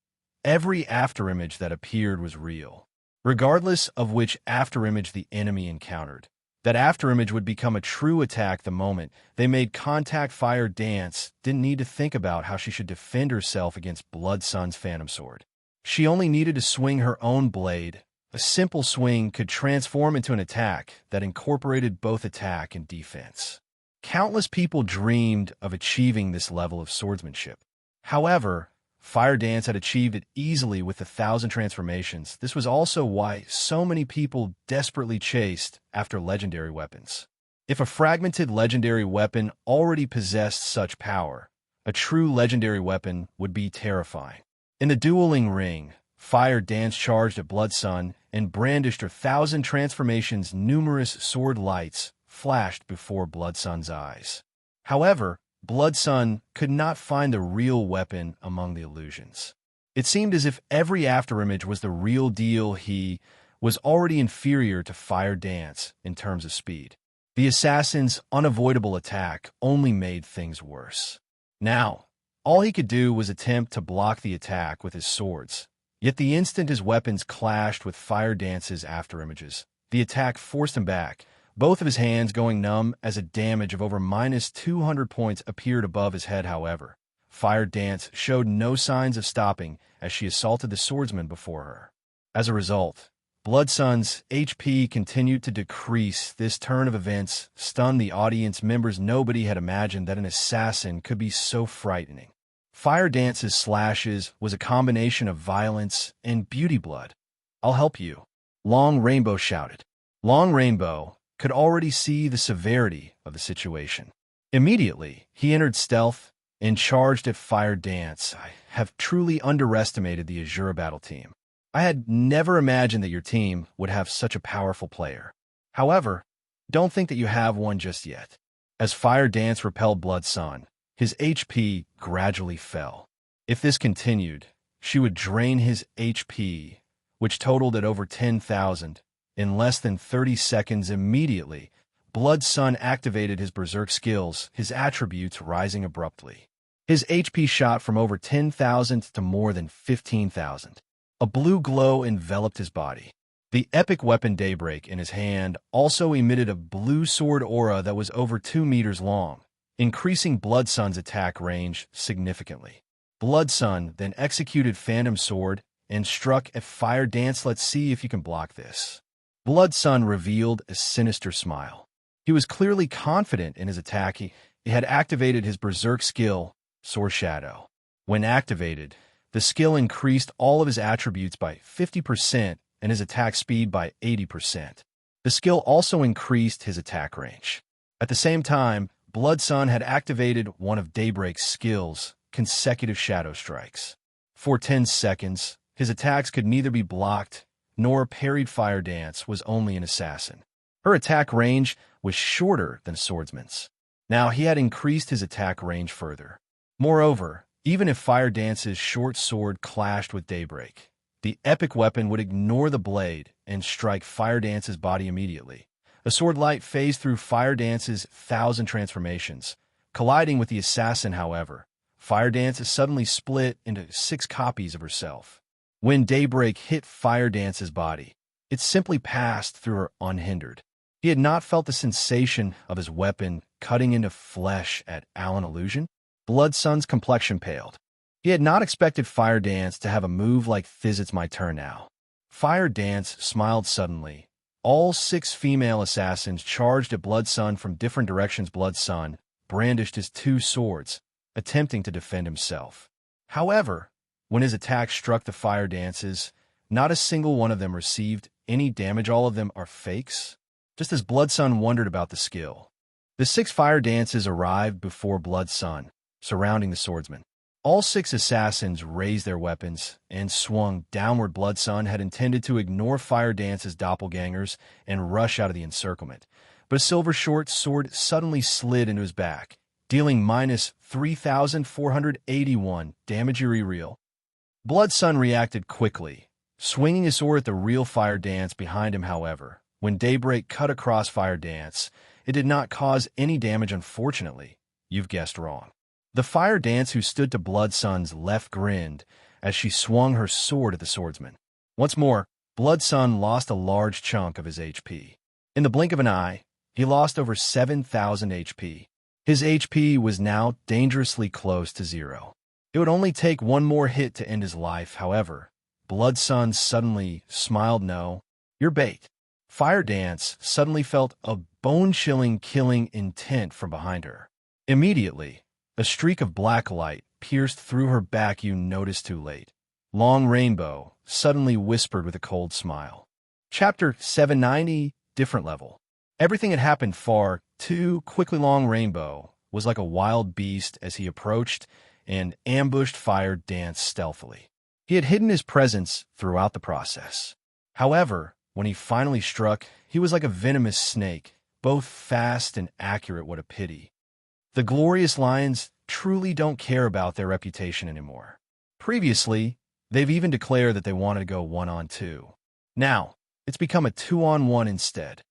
every afterimage that appeared was real. Regardless of which afterimage the enemy encountered, that afterimage would become a true attack the moment they made contact. Fire Dance didn't need to think about how she should defend herself against Blood Sun's Phantom Sword. She only needed to swing her own blade. A simple swing could transform into an attack that incorporated both attack and defense. Countless people dreamed of achieving this level of swordsmanship. However, Fire Dance had achieved it easily with 1,000 transformations. This was also why so many people desperately chased after legendary weapons. If a fragmented legendary weapon already possessed such power, a true legendary weapon would be terrifying. In the dueling ring, Fire Dance charged at Blood Sun and brandished her 1,000 transformations. Numerous sword lights flashed before Blood Sun's eyes. However, Blood Sun could not find the real weapon among the illusions. It seemed as if every afterimage was the real deal. He was already inferior to Fire Dance in terms of speed. The assassin's unavoidable attack only made things worse. Now, all he could do was attempt to block the attack with his swords. Yet the instant his weapons clashed with Fire Dance's afterimages, the attack forced him back, both of his hands going numb as a damage of over -200 points appeared above his head. However, Fire Dance showed no signs of stopping as she assaulted the swordsman before her. As a result, Blood Sun's HP continued to decrease. This turn of events stunned the audience members. Nobody had imagined that an assassin could be so frightening. Fire Dance's slashes was a combination of violence and beauty. Blood, I'll help you, Long Rainbow shouted. Long Rainbow could already see the severity of the situation. Immediately, he entered stealth and charged at Fire Dance. I have truly underestimated the Asura battle team. I had never imagined that your team would have such a powerful player. However, don't think that you have one just yet. As Fire Dance repelled Blood Sun, his HP gradually fell. If this continued, she would drain his HP, which totaled at over 10,000, in less than 30 seconds. Immediately, Blood Sun activated his Berserk skills, his attributes rising abruptly. His HP shot from over 10,000 to more than 15,000. A blue glow enveloped his body. The epic weapon Daybreak in his hand also emitted a blue sword aura that was over 2 meters long, increasing Blood Sun's attack range significantly. Blood Sun then executed Phantom Sword and struck at Fire Dance. Let's see if you can block this. Blood Sun revealed a sinister smile. He was clearly confident in his attack. He had activated his Berserk skill, Sword Shadow. When activated, the skill increased all of his attributes by 50%, and his attack speed by 80%. The skill also increased his attack range. At the same time, Blood Sun had activated one of Daybreak's skills, consecutive shadow strikes. For 10 seconds, his attacks could neither be blocked nor parried. Fire Dance was only an assassin. Her attack range was shorter than a swordsman's. Now he had increased his attack range further. Moreover, even if Fire Dance's short sword clashed with Daybreak, the epic weapon would ignore the blade and strike Fire Dance's body immediately. A sword light phased through Fire Dance's 1,000 transformations. Colliding with the assassin, however, Fire Dance suddenly split into 6 copies of herself. When Daybreak hit Fire Dance's body, it simply passed through her unhindered. He had not felt the sensation of his weapon cutting into flesh at Alan Illusion. Blood Sun's complexion paled. He had not expected Fire Dance to have a move like "Fizz, it's my turn now." Fire Dance smiled suddenly. All 6 female assassins charged at Blood Sun from different directions. Blood Sun brandished his 2 swords, attempting to defend himself. However, when his attack struck the Fire Dances, not a single one of them received any damage. All of them are fakes. Just as Blood Sun wondered about the skill, the 6 Fire Dances arrived before Blood Sun, surrounding the swordsman. All 6 assassins raised their weapons and swung downward. Blood Sun had intended to ignore Fire Dance's doppelgangers and rush out of the encirclement, but a silver short sword suddenly slid into his back, dealing minus 3,481 damage. Real. Blood Sun reacted quickly, swinging his sword at the real Fire Dance behind him. However, when Daybreak cut across Fire Dance, it did not cause any damage. Unfortunately, you've guessed wrong. The Fire Dance who stood to Blood Sun's left grinned as she swung her sword at the swordsman. Once more, Blood Sun lost a large chunk of his HP. In the blink of an eye, he lost over 7,000 HP. His HP was now dangerously close to 0. It would only take one more hit to end his life. However, Blood Sun suddenly smiled. "No, you're bait." Fire Dance suddenly felt a bone-chilling killing intent from behind her. Immediately, a streak of black light pierced through her back. "You noticed too late." Long Rainbow suddenly whispered with a cold smile. Chapter 790, Different Level. Everything had happened far too quickly. Long Rainbow was like a wild beast as he approached and ambushed Fire Dance stealthily. He had hidden his presence throughout the process. However, when he finally struck, he was like a venomous snake, both fast and accurate. What a pity. The Glorious Lions truly don't care about their reputation anymore. Previously, they've even declared that they wanted to go 1-on-2. Now, it's become a 2-on-1 instead.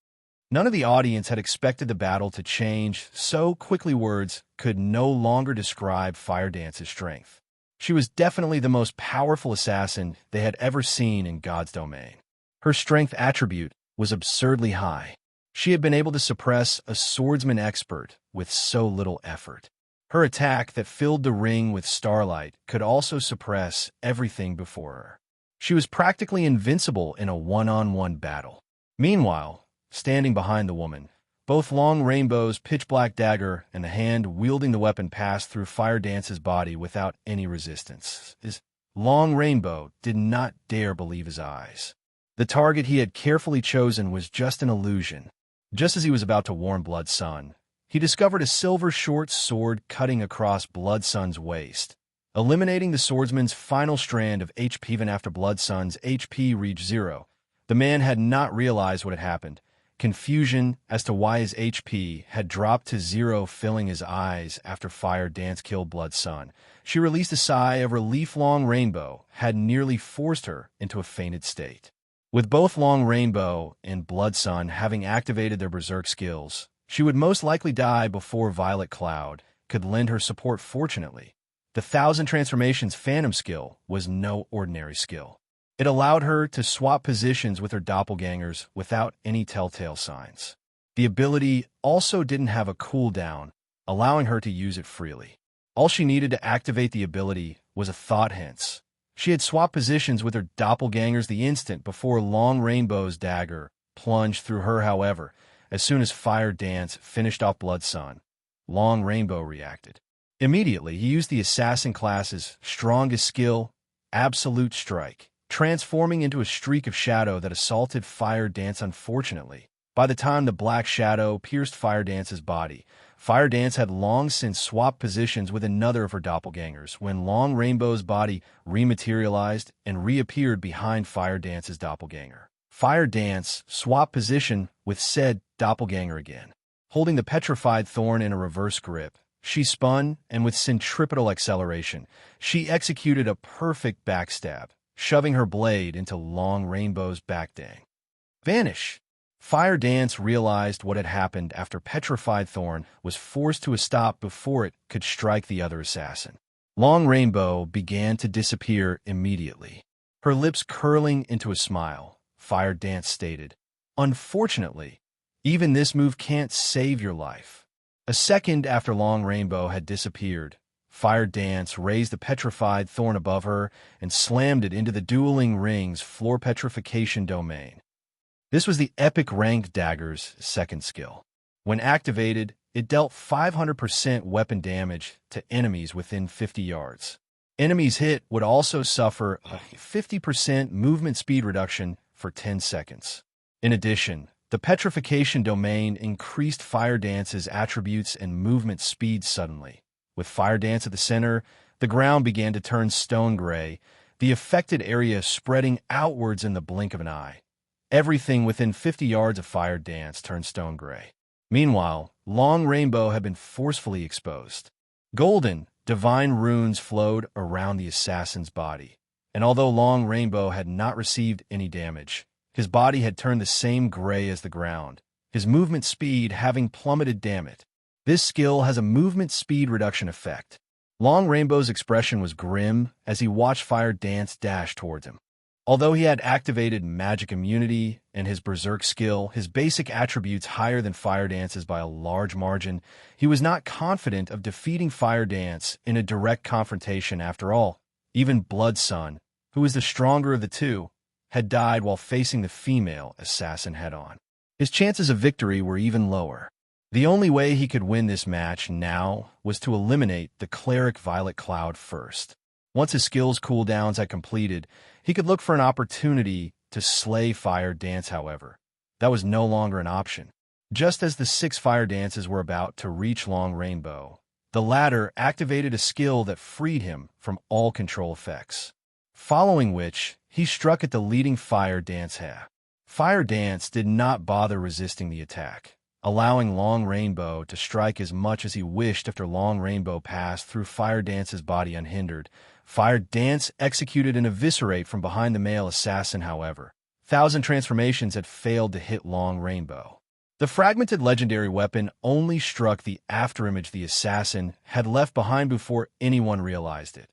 None of the audience had expected the battle to change so quickly. Words could no longer describe Fire Dance's strength. She was definitely the most powerful assassin they had ever seen in God's domain. Her strength attribute was absurdly high. She had been able to suppress a swordsman expert with so little effort. Her attack that filled the ring with starlight could also suppress everything before her. She was practically invincible in a 1-on-1 battle. Meanwhile, standing behind the woman, both Long Rainbow's pitch-black dagger and the hand wielding the weapon passed through Fire Dance's body without any resistance. Long Rainbow did not dare believe his eyes. The target he had carefully chosen was just an illusion. Just as he was about to warn Blood Sun, he discovered a silver short sword cutting across Blood Sun's waist, eliminating the swordsman's final strand of HP. Even after Blood Sun's HP reached 0, the man had not realized what had happened. Confusion as to why his HP had dropped to 0 filling his eyes after Fire Dance killed Blood Sun. She released a sigh of relief. Long Rainbow had nearly forced her into a fainted state. With both Long Rainbow and Blood Sun having activated their Berserk skills, she would most likely die before Violet Cloud could lend her support. Fortunately, the 1,000 Transformations Phantom skill was no ordinary skill. It allowed her to swap positions with her doppelgangers without any telltale signs. The ability also didn't have a cooldown, allowing her to use it freely. All she needed to activate the ability was a thought. Hence, she had swapped positions with her doppelgangers the instant before Long Rainbow's dagger plunged through her. However, as soon as Fire Dance finished off Blood Sun, Long Rainbow reacted. Immediately, he used the assassin class's strongest skill, Absolute Strike, transforming into a streak of shadow that assaulted Fire Dance unfortunately. By the time the black shadow pierced Fire Dance's body, Fire Dance had long since swapped positions with another of her doppelgangers when Long Rainbow's body rematerialized and reappeared behind Fire Dance's doppelganger. Fire Dance swapped position with said doppelganger again. Holding the petrified thorn in a reverse grip, she spun, and with centripetal acceleration, she executed a perfect backstab, shoving her blade into Long Rainbow's backdang. Vanish! Fire Dance realized what had happened after Petrified Thorn was forced to a stop before it could strike the other assassin. Long Rainbow began to disappear immediately. Her lips curling into a smile, Fire Dance stated, "Unfortunately, even this move can't save your life." A second after Long Rainbow had disappeared, Fire Dance raised the Petrified Thorn above her and slammed it into the Dueling Ring's floor petrification domain. This was the Epic Ranked Dagger's second skill. When activated, it dealt 500% weapon damage to enemies within 50 yards. Enemies hit would also suffer a 50% movement speed reduction for 10 seconds. In addition, the petrification domain increased Fire Dance's attributes and movement speed suddenly. With Fire Dance at the center, the ground began to turn stone gray, the affected area spreading outwards in the blink of an eye. Everything within 50 yards of Fire Dance turned stone gray. Meanwhile, Long Rainbow had been forcefully exposed. Golden, divine runes flowed around the assassin's body, and although Long Rainbow had not received any damage, his body had turned the same gray as the ground, his movement speed having plummeted. Damn it. This skill has a movement speed reduction effect. Long Rainbow's expression was grim as he watched Fire Dance dash towards him. Although he had activated magic immunity and his Berserk skill, his basic attributes higher than Fire Dance's by a large margin, he was not confident of defeating Fire Dance in a direct confrontation after all. Even Blood Sun, who was the stronger of the two, had died while facing the female assassin head-on. His chances of victory were even lower. The only way he could win this match now was to eliminate the Cleric Violet Cloud first. Once his skills cooldowns had completed, he could look for an opportunity to slay Fire Dance, however. That was no longer an option. Just as the 6 Fire Dances were about to reach Long Rainbow, the latter activated a skill that freed him from all control effects, following which he struck at the leading Fire Dance head. Fire Dance did not bother resisting the attack, allowing Long Rainbow to strike as much as he wished. After Long Rainbow passed through Fire Dance's body unhindered, Fire Dance executed an eviscerate from behind the male assassin. However, 1,000 transformations had failed to hit Long Rainbow. The fragmented legendary weapon only struck the afterimage the assassin had left behind before anyone realized it.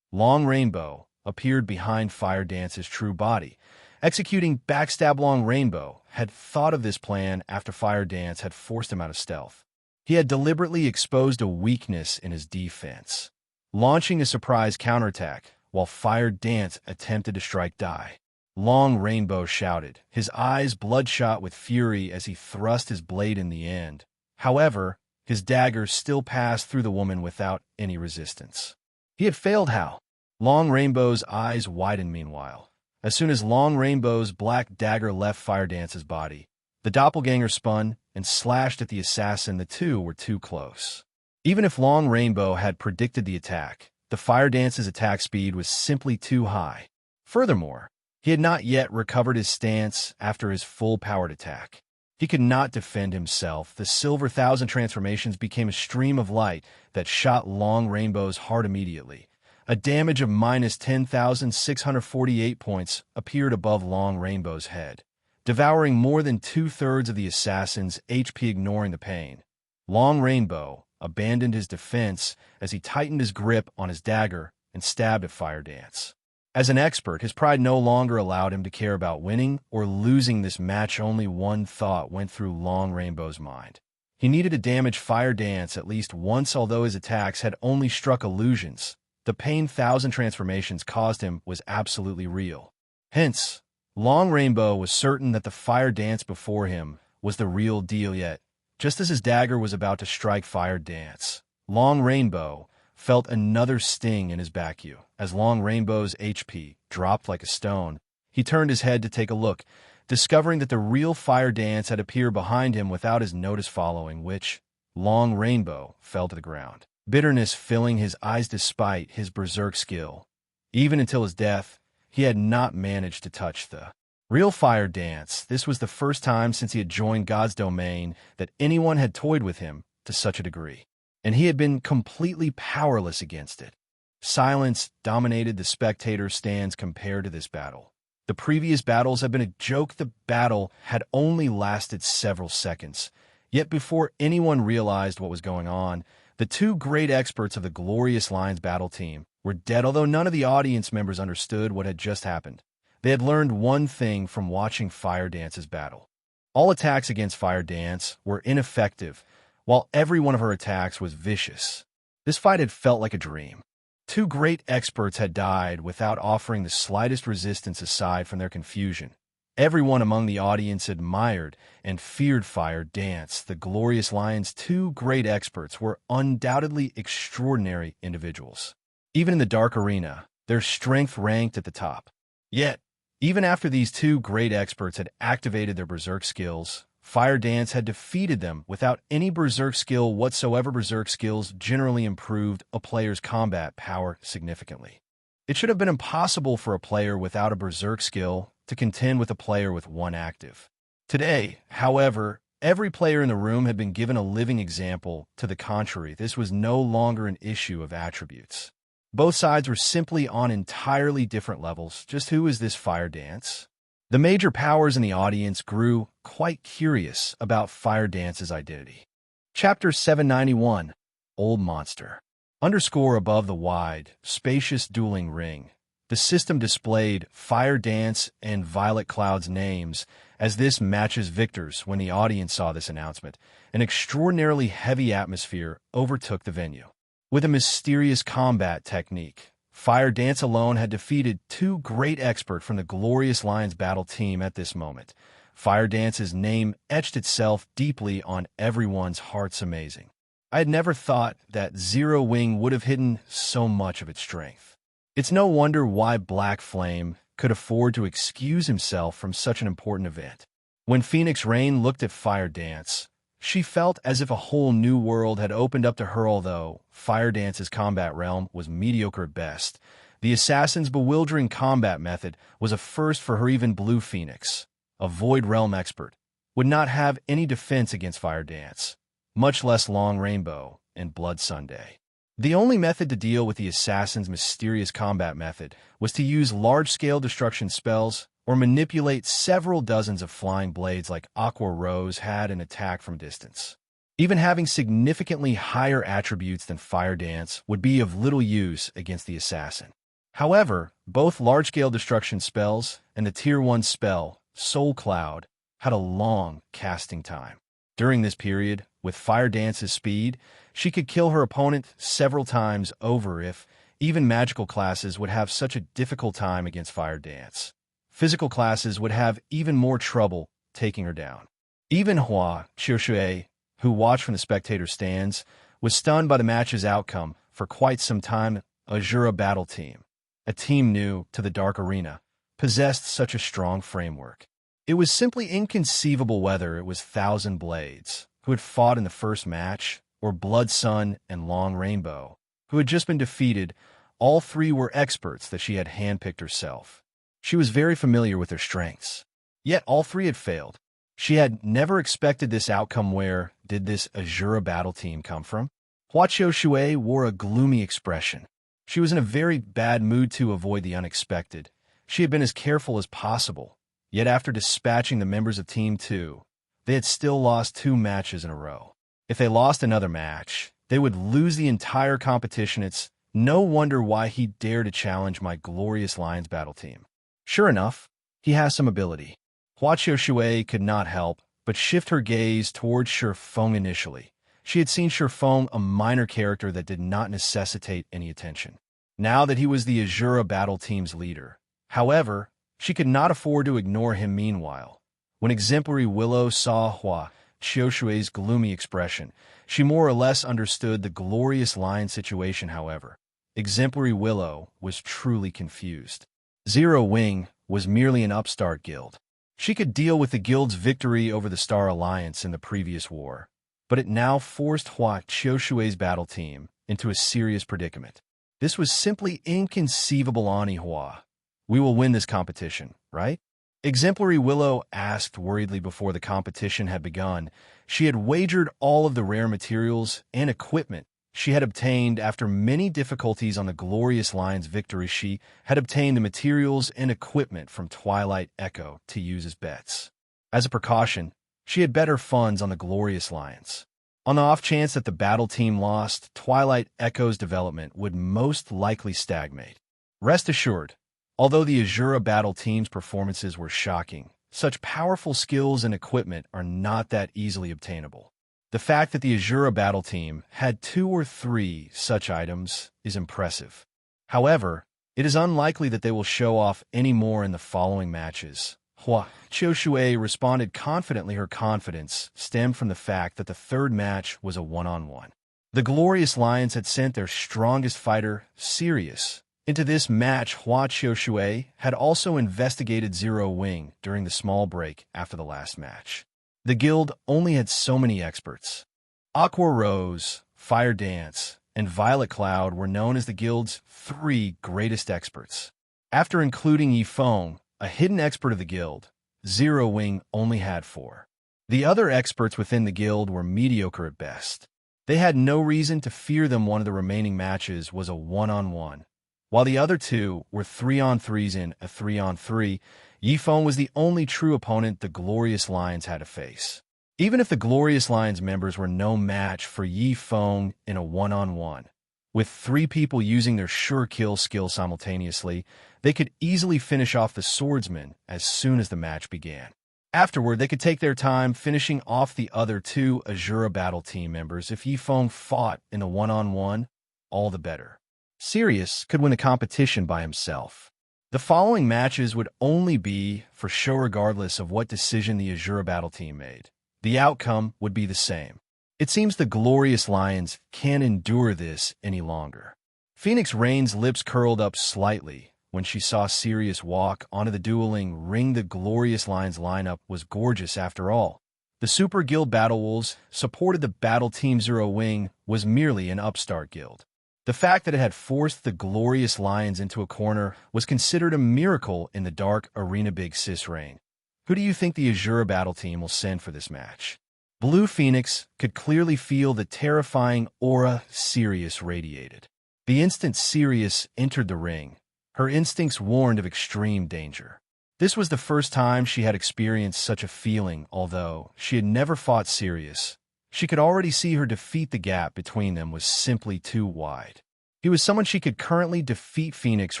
Long Rainbow appeared behind Fire Dance's true body. Executing Backstab. Long Rainbow had thought of this plan after Fire Dance had forced him out of stealth. He had deliberately exposed a weakness in his defense, launching a surprise counterattack while Fire Dance attempted to strike die. Long Rainbow shouted, his eyes bloodshot with fury as he thrust his blade in the end. However, his dagger still passed through the woman without any resistance. He had failed. How? Long Rainbow's eyes widened meanwhile. As soon as Long Rainbow's black dagger left Fire Dance's body, the doppelganger spun and slashed at the assassin. The two were too close. Even if Long Rainbow had predicted the attack, the Fire Dance's attack speed was simply too high. Furthermore, he had not yet recovered his stance after his full-powered attack. He could not defend himself. The silver 1,000 transformations became a stream of light that shot Long Rainbow's heart immediately. A damage of minus 10,648 points appeared above Long Rainbow's head, devouring more than 2/3 of the assassin's HP. Ignoring the pain, Long Rainbow abandoned his defense as he tightened his grip on his dagger and stabbed at Fire Dance. As an expert, his pride no longer allowed him to care about winning or losing this match. Only one thought went through Long Rainbow's mind. He needed to damage Fire Dance at least once. Although his attacks had only struck illusions, the pain 1,000 transformations caused him was absolutely real. Hence, Long Rainbow was certain that the Fire Dance before him was the real deal. Yet, just as his dagger was about to strike Fire Dance, Long Rainbow felt another sting in his back as Long Rainbow's HP dropped like a stone. He turned his head to take a look, discovering that the real Fire Dance had appeared behind him without his notice following, which Long Rainbow fell to the ground, bitterness filling his eyes despite his Berserk skill. Even until his death, he had not managed to touch the real Fire Dance. This was the first time since he had joined God's domain that anyone had toyed with him to such a degree, and he had been completely powerless against it. Silence dominated the spectator stands compared to this battle. The previous battles had been a joke. The battle had only lasted several seconds, yet before anyone realized what was going on, the two great experts of the Glorious Lions battle team were dead. Although none of the audience members understood what had just happened, they had learned one thing from watching Fire Dance's battle. All attacks against Fire Dance were ineffective, while every one of her attacks was vicious. This fight had felt like a dream. Two great experts had died without offering the slightest resistance aside from their confusion. Everyone among the audience admired and feared Fire Dance. The Glorious Lions' two great experts were undoubtedly extraordinary individuals. Even in the Dark Arena, their strength ranked at the top. Yet, even after these two great experts had activated their Berserk skills, Fire Dance had defeated them without any Berserk skill whatsoever. Berserk skills generally improved a player's combat power significantly. It should have been impossible for a player without a Berserk skill to contend with a player with one active. Today, however, every player in the room had been given a living example to the contrary. This was no longer an issue of attributes. Both sides were simply on entirely different levels. Just who is this Fire Dance? The major powers in the audience grew quite curious about Fire Dance's identity. Chapter 791, Old Monster. Underscore above the wide, spacious dueling ring, the system displayed Fire Dance and Violet Cloud's names as this match's victors. When the audience saw this announcement, an extraordinarily heavy atmosphere overtook the venue. With a mysterious combat technique, Fire Dance alone had defeated two great experts from the Glorious Lions battle team at this moment. Fire Dance's name etched itself deeply on everyone's hearts. Amazing. I had never thought that Zero Wing would have hidden so much of its strength. It's no wonder why Black Flame could afford to excuse himself from such an important event. When Phoenix Rain looked at Fire Dance, she felt as if a whole new world had opened up to her. Although Fire Dance's combat realm was mediocre at best, the assassin's bewildering combat method was a first for her. Even Blue Phoenix, a Void Realm expert, would not have any defense against Fire Dance, much less Long Rainbow and Blood Sunday. The only method to deal with the assassin's mysterious combat method was to use large-scale destruction spells or manipulate several dozens of flying blades like Aqua Rose had and attack from distance. Even having significantly higher attributes than Fire Dance would be of little use against the assassin. However, both large-scale destruction spells and the Tier 1 spell, Soul Cloud, had a long casting time. During this period, with Fire Dance's speed, she could kill her opponent several times over. If even magical classes would have such a difficult time against Fire Dance, physical classes would have even more trouble taking her down. Even Hua Xiaoshui, who watched from the spectator stands, was stunned by the match's outcome. For quite some time, Asura battle team, a team new to the Dark Arena, possessed such a strong framework. It was simply inconceivable whether it was Thousand Blades, who had fought in the first match, or Blood Sun and Long Rainbow, who had just been defeated. All three were experts that she had handpicked herself. She was very familiar with their strengths. Yet all three had failed. She had never expected this outcome. Where did this Asura battle team come from? Hua Xiaoshui wore a gloomy expression. She was in a very bad mood. To avoid the unexpected, she had been as careful as possible. Yet after dispatching the members of Team 2, they had still lost 2 matches in a row. If they lost another match, they would lose the entire competition. It's no wonder why he dared to challenge my Glorious Lions battle team. Sure enough, he has some ability. Hua Xiaoshui could not help but shift her gaze towards Ye Feng. Initially, she had seen Ye Feng a minor character that did not necessitate any attention. Now that he was the Asura battle team's leader, however, she could not afford to ignore him. Meanwhile, when Exemplary Willow saw Hua Qiushui's gloomy expression. She more or less understood the glorious lion situation, however. Exemplary Willow was truly confused. Zero Wing was merely an upstart guild. She could deal with the guild's victory over the Star Alliance in the previous war, but it now forced Qiushui's battle team into a serious predicament. This was simply inconceivable. Ani Hua. We will win this competition, right? Exemplary Willow asked worriedly before the competition had begun. She had wagered all of the rare materials and equipment she had obtained after many difficulties on the Glorious Lion's victory. She had obtained the materials and equipment from Twilight Echo to use as bets. As a precaution, she had bet her funds on the Glorious Lions. On the off chance that the battle team lost, Twilight Echo's development would most likely stagnate. Rest assured, although the Asura battle team's performances were shocking, such powerful skills and equipment are not that easily obtainable. The fact that the Asura battle team had 2 or 3 such items is impressive. However, it is unlikely that they will show off any more in the following matches. Qiushui responded confidently. Her confidence stemmed from the fact that the third match was a one-on-one. The Glorious Lions had sent their strongest fighter, Sirius, into this match. Qiushui had also investigated Zero Wing during the small break after the last match. The guild only had so many experts. Aqua Rose, Fire Dance, and Violet Cloud were known as the guild's 3 greatest experts. After including Ye Feng, a hidden expert of the guild, Zero Wing only had 4. The other experts within the guild were mediocre at best. They had no reason to fear them. One of the remaining matches was a one-on-one, while the other 2 were 3-on-3s in a 3-on-3. Ye Feng was the only true opponent the Glorious Lions had to face. Even if the Glorious Lions members were no match for Ye Feng in a one-on-one, with 3 people using their sure kill skill simultaneously, they could easily finish off the swordsman as soon as the match began. Afterward, they could take their time finishing off the other 2 Asura battle team members. If Ye Feng fought in a one-on-one, all the better. Sirius could win the competition by himself. The following matches would only be for show regardless of what decision the Asura battle team made. The outcome would be the same. It seems the Glorious Lions can't endure this any longer. Phoenix Rain's lips curled up slightly when she saw Sirius walk onto the dueling ring. The Glorious Lions lineup was gorgeous after all. The Super Guild Battle Wolves supported the battle team. Zero Wing was merely an upstart guild. The fact that it had forced the Glorious Lions into a corner was considered a miracle in the dark arena. Big Sis Rain, who do you think the Asura battle team will send for this match? Blue Phoenix could clearly feel the terrifying aura Sirius radiated. The instant Sirius entered the ring, her instincts warned of extreme danger. This was the first time she had experienced such a feeling. Although she had never fought Sirius, she could already see her defeat. The gap between them was simply too wide. He was someone she could currently defeat. Phoenix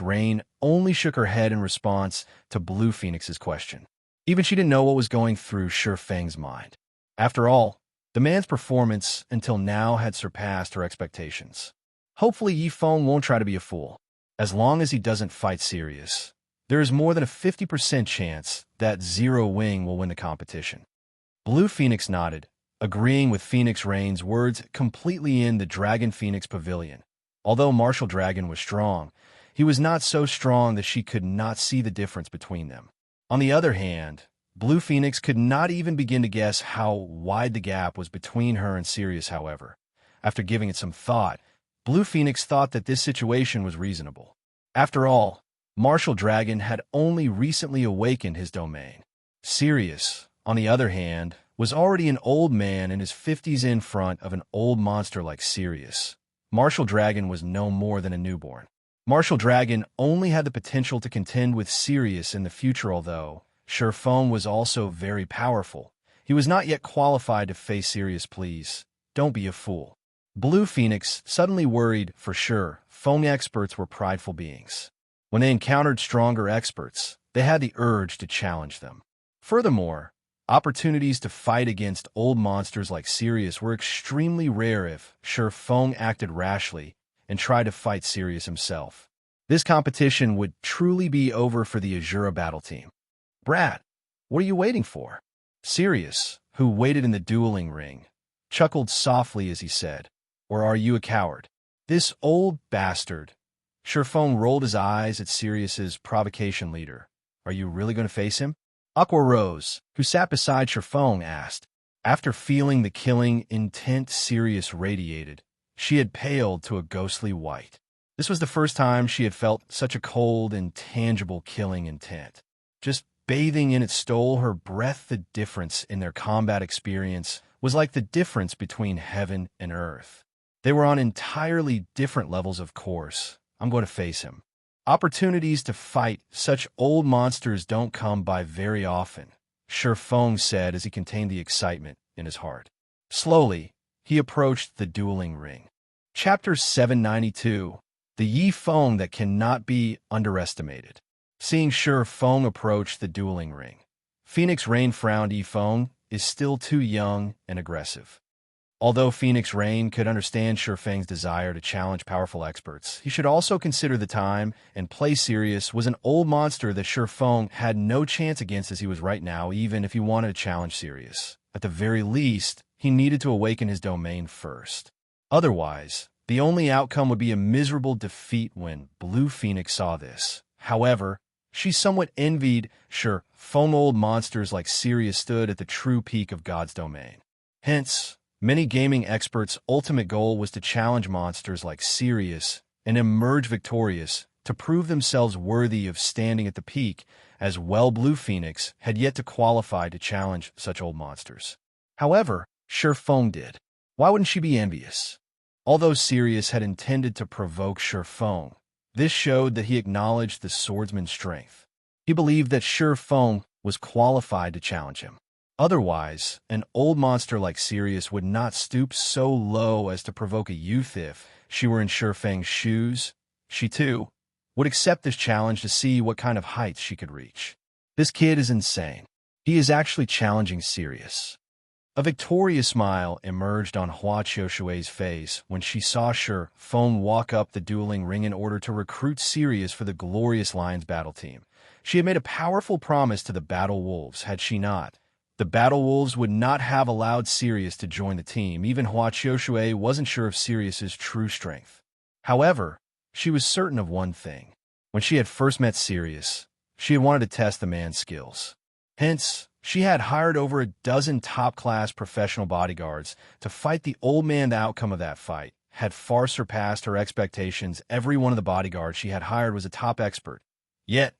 Rain only shook her head in response to Blue Phoenix's question. Even she didn't know what was going through Ye Feng's mind. After all, the man's performance until now had surpassed her expectations. Hopefully Ye Feng won't try to be a fool. As long as he doesn't fight Sirius, there is more than a 50% chance that Zero Wing will win the competition. Blue Phoenix nodded, agreeing with Phoenix Rain's words. Completely in the Dragon Phoenix Pavilion. Although Martial Dragon was strong, he was not so strong that she could not see the difference between them. On the other hand, Blue Phoenix could not even begin to guess how wide the gap was between her and Sirius. However, after giving it some thought, Blue Phoenix thought that this situation was reasonable. After all, Martial Dragon had only recently awakened his domain. Sirius, on the other hand, was already an old man in his 50s. In front of an old monster like Sirius, Martial Dragon was no more than a newborn. Martial Dragon only had the potential to contend with Sirius in the future. Although Ye Feng was also very powerful, he was not yet qualified to face Sirius. Please, don't be a fool. Blue Phoenix suddenly worried. For sure, Feng experts were prideful beings. When they encountered stronger experts, they had the urge to challenge them. Furthermore, opportunities to fight against old monsters like Sirius were extremely rare. If Ye Feng acted rashly and tried to fight Sirius himself, this competition would truly be over for the Asura battle team. Brat, what are you waiting for? Sirius, who waited in the dueling ring, chuckled softly as he said, "Or are you a coward?" "This old bastard." Ye Feng rolled his eyes at Sirius's provocation leader. "Are you really going to face him?" Aqua Rose, who sat beside Ye Feng, asked. After feeling the killing intent Sirius radiated, she had paled to a ghostly white. This was the first time she had felt such a cold, intangible killing intent. Just bathing in it stole her breath. The difference in their combat experience was like the difference between heaven and earth. They were on entirely different levels, of course. I'm going to face him. Opportunities to fight such old monsters don't come by very often, Ye Feng said as he contained the excitement in his heart. Slowly, he approached the dueling ring. Chapter 792. The Ye Feng that cannot be underestimated. Seeing Ye Feng approach the dueling ring, Phoenix Rain frowned. Ye Feng is still too young and aggressive. Although Phoenix Rain could understand Ye Feng's desire to challenge powerful experts, he should also consider the time and place. Sirius was an old monster that Ye Feng had no chance against as he was right now, even if he wanted to challenge Sirius. At the very least, he needed to awaken his domain first. Otherwise, the only outcome would be a miserable defeat. When Blue Phoenix saw this, however, she somewhat envied Ye Feng. Old monsters like Sirius stood at the true peak of God's domain. Hence, many gaming experts' ultimate goal was to challenge monsters like Sirius and emerge victorious, to prove themselves worthy of standing at the peak, as well. Blue Phoenix had yet to qualify to challenge such old monsters. However, Ye Feng did. Why wouldn't she be envious? Although Sirius had intended to provoke Ye Feng, this showed that he acknowledged the swordsman's strength. He believed that Ye Feng was qualified to challenge him. Otherwise, an old monster like Sirius would not stoop so low as to provoke a youth. If she were in Ye Feng's shoes, she too would accept this challenge to see what kind of heights she could reach. This kid is insane. He is actually challenging Sirius. A victorious smile emerged on Hua Qiushui's face when she saw Ye Feng walk up the dueling ring in order to recruit Sirius for the Glorious Lions battle team. She had made a powerful promise to the Battle Wolves. Had she not, the Battle Wolves would not have allowed Sirius to join the team. Even Hua Qiushui wasn't sure of Sirius's true strength. However, she was certain of one thing. When she had first met Sirius, she had wanted to test the man's skills. Hence, she had hired over a dozen top-class professional bodyguards to fight the old man. The outcome of that fight had far surpassed her expectations. Every one of the bodyguards she had hired was a top expert. Yet,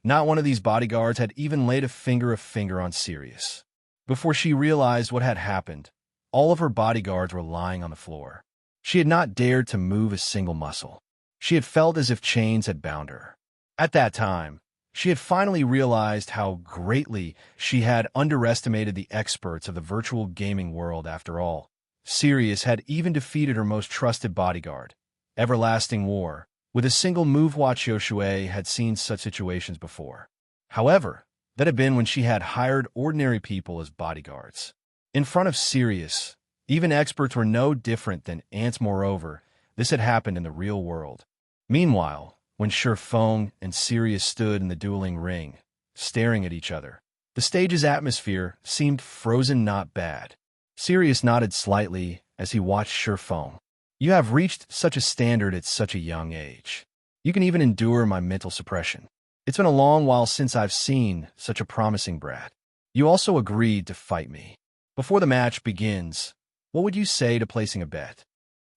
not one of these bodyguards had even laid a finger on Sirius. Before she realized what had happened, all of her bodyguards were lying on the floor. She had not dared to move a single muscle. She had felt as if chains had bound her. At that time, she had finally realized how greatly she had underestimated the experts of the virtual gaming world. After all, Sirius had even defeated her most trusted bodyguard, Everlasting War, with a single move. Hua Qiushui had seen such situations before. However, that had been when she had hired ordinary people as bodyguards. In front of Sirius, even experts were no different than ants. Moreover, this had happened in the real world. Meanwhile, when Ye Feng and Sirius stood in the dueling ring, staring at each other, the stage's atmosphere seemed frozen. Not bad. Sirius nodded slightly as he watched Ye Feng. You have reached such a standard at such a young age. You can even endure my mental suppression. It's been a long while since I've seen such a promising brat. You also agreed to fight me. Before the match begins, what would you say to placing a bet?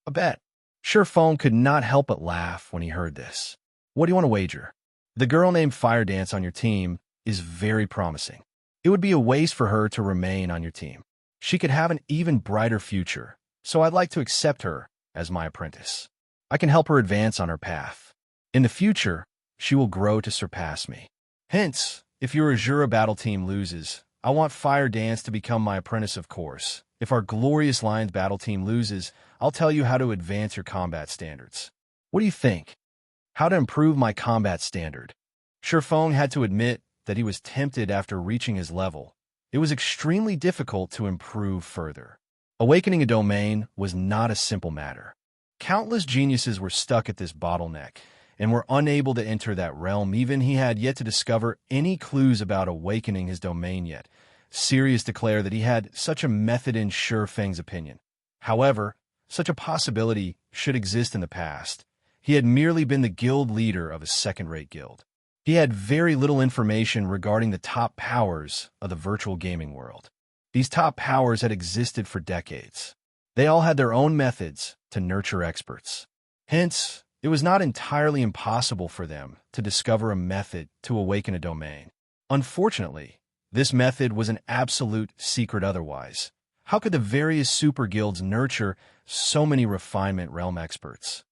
A bet? Ye Feng could not help but laugh when he heard this. What do you want to wager? The girl named Fire Dance on your team is very promising. It would be a waste for her to remain on your team. She could have an even brighter future, so I'd like to accept her as my apprentice. I can help her advance on her path. In the future, she will grow to surpass me. Hence, if your Asura battle team loses, I want Fire Dance to become my apprentice, of course. If our Glorious Lions battle team loses, I'll tell you how to advance your combat standards. What do you think? How to improve my combat standard? Ye Feng had to admit that he was tempted after reaching his level. It was extremely difficult to improve further. Awakening a domain was not a simple matter. Countless geniuses were stuck at this bottleneck and were unable to enter that realm. Even he had yet to discover any clues about awakening his domain yet. Sirius declared that he had such a method in Ye Feng's opinion. However, such a possibility should exist in the past. He had merely been the guild leader of a second-rate guild. He had very little information regarding the top powers of the virtual gaming world. These top powers had existed for decades. They all had their own methods to nurture experts. Hence, it was not entirely impossible for them to discover a method to awaken a domain. Unfortunately, this method was an absolute secret otherwise. How could the various super guilds nurture so many refinement realm experts?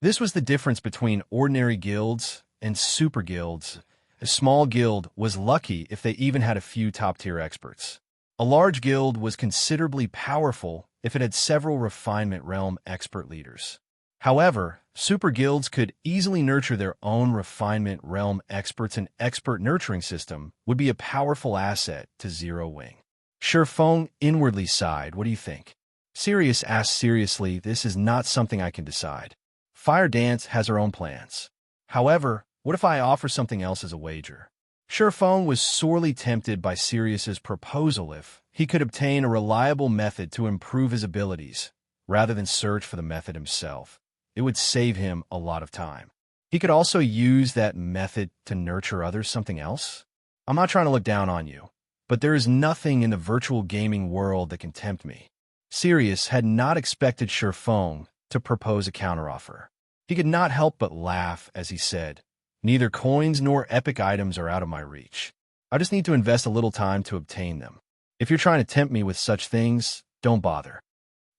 This was the difference between ordinary guilds and super guilds. A small guild was lucky if they even had a few top-tier experts. A large guild was considerably powerful if it had several refinement realm expert leaders. However, super guilds could easily nurture their own refinement realm experts. An expert nurturing system would be a powerful asset to Zero Wing. Ye Feng inwardly sighed. What do you think? Sirius asked seriously. This is not something I can decide. Fire Dance has her own plans. However, what if I offer something else as a wager? Ye Feng was sorely tempted by Sirius's proposal if he could obtain a reliable method to improve his abilities, rather than search for the method himself. It would save him a lot of time. He could also use that method to nurture others. Something else? I'm not trying to look down on you, but there is nothing in the virtual gaming world that can tempt me. Sirius had not expected Ye Feng to propose a counteroffer. He could not help but laugh as he said, "Neither coins nor epic items are out of my reach. I just need to invest a little time to obtain them. If you're trying to tempt me with such things, don't bother."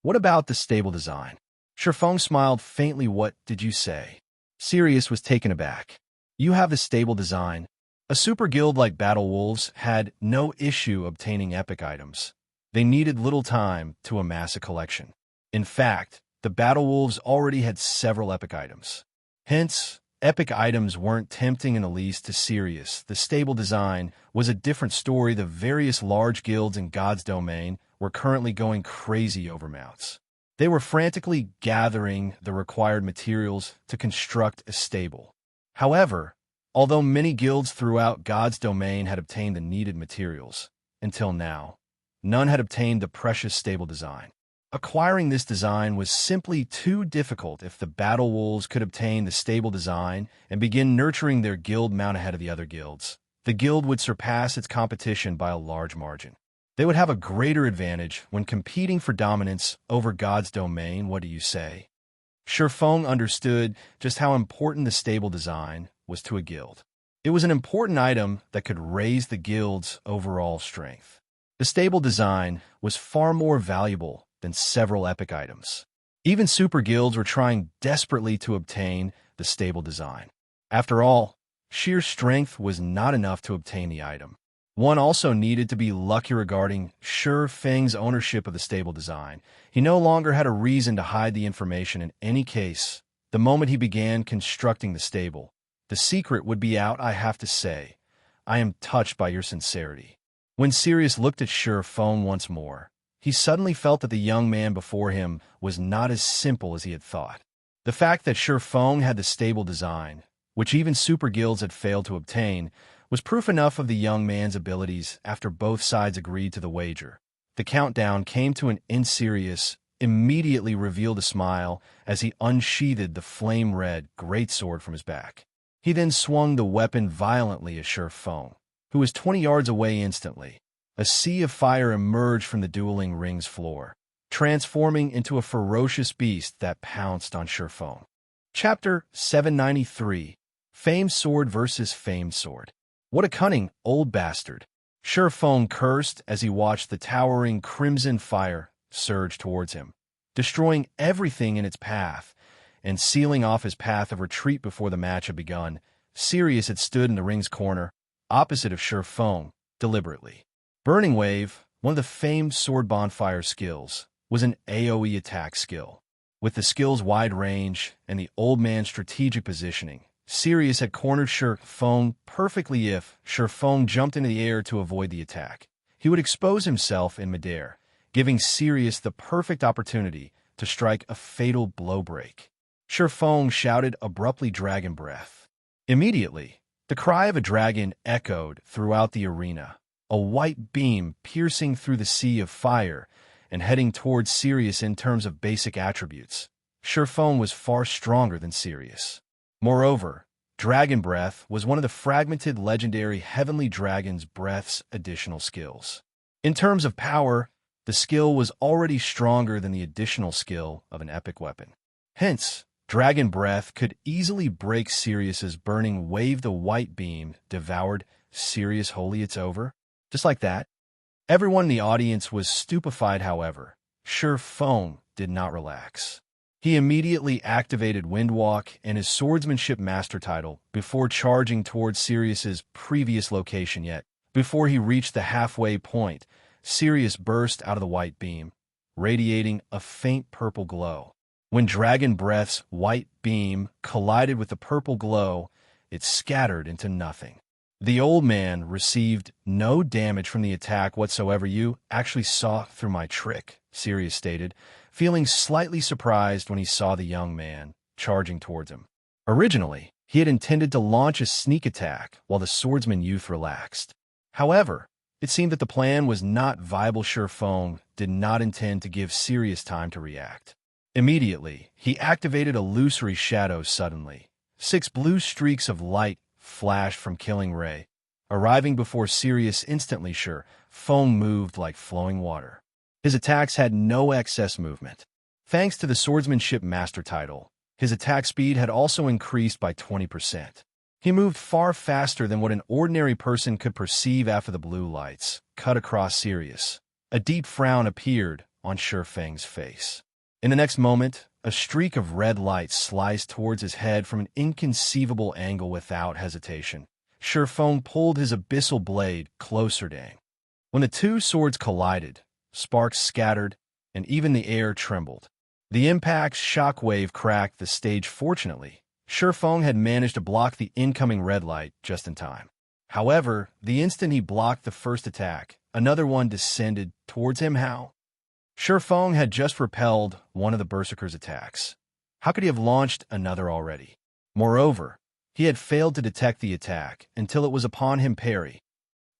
What about the stable design? Ye Feng smiled faintly. What did you say? Sirius was taken aback. You have the stable design. A super guild like Battle Wolves had no issue obtaining epic items. They needed little time to amass a collection. In fact, the Battle Wolves already had several epic items. Hence, epic items weren't tempting in the least to Sirius. The stable design was a different story. The various large guilds in God's domain were currently going crazy over mounts. They were frantically gathering the required materials to construct a stable. However, although many guilds throughout God's domain had obtained the needed materials, until now, none had obtained the precious stable design. Acquiring this design was simply too difficult. If the Battle Wolves could obtain the stable design and begin nurturing their guild mount ahead of the other guilds, the guild would surpass its competition by a large margin. They would have a greater advantage when competing for dominance over God's domain. What do you say? Ye Feng understood just how important the stable design was to a guild. It was an important item that could raise the guild's overall strength. The stable design was far more valuable than several epic items. Even super guilds were trying desperately to obtain the stable design. After all, sheer strength was not enough to obtain the item. One also needed to be lucky regarding Ye Feng's ownership of the stable design. He no longer had a reason to hide the information. In any case, the moment he began constructing the stable, the secret would be out. I have to say, I am touched by your sincerity. When Sirius looked at Ye Feng once more, he suddenly felt that the young man before him was not as simple as he had thought. The fact that Ye Feng had the stable design, which even super guilds had failed to obtain, was proof enough of the young man's abilities. After both sides agreed to the wager, the countdown came to an end. Sirius immediately revealed a smile as he unsheathed the flame-red greatsword from his back. He then swung the weapon violently at Ye Feng, who was 20 yards away. Instantly, a sea of fire emerged from the dueling ring's floor, transforming into a ferocious beast that pounced on Ye Feng. Chapter 793. Famed Sword versus Famed Sword. What a cunning old bastard! Ye Feng cursed as he watched the towering crimson fire surge towards him, destroying everything in its path and sealing off his path of retreat. Before the match had begun, Sirius had stood in the ring's corner, opposite of Ye Feng, deliberately. Burning Wave, one of the famed sword Bonfire skills, was an AoE attack skill. With the skill's wide range and the old man's strategic positioning, Sirius had cornered Ye Feng perfectly. If Ye Feng jumped into the air to avoid the attack, he would expose himself in midair, giving Sirius the perfect opportunity to strike a fatal blow break. Ye Feng shouted abruptly, "Dragon Breath." Immediately, the cry of a dragon echoed throughout the arena. a white beam piercing through the sea of fire and heading towards Sirius. In terms of basic attributes, Ye Feng was far stronger than Sirius. Moreover, Dragon Breath was one of the fragmented legendary Heavenly Dragon's Breath's additional skills. In terms of power, the skill was already stronger than the additional skill of an epic weapon. Hence, Dragon Breath could easily break Sirius's burning wave. The white beam devoured Sirius wholly. It's over. Just like that. Everyone in the audience was stupefied. However, Ye Feng did not relax. He immediately activated Windwalk and his swordsmanship master title before charging towards Sirius's previous location. Yet, before he reached the halfway point, Sirius burst out of the white beam, radiating a faint purple glow. When Dragon Breath's white beam collided with the purple glow, it scattered into nothing. The old man received no damage from the attack whatsoever. You actually saw through my trick, Sirius stated, feeling slightly surprised when he saw the young man charging towards him. Originally, he had intended to launch a sneak attack while the swordsman youth relaxed. However, it seemed that the plan was not viable. Ye Feng did not intend to give Sirius time to react. Immediately, he activated Illusory Shadow. Suddenly, 6 blue streaks of light flashed from Killing Ray, arriving before Sirius. Instantly, Ye Feng moved like flowing water. His attacks had no excess movement. Thanks to the swordsmanship master title, his attack speed had also increased by 20%. He moved far faster than what an ordinary person could perceive. After the blue lights cut across Sirius, a deep frown appeared on Ye Feng's face. In the next moment, a streak of red light sliced towards his head from an inconceivable angle. Without hesitation, Ye Feng pulled his abyssal blade closer to aim. When the two swords collided, sparks scattered, and even the air trembled. The impact's shockwave cracked the stage. Fortunately, Ye Feng had managed to block the incoming red light just in time. However, the instant he blocked the first attack, another one descended towards him. How? Ye Feng had just repelled one of the Berserker's attacks. How could he have launched another already? Moreover, he had failed to detect the attack until it was upon him. Parry.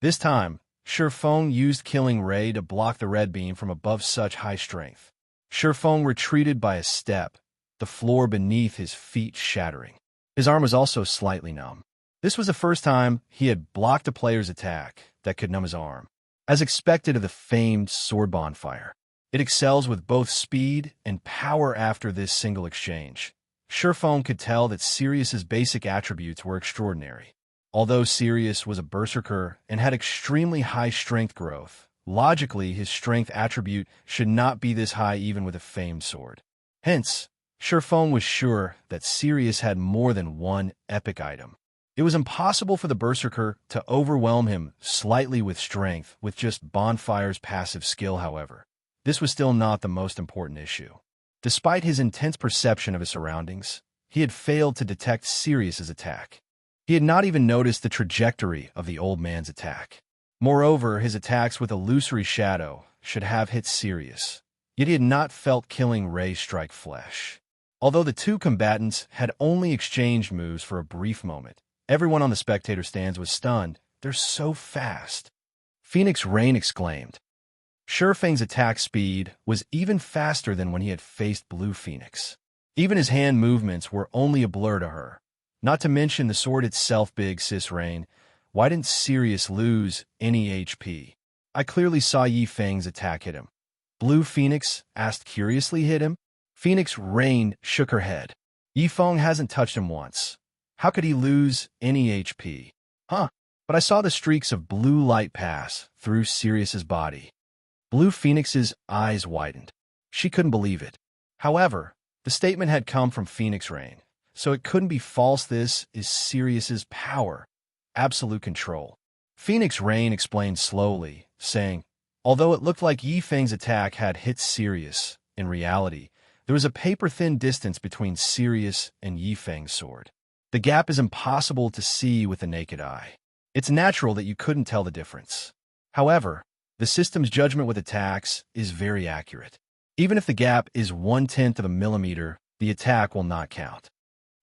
This time, Ye Feng used Killing Ray to block the red beam from above. Such high strength. Ye Feng retreated by a step, the floor beneath his feet shattering. His arm was also slightly numb. This was the first time he had blocked a player's attack that could numb his arm. As expected of the famed sword Bonfire, it excels with both speed and power. After this single exchange, Ye Feng could tell that Sirius's basic attributes were extraordinary. Although Sirius was a berserker and had extremely high strength growth, logically his strength attribute should not be this high even with a famed sword. Hence, Ye Feng was sure that Sirius had more than one epic item. It was impossible for the berserker to overwhelm him slightly with strength with just Bonfire's passive skill. However, this was still not the most important issue. Despite his intense perception of his surroundings, he had failed to detect Sirius's attack. He had not even noticed the trajectory of the old man's attack. Moreover, his attacks with Illusory Shadow should have hit Sirius, yet he had not felt Killing Ray strike flesh. Although the two combatants had only exchanged moves for a brief moment, everyone on the spectator stands was stunned. They're so fast. Phoenix Rain exclaimed. Ye Feng's attack speed was even faster than when he had faced Blue Phoenix. Even his hand movements were only a blur to her. Not to mention the sword itself. Big Sis Rain, why didn't Sirius lose any HP? I clearly saw Ye Feng's attack hit him. Blue Phoenix asked curiously. Hit him? Phoenix Rain shook her head. Ye Feng hasn't touched him once. How could he lose any HP? Huh, but I saw the streaks of blue light pass through Sirius's body. Blue Phoenix's eyes widened. She couldn't believe it. However, the statement had come from Phoenix Rain, so it couldn't be false. This is Sirius's power. Absolute control. Phoenix Rain explained slowly, saying, although it looked like Ye Feng's attack had hit Sirius, in reality, there was a paper-thin distance between Sirius and Ye Feng's sword. The gap is impossible to see with the naked eye. It's natural that you couldn't tell the difference. However, the system's judgment with attacks is very accurate. Even if the gap is 1/10 of a millimeter, the attack will not count.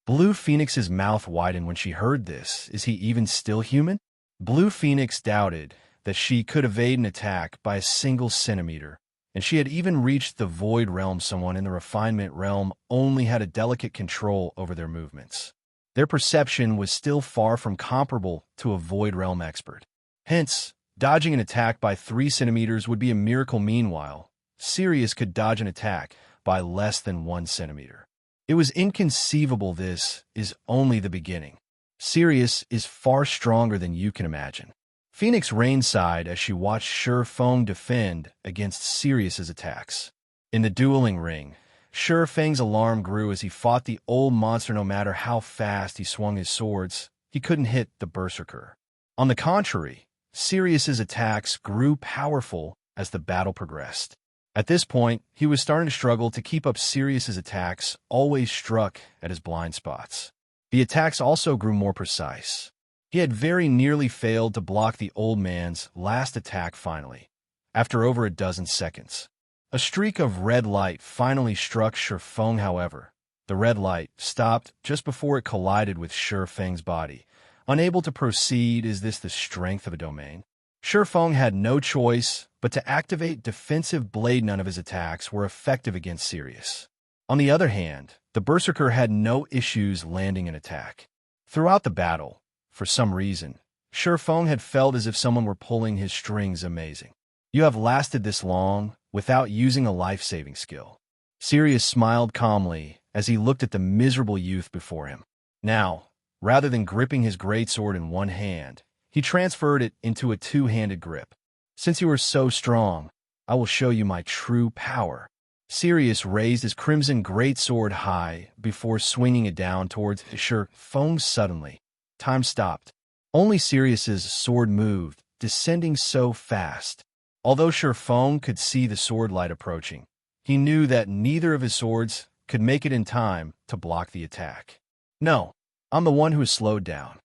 Blue Phoenix's mouth widened when she heard this. Is he even still human? Blue Phoenix doubted that she could evade an attack by a single centimeter, and she had even reached the Void Realm. Someone in the Refinement Realm only had a delicate control over their movements. Their perception was still far from comparable to a Void Realm expert. Hence, dodging an attack by 3 centimeters would be a miracle. Meanwhile, Sirius could dodge an attack by less than 1 centimeter. It was inconceivable. This is only the beginning. Sirius is far stronger than you can imagine. Phoenix Rain sighed as she watched Ye Feng defend against Sirius's attacks. In the dueling ring, Ye Feng's alarm grew as he fought the old monster. No matter how fast he swung his swords, he couldn't hit the Berserker. On the contrary, Sirius's attacks grew powerful as the battle progressed. At this point, he was starting to struggle to keep up. Sirius's attacks always struck at his blind spots. The attacks also grew more precise. He had very nearly failed to block the old man's last attack finally, after over a dozen seconds. A streak of red light finally struck Ye Feng. However, the red light stopped just before it collided with Ye Feng's body. Unable to proceed, is this the strength of a domain? Ye Feng had no choice but to activate defensive blade. None of his attacks were effective against Sirius. On the other hand, the Berserker had no issues landing an attack. Throughout the battle, for some reason, Ye Feng had felt as if someone were pulling his strings. Amazing. You have lasted this long without using a life-saving skill. Sirius smiled calmly as he looked at the miserable youth before him. Now, rather than gripping his greatsword in one hand, he transferred it into a two-handed grip. Since you are so strong, I will show you my true power. Sirius raised his crimson greatsword high before swinging it down towards Ye Feng. Suddenly, time stopped. Only Sirius's sword moved, descending so fast. Although Ye Feng could see the sword light approaching, he knew that neither of his swords could make it in time to block the attack. No, I'm the one who is slowed down.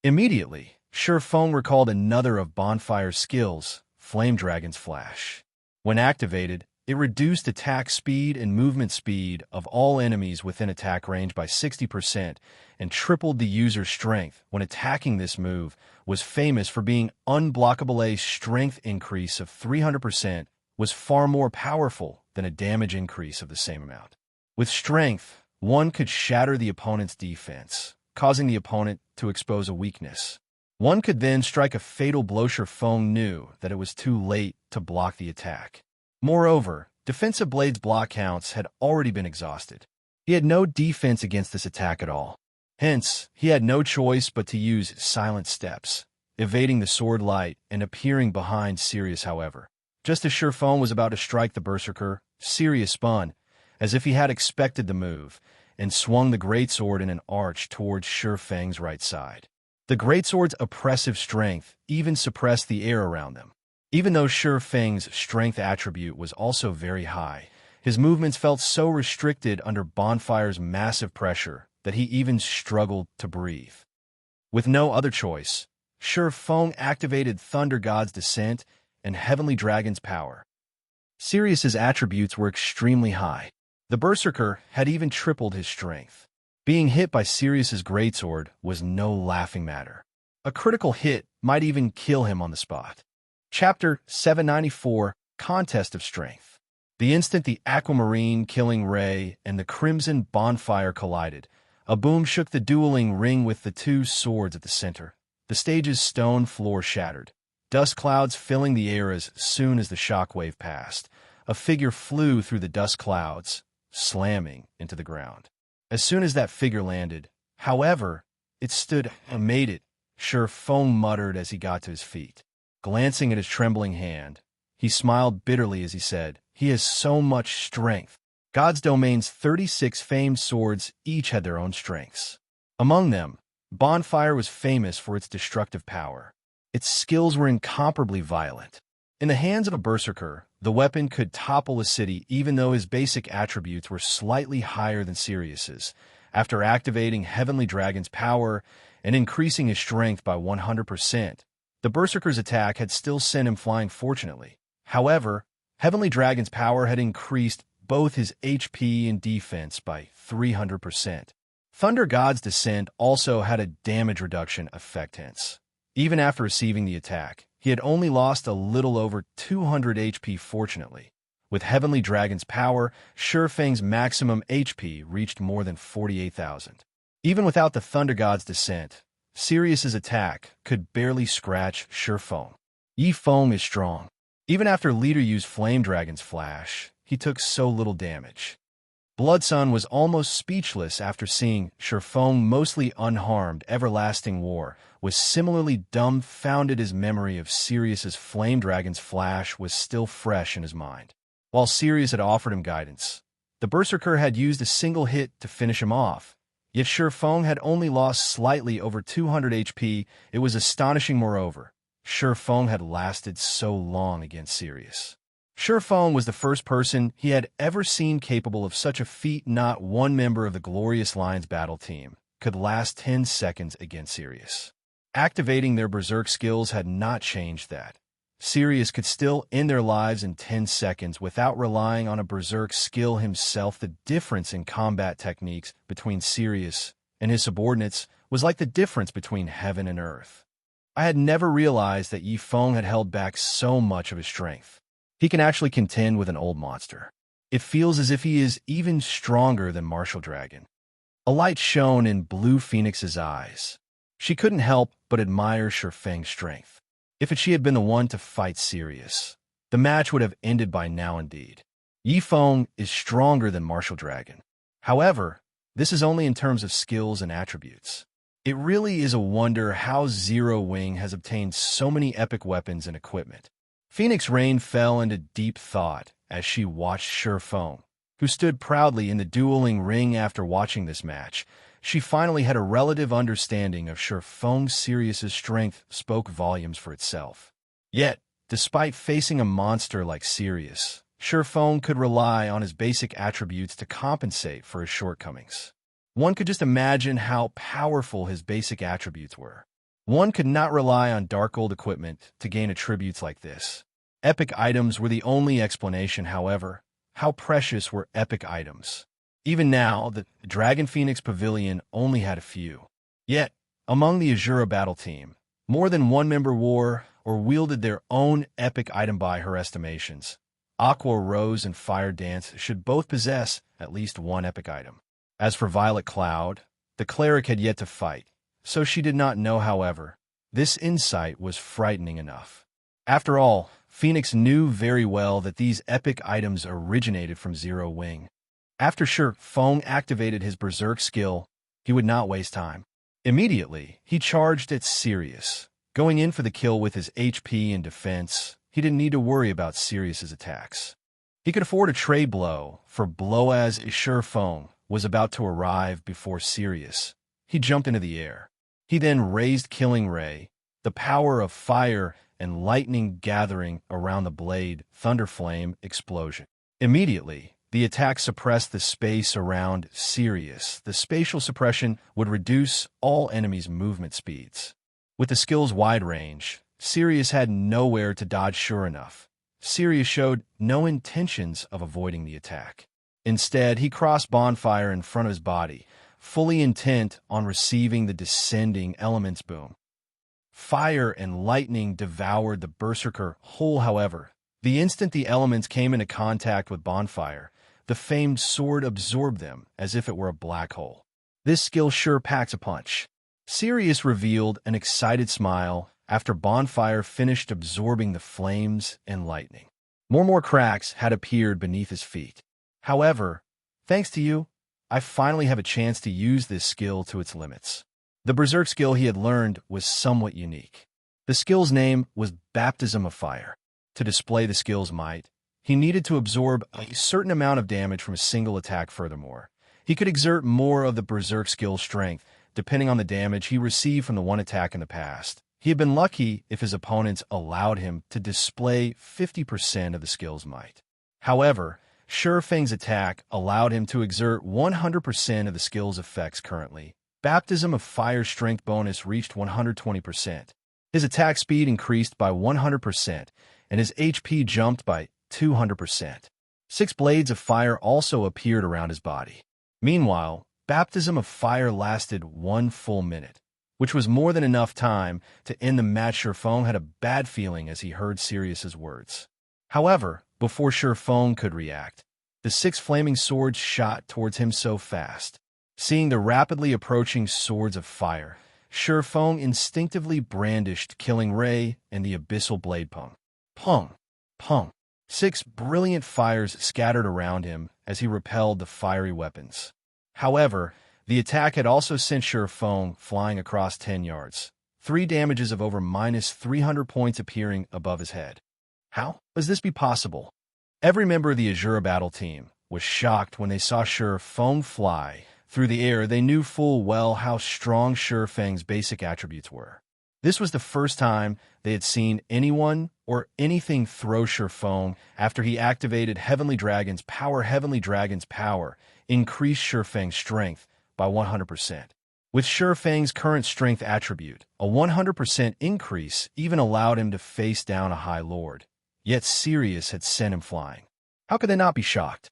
Immediately, Ye Feng recalled another of Bonfire's skills, Flame Dragon's Flash. When activated, it reduced attack speed and movement speed of all enemies within attack range by 60% and tripled the user's strength when attacking. This move was famous for being unblockable. A strength increase of 300% was far more powerful than a damage increase of the same amount. With strength, one could shatter the opponent's defense, causing the opponent to expose a weakness. One could then strike a fatal blow. Ye Feng knew that it was too late to block the attack. Moreover, defensive blade's block counts had already been exhausted. He had no defense against this attack at all. Hence, he had no choice but to use silent steps, evading the sword light and appearing behind Sirius. However, just as Ye Feng was about to strike the Berserker, Sirius spun, as if he had expected the move, and swung the greatsword in an arch towards Ye Feng's right side. The greatsword's oppressive strength even suppressed the air around them. Even though Ye Feng's strength attribute was also very high, his movements felt so restricted under Bonfire's massive pressure that he even struggled to breathe. With no other choice, Ye Feng activated Thunder God's Descent and Heavenly Dragon's Power. Sirius's attributes were extremely high. The Berserker had even tripled his strength. Being hit by Sirius's greatsword was no laughing matter. A critical hit might even kill him on the spot. Chapter 794, Contest of Strength. The instant the aquamarine killing ray and the crimson bonfire collided, a boom shook the dueling ring with the two swords at the center. The stage's stone floor shattered, dust clouds filling the air. As soon as the shockwave passed, a figure flew through the dust clouds, slamming into the ground. As soon as that figure landed, however, it stood and made it. Ye Feng muttered as he got to his feet. Glancing at his trembling hand, he smiled bitterly as he said, "He has so much strength." God's domain's 36 famed swords each had their own strengths. Among them, Bonfire was famous for its destructive power. Its skills were incomparably violent. In the hands of a Berserker, the weapon could topple a city even though his basic attributes were slightly higher than Sirius's. After activating Heavenly Dragon's Power and increasing his strength by 100%, the Berserker's attack had still sent him flying. Fortunately, however, Heavenly Dragon's Power had increased both his HP and defense by 300%. Thunder God's Descent also had a damage reduction effect. Hence, even after receiving the attack, he had only lost a little over 200 HP fortunately. With Heavenly Dragon's power, Ye Feng's maximum HP reached more than 48,000. Even without the Thunder God's descent, Sirius's attack could barely scratch Ye Feng. Ye Feng is strong. Even after Leader used Flame Dragon's flash, he took so little damage. Bloodsun was almost speechless after seeing Ye Feng mostly unharmed. Everlasting War was similarly dumbfounded. His memory of Sirius's Flame Dragon's flash was still fresh in his mind. While Sirius had offered him guidance, the Berserker had used a single hit to finish him off. Yet Ye Feng had only lost slightly over 200 HP. It was astonishing moreover. Ye Feng had lasted so long against Sirius. Ye Feng was the first person he had ever seen capable of such a feat. Not one member of the Glorious Lion's battle team could last 10 seconds against Sirius. Activating their Berserk skills had not changed that. Sirius could still end their lives in 10 seconds without relying on a Berserk skill himself. The difference in combat techniques between Sirius and his subordinates was like the difference between heaven and earth. I had never realized that Ye Feng had held back so much of his strength. He can actually contend with an old monster. It feels as if he is even stronger than Martial Dragon. A light shone in Blue Phoenix's eyes. She couldn't help but admire Ye Feng's strength. If she had been the one to fight Sirius, the match would have ended by now indeed. Ye Feng is stronger than Martial Dragon. However, this is only in terms of skills and attributes. It really is a wonder how Zero Wing has obtained so many epic weapons and equipment. Phoenix Rain fell into deep thought as she watched Ye Feng, who stood proudly in the dueling ring. After watching this match, she finally had a relative understanding of Ye Feng's. Sirius's strength spoke volumes for itself. Yet, despite facing a monster like Sirius, Ye Feng could rely on his basic attributes to compensate for his shortcomings. One could just imagine how powerful his basic attributes were. One could not rely on dark old equipment to gain attributes like this. Epic items were the only explanation. However, how precious were epic items? Even now, the Dragon Phoenix Pavilion only had a few. Yet, among the Asura battle team, more than one member wore or wielded their own epic item. By her estimations, Aqua, Rose, and Fire Dance should both possess at least one epic item. As for Violet Cloud, the cleric had yet to fight, so she did not know. However, this insight was frightening enough. After all, Phoenix knew very well that these epic items originated from Zero Wing. After Ye Feng activated his Berserk skill, he would not waste time. Immediately, he charged at Sirius, going in for the kill with his HP and defense. He didn't need to worry about Sirius's attacks. He could afford a trade blow, for blow as Ye Feng was about to arrive before Sirius. He jumped into the air. He then raised Killing Ray, the power of fire and lightning gathering around the blade. Thunderflame explosion. Immediately, the attack suppressed the space around Sirius. The spatial suppression would reduce all enemies' movement speeds. With the skill's wide range, Sirius had nowhere to dodge. Sure enough, Sirius showed no intentions of avoiding the attack. Instead, he crossed Bonfire in front of his body, fully intent on receiving the descending elements boom. Fire and lightning devoured the Berserker whole. However, the instant the elements came into contact with Bonfire, the famed sword absorbed them as if it were a black hole. This skill sure packs a punch. Sirius revealed an excited smile after Bonfire finished absorbing the flames and lightning. More cracks had appeared beneath his feet. However, thanks to you, I finally have a chance to use this skill to its limits. The Berserk skill he had learned was somewhat unique. The skill's name was Baptism of Fire. To display the skill's might, he needed to absorb a certain amount of damage from a single attack. Furthermore, he could exert more of the Berserk skill's strength, depending on the damage he received from the one attack in the past. He had been lucky if his opponents allowed him to display 50% of the skill's might. However, Ye Feng's attack allowed him to exert 100% of the skill's effects. Currently, Baptism of Fire strength bonus reached 120%. His attack speed increased by 100%, and his HP jumped by 200%. 6 blades of fire also appeared around his body. Meanwhile, Baptism of Fire lasted 1 full minute. which was more than enough time to end the match. Ye Feng had a bad feeling as he heard Sirius's words. However, before Ye Feng could react, the 6 flaming swords shot towards him so fast. Seeing the rapidly approaching swords of fire, Ye Feng instinctively brandished Killing Ray and the abyssal blade. Pung, pung, pung. 6 brilliant fires scattered around him as he repelled the fiery weapons. However, the attack had also sent Ye Feng flying across 10 yards, 3 damages of over -300 points appearing above his head. How does this be possible? Every member of the Asura battle team was shocked when they saw Ye Feng fly through the air. They knew full well how strong Ye Feng's basic attributes were. This was the first time they had seen anyone or anything throw Ye Feng after he activated Heavenly Dragon's power. Heavenly Dragon's power increased Ye Feng's strength by 100%. With Ye Feng's current strength attribute, a 100% increase even allowed him to face down a High Lord. Yet Sirius had sent him flying. How could they not be shocked?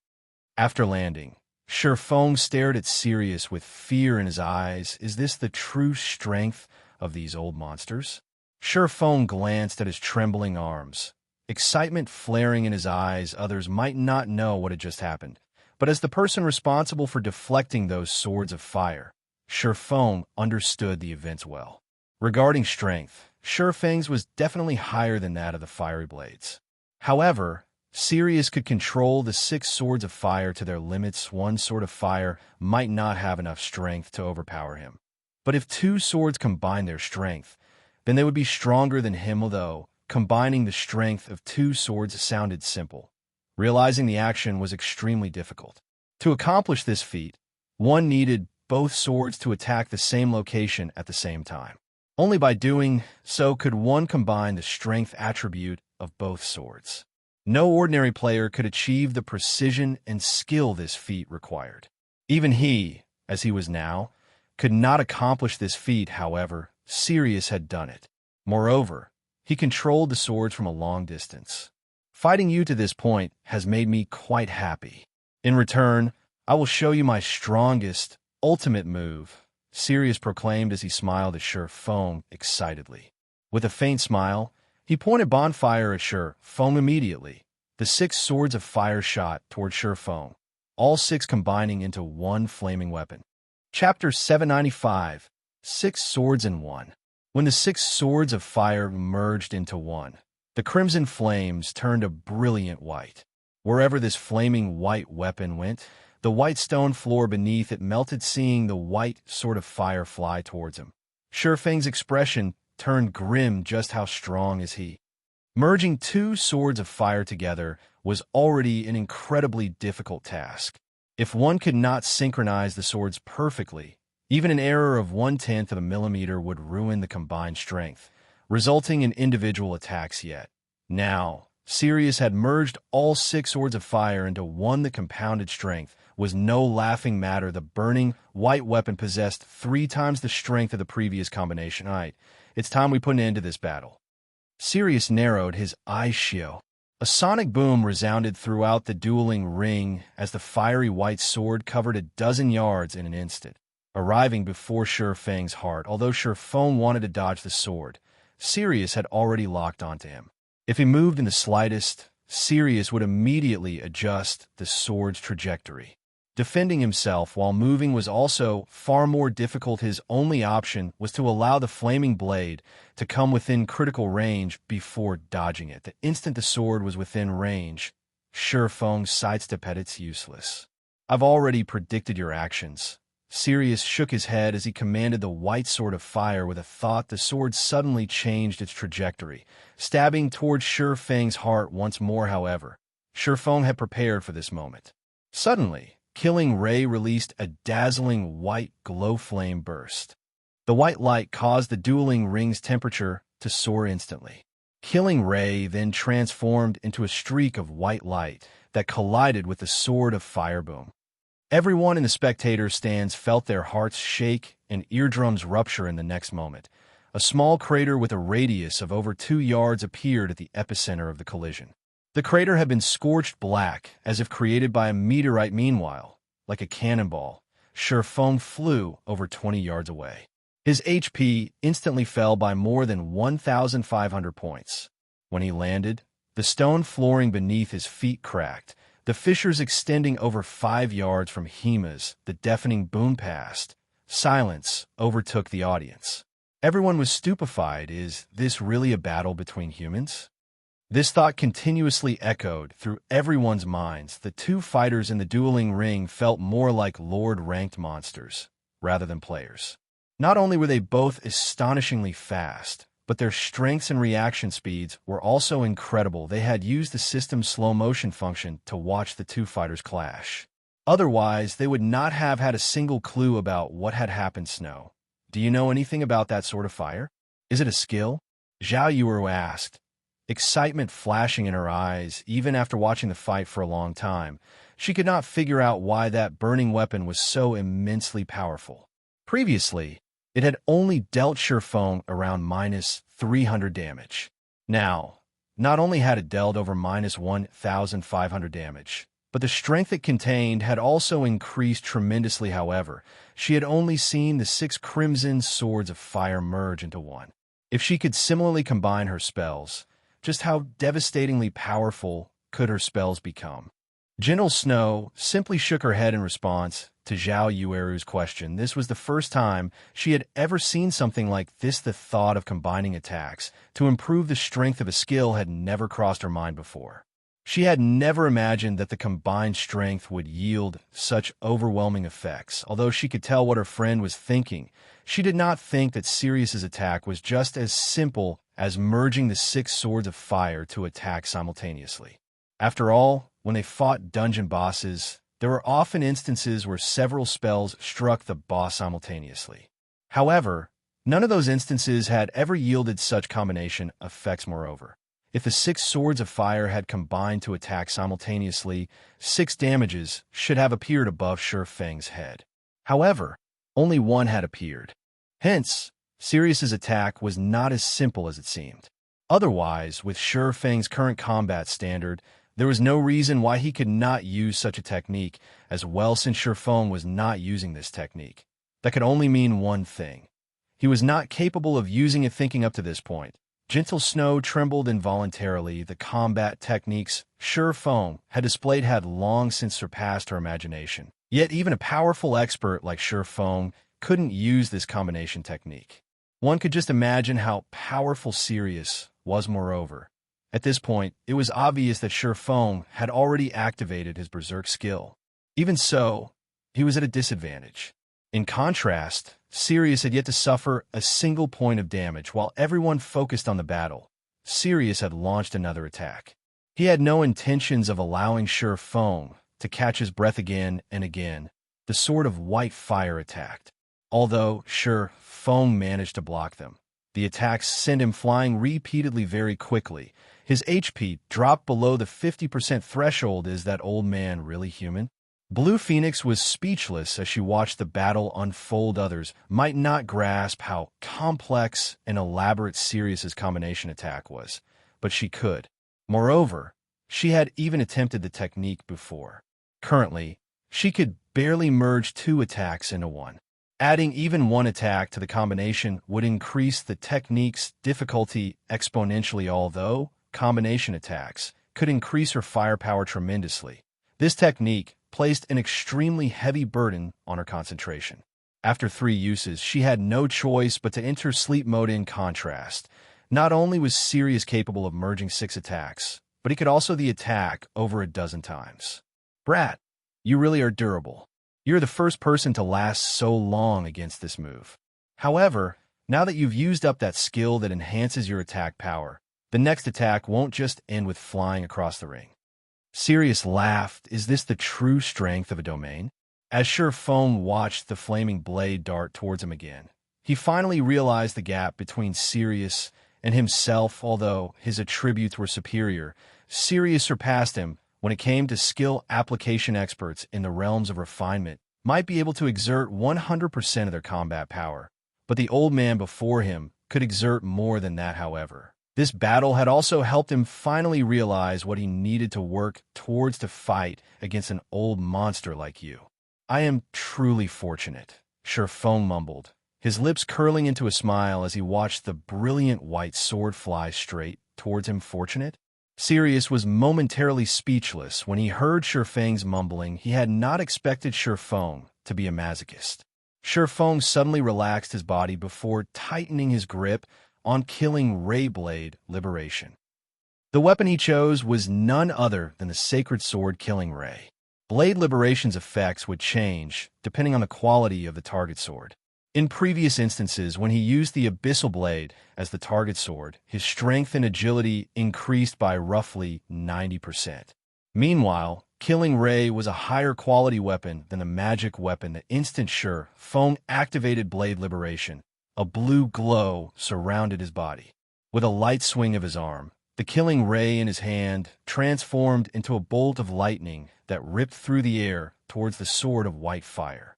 After landing, Ye Feng stared at Sirius with fear in his eyes. Is this the true strength of these old monsters? Ye Feng glanced at his trembling arms, excitement flaring in his eyes. Others might not know what had just happened, but as the person responsible for deflecting those swords of fire, Ye Feng understood the events well. Regarding strength, Ye Feng's was definitely higher than that of the fiery blades. However, Sirius could control the 6 swords of fire to their limits. 1 sword of fire might not have enough strength to overpower him. But if 2 swords combined their strength, then they would be stronger than him. Although combining the strength of 2 swords sounded simple, realizing the action was extremely difficult. To accomplish this feat, one needed both swords to attack the same location at the same time. Only by doing so could one combine the strength attribute of both swords. No ordinary player could achieve the precision and skill this feat required. Even he, as he was now, could not accomplish this feat. However, Sirius had done it. Moreover, he controlled the swords from a long distance. Fighting you to this point has made me quite happy. In return, I will show you my strongest, ultimate move, Sirius proclaimed as he smiled at Ye Feng excitedly. With a faint smile, he pointed Bonfire at Ye Feng immediately. The 6 swords of fire shot towards Ye Feng, all 6 combining into one flaming weapon. Chapter 795, 6 Swords in One. When the 6 swords of fire merged into one, the crimson flames turned a brilliant white. Wherever this flaming white weapon went, the white stone floor beneath it melted. Seeing the white sword of fire fly towards him, Ye Feng's expression turned grim. Just how strong is he? Merging 2 swords of fire together was already an incredibly difficult task. If one could not synchronize the swords perfectly, even an error of 1/10 of a millimeter would ruin the combined strength, resulting in individual attacks. Yet now, Sirius had merged all 6 swords of fire into one. The compounded strength was no laughing matter. The burning white weapon possessed 3 times the strength of the previous combination. Alright, it's time we put an end to this battle. Sirius narrowed his eyes. Shio. A sonic boom resounded throughout the dueling ring as the fiery white sword covered a dozen yards in an instant, arriving before Ye Feng's heart. Although Ye Feng wanted to dodge the sword, Sirius had already locked onto him. If he moved in the slightest, Sirius would immediately adjust the sword's trajectory. Defending himself while moving was also far more difficult. His only option was to allow the flaming blade to come within critical range before dodging it. The instant the sword was within range, Ye Feng sidestepped it. It's useless. I've already predicted your actions. Sirius shook his head as he commanded the white sword of fire with a thought. The sword suddenly changed its trajectory, stabbing towards Ye Feng's heart once more. However, Ye Feng had prepared for this moment. Suddenly, Killing Ray released a dazzling white glow flame burst. The white light caused the dueling ring's temperature to soar instantly. Killing Ray then transformed into a streak of white light that collided with the sword of fire. Boom. Everyone in the spectator stands felt their hearts shake and eardrums rupture. In the next moment, a small crater with a radius of over 2 yards appeared at the epicenter of the collision. The crater had been scorched black, as if created by a meteorite. Meanwhile, like a cannonball, Ye Feng flew over 20 yards away. His HP instantly fell by more than 1,500 points. When he landed, the stone flooring beneath his feet cracked, the fissures extending over 5 yards from Hima's. The deafening boom passed. Silence overtook the audience. Everyone was stupefied. Is this really a battle between humans? This thought continuously echoed through everyone's minds. The two fighters in the dueling ring felt more like Lord-ranked monsters rather than players. Not only were they both astonishingly fast, but their strengths and reaction speeds were also incredible. They had used the system's slow-motion function to watch the two fighters clash. Otherwise, they would not have had a single clue about what had happened. Snow, do you know anything about that sort of fire? Is it a skill? Zhao Yueru asked, excitement flashing in her eyes. Even after watching the fight for a long time, she could not figure out why that burning weapon was so immensely powerful. Previously, it had only dealt Ye Feng around -300 damage. Now, not only had it dealt over -1,500 damage, but the strength it contained had also increased tremendously. However, she had only seen the 6 crimson swords of fire merge into one. If she could similarly combine her spells, just how devastatingly powerful could her spells become? Gentle Snow simply shook her head in response to Zhao Yueru's question. This was the first time she had ever seen something like this. The thought of combining attacks to improve the strength of a skill had never crossed her mind before. She had never imagined that the combined strength would yield such overwhelming effects. Although she could tell what her friend was thinking, she did not think that Sirius's attack was just as simple as merging the 6 swords of fire to attack simultaneously. After all, when they fought dungeon bosses, there were often instances where several spells struck the boss simultaneously. However, none of those instances had ever yielded such combination effects. Moreover, if the 6 swords of fire had combined to attack simultaneously, 6 damages should have appeared above Ye Feng's head. However, only one had appeared. Hence, Sirius's attack was not as simple as it seemed. Otherwise, with Ye Feng's current combat standard, there was no reason why he could not use such a technique as well. Since Ye Feng was not using this technique, that could only mean one thing. He was not capable of using it. Thinking up to this point, Gentle Snow trembled involuntarily. The combat techniques Ye Feng had displayed had long since surpassed her imagination. Yet even a powerful expert like Ye Feng couldn't use this combination technique. One could just imagine how powerful Sirius was. Moreover, at this point, it was obvious that Ye Feng had already activated his Berserk skill. Even so, he was at a disadvantage. In contrast, Sirius had yet to suffer a single point of damage. While everyone focused on the battle, Sirius had launched another attack. He had no intentions of allowing Ye Feng to catch his breath again and again. The sword of white fire attacked. Although Ye Feng managed to block them, the attacks sent him flying repeatedly. Very quickly, his HP dropped below the 50% threshold. Is that old man really human? Blue Phoenix was speechless as she watched the battle unfold. Others might not grasp how complex and elaborate Sirius's combination attack was, but she could. Moreover, she had even attempted the technique before. Currently, she could barely merge 2 attacks into one. Adding even one attack to the combination would increase the technique's difficulty exponentially. Although combination attacks could increase her firepower tremendously, this technique placed an extremely heavy burden on her concentration. After 3 uses, she had no choice but to enter sleep mode. In contrast, not only was Sirius capable of merging 6 attacks, but he could also the attack over a dozen times. Brat, you really are durable. You're the first person to last so long against this move. However, now that you've used up that skill that enhances your attack power, the next attack won't just end with flying across the ring. Sirius laughed. Is this the true strength of a domain? As Ye Feng watched the flaming blade dart towards him again, he finally realized the gap between Sirius and himself. Although his attributes were superior, Sirius surpassed him when it came to skill application. Experts in the realms of refinement might be able to exert 100% of their combat power, but the old man before him could exert more than that. However, this battle had also helped him finally realize what he needed to work towards to fight against an old monster like you. I am truly fortunate, Ye Feng mumbled, his lips curling into a smile as he watched the brilliant white sword fly straight towards him. Fortunate? Sirius was momentarily speechless when he heard Ye Feng's mumbling. He had not expected Ye Feng to be a masochist. Ye Feng suddenly relaxed his body before tightening his grip on killing Ray Blade Liberation. The weapon he chose was none other than the sacred sword Killing Ray. Blade Liberation's effects would change depending on the quality of the target sword. In previous instances, when he used the Abyssal Blade as the target sword, his strength and agility increased by roughly 90%. Meanwhile, Killing Ray was a higher quality weapon than the magic weapon. The instant Ye Feng activated Blade Liberation, a blue glow surrounded his body. With a light swing of his arm, the Killing Ray in his hand transformed into a bolt of lightning that ripped through the air towards the sword of white fire.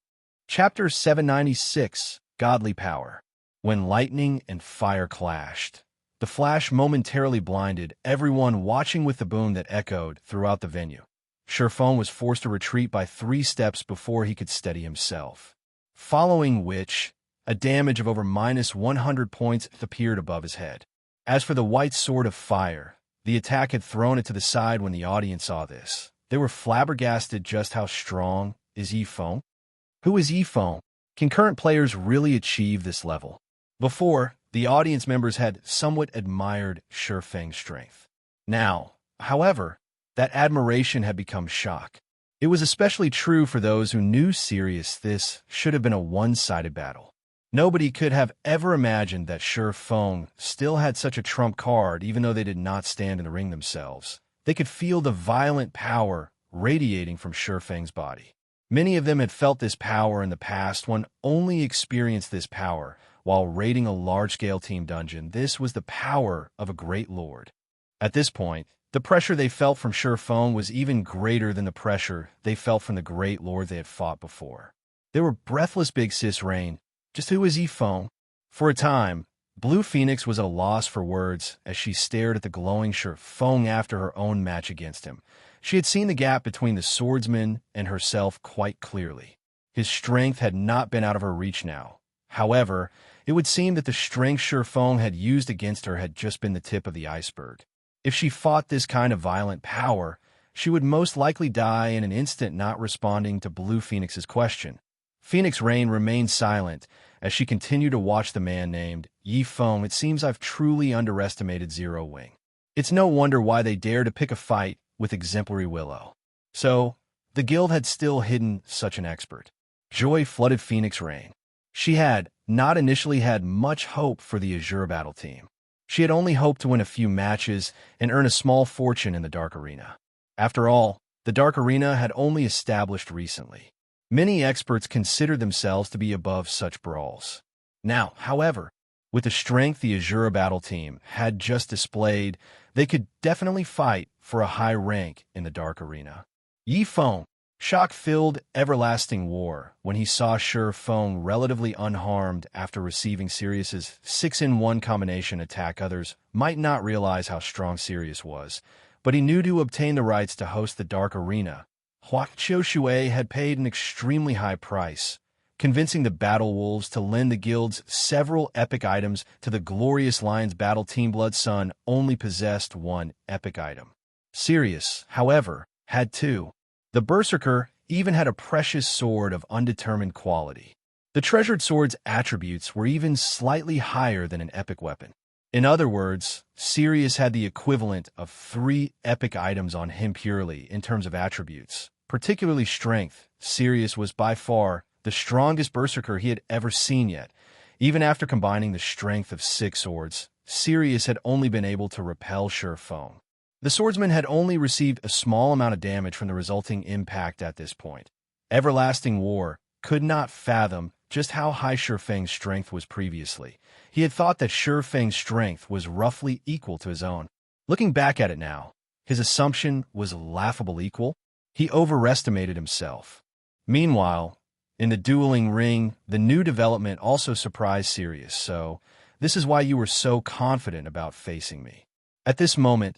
Chapter 796, Godly Power. When lightning and fire clashed, the flash momentarily blinded everyone watching with the boom that echoed throughout the venue. Ye Feng was forced to retreat by 3 steps before he could steady himself, following which, a damage of over -100 points appeared above his head. As for the white sword of fire, the attack had thrown it to the side. When the audience saw this, they were flabbergasted. Just how strong is Ye Feng? Who is Ye Feng? Can current players really achieve this level? Before, the audience members had somewhat admired Ye Feng's strength. Now, however, that admiration had become shock. It was especially true for those who knew Sirius. This should have been a one-sided battle. Nobody could have ever imagined that Ye Feng still had such a trump card. Even though they did not stand in the ring themselves, they could feel the violent power radiating from Ye Feng's body. Many of them had felt this power in the past. One only experienced this power while raiding a large-scale team dungeon. This was the power of a great lord. At this point, the pressure they felt from Ye Feng was even greater than the pressure they felt from the great lord they had fought before. They were breathless. Big Sis Rain, just who is Ye Feng? For a time, Blue Phoenix was at a loss for words as she stared at the glowing Ye Feng after her own match against him. She had seen the gap between the swordsman and herself quite clearly. His strength had not been out of her reach now. However, it would seem that the strength Ye Feng had used against her had just been the tip of the iceberg. If she fought this kind of violent power, she would most likely die in an instant. Not responding to Blue Phoenix's question, Phoenix Rain remained silent as she continued to watch the man named Ye Feng. It seems I've truly underestimated Zero Wing. It's no wonder why they dare to pick a fight with exemplary Willow. So, the guild had still hidden such an expert. Joy flooded Phoenix Rain. She had not initially had much hope for the Azure battle team. She had only hoped to win a few matches and earn a small fortune in the Dark Arena. After all, the Dark Arena had only established recently. Many experts considered themselves to be above such brawls. Now, however, with the strength the Azure battle team had just displayed, they could definitely fight for a high rank in the Dark Arena. Ye Feng, shock-filled everlasting war when he saw Ye Feng relatively unharmed after receiving Sirius's 6-in-1 combination attack. Others might not realize how strong Sirius was, but he knew to obtain the rights to host the Dark Arena, Hua Qiushui had paid an extremely high price, convincing the Battle Wolves to lend the guild's several epic items to the glorious Lions battle team. Blood Sun only possessed one epic item. Sirius, however, had 2. The Berserker even had a precious sword of undetermined quality. The treasured sword's attributes were even slightly higher than an epic weapon. In other words, Sirius had the equivalent of 3 epic items on him purely in terms of attributes, particularly strength. Sirius was by far the strongest Berserker he had ever seen yet. Even after combining the strength of 6 swords, Sirius had only been able to repel Ye Feng. The swordsman had only received a small amount of damage from the resulting impact at this point. Everlasting War could not fathom just how high Ye Feng's strength was previously. He had thought that Ye Feng's strength was roughly equal to his own. Looking back at it now, his assumption was laughable. Equal? He overestimated himself. Meanwhile, in the dueling ring, the new development also surprised Sirius. So, this is why you were so confident about facing me. At this moment,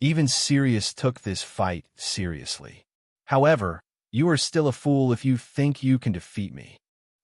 even Sirius took this fight seriously. However, you are still a fool if you think you can defeat me.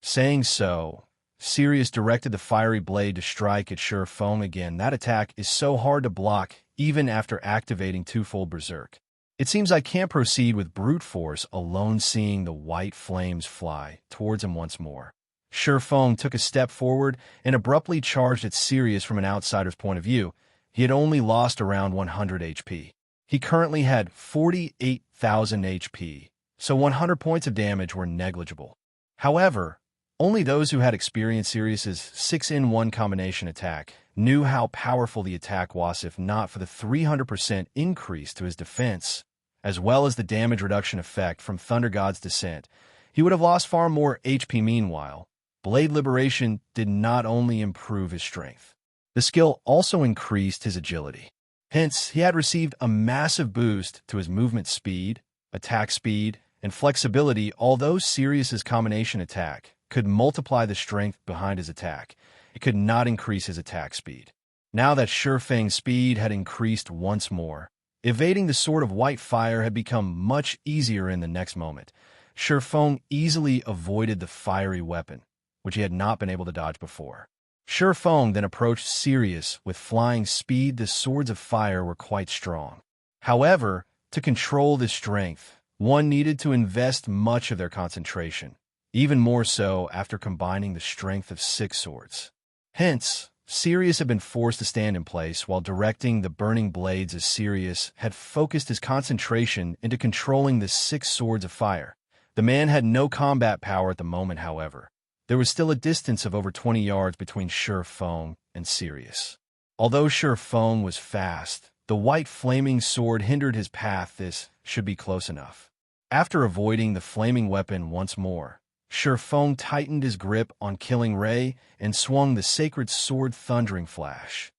Saying so, Sirius directed the fiery blade to strike at Ye Feng again. That attack is so hard to block, even after activating twofold Berserk. It seems I can't proceed with brute force alone, seeing the white flames fly towards him once more. Ye Feng took a step forward and abruptly charged at Sirius. From an outsider's point of view, he had only lost around 100 HP. He currently had 48,000 HP, so 100 points of damage were negligible. However, only those who had experienced Sirius's 6-in-1 combination attack knew how powerful the attack was. If not for the 300% increase to his defense, as well as the damage reduction effect from Thunder God's Descent, he would have lost far more HP. Meanwhile, Blade Liberation did not only improve his strength, the skill also increased his agility. Hence, he had received a massive boost to his movement speed, attack speed, and flexibility. Although Sirius's combination attack could multiply the strength behind his attack, it could not increase his attack speed. Now that Ye Feng's speed had increased once more, evading the sword of white fire had become much easier. In the next moment, Ye Feng easily avoided the fiery weapon, which he had not been able to dodge before. Ye Feng then approached Sirius with flying speed. The swords of fire were quite strong. However, to control this strength, one needed to invest much of their concentration, even more so after combining the strength of 6 swords. Hence, Sirius had been forced to stand in place while directing the burning blades, as Sirius had focused his concentration into controlling the 6 swords of fire. The man had no combat power at the moment. However, there was still a distance of over 20 yards between Ye Feng and Sirius. Although Ye Feng was fast, the white flaming sword hindered his path. This should be close enough. After avoiding the flaming weapon once more, Ye Feng tightened his grip on Killing Ray and swung the sacred sword. Thundering Flash.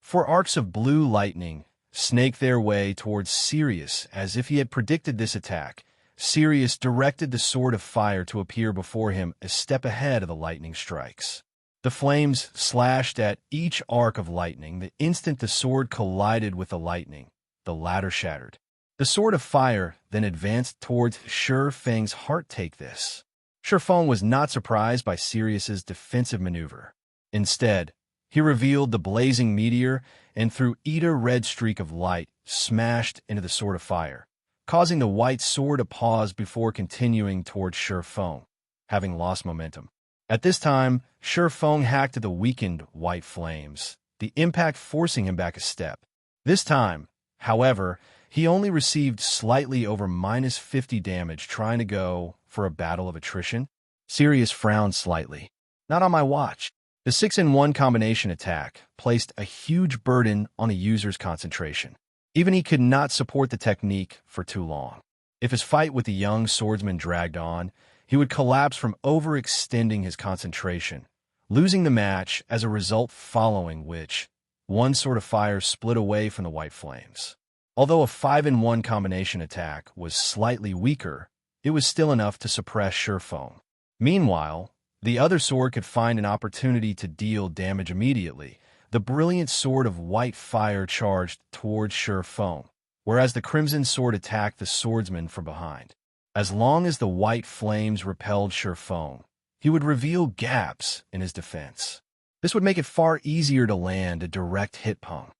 4 arcs of blue lightning snaked their way towards Sirius. As if he had predicted this attack, Sirius directed the sword of fire to appear before him a step ahead of the lightning strikes. The flames slashed at each arc of lightning. The instant the sword collided with the lightning, the latter shattered. The sword of fire then advanced towards Ye Feng's heart. Take this. Ye Feng was not surprised by Sirius's defensive maneuver. Instead, he revealed the blazing meteor and through a red streak of light smashed into the sword of fire, causing the white sword to pause before continuing towards Ye Feng, having lost momentum. At this time, Ye Feng hacked at the weakened white flames, the impact forcing him back a step. This time, however, he only received slightly over -50 damage. Trying to go for a battle of attrition? Sirius frowned slightly. Not on my watch. The 6-in-1 combination attack placed a huge burden on a user's concentration. Even he could not support the technique for too long. If his fight with the young swordsman dragged on, he would collapse from overextending his concentration, losing the match as a result, following which, one sword of fire split away from the white flames. Although a 5-in-1 combination attack was slightly weaker, it was still enough to suppress Ye Feng. Meanwhile, the other sword could find an opportunity to deal damage immediately. The brilliant sword of white fire charged towards Ye Feng, whereas the crimson sword attacked the swordsman from behind. As long as the white flames repelled Ye Feng, he would reveal gaps in his defense. This would make it far easier to land a direct hit pung.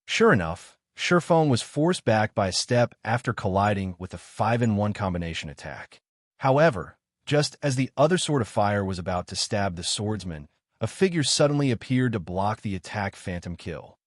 Sure enough, Ye Feng was forced back by a step after colliding with a 5-in-1 combination attack. However, just as the other sword of fire was about to stab the swordsman, a figure suddenly appeared to block the attack. Phantom Kill.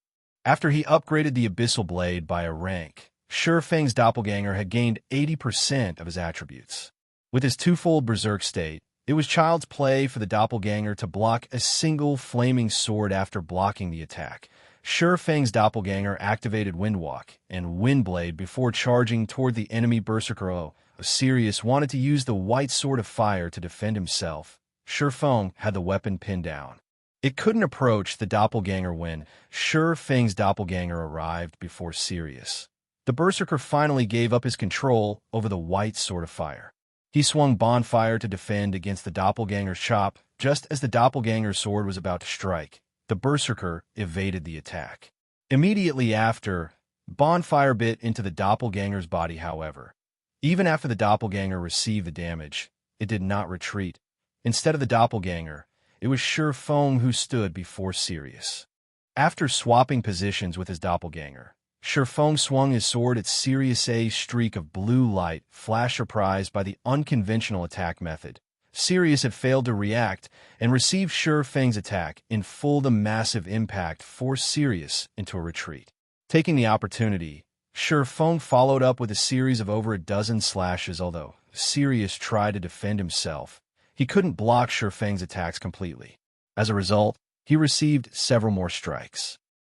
After he upgraded the Abyssal Blade by a rank, Ye Feng's doppelganger had gained 80% of his attributes. With his twofold Berserk state, it was child's play for the doppelganger to block a single flaming sword. After blocking the attack, Ye Feng's doppelganger activated Windwalk and Windblade before charging toward the enemy berserker. Sirius wanted to use the white sword of fire to defend himself. Ye Feng had the weapon pinned down. It couldn't approach the doppelganger when Ye Feng's doppelganger arrived before Sirius. The berserker finally gave up his control over the white sword of fire. He swung Bonfire to defend against the doppelganger's chop. Just as the doppelganger's sword was about to strike, the berserker evaded the attack. Immediately after, Bonfire bit into the doppelganger's body. However, even after the doppelganger received the damage, it did not retreat. Instead of the doppelganger, it was Ye Feng who stood before Sirius. After swapping positions with his doppelganger, Ye Feng swung his sword at Sirius' streak of blue light, flash surprised by the unconventional attack method. Sirius had failed to react and received Ye Feng's attack in full. The massive impact forced Sirius into a retreat. Taking the opportunity, Ye Feng followed up with a series of over a dozen slashes. Although Sirius tried to defend himself, he couldn't block Ye Feng's attacks completely. As a result, he received several more strikes.